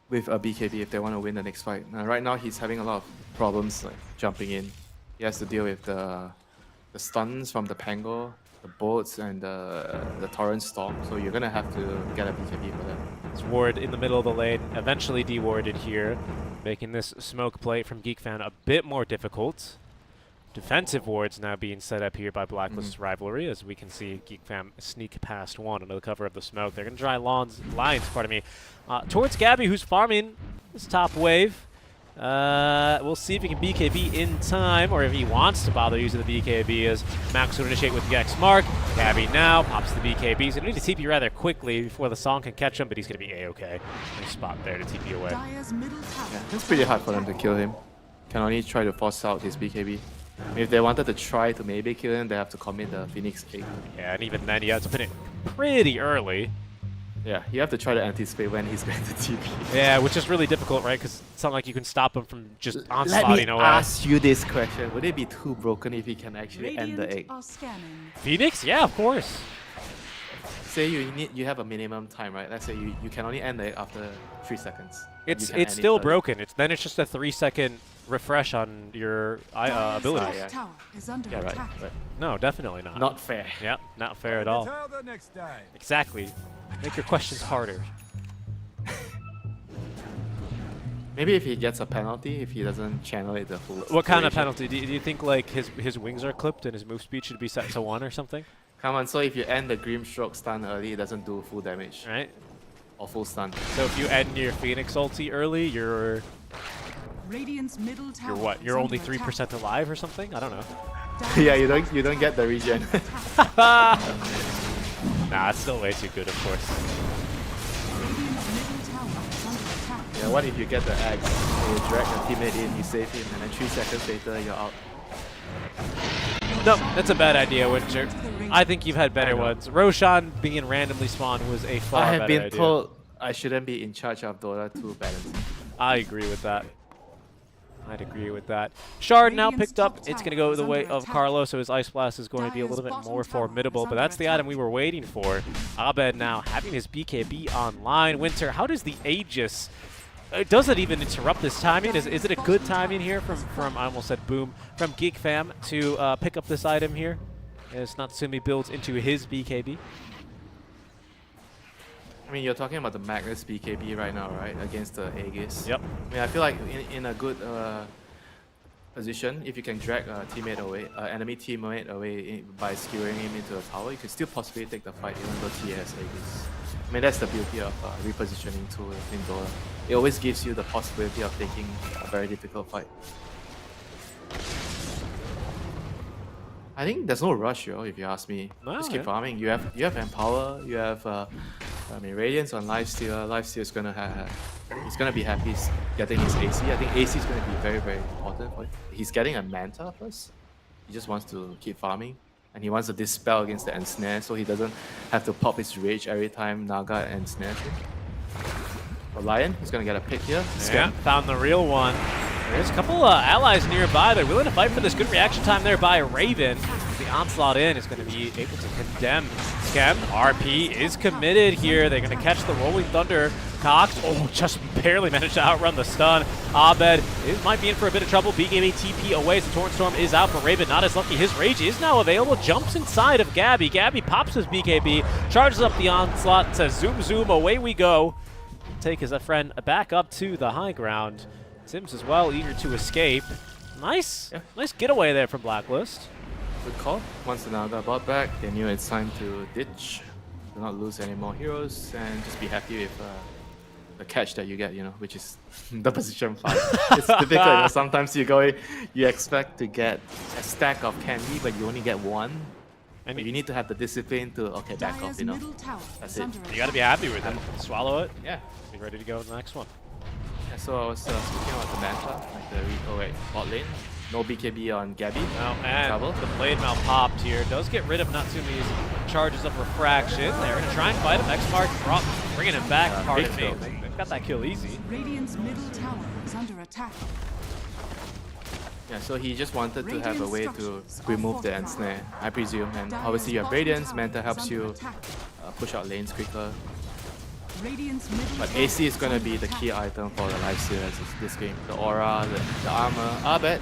with a BKB if they want to win the next fight. Right now he's having a lot of problems like jumping in. He has to deal with the stuns from the Pango, the bolts, and the Torrent Storm. So you're gonna have to get a BKB for that. It's ward in the middle of the lane, eventually dewarded here, making this smoke play from Geek Fan a bit more difficult. Defensive wards now being set up here by Blacklist Rivalry, as we can see Geek Fam sneak past one under the cover of the smoke. They're going to try lines, towards Gabby, who's farming this top wave. We'll see if he can BKB in time, or if he wants to bother using the BKB, as Max will initiate with the X mark. Gabby now pops the BKB. He's going to need to TP rather quickly before the song can catch him, but he's going to be A-okay. Nice spot there to TP away. Yeah, it's pretty hard for them to kill him. Can only try to force out his BKB. If they wanted to try to maybe kill him, they have to commit the Phoenix Egg. Yeah, and even then, you have to pin it pretty early. Yeah, you have to try to anticipate when he's going to TP. Yeah, which is really difficult, right? Because it's not like you can stop him from just onslaughting away. Let me ask you this question. Would it be too broken if he can actually end the egg? Phoenix? Yeah, of course. Say you have a minimum time, right? Let's say you can only end the egg after 3 seconds. It's still broken. Then it's just a 3-second refresh on your abilities. Yeah, right. No, definitely not. Not fair. Yep, not fair at all. Exactly. Make your questions harder. Maybe if he gets a penalty, if he doesn't channel it the full. What kind of penalty? Do you think like his wings are clipped and his move speed should be set to 1 or something? Come on, so if you end the Grimstroke stun early, it doesn't do full damage. Right. Or full stun. So if you end your Phoenix ulti early, you're what? You're only 3% alive or something? I don't know. Yeah, you don't get the regen. Nah, it's still way too good, of course. Yeah, what if you get the axe, you drag your teammate in, you save him, and then 3 seconds later you're out. No, that's a bad idea, Winter. I think you've had better ones. Roshan being randomly spawned was a far better idea. I have been told I shouldn't be in charge of Dota 2 balancing. I agree with that. I'd agree with that. Shard now picked up. It's going to go the way of Carlo, so his Ice Blast is going to be a little bit more formidable, but that's the item we were waiting for. Abed now having his BKB online. Winter, how does the Aegis does it even interrupt this timing? Is it a good timing here from I almost said Boom, from Geek Fam to pick up this item here? As Natsumi builds into his BKB. I mean, you're talking about the Magnus BKB right now, right? Against the Aegis. Yep. I mean, I feel like in a good position, if you can drag a teammate away, enemy teammate away by skewering him into a tower, you can still possibly take the fight even though T has Aegis. I mean, that's the beauty of repositioning tool in Dota. It always gives you the possibility of taking a very difficult fight. I think there's no rush, if you ask me. No, just keep yeah. farming. You have Empower. You have I mean, Radiance on Lifesteal. Lifesteal is gonna have. He's gonna be happy getting his AC. I think AC is gonna be very, very important for him. He's getting a Manta first. He just wants to keep farming, and he wants to dispel against the ensnare, so he doesn't have to pop his rage every time Naga ensnares him. For Lion, he's gonna get a pick here. Yeah, found the real one. There's a couple allies nearby. They're willing to fight for this. Good reaction time there by Raven. The onslaught in is going to be able to condemn Skem. RP is committed here. They're going to catch the Rolling Thunder. Cox, just barely managed to outrun the stun. Abed might be in for a bit of trouble. BKB TP away, so Torrent Storm is out for Raven. Not as lucky. His rage is now available. Jumps inside of Gabby. Gabby pops his BKB, charges up the onslaught to zoom. Away we go. Take his friend back up to the high ground. Sims as well, eager to escape. Nice getaway there from Blacklist. Good call. Once the Naga bought back, they knew it's time to ditch, do not lose any more heroes, and just be happy with the catch that you get, which is the position 5. It's difficult. Sometimes you expect to get a stack of candy, but you only get one. And you need to have the discipline to back off. That's it. You got to be happy with it. Swallow it. Yeah. Be ready to go to the next one. Yeah, so I was speaking about the Manta, like the bot lane. No BKB on Gabby. Oh, and the Blade Mail popped here. Does get rid of Natsumi's charges of Refraction. They're going to try and fight him. X-Mark bringing him back. Pardon me. They've got that kill easy. Radiant's middle tower is under attack. Yeah, so he just wanted to have a way to remove the ensnare, I presume. And obviously you have Radiance. Manta helps you push out lanes quicker. But AC is going to be the key item for the lifesteal as this game. The aura, the armor. Abed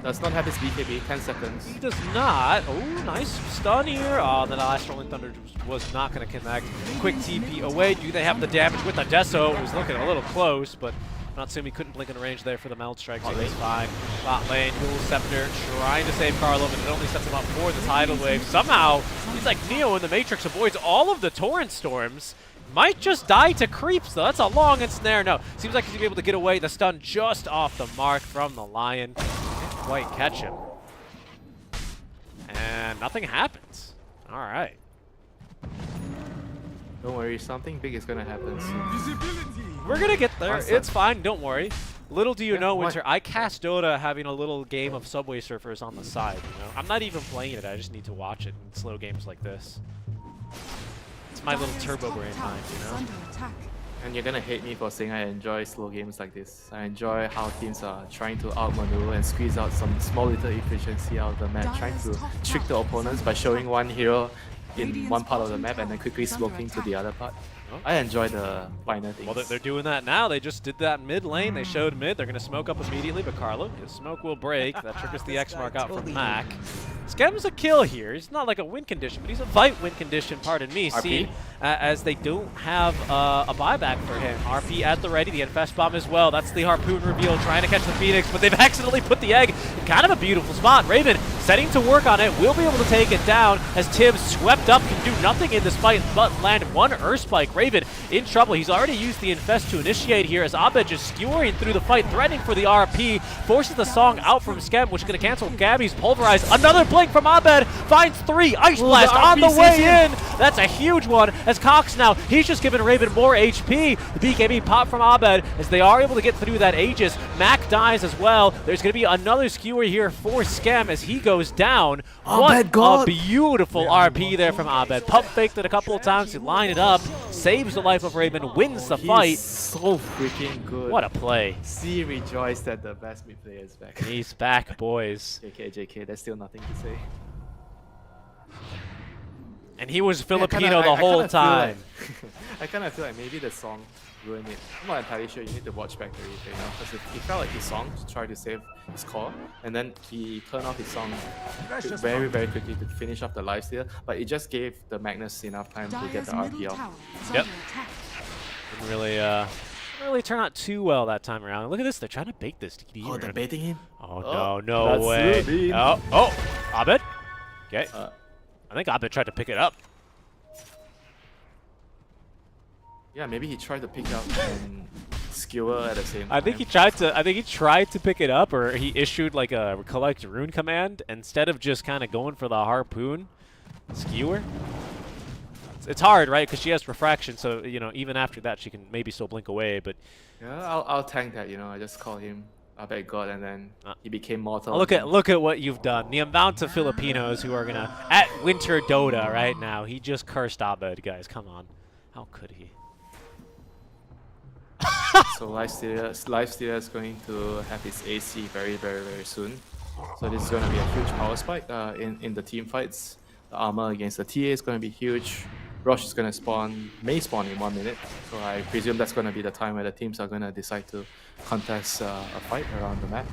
does not have his BKB, 10 seconds. He does not. Oh, nice stun here. Oh, the last Rolling Thunder was not going to connect. Quick TP away. Do they have the damage with the Deso? It was looking a little close, but Natsumi couldn't blink in range there for the Meld Strike, so he's fine. Bot lane, dual Scepter, trying to save Carlo, but it only sets him up for the Tidal Wave. Somehow, he's like Neo in the Matrix, avoids all of the Torrent Storms. Might just die to creeps, though. That's a long ensnare. No, seems like he's going to be able to get away. The stun just off the mark from the Lion. Can't quite catch him. And nothing happens. All right. Don't worry, something big is going to happen soon. We're going to get there. It's fine. Don't worry. Little do you know, Winter, I cast Dota having a little game of Subway Surfers on the side. I'm not even playing it. I just need to watch it in slow games like this. It's my little turbo brain mind, And you're gonna hate me for saying I enjoy slow games like this. I enjoy how teams are trying to outmaneuver and squeeze out some small little efficiency out of the map, trying to trick the opponents by showing one hero in one part of the map and then quickly smoking to the other part. I enjoy the finer things. Well, they're doing that now. They just did that mid lane. They showed mid. They're going to smoke up immediately, but Carlo, his smoke will break. That triggers the X-Mark out from Mac. Skem's a kill here. He's not like a win condition, but he's a fight win condition, pardon me, see, as they don't have a buyback for him. RP at the ready, the Infest Bomb as well. That's the Harpoon reveal, trying to catch the Phoenix, but they've accidentally put the egg in kind of a beautiful spot. Raven setting to work on it, will be able to take it down as Tibbs swept up, can do nothing in this fight but land one Earth Spike. Raven in trouble. He's already used the Infest to initiate here as Abed just skewering through the fight, threatening for the RP, forces the song out from Skem, which is going to cancel Gabby's Pulverize. Another blink from Abed, finds 3, Ice Blast on the way in. That's a huge one as Cox now, he's just giving Raven more HP. The BKB pop from Abed as they are able to get through that Aegis. Mac dies as well. There's going to be another skewer here for Skem as he goes down. What a beautiful RP there from Abed. Pump faked it a couple of times to line it up, saves the life of Raven, wins the fight. He's so freaking good. What a play. See, rejoice that the best mid player is back. He's back, boys. JK, there's still nothing to say. And he was Yeah, Filipino the whole time. I kind of feel like maybe the song ruined it. I'm not entirely sure. You need to watch back the replay now because it felt like his song to try to save his core, and then he turned off his song very, very quickly to finish off the lifesteal. But it just gave the Magnus enough time to get Dire's the middle RP off. tower is Yep. under attack. Didn't really turn out too well that time around. Look at this. They're trying to bait this DD Oh, they're rune. baiting him? Oh, Oh, no that's way. Rubin. Oh, Abed. Okay. Uh, I think Abed tried to pick it up. Yeah, maybe he tried to pick up and skewer at the same time. I think he tried to pick it up, or he issued like a collect rune command instead of just kind of going for the harpoon skewer. It's hard, right? Because she has refraction, so you know even after that she can maybe still blink away. But Yeah, I'll tank that. You know, I just call him Abed God, and then he became mortal. look at what you've done. The amount of Filipinos who are gonna at Winter Dota right now. He just cursed Abed, guys. Come on, how could he? So Lifestealer is going to have his AC very, very, very soon. So this is going to be a huge power spike in the team fights. The armor against the TA is going to be huge. Rosh is going to may spawn in 1 minute. So I presume that's going to be the time where the teams are going to decide to contest a fight around the map.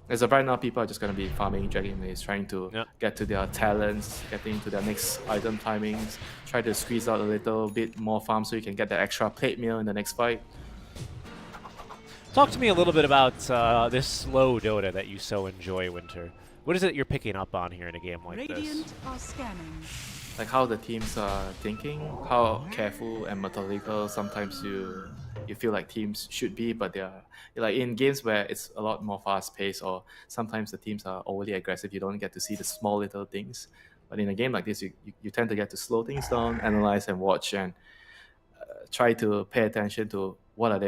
As of right now, people are just going to be farming Dragon Maze, trying to get to their talents, getting to their next item timings, try to squeeze out a little bit more farm so you can get the extra plate meal in the next fight. Talk to me a little bit about this slow Dota that you so enjoy, Winter. What is it you're picking up on here in a game like Radiant this? are scanning. Like how the teams are thinking, how careful and methodical sometimes you feel like teams should be, but they're like in games where it's a lot more fast paced, or sometimes the teams are overly aggressive, you don't get to see the small little things. But in a game like this, you tend to get to slow things down, analyze and watch, and try to pay attention to what are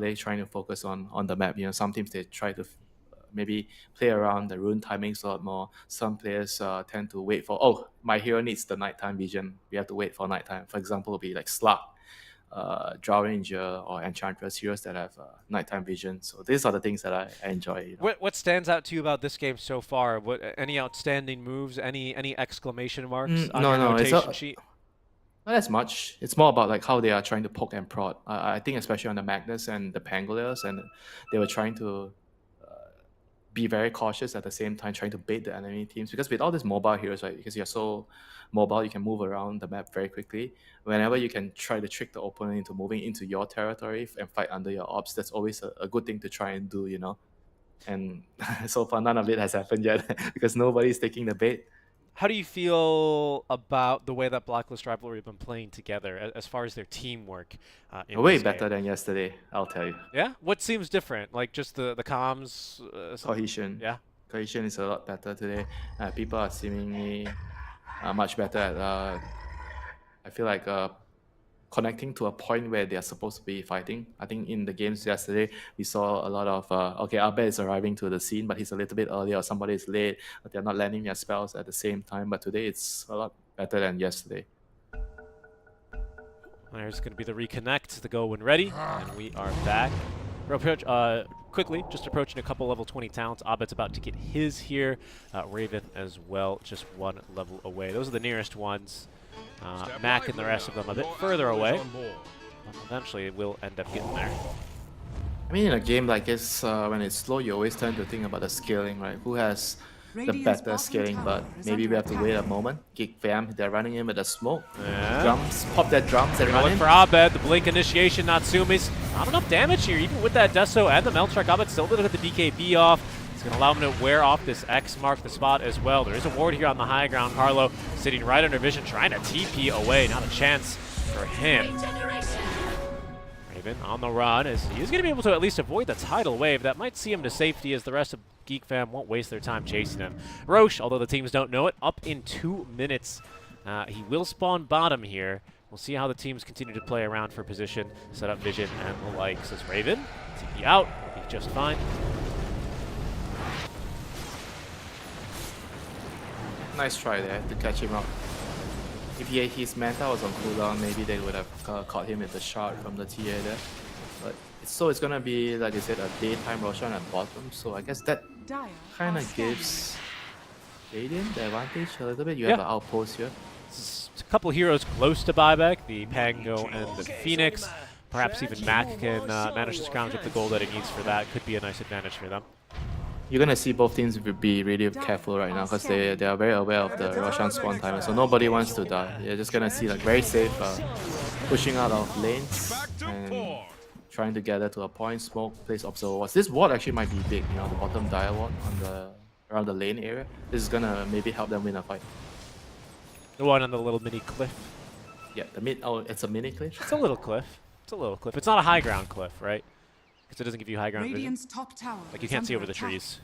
they trying to focus on the map. You know, some teams they try to maybe play around the rune timings a lot more. Some players tend to wait for, oh, my hero needs the nighttime vision. We have to wait for nighttime. For example, would be like Slug, Drow Ranger, or Enchantress, heroes that have nighttime vision. So these are the things that I enjoy. You know? What stands out to you about this game so far? What any outstanding moves? Any exclamation marks on your notation sheet? Not as much. It's more about like how they are trying to poke and prod. I think especially on the Magnus and the Pangoliers, and they were trying to be very cautious at the same time, trying to bait the enemy teams. Because with all these mobile heroes, right, because you're so mobile, you can move around the map very quickly. Whenever you can try to trick the opponent into moving into your territory and fight under your ops, that's always a good thing to try and do, you know. And so far, none of it has happened yet because nobody's taking the bait. How do you feel about the way that Blacklist Rivalry have been playing together as far as their teamwork? Way better than yesterday, I'll tell you. Yeah? What seems different? Like just the comms? Cohesion. Yeah? Cohesion is a lot better today. People are seemingly much better at, I feel like, connecting to a point where they are supposed to be fighting. I think in the games yesterday, we saw a lot of, okay, Abed is arriving to the scene, but he's a little bit early, or somebody is late, but they're not landing their spells at the same time. But today, it's a lot better than yesterday. There's going to be the reconnect, the go when ready, and we are back. Quickly, just approaching a couple level 20 talents. Abed's about to get his here. Raven as well, just one level away. Those are the nearest ones. Mac and the rest of them a bit further away. Eventually, we'll end up getting there. I mean, in a game like this, when it's slow, you always tend to think about the scaling, right? Who has the better scaling, but maybe we have to wait a moment. Geek Fam, they're running in with the smoke. Yeah. Drums, pop that drums and run Going in. for Abed, the blink initiation, Natsumi's not enough damage here, even with that Deso and the Meltruck. Abed still able to get the DKB off. It's going to allow him to wear off this X mark the spot as well. There is a ward here on the high ground. Carlo sitting right under vision, trying to TP away. Not a chance for him. Raven on the run as he's going to be able to at least avoid the tidal wave. That might see him to safety as the rest of Geek Fam won't waste their time chasing him. Roche, although the teams don't know it, up in 2 minutes. He will spawn bottom here. We'll see how the teams continue to play around for position, set up vision, and the likes. As Raven, TP out, he'll be just fine. Nice try there to catch him up. If his manta was on cooldown, maybe they would have caught him with the shard from the TA there. But it's going to be, like I said, a daytime Roshan at bottom. So I guess that kind of gives Radiant, the advantage a little bit. You Yeah. have an outpost here. A couple heroes close to buyback, the Pango and the Phoenix. Perhaps even Mac can manage to scrounge up the gold that he needs for that. Could be a nice advantage for them. You're gonna see both teams be really careful right now because they are very aware of the Roshan spawn timer, so nobody wants to die. You're just gonna see like very safe pushing out of lanes and trying to gather to a point, smoke, place observer wards. This ward actually might be big, you know, the bottom dire ward on around the lane area. This is gonna maybe help them win a fight. The one on the little mini cliff. Yeah, it's a mini cliff. It's a little cliff. It's a little cliff. It's not a high ground cliff, right? Because it doesn't give you high ground vision. Radiant's top tower. Like you is can't see under over the attack. trees.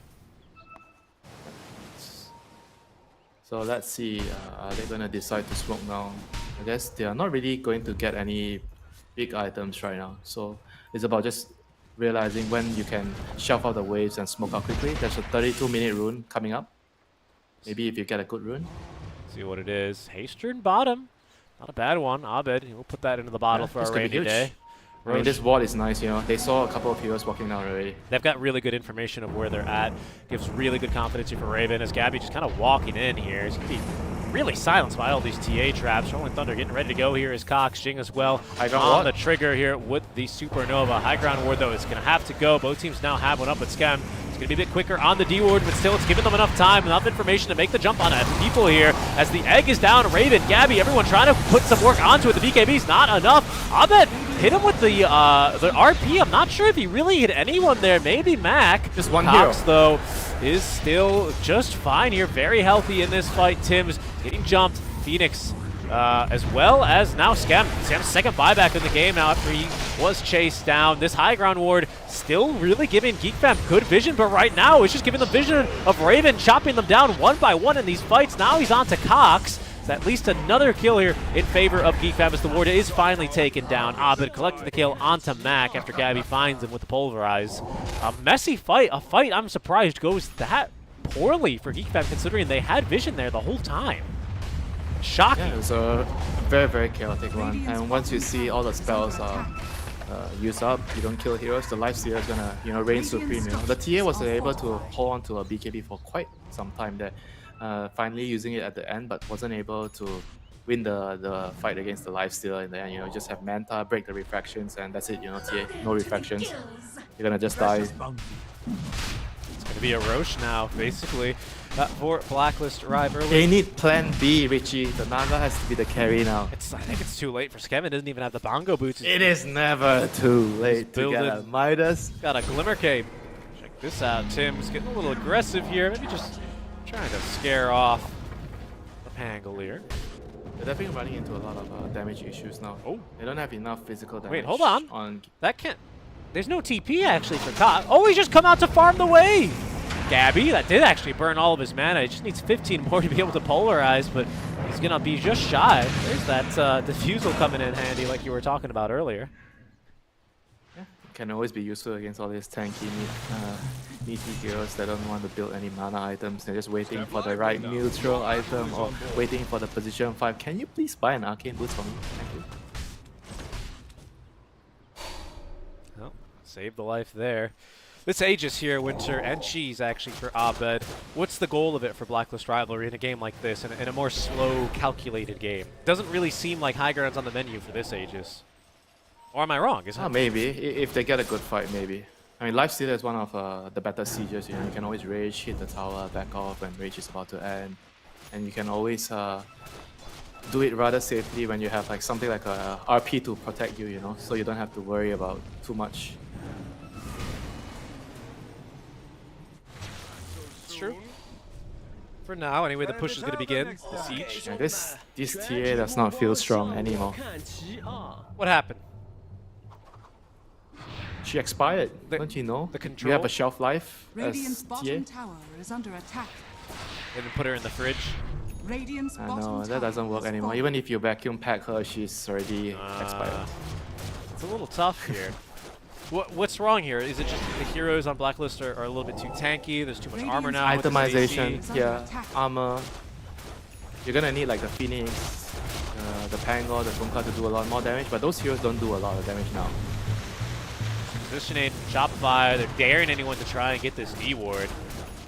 So let's see, are they gonna decide to smoke now? I guess they are not really going to get any big items right now. So it's about just realizing when you can shelf out the waves and smoke out quickly. There's a 32-minute rune coming up. Maybe if you get a good rune. See what it is. Haystern bottom. Not a bad one. Abed, we'll put that into the bottle for this a could be rainy huge. day. I mean, this ward is nice, you know. They saw a couple of heroes walking down already. They've got really good information of where they're at. Gives really good confidence here for Raven as Gabby just kind of walking in here. He's going to be really silenced by all these TA traps. Rolling Thunder getting ready to go here is Cox. Jing as well High ground on ward. the trigger here with the Supernova. High ground ward, though, is going to have to go. Both teams now have one up, but Scam is going to be a bit quicker on the D ward, but still it's giving them enough time, enough information to make the jump on it. People here as the egg is down. Raven, Gabby, everyone trying to put some work onto it. The BKB's not enough. Abed hit him with the RP. I'm not sure if he really hit anyone there. Maybe Mac. Just one Cox, hero. though, is still just fine here. Very healthy in this fight. Tim's getting jumped. Phoenix as well as now Scam. Scam's second buyback in the game now after he was chased down. This high ground ward still really giving GeekFam good vision, but right now it's just giving them vision of Raven chopping them down one by one in these fights. Now he's on to Cox. It's at least another kill here in favor of GeekFam as the ward is finally taken down. Abed collecting the kill onto Mac after Gabby finds him with the Pulverize. A messy fight, a fight I'm surprised goes that poorly for GeekFam considering they had vision there the whole time. Shocking. Yeah, it was a very, very chaotic one. And once you see all the spells used up, you don't kill heroes, the Lifestealer is gonna, you know, reign supreme. You know? The TA was able to hold on to a BKB for quite some time there. Finally using it at the end, but wasn't able to win the fight against the Lifestealer in the end. You know, just have Manta, break the refractions, and that's it. You know, TA, no refractions. You're gonna just die. It's gonna be a Roche now, basically. For Blacklist arrive early. They need plan B, Richie. The Naga has to be the carry now. I think it's too late for Skevin. Doesn't even have the bongo boots. It is never too late to get a Midas. Got a Glimmer Cape. Check this out. Tim's getting a little aggressive here. Maybe just trying to scare off the Pangolier. They're definitely running into a lot of damage issues now. Oh. They don't have enough physical damage. Wait, hold on. That can't... There's no TP actually for Cox. Oh, he's just come out to farm the wave. Gabby, that did actually burn all of his mana. He just needs 15 more to be able to polarize, but he's going to be just shy. There's that diffusal coming in handy like you were talking about earlier. Yeah, can always be useful against all these tanky, meaty heroes that don't want to build any mana items. They're just waiting for the right neutral item or waiting for the position 5. Can you please buy an arcane boost for me? Thank you. Well, save the life there. This Aegis here, Winter, and Cheese actually for Abed. What's the goal of it for Blacklist Rivalry in a game like this, in a more slow, calculated game? Doesn't really seem like high ground's on the menu for this Aegis. Or am I wrong? Is it? Maybe. If they get a good fight, maybe. I mean, Lifestealer is one of the better sieges. You know, you can always rage, hit the tower, back off when rage is about to end. And you can always do it rather safely when you have like something like a RP to protect you, you know, so you don't have to worry about too much. True. For now, anyway, the push is going to begin. The siege. Yeah, this TA does not feel strong anymore. What happened? She expired, don't you know? The You have control? a shelf life Radiant's as bottom TA. tower is under attack. They didn't put her in the fridge. Radiant's I bottom know, tower that doesn't work has anymore. fallen. Even if you vacuum pack her, she's already expired. It's a little tough here. What's wrong here? Is it just the heroes on Blacklist are a little bit too tanky? There's too much armor now. with this Itemization, AC? yeah, armor. You're gonna need like the Phoenix, the Pangor, the Funka to do a lot more damage, but those heroes don't do a lot of damage now. Positioning, Shopify, they're daring anyone to try and get this D ward.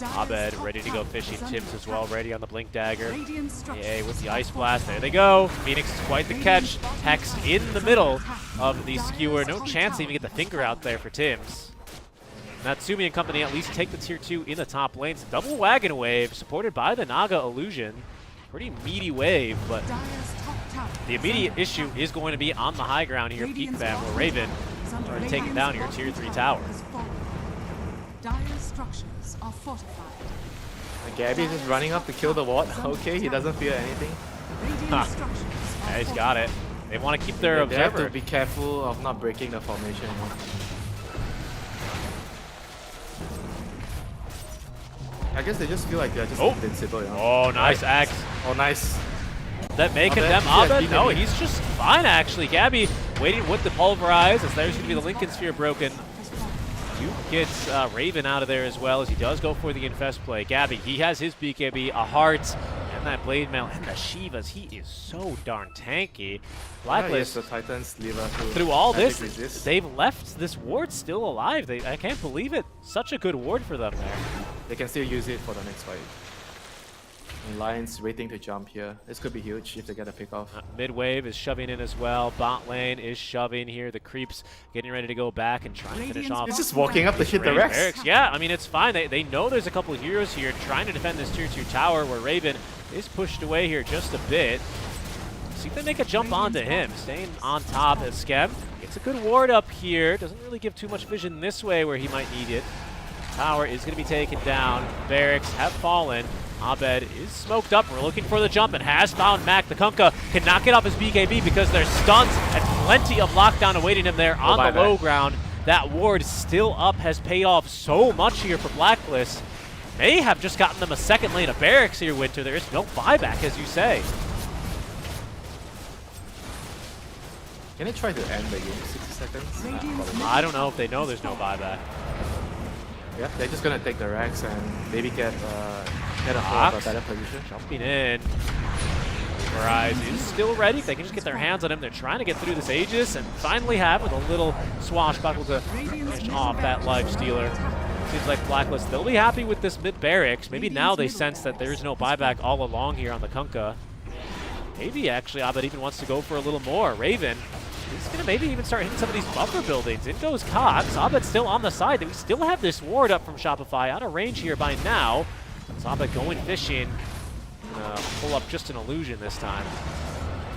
Abed ready to go fishing. Tims as well, ready on the Blink Dagger. Radiant structures Yay, with the are Ice Blast. There fortified. they go. Phoenix is quite the catch. Hex in the middle of the skewer. No chance to even get the finger out there for Tims. Natsumi and company at least take the tier 2 in the top lanes. Double wagon wave supported by the Naga illusion. Pretty meaty wave, but Dire's top tower the is immediate under issue attack. is going to be on the high ground here. Peak Radiant's Fam, where bottom Raven tower is under are attack. taking down your Radiant's tier 3 bottom tower. has fallen. Dire's structures are fortified. Gabby is just running up to kill the ward. Okay, he doesn't fear anything. Radiant Huh. structures are Yeah, he's got it. They want to keep their They have to observer. be careful of not breaking the formation. I guess they just feel like they're just Oh. invincible. You know? Oh, nice axe. Oh, nice. That may Abed, condemn yeah, Abed? beat No, him. he's just fine actually. Gabby waiting with the pulverize as there's going to be the Lincoln Sphere broken. Duke gets Raven out of there as well as he does go for the Infest play. Gabby, he has his BKB, a heart, and that Blade Mail, and the Shivas. He is so darn tanky. Blacklist, the Titan's lever through all this, resist. they've left this ward still alive. I can't believe it. Such a good ward for them there. They can still use it for the next fight. And Lions waiting to jump here. This could be huge if they get a pick off. Mid wave is shoving in as well. Bot lane is shoving here. The creeps getting ready to go back and try and finish Radiant's off. He's just walking up to hit the Raven Rex. Barracks. Yeah, I mean, it's fine. They know there's a couple of heroes here trying to defend this tier 2 tower where Raven is pushed away here just a bit. See if they make a jump onto him. Staying on top as Skem gets a good ward up here. Doesn't really give too much vision this way where he might need it. Tower is going to be taken down. Barracks have fallen. Abed is smoked up. We're looking for the jump and has found Mac. The Kunkka cannot get off his BKB because there's stuns and plenty of lockdown awaiting him there on the low ground. That ward still up has paid off so much here for Blacklist. May have just gotten them a second lane of Barracks here, Winter. There is no buyback, as you say. Can they try to end the game? 60 seconds? Radiant's I don't know if they know there's no buyback. Yeah, they're just gonna take the Rex and maybe get a Fox. better position. Jumping in. Rise is still ready. If they can just get their hands on him, they're trying to get through this Aegis and finally have with a little swashbuckle to finish off that life stealer. Seems like Blacklist, they'll be happy with this mid barracks. Maybe now they sense that there's no buyback all along here on the Kunkka. Maybe actually Abed even wants to go for a little more. Raven is going to maybe even start hitting some of these buffer buildings. In goes Cox. Abed still on the side. We still have this ward up from Shopify out of range here by now. Abed going fishing. Pull up just an illusion this time.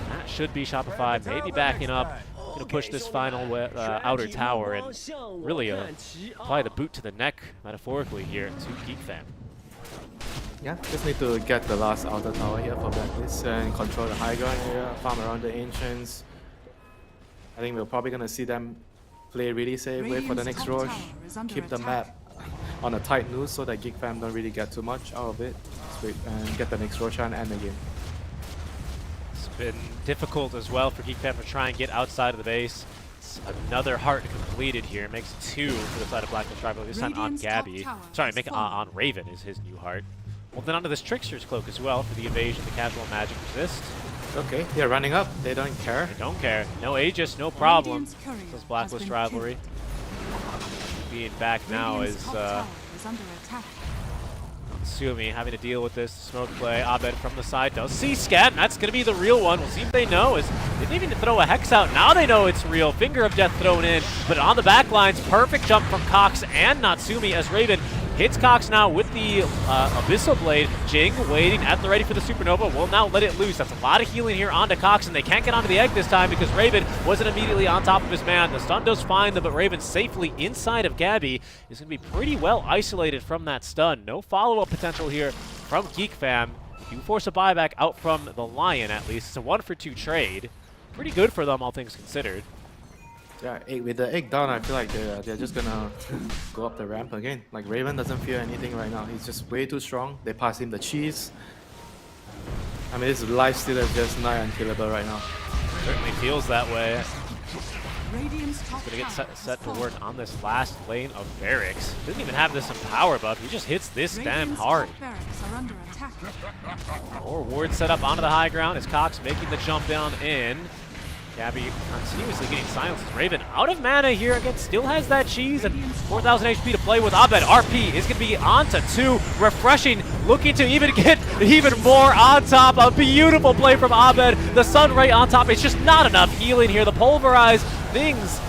That should be Shopify maybe backing up. Going to push this final outer tower and really apply the boot to the neck metaphorically here to Geek Fam. Yeah, just need to get the last outer tower here for Blacklist and control the high ground area, farm around the Ancients. I think we're probably going to see them play really safe, wait for the next rush, keep the map on a tight noose so that Geek Fam don't really get too much out of it. Just wait and get the next rush and end the game. It's been difficult as well for Geek Fam to try and get outside of the base. It's another heart completed here. Makes 2 for the side of Blacklist Rival, this time on Gabby. Sorry, make it on Raven is his new heart. Well, then onto this Trickster's Cloak as well for the evasion, the casual magic resist. Okay, they're running up. They don't care. They don't care. No Aegis, no problem. Radiant's courier This has Blacklist been rivalry. Being back now Radiant's is top tower is under attack. Sumi having to deal with this smoke play. Abed from the side does see Scat. That's going to be the real one. We'll see if they know. Didn't even throw a Hex out. Now they know it's real. Finger of Death thrown in. But on the back lines, perfect jump from Cox and Natsumi as Raven hits Cox now with the Abyssal Blade. Jing waiting at the ready for the Supernova. Will now let it loose. That's a lot of healing here onto Cox, and they can't get onto the egg this time because Raven wasn't immediately on top of his man. The stun does find them, but Raven safely inside of Gabby is going to be pretty well isolated from that stun. No follow-up potential here from Geek Fam. You force a buyback out from the Lion at least. It's a 1-for-2 trade. Pretty good for them, all things considered. Yeah, with the egg down, I feel like they're just gonna go up the ramp again. Like Raven doesn't fear anything right now. He's just way too strong. They pass him the cheese. I mean, his life steal is just nigh unkillable right now. Certainly feels that way. Radiant's top Gonna get tower set has to fallen. work on this last lane of Barracks. Doesn't even have this in power buff. He just hits this damn Radiant's hard. top barracks are under attack. More ward set up onto the high ground as Cox making the jump down in. Gabby continuously getting silenced. Raven out of mana here again, still has that cheese and 4,000 HP to play with. Abed, RP is going to be on to 2. Refreshing, looking to even get even more on top. A beautiful play from Abed. The Sun Ray on top. It's just not enough healing here. The pulverized things.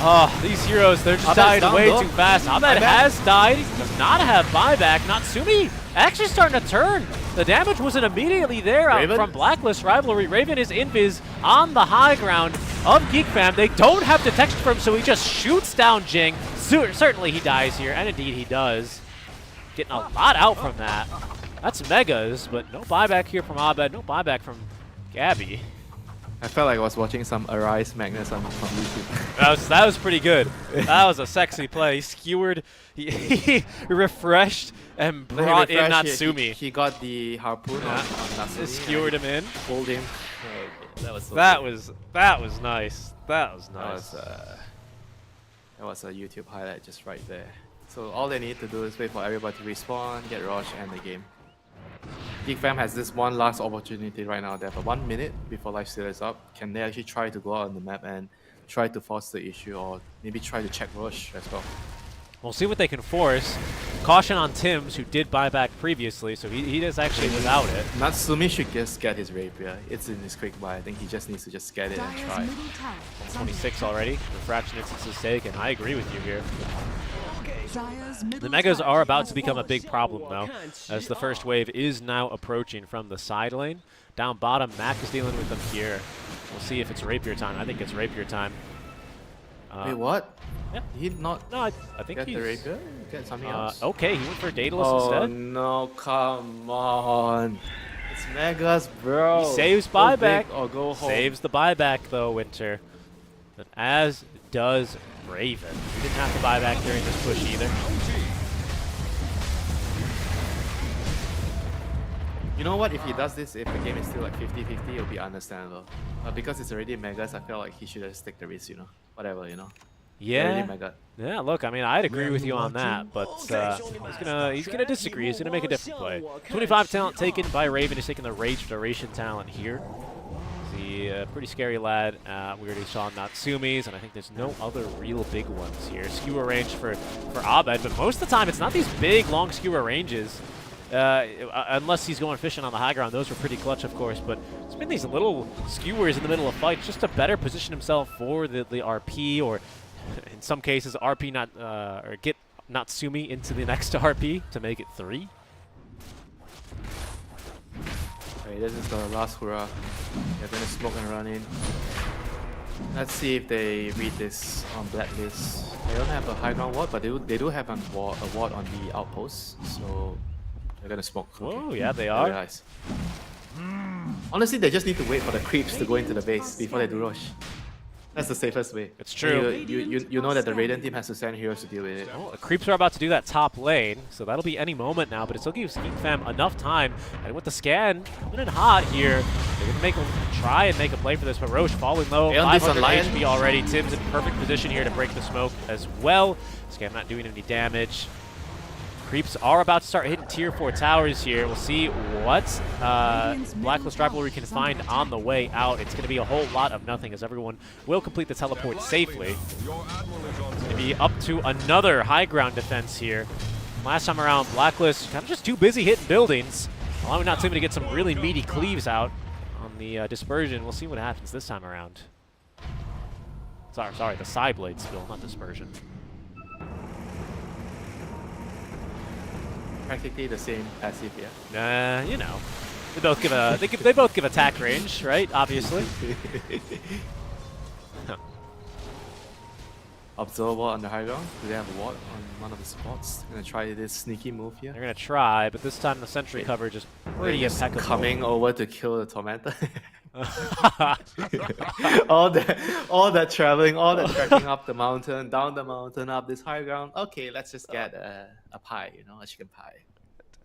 Oh, these heroes, they're just dying way too fast. Abed has died. He does not have buyback. Natsumi actually starting to turn. The damage wasn't immediately there out from Blacklist Rivalry. Raven is invis on the high ground of Geek Fam. They don't have detection for him, so he just shoots down Jing. Certainly he dies here, and indeed he does. Getting a lot out from that. That's megas, but no buyback here from Abed, no buyback from Gabby. I felt like I was watching some Arise Magnus on YouTube. That was pretty good. That was a sexy play. He skewered, he refreshed and brought in Natsumi. He got the harpoon on Natsumi. Skewered him in. Pulled him. That was that was nice. That was nice. That was a YouTube highlight just right there. So all they need to do is wait for everybody to respawn, get rush, and the game. Geek Fam has this one last opportunity right now. They have 1 minute before lifesteal is up. Can they actually try to go out on the map and try to force the issue, or maybe try to check rush as well? We'll see what they can force. Caution on Tims, who did buy back previously, so he is actually without it. Natsumi should just get his rapier. It's in his quick buy. I think he just needs to just get it and try. 26 already. Refraction instances taken. I agree with you here. The Megas are about to become a big problem, though, as the first wave is now approaching from the side lane. Down bottom, Mac is dealing with them here. We'll see if it's rapier time. I think it's rapier time. Wait, what? Yeah. He not No, I think get he's... the rapier? Get something else? Okay, he went for Daedalus Oh instead. no, come on. It's Megas, bro. He saves buyback. Or go home. Saves the buyback, though, Winter. But as does Raven. He didn't have to buy back during this push either. You know what? If he does this, if the game is still like 50-50, it'll be understandable. But because it's already Megas, I feel like he should just take the risk, you know? Whatever, you know? Yeah. Mega. Yeah, look, I mean, I'd agree with you on that, but he's gonna disagree. He's gonna make a different play. 25 talent taken by Raven. He's taking the Rage Duration talent here. The pretty scary lad. We already saw Natsumi's, and I think there's no other real big ones here. Skewer range for Abed, but most of the time it's not these big, long skewer ranges. Unless he's going fishing on the high ground. Those were pretty clutch, of course, but it's been these little skewers in the middle of fights just to better position himself for the RP, or in some cases, RP or get Natsumi into the next RP to make it 3. Okay, this is the last hurrah. They're gonna smoke and run in. Let's see if they read this on blacklist. They don't have a high ground ward, but they do have a ward on the outpost, so they're gonna smoke. Whoa, okay. yeah, they are. Very nice. Honestly, they just need to wait for the creeps to go into the base before they do rush. That's the safest way. It's true. You know that the Radiant team has to send heroes to deal with it. Oh, the creeps are about to do that top lane, so that'll be any moment now, but it still gives Geek Fam enough time. And with the scan coming in hot here, they're going to try and make a play for this, but Roche falling low, 500 HP already. Tim's in perfect position here to break the smoke as well. Scan not doing any damage. Creeps are about to start hitting tier 4 towers here. We'll see what Blacklist Rivalry can find on the way out. It's going to be a whole lot of nothing as everyone will complete the teleport safely. It's going to be up to another high ground defense here. Last time around, Blacklist kind of just too busy hitting buildings, allowing Natsumi to get some really meaty cleaves out on the dispersion. We'll see what happens this time around. Sorry, the side blade spill, not dispersion. Practically the same passive, yeah. You know, they both give they both give attack range, right? Obviously. Observe ward on the high ground. Do they have a ward on one of the spots? Gonna try this sneaky move here. They're gonna try, but this time the sentry coverage is pretty impeccable. Coming over to kill the Tormentor. all that traveling, all that trekking up the mountain, down the mountain, up this high ground. Okay, let's just get a pie, you know, a chicken pie.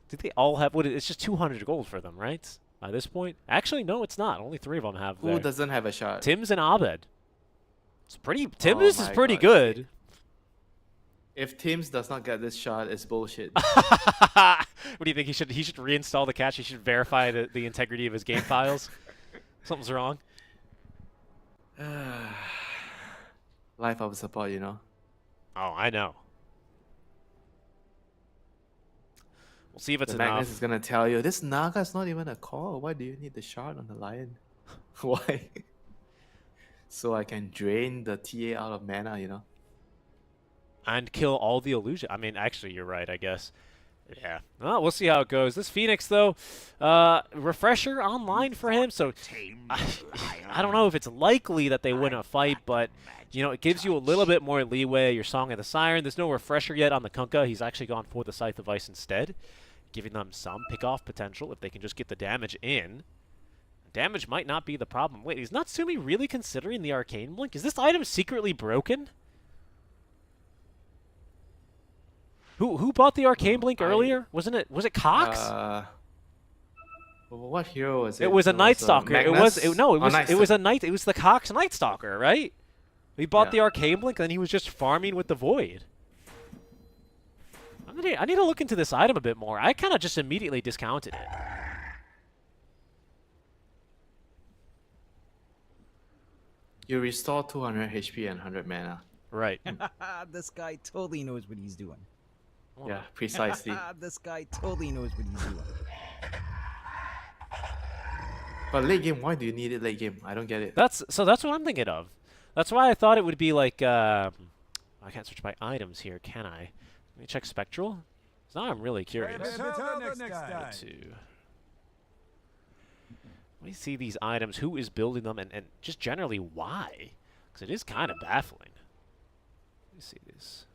Did they all have? It's just 200 gold for them, right? By this point, actually, no, it's not. Only 3 of them have. Who doesn't have a shot? Tims and Abed. It's pretty. Tims is pretty good. If Tims does not get this shot, it's bullshit. What do you think? He should reinstall the cache. He should verify the integrity of his game files. Something's wrong. Life of support, you know. Oh, I know. We'll see if it's The enough. Magnus is gonna tell you this Naga's not even a core. Why do you need the shard on the lion? Why? So I can drain the TA out of mana, you know. And kill all the illusion. I mean, actually, you're right, I guess. Yeah. Well, we'll see how it goes. This Phoenix, though, refresher online for him, so I don't know if it's likely that they win a fight, but, you know, it gives you a little bit more leeway. Your Song of the Siren, there's no refresher yet on the Kunkka. He's actually gone for the Scythe of Ice instead, giving them some pick-off potential if they can just get the damage in. Damage might not be the problem. Wait, is Natsumi really considering the Arcane Blink? Is this item secretly broken? Who bought the Arcane Blink earlier? Was it Cox? What hero was it? It was a Night Stalker. It was the Cox Night Stalker, right? He bought the Arcane Blink and then he was just farming with the Void. I need to look into this item a bit more. I kind of just immediately discounted it. You restore 200 HP and 100 mana. Right. This guy totally knows what he's doing. Yeah, precisely. This guy totally knows what he's doing. But late game, why do you need it late game? I don't get it. That's what I'm thinking of. That's why I thought it would be like I can't search by items here, can I? Let me check Spectral. So now I'm really curious. Let me see these items, who is building them, and just generally why. Because it is kind of baffling. Let me see this.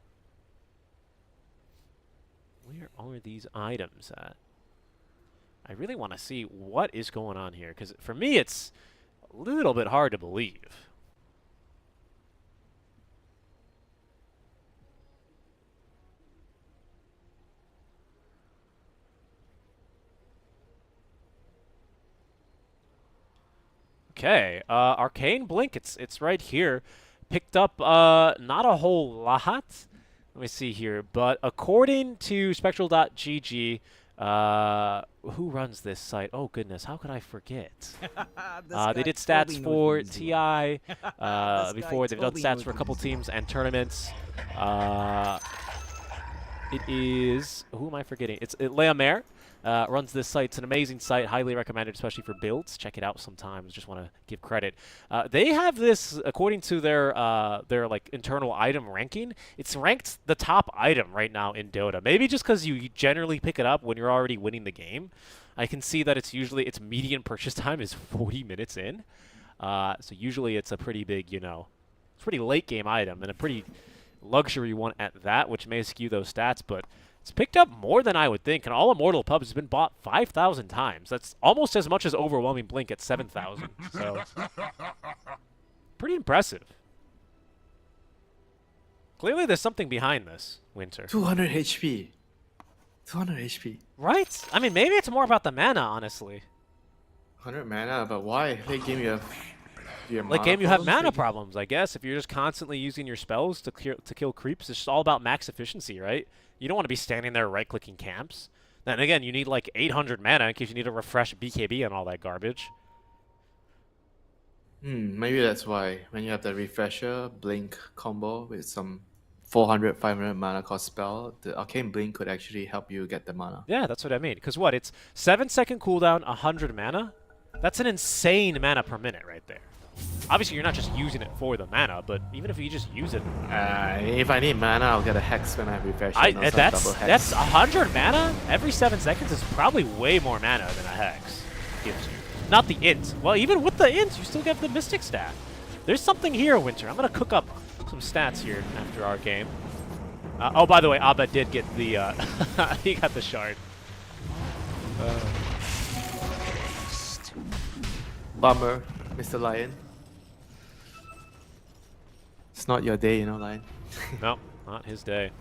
Where are these items at? I really want to see what is going on here, because for me it's a little bit hard to believe. Okay, Arcane Blink, it's right here. Picked up not a whole lot. Let me see here, but according to Spectral.gg, who runs this site? Oh goodness, how could I forget? They did stats for TI before. They've done stats for a couple teams and tournaments. It is, who am I forgetting? It's Leamer. Runs this site. It's an amazing site, highly recommended, especially for builds. Check it out sometimes. Just want to give credit. They have this, according to their like internal item ranking. It's ranked the top item right now in Dota. Maybe just because you generally pick it up when you're already winning the game. I can see that its median purchase time is 40 minutes in. So usually it's a pretty big, you know, it's a pretty late game item and a pretty luxury one at that, which may skew those stats, but it's picked up more than I would think, and All Immortal Pubs has been bought 5,000 times. That's almost as much as Overwhelming Blink at 7,000. So, pretty impressive. Clearly there's something behind this, Winter. 200 HP. 200 HP. Right? I mean, maybe it's more about the mana, honestly. 100 mana, but why? Late game you have... Late game you have mana problems, I guess. If you're just constantly using your spells to kill creeps, it's just all about max efficiency, right? You don't want to be standing there right-clicking camps. Then again, you need like 800 mana in case you need to refresh BKB and all that garbage. Maybe that's why when you have the refresher blink combo with some 400, 500 mana cost spell, the Arcane Blink could actually help you get the mana. Yeah, that's what I mean. Because what? It's 7-second cooldown, 100 mana? That's an insane mana per minute right there. Obviously, you're not just using it for the mana, but even if you just use it... if I need mana, I'll get a Hex when I refresh. That's 100 mana? Every 7 seconds is probably way more mana than a Hex gives you. Not the int. Well, even with the int, you still get the Mystic stat. There's something here, Winter. I'm going to cook up some stats here after our game. Oh, by the way, Abed did get the... he got the shard. Bummer, Mr. Lion. It's not your day, you know, Lion. No, not his day.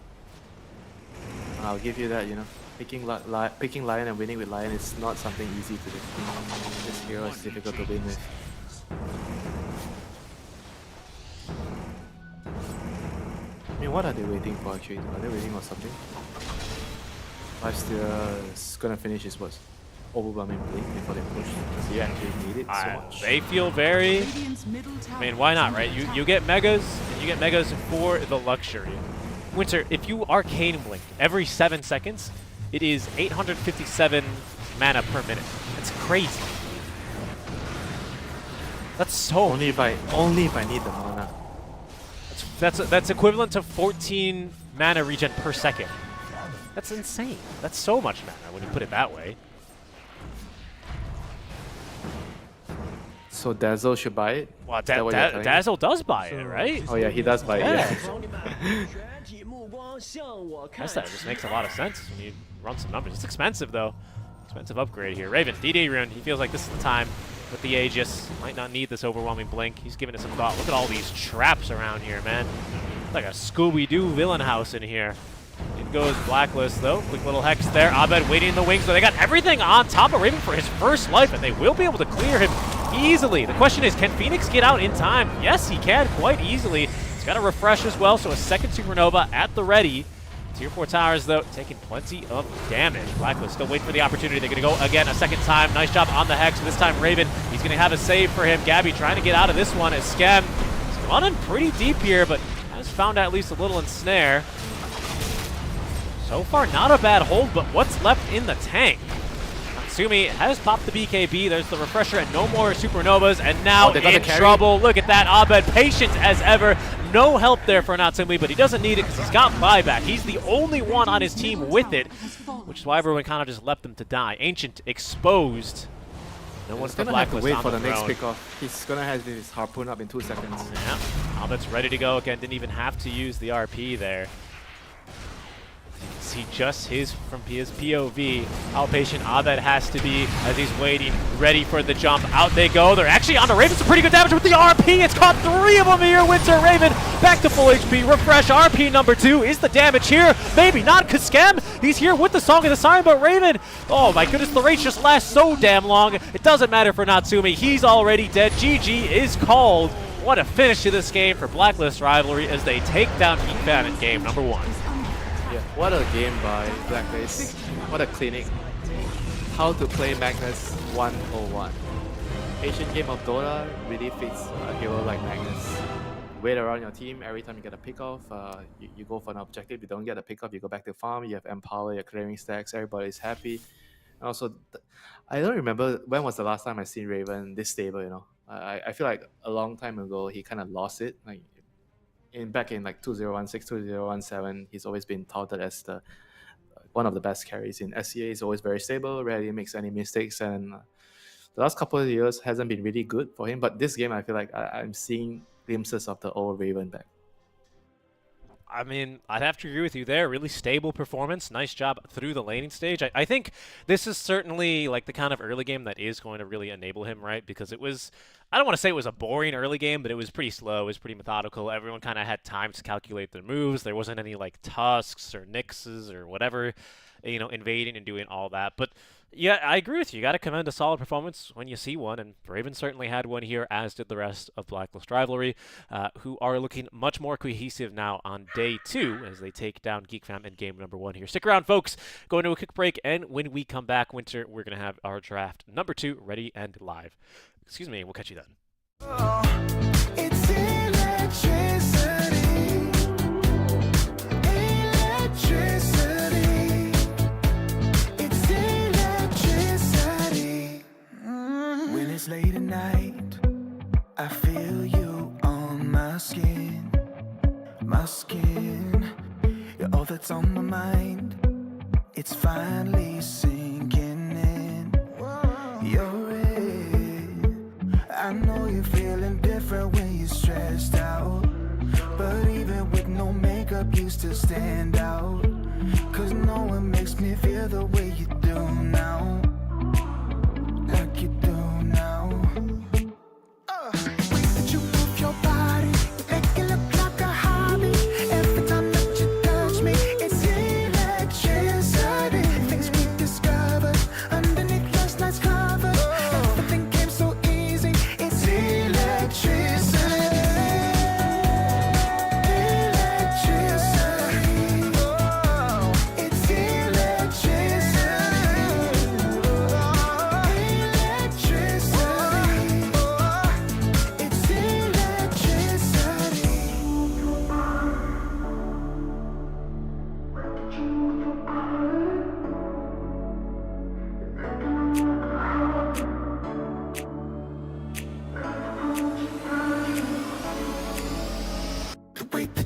I'll give you that, you know. Picking Lion and winning with Lion is not something easy to do. This hero is difficult to win with. I mean, what are they waiting for actually? Are they waiting for something? Lifesteal is gonna finish his what? Overwhelming blink before they push. Does he actually need it? it so much. They feel very... Radiant's middle tower I mean, why not, is right? under You get megas, and you get megas for the luxury. Winter, if you arcane blink every 7 seconds, it is 857 mana per minute. That's crazy. That's so... Only if I need the mana. That's equivalent to 14 mana regen per second. That's insane. That's so much mana when you put it that way. So Dazzle should buy it? Well, Is that what you're telling me? Dazzle does buy it, right? Oh yeah, he does buy it. Yeah. Yeah. Guess that just makes a lot of sense when you run some numbers. It's expensive, though. Expensive upgrade here. Raven, DD rune. He feels like this is the time with the Aegis. Might not need this overwhelming blink. He's giving it some thought. Look at all these traps around here, man. Like a Scooby-Doo villain house in here. In goes Blacklist, though. Quick little hex there. Abed waiting in the wings, but they got everything on top of Raven for his first life, and they will be able to clear him easily. The question is, can Phoenix get out in time? Yes, he can quite easily. He's got a refresh as well, so a second Supernova at the ready. Tier 4 towers, though, taking plenty of damage. Blacklist still waiting for the opportunity. They're going to go again a second time. Nice job on the Hex. This time, Raven, he's going to have a save for him. Gabby trying to get out of this one as Scam is running pretty deep here, but has found at least a little ensnare. So far, not a bad hold, but what's left in the tank? Natsumi has popped the BKB. There's the refresher and no more Supernovas, and now in trouble. Look at that. Abed, patient as ever. No help there for Natsumi, but he doesn't need it because he's got buyback. He's the only one on his team with it, which is why everyone kind of just left him to die. Ancient exposed. No one's gonna have to wait for the next pickoff. He's gonna have his harpoon up in 2 seconds. Yeah, Abed's ready to go again. Didn't even have to use the RP there. You can see just from his POV how patient Abed has to be as he's waiting, ready for the jump. Out they go. They're actually on the Raven. Some pretty good damage with the RP. It's caught 3 of them here. Winter Raven back to full HP. Refresh RP number 2. Is the damage here? Maybe not, because Scam, he's here with the Song of the Siren, but Raven, oh my goodness, the race just lasts so damn long. It doesn't matter for Natsumi. He's already dead. GG is called. What a finish to this game for Blacklist Rivalry as they take down Geekfan in game number 1. Yeah, what a game by Blacklist. What a clinic. How to play Magnus 101. Asian game of Dota really fits a hero like Magnus. Wait around your team every time you get a pickoff. You go for an objective. You don't get a pickoff, you go back to farm. You have Empower, you're clearing stacks. Everybody's happy. And also, I don't remember when was the last time I seen Raven this stable. You know, I feel like a long time ago he kind of lost it. Like back in like 2016, 2017, he's always been touted as the one of the best carries in SCA. He's always very stable, rarely makes any mistakes, and the last couple of years hasn't been really good for him. But this game, I feel like I'm seeing glimpses of the old Raven back. I mean, I'd have to agree with you there. Really stable performance. Nice job through the laning stage. I think this is certainly like the kind of early game that is going to really enable him, right? Because it was, I don't want to say it was a boring early game, but it was pretty slow. It was pretty methodical. Everyone kind of had time to calculate their moves. There wasn't any like Tusks or Nixes or whatever, you know, invading and doing all that. But yeah, I agree with you. You got to commend a solid performance when you see one, and Raven certainly had one here, as did the rest of Blacklist Rivalry, who are looking much more cohesive now on day 2 as they take down GeekFam in game number 1 here. Stick around, folks. Going to a quick break, and when we come back, Winter, we're going to have our draft number 2 ready and live. Excuse me, we'll catch you then. It's electricity. Electricity. It's electricity. When it's late at night, I feel you on my skin. My skin. You're all that's on my mind. It's finally sinking in. You're it. I know you're feeling different when you're stressed out, but even with no makeup you still stand out. Cause no one makes me feel the way you do now. Like you do now. That you move your body, make it look like a hobby. Every time that you touch me, it's electricity. Things we discovered underneath last night's covers. Everything came so easy. It's electricity. Electricity. Oh, it's electricity.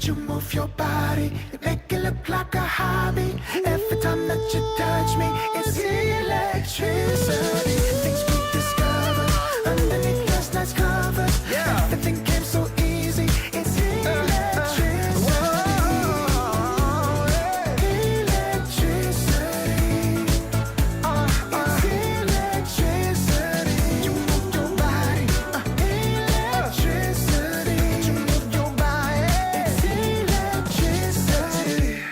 you move your body, make it look like a hobby. Every time that you touch me, it's electricity. Things we discovered underneath last night's covers. Everything came so easy. It's electricity. Electricity. It's electricity. You move your body. Electricity. You move your body. It's electricity.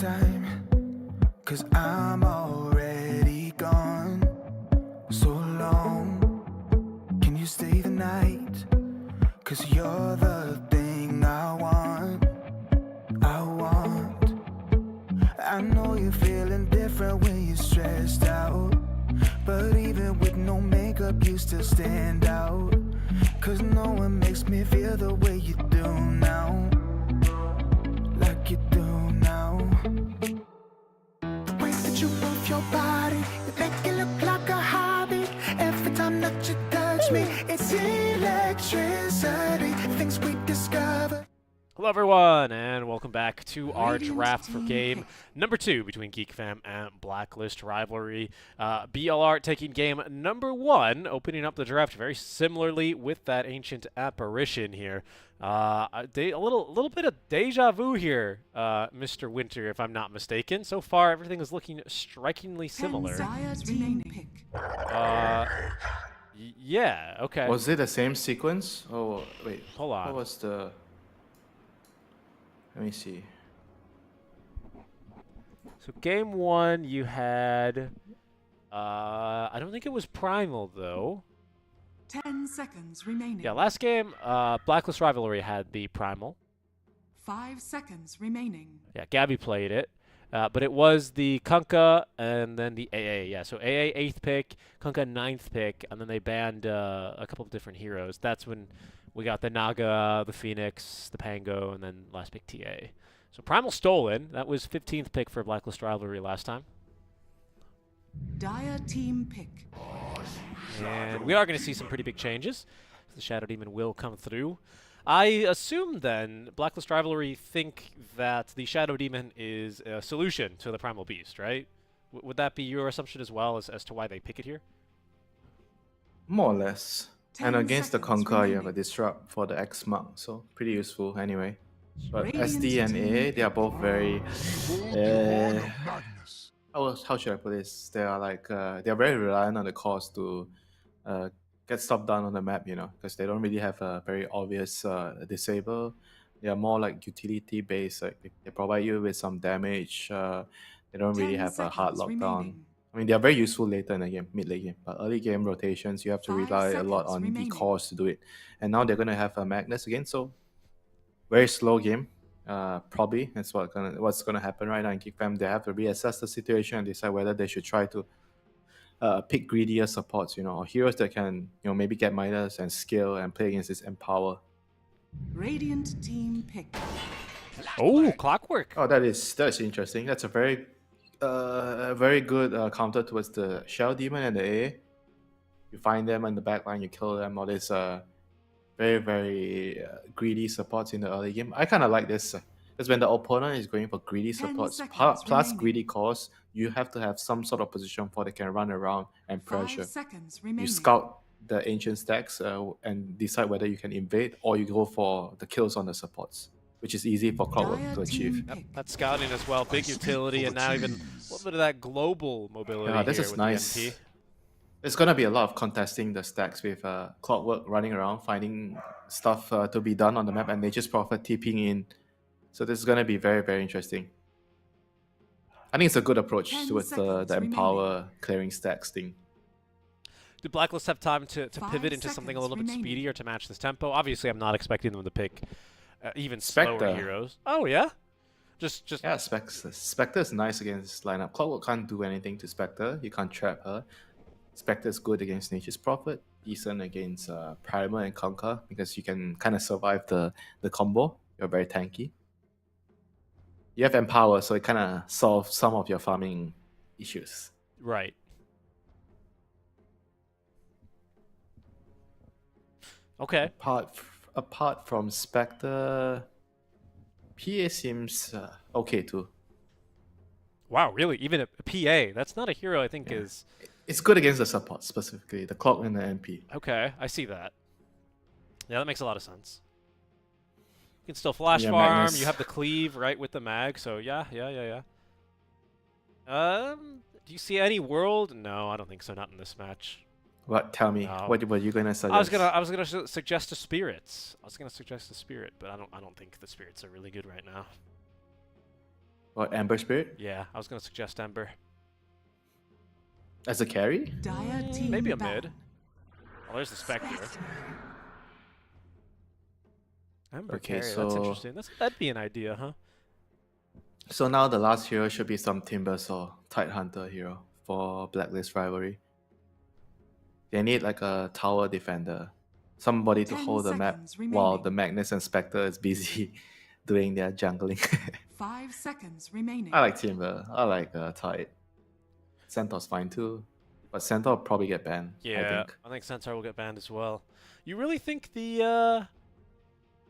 time, 'cause I'm already gone. So long, can you stay the night? 'Cause you're the thing I want. I know you're feeling different when you're stressed out, but even with no makeup you still stand out. 'Cause no one makes me feel the way you do now, like you do now. The way that you move your body, you make it look like a hobby. Every time that you touch me, it's electricity. Things we discover. Hello everyone, and welcome back to our draft for game number 2 between Geek Fam and Blacklist Rivalry. BLR taking game number 1, opening up the draft very similarly with that ancient apparition here. A little bit of deja vu here, Mr. Winter, if I'm not mistaken. So far, everything is looking strikingly similar. Yeah, okay. Was it the same sequence? Oh, wait. Hold on. What was the... Let me see. So game 1, you had... I don't think it was Primal, though. 10 seconds remaining. Yeah, last game, Blacklist Rivalry had the Primal. 5 seconds remaining. Yeah, Gabby played it. But it was the Kunkka and then the AA. Yeah, so AA 8th pick, Kunkka 9th pick, and then they banned a couple of different heroes. That's when we got the Naga, the Phoenix, the Pango, and then last pick TA. So Primal stolen. That was 15th pick for Blacklist Rivalry last time. Dire team pick. And we are going to see some pretty big changes. The Shadow Demon will come through. I assume then Blacklist Rivalry think that the Shadow Demon is a solution to the Primal Beast, right? Would that be your assumption as well as to why they pick it here? More or less. And 10 against the seconds Conquer, you have a remaining. Disrupt for the X Mark, so pretty useful anyway. But Radiant SD and AA, they are both very... Madness. how should I put this? They are like... they are very reliant on the cores to get stuff done on the map, you know, because they don't really have a very obvious disable. They are more like utility based, like they provide you with some damage. They don't really 10 have a hard seconds lockdown. remaining. I mean, they are very useful later in the game, mid late game, but early game rotations, you have to 5 rely a lot seconds on remaining. the cores to do it. And now they're gonna have a Magnus again, so very slow game. Probably that's what's gonna happen right now in Geek Fam. They have to reassess the situation and decide whether they should try to pick greedier supports, you know, or heroes that can, you know, maybe get Midas and scale and play against this Empower. Radiant team pick. Oh, Clockwork. Oh, that's interesting. That's a very good counter towards the Shell Demon and the AA. You find them on the back line, you kill them. All this very greedy supports in the early game. I kind of like this because when the opponent is going for greedy 10 supports seconds plus remaining. greedy cores, you have to have some sort of position for they can run around and 5 pressure. seconds remaining. You scout the ancient stacks and decide whether you can invade or you go for the kills on the supports, which is easy for Clockwork Dire to achieve. team Yep, pick. that's scouting as well. Big utility, and now even a little bit of that global mobility Yeah, this here is with nice. the MP. There's gonna be a lot of contesting the stacks with Clockwork running around, finding stuff to be done on the map, and Nature's Prophet TPing in. So this is gonna be very interesting. I think it's a good approach 10 towards the seconds Empower clearing stacks thing. Do Blacklist have time to 5 pivot into something a seconds little bit remaining. speedier to match this tempo? Obviously, I'm not expecting them to pick even Spectre. slower heroes. Oh, yeah? Just Yeah, Spectre is nice against this lineup. Clockwork can't do anything to Spectre. You can't trap her. Spectre is good against Nature's Prophet. Decent against Primal and Conquer because you can kind of survive the combo. You're very tanky. You have Empower, so it kind of solves some of your farming issues. right. Okay. Apart from Spectre, PA seems okay too. Wow, really? Even a PA? That's not a hero I think is... It's good against the support, specifically the Clock and the MP. Okay, I see that. Yeah, that makes a lot of sense. You can still flash Yeah, farm. Magnus. You have the cleave, right, with the mag. So yeah. Do you see any world? No, I don't think so. Not in this match. What? Tell me, No. what were you gonna suggest? I was gonna suggest a spirits. I was gonna suggest a spirit, but I don't think the spirits are really good right now. What, Amber Spirit? Yeah, I was gonna suggest Ember. As a carry? Dire team Maybe a ban. mid. Oh, there's the Spectre. Ember Okay, carry, that's so- interesting. That'd be an idea, huh? So now the last hero should be some Timbersaw, Tidehunter hero for Blacklist Rivalry. They need like a tower defender. Somebody to 10 hold the map seconds while remaining. the Magnus and Spectre is busy doing their jungling. 5 seconds remaining. I like Timber. I like Tide. Centaur's fine too. But Centaur will probably get banned, Yeah, I think. Centaur will get banned as well. You really think the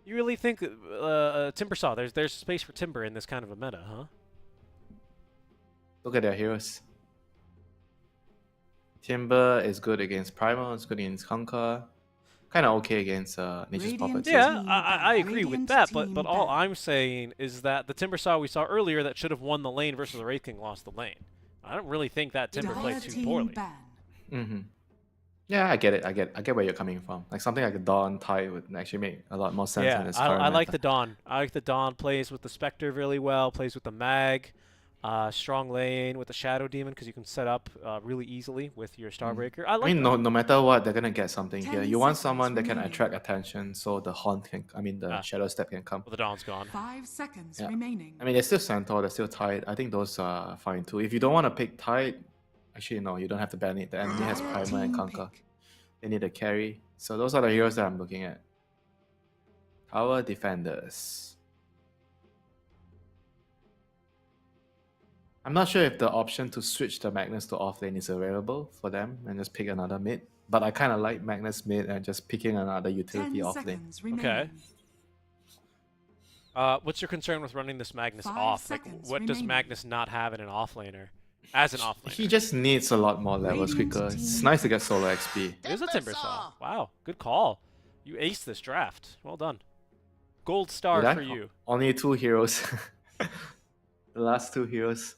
Timbersaw, there's space for Timber in this kind of a meta, huh? Look at their heroes. Timber is good against Primal, it's good against Conquer. Kind of okay against Nature's Prophet. Radiant too. Yeah, team I ban. agree with Radiant that, team but all ban. I'm saying is that the Timbersaw we saw earlier that should have won the lane versus the Wraith King lost the lane. I don't really think that Timber Dire played too team poorly. ban. Mm-hmm. Yeah, I get it. I get where you're coming from. Like something like a Dawn Tide would actually make a lot more sense in Yeah, this I current like meta. the Dawn. I like the Dawn, plays with the Spectre really well, plays with the Mag, strong lane with the Shadow Demon because you can set up really easily with your Starbreaker. I I like mean, that. no matter what, they're gonna get something 10 here. You want seconds someone that can remaining. attract attention, so the Haunt can. I mean, the Ah. Shadow Step can come. Well, the Dawn's gone. 5 seconds Yeah. remaining. I mean, there's still Centaur, there's still Tide. I think those are fine too. If you don't want to pick Tide, actually no, you don't have to ban it. The enemy has Dire Primal and team Conquer. pick. They need a carry. So those are the heroes that I'm looking at. Tower defenders. I'm not sure if the option to switch the Magnus to offlane is available for them and just pick another mid. But I kind of like Magnus mid and just picking another utility 10 offlane. seconds remaining. What's your concern with running this Magnus 5 off? Like, seconds what does remaining. Magnus not have in an offlaner? As an offlaner. He just needs a lot more levels Radiant quicker. It's team nice to get solo XP. It is a Timbersaw. Wow, good call. You aced this draft. Well done. Gold star Did I? for you. Only 2 heroes. The last 2 heroes.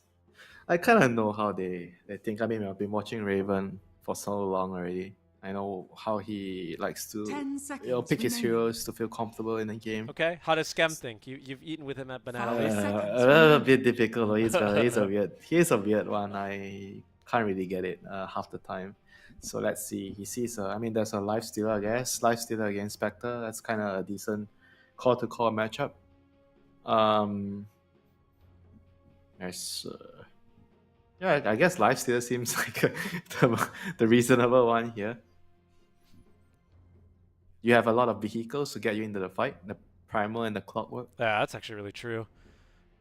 I kind of know how they think. I mean, I've been watching Raven for so long already. I know how he likes to 10 seconds pick his remaining. heroes to feel comfortable in the game. Okay, how does Skem think? You've eaten with him at Banana Five Leaf. seconds A little remaining. bit difficult. He's a weird one. I can't really get it half the time. So let's see. He sees I mean, there's a life stealer, I guess. Life stealer against Spectre. That's kind of a decent core to core matchup. There's yeah, I guess life stealer seems like the reasonable one here. You have a lot of vehicles to get you into the fight. The primal and the clockwork. Yeah, that's actually really true.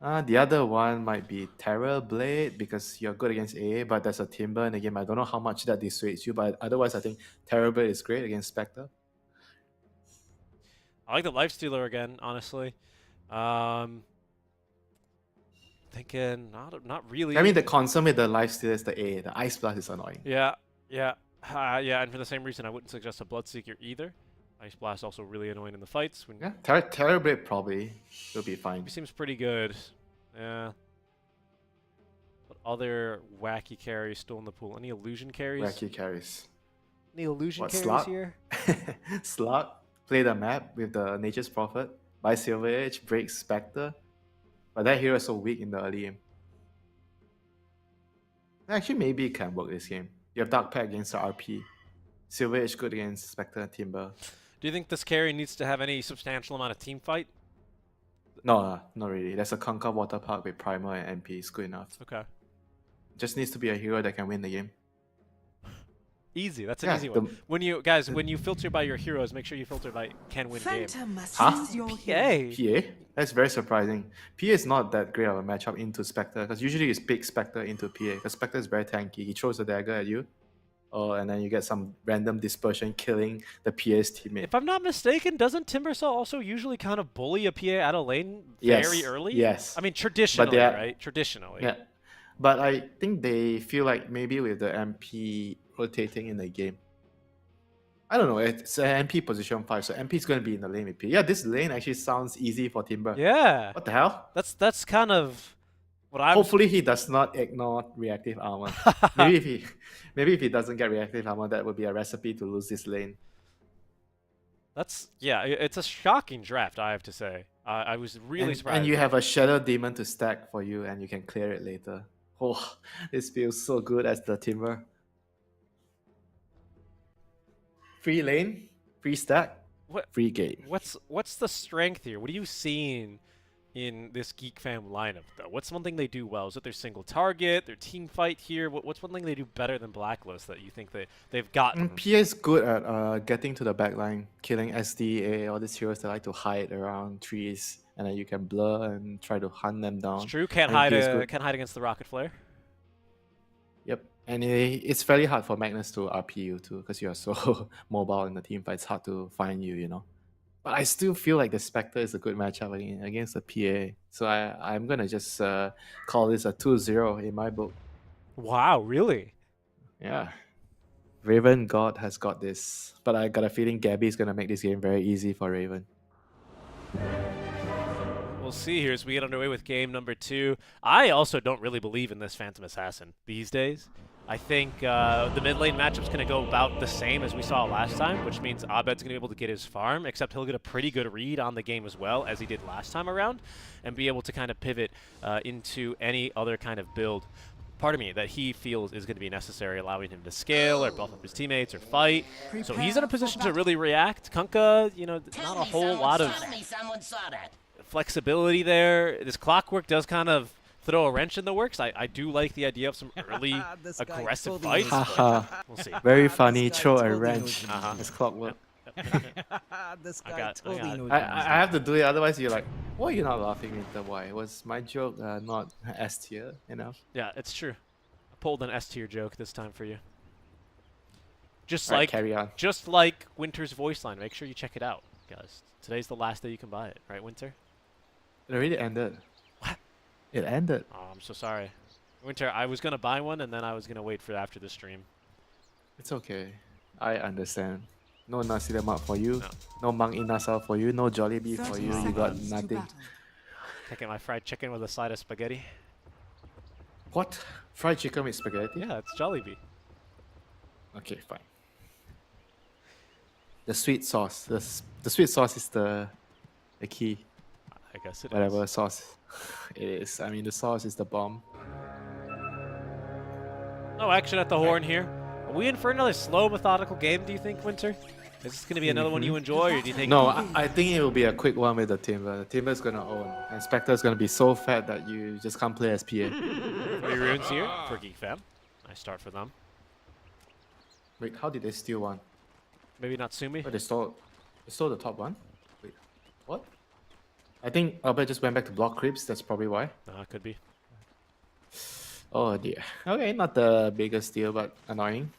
The other one might be Terror Blade because you're good against AA, but there's a Timber in the game. I don't know how much that dissuades you, but otherwise I think Terror Blade is great against Spectre. I like the Lifestealer again, honestly. Thinking not really. I mean, the concern with the Lifesteal is the AA. The Ice Blast is annoying. Yeah, yeah, and for the same reason, I wouldn't suggest a Bloodseeker either. Ice Blast also really annoying in the fights. When Yeah, Terror Blade probably will be fine. he seems pretty good. Yeah. What other wacky carries still in the pool? Any illusion carries? Wacky carries. Any illusion What, carries Slug? here? Slug, play the map with the Nature's Prophet, buy Silver Edge, break Spectre. But that hero is so weak in the early game. Actually, maybe it can work this game. You have Dark Pack against the RP. Silver Edge good against Spectre and Timber. Do you think this carry needs to have any substantial amount of team fight? No, not really. There's a Conquer Water Park with Primal and MP. It's good enough. Okay. Just needs to be a hero that can win the game. Easy. That's an Yeah, easy one. When you filter by your heroes, make sure you filter by can win game. Phantom must Huh? choose your PA. PA? That's very surprising. PA is not that great of a matchup into Spectre because usually you pick Spectre into PA because Spectre is very tanky. He throws a dagger at you, and then you get some random dispersion killing the PA's teammate. If I'm not mistaken, doesn't Timbersaw also usually kind of bully a PA out of lane Yes, very early? yes. I mean, traditionally, they are- right? Traditionally. Yeah, but I think they feel like maybe with the MP rotating in the game, I don't know. It's an MP position 5, so MP is going to be in the lane with P. Yeah, this lane actually sounds easy for Timber. Yeah. What the hell? That's kind of what I was. Hopefully he does not ignore reactive armor. maybe if he doesn't get reactive armor, that would be a recipe to lose this lane. It's a shocking draft, I have to say. I was really surprised. And you have a Shadow Demon to stack for you, and you can clear it later. Oh, this feels so good as the Timber. Free lane, free stack, What free game. what's the strength here? What are you seeing in this Geek Fam lineup though? What's one thing they do well? Is it their single target, their team fight here? What's one thing they do better than Blacklist that you think they've gotten? PA is good at getting to the backline, killing SDA, all these heroes that like to hide around trees, and then you can blur and try to hunt them down. It's true. Can't And hide. PA is good. Can't hide against the rocket flare. Yep, and it's fairly hard for Magnus to RP you too, because you are so mobile in the team fight. It's hard to find you, you know. But I still feel like the Spectre is a good matchup against the PA. So I'm gonna just call this a 2-0 in my book. Wow, really? Yeah. Raven God has got this. But I got a feeling Gabby is gonna make this game very easy for Raven. We'll see here as we get underway with game number 2. I also don't really believe in this Phantom Assassin these days. I think the mid lane matchup's going to go about the same as we saw last time, which means Abed's going to be able to get his farm, except he'll get a pretty good read on the game as well, as he did last time around, and be able to kind of pivot into any other kind of build, part of me, that he feels is going to be necessary, allowing him to scale or buff up his teammates or fight. So he's in a position to really react. Kunkka, you know, not a whole lot of flexibility there. This clockwork does kind of throw a wrench in the works. I do like the idea of some early This guy aggressive totally fights. knows but we'll see. Very This funny, guy throw a totally wrench. knows what he's It's clockwork. This I guy got totally it. knows I what he's I have to do it, otherwise you're like, why are you not laughing, Winter? Why? Was my joke not S tier enough? Yeah, it's true. I pulled an S tier joke this time for you. Just Alright, like carry on. just like Winter's voice line. Make sure you check it out, guys. Today's the last day you can buy it, right, Winter? It already ended. What? It ended. Oh, I'm so sorry. Winter, I was gonna buy one and then I was gonna wait for after the stream. It's okay. I understand. No nasi lemak for you. No. No mang inasal for you. No Jollibee for 30 you. You got seconds to nothing. battle. Taking my fried chicken with a side of spaghetti. What? Fried chicken with spaghetti? Yeah, it's Jollibee. Okay, fine. The sweet sauce. The sweet sauce is the key. I guess it is. Whatever sauce it is. I mean, the sauce is the bomb. No action at the horn here. Are we in for another slow, methodical game, do you think, Winter? Is this going to be another one you enjoy, or do you think... No, I think it will be a quick one with the Timber. The Timber is going to own. And Spectre is going to be so fat that you just can't play as PA. 3 runes here for Geek Fam. Nice start for them. Wait, how did they steal one? Maybe not Sumi. Oh, they stole the top one? Wait, what? I think Albert just went back to block creeps. That's probably why. No, it could be. Oh dear. Okay, not the biggest deal, but annoying.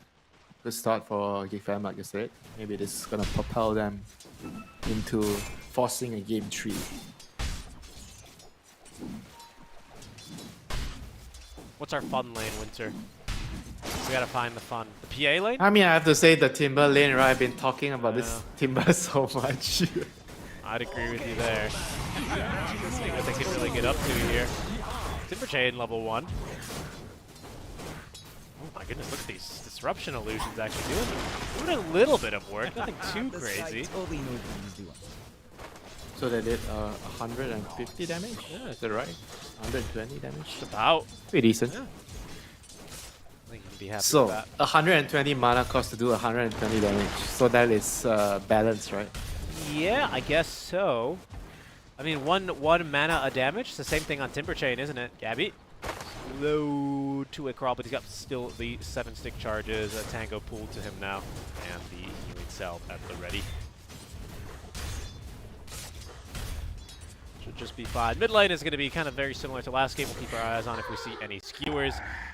Good start for Geek Fam, like you said. Maybe this is gonna propel them into forcing a game 3. What's our fun lane, Winter? We gotta find the fun. The PA lane? I mean, I have to say the Timber lane, right? I've been talking about this Yeah. Timber so much. I'd agree with you there. See what they can really get up to here. Timber Chain level 1. Oh my goodness, look at these disruption illusions actually doing a little bit of work. Nothing too This guy crazy. totally knows what he's doing. So they did 150 damage? Yeah, is that right? 120 damage? Just about. Pretty decent. Yeah. I think you can be happy So, with that. 120 mana cost to do 120 damage. So that is balanced, right? Yeah, I guess so. I mean, one mana a damage. It's the same thing on Timber Chain, isn't it, Gabby? Low to a crawl, but he's got still the 7-stick charges. A Tango pulled to him now, and the healing cell at the ready. Should just be fine. Mid lane is going to be kind of very similar to last game. We'll keep our eyes on if we see any skewers,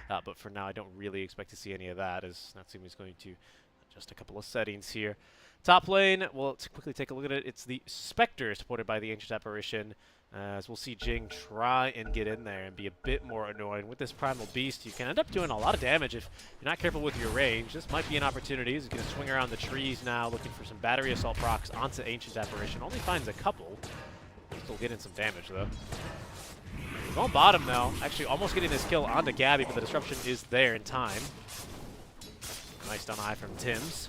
but for now, I don't really expect to see any of that, as Natsumi is going to adjust a couple of settings here. Top lane, well, let's quickly take a look at it. It's the Spectre, supported by the Ancient Apparition. As we'll see Jing try and get in there and be a bit more annoying. With this Primal Beast, you can end up doing a lot of damage if you're not careful with your range. This might be an opportunity. He's going to swing around the trees now, looking for some Battery Assault procs onto Ancient Apparition. Only finds a couple. Still getting some damage, though. Going bottom, though. Actually, almost getting this kill onto Gabby, but the disruption is there in time. Nice down eye from Tim's.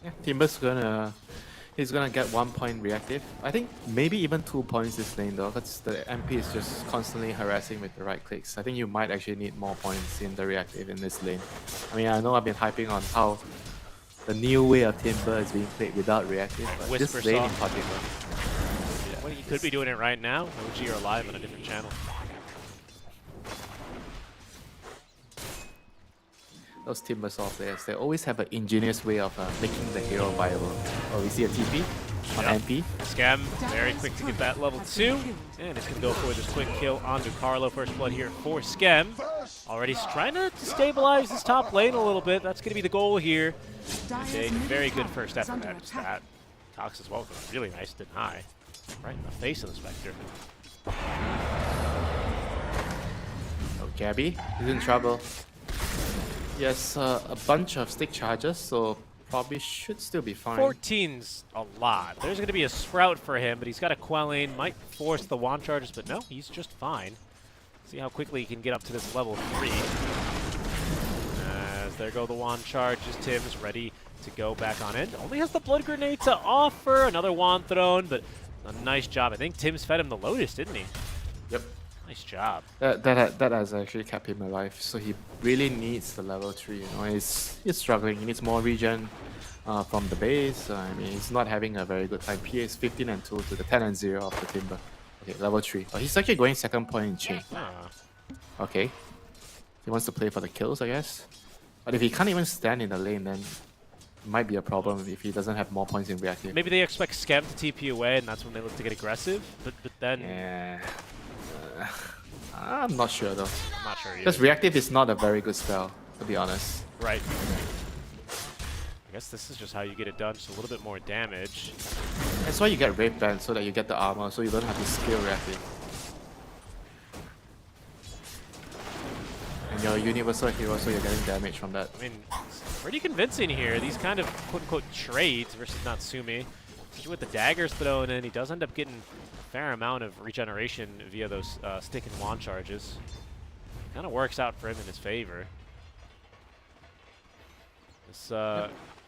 Yeah, Timber's gonna he's gonna get 1 point reactive. I think maybe even 2 points this lane though, because the MP is just constantly harassing with the right clicks. I think you might actually need more points in the reactive in this lane. I mean, I know I've been hyping on how the new way of Timber is being played without reactive, but Whisper this lane in Soft. particular. Well, you could be doing it right now. OG are live on a different channel. Those Timbersaw players, they always have an ingenious way of making the hero viable. Oh, we see a TP on MP. Scam, very quick to get that level 2. And it's going to go for this quick kill onto Carlo. First blood here for Scam. Already trying to stabilize this top lane a little bit. That's going to be the goal here. And a very good first effort at that. Cox as well, really nice deny. Right in the face of the Spectre. Oh, Gabby, he's in trouble. Yes, a bunch of stick charges, so probably should still be fine. 14's a lot. There's going to be a Sprout for him, but he's got a Quelling. Might force the wand charges, but no, he's just fine. See how quickly he can get up to this level 3. As there go the wand charges. Tim's ready to go back on in. Only has the blood grenade to offer. Another wand thrown, but a nice job. I think Tim's fed him the Lotus, didn't he? Yep. Nice job. That has actually kept him alive, so he really needs the level 3, you know. He's struggling, he needs more regen from the base. I mean, he's not having a very good time. PA is 15 and 2 to the 10 and 0 of the Timber. Okay, level 3. Oh, he's actually going second point in chain. Okay. He wants to play for the kills, I guess. But if he can't even stand in the lane, then it might be a problem if he doesn't have more points in reactive. Maybe they expect Scam to TP away, and that's when they look to get aggressive. But then... Yeah. I'm not sure though. I'm not sure either. Because reactive is not a very good spell, to be honest. Right. I guess this is just how you get it done, just a little bit more damage. That's why you get Wraith Band, so that you get the armor, so you don't have to skill reactive. And you're a universal hero, so you're getting damage from that. I mean, it's pretty convincing here. These kind of quote-unquote trades versus Natsumi. Especially with the daggers thrown in, he does end up getting a fair amount of regeneration via those stick and wand charges. Kind of works out for him in his favor. This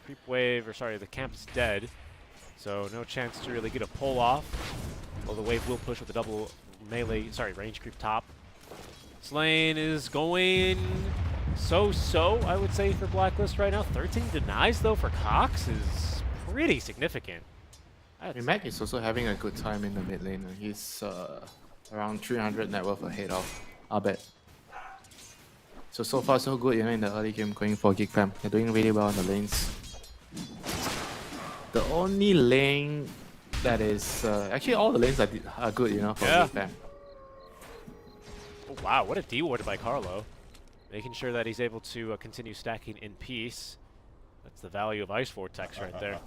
creep wave, or sorry, the camp is dead. So no chance to really get a pull off. Well, the wave will push with the double melee, sorry, range creep top. This lane is going so-so, I would say, for Blacklist right now. 13 denies, though, for Cox is pretty significant. Mac is also having a good time in the mid lane. He's around 300 net worth ahead of Abed. So far so good, you know, in the early game going for Geek Fam. They're doing really well on the lanes. The only lane that is... actually, all the lanes are good, you know, for Geek Fam. Oh, wow, what a D-ward by Carlo. Making sure that he's able to continue stacking in peace. That's the value of Ice Vortex right there.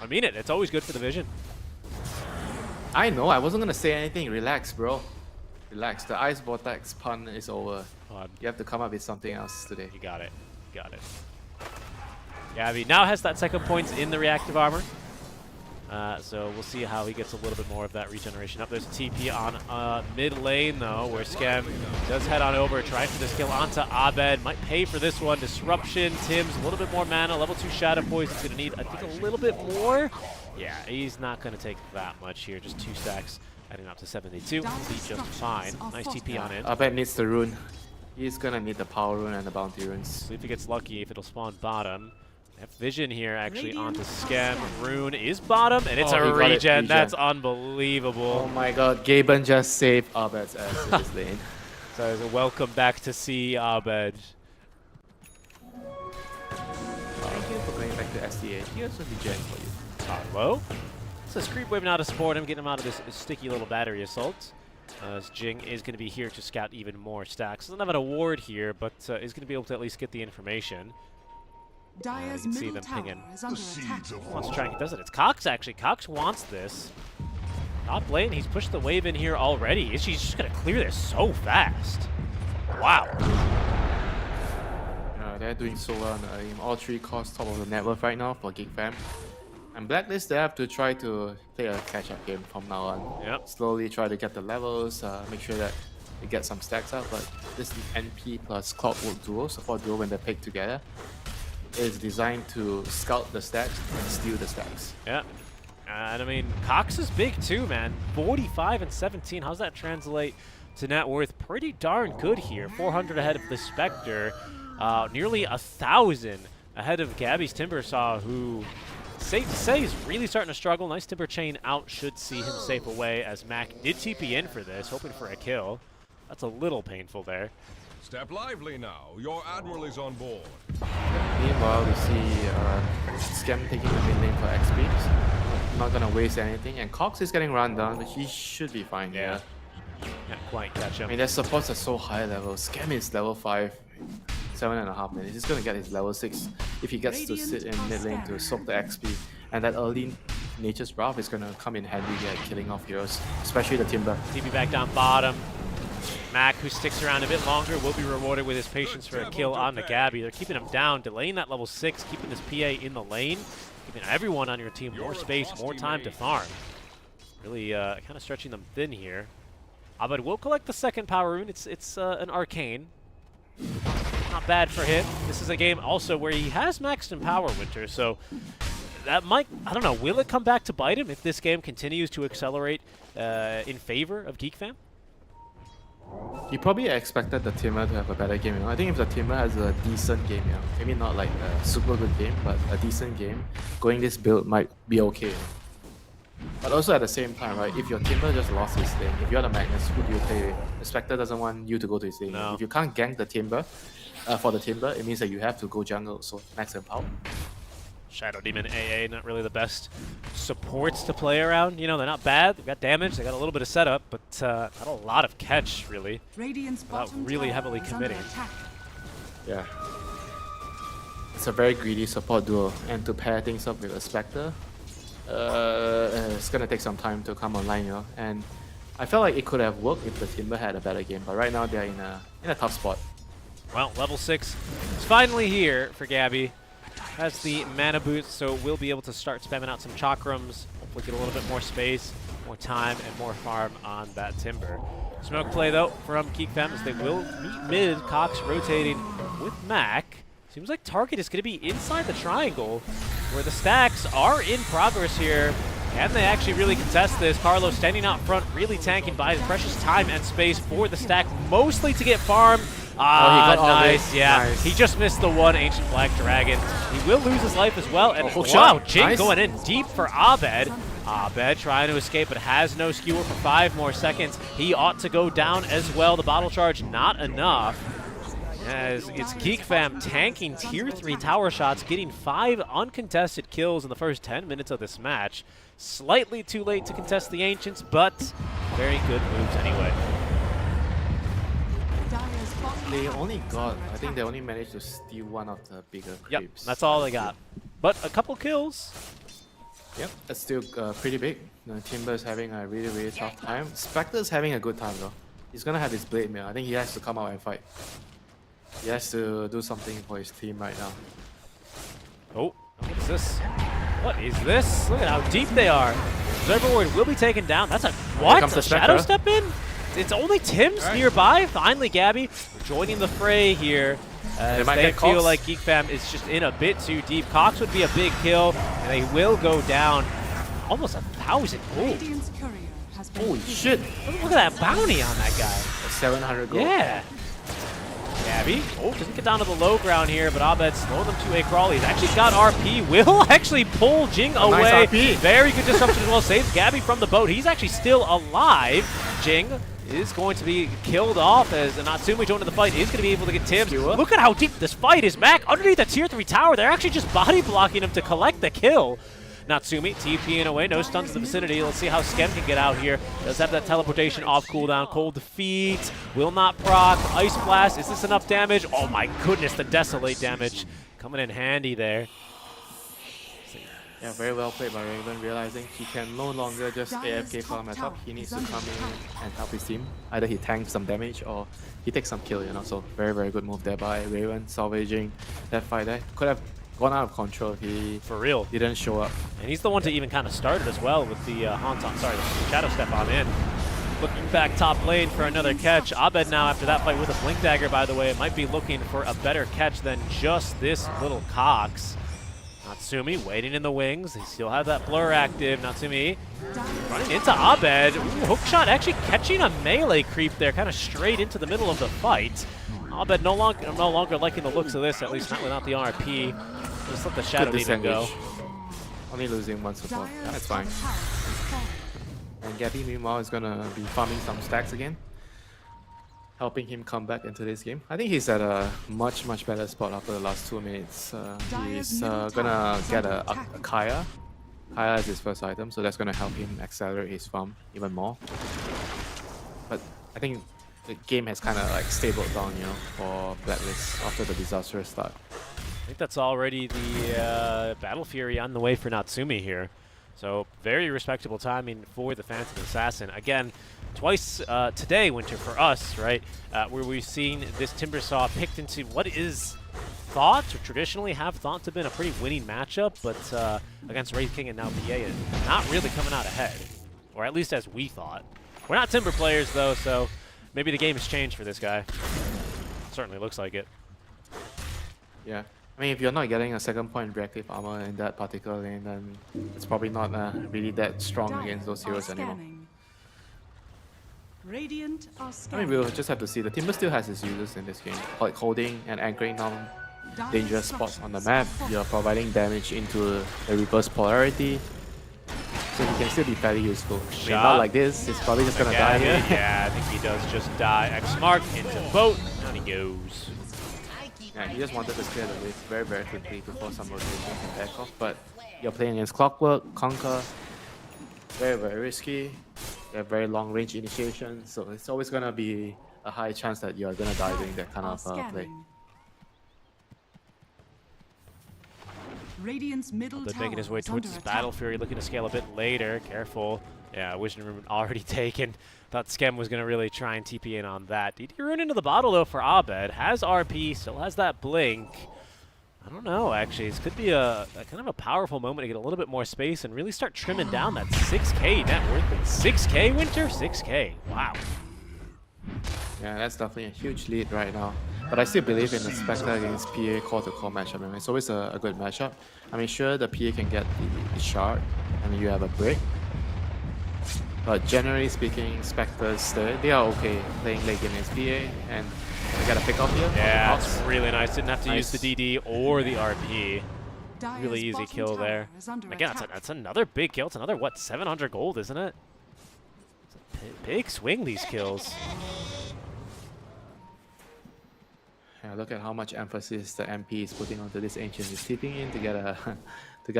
I mean it. It's always good for the vision. I know. I wasn't gonna say anything. Relax, bro. Relax. The Ice Vortex pun is over. You have to come up with something else today. You got it. Got it. Gabby now has that second point in the reactive armor. So we'll see how he gets a little bit more of that regeneration up. There's a TP on mid lane, though, where Scam does head on over, trying for this kill onto Abed. Might pay for this one. Disruption. Tim's a little bit more mana. Level 2 Shadow Poison's going to need, I think, a little bit more. Yeah, he's not going to take that much here. Just 2 stacks, adding up to 72. He'll be just fine. Nice TP on it. Abed needs the rune. He's going to need the power rune and the bounty runes. See if he gets lucky, if it'll spawn bottom. Vision here actually onto Scam. Rune is bottom, and it's a regen. That's unbelievable. Oh my god, Gaben just saved Abed's ass in this lane. So it's a welcome back to see Abed. Thank you for going back to SDA. Here's a regen for you. Carlo. So Creep Wave now to support him, getting him out of this sticky little battery assault. As Jing is going to be here to scout even more stacks. Doesn't have an award here, but is going to be able to at least get the information. You can see them pinging. Wants to try and does it. It's Cox actually. Cox wants this. Top lane, he's pushed the wave in here already. She's just gonna clear this so fast. Wow. They're doing so well on the aim. All 3 cores top of the net worth right now for Geek Fam. And Blacklist, they have to try to play a catch-up game from now on. Yep. Slowly try to get the levels, make sure that they get some stacks out. But this NP plus Clockwork duo, support duo when they're picked together. is designed to scout the stacks and steal the stacks. Yeah. And I mean, Cox is big too, man. 45 and 17. How's that translate to net worth? Pretty darn good here. 400 ahead of the Spectre. Nearly 1,000 ahead of Gabby's Timbersaw, who, safe to say, is really starting to struggle. Nice Timber Chain out should see him safe away, as Mac did TP in for this, hoping for a kill. That's a little painful there. Step lively now. Your admiral is on board. Meanwhile, we see Scam taking the mid lane for XP. So not gonna waste anything, and Cox is getting run down, but he should be fine. Yeah. Can't quite catch him. I mean, their supports are so high level. Scam is level 5, 7.5 minutes. He's gonna get his level 6 if he gets to sit in mid lane to soak the XP. And that early Nature's Wrath is gonna come in handy at killing off heroes, especially the Timber. TP back down bottom. Mac, who sticks around a bit longer, will be rewarded with his patience for a kill on the Gabby. They're keeping him down, delaying that level 6, keeping his PA in the lane, giving everyone on your team more space, more time to farm. Really kind of stretching them thin here. Abed will collect the second power rune. It's an arcane. Not bad for him. This is a game also where he has maxed in power, Winter, so that might, I don't know, will it come back to bite him if this game continues to accelerate in favor of GeekFam? He probably expected the Timber to have a better game. I think if the Timber has a decent game, maybe not like a super good game, but a decent game, going this build might be okay. But also at the same time, right, if your Timber just lost his lane, if you're the Magnus, who do you play with? The Spectre doesn't want you to go to his lane. No. If you can't gank the Timber, for the Timber, it means that you have to go jungle, so max and power. Shadow Demon AA, not really the best supports to play around. You know, they're not bad. They've got damage. They got a little bit of setup, but not a lot of catch, really. Radiant's Without bottom really tower heavily is under committing. attack. Yeah. It's a very greedy support duo, and to pair things up with a Spectre, it's gonna take some time to come online, and I felt like it could have worked if the Timber had a better game, but right now they're in a tough spot. Well, level 6 is finally here for Gabby. Has the mana boost, so we'll be able to start spamming out some chakrams, hopefully get a little bit more space, more time, and more farm on that Timber. Smoke play, though, from GeekFam as they will meet mid. Cox rotating with Mac. Seems like target is going to be inside the triangle, where the stacks are in progress here. Can they actually really contest this? Carlos standing out front, really tanking by the precious time and space for the stack, mostly to get farmed. Ah, nice, yeah. Nice. He just missed the one Ancient Black Dragon. He will lose his life as well. And hook wow, shot. Jing Nice. going in deep for Abed. Abed trying to escape, but has no skewer for 5 more seconds. He ought to go down as well. The bottle charge, not enough. As it's GeekFam tanking tier 3 tower shots, getting 5 uncontested kills in the first 10 minutes of this match. Slightly too late to contest the Ancients, but very good moves anyway. Dire's bottom They tower only is got, under I think attack. they only managed to steal one of the bigger Yep, creeps. that's all they got. But a couple kills. Yep, that's still pretty big. The Timber's having a really, really tough time. Spectre's having a good time though. He's gonna have his blade mail. I think he has to come out and fight. He has to do something for his team right now. Oh, what is this? What is this? Look at how deep they are. Observer Ward will be taken down. That's a what? comes A the shadow Spectre. step in? It's only Tim's nearby. Finally, Gabby joining the fray here. As might they get feel Cox. like GeekFam is just in a bit too deep. Cox would be a big kill, and they will go down almost 1,000. Oh, Radiant's courier has been Holy killed. shit! look at that bounty on that guy. 700 gold. Yeah. Gabby, doesn't get down to the low ground here, but Abed slow them to a crawl. He's actually got RP. Will actually pull Jing away. Nice RP. Very good disruption as well. Saves Gabby from the boat. He's actually still alive. Jing is going to be killed off as Natsumi joining the fight is going to be able to get Tibbs. Skewer. Look at how deep this fight is. Mac underneath the tier 3 tower. They're actually just body blocking him to collect the kill. Natsumi TPing away, no stuns in the vicinity. Let's see how Skem can get out here. Does have that teleportation off cooldown. Cold Feet will not proc. Ice Blast, is this enough damage? Oh my goodness, the Desolate damage coming in handy there. Yeah, very well played by Raven, realizing he can no longer just AFK farm at top. He needs to come in and help his team. Either he tanks some damage or he takes some kill, So very, very good move there by Raven, salvaging that fight there. Could have gone out of control if he For real. didn't show up. And he's the one to even kind of start it as well with the the Shadow Step on in. Looking back top lane for another catch. Abed now after that fight with a Blink Dagger, by the way, might be looking for a better catch than just this little Cox. Natsumi waiting in the wings. They still have that blur active. Natsumi running into Abed. Ooh, hook shot actually catching a melee creep there, kind of straight into the middle of the fight. Abed no longer liking the looks of this, at least not without the RP. Just let the Shadow Demon go. Only losing one support. That's fine. And Gabby, meanwhile, is gonna be farming some stacks again, helping him come back into this game. I think he's at a much better spot after the last 2 minutes. He's gonna get a Kaya. Kaya is his first item, so that's gonna help him accelerate his farm even more. But I think the game has kind of like stabled down, you know, for Blacklist after the disastrous start. I think that's already the Battle Fury on the way for Natsumi here. So very respectable timing for the Phantom Assassin. Again, twice today, Winter, for us, right, where we've seen this Timbersaw picked into what is thought, or traditionally have thought to have been a pretty winning matchup, but against Wraith King and now BA, not really coming out ahead, or at least as we thought. We're not Timber players, though, so maybe the game has changed for this guy. Certainly looks like it. Yeah. I mean, if you're not getting a second point reactive armor in that particular lane, then it's probably not really that strong against those heroes anymore. Radiant are I mean, we'll just have to see. The Timber still has its uses in this game, like holding and anchoring down dangerous spots on the map. You're providing damage into the reverse polarity, so he can still be fairly useful. I mean, not like this. He's probably just gonna die here. Yeah, I think he does just die. X mark into boat. Down he goes. Yeah, he just wanted to clear the wave very quickly before some rotation can back off. But you're playing against Clockwork, Conquer, very risky. They have very long range initiation, so it's always gonna be a high chance that you're gonna die doing that kind of play. Radiant's middle But tower making his way is towards under his attack. Battle Fury, looking to scale a bit later. Careful. Yeah, Wisdom Rune already taken. Thought Skem was going to really try and TP in on that. DD Rune into the bottle, though, for Abed. Has RP, still has that Blink. I don't know, actually. This could be a kind of a powerful moment to get a little bit more space and really start trimming down that 6K net worth. 6K, Winter? 6K. Wow. Yeah, that's definitely a huge lead right now. But I still believe in the Spectre against PA core-to-core matchup. I mean, it's always a good matchup. I mean, sure, the PA can get the shard, and you have a break. But generally speaking, Spectres, they are okay playing late game against PA, and they got a pick off here. Yeah, it's really nice. Didn't have to use the DD or the RP. Really easy kill there. Again, that's another big kill. It's another, what, 700 gold, isn't it? It's a big swing, these kills. Yeah, look at how much emphasis the MP is putting onto this Ancient. He's tipping in to get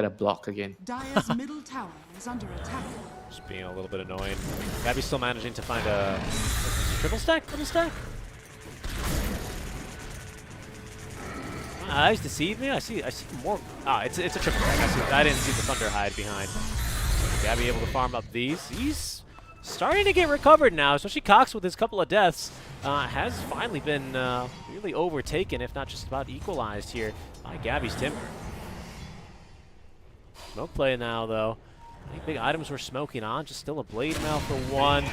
a block again. Dire's middle tower is under attack. Just being a little bit annoying. Gabby's still managing to find a triple stack? Double stack? My eyes deceive me. I see more. It's a triple stack. I didn't see the Thunder Hide behind. Gabby able to farm up these. He's starting to get recovered now, especially Cox with his couple of deaths. Has finally been really overtaken, if not just about equalized here by Gabby's Timber. Smoke play now, though. I think big items were smoking on. Just still a Blade Mail for one.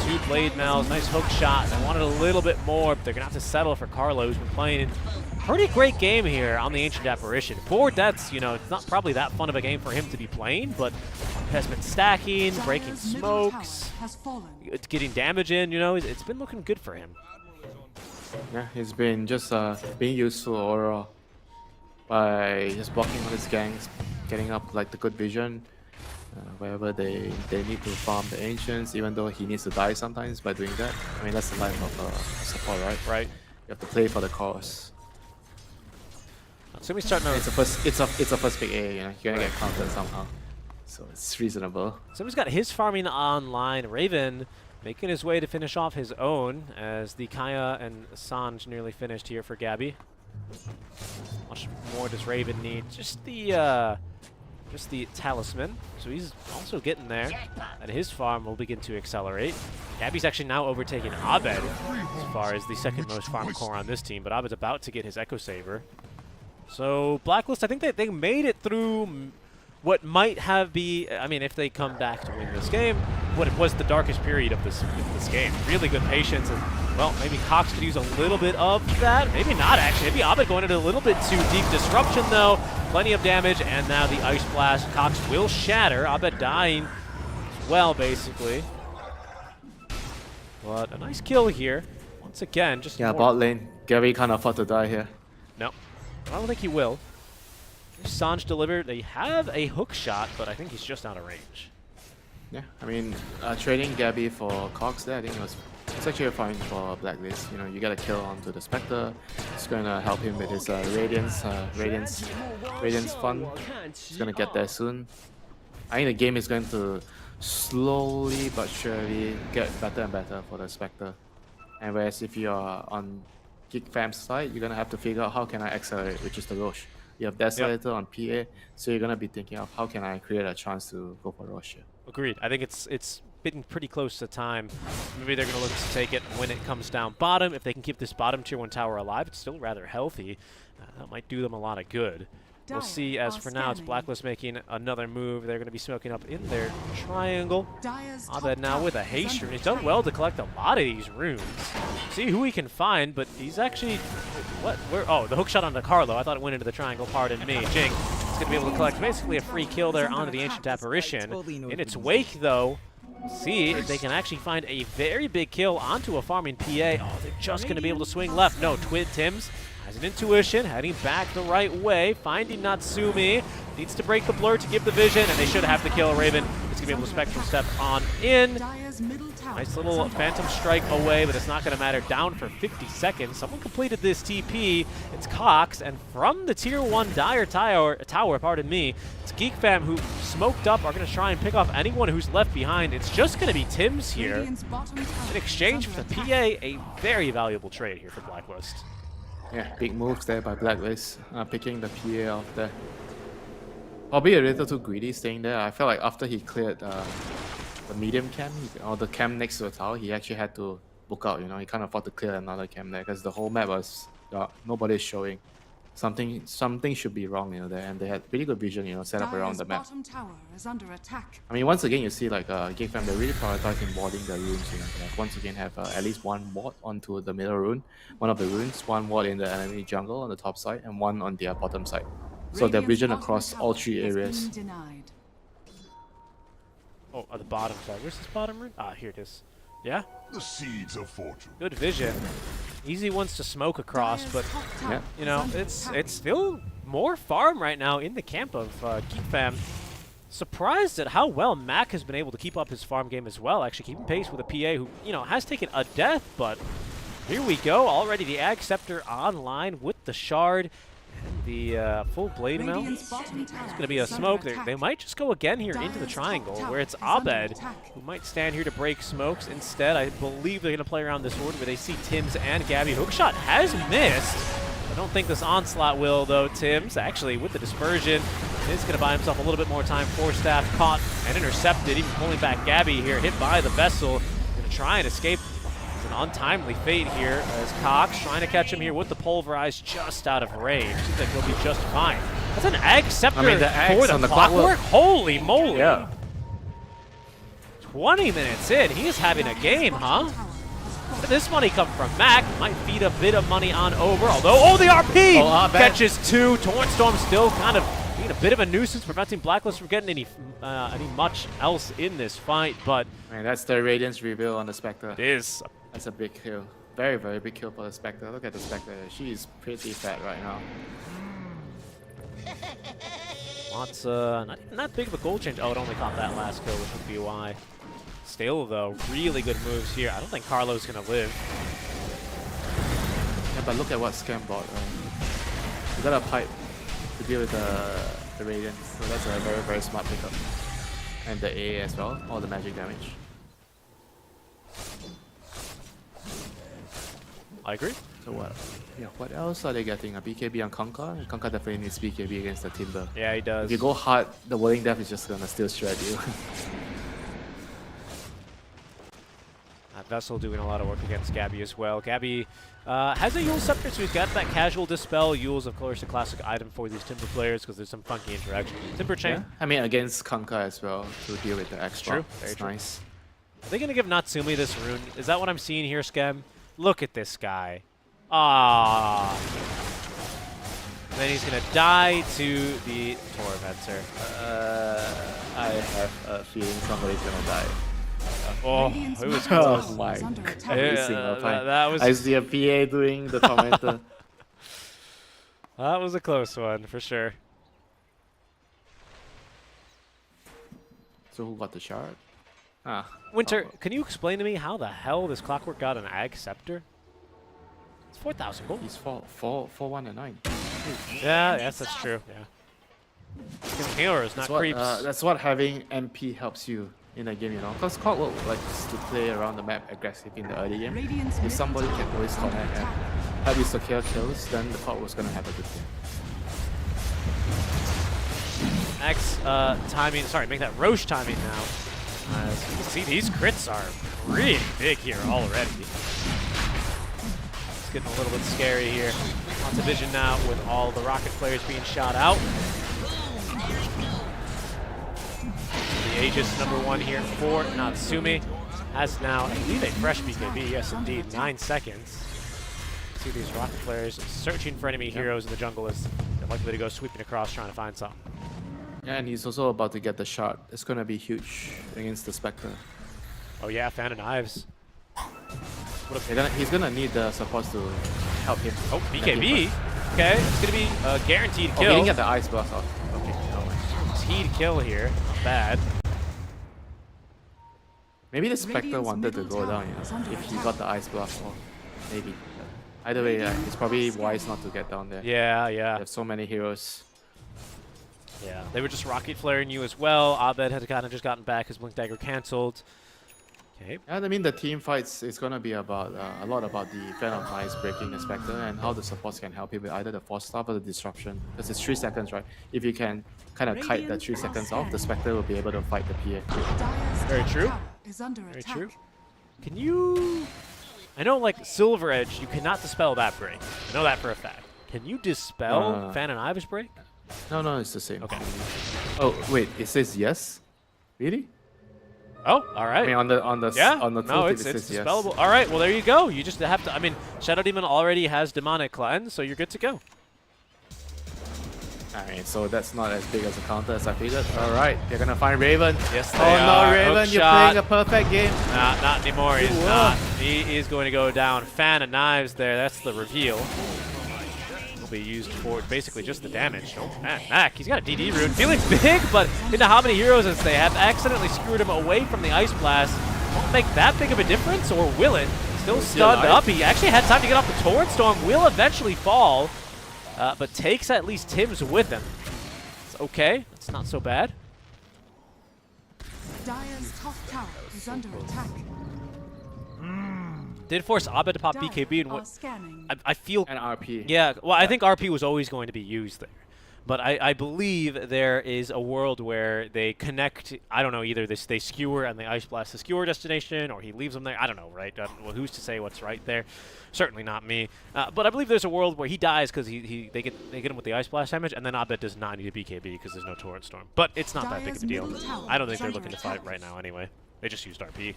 2 Blade Mails. Nice hook shot. I wanted a little bit more, but they're going to have to settle for Carlo, who's been playing a pretty great game here on the Ancient Apparition. 4 deaths, you know, it's not probably that fun of a game for him to be playing, but has been stacking, breaking smokes, getting damage in, you know, it's been looking good for him. Yeah, he's been just being useful overall by just blocking all his gangs, getting up like the good vision wherever they need to farm the Ancients, even though he needs to die sometimes by doing that. I mean, that's the life of support, right? Right. You have to play for the cause. So we start now. It's a first pick A, you know, you're gonna get countered somehow, so it's reasonable. So he's got his farming online. Raven making his way to finish off his own as the Kaya and Sanj nearly finished here for Gabby. Much more does Raven need? Just the talisman. So he's also getting there, and his farm will begin to accelerate. Gabby's actually now overtaking Abed as far as the second most farm core on this team, but Abed's about to get his Echo Saber. So Blacklist, I think they made it through what might have I mean, if they come back to win this game, what it was the darkest period of this game. Really good patience, and well, maybe Cox could use a little bit of that. Maybe not, actually. Maybe Abed going into a little bit too deep. Disruption, though. Plenty of damage, and now the Ice Blast. Cox will shatter. Abed dying as well, basically. But a nice kill here. Once again, just Yeah, more. bot lane. Gary can't afford to die here. No, I don't think he will. Sanj delivered. They have a hook shot, but I think he's just out of range. Yeah, I mean, trading Gabby for Cox there, I think it's actually fine for Blacklist. You know, you get a kill onto the Spectre. It's going to help him with his Radiance fun. He's going to get there soon. I think the game is going to slowly but surely get better and better for the Spectre. And whereas if you are on Geek Fam's side, you're going to have to figure out how can I accelerate, which is the Roche. You have Desolator on PA, so you're going to be thinking of how can I create a chance to go for Roche here. Agreed. I think it's been pretty close to time. Maybe they're going to look to take it when it comes down bottom. If they can keep this bottom tier 1 tower alive, it's still rather healthy. That might do them a lot of good. We'll see. As for now, it's Blacklist making another move. They're going to be smoking up in their triangle. Abed now with a haste rune. He's done well to collect a lot of these runes. See who he can find, but he's actually... What? Where? Oh, the hook shot onto Carlo. I thought it went into the triangle. Pardon me. Jing is going to be able to collect basically a free kill there onto the Ancient Apparition. In its wake, though, see if they can actually find a very big kill onto a farming PA. Oh, they're just going to be able to swing left. No, Tims has an intuition, heading back the right way, finding Natsumi. Needs to break the blur to give the vision, and they should have the kill. Raven is going to be able to Spectral Step on in. Nice little Phantom Strike away, but it's not going to matter. Down for 50 seconds. Someone completed this TP. It's Cox, and from the Tier 1 Dire tower, pardon me, it's Geek Fam who smoked up, are going to try and pick off anyone who's left behind. It's just going to be Tims here. In exchange for the PA, a very valuable trade here for Blacklist. Yeah, big moves there by Blacklist, picking the PA off there. Probably a little too greedy staying there. I felt like after he cleared the medium camp, or the camp next to the tower, he actually had to book out, you know. He can't afford to clear another camp there because the whole map was, nobody's showing. Something should be wrong, you know, there, and they had pretty good vision, you know, set up around the map. I mean, once again, you see like Geek Fam, they're really prioritizing warding the runes, you know. Like, once again, have at least one ward onto the middle rune, one of the runes, one ward in the enemy jungle on the top side, and one on their bottom side. So their vision across all 3 areas. Oh, at the bottom side. Where's this bottom rune? Ah, here it is. Yeah? The seeds of fortune. Good vision. Easy ones to smoke across, but yeah, you know, it's still more farm right now in the camp of Geek Fam. Surprised at how well Mac has been able to keep up his farm game as well, actually keeping pace with a PA who, you know, has taken a death, but here we go. Already the Ag Scepter online with the Shard. The full blade mail. It's going to be a smoke. They might just go again here into the triangle, where it's Abed, who might stand here to break smokes. Instead, I believe they're going to play around this order where they see Tims and Gabby. Hookshot has missed. I don't think this Onslaught will, though. Tims, actually, with the dispersion, is going to buy himself a little bit more time. Force Staff caught and intercepted, even pulling back Gabby here, hit by the Vessel. Going to try and escape. An untimely fate here as Cox trying to catch him here with the Pulverize just out of range. Seems like he'll be just fine. That's an Ag Scepter for the clockwork. Holy moly. Yeah. 20 minutes in. He is having a game, huh? Where did this money come from? Mac might feed a bit of money on over, although, the RP catches 2. Torrent Storm still kind of being a bit of a nuisance, preventing Blacklist from getting any much else in this fight, but... Man, that's the Radiance reveal on the Spectre. It is. That's a big kill. Very, very big kill for the Spectre. Look at the Spectre. She's pretty fat right now. Lots, not even that big of a goal change. Oh, it only caught that last kill, which would be why. Still, though, really good moves here. I don't think Carlo's going to live. Yeah, but look at what Scam bought. You got a pipe to deal with the Radiance. So that's a very, very smart pickup. And the A as well. All the magic damage. I agree. So what? Yeah, what else are they getting? A BKB on Conker? Conker definitely needs BKB against the Timber. Yeah, he does. If you go hard, the Whirling Death is just gonna still shred you. Vessel doing a lot of work against Gabby as well. Gabby has a Yule Scepter, so he's got that casual Dispel. Yule's, of course, a classic item for these Timber players because there's some funky interaction. Timber Chain. Yeah. I mean, against Kanka as well to deal with the extra. True. It's Very true. nice. Are they going to give Natsumi this rune? Is that what I'm seeing here, Skem? Look at this guy. Ah. And then he's going to die to the Tormentor. I have a feeling somebody's gonna die. Oh, Radiant's it was middle close. tower Oh my is under God. attack. Every Yeah, single time. that was I see a PA doing the tormentor. that was a close one for sure. So who got the shard? Ah. Winter, oh, can you explain to me how the hell this Clockwork got an Ag Scepter? It's 4,000 gold. He's 4-1-9. Yeah, yes, that's true. Yeah. Healers, not creeps. That's what having MP helps you in a game, you know. Because Clockwork likes to play around the map aggressive in the early game. Radiant's If middle somebody tower can always is under connect and attack. help you secure kills, then the Clockwork's gonna have a good game. X timing, sorry, make that Roche timing now. As you can see, these crits are really big here already. It's getting a little bit scary here. Lots of vision now with all the Rocket players being shot out. The Aegis #1 here for Natsumi has now, I believe, a fresh BKB. Yes, indeed, 9 seconds. See these Rocket players searching for enemy heroes in the jungle as they're likely to go sweeping across trying to find something. Yeah, and he's also about to get the shard. It's gonna be huge against the Spectre. Oh yeah, Fan of Knives. He's gonna need the supports to help him. Oh, Let him BKB. fight. Okay, it's going to be a guaranteed Oh, he kill. didn't get the Ice Blast off. Okay, no mind. Guaranteed kill here. Not bad. Maybe the Spectre Radiant's wanted to middle go tower down, is you know, under if he attack. got the Ice Blast off. Maybe. Either way, it's probably wise not to get down there. Yeah, They yeah. have so many heroes. Yeah, they were just rocket flaring you as well. Abed had kind of just gotten back. His Blink Dagger cancelled. Okay. Yeah, I mean, the team fights is going to be about a lot about the Fan of Knives breaking the Spectre and how the supports can help him with either the Force Staff or the Disruption. Because it's 3 seconds, right? If you can kind of kite the 3 seconds off, the Spectre will be able to fight the PA. Dire's Very top true. tower is under Very attack. true. Can you... I know, like, Silver Edge, you cannot dispel that break. I know that for a fact. Can you dispel No. Fan and Knives break? No, it's the same. Okay. Oh, wait, it says yes? Really? Oh, all right. I mean, on the Yeah, on the no, tooltip, it's it says yes. dispellable. All right, well, there you go. You just have to, I mean, Shadow Demon already has Demonic Cleanse, so you're good to go. Alright, so that's not as big as a counter as I figured. Alright, they're gonna find Raven. Yes, they Oh are. no, Raven, Hook you're shot. playing a perfect game. Not anymore. He's Whoa. not. He is going to go down. Fan of Knives there. That's the reveal. Will be used for basically just the damage. Oh, man, Mac, he's got a DD rune. Feeling big, but into how many heroes as they have accidentally screwed him away from the Ice Blast. Won't make that big of a difference, or will it? Still stunned alive? up. He actually had time to get off the Torrent Storm. Will eventually fall, but takes at least Tim's with him. It's okay. It's not so bad. Dire's top tower is under attack. Did force Abed to pop Dire BKB, and are what scanning. I feel And RP. yeah, well, I think RP was always going to be used there. But I believe there is a world where they connect, I don't know, either they skewer and they Ice Blast the skewer destination, or he leaves them there. I don't know, right? Well, who's to say what's right there? Certainly not me. But I believe there's a world where he dies because they get him with the Ice Blast damage, and then Abed does not need a BKB because there's no Torrent Storm. But it's not that big of a deal. Dire's middle tower I don't think is they're under looking to attack. fight right now anyway. They just used RP.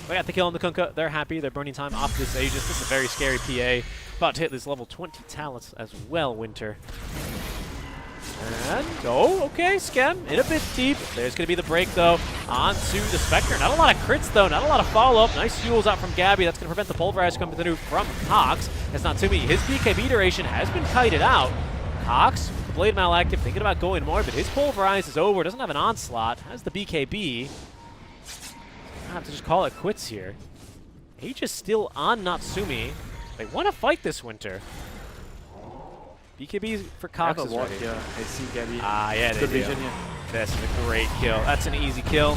They got the kill on the Kunkka. They're happy. They're burning time off this Aegis. This is a very scary PA. About to hit this level 20 talents as well, Winter. And, oh, okay, Skem in a bit deep. There's going to be the break, though, onto the Spectre. Not a lot of crits, though. Not a lot of follow-up. Nice fuels out from Gabby. That's going to prevent the Pulverize coming through from Cox. That's not Natsumi. His BKB duration has been kited out. Cox, the Blade Mail active, thinking about going more, but his Pulverize is over. Doesn't have an Onslaught. Has the BKB. I have to just call it quits here. Aegis still on Natsumi. They want to fight this Winter. BKB for Cox is ready. Yeah, I see Gabby. Ah, yeah, they Good do. vision, yeah. That's a great kill. That's an easy kill.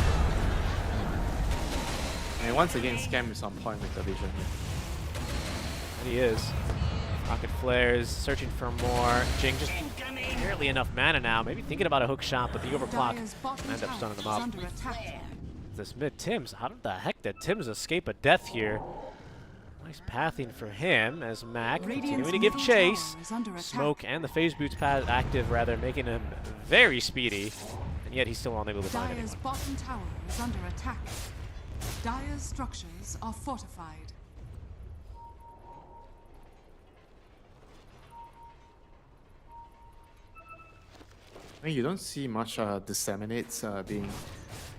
And once again, Scam is on point with the vision here. And he is. Rocket flares, searching for more. Jing just barely enough mana now. Maybe thinking about a hook shot, but the overclock Dire's bottom ends up tower stunning is him up. under attack. this mid. Tim's, how the heck did Tim's escape a death here? Nice pathing for him as Mac continuing to give chase. Smoke and the phase boots pad active, rather, making him very speedy. And yet he's still unable to find Dire's anyone. bottom tower is under attack. Dire's structures are fortified. I mean, you don't see much disseminates being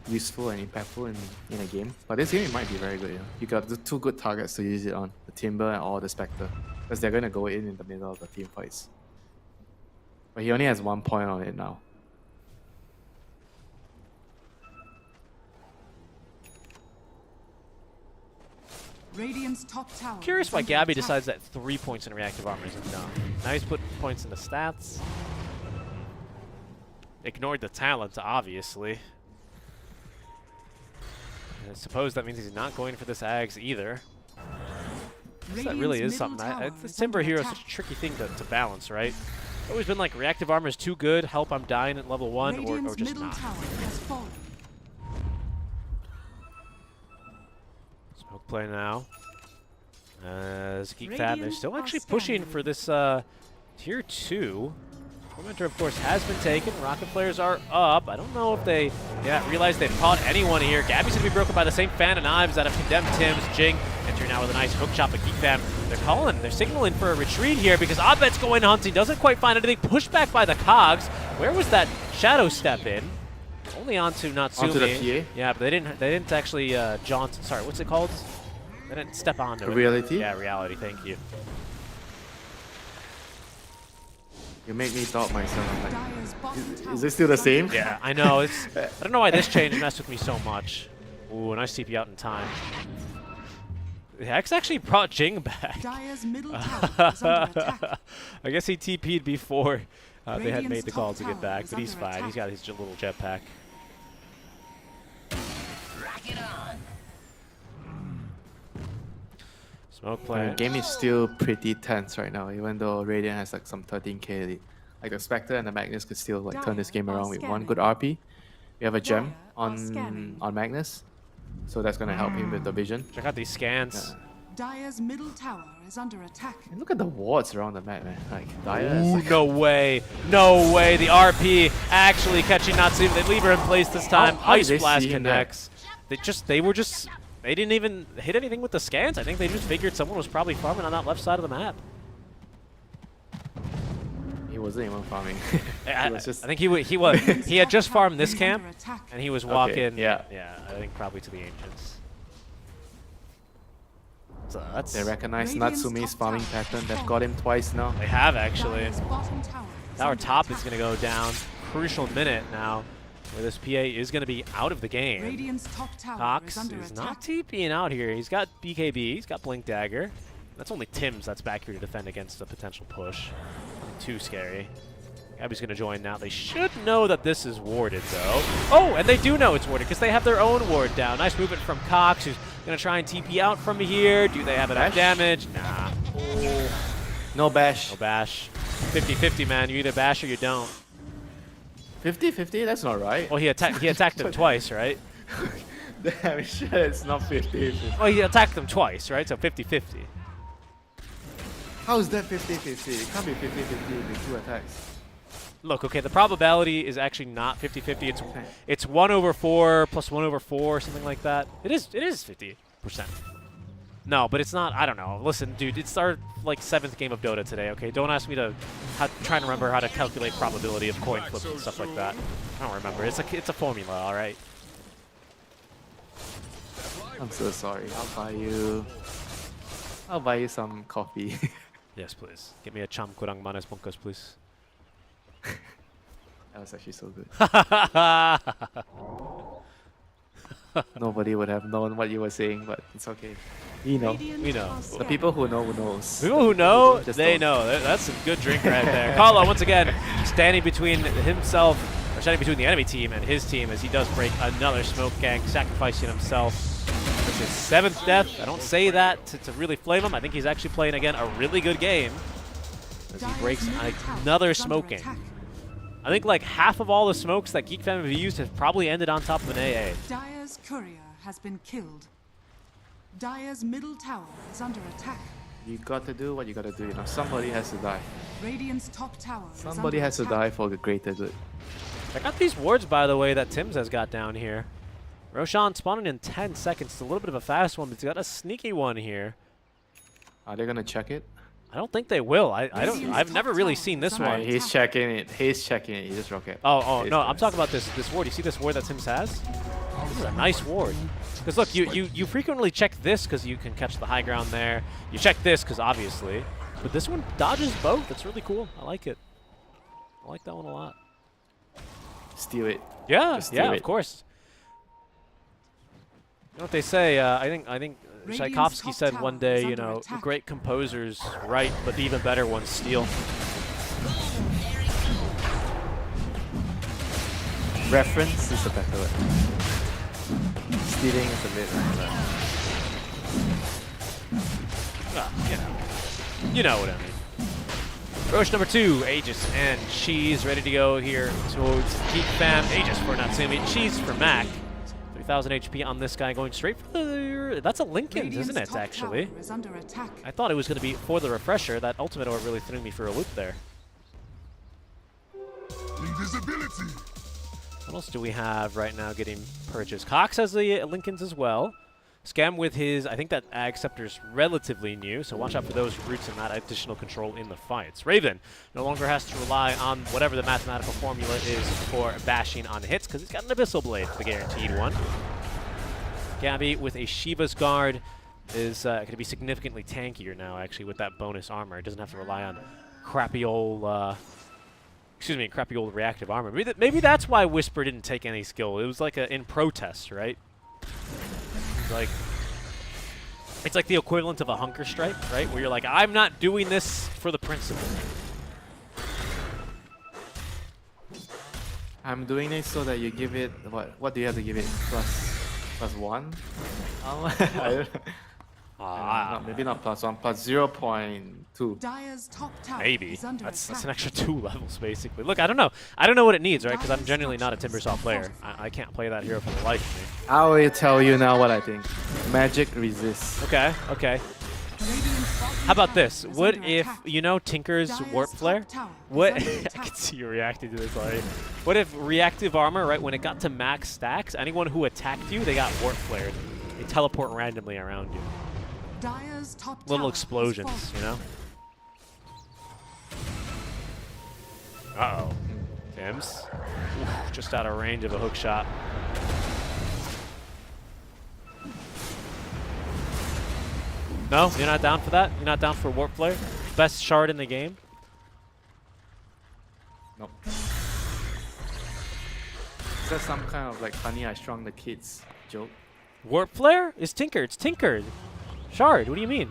useful and impactful in a game, but this game it might be very good. You know? You got the two good targets to use it on, the Timber or the Spectre, because they're going to go in the middle of the team fights. But he only has 1 point on it now. Radiant's top tower. Curious is why under Gabby attack. decides that 3 points in reactive armor isn't enough. Now he's put points in the stats. Ignored the talent, obviously. And I suppose that means he's not going for this Ags either. That really is something. This Timber hero is such a tricky thing to balance, right? It's always been like reactive armor is too good, help I'm dying at level 1, or just middle not. tower has fallen. Smoke play now. As Geek Fab is Radiant still are actually pushing scanning. for this tier 2. Tormentor, of course, has been taken. Rocket players are up. I don't know if they realize they've caught anyone here. Gabby's going to be broken by the same fan of knives that have condemned Tim's. Jing entering now with a nice hook shot, but Geek Fam, they're signaling for a retreat here because Abed's going hunting. Doesn't quite find anything. Pushed back by the Cogs. Where was that shadow step in? Only onto Natsumi. Onto the PA? Yeah, but they didn't actually jaunt. Sorry, what's it called? They didn't step onto it. Reality? Yeah, reality. Thank you. You make me doubt myself. I'm like, Dire's bottom tower is it still the is under same? Yeah, I know. I don't know why this change messed with me so much. Ooh, nice TP out in time. Hex actually brought Jing back. Dire's middle tower is under attack. I guess he TP'd before they had Radiant's made the call top to get tower back, is but he's under fine. He's got his little jetpack. Rock it on. Smoke The play. game is still pretty tense right now, even though Radiant has like some 13k lead. Like the Spectre and the Magnus could still like turn this game around with one good RP. We have a gem Dire are scanning. on Magnus, so that's gonna help him with the vision. Check out these scans. Dire's middle tower is under attack. And look at the wards around the map, man. Like Dire is Ooh, like, no way. No way. The RP actually catching Natsumi. They leave her in place this time. How did Ice they Blast see him there? connects. They didn't even hit anything with the scans. I think they just figured someone was probably farming on that left side of the map. he wasn't even farming. I He was just think he was. He had just farmed this camp, Under attack. and he was Okay, walking. yeah. I think probably to the Ancients. So that's they recognize Radiant's Natsumi's top farming tower pattern. has They've fallen. got him twice now. they have actually. Dire's bottom tower is Tower under top attack. is going to go down. Crucial minute now, where this PA is going to be out of the game. Radiant's top tower Cox is under is attack. not TPing out here. He's got BKB, he's got Blink Dagger. That's only Tim's that's back here to defend against a potential push. Too scary. Gabby's going to join now. They should know that this is warded, though. Oh, and they do know it's warded because they have their own ward down. Nice movement from Cox, who's going to try and TP out from here. Do they have enough Bash? damage? Nah. No bash. No bash. 50-50, man. You either bash or you don't. 50-50? That's not right. Well, he attacked him twice, right? Damn, sure it's not 50-50. Well, he attacked them twice, right? So 50-50. How is that 50-50? It can't be 50-50 with two attacks. Look, okay, the probability is actually not 50-50. It's 1/4 plus 1/4, something like that. It is 50%. No, but it's not. I don't know. Listen, dude, it's our like 7th game of Dota today. Okay, don't ask me to try and remember how to calculate probability of coin flips and stuff like that. I don't remember. It's a formula, all right. I'm so sorry. I'll buy you some coffee. Yes, please. Give me a cham kurang manis bungkus, please. That was actually so good. Nobody would have known what you were saying, but it's okay. We know. Radiant We know. are The scanning. people who know knows. People who know, Just they don't. know. That's a good drink right there. Kuala, once again, standing between himself, or standing between the enemy team and his team as he does break another smoke gang, sacrificing himself. This is his 7th death. I don't say that to really flame him. I think he's actually playing, again, a really good game as he Dire's breaks middle tower another is under smoke gang. attack. I think like half of all the smokes that Geek Fam have used have probably ended on top of an AA. Dire's courier has been killed. Dire's middle tower is under attack. You got to do what you got to do. You know, somebody has to die. Radiant's top tower is Somebody under has to attack. die for the greater good. Check out these wards, by the way, that Tim's has got down here. Roshan spawning in 10 seconds. It's a little bit of a fast one, but he's got a sneaky one here. Are they gonna check it? I don't think they will. I've never really seen this one. He's checking it. He's checking it. He just rocket. Oh He's no, doing I'm it. talking about this ward. You see this ward that Tim's has? This is a nice ward. Because look, you frequently check this because you can catch the high ground there. You check this because obviously, but this one dodges both. It's really cool. I like it. I like that one a lot. Steal it. Yeah, Just yeah, do of it. course. You know what they say? I think Radiant's Tchaikovsky top said tower one is day, under you know, attack. great composers write, but even better ones steal. Reference is a better word. Stealing is a bit like You know what I mean. Roche number 2, Aegis, and she's ready to go here towards Geek Fam. Aegis for Natsumi, she's for Mac. 3,000 HP on this guy going straight for the... That's a Lincoln's, Radiant's isn't it, top actually? tower is under attack. I thought it was going to be for the refresher. That ultimate orb really threw me for a loop there. Invisibility. What else do we have right now getting purchased? Cox has the Lincolns as well. Scam with his, I think that Ag Scepter's relatively new, so watch out for those roots and that additional control in the fights. Raven no longer has to rely on whatever the mathematical formula is for bashing on hits, because he's got an Abyssal Blade, the guaranteed one. Gabby with a Shiva's Guard is going to be significantly tankier now, actually, with that bonus armor. It doesn't have to rely on crappy old... crappy old reactive armor. Maybe that's why Whisper didn't take any skill. It was like in protest, right? It's like the equivalent of a hunger strike, right? Where you're like, I'm not doing this for the principle. I'm doing it so that you give it what do you have to give it? Plus 1? I don't know. Maybe not plus 1, plus 0.2. Dire's top tower Maybe. is under That's attack. an extra 2 levels, basically. Look, I don't know. I don't know what it needs, right? Because I'm generally not a Timbersaw player. I can't play that hero for the life of me. I will tell you now what I think. Magic resists. Okay, okay. Radiant's bottom How about tower this? is What under if, attack. you know, Tinker's Dire's Warp top Flare? tower is What? under I attack. can see you reacting to this already. What if reactive armor, right, when it got to max stacks, anyone who attacked you, they got Warp Flared. They teleport randomly around you. Dire's top Little tower is explosions, falling. you know? Uh-oh. Tims. Oof, just out of range of a hook shot. No? You're not down for that? You're not down for Warp Flare? Best shard in the game? Nope. Is that some kind of like Honey I Strong the Kids joke? Warp Flare? It's Tinker. It's tinkered. Shard, what do you mean?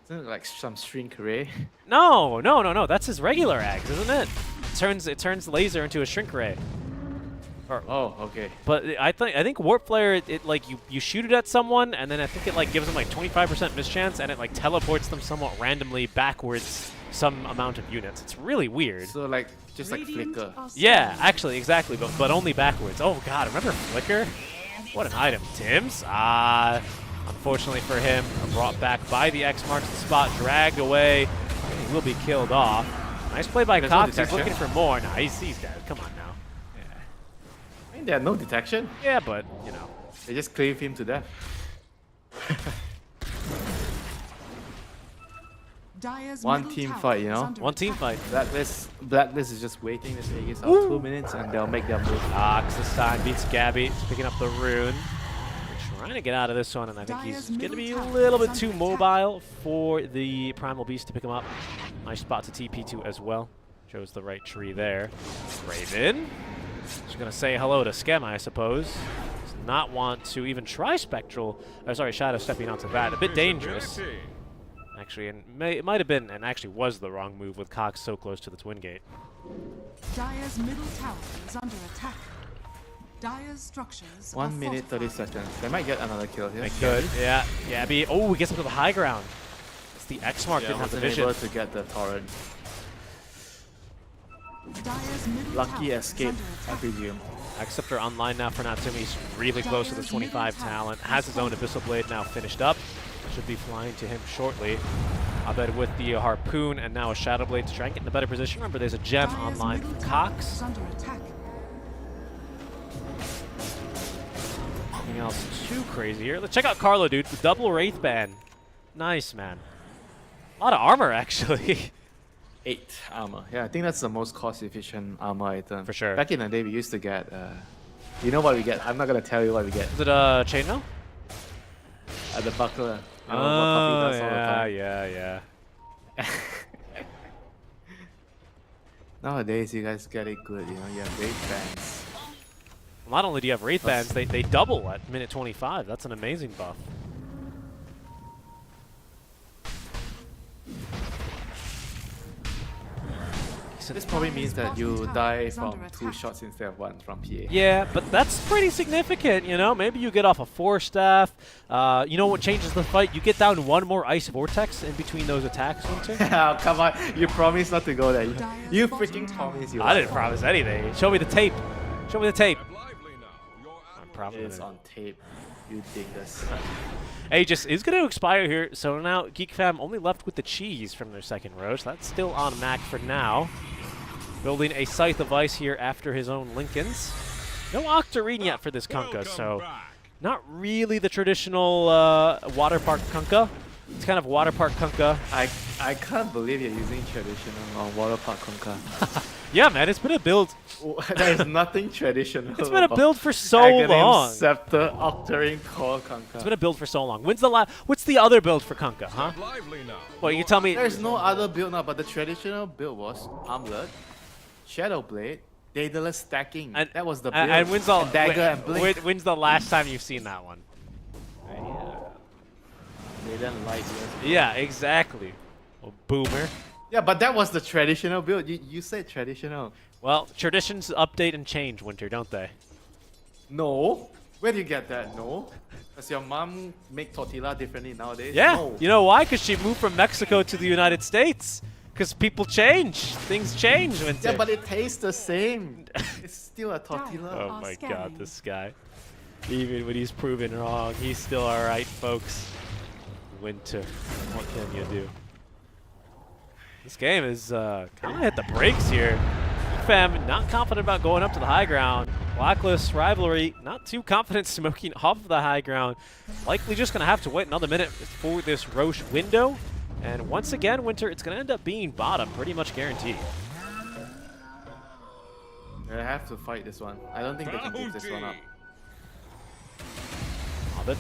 Isn't it like some shrink ray? No, no, no, no. That's his regular axe, isn't it? It turns laser into a shrink ray. Oh, okay. But I think Warp Flare, it like you shoot it at someone, and then I think it like gives them like 25% mischance, and it like teleports them somewhat randomly backwards some amount of units. It's really weird. So like just like Radiant flicker. are Yeah, scanning. actually, exactly, but only backwards. Oh god, remember Flicker? What an item. Tims? Unfortunately for him, brought back by the X marks the spot, dragged away. He will be killed off. Nice play by There's no Cox. He's detection. looking for more. Nah, he's dead. Come on now. I mean, there are no detection. Yeah, but, you know. They just cleave him to death. Dire's One middle team tower fight, you is know? under One team attack. fight. Blacklist is just waiting this Aegis out 2 minutes and they'll make their move. Cox this time beats Gabby. He's picking up the rune. We're trying to get out of this one, and I think he's Dire's going to be a middle little tower bit is too under attack. mobile for the Primal Beast to pick him up. Nice spot to TP to as well. Shows the right tree there. Raven. Just going to say hello to Skema, I suppose. Does not want to even try Spectral. Sorry, Shadow stepping onto that. A bit dangerous. Actually, and it might have been, and actually was the wrong move with Cox so close to the Twin Gate. Dire's middle tower is under attack. Dire's structures are 1 minute, 30 fortified. seconds. They might get another kill here. They could, yeah. Gabby, oh, he gets up to the high ground. It's the X mark, Yeah, didn't have the wasn't vision. able to get the torrent. Dire's middle Lucky tower escape, is under I attack. presume. Acceptor online now for Natsumi. He's really close to the 25 talent. Has his own Abyssal Blade now finished up. Should be flying to him shortly. Abed with the Harpoon and now a Shadow Blade to try and get in a better position. Remember, there's a gem Dire's online middle for tower Cox. is under attack. Nothing else too crazy here. Let's check out Carlo, dude. The double Wraith Band. Nice, man. A lot of armor, actually. 8 armor. Yeah, I think that's the most cost-efficient armor item. For sure. Back in the day, we used to get... you know what we get? I'm not going to tell you what we get. Is it chainmail? The buckler. You know, what Oh, Puppy does all the time. yeah. Nowadays, you guys get it good, you know, you have Wraith Bands. Not only do you have Wraith Bands, they double at minute 25. That's an amazing buff. This probably means that you die is from under 2 attack. shots instead of 1 from PA. Yeah, but that's pretty significant, you know? Maybe you get off a 4-staff. You know what changes the fight? You get down 1 more Ice Vortex in between those attacks, Winter. Oh, come on, you promised not to go there. Dire's You bottom freaking tower promised you. I didn't promise anything. Show me the tape. Show me the tape. I'm proud of It's it. on tape. You dingus. Aegis is going to expire here, so now Geek Fam only left with the cheese from their second row, so that's still on Mac for now. Building a Scythe of Ice here after his own Lincolns. No Octarine yet for this Kunkka, so not really the traditional Water Park Kunkka. It's kind of Water Park Kunkka. I can't believe you're using traditional on Water Park Kunkka. Yeah, man, it's been a build. There is nothing traditional. It's been a about build for so Aghanim, long. Scepter, Octarine, Core, Kunkka. It's been a build for so long. What's the other build for Kunkka, huh? Well, you tell me. There's no other build now, but the traditional build was Armlet, Shadow Blade, Daedalus stacking. And, that was the build. and when's the Dagger and Blink. when's the last time you've seen that one? They didn't like it. Yeah, exactly. Oh, boomer. Yeah, but that was the traditional build. You said traditional. Well, traditions update and change, Winter, don't they? No. Where do you get that? No. Does your mom make tortilla differently nowadays? Yeah. No. You know why? Because she moved from Mexico to the United States. Because people change. Things change, Winter. Yeah, but it tastes the same. It's still a tortilla. Oh are my scanning. god, this guy. Even when he's proven wrong, he's still alright, folks. Winter. What can you do? This game is kind of hit the brakes here. Fam, not confident about going up to the high ground. Blacklist Rivalry, not too confident smoking off the high ground. Likely just going to have to wait another minute for this Roche window. And once again, Winter, it's going to end up being bottom, pretty much guaranteed. They have to fight this one. I don't think they can give this one up.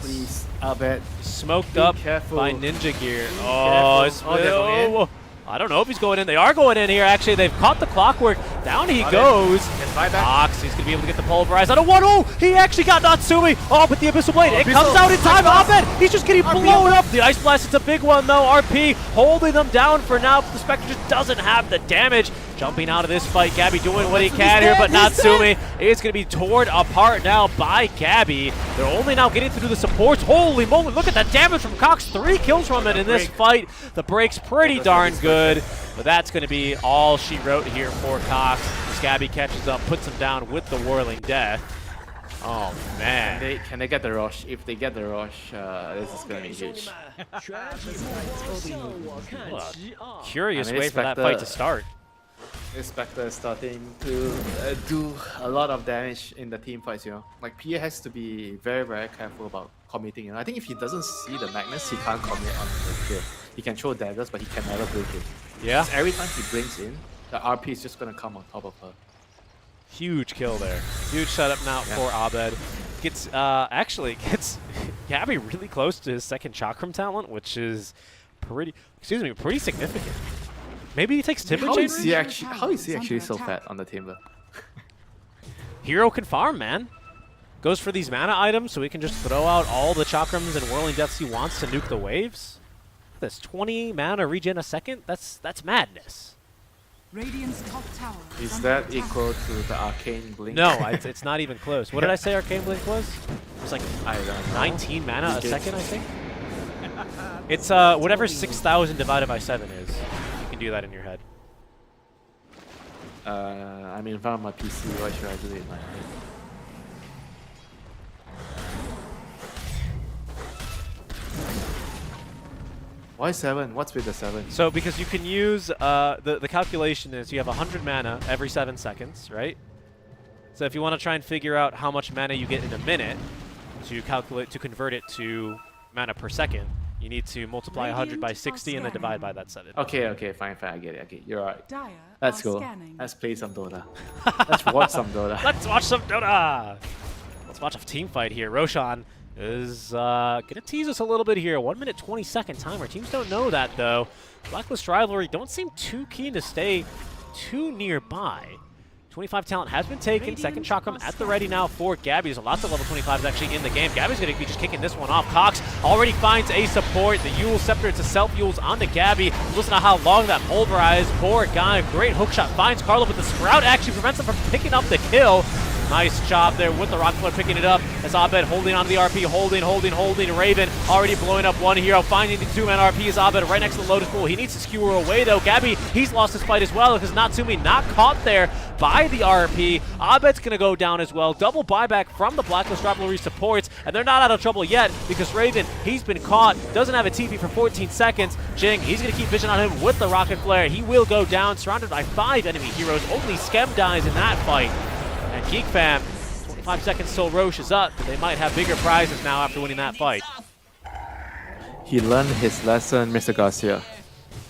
Please, Abed. Smoked Be up careful. by Ninja Gear. Be Oh, careful. it's Oh, they're going in? I don't know if he's going in. They are going in here, actually. They've caught the clockwork. Down he Got it. goes. Can fight back. Fox, he's going to be able to get the pulverize out of one. Oh, he actually got Natsumi. Oh, but the Abyssal Blade, it Abyssal. comes out in time. Abed, he's just getting RP. blown up. The Ice Blast, it's a big one, though. RP holding them down for now. The Spectre just doesn't have the damage. Jumping out of this fight, Gabby doing what he can here, but Natsumi is going to be torn apart now by Gabby. They're only now getting through the supports. Holy moly, look at the damage from Cox. 3 kills from it in this fight. The break's pretty darn good, but that's going to be all she wrote here for Cox. Gabby catches up, puts him down with the Whirling Death. Oh, man. Can they get the rush? If they get the rush, this is going to be huge. Curious I mean, way for that fight to Spectre- start. This Spectre is starting to do a lot of damage in the team fights, you know. Like, PA has to be very, very careful about committing. You know? I think if he doesn't see the Magnus, he can't commit on the kill. He can throw daggers, but he can never break it. Yeah. Every time he brings in, the RP is just going to come on top of her. Huge kill there. Huge setup now for Abed. Actually gets Gabby really close to his second Chakram talent, which is pretty significant. Maybe he takes Timber How Chain is he actually so fat on the Timber? Hero can farm, man. Goes for these mana items so he can just throw out all the Chakrams and Whirling Deaths he wants to nuke the waves. That's 20 mana regen a second. That's madness. Radiant's top tower Is under that attack. equal to the Arcane Blink? No, it's not even close. What did I say Arcane Blink was? It was like I don't know. 19 mana a Okay. second, I think. It's whatever 6,000 divided by 7 is. You can do that in your head. I'm in front of my PC. Why should I do it in my head? Why 7? What's with the 7? So because you can use, the calculation is you have 100 mana every 7 seconds, right? So if you want to try and figure out how much mana you get in a minute to calculate, to convert it to mana per second, you need to multiply 100 by 60 and then divide by that 7. Okay, fine, I get it. Okay, you're right. Dire Let's are go. scanning. Let's play some Dota. Let's watch some Dota. Let's watch some Dota! Let's watch a team fight here. Roshan is going to tease us a little bit here. 1 minute 20-second timer. Teams don't know that, though. Blacklist Rivalry don't seem too keen to stay too nearby. 25 talent has been taken. Second chakram at the ready now for Gabby. There's lots of level 25s actually in the game. Gabby's going to be just kicking this one off. Cox already finds a support. The Yule Scepter to self-Yules onto Gabby. Listen to how long that pulverized. Poor guy. Great hookshot. Finds Carlo, but the Sprout actually prevents him from picking up the kill. Nice job there with the Rocket Flare picking it up as Abed holding onto the RP, holding. Raven already blowing up one hero, finding the 2-man RP is Abed right next to the Lotus Pool. He needs to skewer away though. Gabby, he's lost his fight as well because Natsumi not caught there by the RP. Abed's going to go down as well. Double buyback from the Blacklist Rivalry supports, and they're not out of trouble yet because Raven, he's been caught, doesn't have a TP for 14 seconds. Jing, he's going to keep vision on him with the Rocket Flare. He will go down, surrounded by 5 enemy heroes. Only Skem dies in that fight. And Geek Fam, 25 seconds till Roche is up, but they might have bigger prizes now after winning that fight. He learned his lesson, Mr. Garcia.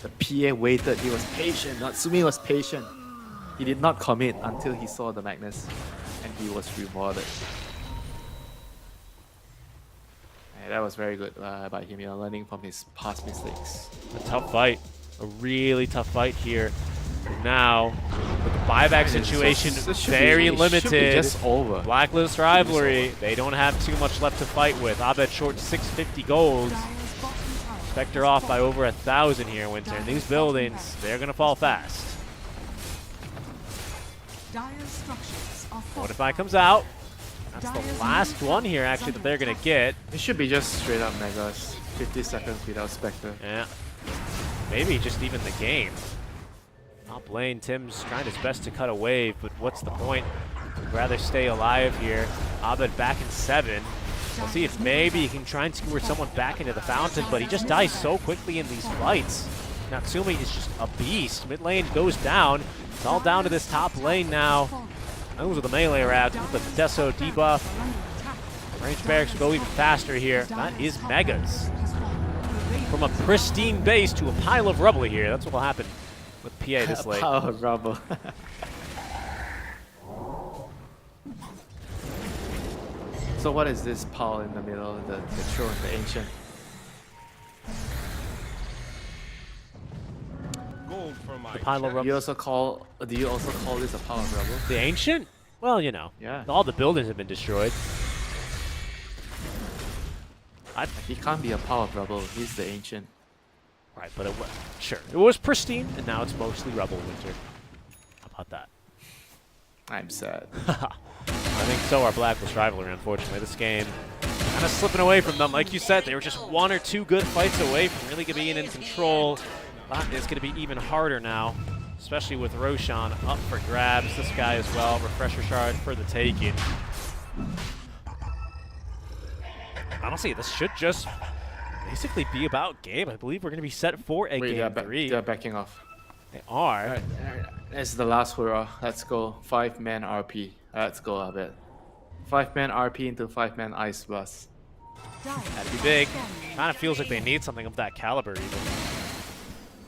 The PA waited. He was patient. Natsumi was patient. He did not commit until he saw the Magnus, and he was rewarded. And that was very good by him, learning from his past mistakes. A tough fight. A really tough fight here. And now, with the buyback situation very limited, should be just over. Blacklist Rivalry, they don't have too much left to fight with. Abed short 650 gold. Spectre off by over 1,000 here, Winter. And these buildings, they're going to fall fast. Qualify comes out. That's the last one here, actually, that they're going to get. It should be just straight up Megas. 50 seconds without Spectre. Yeah. Maybe just even the game. Top lane, Tim's trying his best to cut a wave, but what's the point? Would rather stay alive here. Abed back in 7. We'll see if maybe he can try and skewer someone back into the fountain, but he just dies so quickly in these fights. Natsumi is just a beast. Mid lane goes down. It's all down to this top lane now. Those are the melee routes with the Deso debuff. Range barracks will go even faster here. That is Megas. From a pristine base to a pile of rubble here. That's what will happen with PA this late. Pile of rubble. So what is this pile in the middle? The throne, the ancient. Gold for my The pile of Do rubble. you also call this a pile of rubble? The ancient? Well, you know. Yeah. All the buildings have been destroyed. He can't be a pile of rubble. He's the ancient. Right, but it was, sure. It was pristine, and now it's mostly rubble, Winter. How about that? I'm sad. I think so are Blacklist Rivalry, unfortunately. This game kind of slipping away from them. Like you said, they were just 1 or 2 good fights away from really being in control. But it's going to be even harder now, especially with Roshan up for grabs. This guy as well, Refresher Shard for the taking. Honestly, this should just basically be about game. I believe we're going to be set for a game 3. They're backing off. They are. Alright, this is the last hurrah. Let's go. 5-man RP. Let's go, Abed. 5-man RP into 5-man Ice Blast. That'd be big. Kind of feels like they need something of that caliber even.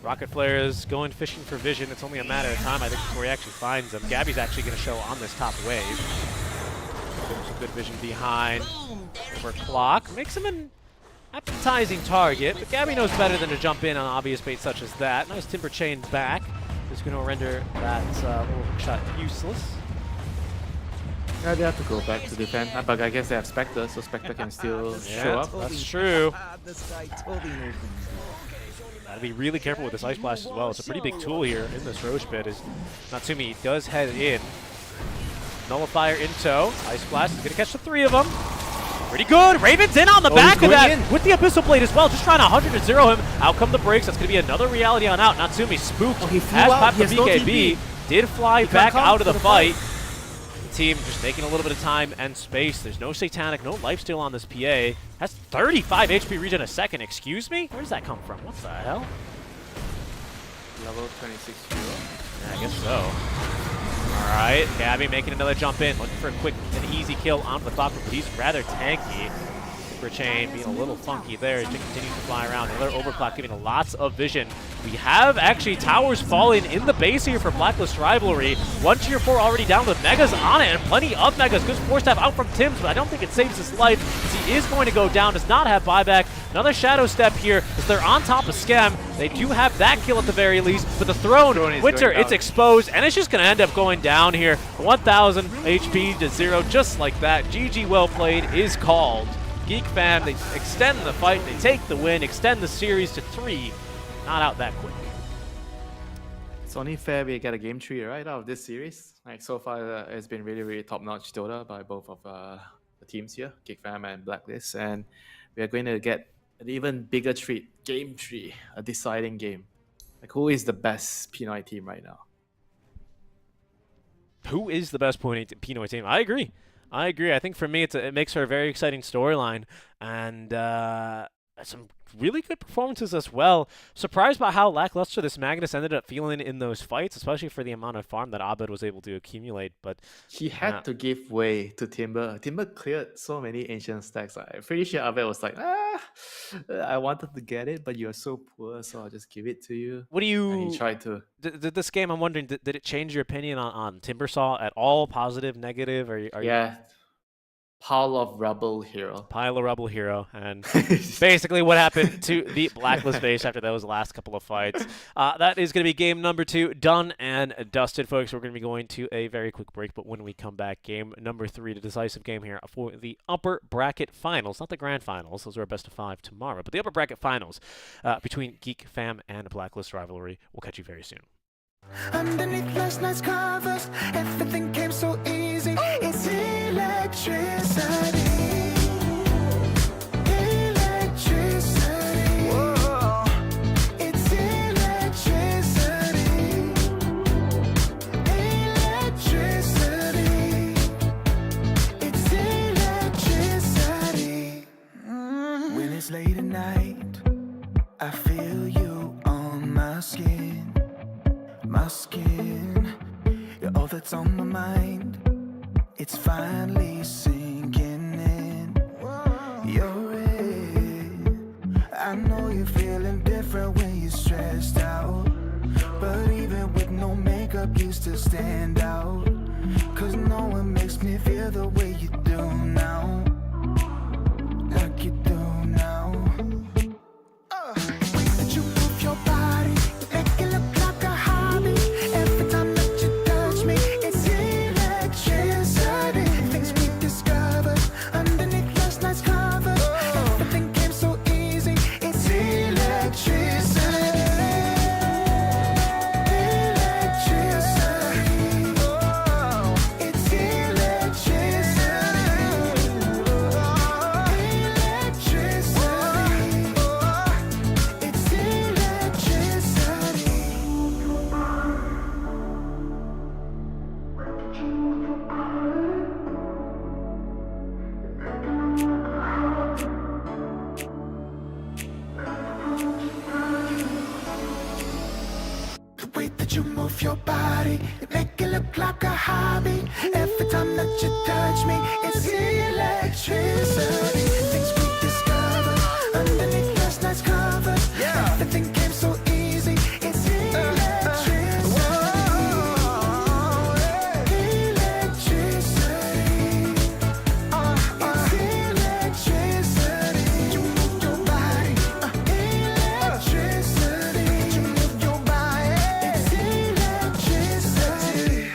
Rocket Flare is going fishing for vision. It's only a matter of time, I think, before he actually finds them. Gabby's actually going to show on this top wave. Give him some good vision behind. Overclock. Makes him an appetizing target, but Gabby knows better than to jump in on obvious bait such as that. Nice Timber Chain back. Is going to render that little shot useless. Yeah, they have to go back to defend. But I guess they have Spectre, so Spectre can still show up. That's true. This guy totally knows Gotta be really careful with this Ice Blast as well. It's a pretty big tool here in this Roche pit. As Natsumi does head in. Nullifier in tow. Ice Blast is gonna catch the 3 of them. Pretty good. Raven's in on the back of that with the Abyssal Blade as well. Just trying to 100-0 him. Out come the breaks. That's going to be another reality on out. Natsumi spooked. Oh, he flew has out. popped He the has no BKB. TP. did fly back come out of to the the fight. The team just taking a little bit of time and space. There's no Satanic, no lifesteal on this PA. Has 35 HP regen a second. Excuse me? Where does that come from? What the hell? Level 26 hero. Yeah, I guess so. Alright, Gabby making another jump in, looking for a quick and easy kill onto the clock, but he's rather tanky. Super Chain being a little funky there as he continues to fly around. Another overclock giving lots of vision. We have actually towers falling in the base here for Blacklist Rivalry. 1 tier 4 already down with Megas on it, and plenty of Megas. Good force stab out from Tim's, but I don't think it saves his life as he is going to go down. Does not have buyback. Another shadow step here as they're on top of Scam. They do have that kill at the very least, but the throne, Winter, it's exposed, and it's just going to end up going down here. 1,000 HP to 0, just like that. GG well played is called. Geek Fam, they extend the fight, they take the win, extend the series to 3. Not out that quick. It's only fair we get a game 3 right out of this series. Like so far, it's been really, really top-notch Dota by both of the teams here, Geek Fam and Blacklist, and we are going to get an even bigger treat, game 3, a deciding game. Like, who is the best Pinoy team right now? Who is the best Pinoy team? I agree. I think for me, it makes for a very exciting storyline, and some really good performances as well. Surprised by how lackluster this Magnus ended up feeling in those fights, especially for the amount of farm that Abed was able to accumulate. But He had to give way to Timber. Timber cleared so many ancient stacks. I'm pretty sure Abed was like, I wanted to get it, but you're so poor, so I'll just give it to you. what do you... And he tried to. This game, I'm wondering, did it change your opinion on Timbersaw at all? Positive, negative? Are Yeah. Pile of rubble hero. Pile of rubble hero, and basically what happened to the Blacklist base after those last couple of fights. That is going to be game number 2 done and dusted, folks. We're going to be going to a very quick break, but when we come back, game number 3, the decisive game here for the upper bracket finals, not the grand finals. Those are a best of 5 tomorrow, but the upper bracket finals between Geek Fam and Blacklist Rivalry. We'll catch you very soon. Underneath last night's covers, everything came so easy. It's electricity. Electricity. Whoa. It's electricity. Electricity. It's electricity. When it's late at night, I feel you on my skin. My skin, you're all that's on my mind. It's finally sinking in. You're it. I know you're feeling different when you're stressed out, but even with no makeup, you still stand out. 'Cause no one makes me feel the way you do now, like you do now. That you move your body, you make it look like a hobby. Every time that you touch me, it's electricity. Things we discovered underneath last night's covers. Everything came so easy. It's electricity. Electricity. Oh, it's electricity. Electricity. It's electricity. The way that you move your body, you make it look like a hobby. Every time that you touch me, it's electricity. Things we discovered underneath last night's covers. Everything came so easy. It's electricity. Electricity. It's electricity. You move your body. Electricity. You move your body. It's electricity.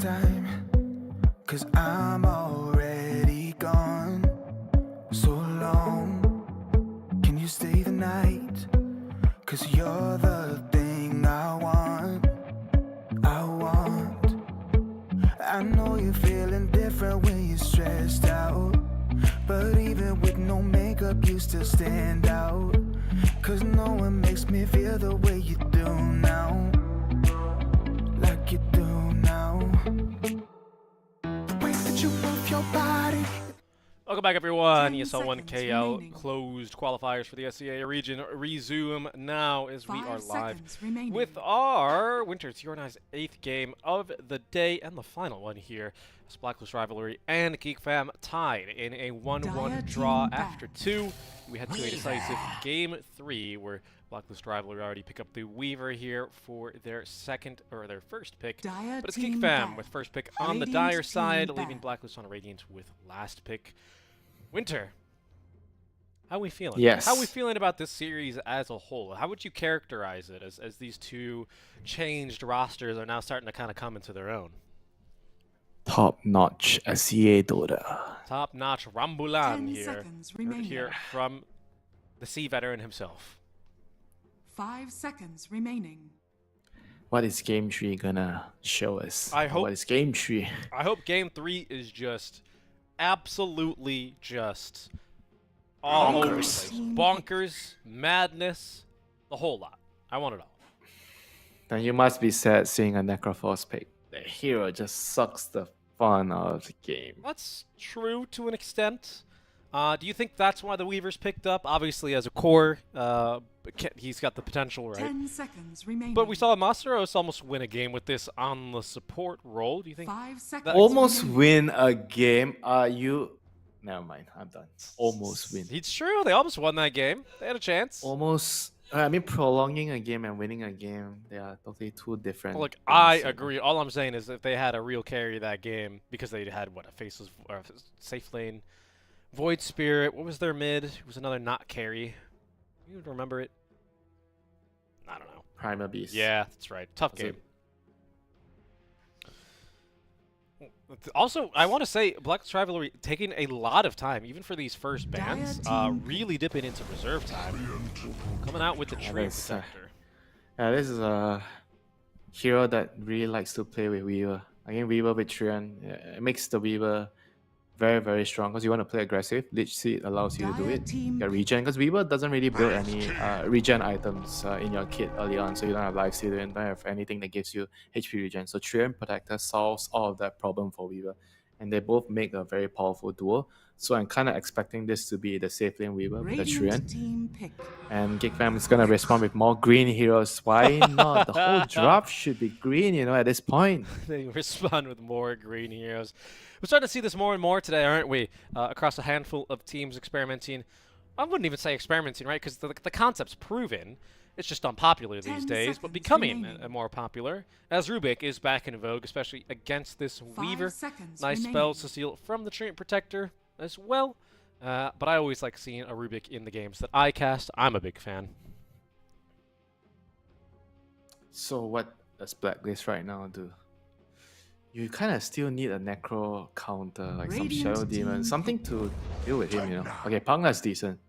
time, 'cause I'm already gone. So long, can you stay the night? 'Cause you're the thing I want. I know you're feeling different when you're stressed out, but even with no makeup you still stand out. 'Cause no one makes me feel the way you do now. Like you do now. The way that you move your body. Welcome back, everyone. 10 ESL 1 seconds KL remaining. closed qualifiers for the SCA region resume now as we 5 are live seconds remaining. with our Winter Organized 8th game of the day and the final one here. As Blacklist Rivalry and Geek Fam tied in a 1-1 Dire draw team after 2. We head to a decisive game 3 where Blacklist Rivalry already pick up the Weaver here for their first pick. Dire But it's Geek team Fam bad. with first pick on the Radiant Dire team side, bad. leaving Blacklist on Radiant with last pick. Winter, how are we feeling? Yes. How are we feeling about this series as a whole? How would you characterize it as these two changed rosters are now starting to kind of come into their own? Top-notch SEA Dota. Top-notch Rambulan 10 here. seconds Heard remaining. here from the sea veteran himself. 5 seconds remaining. What is Game 3 gonna show us? I hope- What is Game 3? I hope Game 3 is just absolutely just all over the Bonkers. place. Bonkers, madness, the whole lot. I want it all. Then you must be sad seeing a Necroforce pick. The hero just sucks the fun out of the game. That's true to an extent. Do you think that's why the Weavers picked up? Obviously, as a core, he's got the potential, right? 10 seconds remaining. But we saw Masteros almost win a game with this on the support role. Do you think? 5 seconds. Almost remaining. win a game. You... Never mind, I'm done. Almost win. It's true. They almost won that game. They had a chance. Almost... I mean, prolonging a game and winning a game, they are totally two different Look, things, I you know. agree. All I'm saying is if they had a real carry that game, because they had, what, a faceless or a safe lane, Void Spirit, what was their mid? It was another not carry. You remember it? I don't know. Primal Beast. Yeah, that's right. Tough Was game. it- Also, I want to say Black Rivalry taking a lot of time, even for these first bans, Dire team really dipping into reserve time. Coming out with the Yeah, Tree that's, Protector. Yeah, this is a hero that really likes to play with Weaver. Again, Weaver with Trian, it makes the Weaver very, very strong because you want to play aggressive. Lich Seed allows you to do Dire it. team Get regen because Weaver doesn't really build any regen items in your kit early on, so you don't have life steal and don't have anything that gives you HP regen. So Trian Protector solves all of that problem for Weaver, and they both make a very powerful duo. So I'm kind of expecting this to be the safe lane Weaver with the Trian. Radiant team pick. And Geekfam is gonna respond with more green heroes. Why not? The whole draft should be green, you know, at this point. They respond with more green heroes. We're starting to see this more and more today, aren't we? Across a handful of teams experimenting. I wouldn't even say experimenting, right? Because the concept's proven. It's just unpopular 10 these days, but seconds becoming remaining. more popular. As Rubik is back in vogue, especially against this 5 Weaver. seconds Nice remaining. spells to steal from the Treant Protector as well. But I always like seeing a Rubik in the games that I cast. I'm a big fan. So what does Blacklist right now do? You kind of still need a Necro counter, like some Radiant Shadow Demon, team something to deal with him, you know. Okay, Pangna's decent.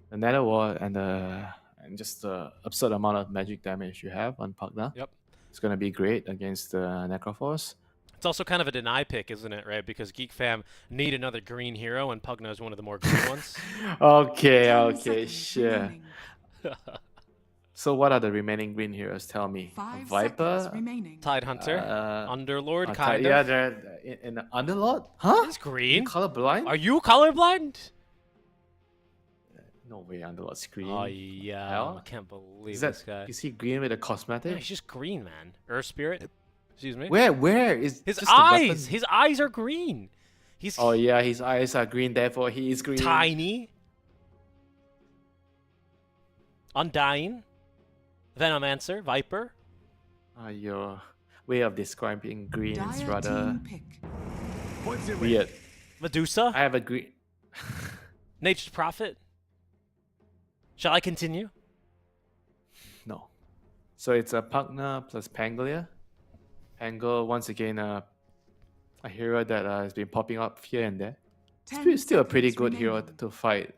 The Nether Ward and just the absurd amount of magic damage you have on Pagna. Yep. It's gonna be great against the Necroforce. It's also kind of a deny pick, isn't it, right? Because Geek Fam need another green hero, and Pugna is one of the more green ones. Okay, 10 okay, seconds sure. remaining. So what are the remaining green heroes? Tell me. 5 Viper? seconds remaining. Tide Hunter, Underlord, Tide- kind yeah, of. they're in the Underlord? Huh? It's green. Colorblind? Are you colorblind? No way, Underlord's green. Oh, yeah. Hell? I can't believe Is this that guy. is he green with a Yeah, cosmetic? he's just green, man. Earth Spirit. Excuse me. Where is His just the weapon? eyes. His eyes are green. He's Oh yeah, his eyes are green, therefore he is green. tiny. Undying. Venomancer. Viper. Your way of describing green is Dire rather team pick. weird. Medusa. I have a green. Nature's Prophet. Shall I continue? No. So it's a Pugna plus Pangolier. Pango once again a hero that has been popping up here and there. 10 Still a pretty seconds good hero remaining. to fight.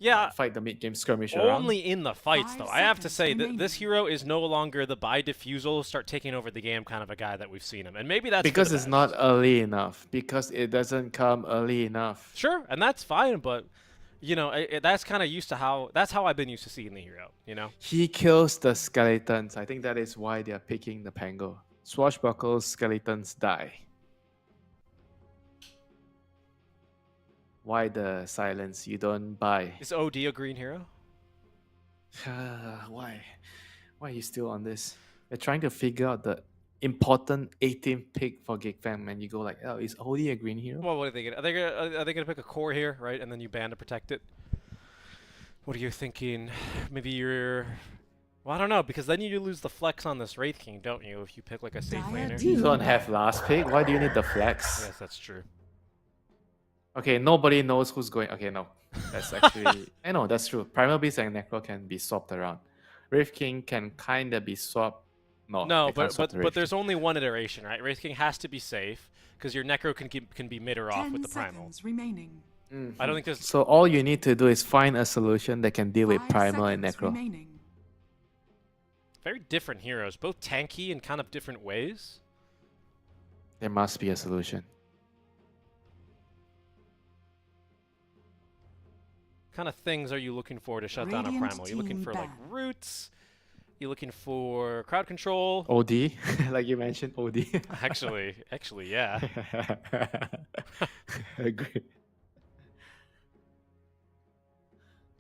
Yeah, Fight the mid game skirmish around. only in the fights, 5 though. I have to seconds say that this remaining. hero is no longer the buy diffusal, start taking over the game kind of a guy that we've seen him. And maybe that's for Because the it's not best. early enough. Because it doesn't come early enough. Sure, and that's fine, but you know, that's kind of used to that's how I've been used to seeing the hero, you know? He kills the skeletons. I think that is why they are picking the Pango. Swashbuckles, skeletons die. Why the silence? You don't buy. Is OD a green hero? Why? Why are you still on this? They're trying to figure out the important 18th pick for GigFam, and you go like, oh, is OD a green hero? Well, what are they gonna? Are they gonna pick a core here, right? And then you ban to protect it. What are you thinking? Maybe you're. Well, I don't know, because then you lose the flex on this Wraith King, don't you? If you pick like a safe Dire laner. You don't have last pick. Why do you need the flex? Yes, that's true. Okay, nobody knows who's going. Okay, no. That's actually. I know, that's true. Primal Beast and Necro can be swapped around. Wraith King can kind of be swapped. No, No, they can't swap the but Wraith there's King. only one iteration, right? Wraith King has to be safe because your Necro can be mid or off 10 with the primal. seconds remaining. I don't think there's So all you need to do is find a solution that can deal with 5 Primal and seconds Necro. remaining. very different heroes, both tanky in kind of different ways. There must be a solution. Kind of things are you looking for to shut down a Radiant primal? You looking team for like ban. roots? You looking for crowd control? OD, like you mentioned, OD. Actually, yeah. Agree.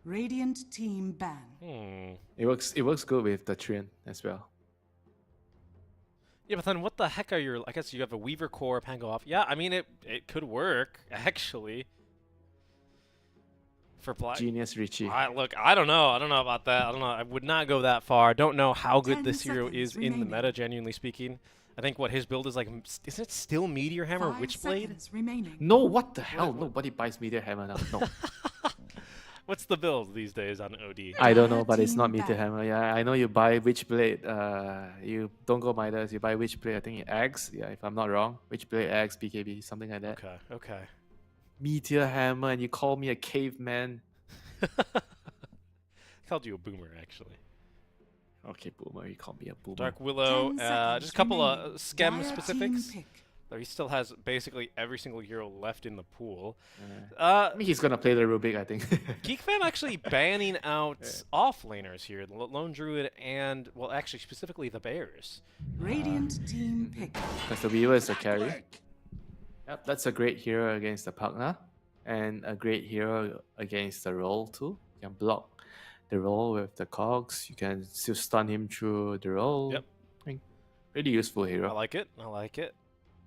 Radiant team ban. It works good with the Trian as well. Yeah, but then what the heck are your? I guess you have a Weaver core, Pango off. Yeah, I mean it could work actually. For black. Genius Richie. Look, I don't know. I don't know about that. I don't know. I would not go that far. I don't know how good 10 this hero seconds is in the remaining. meta, genuinely speaking. I think what his build is like. Is it still Meteor Hammer 5 Witchblade? seconds remaining. No, what the hell? Nobody buys Meteor Hammer now. No. What's the build these days on OD? I don't know, but it's Team not Meteor ban. Hammer. Yeah, I know you buy Witchblade. You don't go Midas. You buy Witchblade. I think Eggs. Yeah, if I'm not wrong. Witchblade, Eggs, BKB, something like that. Okay. Meteor Hammer, and you call me a caveman. I called you a boomer, actually. Okay, boomer. You call me a boomer. Dark Willow, 10 seconds just a couple remaining. of schem Dire specifics. team pick. Though he still has basically every single hero left in the pool. I mean, he's gonna play the Rubik, I think. GeekFam actually banning out offlaners here, the Lone Druid and, well, actually specifically the Bears. Radiant team pick. Because the Weaver is the carry. Yep, that's a great hero against the Pugna. And a great hero against the roll too. You can block the roll with the cogs. You can still stun him through the roll. Yep. I mean, pretty useful I hero. like it.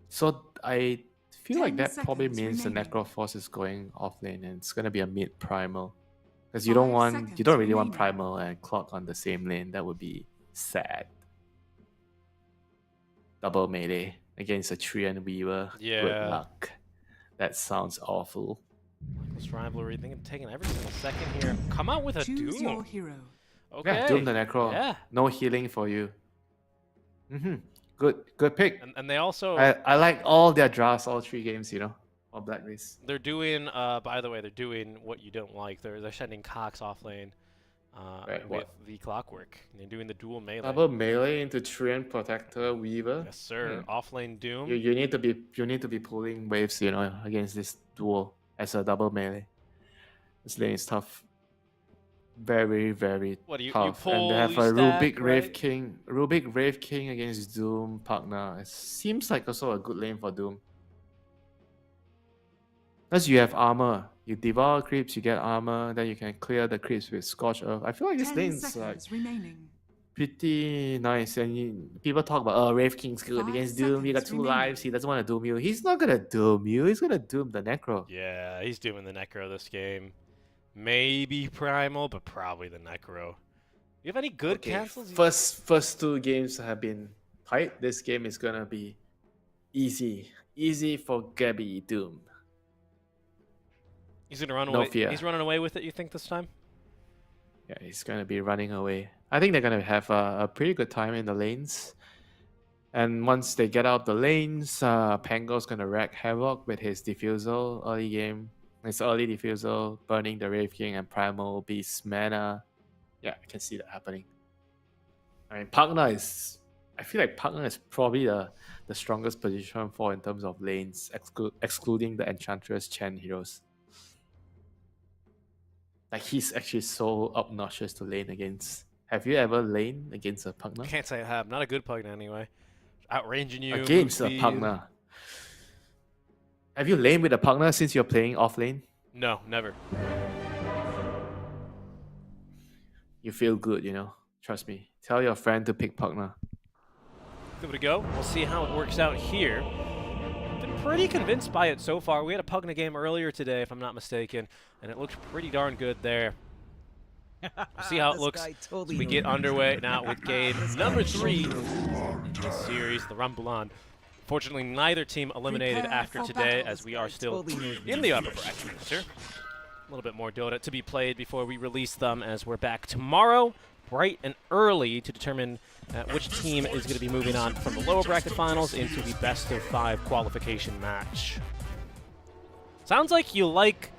So I feel 10 like that probably seconds means remaining. the Necroforce is going off lane and it's gonna be a mid primal. Because 5 you don't seconds really want remaining. primal and clock on the same lane. That would be sad. Double melee against a tree and weaver. Yeah. Good luck. That sounds awful. This rivalry thing taking every single second here. Come out with a Choose your Doom. hero. Okay. Yeah, Doom the Necro. Yeah. No healing for you. Good pick. And they also I like all their drafts, all 3 games, or Blacklist. they're doing by the way, they're doing what you don't like. They're sending Cox off lane Right, with what? the clockwork. They're doing the dual melee. Double melee into Treant, Protector, Weaver. Yes, sir. Off lane Doom. You need to be pulling waves, against this duel as a double melee. This lane is tough. Very, very What do you tough. pull, And they have you a stack, Rubik Wraith right? King. Rubik Wraith King against Doom Pugna. It seems like also a good lane for Doom. Because you have armor. You devour creeps, you get armor, then you can clear the creeps with Scorch Earth. I feel like this 10 lane's like seconds remaining. pretty nice. And people talk about, Wraith King's good 5 against Doom. He got seconds 2 remaining. lives. He doesn't want to doom you. He's not gonna doom you. He's gonna doom the Necro. Yeah, he's doing the Necro this game. Maybe Primal, but probably the Necro. You have any good Okay, cancels? First 2 games have been tight. This game is gonna be easy. Easy for Gabby Doom. He's gonna run No away. fear. He's running away with it. You think this time? Yeah, he's gonna be running away. I think they're gonna have a pretty good time in the lanes. And once they get out the lanes, Pango's gonna wreak havoc with his defusal early game. His early defusal, burning the Wraith King and Primal Beast mana. Yeah, I can see that happening. I mean, Pugna is. I feel like Pugna is probably the strongest position for in terms of lanes, excluding the Enchantress Chen heroes. Like, he's actually so obnoxious to lane against. Have you ever laned against a Pugna? Can't say I have. Not a good Pugna anyway. Outranging you. Against a move speed. Pugna. Have you laned with a Pugna since you're playing off lane? No, never. You feel good, you know. Trust me. Tell your friend to pick Pugna. Give it a go. We'll see how it works out here. Been pretty convinced by it so far. We had a Pugna game earlier today, if I'm not mistaken, and it looked pretty darn good there. We'll see how it looks totally as we get underway now with game number 3 in this series, the Rumble. Fortunately, neither team eliminated after today, as we are still in the upper bracket. Sure. A little bit more Dota to be played before we release them, as we're back tomorrow, bright and early, to determine which team is going to be moving on from the lower bracket finals into the best of 5 qualification match. Sounds like you like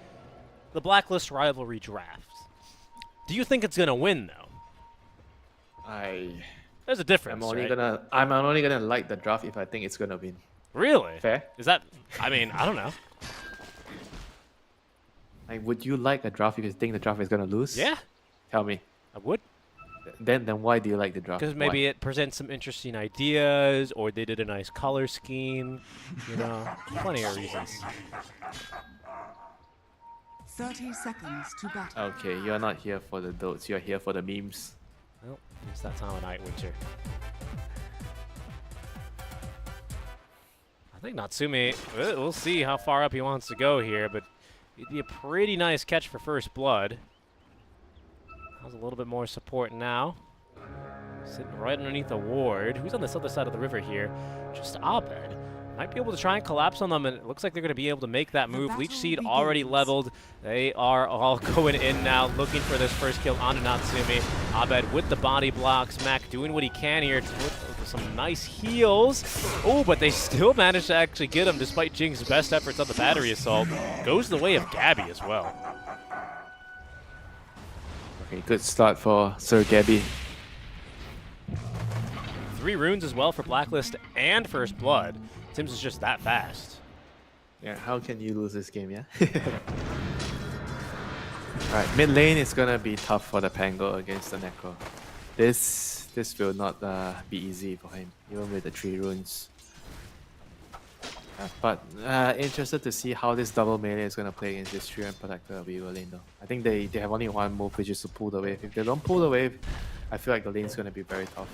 the Blacklist rivalry draft. Do you think it's going to win, though? There's a difference, I'm only gonna like the draft if I think it's gonna win. Really? Fair? Is that? I mean, I don't know. Like, would you like a draft if you think the draft is gonna lose? Yeah, Tell me. I would. Then why do you like the draft? Because maybe it presents some interesting ideas, or they did a nice color scheme. You know, plenty of reasons. 30 seconds to battle. Okay, you're not here for the dotes. You're here for the memes. Well, it's that time of night, Winter. I think Natsumi, we'll see how far up he wants to go here, but it'd be a pretty nice catch for first blood. Has a little bit more support now. Sitting right underneath the ward. Who's on this other side of the river here? Just Abed. Might be able to try and collapse on them, and it looks like they're going to be able to make that move. Leech Seed already leveled. They are all going in now, looking for this first kill onto Natsumi. Abed with the body blocks. Mac doing what he can here with some nice heals. Oh, but they still managed to actually get him despite Jing's best efforts on the battery assault. Goes the way of Gabby as well. Okay, good start for Sir Gabby. 3 runes as well for Blacklist and First Blood. Sims is just that fast. Yeah, how can you lose this game, yeah? Alright, mid lane is gonna be tough for the Pango against the Necro. This will not be easy for him, even with the 3 runes. But interested to see how this double melee is gonna play against this 3-run protector of Weaver lane though. I think they have only one move, which is to pull the wave. If they don't pull the wave, I feel like the lane's gonna be very tough.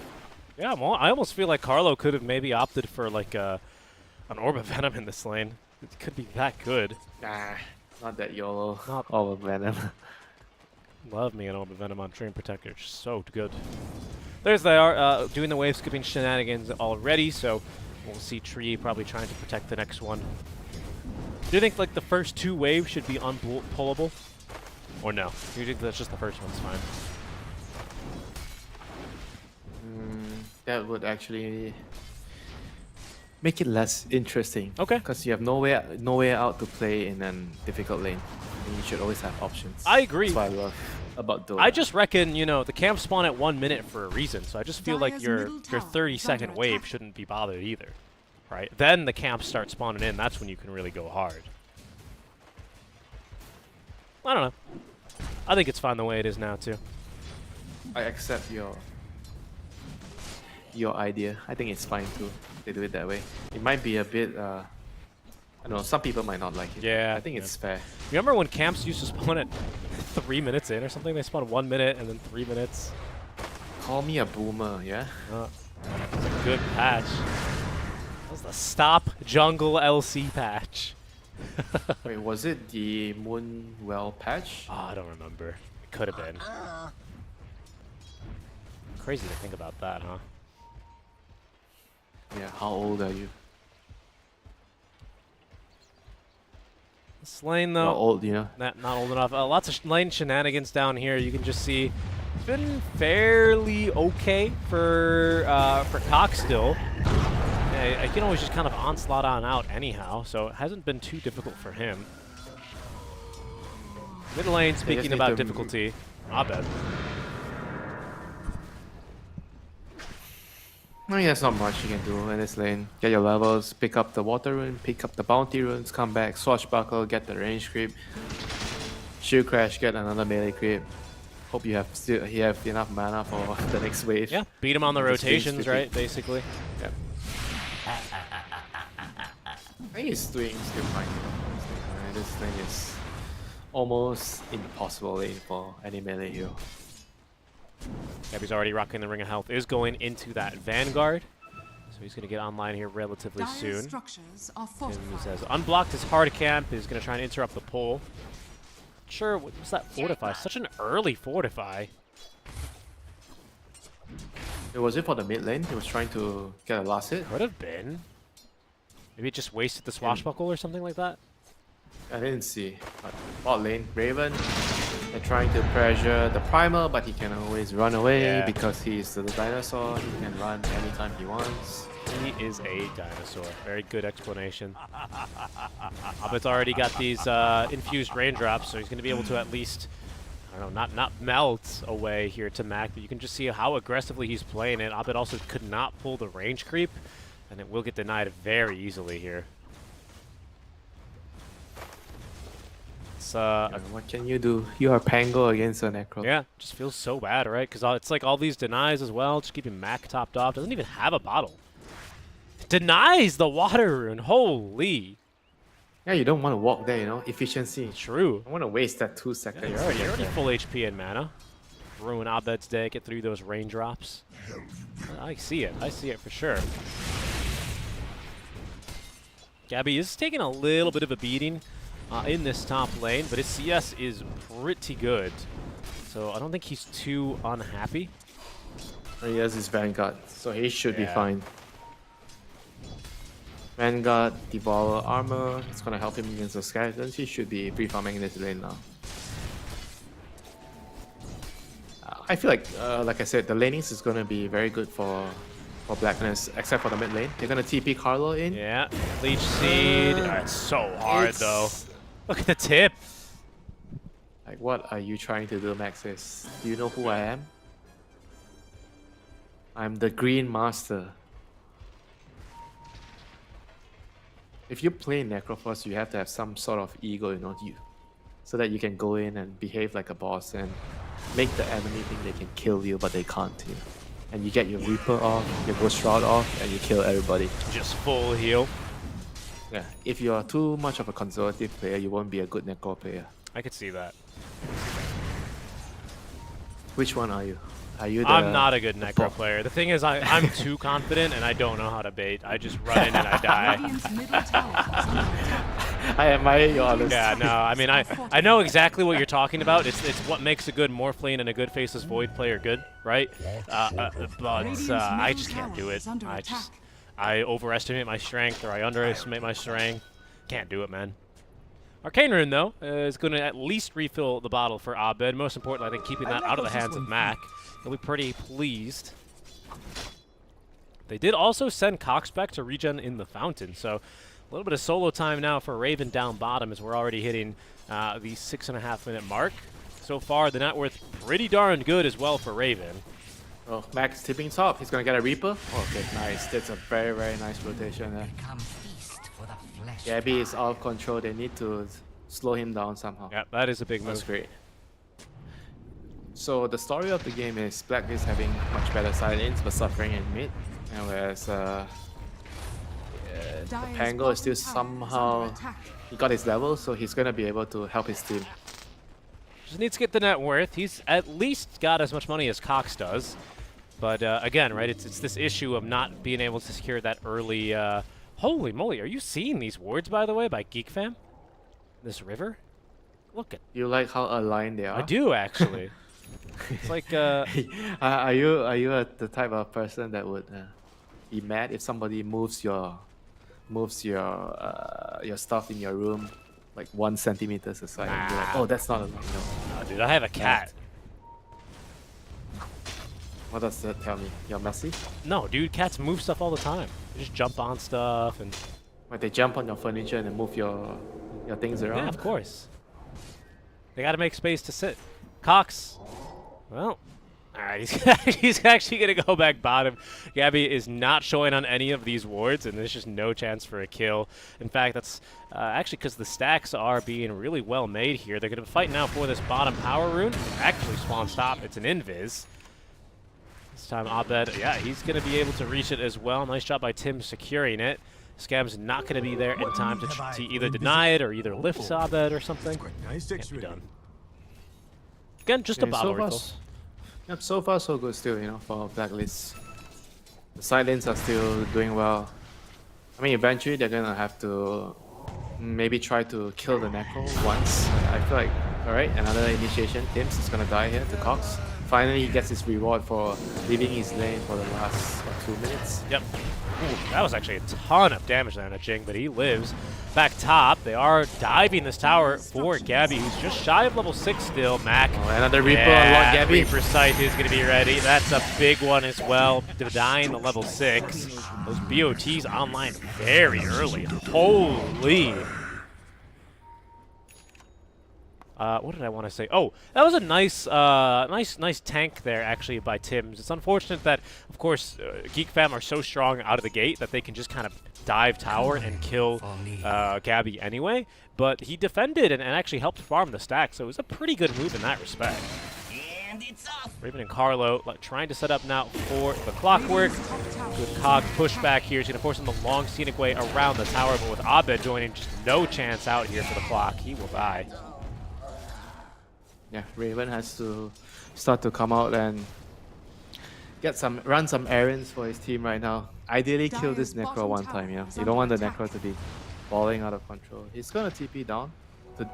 Yeah, I almost feel like Carlo could have maybe opted for like an Orb of Venom in this lane. It could be that good. Nah, not that YOLO. Not Orb of Venom. Love me an Orb of Venom on Treant Protector. So good. There's they are, doing the wave skipping shenanigans already, so we'll see Tree probably trying to protect the next one. Do you think like the first 2 waves should be unpullable? Or no? Do you think that's just the first one's fine? That would actually make it less interesting. Okay. Because you have nowhere out to play in a difficult lane. And you should always have options. I agree. That's what I love about Dota. I just reckon, you know, the camps spawn at 1 minute for a reason, so I just feel like your 30-second wave shouldn't be bothered either, right? Then the camps start spawning in, that's when you can really go hard. I don't know. I think it's fine the way it is now, too. I accept your idea. I think it's fine too. They do it that way. It might be a bit I don't know, some people might not like it. Yeah. I think it's fair. Remember when camps used to spawn at 3 minutes in or something? They spawned 1 minute and then 3 minutes. Call me a boomer, yeah? That's a good patch. That was the Stop Jungle LC patch. Wait, was it the Moonwell patch? Oh, I don't remember. It could have been. Crazy to think about that, huh? Yeah, how old are you? This lane, though, Not old, you know? not old enough. Lots of lane shenanigans down here. You can just see it's been fairly okay for Cox still. Yeah, I can always just kind of onslaught on out anyhow, so it hasn't been too difficult for him. Mid lane, speaking about difficulty, Abed. I mean, there's not much you can do in this lane. Get your levels, pick up the water rune, pick up the bounty runes, come back, swashbuckle, get the range creep, shield crash, get another melee creep. Hope you have enough mana for the next wave. Yeah, beat him on the Just rotations, speed. right? Basically. Yeah. I think he's doing still fine. This thing is almost impossible lane for any melee hero. Gabby's already rocking the Ring of Health. Is going into that Vanguard. So he's going to get online here relatively Dire's soon. structures are Tim fortified. says unblocked his hard camp. Is going to try and interrupt the pull. Sure, what was that fortify? Such an early fortify. Was it for the mid lane? He was trying to get a last hit. Could have been. Maybe it just wasted the swashbuckle or something like that. I didn't see. But bot lane, Raven. They're trying to pressure the primer, but he can always run away Yeah. because he's the dinosaur. He can run anytime he wants. He is a dinosaur. Very good explanation. Abed's already got these infused raindrops, so he's going to be able to at least, I don't know, not melt away here to Mac, but you can just see how aggressively he's playing it. Abed also could not pull the range creep, and it will get denied very easily here. It's, What can you do? You are Pango against a Necro. yeah, just feels so bad, right? Because it's like all these denies as well, just keeping Mac topped off. Doesn't even have a bottle. Denies the water rune. Holy. Yeah, you don't want to walk there, you know? Efficiency. True. I want to waste that 2 seconds. You're already full HP and mana. Ruin Abed's day, get through those raindrops. I see it. I see it for sure. Gabby is taking a little bit of a beating in this top lane, but his CS is pretty good. So I don't think he's too unhappy. He has his Vanguard, so he should be Yeah. fine. Vanguard, Devour Armor, it's gonna help him against the skeletons. He should be free farming in this lane now. I feel like I said, the lanings is gonna be very good for Blackness, except for the mid lane. They're gonna TP Carlo in. Yeah, Leech Seed. It's so hard though. Look at the tip. Like, what are you trying to do, Maxis? Do you know who I am? I'm the Green Master. If you play Necrophos, you have to have some sort of ego, you know, so that you can go in and behave like a boss and make the enemy think they can kill you, but they can't. You know? And you get your Reaper off, your Ghost Shroud off, and you kill everybody. Just full heal. Yeah, if you're too much of a conservative player, you won't be a good Necro player. I could see that. Which one are you? Are you the, I'm not a good Necro player. The thing is, I'm too confident and I don't know how to bait. I just run in and I die. Radiant's middle tower is under attack. I admire your honesty. Yeah, no, I mean, I know exactly what you're talking about. It's what makes a good Morph lane and a good Faceless Void player good, right? But I just can't do it. I overestimate my strength or I underestimate my strength. Can't do it, man. Arcane Rune, though, is going to at least refill the bottle for Abed. Most importantly, I think keeping that out of the hands of Mac. He'll be pretty pleased. They did also send Cox back to regen in the fountain, so a little bit of solo time now for Raven down bottom as we're already hitting the 6.5 minute mark. So far, the net worth pretty darn good as well for Raven. Oh, Max tipping top. He's gonna get a Reaper. Okay, nice. That's a very, very nice rotation there. Come feast for the flesh. Gabby is out of control. They need to slow him down somehow. Yeah, that is a big That's move. great. So the story of the game is Black is having much better side lanes but suffering in mid, and whereas Pango is still somehow, he got his level, so he's gonna be able to help his team. Just needs to get the net worth. He's at least got as much money as Cox does. But again, right, it's this issue of not being able to secure that early... holy moly, are you seeing these wards, by the way, by Geek Fam? This river? Look at... You like how aligned they are? I do, actually. It's like... are you the type of person that would be mad if somebody moves your stuff in your room like 1 centimeter aside and you're like, oh, that's not aligned. No. Oh, dude, I have a cat. What does that tell me? You're messy? No, dude, cats move stuff all the time. They just jump on stuff and... Like they jump on your furniture and then move your things around? Yeah, of course. They got to make space to sit. Cox. Well, alright, he's actually going to go back bottom. Gabby is not showing on any of these wards, and there's just no chance for a kill. In fact, that's actually because the stacks are being really well made here. They're going to fight now for this bottom power rune. Actually, Swan stop. It's an invis. This time, Abed, yeah, he's going to be able to reach it as well. Nice job by Tim securing it. Scam's not going to be there in time to either deny it or either lift Abed or something. Can't be done. Again, just a bottle refill. Yep, so far so good still, you know, for Blacklist. The side lanes are still doing well. I mean, eventually they're gonna have to maybe try to kill the Necro once. I feel like, alright, another initiation. Tims is gonna die here to Cox. Finally, he gets his reward for leaving his lane for the last, 2 minutes? Yep. Ooh, that was actually a ton of damage there on a Jing, but he lives. Back top, they are diving this tower for Gabby, who's just shy of level 6 still. Mac. Oh, another Reaper unlock Gabby. Reaper Sight is going to be ready. That's a big one as well, denying the level 6. Those BOTs online very early. Holy. What did I want to say? Oh, that was a nice, nice tank there, actually, by Tims. It's unfortunate that, of course, Geek Fam are so strong out of the gate that they can just kind of dive tower and kill Gabby anyway. But he defended and actually helped farm the stack, so it was a pretty good move in that respect. And it's off. Raven and Carlo trying to set up now for the clockwork. Good cog pushback here. He's going to force him the long scenic way around the tower, but with Abed joining, just no chance out here for the clock. He will die. Yeah, Raven has to start to come out and run some errands for his team right now. Ideally, kill this Necro one time, yeah. You don't want the Necro to be balling out of control. He's gonna TP down to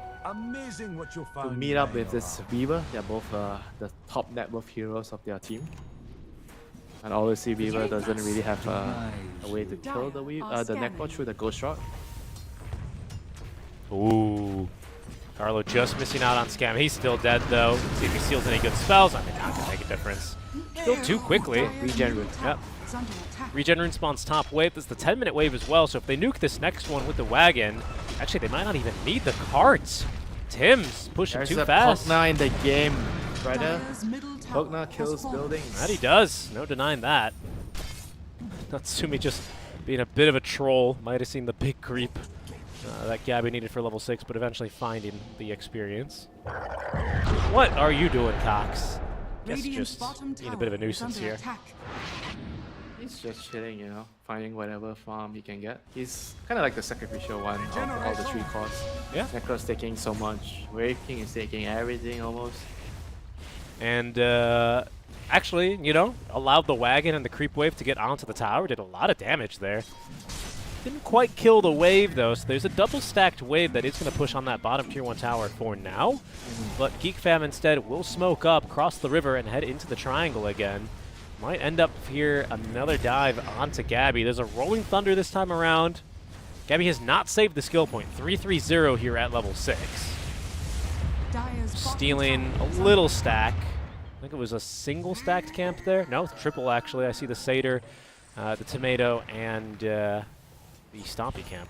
meet up with this Weaver. They're both the top net worth heroes of their team. And obviously, Weaver doesn't really have a way to kill the Necro through the Ghost Shot. Ooh. Carlo just missing out on Scam. He's still dead, though. See if he steals any good spells. I mean, not going to make a difference. Killed too quickly. Regen rune. Yep. Regen rune spawns top wave. This is the 10-minute wave as well, so if they nuke this next one with the wagon, actually, they might not even need the carts. Tim's pushing too fast. There's a Pogna in the game, brother. Pogna kills buildings. That he does. No denying that. Natsumi just being a bit of a troll. Might have seen the big creep that Gabby needed for level 6, but eventually finding the experience. What are you doing, Cox? Guess just being a bit of a nuisance here. He's just chilling, you know, finding whatever farm he can get. He's kind of like the sacrificial one of all the 3 cores. Yeah. Necro's taking so much. Wave King is taking everything almost. And actually, you know, allowed the wagon and the creep wave to get onto the tower. Did a lot of damage there. Didn't quite kill the wave, though, so there's a double-stacked wave that is going to push on that bottom Tier 1 tower for now. But Geek Fam instead will smoke up, cross the river, and head into the triangle again. Might end up here another dive onto Gabby. There's a Rolling Thunder this time around. Gabby has not saved the skill point. 3-3-0 here at level 6. Stealing a little stack. I think it was a single stacked camp there. No, triple, actually. I see the Satyr, the Tomato, and... the Stompy camp.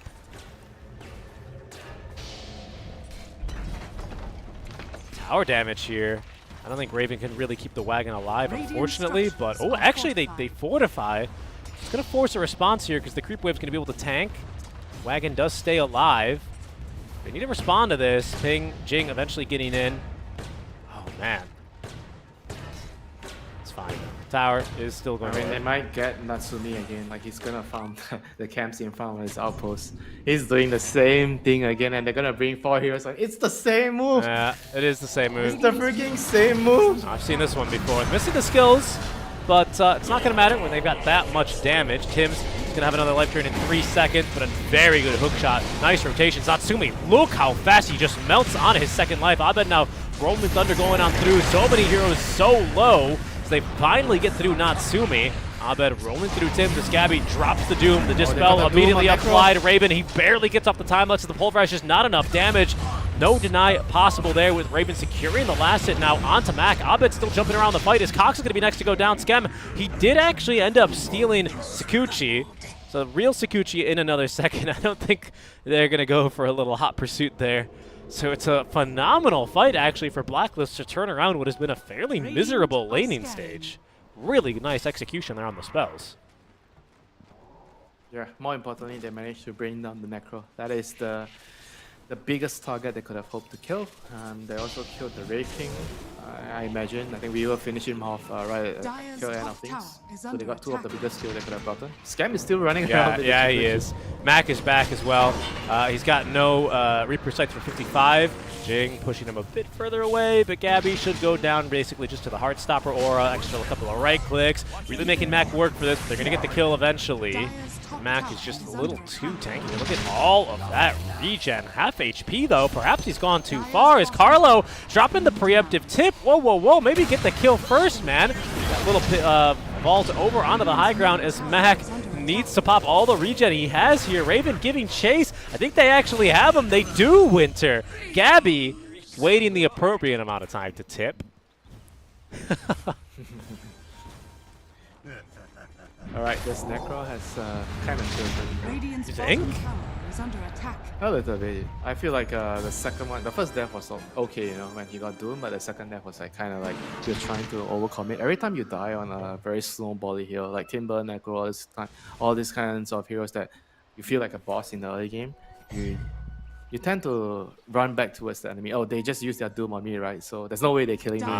Tower damage here. I don't think Raven can really keep the wagon alive, unfortunately, but oh, actually they fortify. It's going to force a response here because the creep wave's going to be able to tank. Wagon does stay alive. They need to respond to this. Ping, Jing eventually getting in. Oh, man. It's fine. Tower is still going. I mean, they might get Natsumi again. Like, he's gonna farm the camps in front of his outpost. He's doing the same thing again, and they're gonna bring 4 heroes. Like, it's the same move. Yeah, it is the same move. It's the freaking same move. I've seen this one before. Missing the skills, but it's not gonna matter when they've got that much damage. Tim's gonna have another life drain in 3 seconds, but a very good hook shot. Nice rotations. Natsumi, look how fast he just melts on his second life. Abed now Rolling Thunder going on through. So many heroes so low. They finally get through Natsumi. Abed rolling through Tim. This Gabby drops the Doom. The Dispel immediately applied. Raven, he barely gets off the time. Lets the Pulverize, just not enough damage. No deny possible there with Raven securing the last hit now onto Mac. Abed still jumping around the fight as Cox is going to be next to go down. Skem, he did actually end up stealing Sakuchi. So real Sakuchi in another second. I don't think they're going to go for a little hot pursuit there. So it's a phenomenal fight actually for Blacklist to turn around what has been a fairly miserable laning stage. Really nice execution there on the spells. Yeah, more importantly, they managed to bring down the Necro. That is the biggest target they could have hoped to kill. They also killed the Wraith King, I imagine. I think we will finish him off right at the tail end of things. So they got two of the biggest kills they could have gotten. Scam is still running around. Yeah, he is. Mac is back as well. He's got no Reaper Sights for 55. Jing pushing him a bit further away, but Gabby should go down basically just to the Heartstopper aura, extra a couple of right clicks. Really making Mac work for this, but they're going to get the kill eventually. Mac is just a little too tanky. Look at all of that regen. Half HP though. Perhaps he's gone too far. Is Carlo dropping the preemptive tip? Whoa, whoa, whoa. Maybe get the kill first, man. That little vault over onto the high ground as Mac needs to pop all the regen he has here. Raven giving chase. I think they actually have him. They do, Winter. Gabby waiting the appropriate amount of time to tip. Alright, this Necro has kind of tilted. Radiant's You think? bottom tower is under attack. A little bit. I feel like the second one, the first death was okay, you know, when he got doomed, but the second death was like kind of like you're trying to overcommit. Every time you die on a very slow body hero, like Timber, Necro, all these kinds of heroes that you feel like a boss in the early game, you tend to run back towards the enemy. Oh, they just used their doom on me, right? So there's no way they're killing me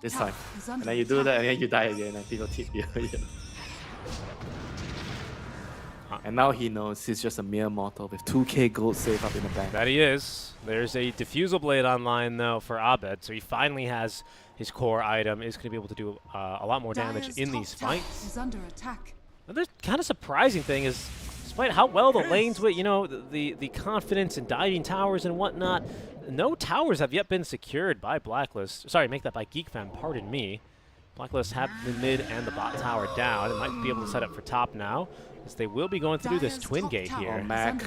this time. And then you do that and then you die again and people tip you. And now he knows he's just a mere mortal with 2k gold saved up in the bank. That he is. There's a Diffusal Blade online, though, for Abed, so he finally has his core item. Is going to be able to do a lot more damage in these fights. Is under attack. Another kind of surprising thing is, despite how well the lanes with, you know, the confidence in diving towers and whatnot, no towers have yet been secured by Blacklist. Sorry, make that by GeekFam, pardon me. Blacklist have the mid and the bot tower down and might be able to set up for top now, as they will be going through this twin gate here. Oh, Mac.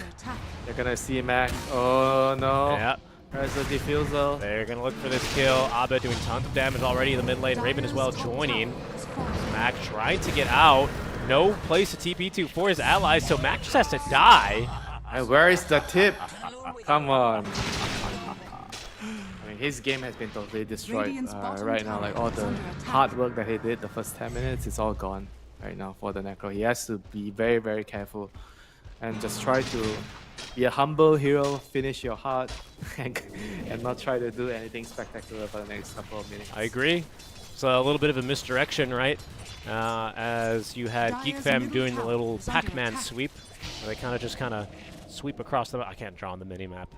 They're going to see Mac. Oh, no. Yeah. There's a defusal. They're going to look for this kill. Abed doing tons of damage already in the mid lane. Raven as well joining. Mac trying to get out. No place to TP to for his allies, so Mac just has to die. And where is the tip? Come on. I mean, his game has been totally destroyed right now. Like all the hard work that he did the first 10 minutes is all gone right now for the Necro. He has to be very, very careful and just try to be a humble hero, finish your heart, and not try to do anything spectacular for the next couple of minutes. I agree. It's a little bit of a misdirection, right? As you had GeekFam doing the little Pac-Man sweep, where they kind of sweep across the. I can't draw on the mini-map.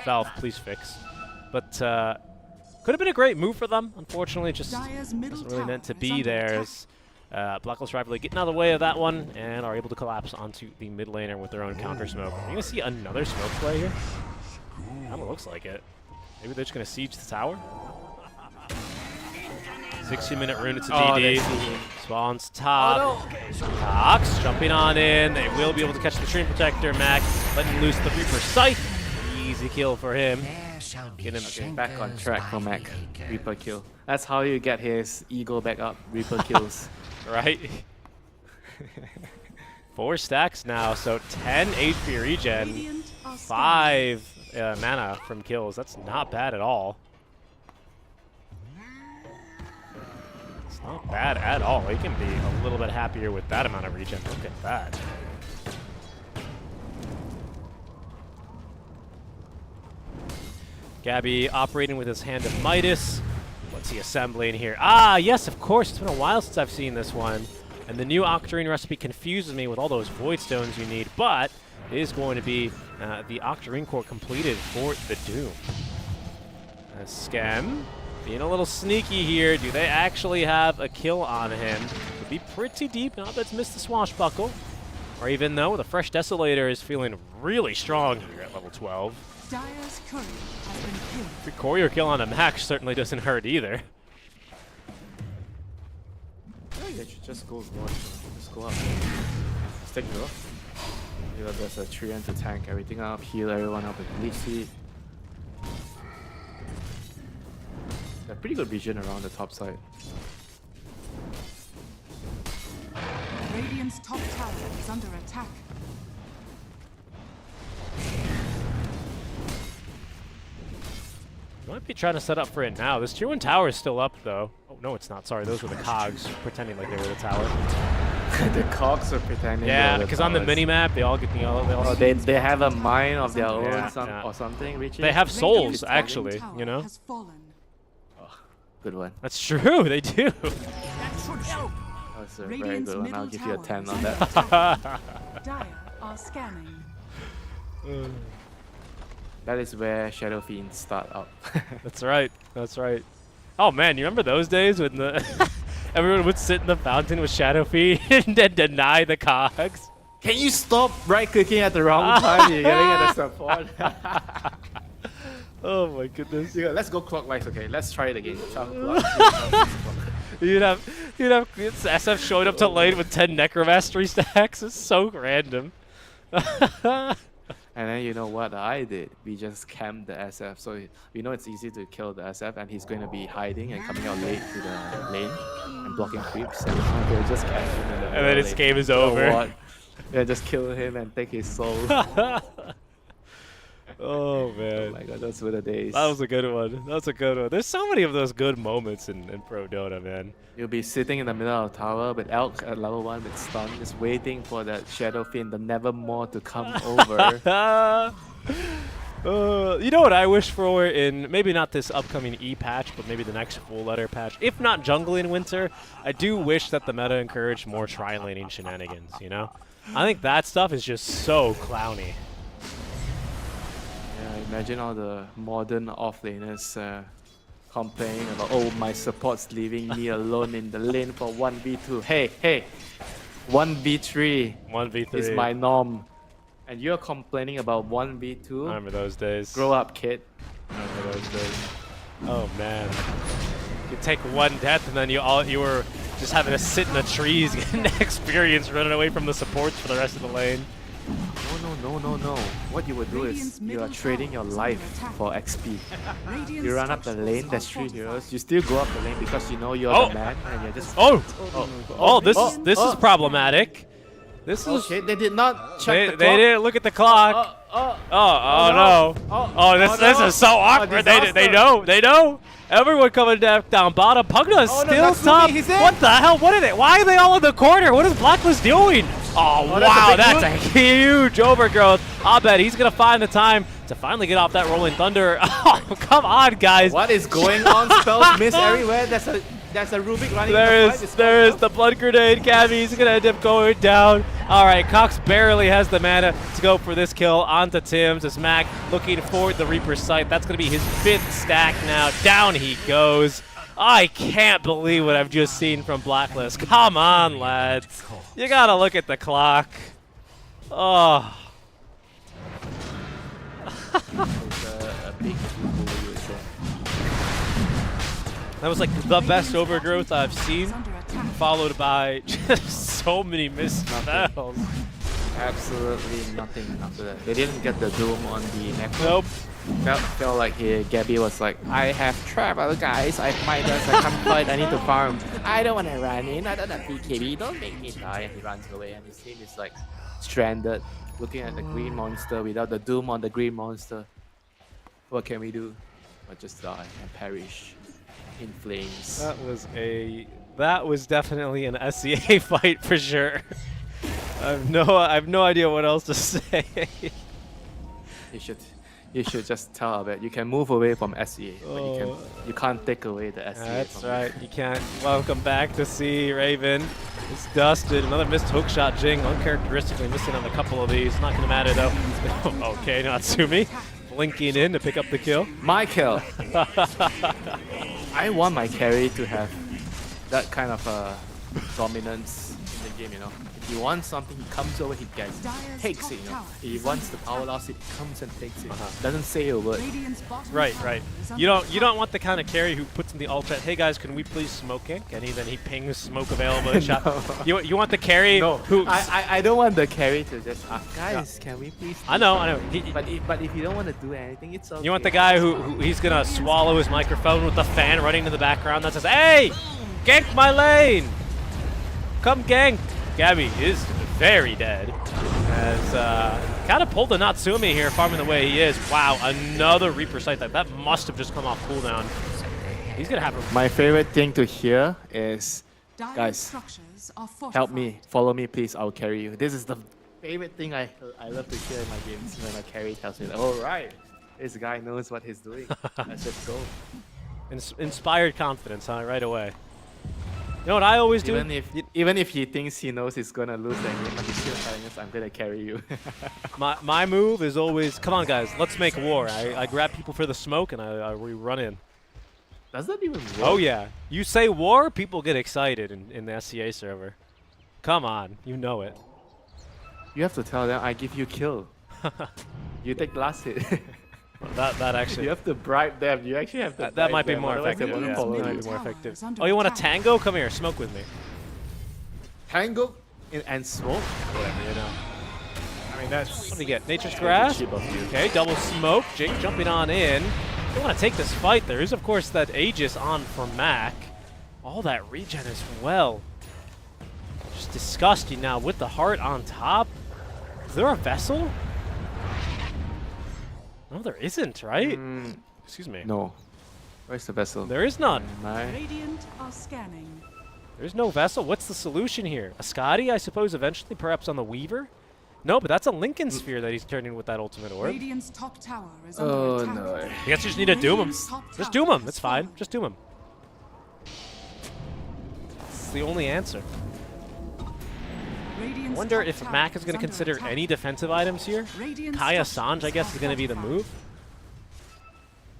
Valve, please fix. But could have been a great move for them. Unfortunately, it just wasn't really meant to be there. As Blacklist Rivalry getting out of the way of that one and are able to collapse onto the mid laner with their own counter smoke. Are you going to see another smoke play here? Kind of looks like it. Maybe they're just going to siege the tower? 60-minute rune, it's a DD. Spawns top. Cox jumping on in. They will be able to catch the Stream Protector. Mac letting loose the Reaper Scythe. Easy kill for him. Get him back on track for Mac. Reaper kill. That's how you get his ego back up. Reaper kills. Right? 4 stacks now, so 10 HP regen. 5 mana from kills. That's not bad at all. Not bad at all. He can be a little bit happier with that amount of regen. Look at that. Gabby operating with his Hand of Midas. What's he assembling here? Ah, yes, of course. It's been a while since I've seen this one. And the new Octarine recipe confuses me with all those Void Stones you need, but it is going to be the Octarine core completed for the Doom. Scam. Being a little sneaky here. Do they actually have a kill on him? Could be pretty deep. Not that's missed the swashbuckle. Or even though the Fresh Desolator is feeling really strong here at level 12. Dire's courier has been killed. The courier kill on a Max certainly doesn't hurt either. They should just go watch. Just go up. Stick to it. You know, there's a Treant to tank everything up, heal everyone up with Bleach Seed. pretty good vision around the top side. Radiant's top tower is under attack. Might be trying to set up for it now. This tier 1 tower is still up, though. Oh, no, it's not. Sorry, those were the cogs pretending like they were the tower. The cogs are pretending. Yeah, because on the mini-map, they all get the... Oh, they have a mind of their own Yeah. or something, Richie? They have souls, Radiant's actually, tower you know? has fallen. Good one. That's true, they do. That's a very Radiant's good one. I'll middle give you a tower 10 is on under that. attack. Dire are scanning. That is where Shadow Fiends start up. That's right, that's right. Oh man, you remember those days when the everyone would sit in the fountain with Shadow Feed and then deny the cogs? Can you stop right-clicking at the wrong time? You're getting at the support. Oh my goodness. Yeah, let's go clockwise, okay? Let's try it again. 12 o'clock. You'd have SF showing up to lane with 10 Necromastery stacks. It's so random. And then you know what I did? We just camped the SF. So we know it's easy to kill the SF, and he's going to be hiding and coming out late to the lane and blocking creeps. And we'll just camp him in the And then his lane. game is So over. what? Yeah, just kill him and take his soul. Oh Oh man. my god, those were the days. That was a good one. That was a good one. There's so many of those good moments in Pro Dota, man. You'll be sitting in the middle of the tower with Elk at level 1 with stun, just waiting for that Shadow Fiend, the Nevermore, to come over. You know what I wish for in maybe not this upcoming E patch, but maybe the next full letter patch. If not jungle in winter, I do wish that the meta encouraged more tri-laning shenanigans, you know? I think that stuff is just so clowny. Yeah, imagine all the modern offlaners complaining about, oh, my support's leaving me alone in the lane for 1v2. Hey, 1v3 1v3 is my norm. And you're complaining about 1v2? I remember those days. Grow up, kid. I remember those days. Oh man. You take one death and then you were just having to sit in the trees, getting experience running away from the supports for the rest of the lane. No. What you would do is you are trading your life for XP. You run up the lane, there's 3 heroes. You still go up the lane because you know you're the man, and you're just. This is problematic. This is. Okay, they did not check the They clock. didn't look at the clock. No. This is so awkward. They know. Everyone coming down bottom. Pugna is still top. What the hell? What are they? Why are they all in the corner? What is Blacklist doing? Oh wow, that's a huge overgrowth. I'll bet he's gonna find the time to finally get off that Rolling Thunder. Oh, come on, guys. What is going on? Spells miss everywhere. There's a Rubik running. There is the blood grenade. Gabby's gonna end up going down. All right, Cox barely has the mana to go for this kill. Onto Tim's as Mac looking for the Reaper's Sight. That's gonna be his 5th stack now. Down he goes. I can't believe what I've just seen from Blacklist. Come on, lads. You gotta look at the clock. Oh. That was like the best overgrowth I've seen, followed by just so many missed spells. Absolutely nothing after that. They didn't get the Doom on the next one. Nope. Felt like Gabby was like, I have travel, guys. I might as I come fight. I need to farm. I don't want to run in. I don't have BKB. Don't make me die. And he runs away, and his team is like stranded, looking at the green monster without the Doom on the green monster. What can we do? But just die and perish in flames. That was definitely an SCA fight for sure. I have no idea what else to say. You should just tell Abed you can move away from SEA, but you can't take away the SEA. That's right, you can't. Welcome back to see Raven. It's dusted. Another missed hook shot. Jing uncharacteristically missing on a couple of these. Not gonna matter though. Okay, Natsumi blinking in to pick up the kill. My kill. I want my carry to have that kind of dominance in the game, you know. If he wants something, he comes over, he gets takes it, you know. If he wants the power loss, he comes and takes it. Doesn't say a word. Right. You don't want the kind of carry who puts in the ult chat, hey guys, can we please smoke gank? And then he pings smoke available in shot. You want the carry who... I don't want the carry to just guys, can we please do I know. but if you don't want to do anything, it's okay. You want the guy who he's gonna swallow his microphone with the fan running in the background that says, hey! Gank my lane! Come gank! Gabby is very dead. As kind of pulled the Natsumi here, farming the way he is. Wow, another Reaper Sight. That must have just come off cooldown. He's gonna have a... My favorite thing to hear is, guys, help me, follow me please, I'll carry you. This is the favorite thing I love to hear in my games when a carry tells me, oh right, this guy knows what he's doing. Let's just go. Inspired confidence, huh? Right away. You know what I always do? Even if he thinks he knows he's gonna lose the game, but he's still telling us, I'm gonna carry you. my move is always, come on guys, let's make war. I grab people for the smoke and we run in. Does that even work? Oh yeah. You say war, people get excited in the SCA server. Come on, you know it. You have to tell them, I give you kill. You take the last hit. That actually... You have to bribe them. You actually have to That might be them. more Otherwise effective. they won't Yeah, follow that might you. be more effective. Oh, you want a tango? Come here, smoke with me. Tango and smoke? Whatever, you know. I mean, that's... What do we get? Nature's Cheap Grasp? of you. Okay, double smoke. Jake jumping on in. They want to take this fight. There is, of course, that Aegis on for Mac. All that regen as well. Just disgusting now with the heart on top. Is there a vessel? No, there isn't, right? Excuse me. No. Where's the vessel? There is none. Radiant are scanning. There's no vessel. What's the solution here? A Scotty, I suppose, eventually, perhaps on the Weaver? No, but that's a Lincoln Sphere that he's turning with that ultimate orb. Radiant's top tower is under attack. No. I guess you just need to doom him. Just doom him. It's fine. Just doom him. It's the only answer. I wonder if Mac is going to consider any defensive items here. Kaya Sanj, I guess, is going to be the move.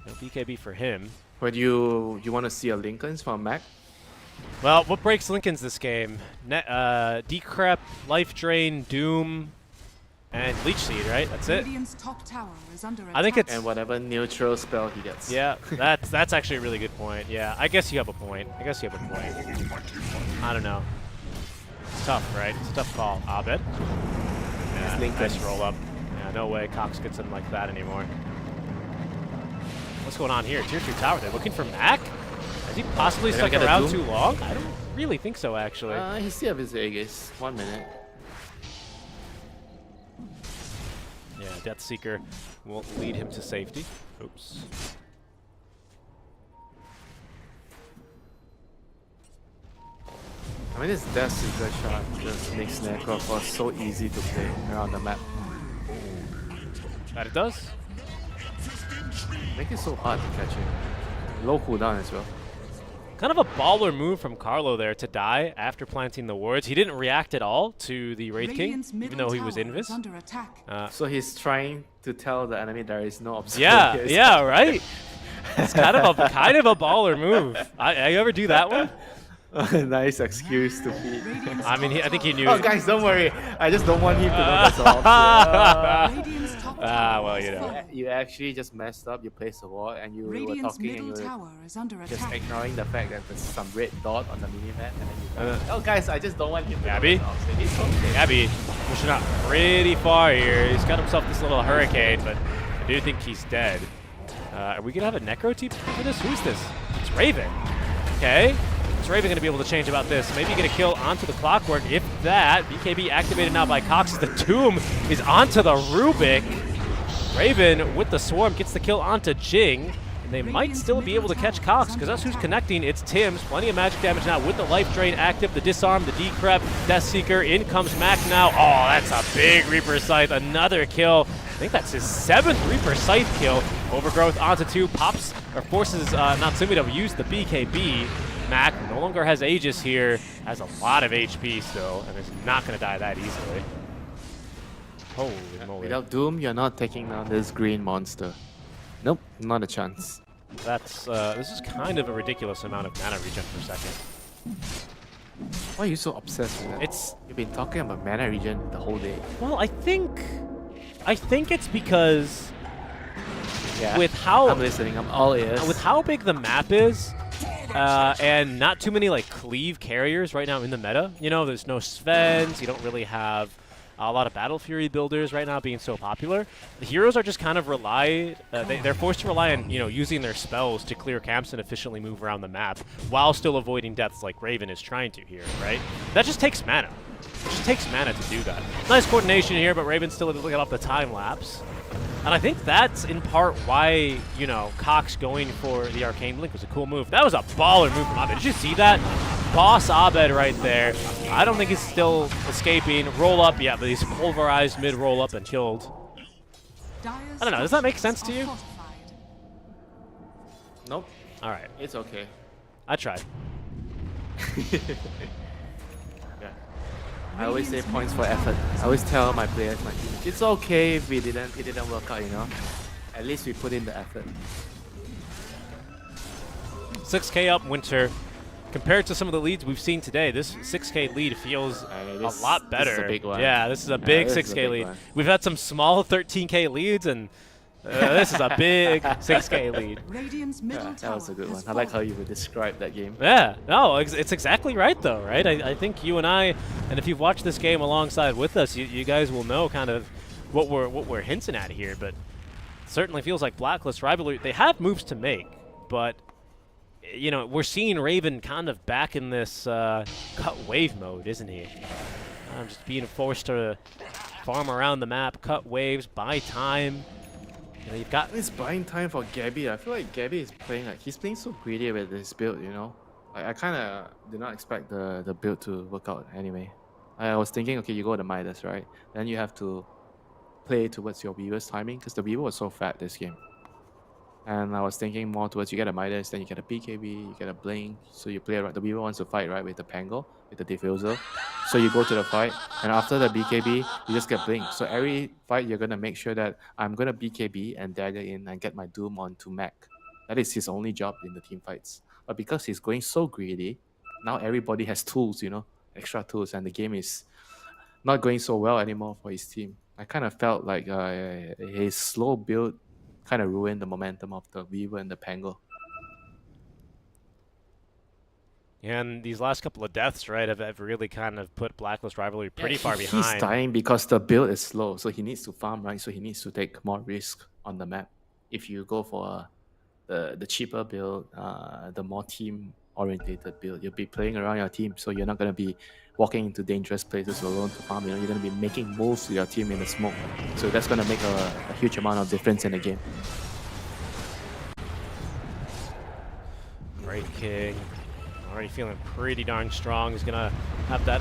No BKB for him. But you want to see a Lincoln's from Mac? Well, what breaks Lincoln's this game? Decrep, Life Drain, Doom, and Leech Seed, right? That's it. I think it's... And whatever neutral spell he gets. Yeah, that's actually a really good point. Yeah, I guess you have a point. I don't know. It's tough, right? It's a tough call. Abed? Yeah, nice roll up. Yeah, no way Cox gets him like that anymore. What's going on here? Tier 2 tower. They're looking for Mac? Has he possibly stuck around too long? I don't really think so, actually. He still has his Aegis. 1 minute. Yeah, Death Seeker won't lead him to safety. Oops. I mean, this Death Seeker shot just makes Necrophos so easy to play around the map. That it does. Make it so hard to catch him. Low cooldown as well. Kind of a baller move from Carlo there to die after planting the wards. He didn't react at all to the Wraith King, even though he was invis. So he's trying to tell the enemy there is no obstacle. Yeah, right. It's kind of a baller move. You ever do that one? Nice excuse to beat. I mean, I think he knew. Oh, guys, don't worry. I just don't want him to know that's all. Well, you know. You actually just messed up. You placed a wall and you were talking and you were just ignoring the fact that there's some red dot on the minimap. And then you oh, guys, I just don't want him to Gabby? Gabby, pushing out pretty far here. He's got himself this little hurricane, but I do think he's dead. Are we going to have a Necro TP for this? Who's this? It's Raven. Okay. Is Raven going to be able to change about this? Maybe get a kill onto the Clockwork. If that, BKB activated now by Cox. The Tomb is onto the Rubik. Raven with the Swarm gets the kill onto Jing. And they might still be able to catch Cox because that's who's connecting. It's Tim's. Plenty of magic damage now with the Life Drain active, the Disarm, the Decrep, Death Seeker. In comes Mac now. Oh, that's a big Reaper Scythe. Another kill. I think that's his 7th Reaper Scythe kill. Overgrowth onto 2. Pops or forces Natsumi to use the BKB. Mac no longer has Aegis here, has a lot of HP still, and is not going to die that easily. Holy moly. Without Doom, you're not taking down this green monster. Nope, not a chance. That's, this is kind of a ridiculous amount of mana regen per second. Why are you so obsessed with that? You've been talking about mana regen the whole day. Well, I think it's because Yeah. with how I'm listening. I'm all ears. with how big the map is, and not too many like cleave carriers right now in the meta. You know, there's no Svens. You don't really have a lot of Battle Fury builders right now being so popular. The heroes are just kind of they're forced to rely on, using their spells to clear camps and efficiently move around the map while still avoiding deaths like Raven is trying to here, right? That just takes mana. It just takes mana to do that. Nice coordination here, but Raven's still able to get off the time lapse. And I think that's in part why, Cox going for the Arcane Blink was a cool move. That was a baller move from Abed. Did you see that? Boss Abed right there. I don't think he's still escaping. Roll up, yeah, but he's pulverized mid roll up and killed. I don't know, does that make sense to you? Nope. Alright, It's okay. I tried. Yeah. I always say points for effort. I always tell my players, my team, it's okay if it didn't work out, At least we put in the effort. 6K up Winter. Compared to some of the leads we've seen today, this 6K lead feels a lot better. This is a big one. Yeah, this is a big 6K lead. We've had some small 13K leads, and this is a big 6K lead. Radiant's middle That tower was a good has one. I like how fallen. you would describe that game. Yeah, no, it's exactly right though, right? I think you and I, and if you've watched this game alongside with us, you guys will know kind of what we're hinting at here. But it certainly feels like Blacklist Rivalry. They have moves to make, but we're seeing Raven kind of back in this cut wave mode, isn't he? Just being forced to farm around the map, cut waves, buy time. You've got It's buying time for Gabby. I feel like Gabby is playing he's playing so greedy with this build, I kind of did not expect the build to work out anyway. I was thinking, okay, you go to Midas, right? Then you have to play towards your Weaver's timing because the Weaver was so fat this game. And I was thinking more towards you get a Midas, then you get a BKB, you get a Blink. So you play around. The Weaver wants to fight, right, with the Pango, with the Diffuser. So you go to the fight, and after the BKB, you just get Blink. So every fight, you're going to make sure that I'm going to BKB and dagger in and get my Doom onto Mac. That is his only job in the team fights. But because he's going so greedy, now everybody has tools, extra tools, and the game is not going so well anymore for his team. I kind of felt like his slow build kind of ruined the momentum of the Weaver and the Pango. and these last couple of deaths, right, have really kind of put Blacklist Rivalry pretty far He's behind. dying because the build is slow, so he needs to farm, right? So he needs to take more risk on the map. If you go for the cheaper build, the more team-orientated build, you'll be playing around your team, so you're not going to be walking into dangerous places alone to farm. You're going to be making moves to your team in the smoke. So that's going to make a huge amount of difference in the game. Great King. Already feeling pretty darn strong. He's going to have that